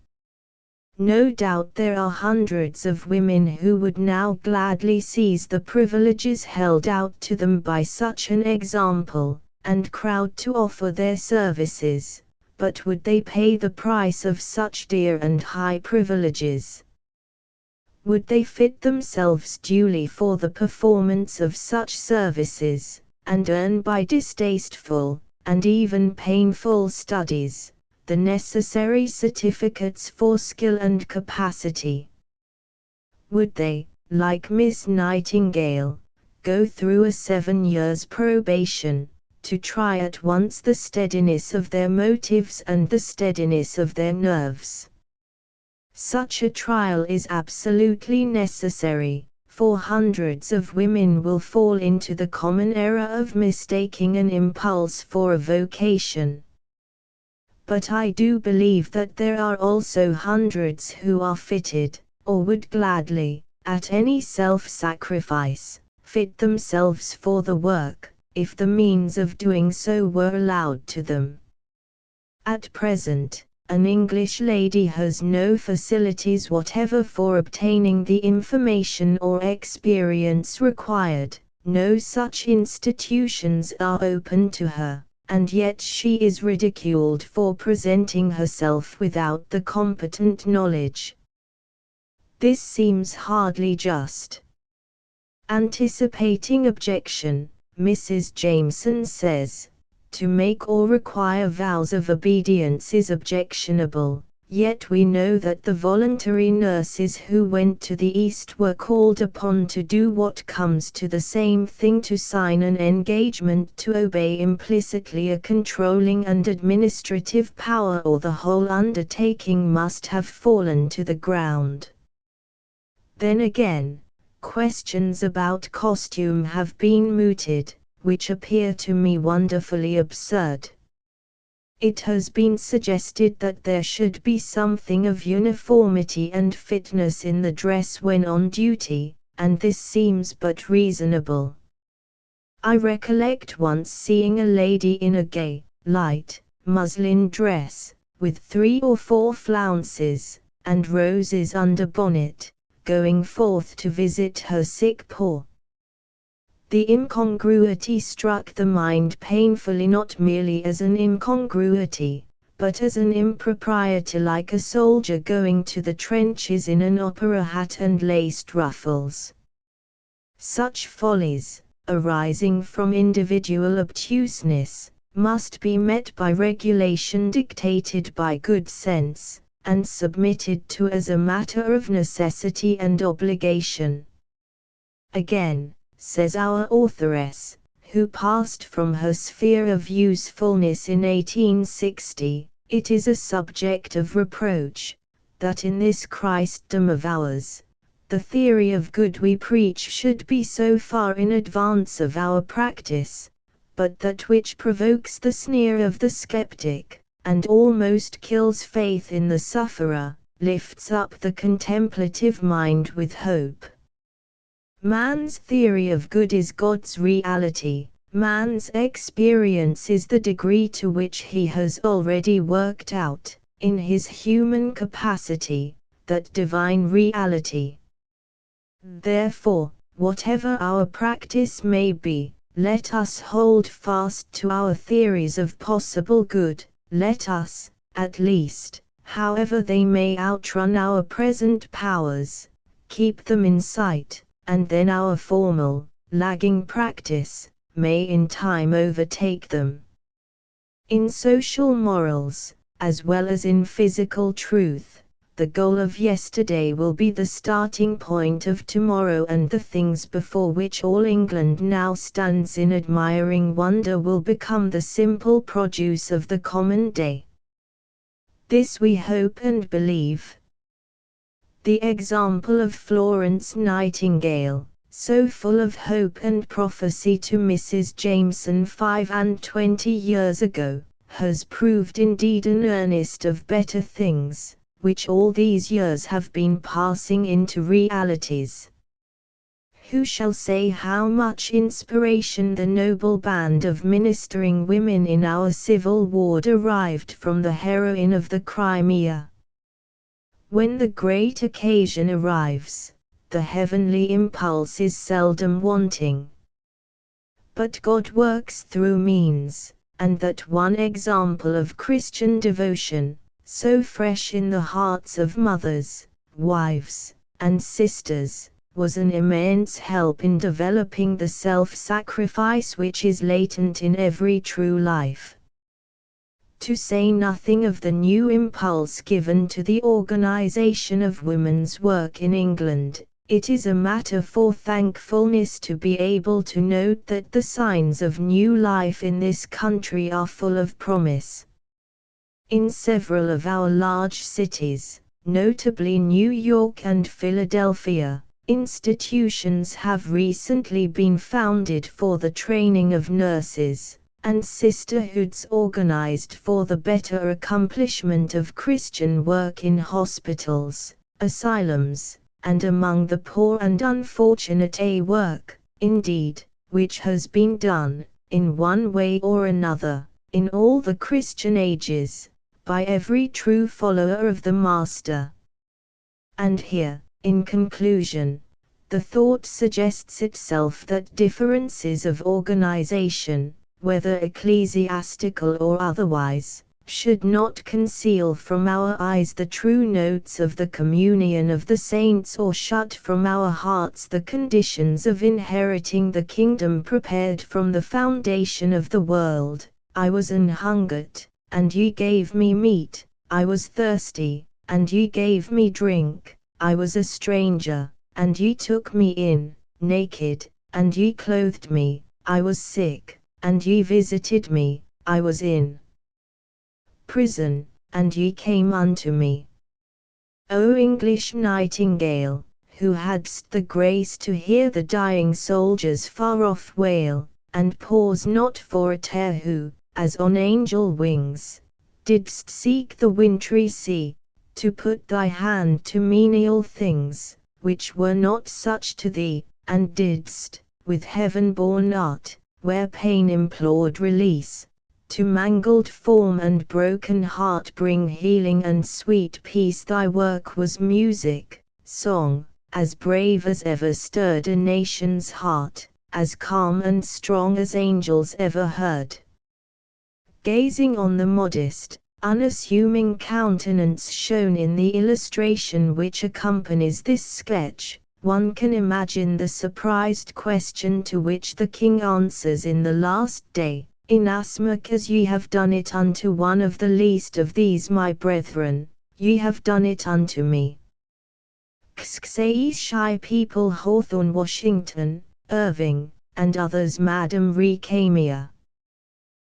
No doubt there are hundreds of women who would now gladly seize the privileges held out to them by such an example, and crowd to offer their services, but would they pay the price of such dear and high privileges? Would they fit themselves duly for the performance of such services, and earn by distasteful, and even painful studies, the necessary certificates for skill and capacity? Would they, like Miss Nightingale, go through a 7 years' probation, to try at once the steadiness of their motives and the steadiness of their nerves? Such a trial is absolutely necessary, for hundreds of women will fall into the common error of mistaking an impulse for a vocation. But I do believe that there are also hundreds who are fitted, or would gladly, at any self-sacrifice, fit themselves for the work, if the means of doing so were allowed to them. At present, an English lady has no facilities whatever for obtaining the information or experience required, no such institutions are open to her, and yet she is ridiculed for presenting herself without the competent knowledge. This seems hardly just. Anticipating objection, Mrs. Jameson says, "To make or require vows of obedience is objectionable, yet we know that the voluntary nurses who went to the East were called upon to do what comes to the same thing, to sign an engagement to obey implicitly a controlling and administrative power, or the whole undertaking must have fallen to the ground." Then again, questions about costume have been mooted, which appear to me wonderfully absurd. It has been suggested that there should be something of uniformity and fitness in the dress when on duty, and this seems but reasonable. I recollect once seeing a lady in a gay, light, muslin dress, with 3 or 4 flounces, and roses under bonnet, going forth to visit her sick poor. The incongruity struck the mind painfully, not merely as an incongruity, but as an impropriety, like a soldier going to the trenches in an opera hat and laced ruffles. Such follies, arising from individual obtuseness, must be met by regulation dictated by good sense, and submitted to as a matter of necessity and obligation. Again, says our authoress, who passed from her sphere of usefulness in 1860, it is a subject of reproach, that in this Christendom of ours, the theory of good we preach should be so far in advance of our practice, but that which provokes the sneer of the skeptic, and almost kills faith in the sufferer, lifts up the contemplative mind with hope. Man's theory of good is God's reality, man's experience is the degree to which he has already worked out, in his human capacity, that divine reality. Therefore, whatever our practice may be, let us hold fast to our theories of possible good, let us, at least, however they may outrun our present powers, keep them in sight, and then our formal, lagging practice, may in time overtake them. In social morals, as well as in physical truth, the goal of yesterday will be the starting point of tomorrow, and the things before which all England now stands in admiring wonder will become the simple produce of the common day. This we hope and believe. The example of Florence Nightingale, so full of hope and prophecy to Mrs. Jameson 25 years ago, has proved indeed an earnest of better things, which all these years have been passing into realities. Who shall say how much inspiration the noble band of ministering women in our civil war derived from the heroine of the Crimea? When the great occasion arrives, the heavenly impulse is seldom wanting. But God works through means, and that one example of Christian devotion, so fresh in the hearts of mothers, wives, and sisters, was an immense help in developing the self-sacrifice which is latent in every true life. To say nothing of the new impulse given to the organization of women's work in England, it is a matter for thankfulness to be able to note that the signs of new life in this country are full of promise. In several of our large cities, notably New York and Philadelphia, institutions have recently been founded for the training of nurses, and sisterhoods organized for the better accomplishment of Christian work in hospitals, asylums, and among the poor and unfortunate. A work, indeed, which has been done, in one way or another, in all the Christian ages, by every true follower of the Master. And here, in conclusion, the thought suggests itself that differences of organization, whether ecclesiastical or otherwise, should not conceal from our eyes the true notes of the communion of the saints, or shut from our hearts the conditions of inheriting the kingdom prepared from the foundation of the world. I was an hungered, and ye gave me meat, I was thirsty, and ye gave me drink, I was a stranger, and ye took me in, naked, and ye clothed me, I was sick, and ye visited me, I was in prison, and ye came unto me. O English Nightingale, who hadst the grace to hear the dying soldier's far-off wail, and pause not for a tear who, as on angel wings, didst seek the wintry sea, to put thy hand to menial things, which were not such to thee, and didst, with heaven-born art, where pain implored release, to mangled form and broken heart bring healing and sweet peace. Thy work was music, song, as brave as ever stirred a nation's heart, as calm and strong as angels ever heard. Gazing on the modest, unassuming countenance shown in the illustration which accompanies this sketch, one can imagine the surprised question to which the king answers in the last day, "Inasmuch as ye have done it unto one of the least of these my brethren, ye have done it unto me." Xxae Shy People Hawthorne, Washington, Irving, and others. Madame Recamia.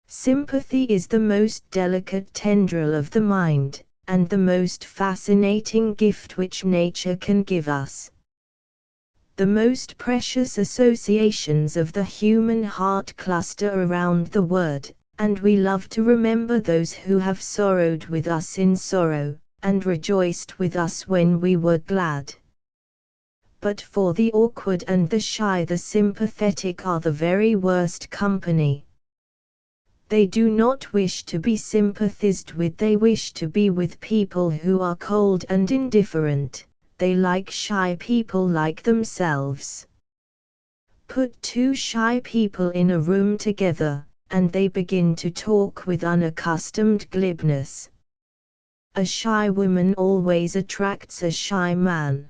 Sympathy is the most delicate tendril of the mind, and the most fascinating gift which nature can give us. The most precious associations of the human heart cluster around the word, and we love to remember those who have sorrowed with us in sorrow, and rejoiced with us when we were glad. But for the awkward and the shy, the sympathetic are the very worst company. They do not wish to be sympathized with, they wish to be with people who are cold and indifferent. They like shy people like themselves. Put two shy people in a room together, and they begin to talk with unaccustomed glibness. A shy woman always attracts a shy man.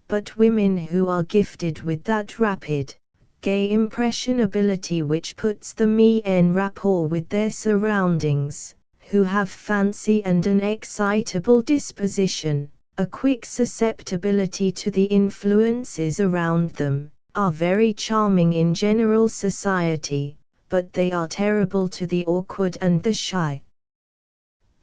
But women who are gifted with that rapid, gay impressionability which puts them en rapport with their surroundings, who have fancy and an excitable disposition, a quick susceptibility to the influences around them, are very charming in general society, but they are terrible to the awkward and the shy.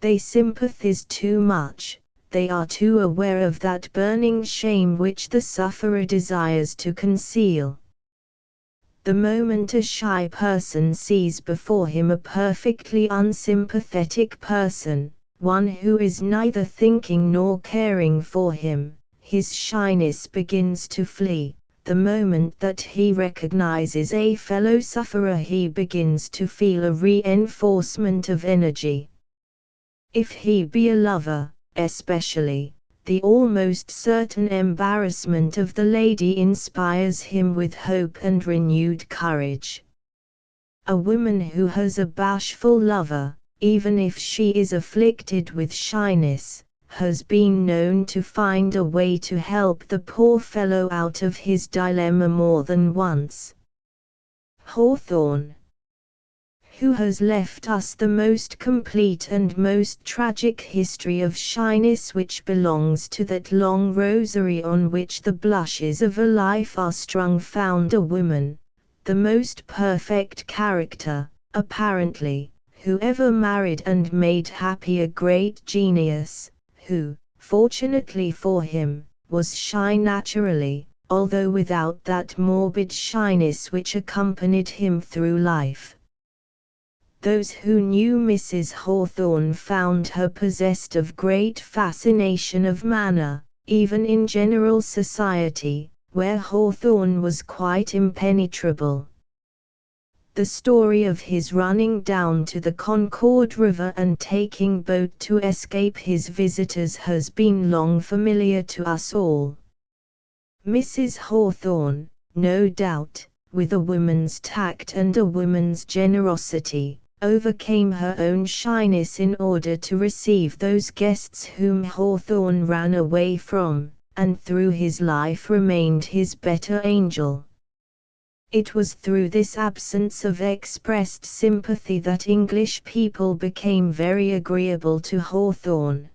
They sympathize too much, they are too aware of that burning shame which the sufferer desires to conceal. The moment a shy person sees before him a perfectly unsympathetic person, one who is neither thinking nor caring for him, his shyness begins to flee. The moment that he recognizes a fellow sufferer, he begins to feel a reinforcement of energy. If he be a lover, especially, the almost certain embarrassment of the lady inspires him with hope and renewed courage. A woman who has a bashful lover, even if she is afflicted with shyness, has been known to find a way to help the poor fellow out of his dilemma more than once. Hawthorne, who has left us the most complete and most tragic history of shyness which belongs to that long rosary on which the blushes of a life are strung, found a woman, the most perfect character, apparently, who ever married and made happy a great genius, who, fortunately for him, was shy naturally, although without that morbid shyness which accompanied him through life. Those who knew Mrs. Hawthorne found her possessed of great fascination of manner, even in general society, where Hawthorne was quite impenetrable. The story of his running down to the Concord River and taking boat to escape his visitors has been long familiar to us all. Mrs. Hawthorne, no doubt, with a woman's tact and a woman's generosity, overcame her own shyness in order to receive those guests whom Hawthorne ran away from, and through his life remained his better angel. It was through this absence of expressed sympathy that English people became very agreeable to Hawthorne.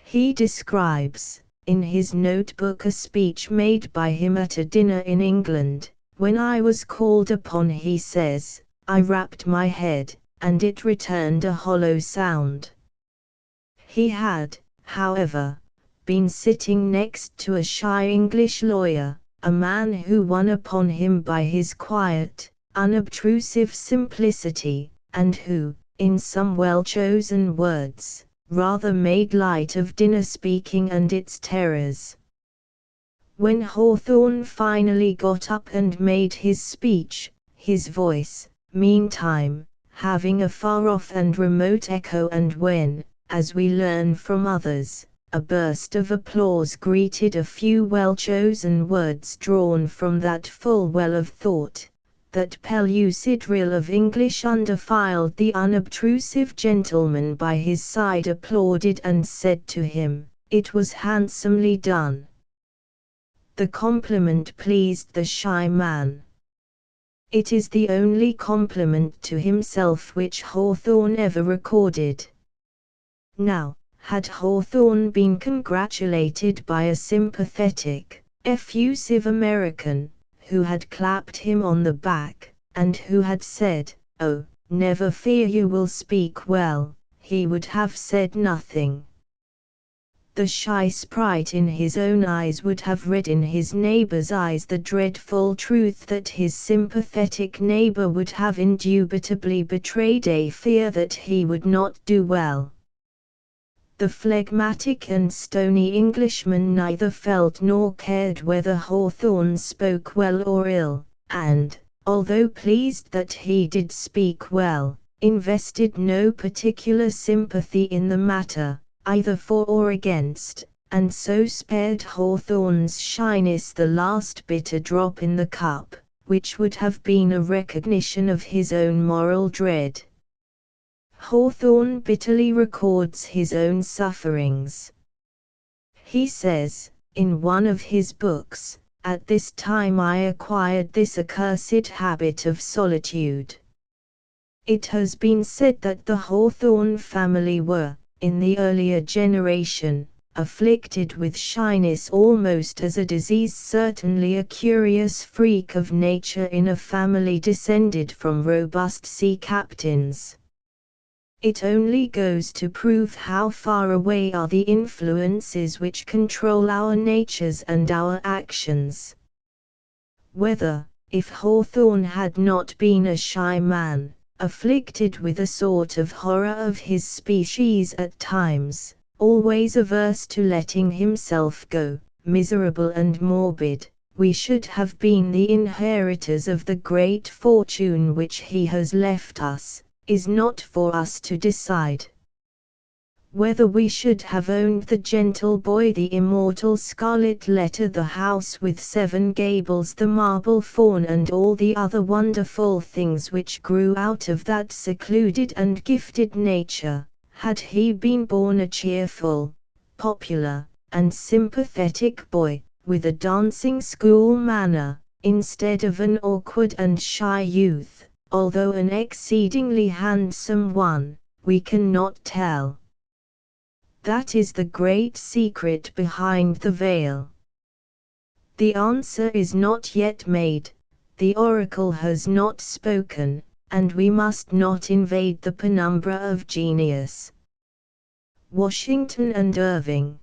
He describes, in his notebook, a speech made by him at a dinner in England. When I was called upon, he says, I rapped my head, and it returned a hollow sound. He had, however, been sitting next to a shy English lawyer, a man who won upon him by his quiet, unobtrusive simplicity, and who, in some well-chosen words, rather made light of dinner-speaking and its terrors. When Hawthorne finally got up and made his speech, his voice, meantime, having a far-off and remote echo, and when, as we learn from others, a burst of applause greeted a few well-chosen words drawn from that full well of thought, that pellucid rill of English undefiled, the unobtrusive gentleman by his side applauded and said to him, "It was handsomely done." The compliment pleased the shy man. It is the only compliment to himself which Hawthorne ever recorded. Now, had Hawthorne been congratulated by a sympathetic, effusive American, who had clapped him on the back, and who had said, "Oh, never fear, you will speak well," he would have said nothing. The shy sprite in his own eyes would have read in his neighbor's eyes the dreadful truth that his sympathetic neighbor would have indubitably betrayed a fear that he would not do well. The phlegmatic and stony Englishman neither felt nor cared whether Hawthorne spoke well or ill, and, although pleased that he did speak well, invested no particular sympathy in the matter, either for or against, and so spared Hawthorne's shyness the last bitter drop in the cup, which would have been a recognition of his own moral dread. Hawthorne bitterly records his own sufferings. He says, in one of his books, "At this time I acquired this accursed habit of solitude." It has been said that the Hawthorne family were, in the earlier generation, afflicted with shyness almost as a disease, certainly a curious freak of nature in a family descended from robust sea captains. It only goes to prove how far away are the influences which control our natures and our actions. Whether, if Hawthorne had not been a shy man, afflicted with a sort of horror of his species at times, always averse to letting himself go, miserable and morbid, we should have been the inheritors of the great fortune which he has left us, is not for us to decide. Whether we should have owned the gentle boy, the immortal scarlet letter, the house with 7 gables, the marble faun, and all the other wonderful things which grew out of that secluded and gifted nature, had he been born a cheerful, popular, and sympathetic boy, with a dancing school manner, instead of an awkward and shy youth, although an exceedingly handsome one, we cannot tell. That is the great secret behind the veil. The answer is not yet made, the oracle has not spoken, and we must not invade the penumbra of genius. Washington and Irving.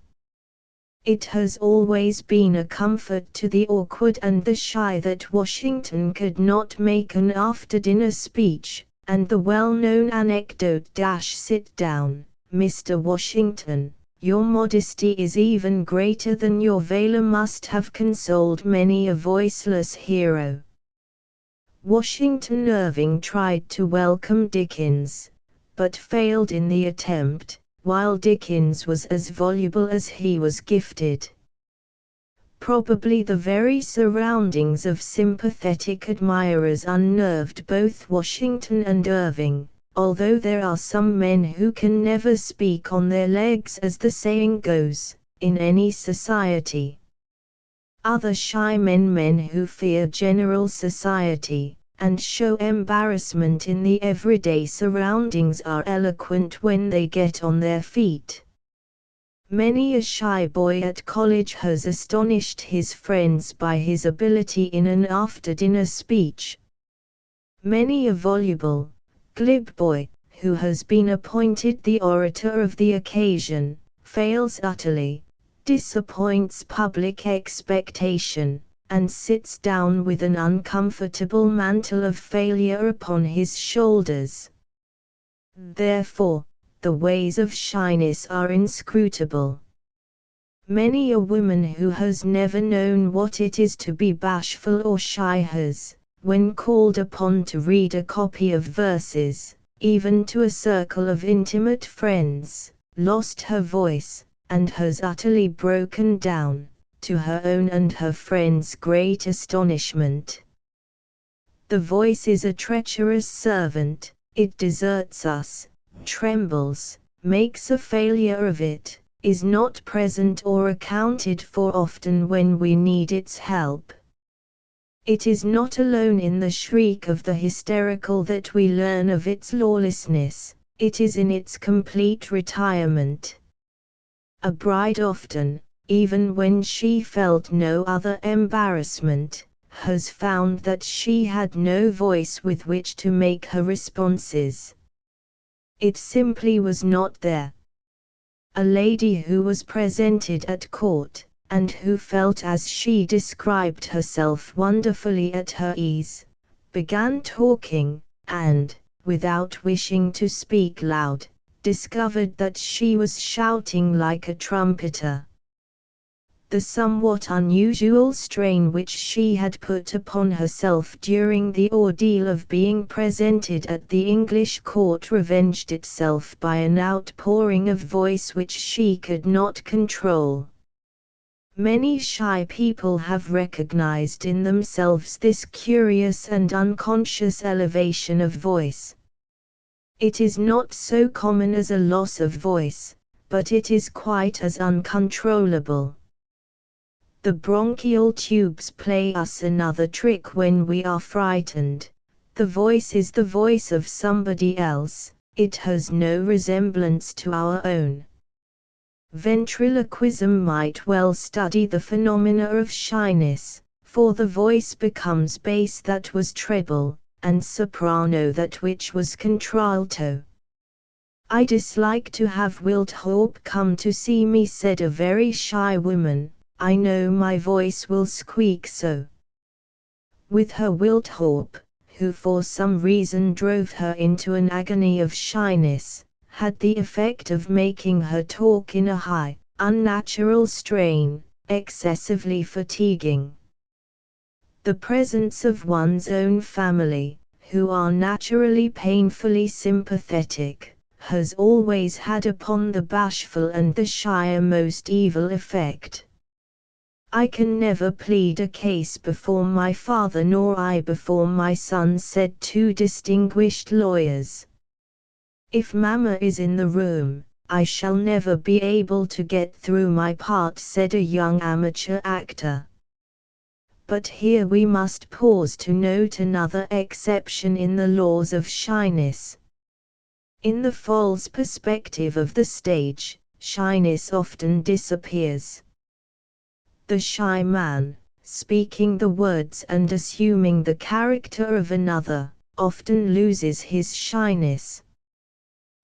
It has always been a comfort to the awkward and the shy that Washington could not make an after-dinner speech, and the well-known anecdote "Sit down, Mr. Washington, your modesty is even greater than your valor" must have consoled many a voiceless hero. Washington Irving tried to welcome Dickens, but failed in the attempt, while Dickens was as voluble as he was gifted. Probably the very surroundings of sympathetic admirers unnerved both Washington and Irving, although there are some men who can never speak on their legs, as the saying goes, in any society. Other shy men who fear general society, and show embarrassment in the everyday surroundings, are eloquent when they get on their feet. Many a shy boy at college has astonished his friends by his ability in an after-dinner speech. Many a voluble, glib boy, who has been appointed the orator of the occasion, fails utterly, disappoints public expectation, and sits down with an uncomfortable mantle of failure upon his shoulders. Therefore, the ways of shyness are inscrutable. Many a woman who has never known what it is to be bashful or shy has, when called upon to read a copy of verses, even to a circle of intimate friends, lost her voice, and has utterly broken down, to her own and her friends' great astonishment. The voice is a treacherous servant, it deserts us, trembles, makes a failure of it, is not present or accounted for often when we need its help. It is not alone in the shriek of the hysterical that we learn of its lawlessness, it is in its complete retirement. A bride often, even when she felt no other embarrassment, has found that she had no voice with which to make her responses. It simply was not there. A lady who was presented at court, and who felt as she described herself wonderfully at her ease, began talking, and, without wishing to speak loud, discovered that she was shouting like a trumpeter. The somewhat unusual strain which she had put upon herself during the ordeal of being presented at the English court revenged itself by an outpouring of voice which she could not control. Many shy people have recognized in themselves this curious and unconscious elevation of voice. It is not so common as a loss of voice, but it is quite as uncontrollable. The bronchial tubes play us another trick when we are frightened. The voice is the voice of somebody else, it has no resemblance to our own. Ventriloquism might well study the phenomena of shyness, for the voice becomes bass that was treble, and soprano that which was contralto. "I dislike to have Wiltshire come to see me," said a very shy woman. "I know my voice will squeak so." With her Wiltshire, who for some reason drove her into an agony of shyness, had the effect of making her talk in a high, unnatural strain, excessively fatiguing. The presence of one's own family, who are naturally painfully sympathetic, has always had upon the bashful and the shy a most evil effect. "I can never plead a case before my father nor I before my son," said two distinguished lawyers. "If Mamma is in the room, I shall never be able to get through my part," said a young amateur actor. But here we must pause to note another exception in the laws of shyness. In the false perspective of the stage, shyness often disappears. The shy man, speaking the words and assuming the character of another, often loses his shyness.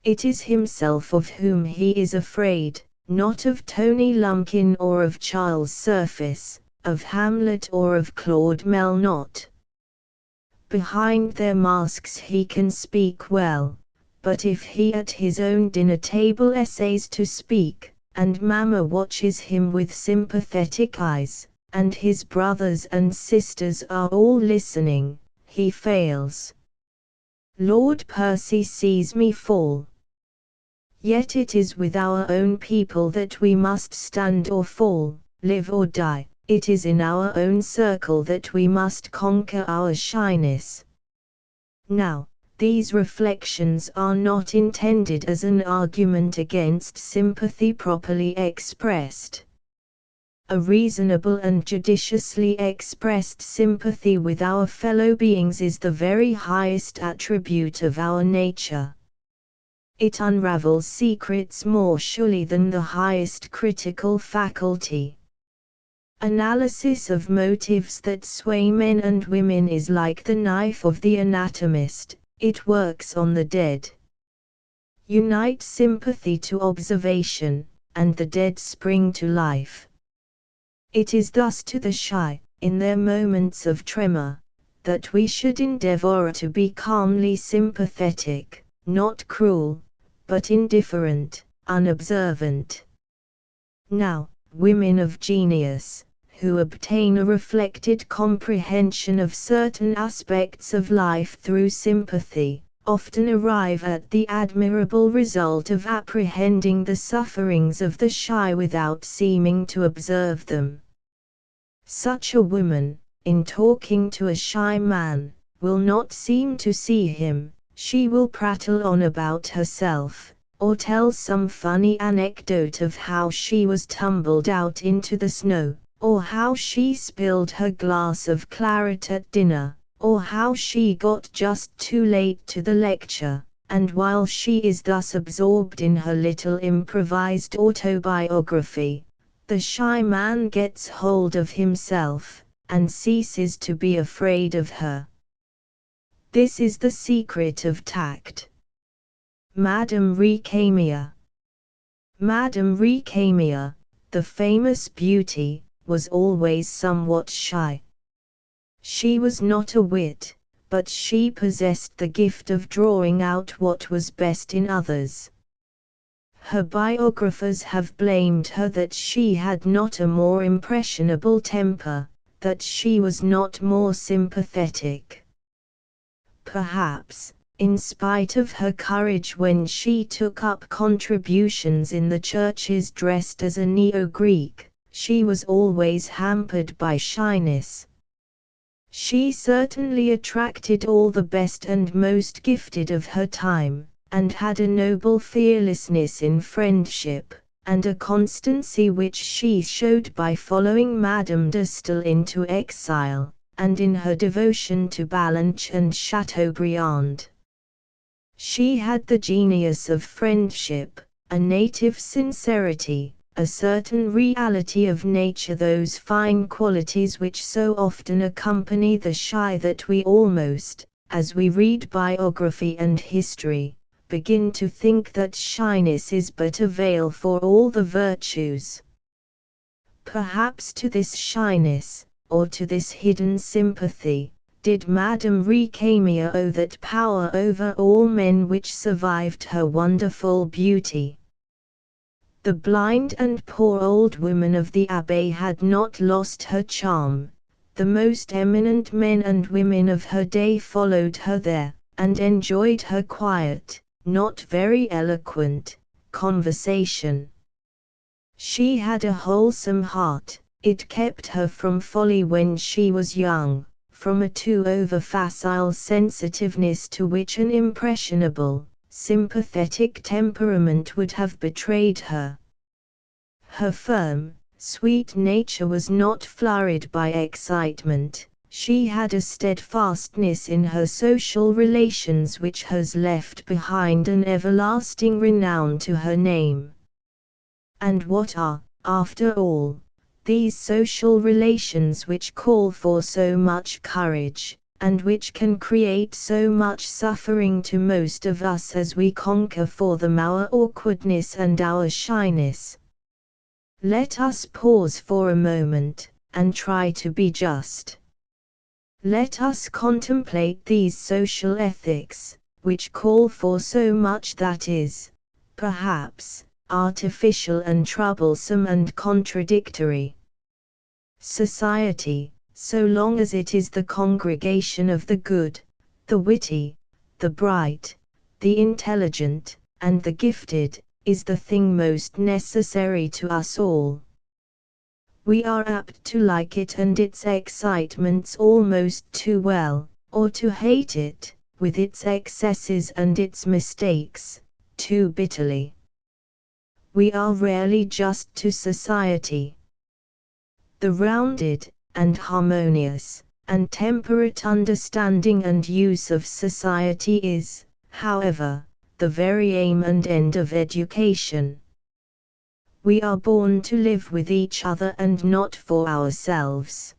It is himself of whom he is afraid, not of Tony Lumpkin or of Charles Surface, of Hamlet or of Claude Melnotte. Behind their masks he can speak well, but if he at his own dinner table essays to speak, and Mamma watches him with sympathetic eyes, and his brothers and sisters are all listening, he fails. Lord Percy sees me fall. Yet it is with our own people that we must stand or fall, live or die. It is in our own circle that we must conquer our shyness. Now, these reflections are not intended as an argument against sympathy properly expressed. A reasonable and judiciously expressed sympathy with our fellow beings is the very highest attribute of our nature. It unravels secrets more surely than the highest critical faculty. Analysis of motives that sway men and women is like the knife of the anatomist, it works on the dead. Unite sympathy to observation, and the dead spring to life. It is thus to the shy, in their moments of tremor, that we should endeavor to be calmly sympathetic, not cruel, but indifferent, unobservant. Now, women of genius, who obtain a reflected comprehension of certain aspects of life through sympathy, often arrive at the admirable result of apprehending the sufferings of the shy without seeming to observe them. Such a woman, in talking to a shy man, will not seem to see him. She will prattle on about herself, or tell some funny anecdote of how she was tumbled out into the snow, or how she spilled her glass of claret at dinner, or how she got just too late to the lecture, and while she is thus absorbed in her little improvised autobiography, the shy man gets hold of himself, and ceases to be afraid of her. This is the secret of tact. Madame Recamier. Madame Recamier, the famous beauty, was always somewhat shy. She was not a wit, but she possessed the gift of drawing out what was best in others. Her biographers have blamed her that she had not a more impressionable temper, that she was not more sympathetic. Perhaps, in spite of her courage when she took up contributions in the churches dressed as a neo-Greek, she was always hampered by shyness. She certainly attracted all the best and most gifted of her time, and had a noble fearlessness in friendship, and a constancy which she showed by following Madame de Staël into exile, and in her devotion to Ballanche and Chateaubriand. She had the genius of friendship, a native sincerity, a certain reality of nature, those fine qualities which so often accompany the shy that we almost, as we read biography and history, begin to think that shyness is but a veil for all the virtues. Perhaps to this shyness, or to this hidden sympathy, did Madame Recamier owe that power over all men which survived her wonderful beauty. The blind and poor old woman of the Abbaye had not lost her charm. The most eminent men and women of her day followed her there, and enjoyed her quiet, not very eloquent, conversation. She had a wholesome heart. It kept her from folly when she was young, from a too over-facile sensitiveness to which an impressionable, sympathetic temperament would have betrayed her. Her firm, sweet nature was not flurried by excitement. She had a steadfastness in her social relations which has left behind an everlasting renown to her name. And what are, after all, these social relations which call for so much courage, and which can create so much suffering to most of us as we conquer for them our awkwardness and our shyness? Let us pause for a moment, and try to be just. Let us contemplate these social ethics, which call for so much that is, perhaps, artificial and troublesome and contradictory. Society, so long as it is the congregation of the good, the witty, the bright, the intelligent, and the gifted, is the thing most necessary to us all. We are apt to like it and its excitements almost too well, or to hate it, with its excesses and its mistakes, too bitterly. We are rarely just to society. The rounded, and harmonious, and temperate understanding and use of society is, however, the very aim and end of education. We are born to live with each other and not for ourselves.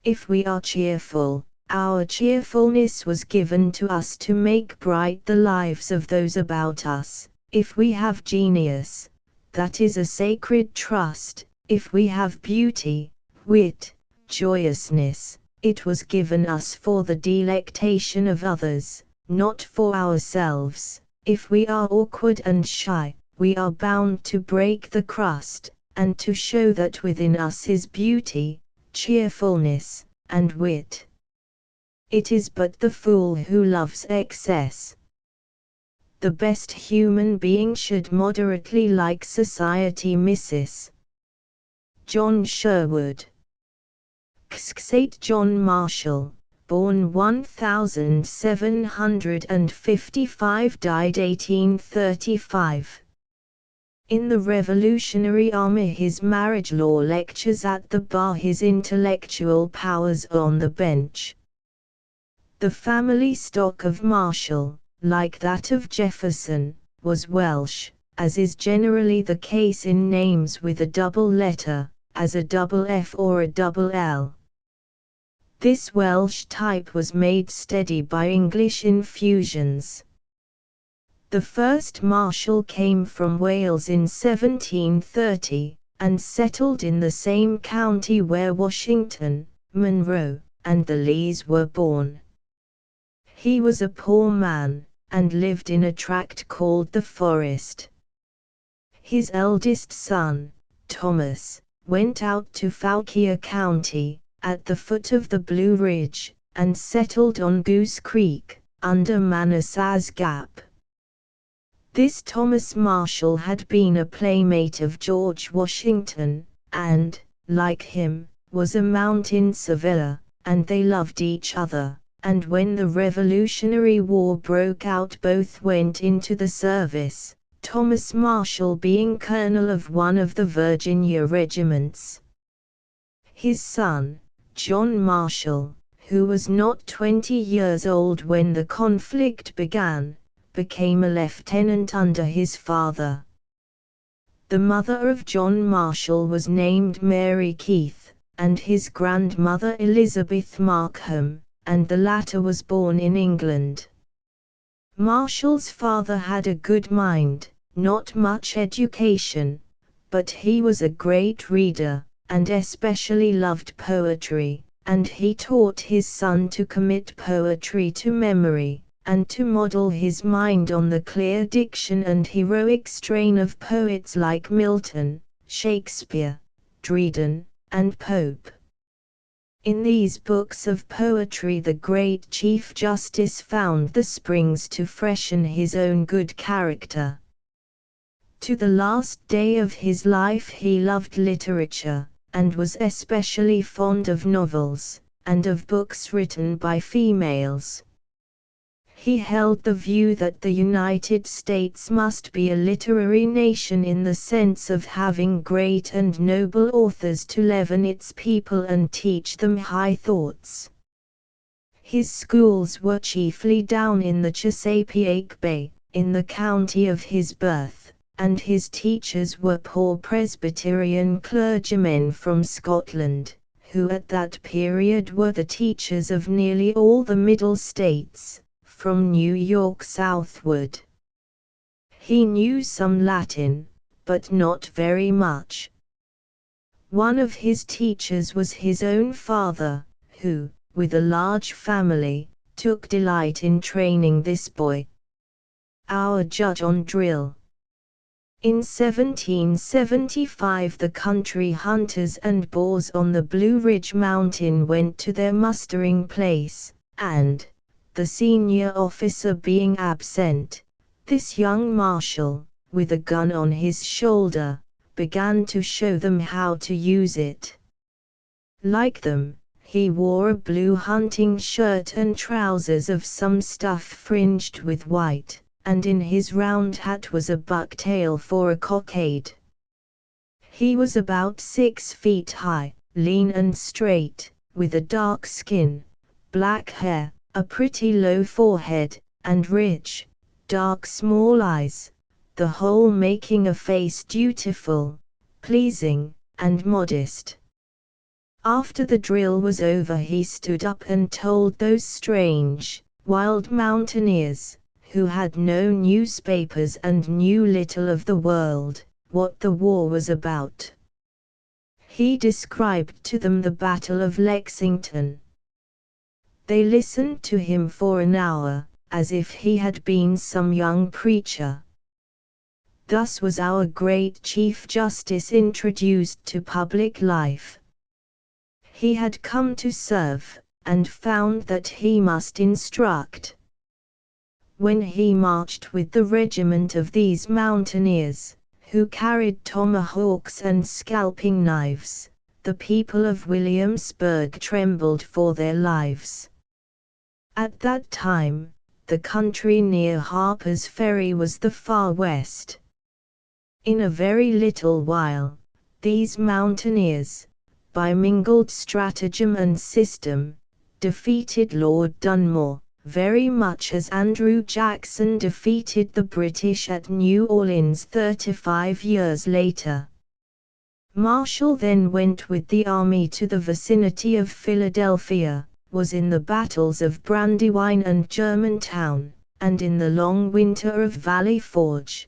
If we are cheerful, our cheerfulness was given to us to make bright the lives of those about us. If we have genius, that is a sacred trust. If we have beauty, wit, joyousness. It was given us for the delectation of others, not for ourselves. If we are awkward and shy, we are bound to break the crust, and to show that within us is beauty, cheerfulness, and wit. It is but the fool who loves excess. The best human being should moderately like society. Mrs. John Sherwood. St. John Marshall, born 1755, died 1835. In the Revolutionary Army, his marriage law lectures at the bar, his intellectual powers on the bench. The family stock of Marshall, like that of Jefferson, was Welsh, as is generally the case in names with a double letter, as a double F or a double L. This Welsh type was made steady by English infusions. The first Marshall came from Wales in 1730, and settled in the same county where Washington, Monroe, and the Lees were born. He was a poor man, and lived in a tract called the Forest. His eldest son, Thomas, went out to Fauquier County, at the foot of the Blue Ridge, and settled on Goose Creek, under Manassas Gap. This Thomas Marshall had been a playmate of George Washington, and, like him, was a mountain surveyor, and they loved each other. And when the Revolutionary War broke out, both went into the service, Thomas Marshall being colonel of one of the Virginia regiments. His son, John Marshall, who was not 20 years old when the conflict began, became a lieutenant under his father. The mother of John Marshall was named Mary Keith, and his grandmother Elizabeth Markham, and the latter was born in England. Marshall's father had a good mind, not much education, but he was a great reader, and especially loved poetry, and he taught his son to commit poetry to memory, and to model his mind on the clear diction and heroic strain of poets like Milton, Shakespeare, Dryden, and Pope. In these books of poetry the great Chief Justice found the springs to freshen his own good character. To the last day of his life he loved literature, and was especially fond of novels, and of books written by females. He held the view that the United States must be a literary nation in the sense of having great and noble authors to leaven its people and teach them high thoughts. His schools were chiefly down in the Chesapeake Bay, in the county of his birth, and his teachers were poor Presbyterian clergymen from Scotland, who at that period were the teachers of nearly all the Middle States, from New York southward. He knew some Latin, but not very much. One of his teachers was his own father, who, with a large family, took delight in training this boy. Our judge on drill. In 1775 the country hunters and boars on the Blue Ridge Mountain went to their mustering place, and, the senior officer being absent, this young marshal, with a gun on his shoulder, began to show them how to use it. Like them, he wore a blue hunting shirt and trousers of some stuff fringed with white, and in his round hat was a bucktail for a cockade. He was about 6 feet high, lean and straight, with a dark skin, black hair, a pretty low forehead, and rich, dark small eyes, the whole making a face dutiful, pleasing, and modest. After the drill was over he stood up and told those strange, wild mountaineers, who had no newspapers and knew little of the world, what the war was about. He described to them the Battle of Lexington. They listened to him for an hour, as if he had been some young preacher. Thus was our great Chief Justice introduced to public life. He had come to serve, and found that he must instruct. When he marched with the regiment of these mountaineers, who carried tomahawks and scalping knives, the people of Williamsburg trembled for their lives. At that time, the country near Harper's Ferry was the far west. In a very little while, these mountaineers, by mingled stratagem and system, defeated Lord Dunmore, very much as Andrew Jackson defeated the British at New Orleans 35 years later. Marshall then went with the army to the vicinity of Philadelphia, was in the battles of Brandywine and Germantown, and in the long winter of Valley Forge.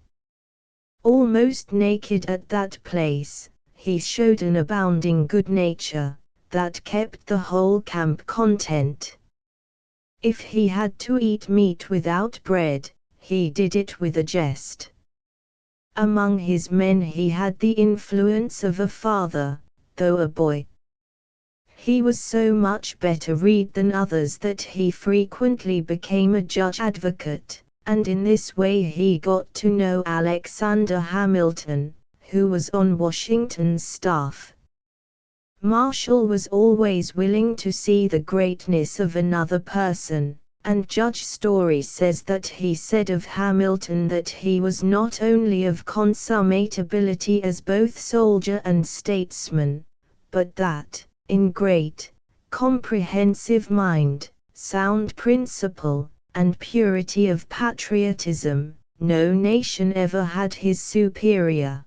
Almost naked at that place, he showed an abounding good nature, that kept the whole camp content. If he had to eat meat without bread, he did it with a jest. Among his men he had the influence of a father, though a boy. He was so much better read than others that he frequently became a judge-advocate, and in this way he got to know Alexander Hamilton, who was on Washington's staff. Marshall was always willing to see the greatness of another person, and Judge Story says that he said of Hamilton that he was not only of consummate ability as both soldier and statesman, but that, in great, comprehensive mind, sound principle, and purity of patriotism, no nation ever had his superior.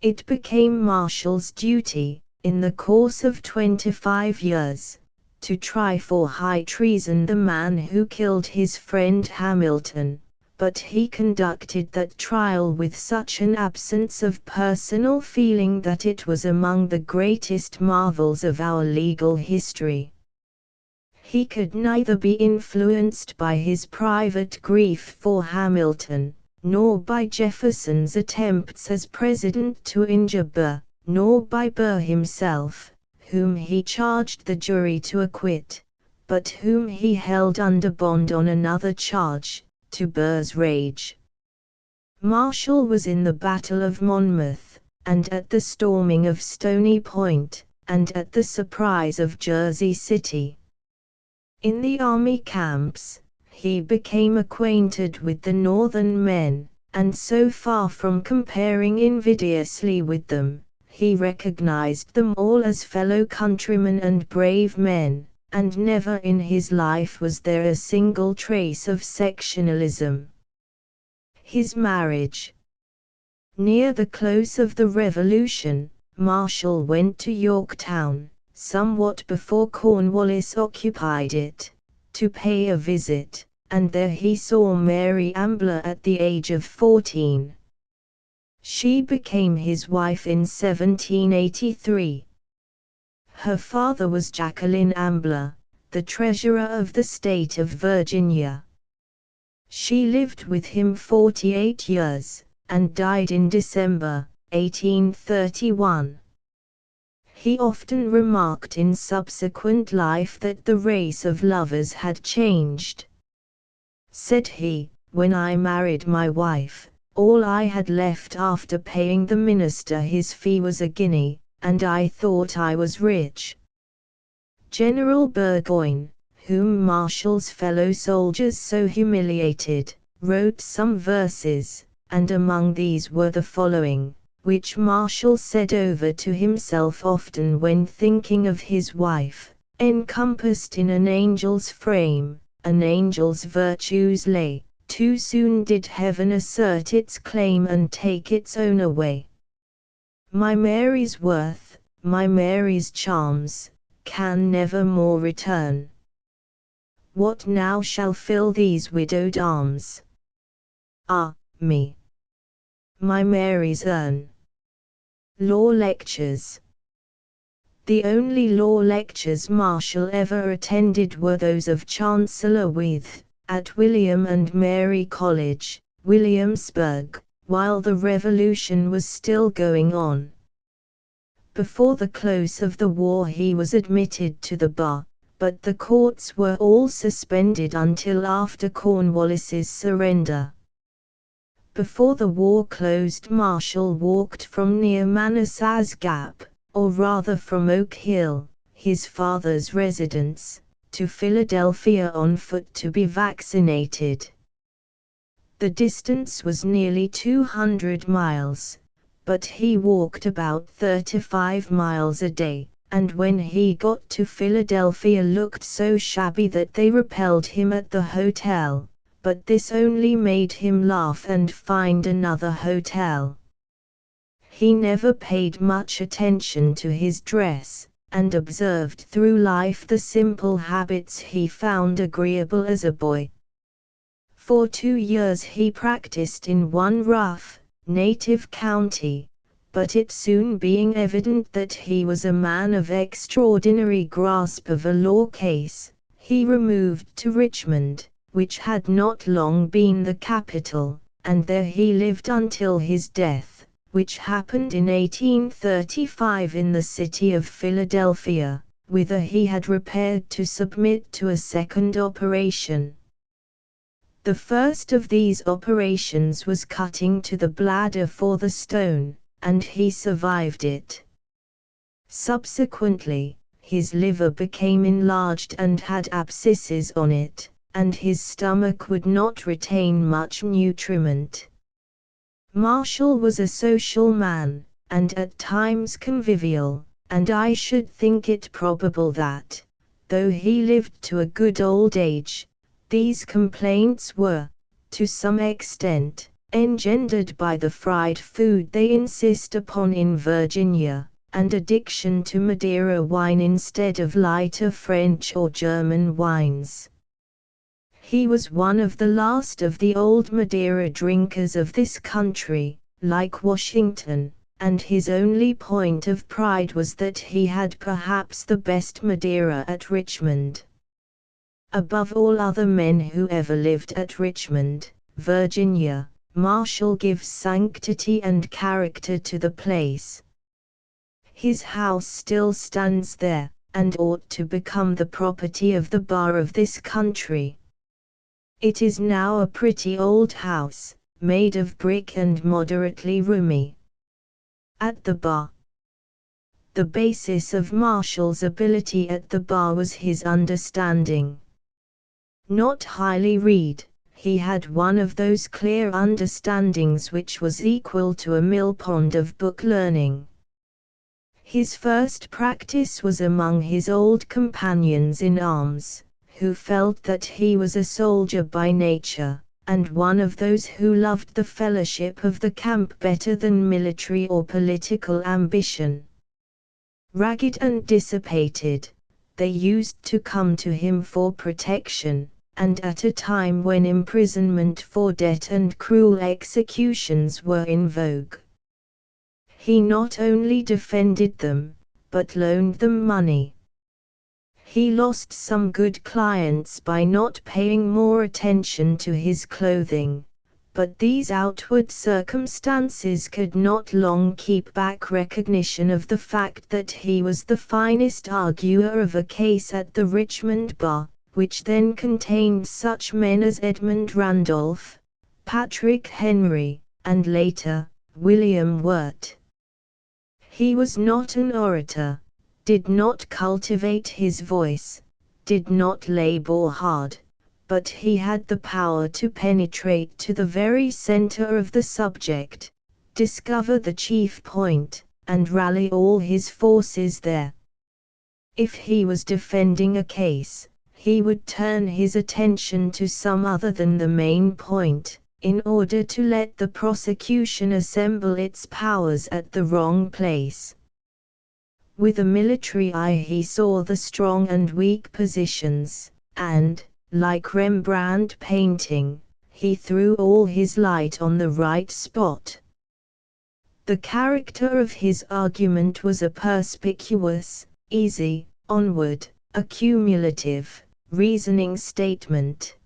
It became Marshall's duty, in the course of 25 years, to try for high treason the man who killed his friend Hamilton, but he conducted that trial with such an absence of personal feeling that it was among the greatest marvels of our legal history. He could neither be influenced by his private grief for Hamilton, nor by Jefferson's attempts as president to injure Burr, nor by Burr himself, whom he charged the jury to acquit, but whom he held under bond on another charge, to Burr's rage. Marshall was in the Battle of Monmouth, and at the storming of Stony Point, and at the surprise of Jersey City. In the army camps, he became acquainted with the Northern men, and so far from comparing invidiously with them, he recognized them all as fellow countrymen and brave men, and never in his life was there a single trace of sectionalism. His marriage. Near the close of the Revolution, Marshall went to Yorktown, somewhat before Cornwallis occupied it, to pay a visit, and there he saw Mary Ambler at the age of 14. She became his wife in 1783. Her father was Jacqueline Ambler, the treasurer of the state of Virginia. She lived with him 48 years, and died in December, 1831. He often remarked in subsequent life that the race of lovers had changed. Said he, "When I married my wife, all I had left after paying the minister his fee was a guinea, and I thought I was rich." General Burgoyne, whom Marshall's fellow soldiers so humiliated, wrote some verses, and among these were the following, which Marshall said over to himself often when thinking of his wife: "Encompassed in an angel's frame, an angel's virtues lay, too soon did heaven assert its claim and take its own away. My Mary's worth, my Mary's charms, can never more return. What now shall fill these widowed arms? Ah, me! My Mary's urn." Law Lectures. The only law lectures Marshall ever attended were those of Chancellor Wythe, at William and Mary College, Williamsburg, while the Revolution was still going on. Before the close of the war he was admitted to the bar, but the courts were all suspended until after Cornwallis's surrender. Before the war closed, Marshall walked from near Manassas Gap, or rather from Oak Hill, his father's residence, to Philadelphia on foot to be vaccinated. The distance was nearly 200 miles, but he walked about 35 miles a day, and when he got to Philadelphia looked so shabby that they repelled him at the hotel, but this only made him laugh and find another hotel. He never paid much attention to his dress, and observed through life the simple habits he found agreeable as a boy. For 2 years he practiced in one rough, native county, but it soon being evident that he was a man of extraordinary grasp of a law case, he removed to Richmond, which had not long been the capital, and there he lived until his death, which happened in 1835 in the city of Philadelphia, whither he had repaired to submit to a second operation. The first of these operations was cutting to the bladder for the stone, and he survived it. Subsequently, his liver became enlarged and had abscesses on it, and his stomach would not retain much nutriment. Marshall was a social man, and at times convivial, and I should think it probable that, though he lived to a good old age, these complaints were, to some extent, engendered by the fried food they insist upon in Virginia, and addiction to Madeira wine instead of lighter French or German wines. He was one of the last of the old Madeira drinkers of this country, like Washington, and his only point of pride was that he had perhaps the best Madeira at Richmond. Above all other men who ever lived at Richmond, Virginia, Marshall gives sanctity and character to the place. His house still stands there, and ought to become the property of the bar of this country. It is now a pretty old house, made of brick and moderately roomy. At the bar. The basis of Marshall's ability at the bar was his understanding. Not highly read, he had one of those clear understandings which was equal to a millpond of book learning. His first practice was among his old companions in arms, who felt that he was a soldier by nature, and one of those who loved the fellowship of the camp better than military or political ambition. Ragged and dissipated, they used to come to him for protection, and at a time when imprisonment for debt and cruel executions were in vogue. He not only defended them, but loaned them money. He lost some good clients by not paying more attention to his clothing, but these outward circumstances could not long keep back recognition of the fact that he was the finest arguer of a case at the Richmond bar, which then contained such men as Edmund Randolph, Patrick Henry, and later, William Wirt. He was not an orator, did not cultivate his voice, did not labor hard, but he had the power to penetrate to the very center of the subject, discover the chief point, and rally all his forces there. If he was defending a case, he would turn his attention to some other than the main point, in order to let the prosecution assemble its powers at the wrong place. With a military eye he saw the strong and weak positions, and, like Rembrandt painting, he threw all his light on the right spot. The character of his argument was a perspicuous, easy, onward, a cumulative, reasoning statement.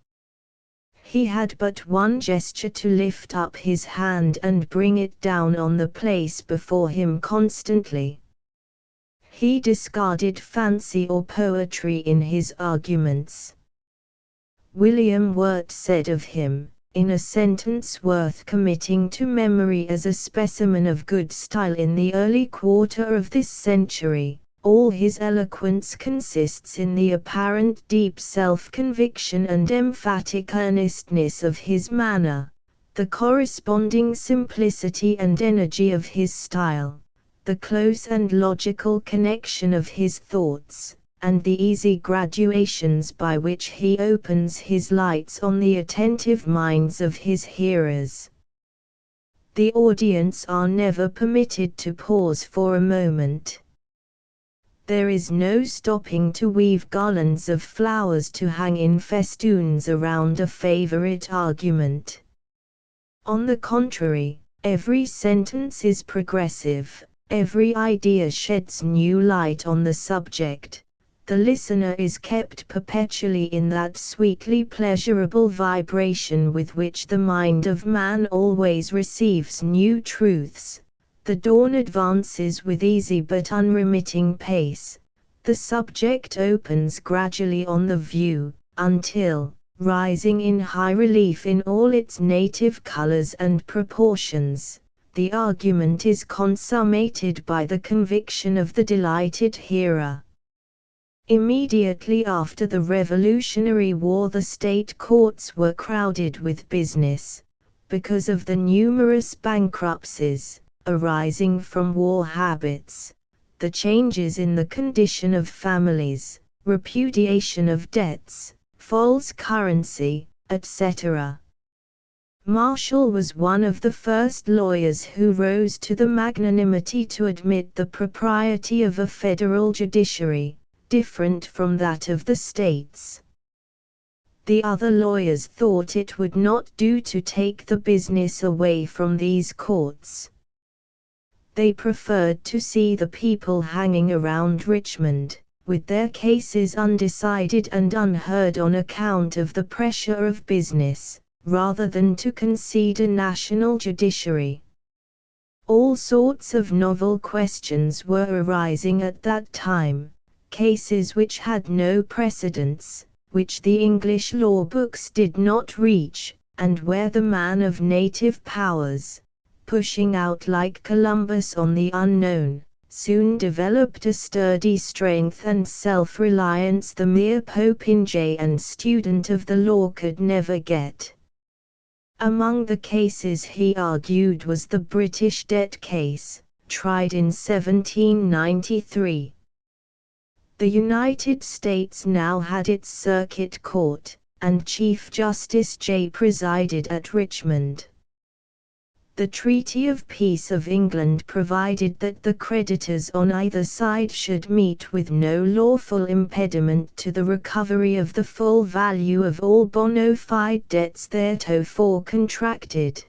He had but one gesture to lift up his hand and bring it down on the place before him constantly. He discarded fancy or poetry in his arguments. William Wirt said of him, in a sentence worth committing to memory as a specimen of good style in the early quarter of this century, all his eloquence consists in the apparent deep self-conviction and emphatic earnestness of his manner, the corresponding simplicity and energy of his style, the close and logical connection of his thoughts, and the easy graduations by which he opens his lights on the attentive minds of his hearers. The audience are never permitted to pause for a moment. There is no stopping to weave garlands of flowers to hang in festoons around a favorite argument. On the contrary, every sentence is progressive, every idea sheds new light on the subject. The listener is kept perpetually in that sweetly pleasurable vibration with which the mind of man always receives new truths. The dawn advances with easy but unremitting pace. The subject opens gradually on the view, until, rising in high relief in all its native colors and proportions, the argument is consummated by the conviction of the delighted hearer. Immediately after the Revolutionary War, the state courts were crowded with business, because of the numerous bankruptcies arising from war habits, the changes in the condition of families, repudiation of debts, false currency, etc. Marshall was one of the first lawyers who rose to the magnanimity to admit the propriety of a federal judiciary, different from that of the states. The other lawyers thought it would not do to take the business away from these courts. They preferred to see the people hanging around Richmond, with their cases undecided and unheard on account of the pressure of business, rather than to concede a national judiciary. All sorts of novel questions were arising at that time, cases which had no precedents, which the English law books did not reach, and where the man of native powers, pushing out like Columbus on the unknown, soon developed a sturdy strength and self-reliance the mere popinjay and student of the law could never get. Among the cases he argued was the British debt case, tried in 1793. The United States now had its circuit court, and Chief Justice Jay presided at Richmond. The Treaty of Peace of England provided that the creditors on either side should meet with no lawful impediment to the recovery of the full value of all bona fide debts theretofore contracted.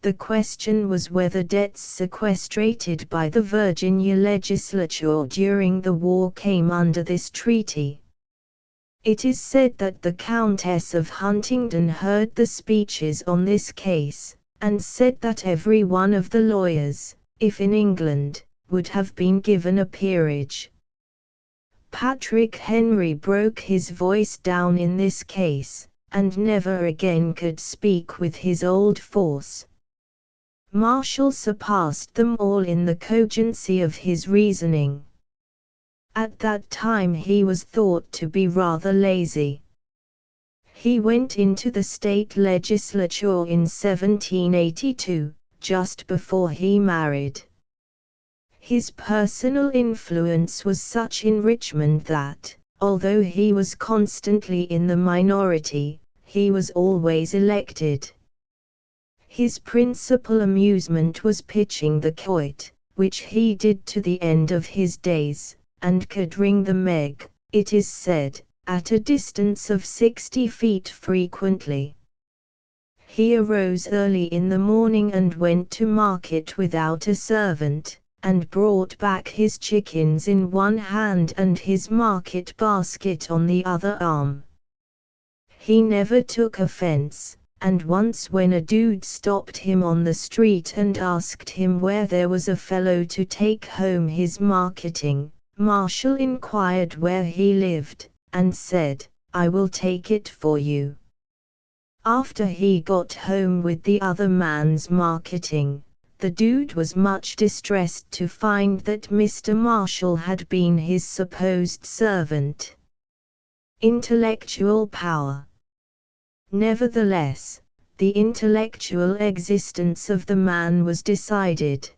The question was whether debts sequestrated by the Virginia legislature during the war came under this treaty. It is said that the Countess of Huntingdon heard the speeches on this case, and said that every one of the lawyers, if in England, would have been given a peerage. Patrick Henry broke his voice down in this case, and never again could speak with his old force. Marshall surpassed them all in the cogency of his reasoning. At that time he was thought to be rather lazy. He went into the state legislature in 1782, just before he married. His personal influence was such in Richmond that, although he was constantly in the minority, he was always elected. His principal amusement was pitching the quoit, which he did to the end of his days, and could ring the meg, it is said, at a distance of 60 feet frequently. He arose early in the morning and went to market without a servant, and brought back his chickens in one hand and his market basket on the other arm. He never took offense, and once when a dude stopped him on the street and asked him where there was a fellow to take home his marketing, Marshall inquired where he lived, and said, "I will take it for you." After he got home with the other man's marketing, the dude was much distressed to find that Mr. Marshall had been his supposed servant. Intellectual power. Nevertheless, the intellectual existence of the man was decided.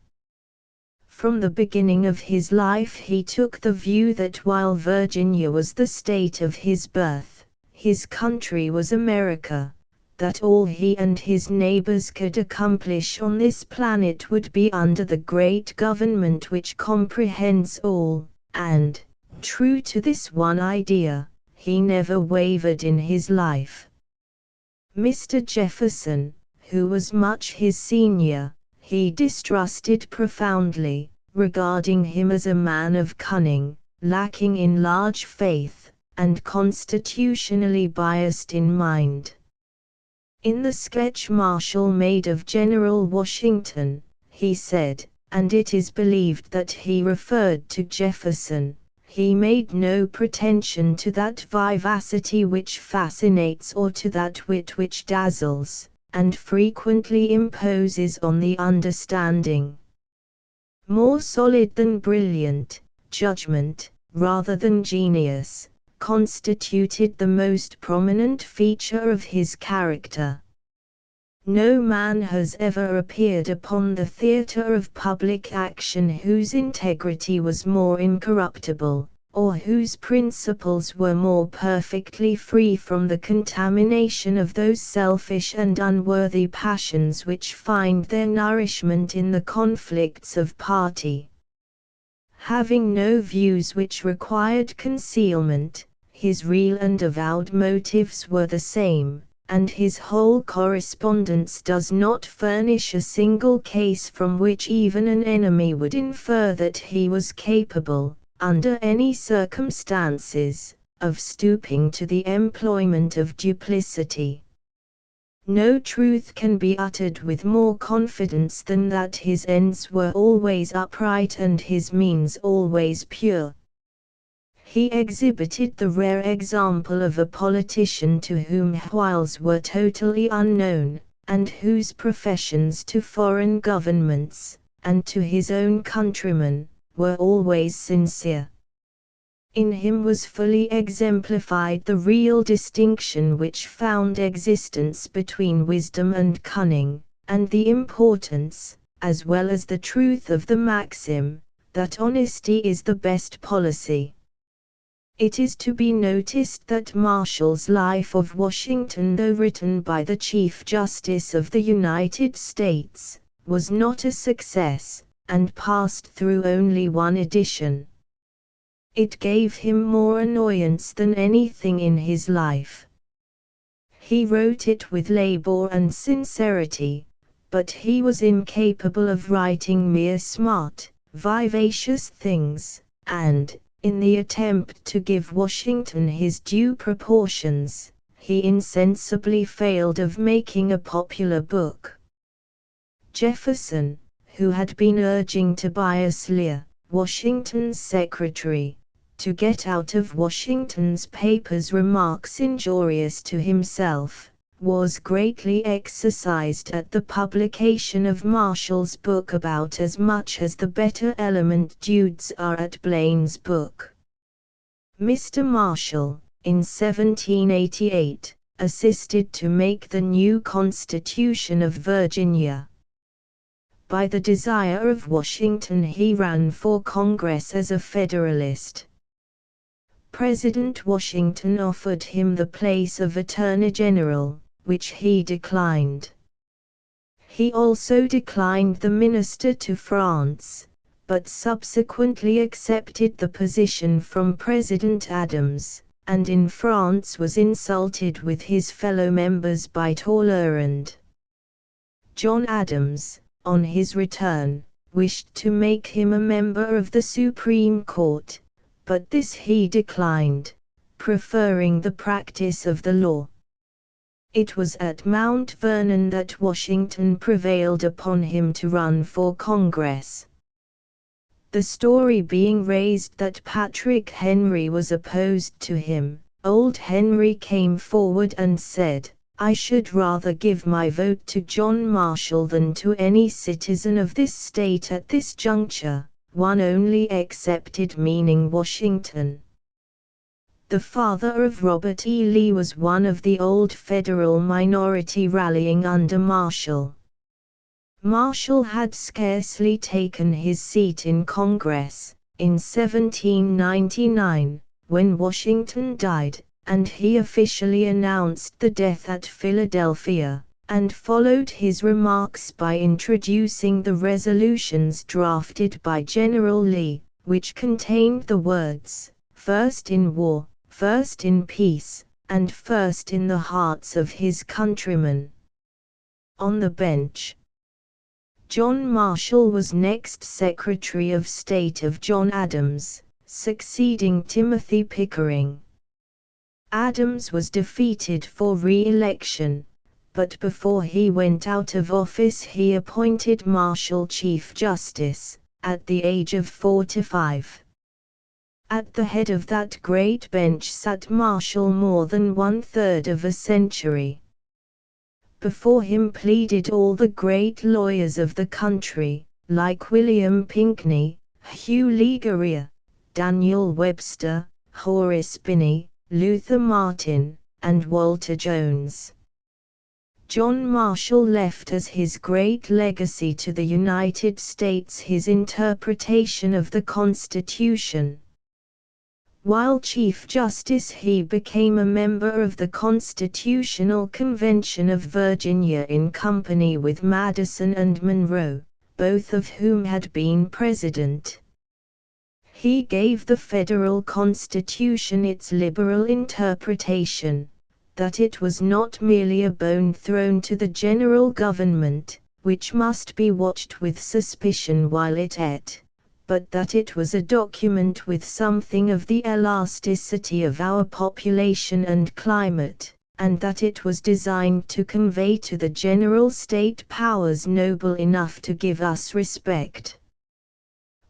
From the beginning of his life he took the view that while Virginia was the state of his birth, his country was America, that all he and his neighbors could accomplish on this planet would be under the great government which comprehends all, and, true to this one idea, he never wavered in his life. Mr. Jefferson, who was much his senior, he distrusted profoundly, regarding him as a man of cunning, lacking in large faith, and constitutionally biased in mind. In the sketch Marshall made of General Washington, he said, and it is believed that he referred to Jefferson, he made no pretension to that vivacity which fascinates or to that wit which dazzles, and frequently imposes on the understanding. More solid than brilliant, judgment, rather than genius, constituted the most prominent feature of his character. No man has ever appeared upon the theatre of public action whose integrity was more incorruptible, or whose principles were more perfectly free from the contamination of those selfish and unworthy passions which find their nourishment in the conflicts of party. Having no views which required concealment, his real and avowed motives were the same, and his whole correspondence does not furnish a single case from which even an enemy would infer that he was capable, under any circumstances, of stooping to the employment of duplicity. No truth can be uttered with more confidence than that his ends were always upright and his means always pure. He exhibited the rare example of a politician to whom wiles were totally unknown, and whose professions to foreign governments, and to his own countrymen, were always sincere. In him was fully exemplified the real distinction which found existence between wisdom and cunning, and the importance, as well as the truth of the maxim, that honesty is the best policy. It is to be noticed that Marshall's Life of Washington, though written by the Chief Justice of the United States, was not a success, and passed through only one edition. It gave him more annoyance than anything in his life. He wrote it with labor and sincerity, but he was incapable of writing mere smart, vivacious things, and, in the attempt to give Washington his due proportions, he insensibly failed of making a popular book. Jefferson, who had been urging Tobias Lear, Washington's secretary, to get out of Washington's papers remarks injurious to himself, was greatly exercised at the publication of Marshall's book about as much as the better element dudes are at Blaine's book. Mr. Marshall, in 1788, assisted to make the new Constitution of Virginia. By the desire of Washington he ran for Congress as a Federalist. President Washington offered him the place of Attorney General, which he declined. He also declined the minister to France, but subsequently accepted the position from President Adams, and in France was insulted with his fellow members by Talleyrand. John Adams, on his return, wished to make him a member of the Supreme Court, but this he declined, preferring the practice of the law. It was at Mount Vernon that Washington prevailed upon him to run for Congress. The story being raised that Patrick Henry was opposed to him, old Henry came forward and said, "I should rather give my vote to John Marshall than to any citizen of this state at this juncture, one only excepted, meaning Washington." The father of Robert E. Lee was one of the old Federal minority rallying under Marshall. Marshall had scarcely taken his seat in Congress, in 1799, when Washington died, and he officially announced the death at Philadelphia, and followed his remarks by introducing the resolutions drafted by General Lee, which contained the words, "First in war, first in peace, and first in the hearts of his countrymen." On the bench, John Marshall was next Secretary of State of John Adams, succeeding Timothy Pickering. Adams was defeated for re-election, but before he went out of office he appointed Marshall Chief Justice, at the age of 45. At the head of that great bench sat Marshall more than 1/3 of a century. Before him pleaded all the great lawyers of the country, like William Pinckney, Hugh Legarrette, Daniel Webster, Horace Binney, Luther Martin, and Walter Jones. John Marshall left as his great legacy to the United States his interpretation of the Constitution. While Chief Justice he became a member of the Constitutional Convention of Virginia in company with Madison and Monroe, both of whom had been president. He gave the federal Constitution its liberal interpretation, that it was not merely a bone thrown to the general government, which must be watched with suspicion while it ate, but that it was a document with something of the elasticity of our population and climate, and that it was designed to convey to the general state powers noble enough to give us respect.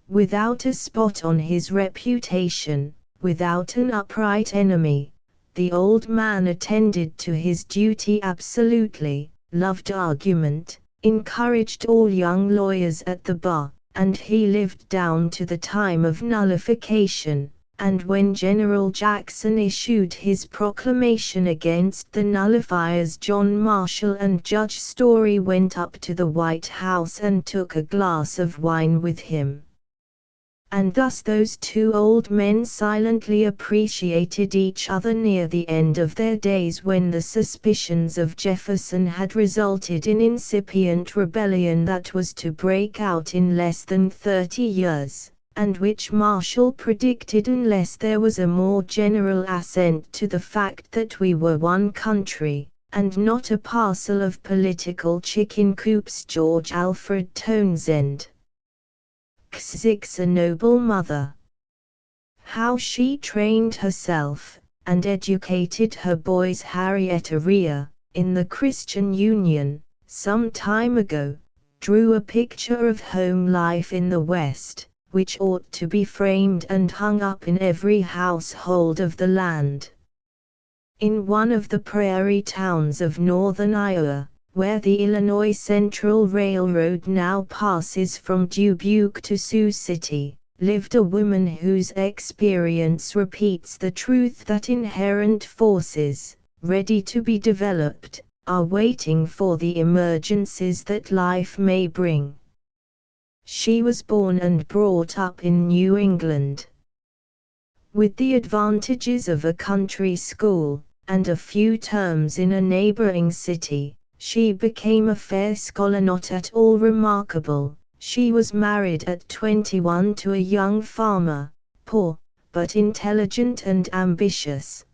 Without a spot on his reputation, without an upright enemy, the old man attended to his duty absolutely, loved argument, encouraged all young lawyers at the bar, and he lived down to the time of nullification, and when General Jackson issued his proclamation against the nullifiers, John Marshall and Judge Story went up to the White House and took a glass of wine with him. And thus those two old men silently appreciated each other near the end of their days, when the suspicions of Jefferson had resulted in incipient rebellion that was to break out in less than 30 years, and which Marshall predicted unless there was a more general assent to the fact that we were one country, and not a parcel of political chicken coops. George Alfred Townsend. Six, a noble mother. How she trained herself, and educated her boys. Harrietta Rea, in the Christian Union, some time ago, drew a picture of home life in the West, which ought to be framed and hung up in every household of the land. In one of the prairie towns of northern Iowa, where the Illinois Central Railroad now passes from Dubuque to Sioux City, lived a woman whose experience repeats the truth that inherent forces, ready to be developed, are waiting for the emergencies that life may bring. She was born and brought up in New England. With the advantages of a country school, and a few terms in a neighboring city, she became a fair scholar, not at all remarkable. She was married at 21 to a young farmer, poor, but intelligent and ambitious.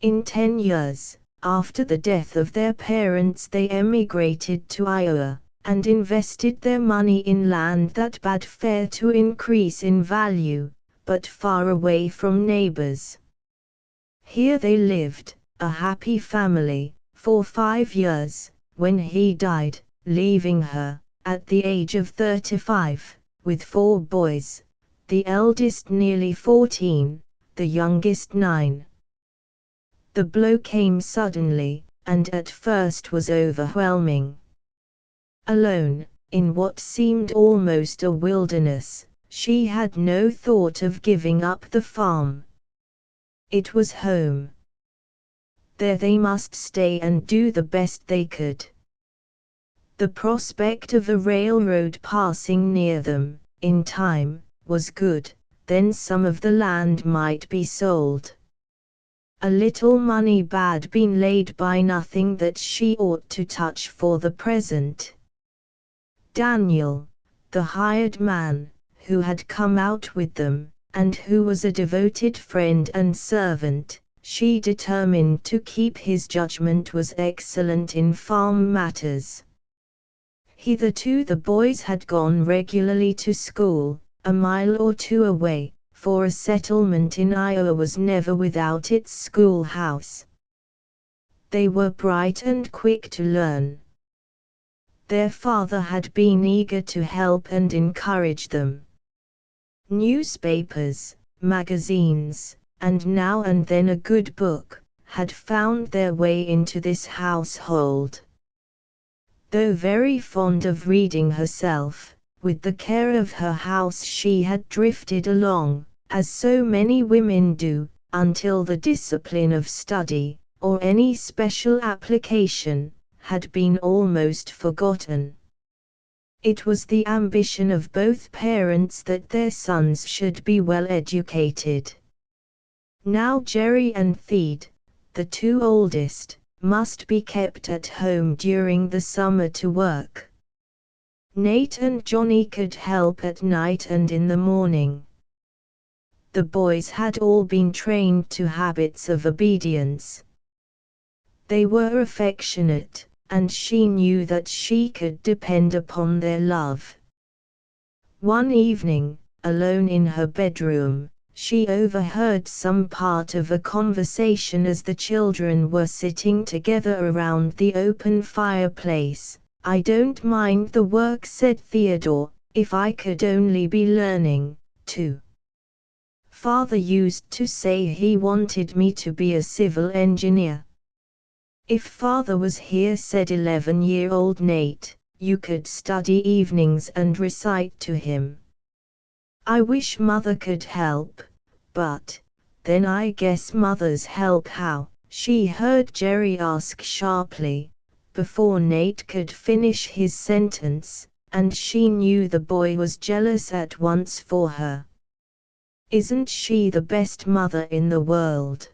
In 10 years, after the death of their parents, they emigrated to Iowa, and invested their money in land that bade fair to increase in value, but far away from neighbors. Here they lived, a happy family, for 5 years, when he died, leaving her, at the age of 35, with 4 boys, the eldest nearly 14, the youngest 9. The blow came suddenly, and at first was overwhelming. Alone, in what seemed almost a wilderness, she had no thought of giving up the farm. It was home. There they must stay and do the best they could. The prospect of a railroad passing near them, in time, was good, then some of the land might be sold. A little money had been laid by, nothing that she ought to touch for the present. Daniel, the hired man, who had come out with them, and who was a devoted friend and servant, she determined to keep. His judgment was excellent in farm matters. Hitherto the boys had gone regularly to school, a mile or 2 away, for a settlement in Iowa was never without its schoolhouse. They were bright and quick to learn. Their father had been eager to help and encourage them. Newspapers, magazines, and now and then a good book, had found their way into this household. Though very fond of reading herself, with the care of her house she had drifted along, as so many women do, until the discipline of study, or any special application, had been almost forgotten. It was the ambition of both parents that their sons should be well educated. Now Jerry and Theod, the 2 oldest, must be kept at home during the summer to work. Nate and Johnny could help at night and in the morning. The boys had all been trained to habits of obedience. They were affectionate, and she knew that she could depend upon their love. One evening, alone in her bedroom, she overheard some part of a conversation as the children were sitting together around the open fireplace. "I don't mind the work," said Theodore, "if I could only be learning, too. Father used to say he wanted me to be a civil engineer." "If Father was here," said 11-year-old Nate, "you could study evenings and recite to him." "I wish Mother could help, but, then I guess mothers help how?" she heard Jerry ask sharply, before Nate could finish his sentence, and she knew the boy was jealous at once for her. "Isn't she the best mother in the world?"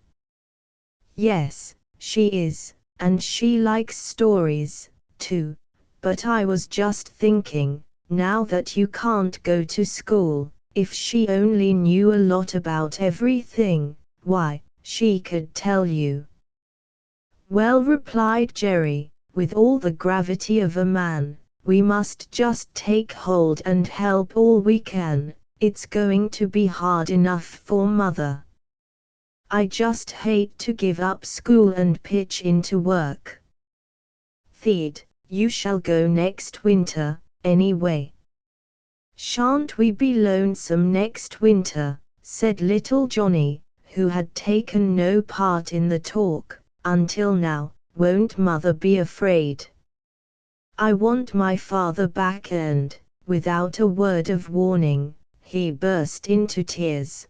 "Yes, she is, and she likes stories, too, but I was just thinking, now that you can't go to school, if she only knew a lot about everything, why, she could tell you." "Well," replied Jerry, with all the gravity of a man, "we must just take hold and help all we can. It's going to be hard enough for Mother. I just hate to give up school and pitch into work." "Theod, you shall go next winter, anyway." "Shan't we be lonesome next winter?" said little Johnny, who had taken no part in the talk, until now. "Won't Mother be afraid?" "I want my father back," and, without a word of warning, he burst into tears.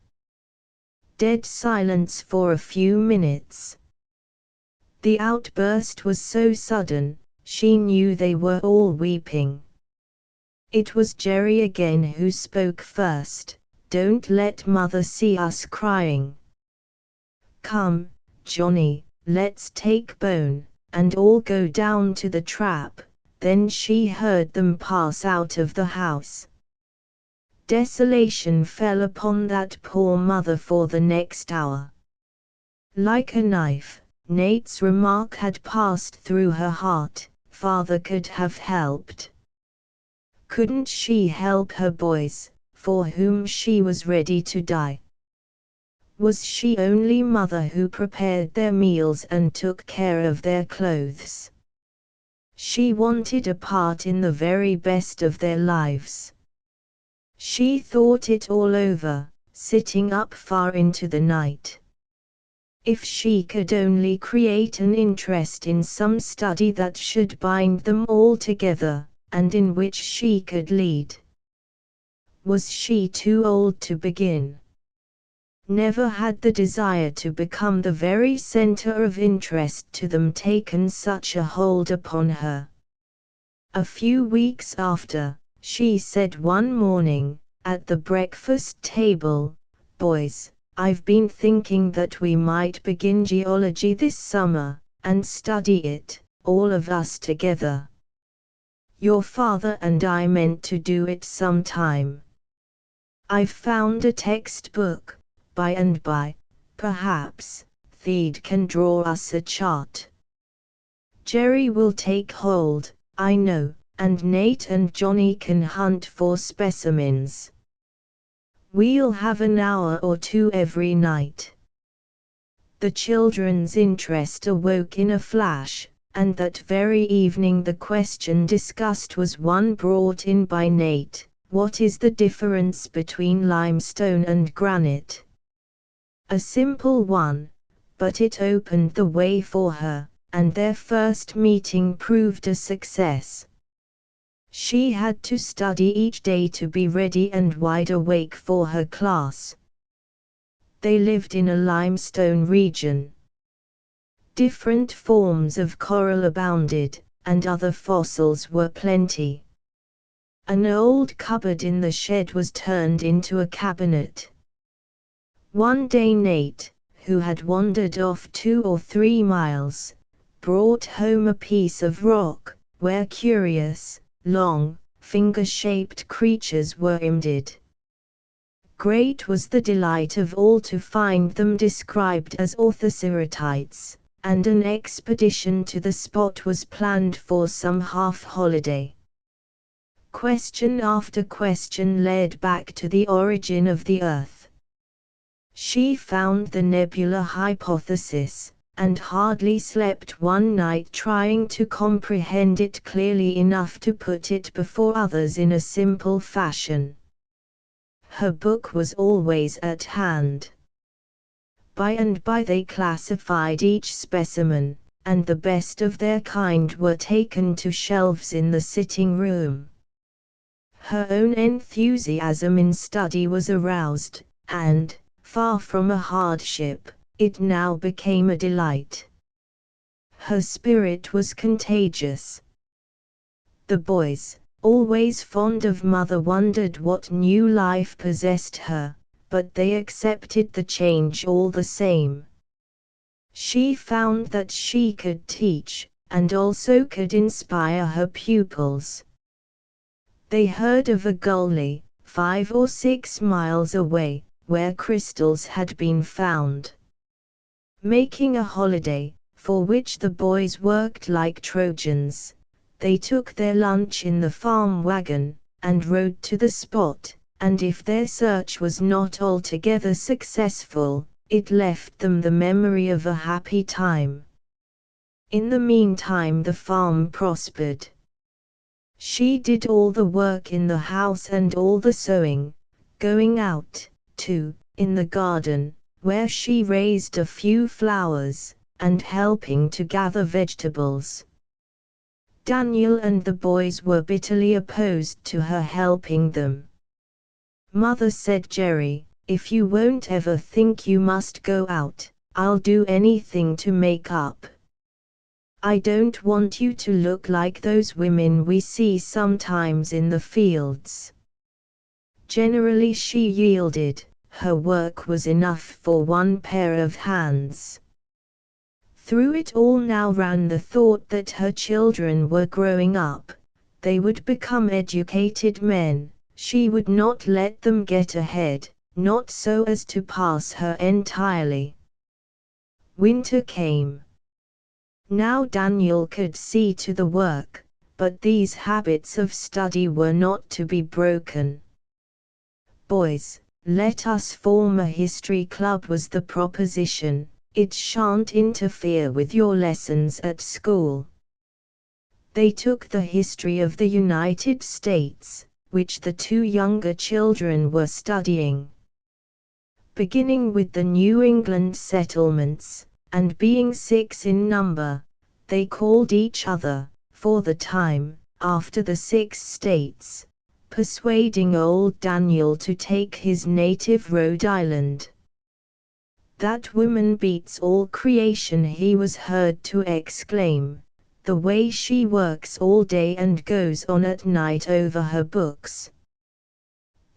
Dead silence for a few minutes. The outburst was so sudden, she knew they were all weeping. It was Jerry again who spoke first. "Don't let Mother see us crying. Come, Johnny, let's take Bone, and all go down to the trap." Then she heard them pass out of the house. Desolation fell upon that poor mother for the next hour. Like a knife, Nate's remark had passed through her heart. Father could have helped. Couldn't she help her boys, for whom she was ready to die? Was she only mother who prepared their meals and took care of their clothes? She wanted a part in the very best of their lives. She thought it all over, sitting up far into the night. If she could only create an interest in some study that should bind them all together, and in which she could lead. Was she too old to begin? Never had the desire to become the very center of interest to them taken such a hold upon her. A few weeks after, she said one morning, at the breakfast table, "Boys, I've been thinking that we might begin geology this summer, and study it, all of us together. Your father and I meant to do it sometime. I've found a textbook. By and by, perhaps, Theod can draw us a chart. Jerry will take hold, I know, and Nate and Johnny can hunt for specimens. We'll have an hour or two every night." The children's interest awoke in a flash, and that very evening the question discussed was one brought in by Nate: "What is the difference between limestone and granite?" A simple one, but it opened the way for her, and their first meeting proved a success. She had to study each day to be ready and wide awake for her class. They lived in a limestone region. Different forms of coral abounded, and other fossils were plenty. An old cupboard in the shed was turned into a cabinet. One day Nate, who had wandered off 2 or 3 miles, brought home a piece of rock, where curious, long, finger-shaped creatures were embedded. Great was the delight of all to find them described as orthoceratites, and an expedition to the spot was planned for some half-holiday. Question after question led back to the origin of the Earth. She found the nebula hypothesis, and hardly slept one night trying to comprehend it clearly enough to put it before others in a simple fashion. Her book was always at hand. By and by they classified each specimen, and the best of their kind were taken to shelves in the sitting room. Her own enthusiasm in study was aroused, and, far from a hardship, it now became a delight. Her spirit was contagious. The boys, always fond of mother, wondered what new life possessed her, but they accepted the change all the same. She found that she could teach, and also could inspire her pupils. They heard of a gully, 5 or 6 miles away, where crystals had been found. Making a holiday, for which the boys worked like Trojans, they took their lunch in the farm wagon, and rode to the spot, and if their search was not altogether successful, it left them the memory of a happy time. In the meantime the farm prospered. She did all the work in the house and all the sewing, going out, too, in the garden, where she raised a few flowers, and helping to gather vegetables. Daniel and the boys were bitterly opposed to her helping them. Mother said, "Jerry, if you won't ever think you must go out, I'll do anything to make up. I don't want you to look like those women we see sometimes in the fields." Generally she yielded. Her work was enough for one pair of hands. Through it all now ran the thought that her children were growing up, they would become educated men, she would not let them get ahead, not so as to pass her entirely. Winter came. Now Daniel could see to the work, but these habits of study were not to be broken. "Boys, let us form a history club," was the proposition. "It shan't interfere with your lessons at school." They took the history of the United States, which the two younger children were studying. Beginning with the New England settlements, and being 6 in number, they called each other, for the time, after the 6 states, persuading old Daniel to take his native Rhode Island. "That woman beats all creation," he was heard to exclaim. "The way she works all day and goes on at night over her books."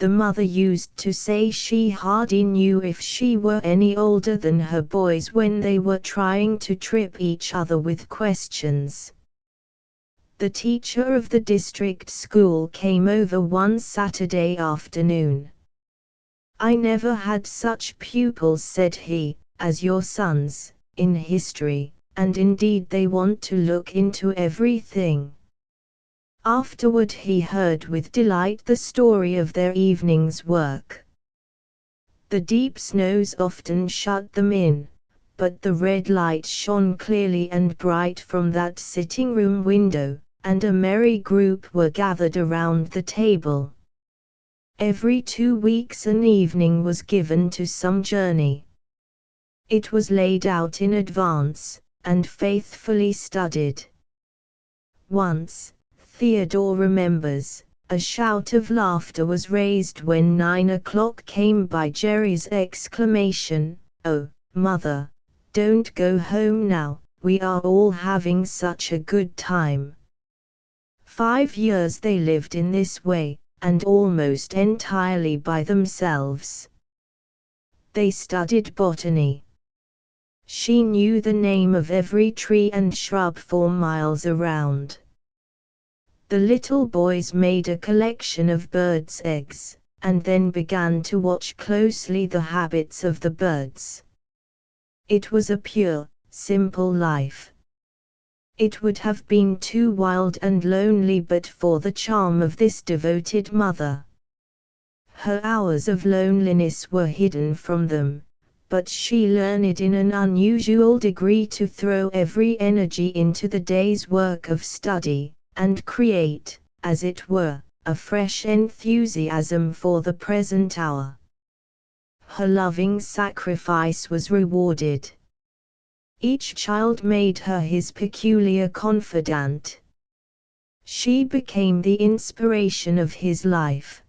The mother used to say she hardly knew if she were any older than her boys when they were trying to trip each other with questions. The teacher of the district school came over one Saturday afternoon. "I never had such pupils," said he, "as your sons, in history, and indeed they want to look into everything." Afterward he heard with delight the story of their evening's work. The deep snows often shut them in, but the red light shone clearly and bright from that sitting-room window, and a merry group were gathered around the table. Every 2 weeks an evening was given to some journey. It was laid out in advance, and faithfully studied. Once, Theodore remembers, a shout of laughter was raised when 9 o'clock came by. Jerry's exclamation, "Oh, Mother, don't go home now, we are all having such a good time." 5 years they lived in this way, and almost entirely by themselves. They studied botany. She knew the name of every tree and shrub for miles around. The little boys made a collection of birds' eggs, and then began to watch closely the habits of the birds. It was a pure, simple life. It would have been too wild and lonely but for the charm of this devoted mother. Her hours of loneliness were hidden from them, but she learned in an unusual degree to throw every energy into the day's work of study, and create, as it were, a fresh enthusiasm for the present hour. Her loving sacrifice was rewarded. Each child made her his peculiar confidant. She became the inspiration of his life.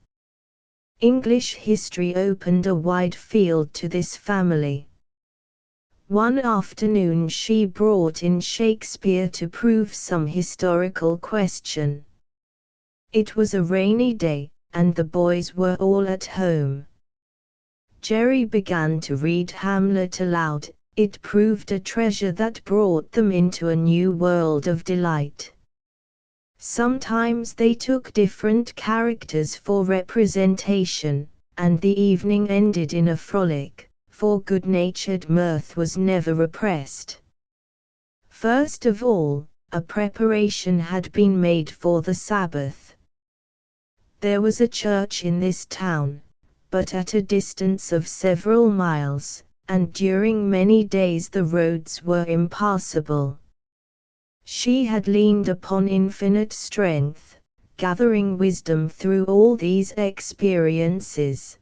English history opened a wide field to this family. One afternoon she brought in Shakespeare to prove some historical question. It was a rainy day, and the boys were all at home. Jerry began to read Hamlet aloud. It proved a treasure that brought them into a new world of delight. Sometimes they took different characters for representation, and the evening ended in a frolic, for good-natured mirth was never repressed. First of all, a preparation had been made for the Sabbath. There was a church in this town, but at a distance of several miles, and during many days the roads were impassable. She had leaned upon infinite strength, gathering wisdom through all these experiences.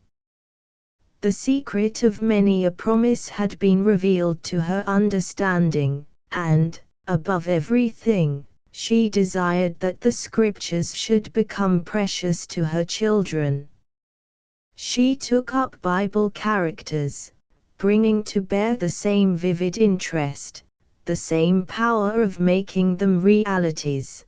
The secret of many a promise had been revealed to her understanding, and, above everything, she desired that the scriptures should become precious to her children. She took up Bible characters, bringing to bear the same vivid interest, the same power of making them realities.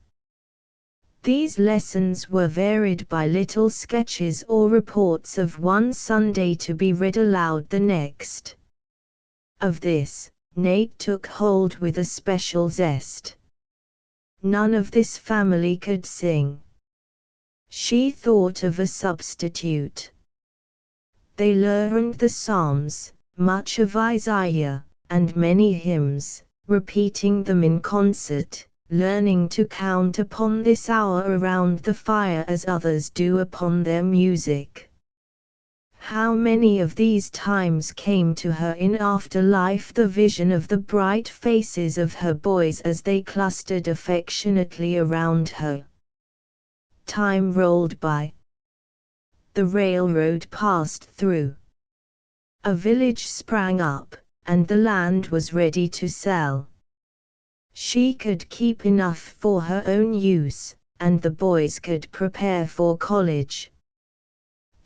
These lessons were varied by little sketches or reports of one Sunday to be read aloud the next. Of this, Nate took hold with a special zest. None of this family could sing. She thought of a substitute. They learned the Psalms, much of Isaiah, and many hymns, repeating them in concert, learning to count upon this hour around the fire as others do upon their music. How many of these times came to her in afterlife the vision of the bright faces of her boys as they clustered affectionately around her. Time rolled by. The railroad passed through. A village sprang up, and the land was ready to sell. She could keep enough for her own use, and the boys could prepare for college.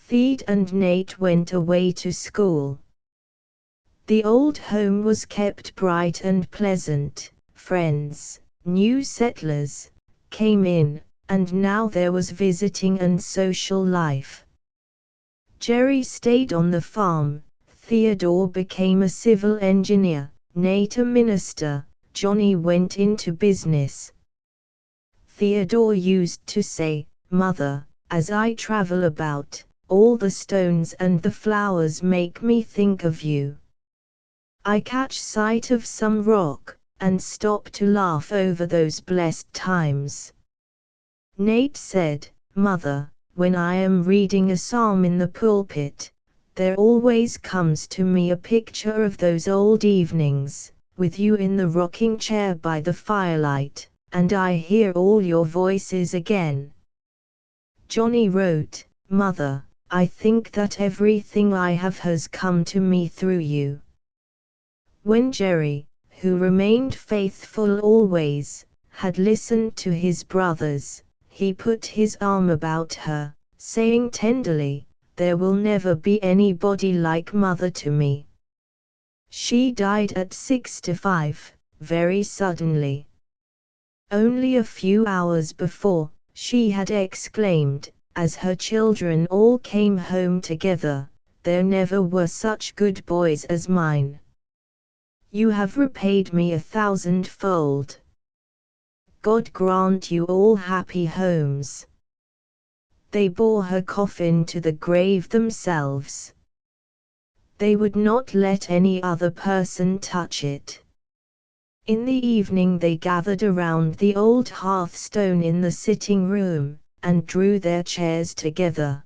Theod and Nate went away to school. The old home was kept bright and pleasant. Friends, new settlers, came in, and now there was visiting and social life. Jerry stayed on the farm, Theodore became a civil engineer, Nate a minister, Johnny went into business. Theodore used to say, "Mother, as I travel about, all the stones and the flowers make me think of you. I catch sight of some rock, and stop to laugh over those blessed times." Nate said, "Mother, when I am reading a psalm in the pulpit, there always comes to me a picture of those old evenings, with you in the rocking chair by the firelight, and I hear all your voices again." Johnny wrote, "Mother, I think that everything I have has come to me through you." When Jerry, who remained faithful always, had listened to his brothers, he put his arm about her, saying tenderly, "There will never be anybody like Mother to me." She died at 65, very suddenly. Only a few hours before, she had exclaimed, as her children all came home together, "There never were such good boys as mine. You have repaid me 1,000-fold. God grant you all happy homes." They bore her coffin to the grave themselves. They would not let any other person touch it. In the evening they gathered around the old hearthstone in the sitting room, and drew their chairs together.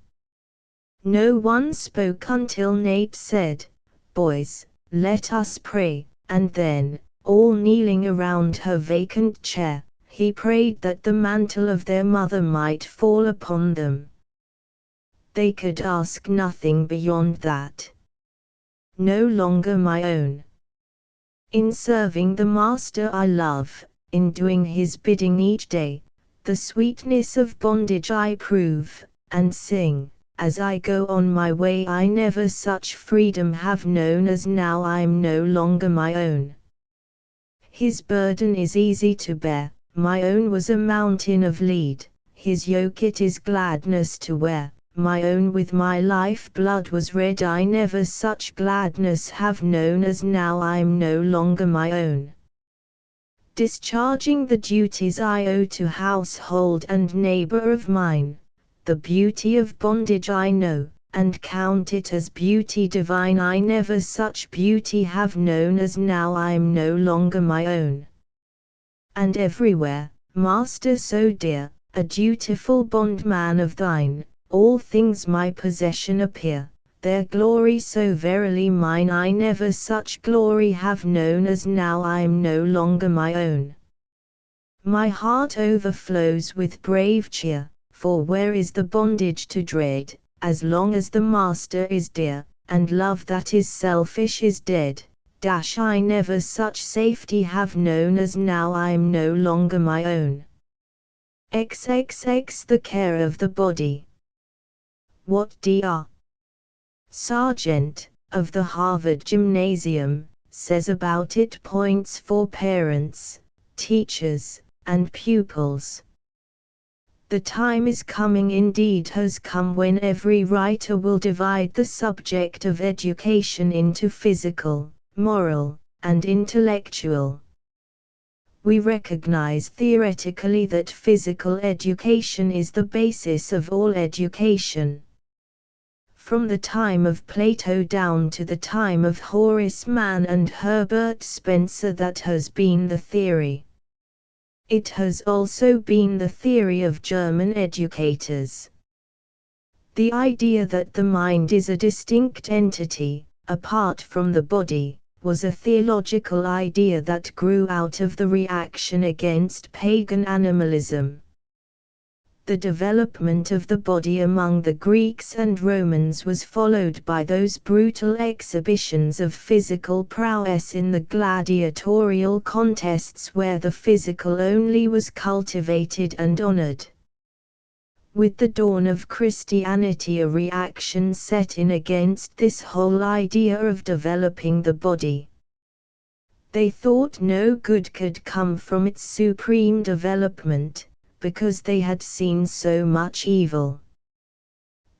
No one spoke until Nate said, "Boys, let us pray," and then, all kneeling around her vacant chair, he prayed that the mantle of their mother might fall upon them. They could ask nothing beyond that. No longer my own. In serving the Master I love, in doing his bidding each day, the sweetness of bondage I prove, and sing, as I go on my way. I never such freedom have known as now I'm no longer my own. His burden is easy to bear, my own was a mountain of lead, his yoke it is gladness to wear. My own with my life blood was red. I never such gladness have known as now I'm no longer my own. Discharging the duties I owe to household and neighbor of mine, the beauty of bondage I know, and count it as beauty divine. I never such beauty have known as now I'm no longer my own. And everywhere, Master so dear, a dutiful bondman of thine, all things my possession appear, their glory so verily mine. I never such glory have known as now I'm no longer my own. My heart overflows with brave cheer, for where is the bondage to dread, as long as the Master is dear, and love that is selfish is dead. I never such safety have known as now I'm no longer my own. XXX The care of the body. What Dr. Sargent, of the Harvard Gymnasium, says about it points for parents, teachers, and pupils. The time is coming, indeed has come, when every writer will divide the subject of education into physical, moral, and intellectual. We recognize theoretically that physical education is the basis of all education. From the time of Plato down to the time of Horace Mann and Herbert Spencer, that has been the theory. It has also been the theory of German educators. The idea that the mind is a distinct entity, apart from the body, was a theological idea that grew out of the reaction against pagan animalism. The development of the body among the Greeks and Romans was followed by those brutal exhibitions of physical prowess in the gladiatorial contests where the physical only was cultivated and honored. With the dawn of Christianity, a reaction set in against this whole idea of developing the body. They thought no good could come from its supreme development, because they had seen so much evil.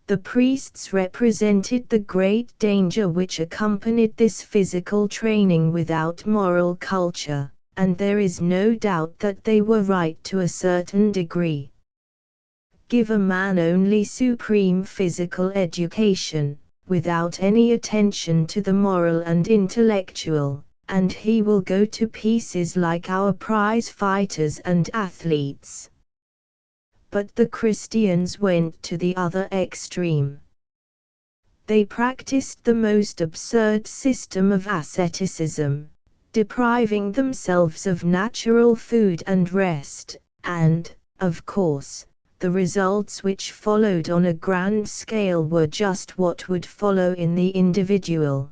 The priests represented the great danger which accompanied this physical training without moral culture, and there is no doubt that they were right to a certain degree. Give a man only supreme physical education, without any attention to the moral and intellectual, and he will go to pieces like our prize fighters and athletes. But the Christians went to the other extreme. They practiced the most absurd system of asceticism, depriving themselves of natural food and rest, and, of course, the results which followed on a grand scale were just what would follow in the individual.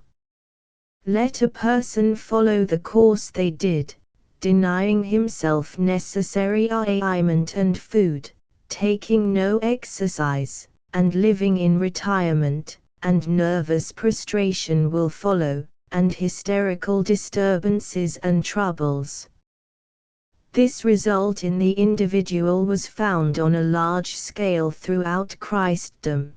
Let a person follow the course they did, denying himself necessary aliment and food, taking no exercise, and living in retirement, and nervous prostration will follow, and hysterical disturbances and troubles. This result in the individual was found on a large scale throughout Christendom.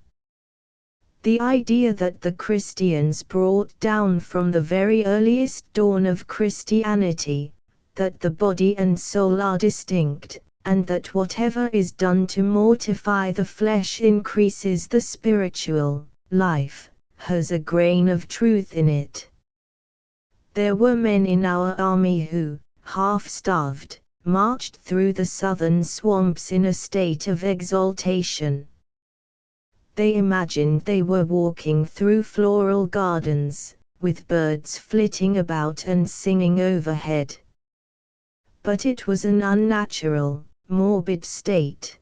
The idea that the Christians brought down from the very earliest dawn of Christianity, that the body and soul are distinct, and that whatever is done to mortify the flesh increases the spiritual life, has a grain of truth in it. There were men in our army who, half-starved, marched through the southern swamps in a state of exaltation. They imagined they were walking through floral gardens, with birds flitting about and singing overhead. But it was an unnatural, morbid state.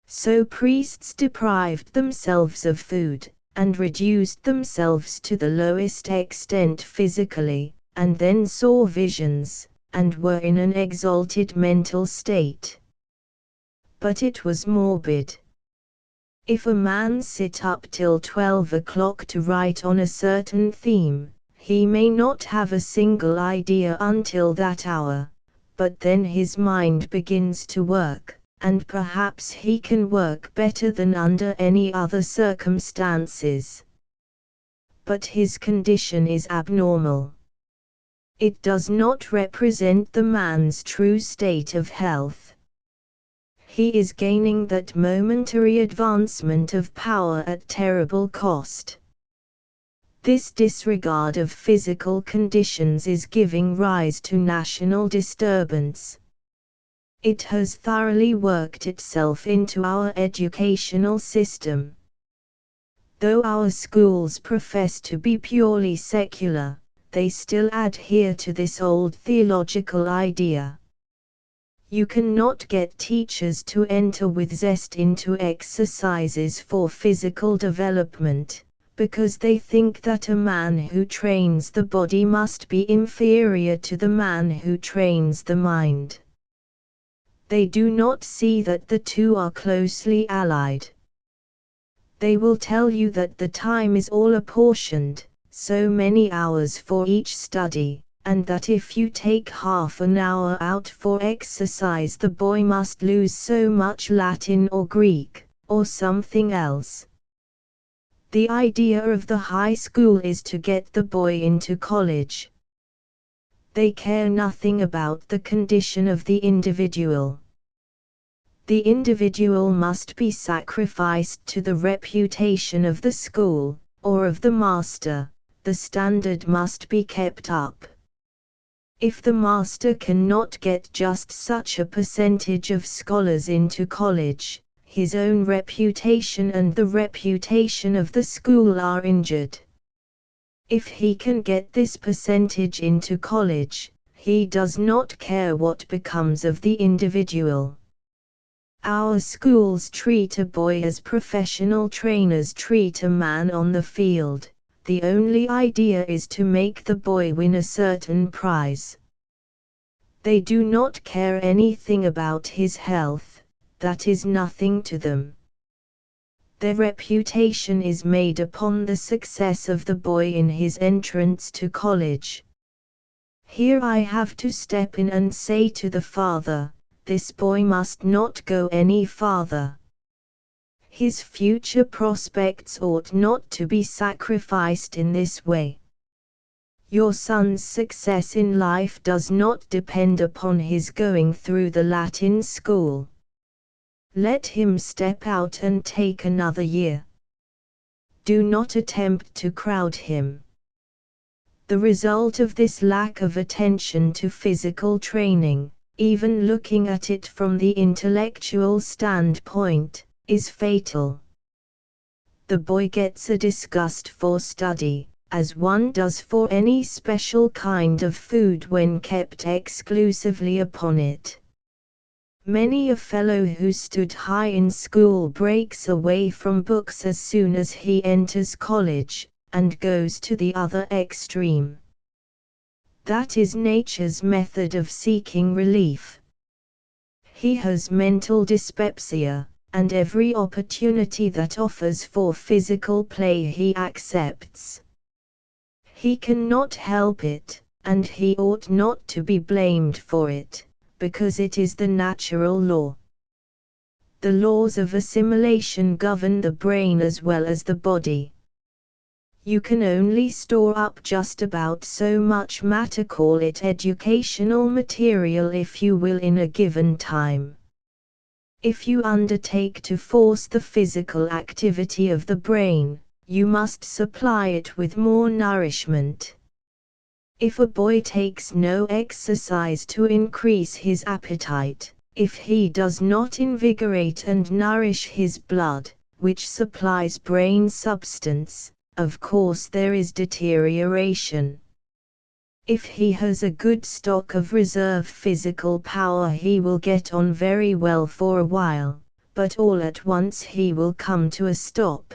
So priests deprived themselves of food, and reduced themselves to the lowest extent physically, and then saw visions, and were in an exalted mental state. But it was morbid. If a man sit up till 12 o'clock to write on a certain theme, he may not have a single idea until that hour, but then his mind begins to work, and perhaps he can work better than under any other circumstances. But his condition is abnormal. It does not represent the man's true state of health. He is gaining that momentary advancement of power at terrible cost. This disregard of physical conditions is giving rise to national disturbance. It has thoroughly worked itself into our educational system. Though our schools profess to be purely secular, they still adhere to this old theological idea. You cannot get teachers to enter with zest into exercises for physical development, because they think that a man who trains the body must be inferior to the man who trains the mind. They do not see that the two are closely allied. They will tell you that the time is all apportioned, so many hours for each study, and that if you take half an hour out for exercise, the boy must lose so much Latin or Greek, or something else. The idea of the high school is to get the boy into college. They care nothing about the condition of the individual. The individual must be sacrificed to the reputation of the school, or of the master. The standard must be kept up. If the master cannot get just such a percentage of scholars into college, his own reputation and the reputation of the school are injured. If he can get this percentage into college, he does not care what becomes of the individual. Our schools treat a boy as professional trainers treat a man on the field. The only idea is to make the boy win a certain prize. They do not care anything about his health, that is nothing to them. Their reputation is made upon the success of the boy in his entrance to college. Here I have to step in and say to the father, this boy must not go any farther. His future prospects ought not to be sacrificed in this way. Your son's success in life does not depend upon his going through the Latin school. Let him step out and take another year. Do not attempt to crowd him. The result of this lack of attention to physical training, even looking at it from the intellectual standpoint, is fatal. The boy gets a disgust for study, as one does for any special kind of food when kept exclusively upon it. Many a fellow who stood high in school breaks away from books as soon as he enters college, and goes to the other extreme. That is nature's method of seeking relief. He has mental dyspepsia, and every opportunity that offers for physical play he accepts. He cannot help it, and he ought not to be blamed for it, because it is the natural law. The laws of assimilation govern the brain as well as the body. You can only store up just about so much matter, call it educational material if you will, in a given time. If you undertake to force the physical activity of the brain, you must supply it with more nourishment. If a boy takes no exercise to increase his appetite, if he does not invigorate and nourish his blood, which supplies brain substance, of course there is deterioration. If he has a good stock of reserve physical power, he will get on very well for a while, but all at once he will come to a stop.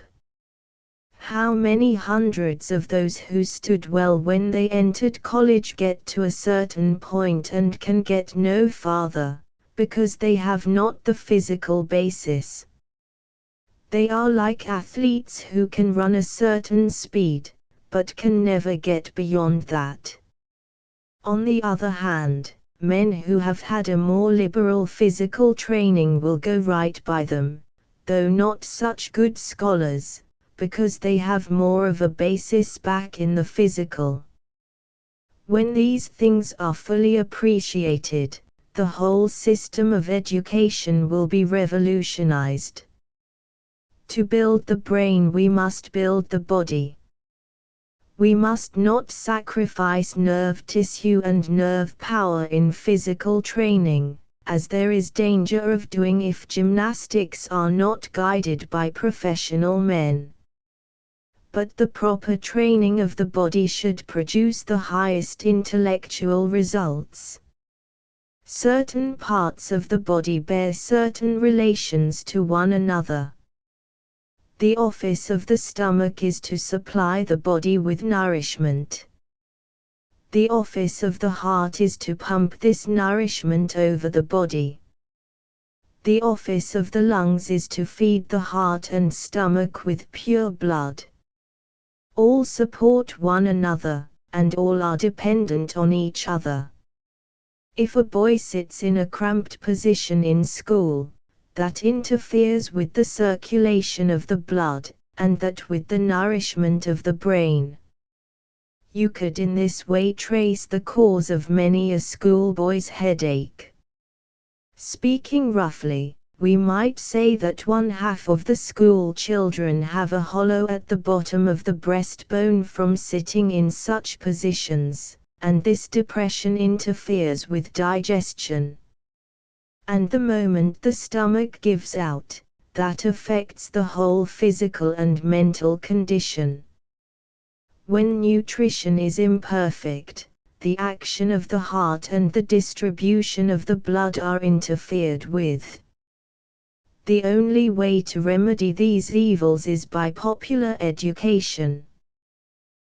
How many hundreds of those who stood well when they entered college get to a certain point and can get no farther, because they have not the physical basis? They are like athletes who can run a certain speed, but can never get beyond that. On the other hand, men who have had a more liberal physical training will go right by them, though not such good scholars, because they have more of a basis back in the physical. When these things are fully appreciated, the whole system of education will be revolutionized. To build the brain we must build the body. We must not sacrifice nerve tissue and nerve power in physical training, as there is danger of doing if gymnastics are not guided by professional men. But the proper training of the body should produce the highest intellectual results. Certain parts of the body bear certain relations to one another. The office of the stomach is to supply the body with nourishment. The office of the heart is to pump this nourishment over the body. The office of the lungs is to feed the heart and stomach with pure blood. All support one another, and all are dependent on each other. If a boy sits in a cramped position in school, that interferes with the circulation of the blood, and that with the nourishment of the brain. You could in this way trace the cause of many a schoolboy's headache. Speaking roughly, we might say that 1/2 of the school children have a hollow at the bottom of the breastbone from sitting in such positions, and this depression interferes with digestion. And the moment the stomach gives out, that affects the whole physical and mental condition. When nutrition is imperfect, the action of the heart and the distribution of the blood are interfered with. The only way to remedy these evils is by popular education.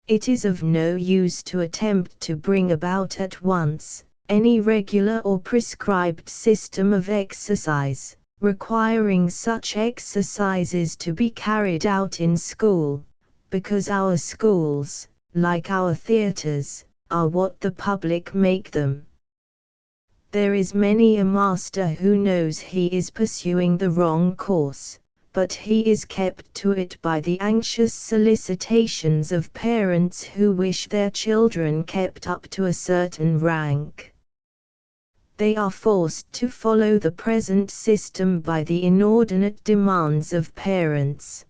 It is of no use to attempt to bring about at once any regular or prescribed system of exercise, requiring such exercises to be carried out in school, because our schools, like our theatres, are what the public make them. There is many a master who knows he is pursuing the wrong course, but he is kept to it by the anxious solicitations of parents who wish their children kept up to a certain rank. They are forced to follow the present system by the inordinate demands of parents.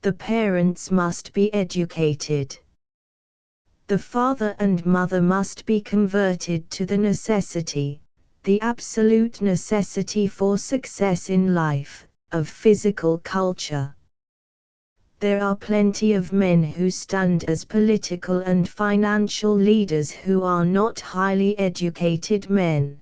The parents must be educated. The father and mother must be converted to the necessity, the absolute necessity for success in life, of physical culture. There are plenty of men who stand as political and financial leaders who are not highly educated men.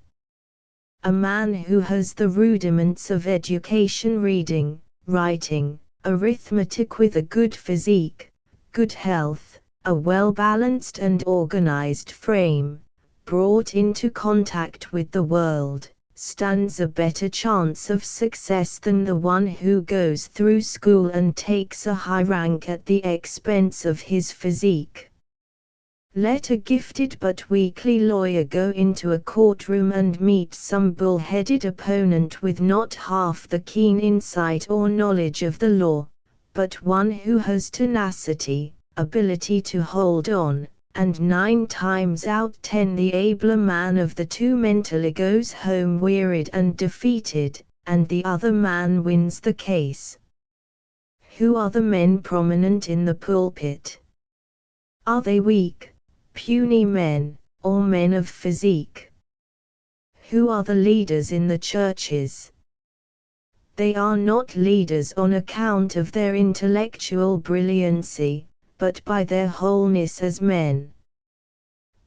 A man who has the rudiments of education, reading, writing, arithmetic, with a good physique, good health, a well-balanced and organized frame, brought into contact with the world, stands a better chance of success than the one who goes through school and takes a high rank at the expense of his physique. Let a gifted but weakly lawyer go into a courtroom and meet some bull-headed opponent with not half the keen insight or knowledge of the law, but one who has tenacity, ability to hold on, and 9 times out 10 the abler man of the two mentally goes home wearied and defeated, and the other man wins the case. Who are the men prominent in the pulpit? Are they weak, puny men, or men of physique? Who are the leaders in the churches? They are not leaders on account of their intellectual brilliancy, but by their wholeness as men.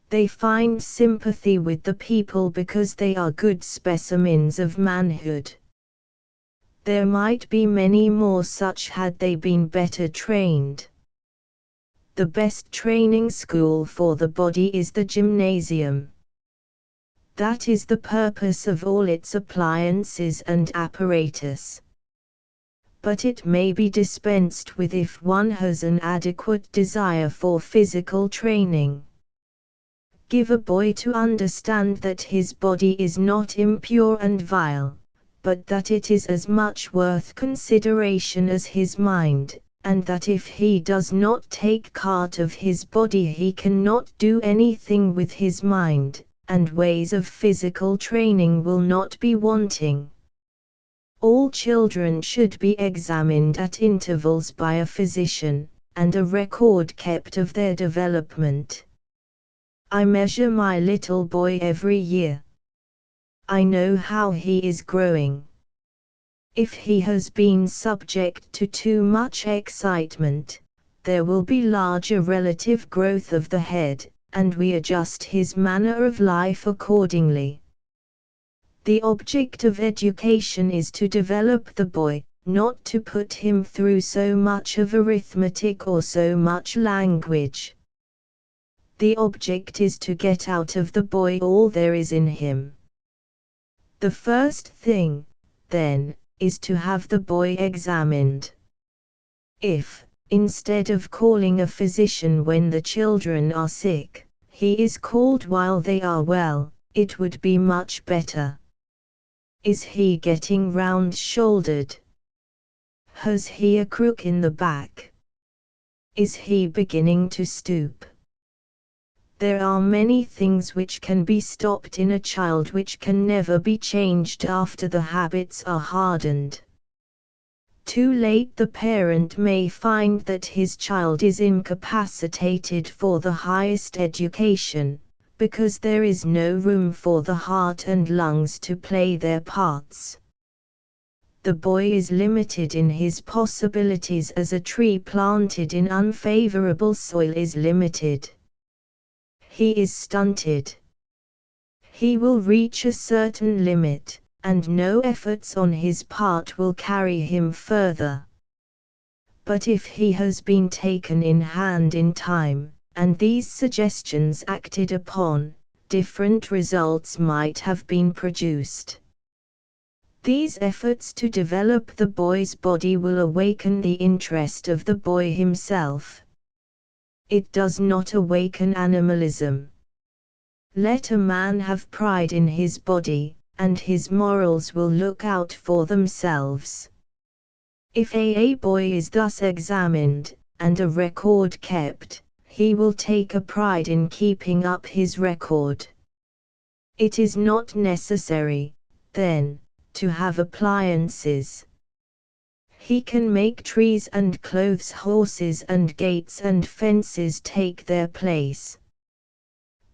They find sympathy with the people because they are good specimens of manhood. There might be many more such had they been better trained. The best training school for the body is the gymnasium. That is the purpose of all its appliances and apparatus. But it may be dispensed with if one has an adequate desire for physical training. Give a boy to understand that his body is not impure and vile, but that it is as much worth consideration as his mind, and that if he does not take part of his body he cannot do anything with his mind, and ways of physical training will not be wanting. All children should be examined at intervals by a physician, and a record kept of their development. I measure my little boy every year. I know how he is growing. If he has been subject to too much excitement, there will be larger relative growth of the head, and we adjust his manner of life accordingly. The object of education is to develop the boy, not to put him through so much of arithmetic or so much language. The object is to get out of the boy all there is in him. The first thing, then, is to have the boy examined. If, instead of calling a physician when the children are sick, he is called while they are well, it would be much better. Is he getting round-shouldered? Has he a crook in the back? Is he beginning to stoop? There are many things which can be stopped in a child which can never be changed after the habits are hardened. Too late the parent may find that his child is incapacitated for the highest education, because there is no room for the heart and lungs to play their parts. The boy is limited in his possibilities as a tree planted in unfavorable soil is limited. He is stunted. He will reach a certain limit, and no efforts on his part will carry him further. But if he has been taken in hand in time, and these suggestions acted upon, different results might have been produced. These efforts to develop the boy's body will awaken the interest of the boy himself. It does not awaken animalism. Let a man have pride in his body, and his morals will look out for themselves. If a boy is thus examined, and a record kept, he will take a pride in keeping up his record. It is not necessary, then, to have appliances. He can make trees and clothes, horses and gates and fences take their place.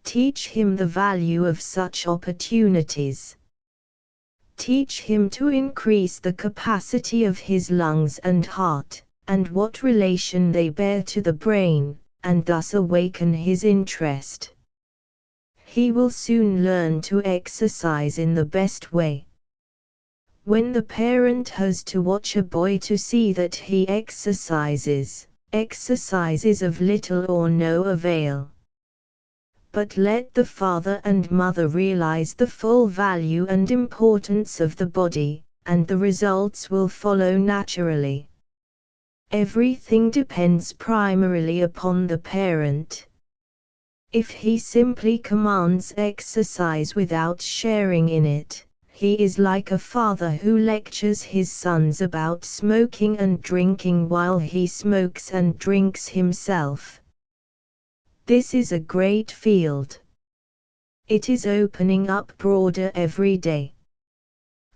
Teach him the value of such opportunities. Teach him to increase the capacity of his lungs and heart, and what relation they bear to the brain, and thus awaken his interest. He will soon learn to exercise in the best way. When the parent has to watch a boy to see that he exercises of little or no avail. But let the father and mother realize the full value and importance of the body, and the results will follow naturally. Everything depends primarily upon the parent. If he simply commands exercise without sharing in it, he is like a father who lectures his sons about smoking and drinking while he smokes and drinks himself. This is a great field. It is opening up broader every day.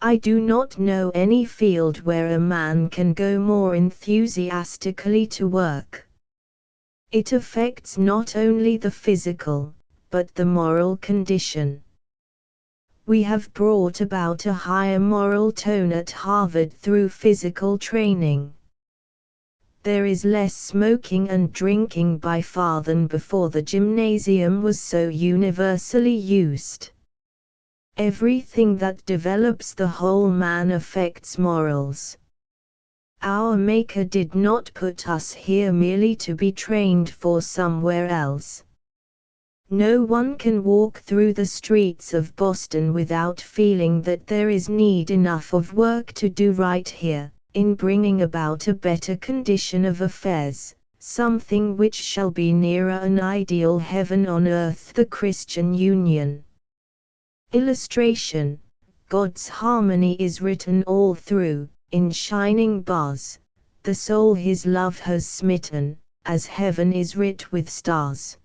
I do not know any field where a man can go more enthusiastically to work. It affects not only the physical, but the moral condition. We have brought about a higher moral tone at Harvard through physical training. There is less smoking and drinking by far than before the gymnasium was so universally used. Everything that develops the whole man affects morals. Our Maker did not put us here merely to be trained for somewhere else. No one can walk through the streets of Boston without feeling that there is need enough of work to do right here, in bringing about a better condition of affairs, something which shall be nearer an ideal heaven on earth, the Christian Union. Illustration: God's harmony is written all through, in shining bars, the soul his love has smitten, as heaven is writ with stars.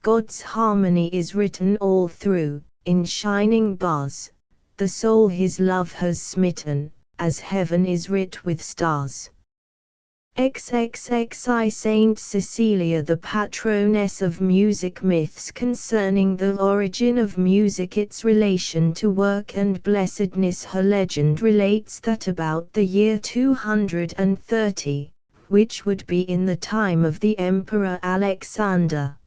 God's harmony is written all through, in shining bars, the soul his love has smitten, as heaven is writ with stars. XXXI Saint Cecilia, the patroness of music. Myths concerning the origin of music, its relation to work and blessedness. Her legend relates that about the year 230, which would be in the time of the Emperor Alexander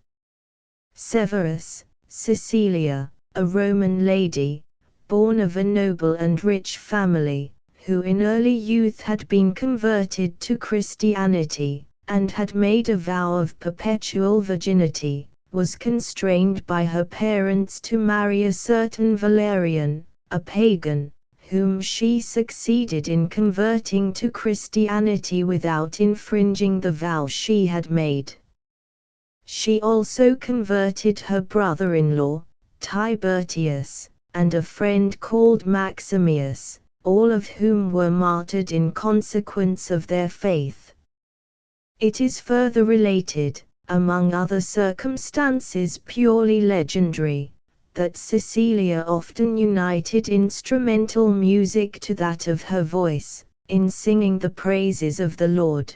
Severus, Cecilia, a Roman lady, born of a noble and rich family, who in early youth had been converted to Christianity, and had made a vow of perpetual virginity, was constrained by her parents to marry a certain Valerian, a pagan, whom she succeeded in converting to Christianity without infringing the vow she had made. She also converted her brother-in-law, Tibertius, and a friend called Maximius, all of whom were martyred in consequence of their faith. It is further related, among other circumstances purely legendary, that Cecilia often united instrumental music to that of her voice, in singing the praises of the Lord.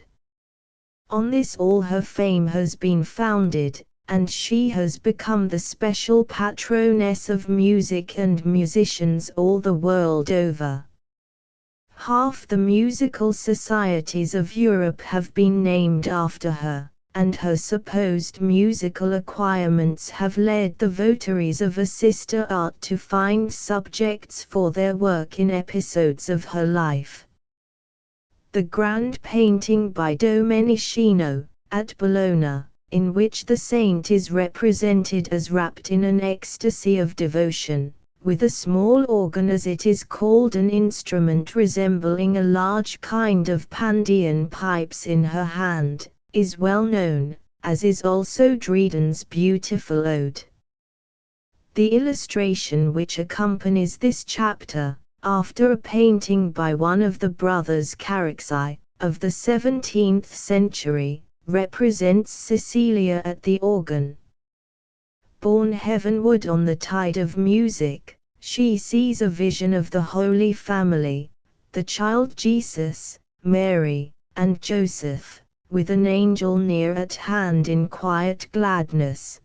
On this all her fame has been founded, and she has become the special patroness of music and musicians all the world over. Half the musical societies of Europe have been named after her, and her supposed musical acquirements have led the votaries of a sister art to find subjects for their work in episodes of her life. The grand painting by Domenichino, at Bologna, in which the saint is represented as wrapped in an ecstasy of devotion, with a small organ as it is called, an instrument resembling a large kind of Pandean pipes in her hand, is well known, as is also Dryden's beautiful ode. The illustration which accompanies this chapter, after a painting by one of the brothers Carexi, of the 17th century, represents Cecilia at the organ. Borne heavenward on the tide of music, she sees a vision of the Holy Family, the child Jesus, Mary, and Joseph, with an angel near at hand in quiet gladness.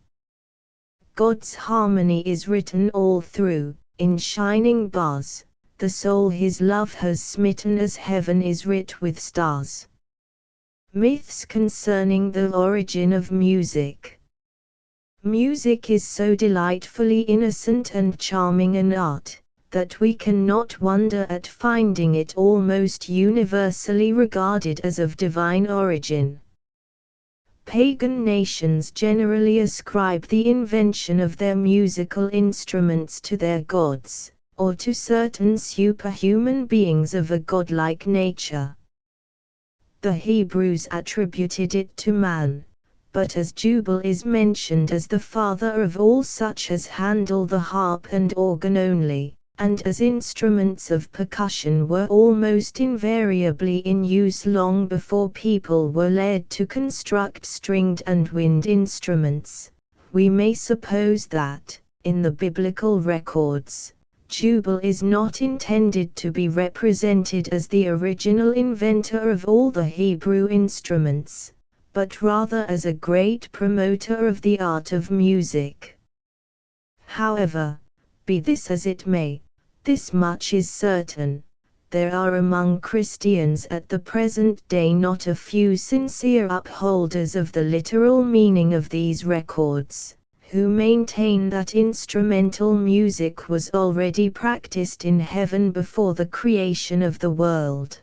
God's harmony is written all through, in shining bars, the soul his love has smitten as heaven is writ with stars. Myths concerning the origin of music. Music is so delightfully innocent and charming an art, that we cannot wonder at finding it almost universally regarded as of divine origin. Pagan nations generally ascribe the invention of their musical instruments to their gods, or to certain superhuman beings of a godlike nature. The Hebrews attributed it to man. But as Jubal is mentioned as the father of all such as handle the harp and organ only, and as instruments of percussion were almost invariably in use long before people were led to construct stringed and wind instruments, we may suppose that, in the biblical records, Jubal is not intended to be represented as the original inventor of all the Hebrew instruments, but rather as a great promoter of the art of music. However, be this as it may, this much is certain: there are among Christians at the present day not a few sincere upholders of the literal meaning of these records, who maintain that instrumental music was already practiced in heaven before the creation of the world.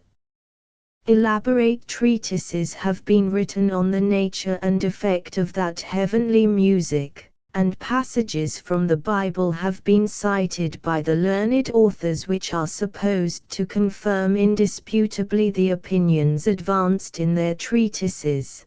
Elaborate treatises have been written on the nature and effect of that heavenly music, and passages from the Bible have been cited by the learned authors which are supposed to confirm indisputably the opinions advanced in their treatises.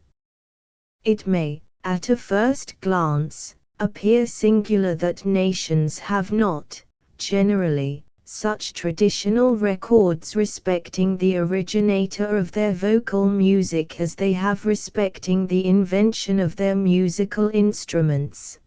It may, at a first glance, appear singular that nations have not, generally, such traditional records respecting the originator of their vocal music as they have respecting the invention of their musical instruments.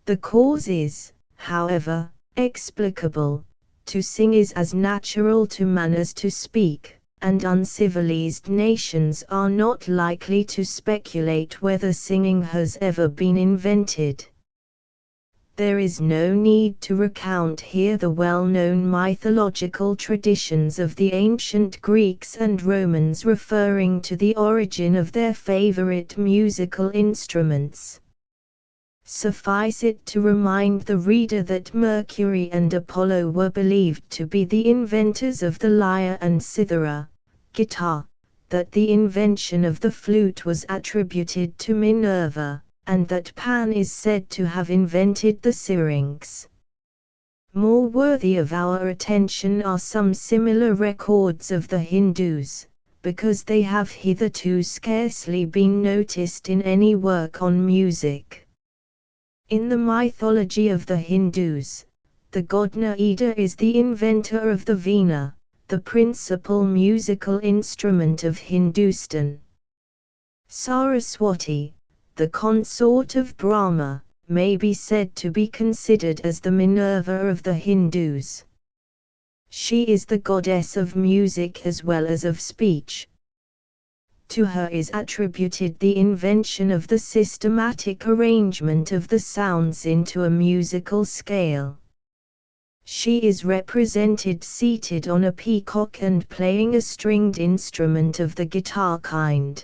The cause is, however, explicable. To sing is as natural to man as to speak, and uncivilized nations are not likely to speculate whether singing has ever been invented. There is no need to recount here the well-known mythological traditions of the ancient Greeks and Romans referring to the origin of their favorite musical instruments. Suffice it to remind the reader that Mercury and Apollo were believed to be the inventors of the lyre and cithara, guitar, that the invention of the flute was attributed to Minerva, and that Pan is said to have invented the syrinx. More worthy of our attention are some similar records of the Hindus, because they have hitherto scarcely been noticed in any work on music. In the mythology of the Hindus, the god Naida is the inventor of the veena, the principal musical instrument of Hindustan. Saraswati, the consort of Brahma, may be said to be considered as the Minerva of the Hindus. She is the goddess of music as well as of speech. To her is attributed the invention of the systematic arrangement of the sounds into a musical scale. She is represented seated on a peacock and playing a stringed instrument of the guitar kind.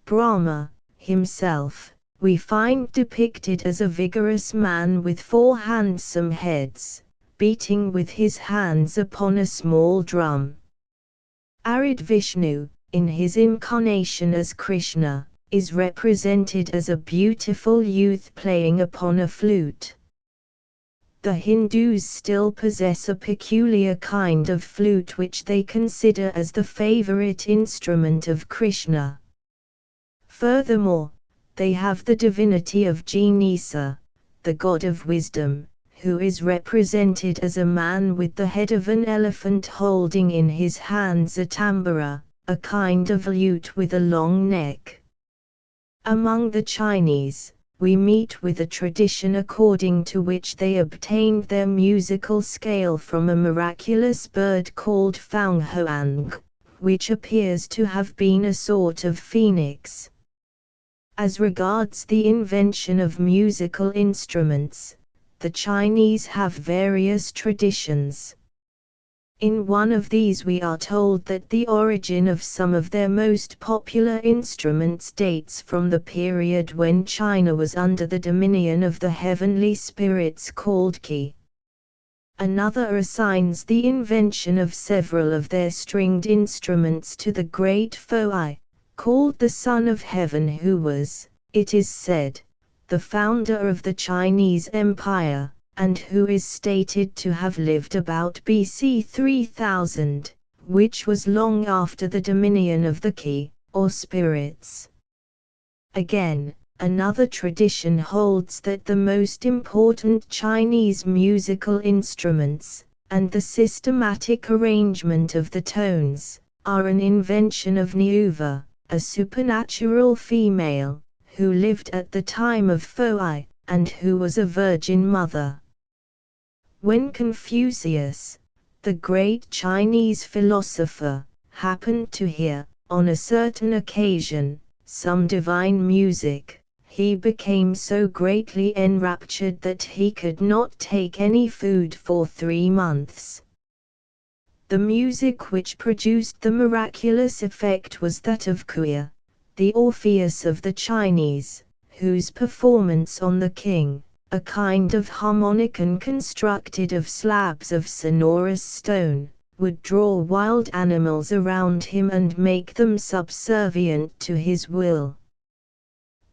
Brahma, himself, we find depicted as a vigorous man with 4 handsome heads, beating with his hands upon a small drum. Arid Vishnu, in his incarnation as Krishna, is represented as a beautiful youth playing upon a flute. The Hindus still possess a peculiar kind of flute which they consider as the favorite instrument of Krishna. Furthermore, they have the divinity of Ganesa, the god of wisdom, who is represented as a man with the head of an elephant holding in his hands a tambura, a kind of lute with a long neck. Among the Chinese, we meet with a tradition according to which they obtained their musical scale from a miraculous bird called Fanghuang, which appears to have been a sort of phoenix. As regards the invention of musical instruments, the Chinese have various traditions. In one of these we are told that the origin of some of their most popular instruments dates from the period when China was under the dominion of the heavenly spirits called Qi. Another assigns the invention of several of their stringed instruments to the great Fei, called the Son of Heaven, who was, it is said, the founder of the Chinese Empire, and who is stated to have lived about BC 3000, which was long after the dominion of the Qi, or spirits. Again, another tradition holds that the most important Chinese musical instruments, and the systematic arrangement of the tones, are an invention of Nuva, a supernatural female, who lived at the time of Fei, and who was a virgin mother. When Confucius, the great Chinese philosopher, happened to hear, on a certain occasion, some divine music, he became so greatly enraptured that he could not take any food for 3 months. The music which produced the miraculous effect was that of Kuya, the Orpheus of the Chinese, whose performance on the king, a kind of harmonicon constructed of slabs of sonorous stone, would draw wild animals around him and make them subservient to his will.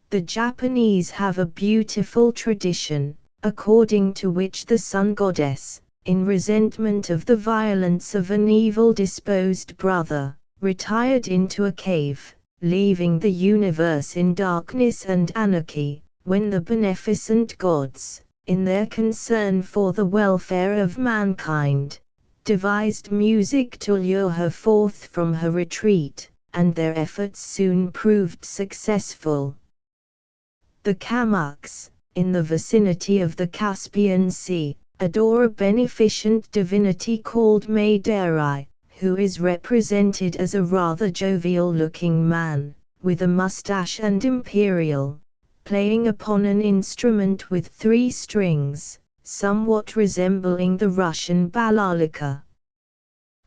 The Japanese have a beautiful tradition, according to which the sun goddess, in resentment of the violence of an evil-disposed brother, retired into a cave, leaving the universe in darkness and anarchy, when the beneficent gods, in their concern for the welfare of mankind, devised music to lure her forth from her retreat, and their efforts soon proved successful. The Kamuks, in the vicinity of the Caspian Sea, adore a beneficent divinity called Maidari, who is represented as a rather jovial-looking man, with a mustache and imperial, playing upon an instrument with 3 strings, somewhat resembling the Russian balalika.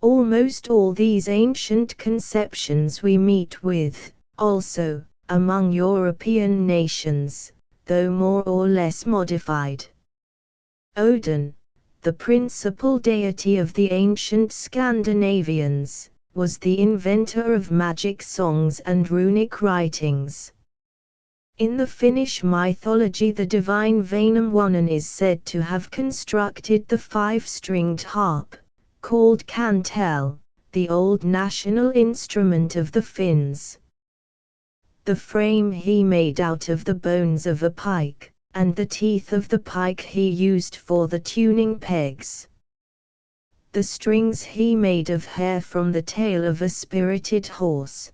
Almost all these ancient conceptions we meet with, also, among European nations, though more or less modified. Odin, the principal deity of the ancient Scandinavians, was the inventor of magic songs and runic writings. In the Finnish mythology, the divine Vainamoinen is said to have constructed the 5-stringed harp, called kantele, the old national instrument of the Finns. The frame he made out of the bones of a pike, and the teeth of the pike he used for the tuning pegs. The strings he made of hair from the tail of a spirited horse.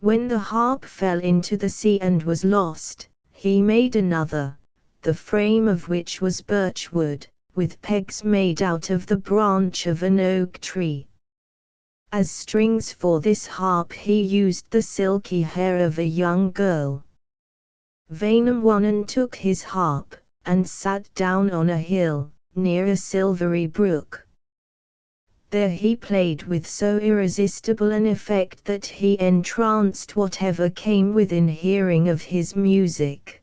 When the harp fell into the sea and was lost, he made another, the frame of which was birch wood, with pegs made out of the branch of an oak tree. As strings for this harp he used the silky hair of a young girl. Wainamoinen took his harp, and sat down on a hill, near a silvery brook. There he played with so irresistible an effect that he entranced whatever came within hearing of his music.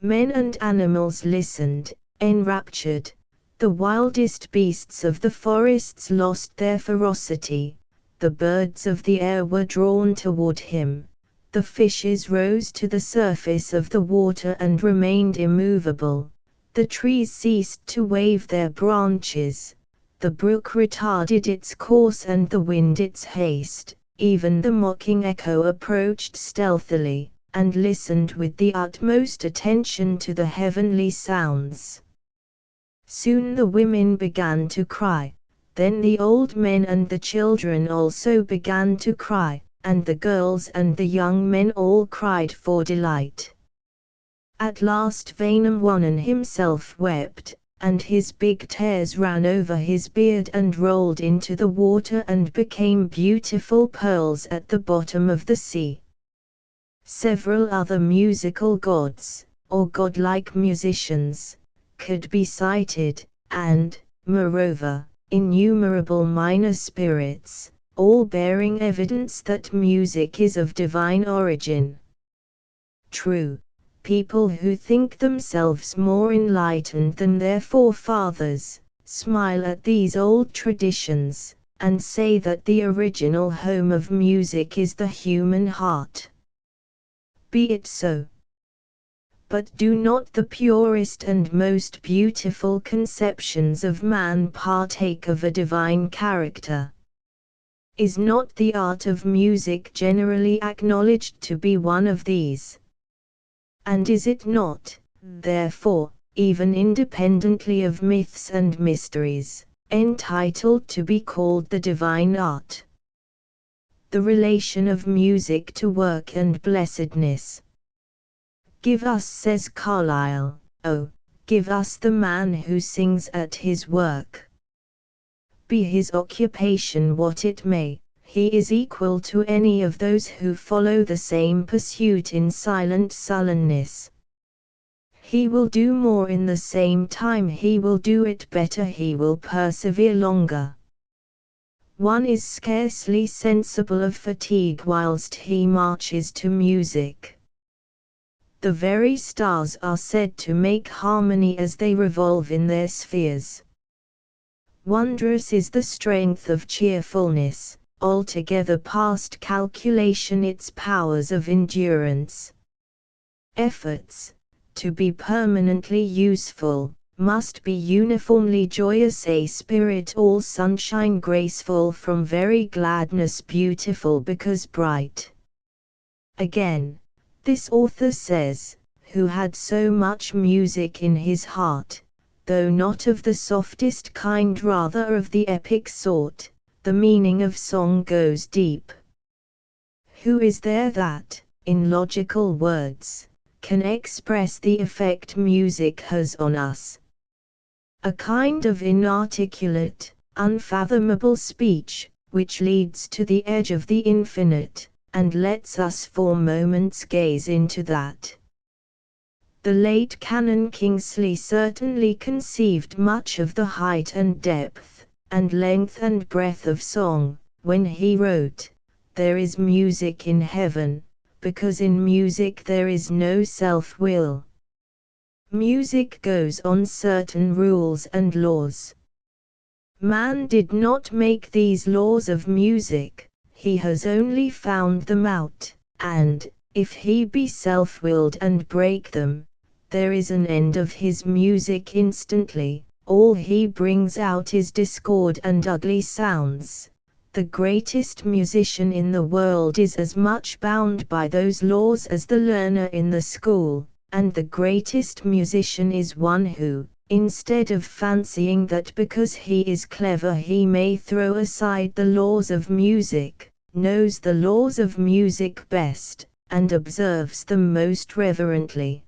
Men and animals listened, enraptured. The wildest beasts of the forests lost their ferocity, the birds of the air were drawn toward him, the fishes rose to the surface of the water and remained immovable, the trees ceased to wave their branches, the brook retarded its course and the wind its haste, even the mocking echo approached stealthily, and listened with the utmost attention to the heavenly sounds. Soon the women began to cry, then the old men and the children also began to cry, and the girls and the young men all cried for delight. At last Wainamoinen himself wept, and his big tears ran over his beard and rolled into the water and became beautiful pearls at the bottom of the sea. Several other musical gods, or godlike musicians, could be cited, and, moreover, innumerable minor spirits, all bearing evidence that music is of divine origin. True, people who think themselves more enlightened than their forefathers, smile at these old traditions, and say that the original home of music is the human heart. Be it so. But do not the purest and most beautiful conceptions of man partake of a divine character? Is not the art of music generally acknowledged to be one of these? And is it not, therefore, even independently of myths and mysteries, entitled to be called the divine art? The relation of music to work and blessedness. Give us, says Carlyle, oh, give us the man who sings at his work. Be his occupation what it may, he is equal to any of those who follow the same pursuit in silent sullenness. He will do more in the same time, he will do it better, he will persevere longer. One is scarcely sensible of fatigue whilst he marches to music. The very stars are said to make harmony as they revolve in their spheres. Wondrous is the strength of cheerfulness, altogether past calculation its powers of endurance. Efforts, to be permanently useful, must be uniformly joyous, a spirit all sunshine, graceful from very gladness, beautiful because bright. Again, this author says, who had so much music in his heart, though not of the softest kind, rather of the epic sort, the meaning of song goes deep. Who is there that, in logical words, can express the effect music has on us? A kind of inarticulate, unfathomable speech, which leads to the edge of the infinite, and lets us for moments gaze into that. The late Canon Kingsley certainly conceived much of the height and depth, and length and breadth of song, when he wrote, "There is music in heaven, because in music there is no self-will." Music goes on certain rules and laws. Man did not make these laws of music, he has only found them out, and, if he be self-willed and break them, there is an end of his music instantly. All he brings out is discord and ugly sounds. The greatest musician in the world is as much bound by those laws as the learner in the school, and the greatest musician is one who, instead of fancying that because he is clever he may throw aside the laws of music, knows the laws of music best, and observes them most reverently.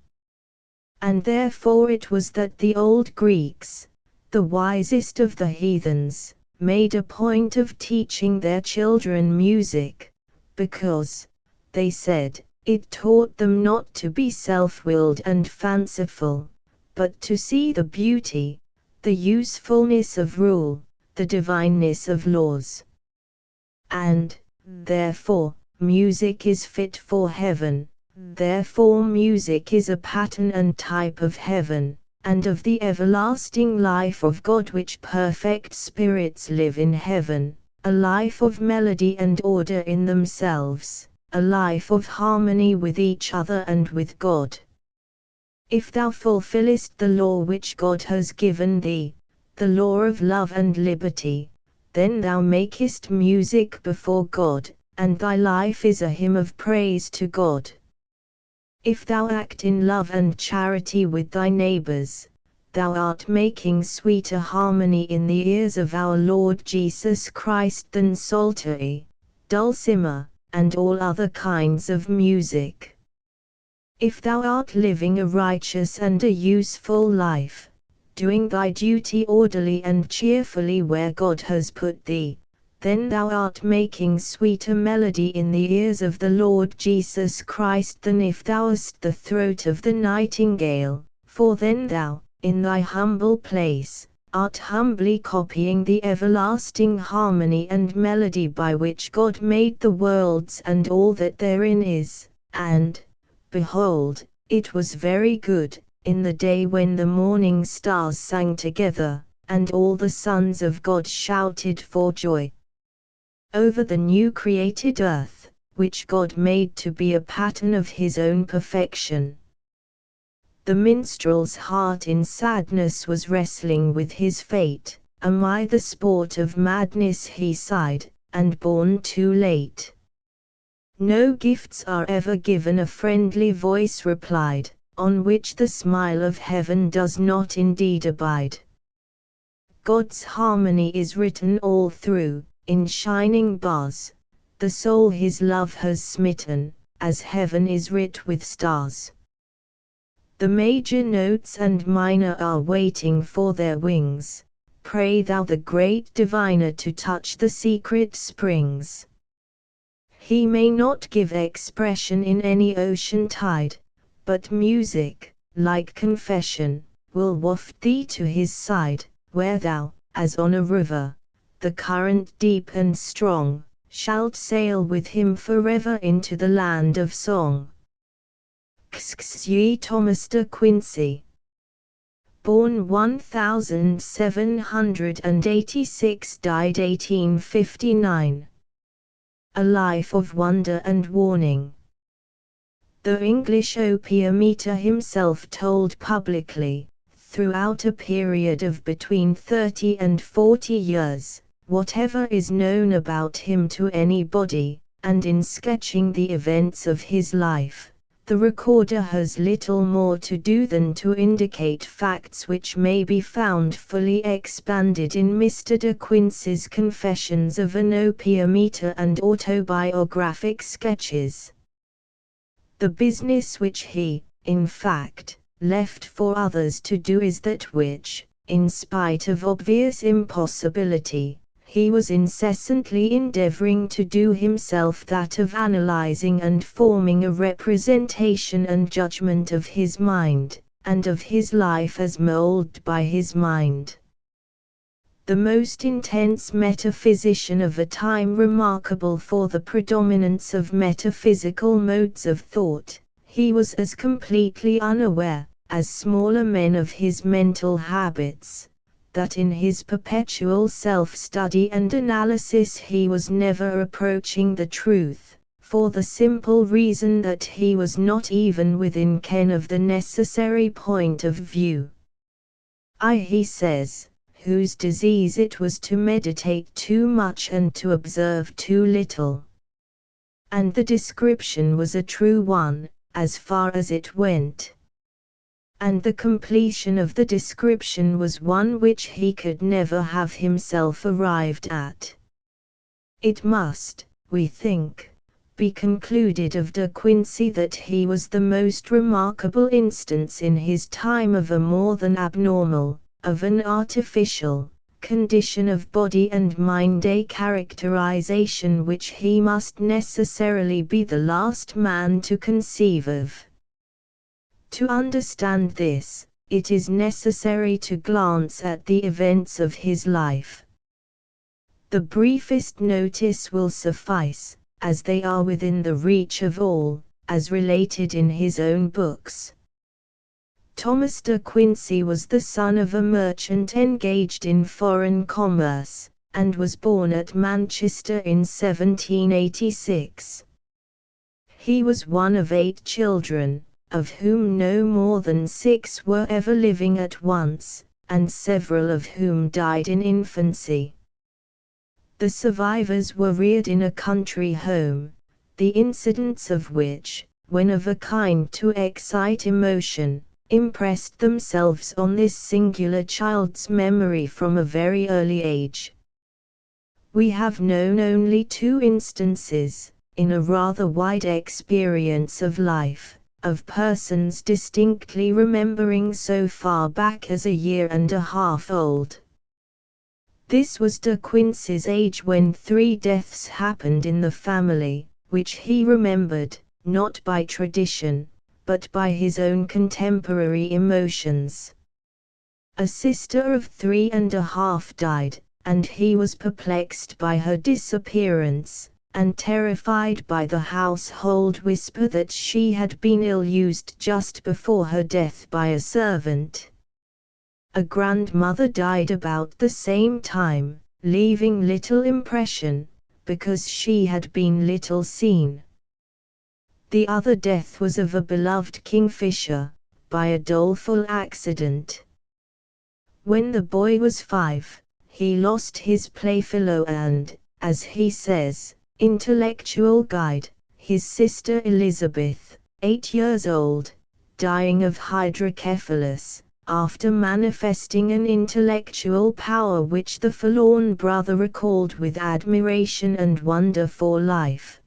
And therefore it was that the old Greeks, the wisest of the heathens, made a point of teaching their children music, because, they said, it taught them not to be self-willed and fanciful, but to see the beauty, the usefulness of rule, the divineness of laws. And, therefore, music is fit for heaven, therefore music is a pattern and type of heaven, and of the everlasting life of God which perfect spirits live in heaven, a life of melody and order in themselves, a life of harmony with each other and with God. If thou fulfillest the law which God has given thee, the law of love and liberty, then thou makest music before God, and thy life is a hymn of praise to God. If thou act in love and charity with thy neighbors, thou art making sweeter harmony in the ears of our Lord Jesus Christ than psaltery, dulcimer, and all other kinds of music. If thou art living a righteous and a useful life, doing thy duty orderly and cheerfully where God has put thee, then thou art making sweeter melody in the ears of the Lord Jesus Christ than if thou wast the throat of the nightingale, for then thou, in thy humble place, art humbly copying the everlasting harmony and melody by which God made the worlds and all that therein is, and, behold, it was very good, in the day when the morning stars sang together, and all the sons of God shouted for joy. Over the new created earth, which God made to be a pattern of his own perfection. The minstrel's heart in sadness was wrestling with his fate. Am I the sport of madness, he sighed, and born too late? No gifts are ever given, a friendly voice replied, on which the smile of heaven does not indeed abide. God's harmony is written all through, in shining bars, the soul his love has smitten, as heaven is writ with stars. The major notes and minor are waiting for their wings, pray thou the great diviner to touch the secret springs. He may not give expression in any ocean tide, but music, like confession, will waft thee to his side, where thou, as on a river, the current deep and strong, shalt sail with him forever into the land of song. Xxi Thomas de Quincey, born 1786, died 1859. A life of wonder and warning. The English opium eater himself told publicly, throughout a period of between 30 and 40 years, whatever is known about him to anybody, and in sketching the events of his life, the recorder has little more to do than to indicate facts which may be found fully expanded in Mr. de Quincey's Confessions of an Opium Eater and Autobiographic Sketches. The business which he, in fact, left for others to do is that which, in spite of obvious impossibility, he was incessantly endeavoring to do himself, that of analyzing and forming a representation and judgment of his mind, and of his life as molded by his mind. The most intense metaphysician of a time remarkable for the predominance of metaphysical modes of thought, he was as completely unaware, as smaller men of his mental habits, that in his perpetual self-study and analysis he was never approaching the truth, for the simple reason that he was not even within ken of the necessary point of view. He says, whose disease it was to meditate too much and to observe too little. And the description was a true one, as far as it went. And the completion of the description was one which he could never have himself arrived at. It must, we think, be concluded of de Quincey that he was the most remarkable instance in his time of a more than abnormal, of an artificial condition of body and mind, a characterization which he must necessarily be the last man to conceive of. To understand this, it is necessary to glance at the events of his life. The briefest notice will suffice, as they are within the reach of all, as related in his own books. Thomas de Quincey was the son of a merchant engaged in foreign commerce, and was born at Manchester in 1786. He was one of 8 children, of whom no more than 6 were ever living at once, and several of whom died in infancy. The survivors were reared in a country home, the incidents of which, when of a kind to excite emotion, impressed themselves on this singular child's memory from a very early age. We have known only 2 instances, in a rather wide experience of life, of persons distinctly remembering so far back as a year and a half old. This was De Quincey's age when 3 deaths happened in the family, which he remembered, not by tradition, but by his own contemporary emotions. A sister of 3 and a half died, and he was perplexed by her disappearance, and terrified by the household whisper that she had been ill-used just before her death by a servant. A grandmother died about the same time, leaving little impression, because she had been little seen. The other death was of a beloved kingfisher, by a doleful accident. When the boy was 5, he lost his playfellow and, as he says, intellectual guide, his sister Elizabeth, 8 years old, dying of hydrocephalus, after manifesting an intellectual power which the forlorn brother recalled with admiration and wonder for life.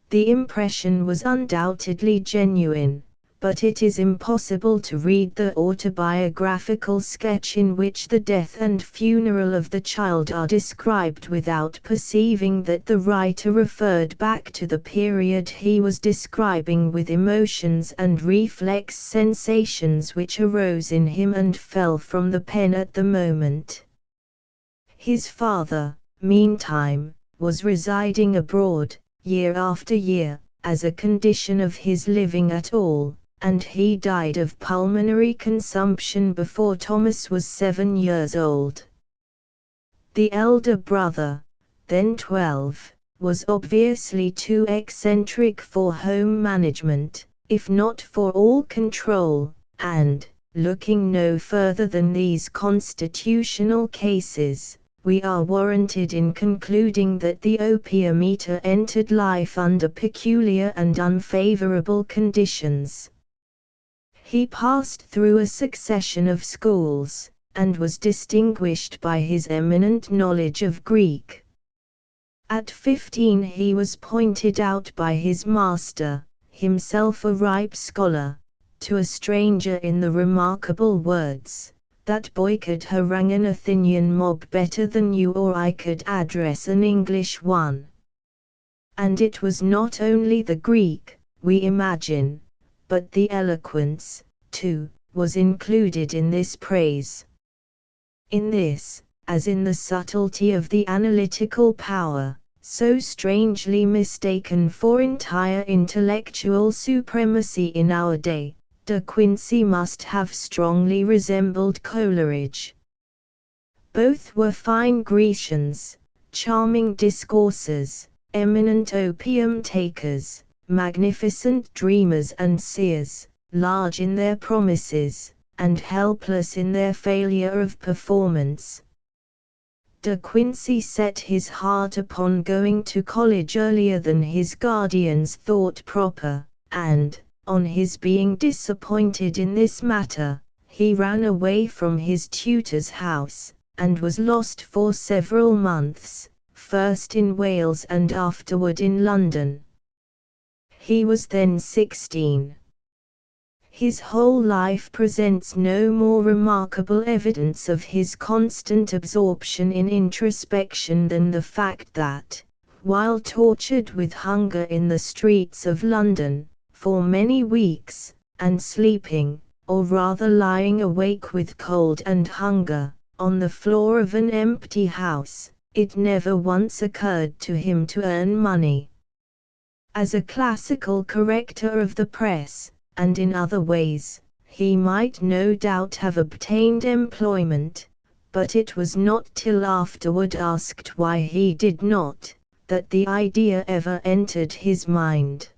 The impression was undoubtedly genuine, but it is impossible to read the autobiographical sketch in which the death and funeral of the child are described without perceiving that the writer referred back to the period he was describing with emotions and reflex sensations which arose in him and fell from the pen at the moment. His father, meantime, was residing abroad, year after year, as a condition of his living at all, and he died of pulmonary consumption before Thomas was 7 years old. The elder brother, then 12, was obviously too eccentric for home management, if not for all control, and, looking no further than these constitutional cases, we are warranted in concluding that the opium eater entered life under peculiar and unfavorable conditions. He passed through a succession of schools, and was distinguished by his eminent knowledge of Greek. At 15 he was pointed out by his master, himself a ripe scholar, to a stranger in the remarkable words, "That boy could harangue an Athenian mob better than you or I could address an English one." And it was not only the Greek, we imagine, but the eloquence, too, was included in this praise. In this, as in the subtlety of the analytical power, so strangely mistaken for entire intellectual supremacy in our day, De Quincey must have strongly resembled Coleridge. Both were fine Grecians, charming discoursers, eminent opium takers, magnificent dreamers and seers, large in their promises, and helpless in their failure of performance. De Quincey set his heart upon going to college earlier than his guardians thought proper, and, on his being disappointed in this matter, he ran away from his tutor's house, and was lost for several months, first in Wales and afterward in London. He was then 16. His whole life presents no more remarkable evidence of his constant absorption in introspection than the fact that, while tortured with hunger in the streets of London, for many weeks, and sleeping, or rather lying awake with cold and hunger, on the floor of an empty house, it never once occurred to him to earn money. As a classical corrector of the press, and in other ways, he might no doubt have obtained employment, but it was not till afterward asked why he did not, that the idea ever entered his mind.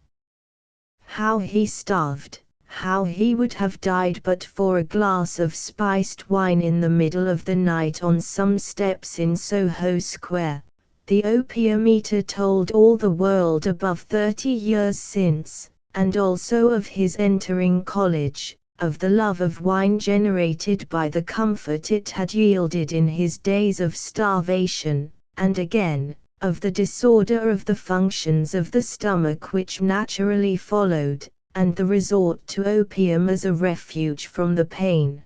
How he starved, how he would have died but for a glass of spiced wine in the middle of the night on some steps in Soho Square, the opium eater told all the world above 30 years since, and also of his entering college, of the love of wine generated by the comfort it had yielded in his days of starvation, and again, of the disorder of the functions of the stomach which naturally followed, and the resort to opium as a refuge from the pain.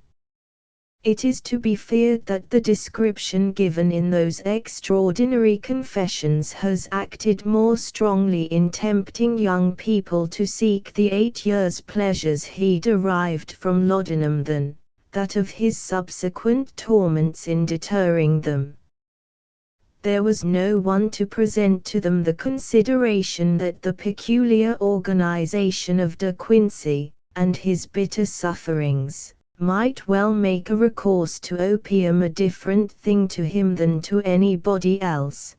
It is to be feared that the description given in those extraordinary confessions has acted more strongly in tempting young people to seek the 8 years' pleasures he derived from laudanum than that of his subsequent torments in deterring them. There was no one to present to them the consideration that the peculiar organization of De Quincey, and his bitter sufferings, might well make a recourse to opium a different thing to him than to anybody else.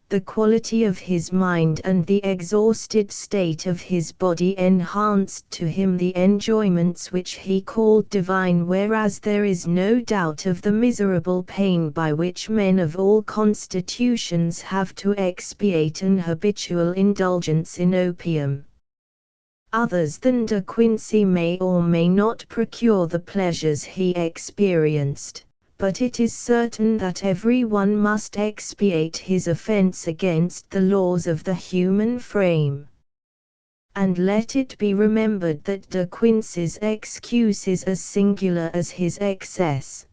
The quality of his mind and the exhausted state of his body enhanced to him the enjoyments which he called divine, whereas there is no doubt of the miserable pain by which men of all constitutions have to expiate an habitual indulgence in opium. Others than De Quincey may or may not procure the pleasures he experienced, but it is certain that every one must expiate his offense against the laws of the human frame. And let it be remembered that De Quincey's excuse is as singular as his excess.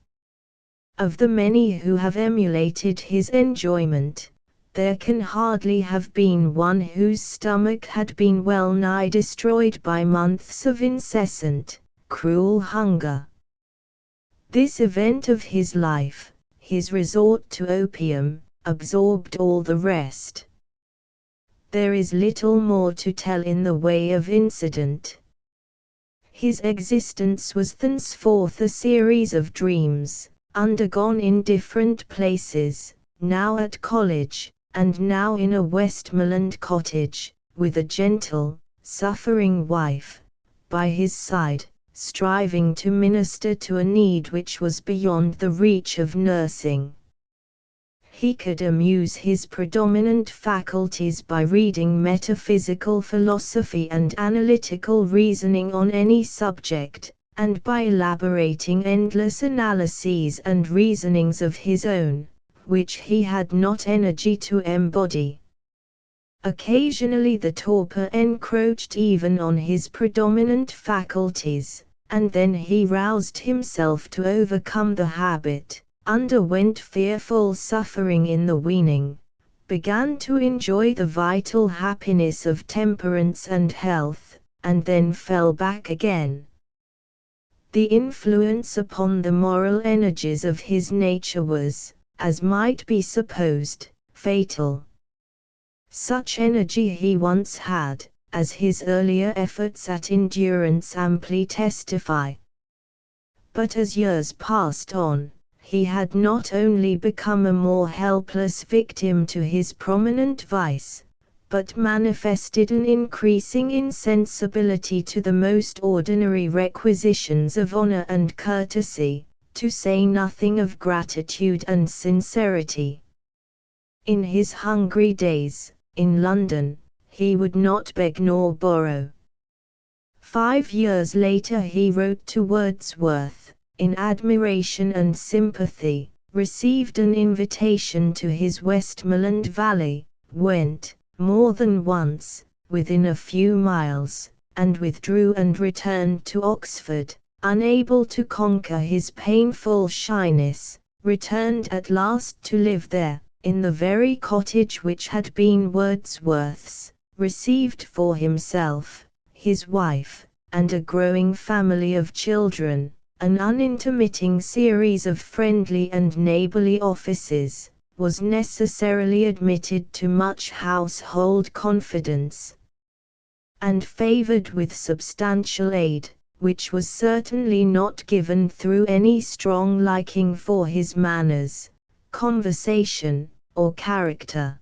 Of the many who have emulated his enjoyment, there can hardly have been one whose stomach had been well nigh destroyed by months of incessant, cruel hunger. This event of his life, his resort to opium, absorbed all the rest. There is little more to tell in the way of incident. His existence was thenceforth a series of dreams, undergone in different places, now at college, and now in a Westmoreland cottage, with a gentle, suffering wife by his side, striving to minister to a need which was beyond the reach of nursing. He could amuse his predominant faculties by reading metaphysical philosophy and analytical reasoning on any subject, and by elaborating endless analyses and reasonings of his own, which he had not energy to embody. Occasionally the torpor encroached even on his predominant faculties, and then he roused himself to overcome the habit, underwent fearful suffering in the weaning, began to enjoy the vital happiness of temperance and health, and then fell back again. The influence upon the moral energies of his nature was, as might be supposed, fatal. Such energy he once had, as his earlier efforts at endurance amply testify. But as years passed on, he had not only become a more helpless victim to his prominent vice, but manifested an increasing insensibility to the most ordinary requisitions of honor and courtesy, to say nothing of gratitude and sincerity. In his hungry days, in London, he would not beg nor borrow. 5 years later he wrote to Wordsworth, in admiration and sympathy, received an invitation to his Westmoreland Valley, went, more than once, within a few miles, and withdrew and returned to Oxford, unable to conquer his painful shyness, returned at last to live there, in the very cottage which had been Wordsworth's, received for himself, his wife, and a growing family of children, an unintermitting series of friendly and neighborly offices, was necessarily admitted to much household confidence, and favored with substantial aid, which was certainly not given through any strong liking for his manners, conversation, or character.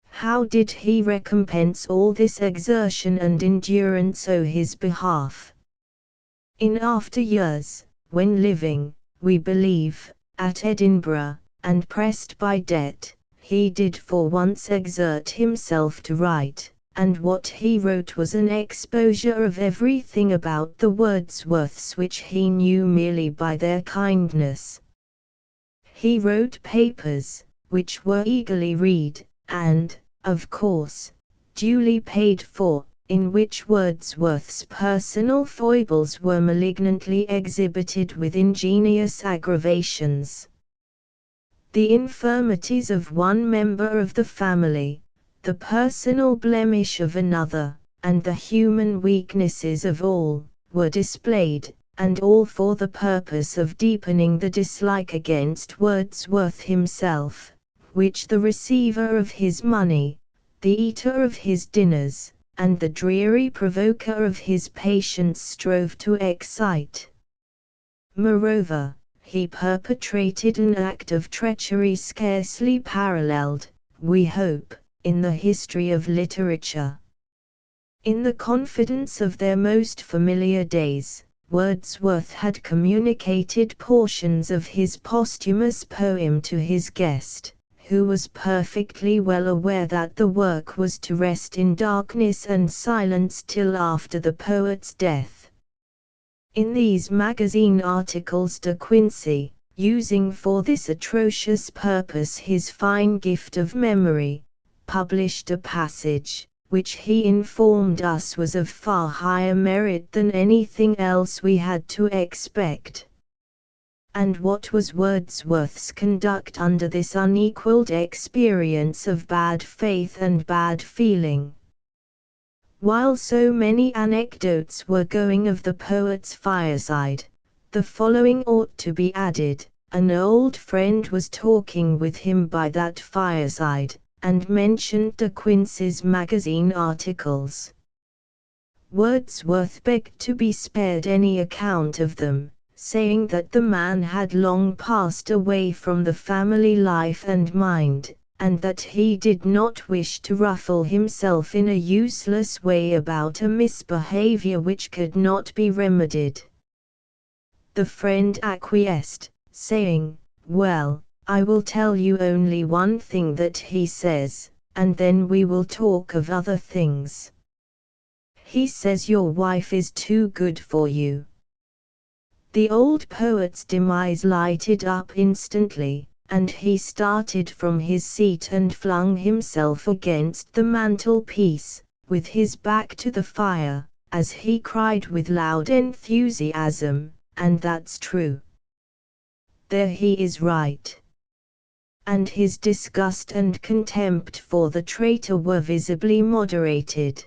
How did he recompense all this exertion and endurance on his behalf? In after years, when living, we believe, at Edinburgh, and pressed by debt, he did for once exert himself to write, and what he wrote was an exposure of everything about the Wordsworths which he knew merely by their kindness. He wrote papers, which were eagerly read, and, of course, duly paid for, in which Wordsworth's personal foibles were malignantly exhibited with ingenious aggravations. The infirmities of one member of the family, the personal blemish of another, and the human weaknesses of all, were displayed, and all for the purpose of deepening the dislike against Wordsworth himself, which the receiver of his money, the eater of his dinners, and the dreary provoker of his patience strove to excite. Moreover, he perpetrated an act of treachery scarcely paralleled, we hope, in the history of literature. In the confidence of their most familiar days, Wordsworth had communicated portions of his posthumous poem to his guest, who was perfectly well aware that the work was to rest in darkness and silence till after the poet's death. In these magazine articles De Quincey, using for this atrocious purpose his fine gift of memory, published a passage, which he informed us was of far higher merit than anything else we had to expect. And what was Wordsworth's conduct under this unequalled experience of bad faith and bad feeling? While so many anecdotes were going of the poet's fireside, the following ought to be added. An old friend was talking with him by that fireside, and mentioned De Quincey's magazine articles. Wordsworth begged to be spared any account of them, saying that the man had long passed away from the family life and mind, and that he did not wish to ruffle himself in a useless way about a misbehavior which could not be remedied. The friend acquiesced, saying, "Well, I will tell you only one thing that he says, and then we will talk of other things. He says your wife is too good for you." The old poet's demise lighted up instantly, and he started from his seat and flung himself against the mantelpiece, with his back to the fire, as he cried with loud enthusiasm, "And that's true. There he is right." And his disgust and contempt for the traitor were visibly moderated.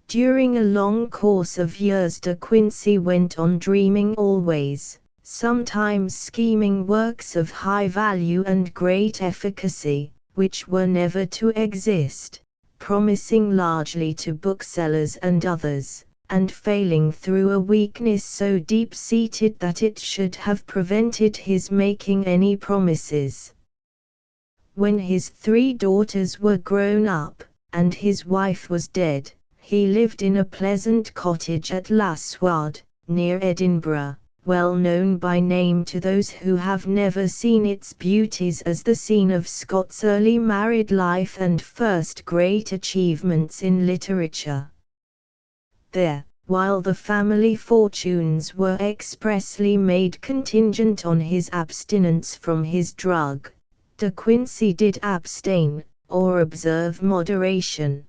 During a long course of years De Quincey went on dreaming always, sometimes scheming works of high value and great efficacy, which were never to exist, promising largely to booksellers and others, and failing through a weakness so deep-seated that it should have prevented his making any promises. When his 3 daughters were grown up, and his wife was dead, he lived in a pleasant cottage at Lasward, near Edinburgh, well known by name to those who have never seen its beauties as the scene of Scott's early married life and first great achievements in literature. There, while the family fortunes were expressly made contingent on his abstinence from his drug, De Quincey did abstain, or observe moderation.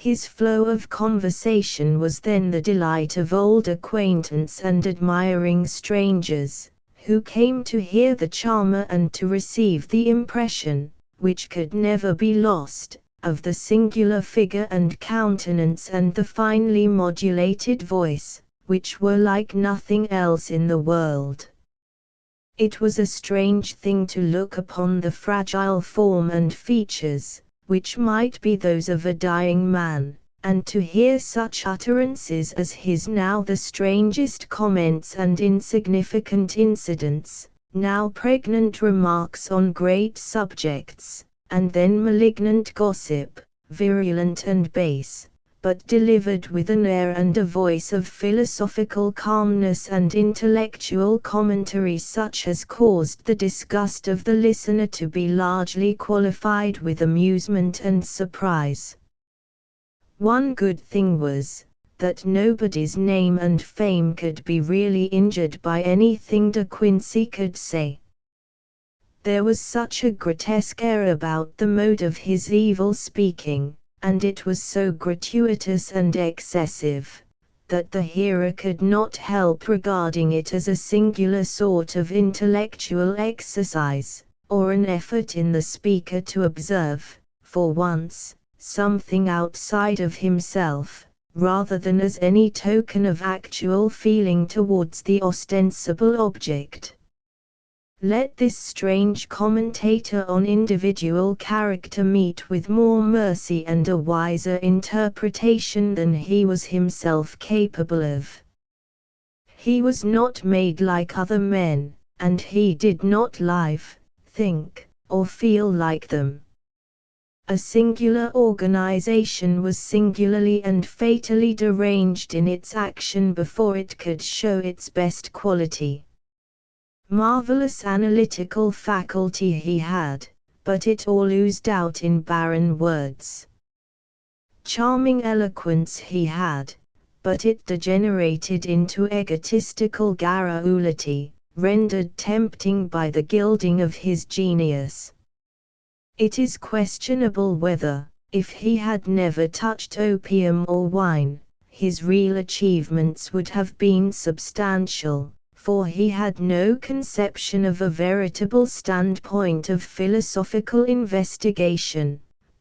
His flow of conversation was then the delight of old acquaintance and admiring strangers, who came to hear the charmer and to receive the impression, which could never be lost, of the singular figure and countenance and the finely modulated voice, which were like nothing else in the world. It was a strange thing to look upon the fragile form and features, which might be those of a dying man, and to hear such utterances as his, now the strangest comments and insignificant incidents, now pregnant remarks on great subjects, and then malignant gossip, virulent and base, but delivered with an air and a voice of philosophical calmness and intellectual commentary such as caused the disgust of the listener to be largely qualified with amusement and surprise. One good thing was, that nobody's name and fame could be really injured by anything De Quincey could say. There was such a grotesque air about the mode of his evil speaking, and it was so gratuitous and excessive, that the hearer could not help regarding it as a singular sort of intellectual exercise, or an effort in the speaker to observe, for once, something outside of himself, rather than as any token of actual feeling towards the ostensible object. Let this strange commentator on individual character meet with more mercy and a wiser interpretation than he was himself capable of. He was not made like other men, and he did not live, think, or feel like them. A singular organization was singularly and fatally deranged in its action before it could show its best quality. Marvelous analytical faculty he had, but it all oozed out in barren words. Charming eloquence he had, but it degenerated into egotistical garrulity, rendered tempting by the gilding of his genius. It is questionable whether, if he had never touched opium or wine, his real achievements would have been substantial, for he had no conception of a veritable standpoint of philosophical investigation,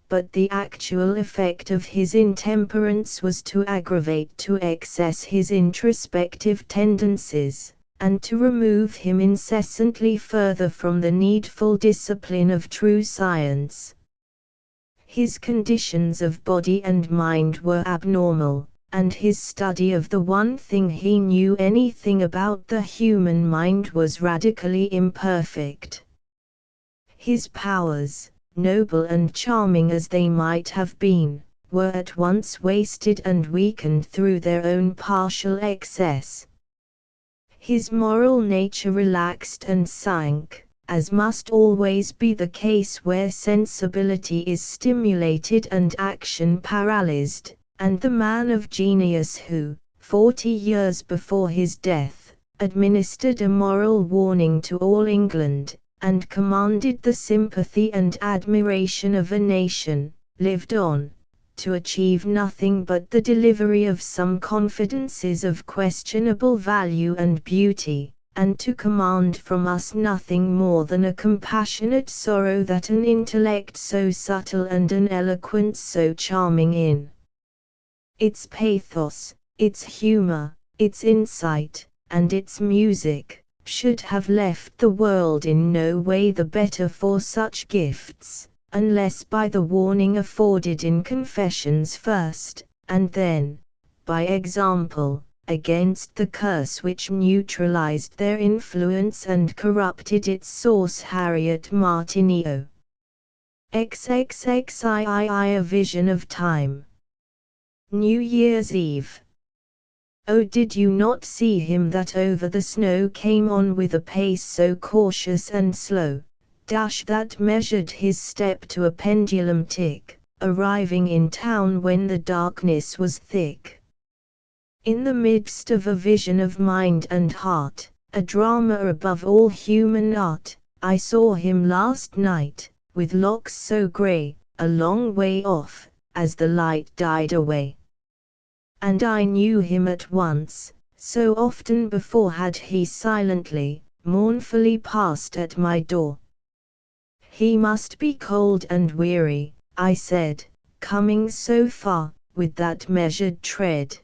but the actual effect of his intemperance was to aggravate to excess his introspective tendencies, and to remove him incessantly further from the needful discipline of true science. His conditions of body and mind were abnormal, and his study of the one thing he knew anything about the human mind was radically imperfect. His powers, noble and charming as they might have been, were at once wasted and weakened through their own partial excess. His moral nature relaxed and sank, as must always be the case where sensibility is stimulated and action paralyzed. And the man of genius who, 40 years before his death, administered a moral warning to all England, and commanded the sympathy and admiration of a nation, lived on, to achieve nothing but the delivery of some confidences of questionable value and beauty, and to command from us nothing more than a compassionate sorrow that an intellect so subtle and an eloquence so charming in its pathos, its humor, its insight, and its music, should have left the world in no way the better for such gifts, unless by the warning afforded in Confessions first, and then, by example, against the curse which neutralized their influence and corrupted its source. Harriet Martineau. XXXIII. A Vision of Time. New Year's Eve. Oh, did you not see him that over the snow came on with a pace so cautious and slow, that measured his step to a pendulum tick, arriving in town when the darkness was thick. In the midst of a vision of mind and heart, a drama above all human art, I saw him last night, with locks so grey, a long way off, as the light died away. And I knew him at once, so often before had he silently, mournfully passed at my door. He must be cold and weary, I said, coming so far, with that measured tread.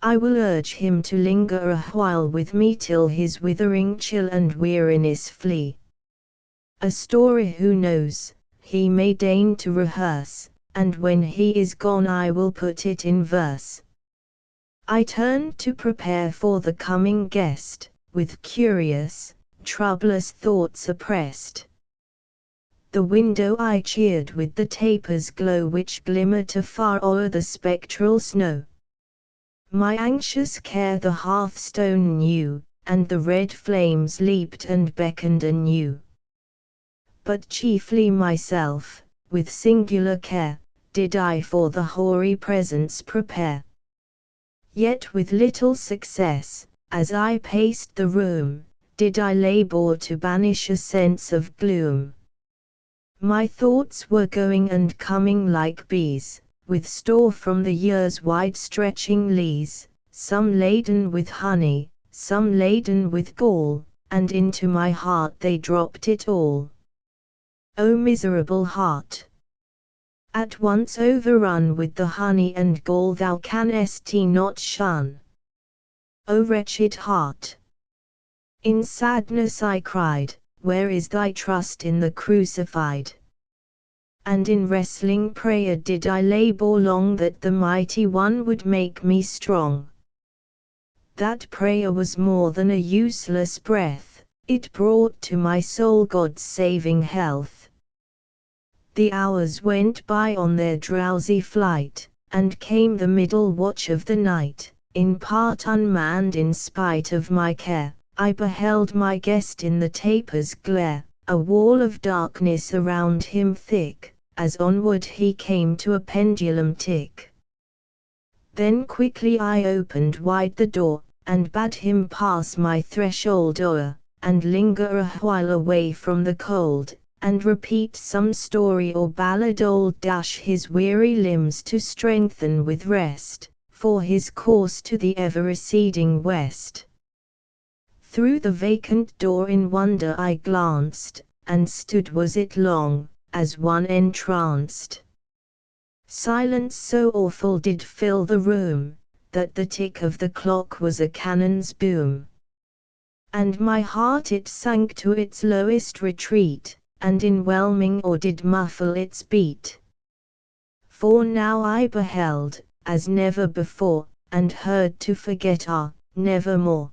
I will urge him to linger a while with me till his withering chill and weariness flee. A story who knows, he may deign to rehearse, and when he is gone I will put it in verse. I turned to prepare for the coming guest, with curious, troublous thoughts oppressed. The window I cheered with the taper's glow which glimmered afar o'er the spectral snow. My anxious care the hearthstone knew, and the red flames leaped and beckoned anew. But chiefly myself, with singular care, did I for the hoary presence prepare. Yet with little success, as I paced the room, did I labor to banish a sense of gloom. My thoughts were going and coming like bees, with store from the year's wide-stretching lees, some laden with honey, some laden with gall, and into my heart they dropped it all. O miserable heart! At once overrun with the honey and gall thou canst not shun. O wretched heart! In sadness I cried, where is thy trust in the crucified? And in wrestling prayer did I labor long that the mighty one would make me strong. That prayer was more than a useless breath, it brought to my soul God's saving health. The hours went by on their drowsy flight, and came the middle watch of the night, in part unmanned in spite of my care. I beheld my guest in the taper's glare, a wall of darkness around him thick, as onward he came to a pendulum tick. Then quickly I opened wide the door, and bade him pass my threshold o'er, and linger a while away from the cold, and repeat some story or ballad old. His weary limbs to strengthen with rest, for his course to the ever-receding west. Through the vacant door in wonder I glanced, and stood was it long, as one entranced. Silence so awful did fill the room, that the tick of the clock was a cannon's boom. And my heart it sank to its lowest retreat, and in whelming awe did muffle its beat. For now I beheld, as never before, and heard to forget nevermore.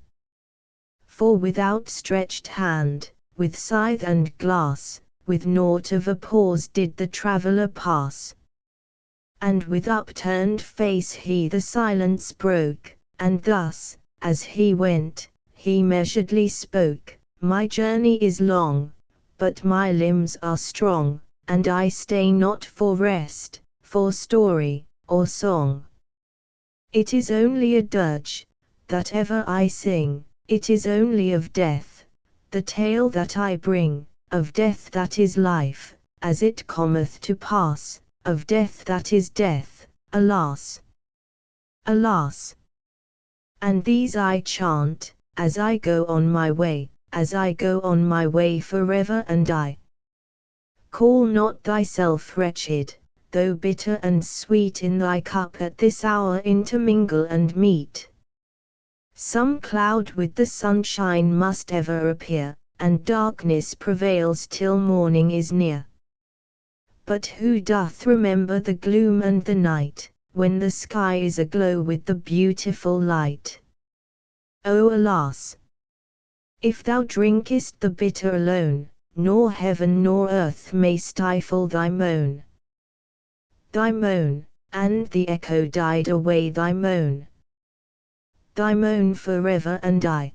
For with outstretched hand, with scythe and glass, with naught of a pause did the traveller pass. And with upturned face he the silence broke, and thus, as he went, he measuredly spoke, my journey is long, but my limbs are strong, and I stay not for rest, for story, or song. It is only a dirge, that ever I sing. It is only of death, the tale that I bring, of death that is life, as it cometh to pass, of death that is death, alas! Alas! And these I chant, as I go on my way, as I go on my way forever and I. Call not thyself wretched, though bitter and sweet in thy cup at this hour intermingle and meet. Some cloud with the sunshine must ever appear, and darkness prevails till morning is near. But who doth remember the gloom and the night, when the sky is aglow with the beautiful light? O alas! If thou drinkest the bitter alone, nor heaven nor earth may stifle thy moan. Thy moan, and the echo died away thy moan. Thy moan forever and I.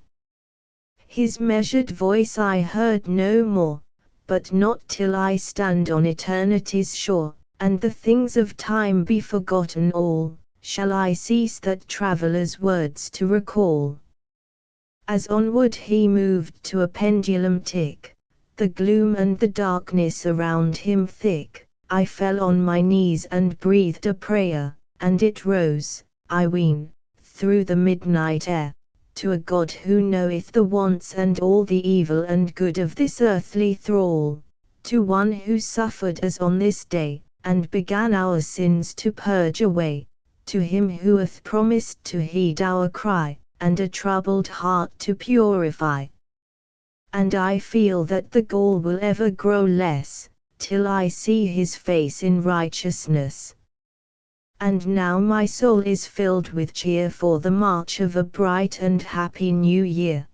His measured voice I heard no more, but not till I stand on eternity's shore, and the things of time be forgotten all, shall I cease that traveller's words to recall. As onward he moved to a pendulum tick, the gloom and the darkness around him thick, I fell on my knees and breathed a prayer, and it rose, I ween, through the midnight air, to a God who knoweth the wants and all the evil and good of this earthly thrall, to one who suffered as on this day, and began our sins to purge away, to him who hath promised to heed our cry, and a troubled heart to purify. And I feel that the gall will ever grow less, till I see his face in righteousness. And now my soul is filled with cheer for the march of a bright and happy new year.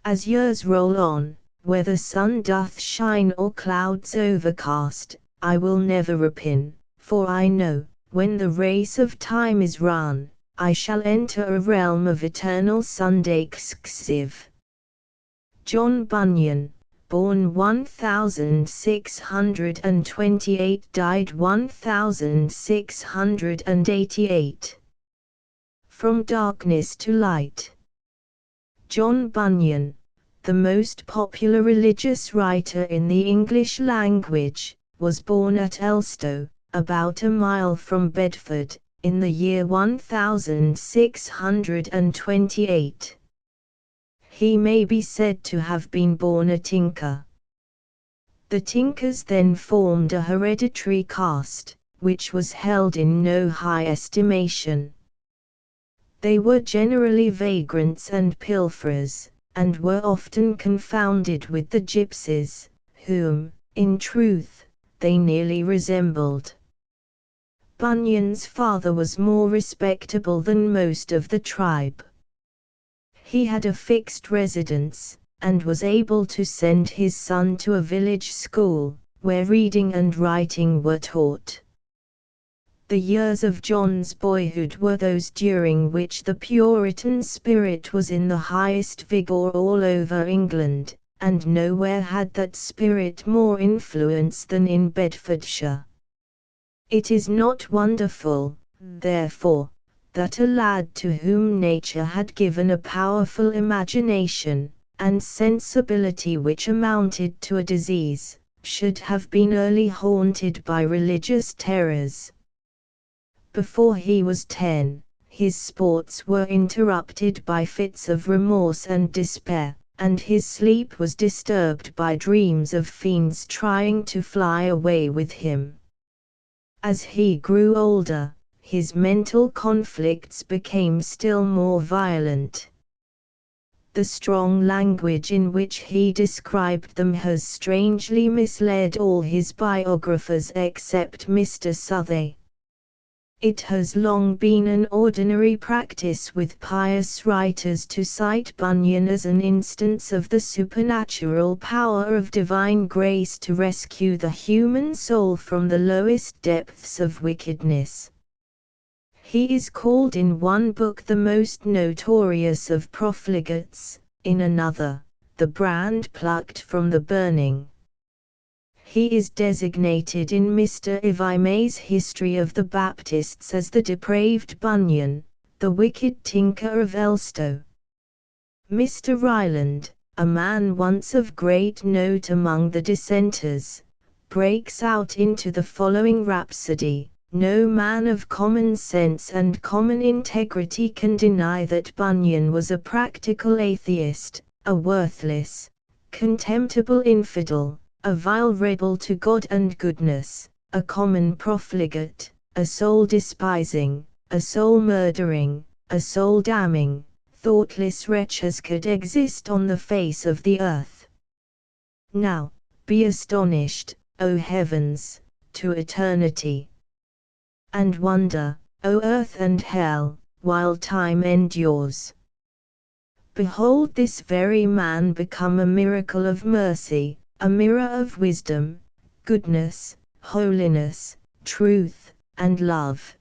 As years roll on, whether sun doth shine or clouds overcast, I will never repine, for I know, when the race of time is run, I shall enter a realm of eternal Sunday-xiv. John Bunyan, born 1628, died 1688. From Darkness to Light. John Bunyan, the most popular religious writer in the English language, was born at Elstow, about a mile from Bedford, in the year 1628. He may be said to have been born a tinker. The tinkers then formed a hereditary caste, which was held in no high estimation. They were generally vagrants and pilferers, and were often confounded with the gypsies, whom, in truth, they nearly resembled. Bunyan's father was more respectable than most of the tribe. He had a fixed residence, and was able to send his son to a village school, where reading and writing were taught. The years of John's boyhood were those during which the Puritan spirit was in the highest vigor all over England, and nowhere had that spirit more influence than in Bedfordshire. It is not wonderful, therefore, that a lad to whom nature had given a powerful imagination, and sensibility which amounted to a disease, should have been early haunted by religious terrors. Before he was 10, his sports were interrupted by fits of remorse and despair, and his sleep was disturbed by dreams of fiends trying to fly away with him. As he grew older, his mental conflicts became still more violent. The strong language in which he described them has strangely misled all his biographers except Mr. Southey. It has long been an ordinary practice with pious writers to cite Bunyan as an instance of the supernatural power of divine grace to rescue the human soul from the lowest depths of wickedness. He is called in one book the most notorious of profligates, in another, the brand plucked from the burning. He is designated in Mr. Ivy May's History of the Baptists as the depraved Bunyan, the wicked tinker of Elstow. Mr. Ryland, a man once of great note among the dissenters, breaks out into the following rhapsody. No man of common sense and common integrity can deny that Bunyan was a practical atheist, a worthless, contemptible infidel, a vile rebel to God and goodness, a common profligate, a soul-despising, a soul-murdering, a soul-damning, thoughtless wretch as could exist on the face of the earth. Now, be astonished, O heavens, to eternity. And wonder, O earth and hell, while time endures. Behold this very man become a miracle of mercy, a mirror of wisdom, goodness, holiness, truth, and love.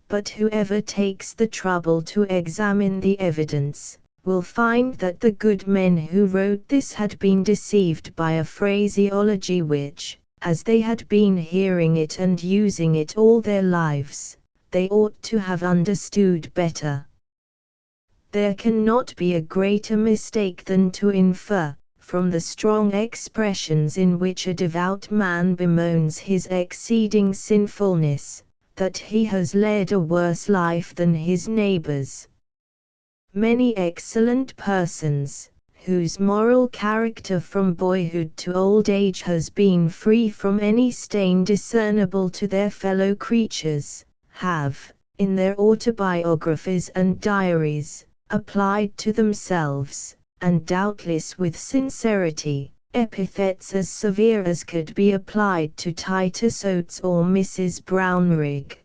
But whoever takes the trouble to examine the evidence, will find that the good men who wrote this had been deceived by a phraseology which, as they had been hearing it and using it all their lives, they ought to have understood better. There cannot be a greater mistake than to infer, from the strong expressions in which a devout man bemoans his exceeding sinfulness, that he has led a worse life than his neighbors. Many excellent persons, whose moral character from boyhood to old age has been free from any stain discernible to their fellow creatures, have, in their autobiographies and diaries, applied to themselves, and doubtless with sincerity, epithets as severe as could be applied to Titus Oates or Mrs. Brownrigg.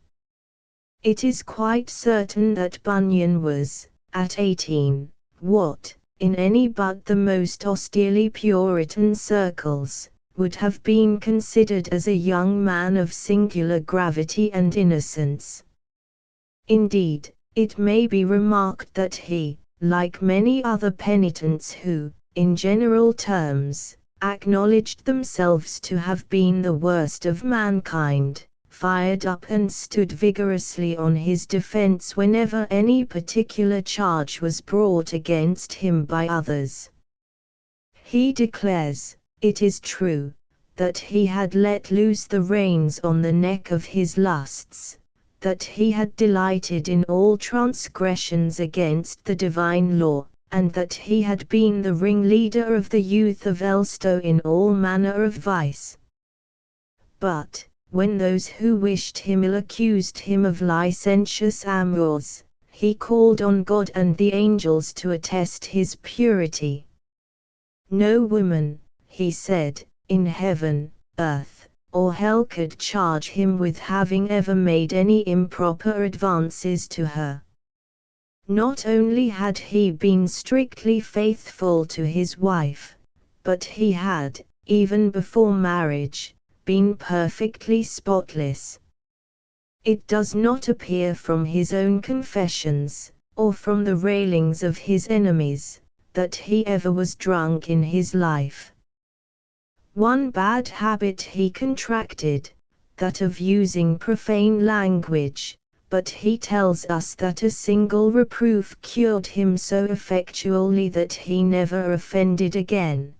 It is quite certain that Bunyan was, at 18, what, in any but the most austerely Puritan circles, would have been considered as a young man of singular gravity and innocence. Indeed, it may be remarked that he, like many other penitents who, in general terms, acknowledged themselves to have been the worst of mankind, fired up and stood vigorously on his defense whenever any particular charge was brought against him by others. He declares, it is true, that he had let loose the reins on the neck of his lusts, that he had delighted in all transgressions against the divine law, and that he had been the ringleader of the youth of Elstow in all manner of vice. But, when those who wished him ill accused him of licentious amours, he called on God and the angels to attest his purity. No woman, he said, in heaven, earth, or hell could charge him with having ever made any improper advances to her. Not only had he been strictly faithful to his wife, but he had, even before marriage, been perfectly spotless. It does not appear from his own confessions, or from the railings of his enemies, that he ever was drunk in his life. One bad habit he contracted, that of using profane language, but he tells us that a single reproof cured him so effectually that he never offended again.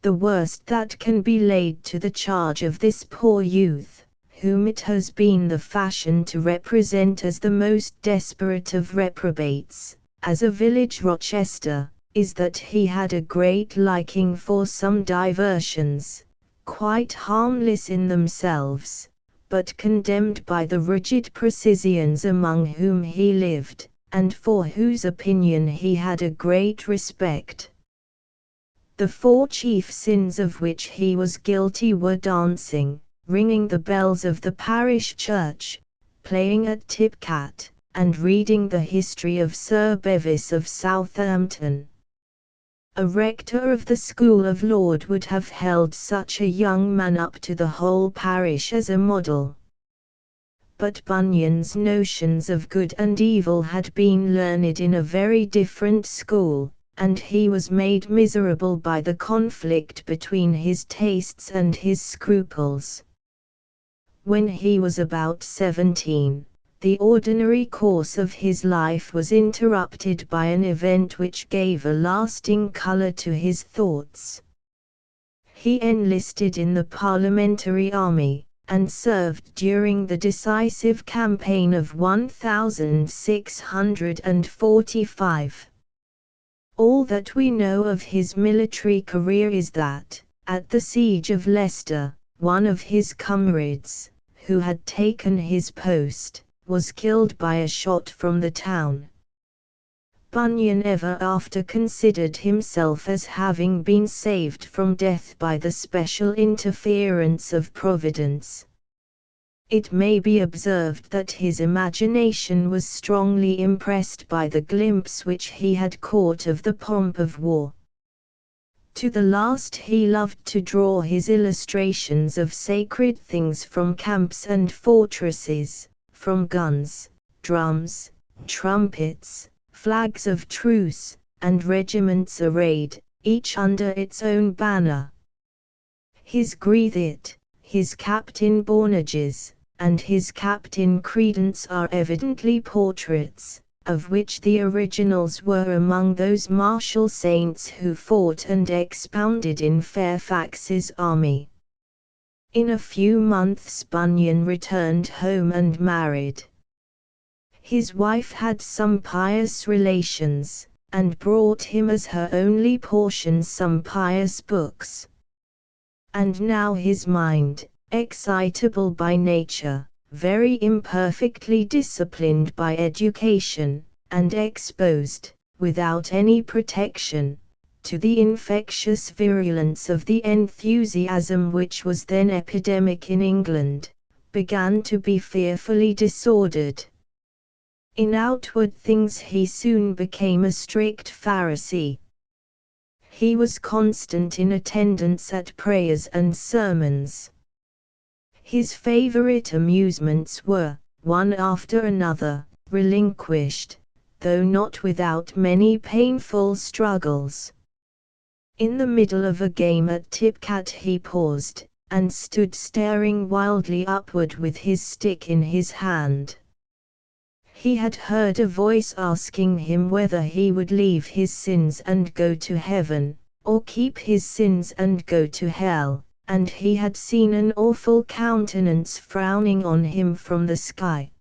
The worst that can be laid to the charge of this poor youth, whom it has been the fashion to represent as the most desperate of reprobates, as a village Rochester, is that he had a great liking for some diversions, quite harmless in themselves, but condemned by the rigid precisians among whom he lived, and for whose opinion he had a great respect. The four chief sins of which he was guilty were dancing, ringing the bells of the parish church, playing at tip-cat, and reading the history of Sir Bevis of Southampton. A rector of the School of Laud would have held such a young man up to the whole parish as a model. But Bunyan's notions of good and evil had been learned in a very different school, and he was made miserable by the conflict between his tastes and his scruples. When he was about 17, the ordinary course of his life was interrupted by an event which gave a lasting color to his thoughts. He enlisted in the parliamentary army, and served during the decisive campaign of 1645. All that we know of his military career is that, at the siege of Leicester, one of his comrades, who had taken his post, was killed by a shot from the town. Bunyan ever after considered himself as having been saved from death by the special interference of Providence. It may be observed that his imagination was strongly impressed by the glimpse which he had caught of the pomp of war. To the last he loved to draw his illustrations of sacred things from camps and fortresses, from guns, drums, trumpets, flags of truce, and regiments arrayed, each under its own banner. His Greathet, his Captain Bournages, and his Captain Credence are evidently portraits, of which the originals were among those martial saints who fought and expounded in Fairfax's army. In a few months Bunyan returned home and married. His wife had some pious relations, and brought him as her only portion some pious books. And now his mind, excitable by nature, very imperfectly disciplined by education, and exposed, without any protection, to the infectious virulence of the enthusiasm which was then epidemic in England, began to be fearfully disordered. In outward things he soon became a strict Pharisee. He was constant in attendance at prayers and sermons. His favorite amusements were, one after another, relinquished, though not without many painful struggles. In the middle of a game at tip-cat he paused, and stood staring wildly upward with his stick in his hand. He had heard a voice asking him whether he would leave his sins and go to heaven, or keep his sins and go to hell, and he had seen an awful countenance frowning on him from the sky.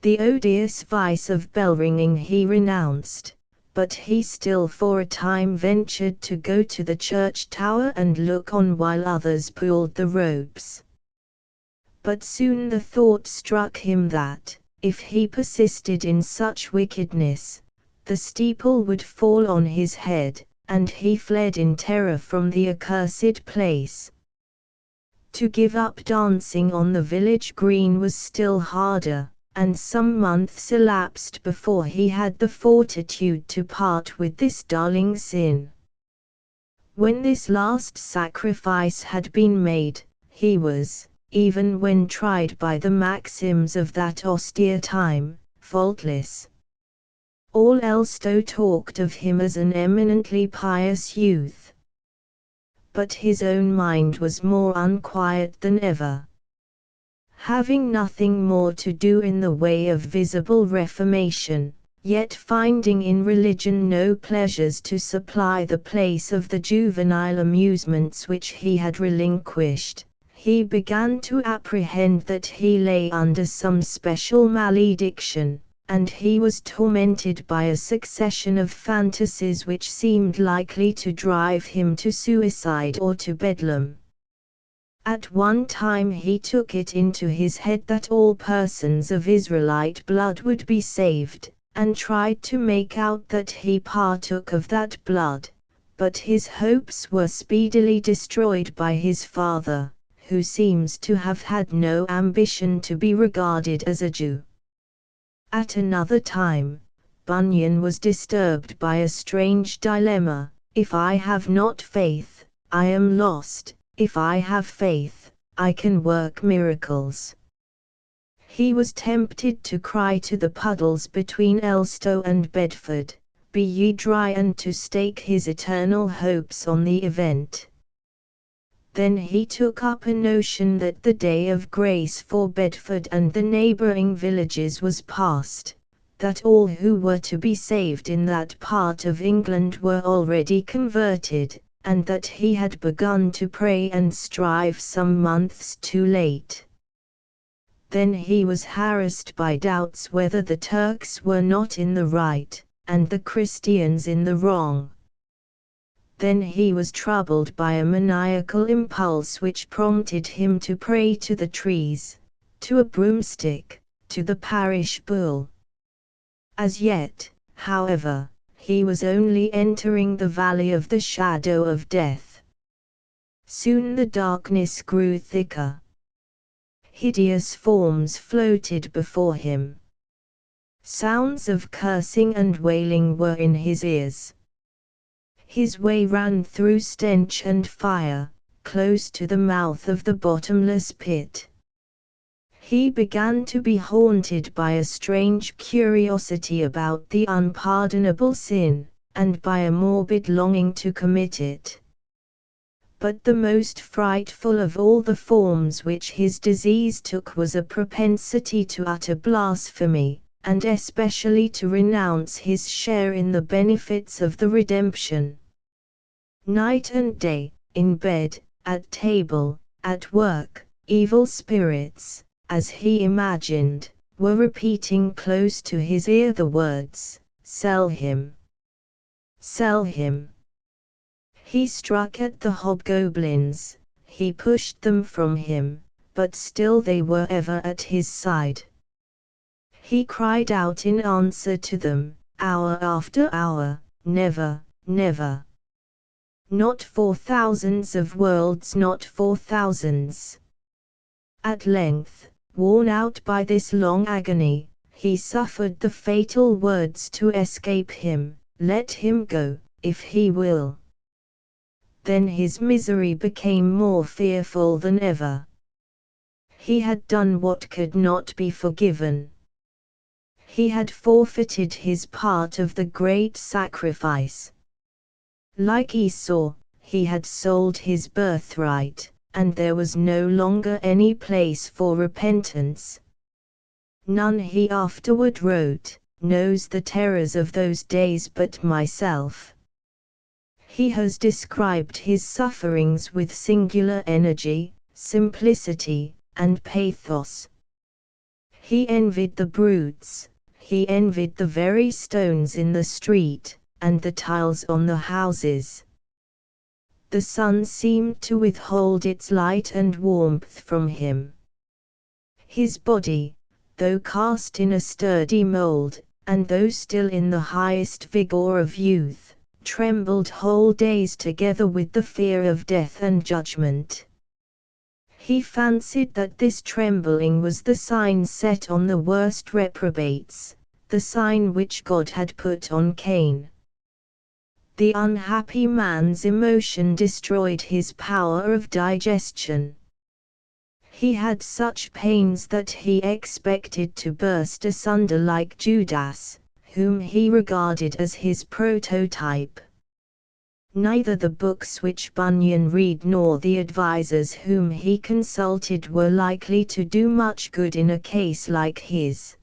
The odious vice of bell-ringing he renounced, but he still for a time ventured to go to the church tower and look on while others pulled the ropes. But soon the thought struck him that, if he persisted in such wickedness, the steeple would fall on his head, and he fled in terror from the accursed place. To give up dancing on the village green was still harder, and some months elapsed before he had the fortitude to part with this darling sin. When this last sacrifice had been made, he was, even when tried by the maxims of that austere time, faultless. All Elstow talked of him as an eminently pious youth. But his own mind was more unquiet than ever. Having nothing more to do in the way of visible reformation, yet finding in religion no pleasures to supply the place of the juvenile amusements which he had relinquished, he began to apprehend that he lay under some special malediction, and he was tormented by a succession of fantasies which seemed likely to drive him to suicide or to Bedlam. At one time he took it into his head that all persons of Israelite blood would be saved, and tried to make out that he partook of that blood, but his hopes were speedily destroyed by his father, who seems to have had no ambition to be regarded as a Jew. At another time, Bunyan was disturbed by a strange dilemma: if I have not faith, I am lost; if I have faith, I can work miracles. He was tempted to cry to the puddles between Elstow and Bedford, "Be ye dry," and to stake his eternal hopes on the event. Then he took up a notion that the day of grace for Bedford and the neighbouring villages was past, that all who were to be saved in that part of England were already converted, and that he had begun to pray and strive some months too late. Then he was harassed by doubts whether the Turks were not in the right, and the Christians in the wrong. Then he was troubled by a maniacal impulse which prompted him to pray to the trees, to a broomstick, to the parish bull. As yet, however, he was only entering the valley of the shadow of death. Soon the darkness grew thicker. Hideous forms floated before him. Sounds of cursing and wailing were in his ears. His way ran through stench and fire, close to the mouth of the bottomless pit. He began to be haunted by a strange curiosity about the unpardonable sin, and by a morbid longing to commit it. But the most frightful of all the forms which his disease took was a propensity to utter blasphemy, and especially to renounce his share in the benefits of the redemption. Night and day, in bed, at table, at work, evil spirits, as he imagined, were repeating close to his ear the words, "Sell him! Sell him!" He struck at the hobgoblins, he pushed them from him, but still they were ever at his side. He cried out in answer to them, hour after hour, "Never, never! Not for thousands of worlds, not for thousands!" At length, worn out by this long agony, he suffered the fatal words to escape him, "Let him go, if he will." Then his misery became more fearful than ever. He had done what could not be forgiven. He had forfeited his part of the great sacrifice. Like Esau, he had sold his birthright, and there was no longer any place for repentance. None, he afterward wrote, knows the terrors of those days but myself. He has described his sufferings with singular energy, simplicity, and pathos. He envied the brutes, he envied the very stones in the street, and the tiles on the houses. The sun seemed to withhold its light and warmth from him. His body, though cast in a sturdy mold, and though still in the highest vigor of youth, trembled whole days together with the fear of death and judgment. He fancied that this trembling was the sign set on the worst reprobates, the sign which God had put on Cain. The unhappy man's emotion destroyed his power of digestion. He had such pains that he expected to burst asunder like Judas, whom he regarded as his prototype. Neither the books which Bunyan read nor the advisers whom he consulted were likely to do much good in a case like his.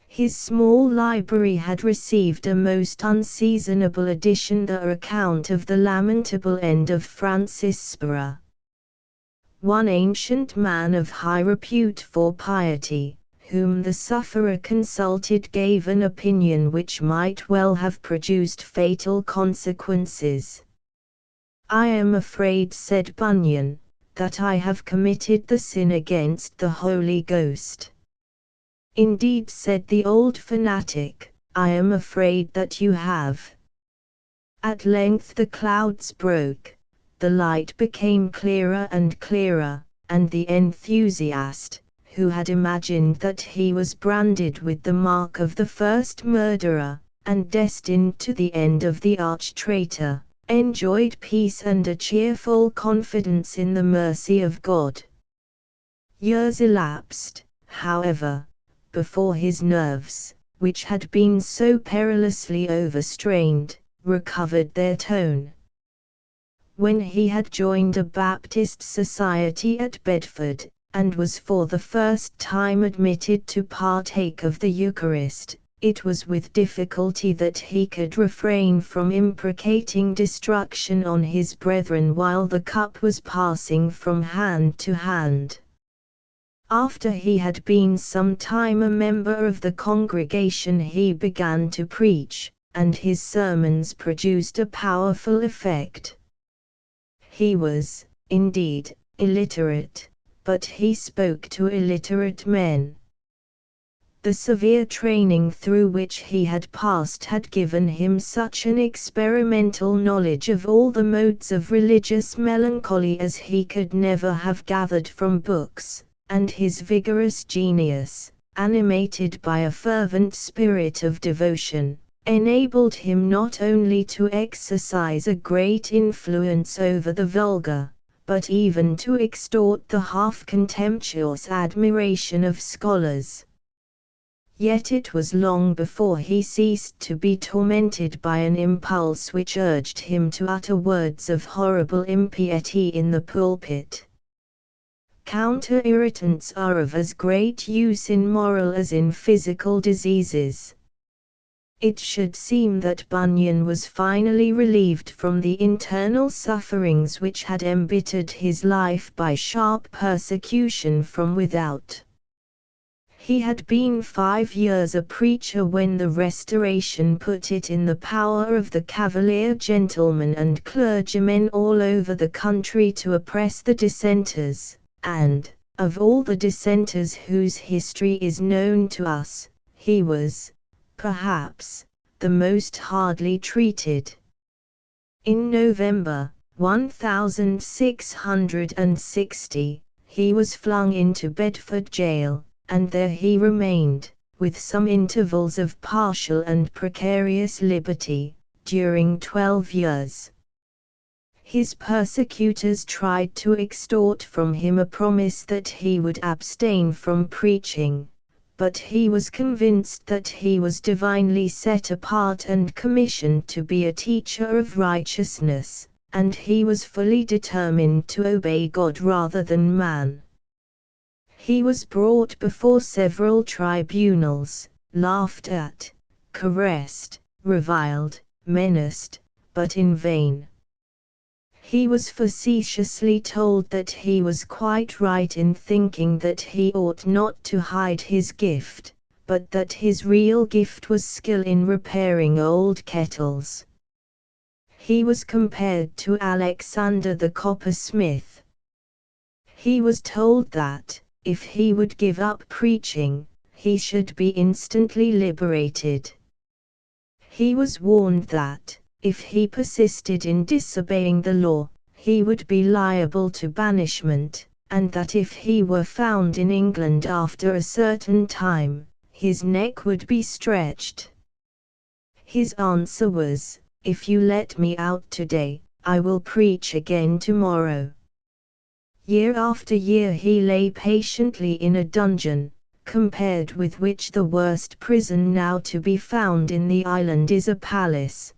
His small library had received a most unseasonable addition, the account of the lamentable end of Francis Spira. One ancient man of high repute for piety, whom the sufferer consulted, gave an opinion which might well have produced fatal consequences. "I am afraid," said Bunyan, "that I have committed the sin against the Holy Ghost." "Indeed," said the old fanatic, "I am afraid that you have." At length the clouds broke, the light became clearer and clearer, and the enthusiast, who had imagined that he was branded with the mark of the first murderer, and destined to the end of the arch-traitor, enjoyed peace and a cheerful confidence in the mercy of God. Years elapsed, however, before his nerves, which had been so perilously overstrained, recovered their tone. When he had joined a Baptist society at Bedford, and was for the first time admitted to partake of the Eucharist, it was with difficulty that he could refrain from imprecating destruction on his brethren while the cup was passing from hand to hand. After he had been some time a member of the congregation, he began to preach, and his sermons produced a powerful effect. He was, indeed, illiterate, but he spoke to illiterate men. The severe training through which he had passed had given him such an experimental knowledge of all the modes of religious melancholy as he could never have gathered from books, and his vigorous genius, animated by a fervent spirit of devotion, enabled him not only to exercise a great influence over the vulgar, but even to extort the half-contemptuous admiration of scholars. Yet it was long before he ceased to be tormented by an impulse which urged him to utter words of horrible impiety in the pulpit. counter-irritants are of as great use in moral as in physical diseases. It should seem that Bunyan was finally relieved from the internal sufferings which had embittered his life by sharp persecution from without. He had been 5 years a preacher when the Restoration put it in the power of the Cavalier gentlemen and clergymen all over the country to oppress the dissenters, and, of all the dissenters whose history is known to us, he was, perhaps, the most hardly treated. In November 1660, he was flung into Bedford jail, and there he remained, with some intervals of partial and precarious liberty, during 12 years. His persecutors tried to extort from him a promise that he would abstain from preaching, but he was convinced that he was divinely set apart and commissioned to be a teacher of righteousness, and he was fully determined to obey God rather than man. He was brought before several tribunals, laughed at, caressed, reviled, menaced, but in vain. He was facetiously told that he was quite right in thinking that he ought not to hide his gift, but that his real gift was skill in repairing old kettles. He was compared to Alexander the coppersmith. He was told that, if he would give up preaching, he should be instantly liberated. He was warned that, if he persisted in disobeying the law, he would be liable to banishment, and that if he were found in England after a certain time, his neck would be stretched. His answer was, "If you let me out today, I will preach again tomorrow." Year after year he lay patiently in a dungeon, compared with which the worst prison now to be found in the island is a palace.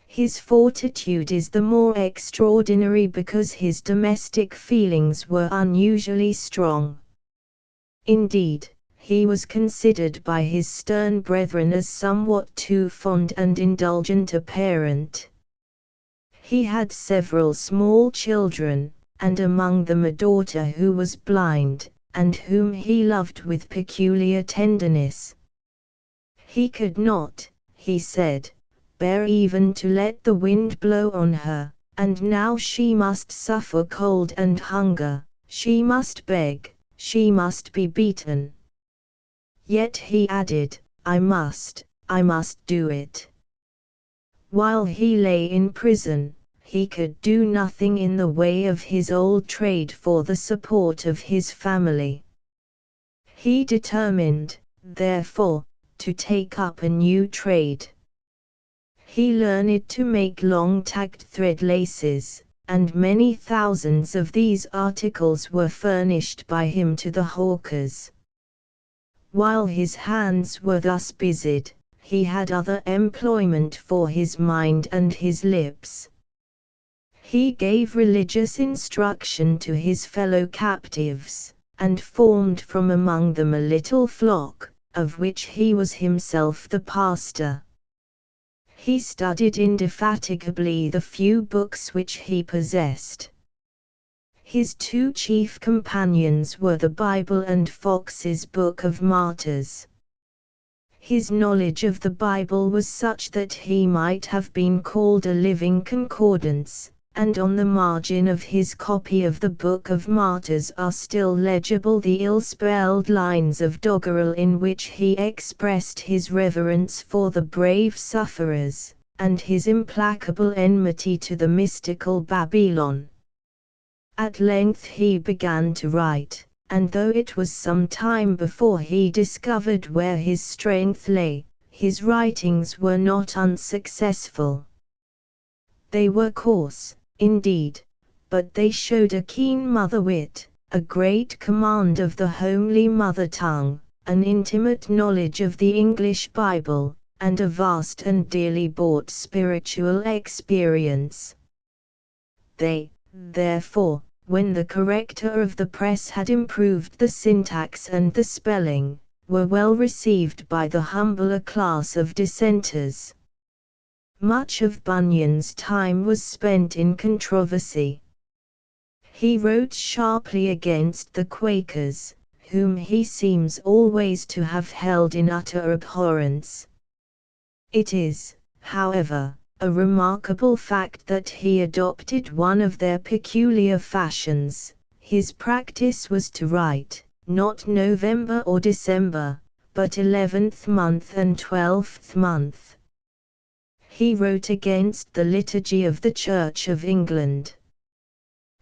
His fortitude is the more extraordinary because his domestic feelings were unusually strong. Indeed, he was considered by his stern brethren as somewhat too fond and indulgent a parent. He had several small children, and among them a daughter who was blind, and whom he loved with peculiar tenderness. He could not, he said, bear even to let the wind blow on her, and now she must suffer cold and hunger, she must beg, she must be beaten. Yet he added, I must do it. While he lay in prison, he could do nothing in the way of his old trade for the support of his family. He determined, therefore, to take up a new trade. He learned to make long-tacked thread laces, and many thousands of these articles were furnished by him to the hawkers. While his hands were thus busied, he had other employment for his mind and his lips. He gave religious instruction to his fellow captives, and formed from among them a little flock, of which he was himself the pastor. He studied indefatigably the few books which he possessed. His two chief companions were the Bible and Fox's Book of Martyrs. His knowledge of the Bible was such that he might have been called a living concordance, and on the margin of his copy of the Book of Martyrs are still legible the ill-spelled lines of doggerel in which he expressed his reverence for the brave sufferers, and his implacable enmity to the mystical Babylon. At length he began to write, and though it was some time before he discovered where his strength lay, his writings were not unsuccessful. They were coarse, indeed, but they showed a keen mother-wit, a great command of the homely mother tongue, an intimate knowledge of the English Bible, and a vast and dearly bought spiritual experience. They, therefore, when the corrector of the press had improved the syntax and the spelling, were well received by the humbler class of dissenters. Much of Bunyan's time was spent in controversy. He wrote sharply against the Quakers, whom he seems always to have held in utter abhorrence. It is, however, a remarkable fact that he adopted one of their peculiar fashions. His practice was to write, not November or December, but 11th month and 12th month. He wrote against the liturgy of the Church of England.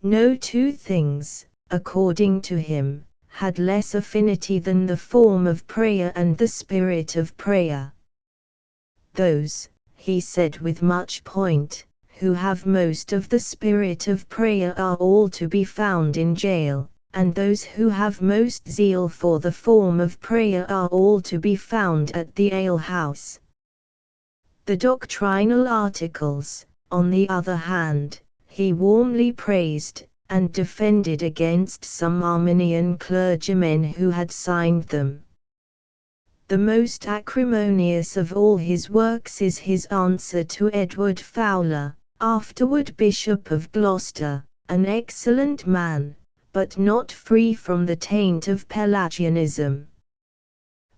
No two things, according to him, had less affinity than the form of prayer and the spirit of prayer. Those, he said with much point, who have most of the spirit of prayer are all to be found in jail, and those who have most zeal for the form of prayer are all to be found at the alehouse. The doctrinal articles, on the other hand, he warmly praised, and defended against some Arminian clergymen who had signed them. The most acrimonious of all his works is his answer to Edward Fowler, afterward Bishop of Gloucester, an excellent man, but not free from the taint of Pelagianism.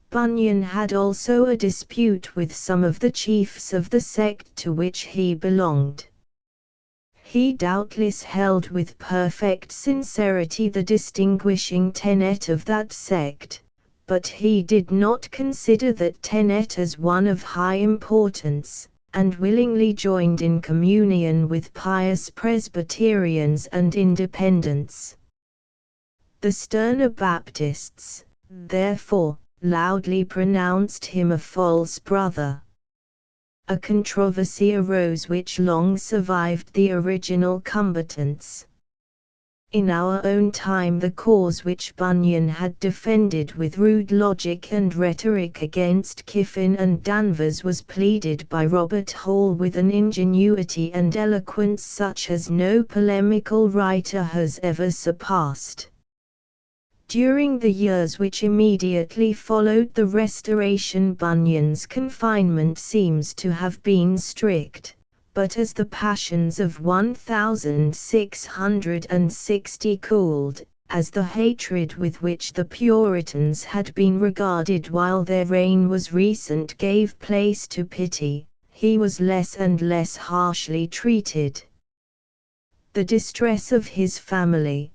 Bunyan had also a dispute with some of the chiefs of the sect to which he belonged. He doubtless held with perfect sincerity the distinguishing tenet of that sect, but he did not consider that tenet as one of high importance, and willingly joined in communion with pious Presbyterians and Independents. The sterner Baptists, therefore, loudly pronounced him a false brother. A controversy arose which long survived the original combatants. In our own time the cause which Bunyan had defended with rude logic and rhetoric against Kiffin and Danvers was pleaded by Robert Hall with an ingenuity and eloquence such as no polemical writer has ever surpassed. During the years which immediately followed the Restoration, Bunyan's confinement seems to have been strict, but as the passions of 1660 cooled, as the hatred with which the Puritans had been regarded while their reign was recent gave place to pity, he was less and less harshly treated. The distress of his family,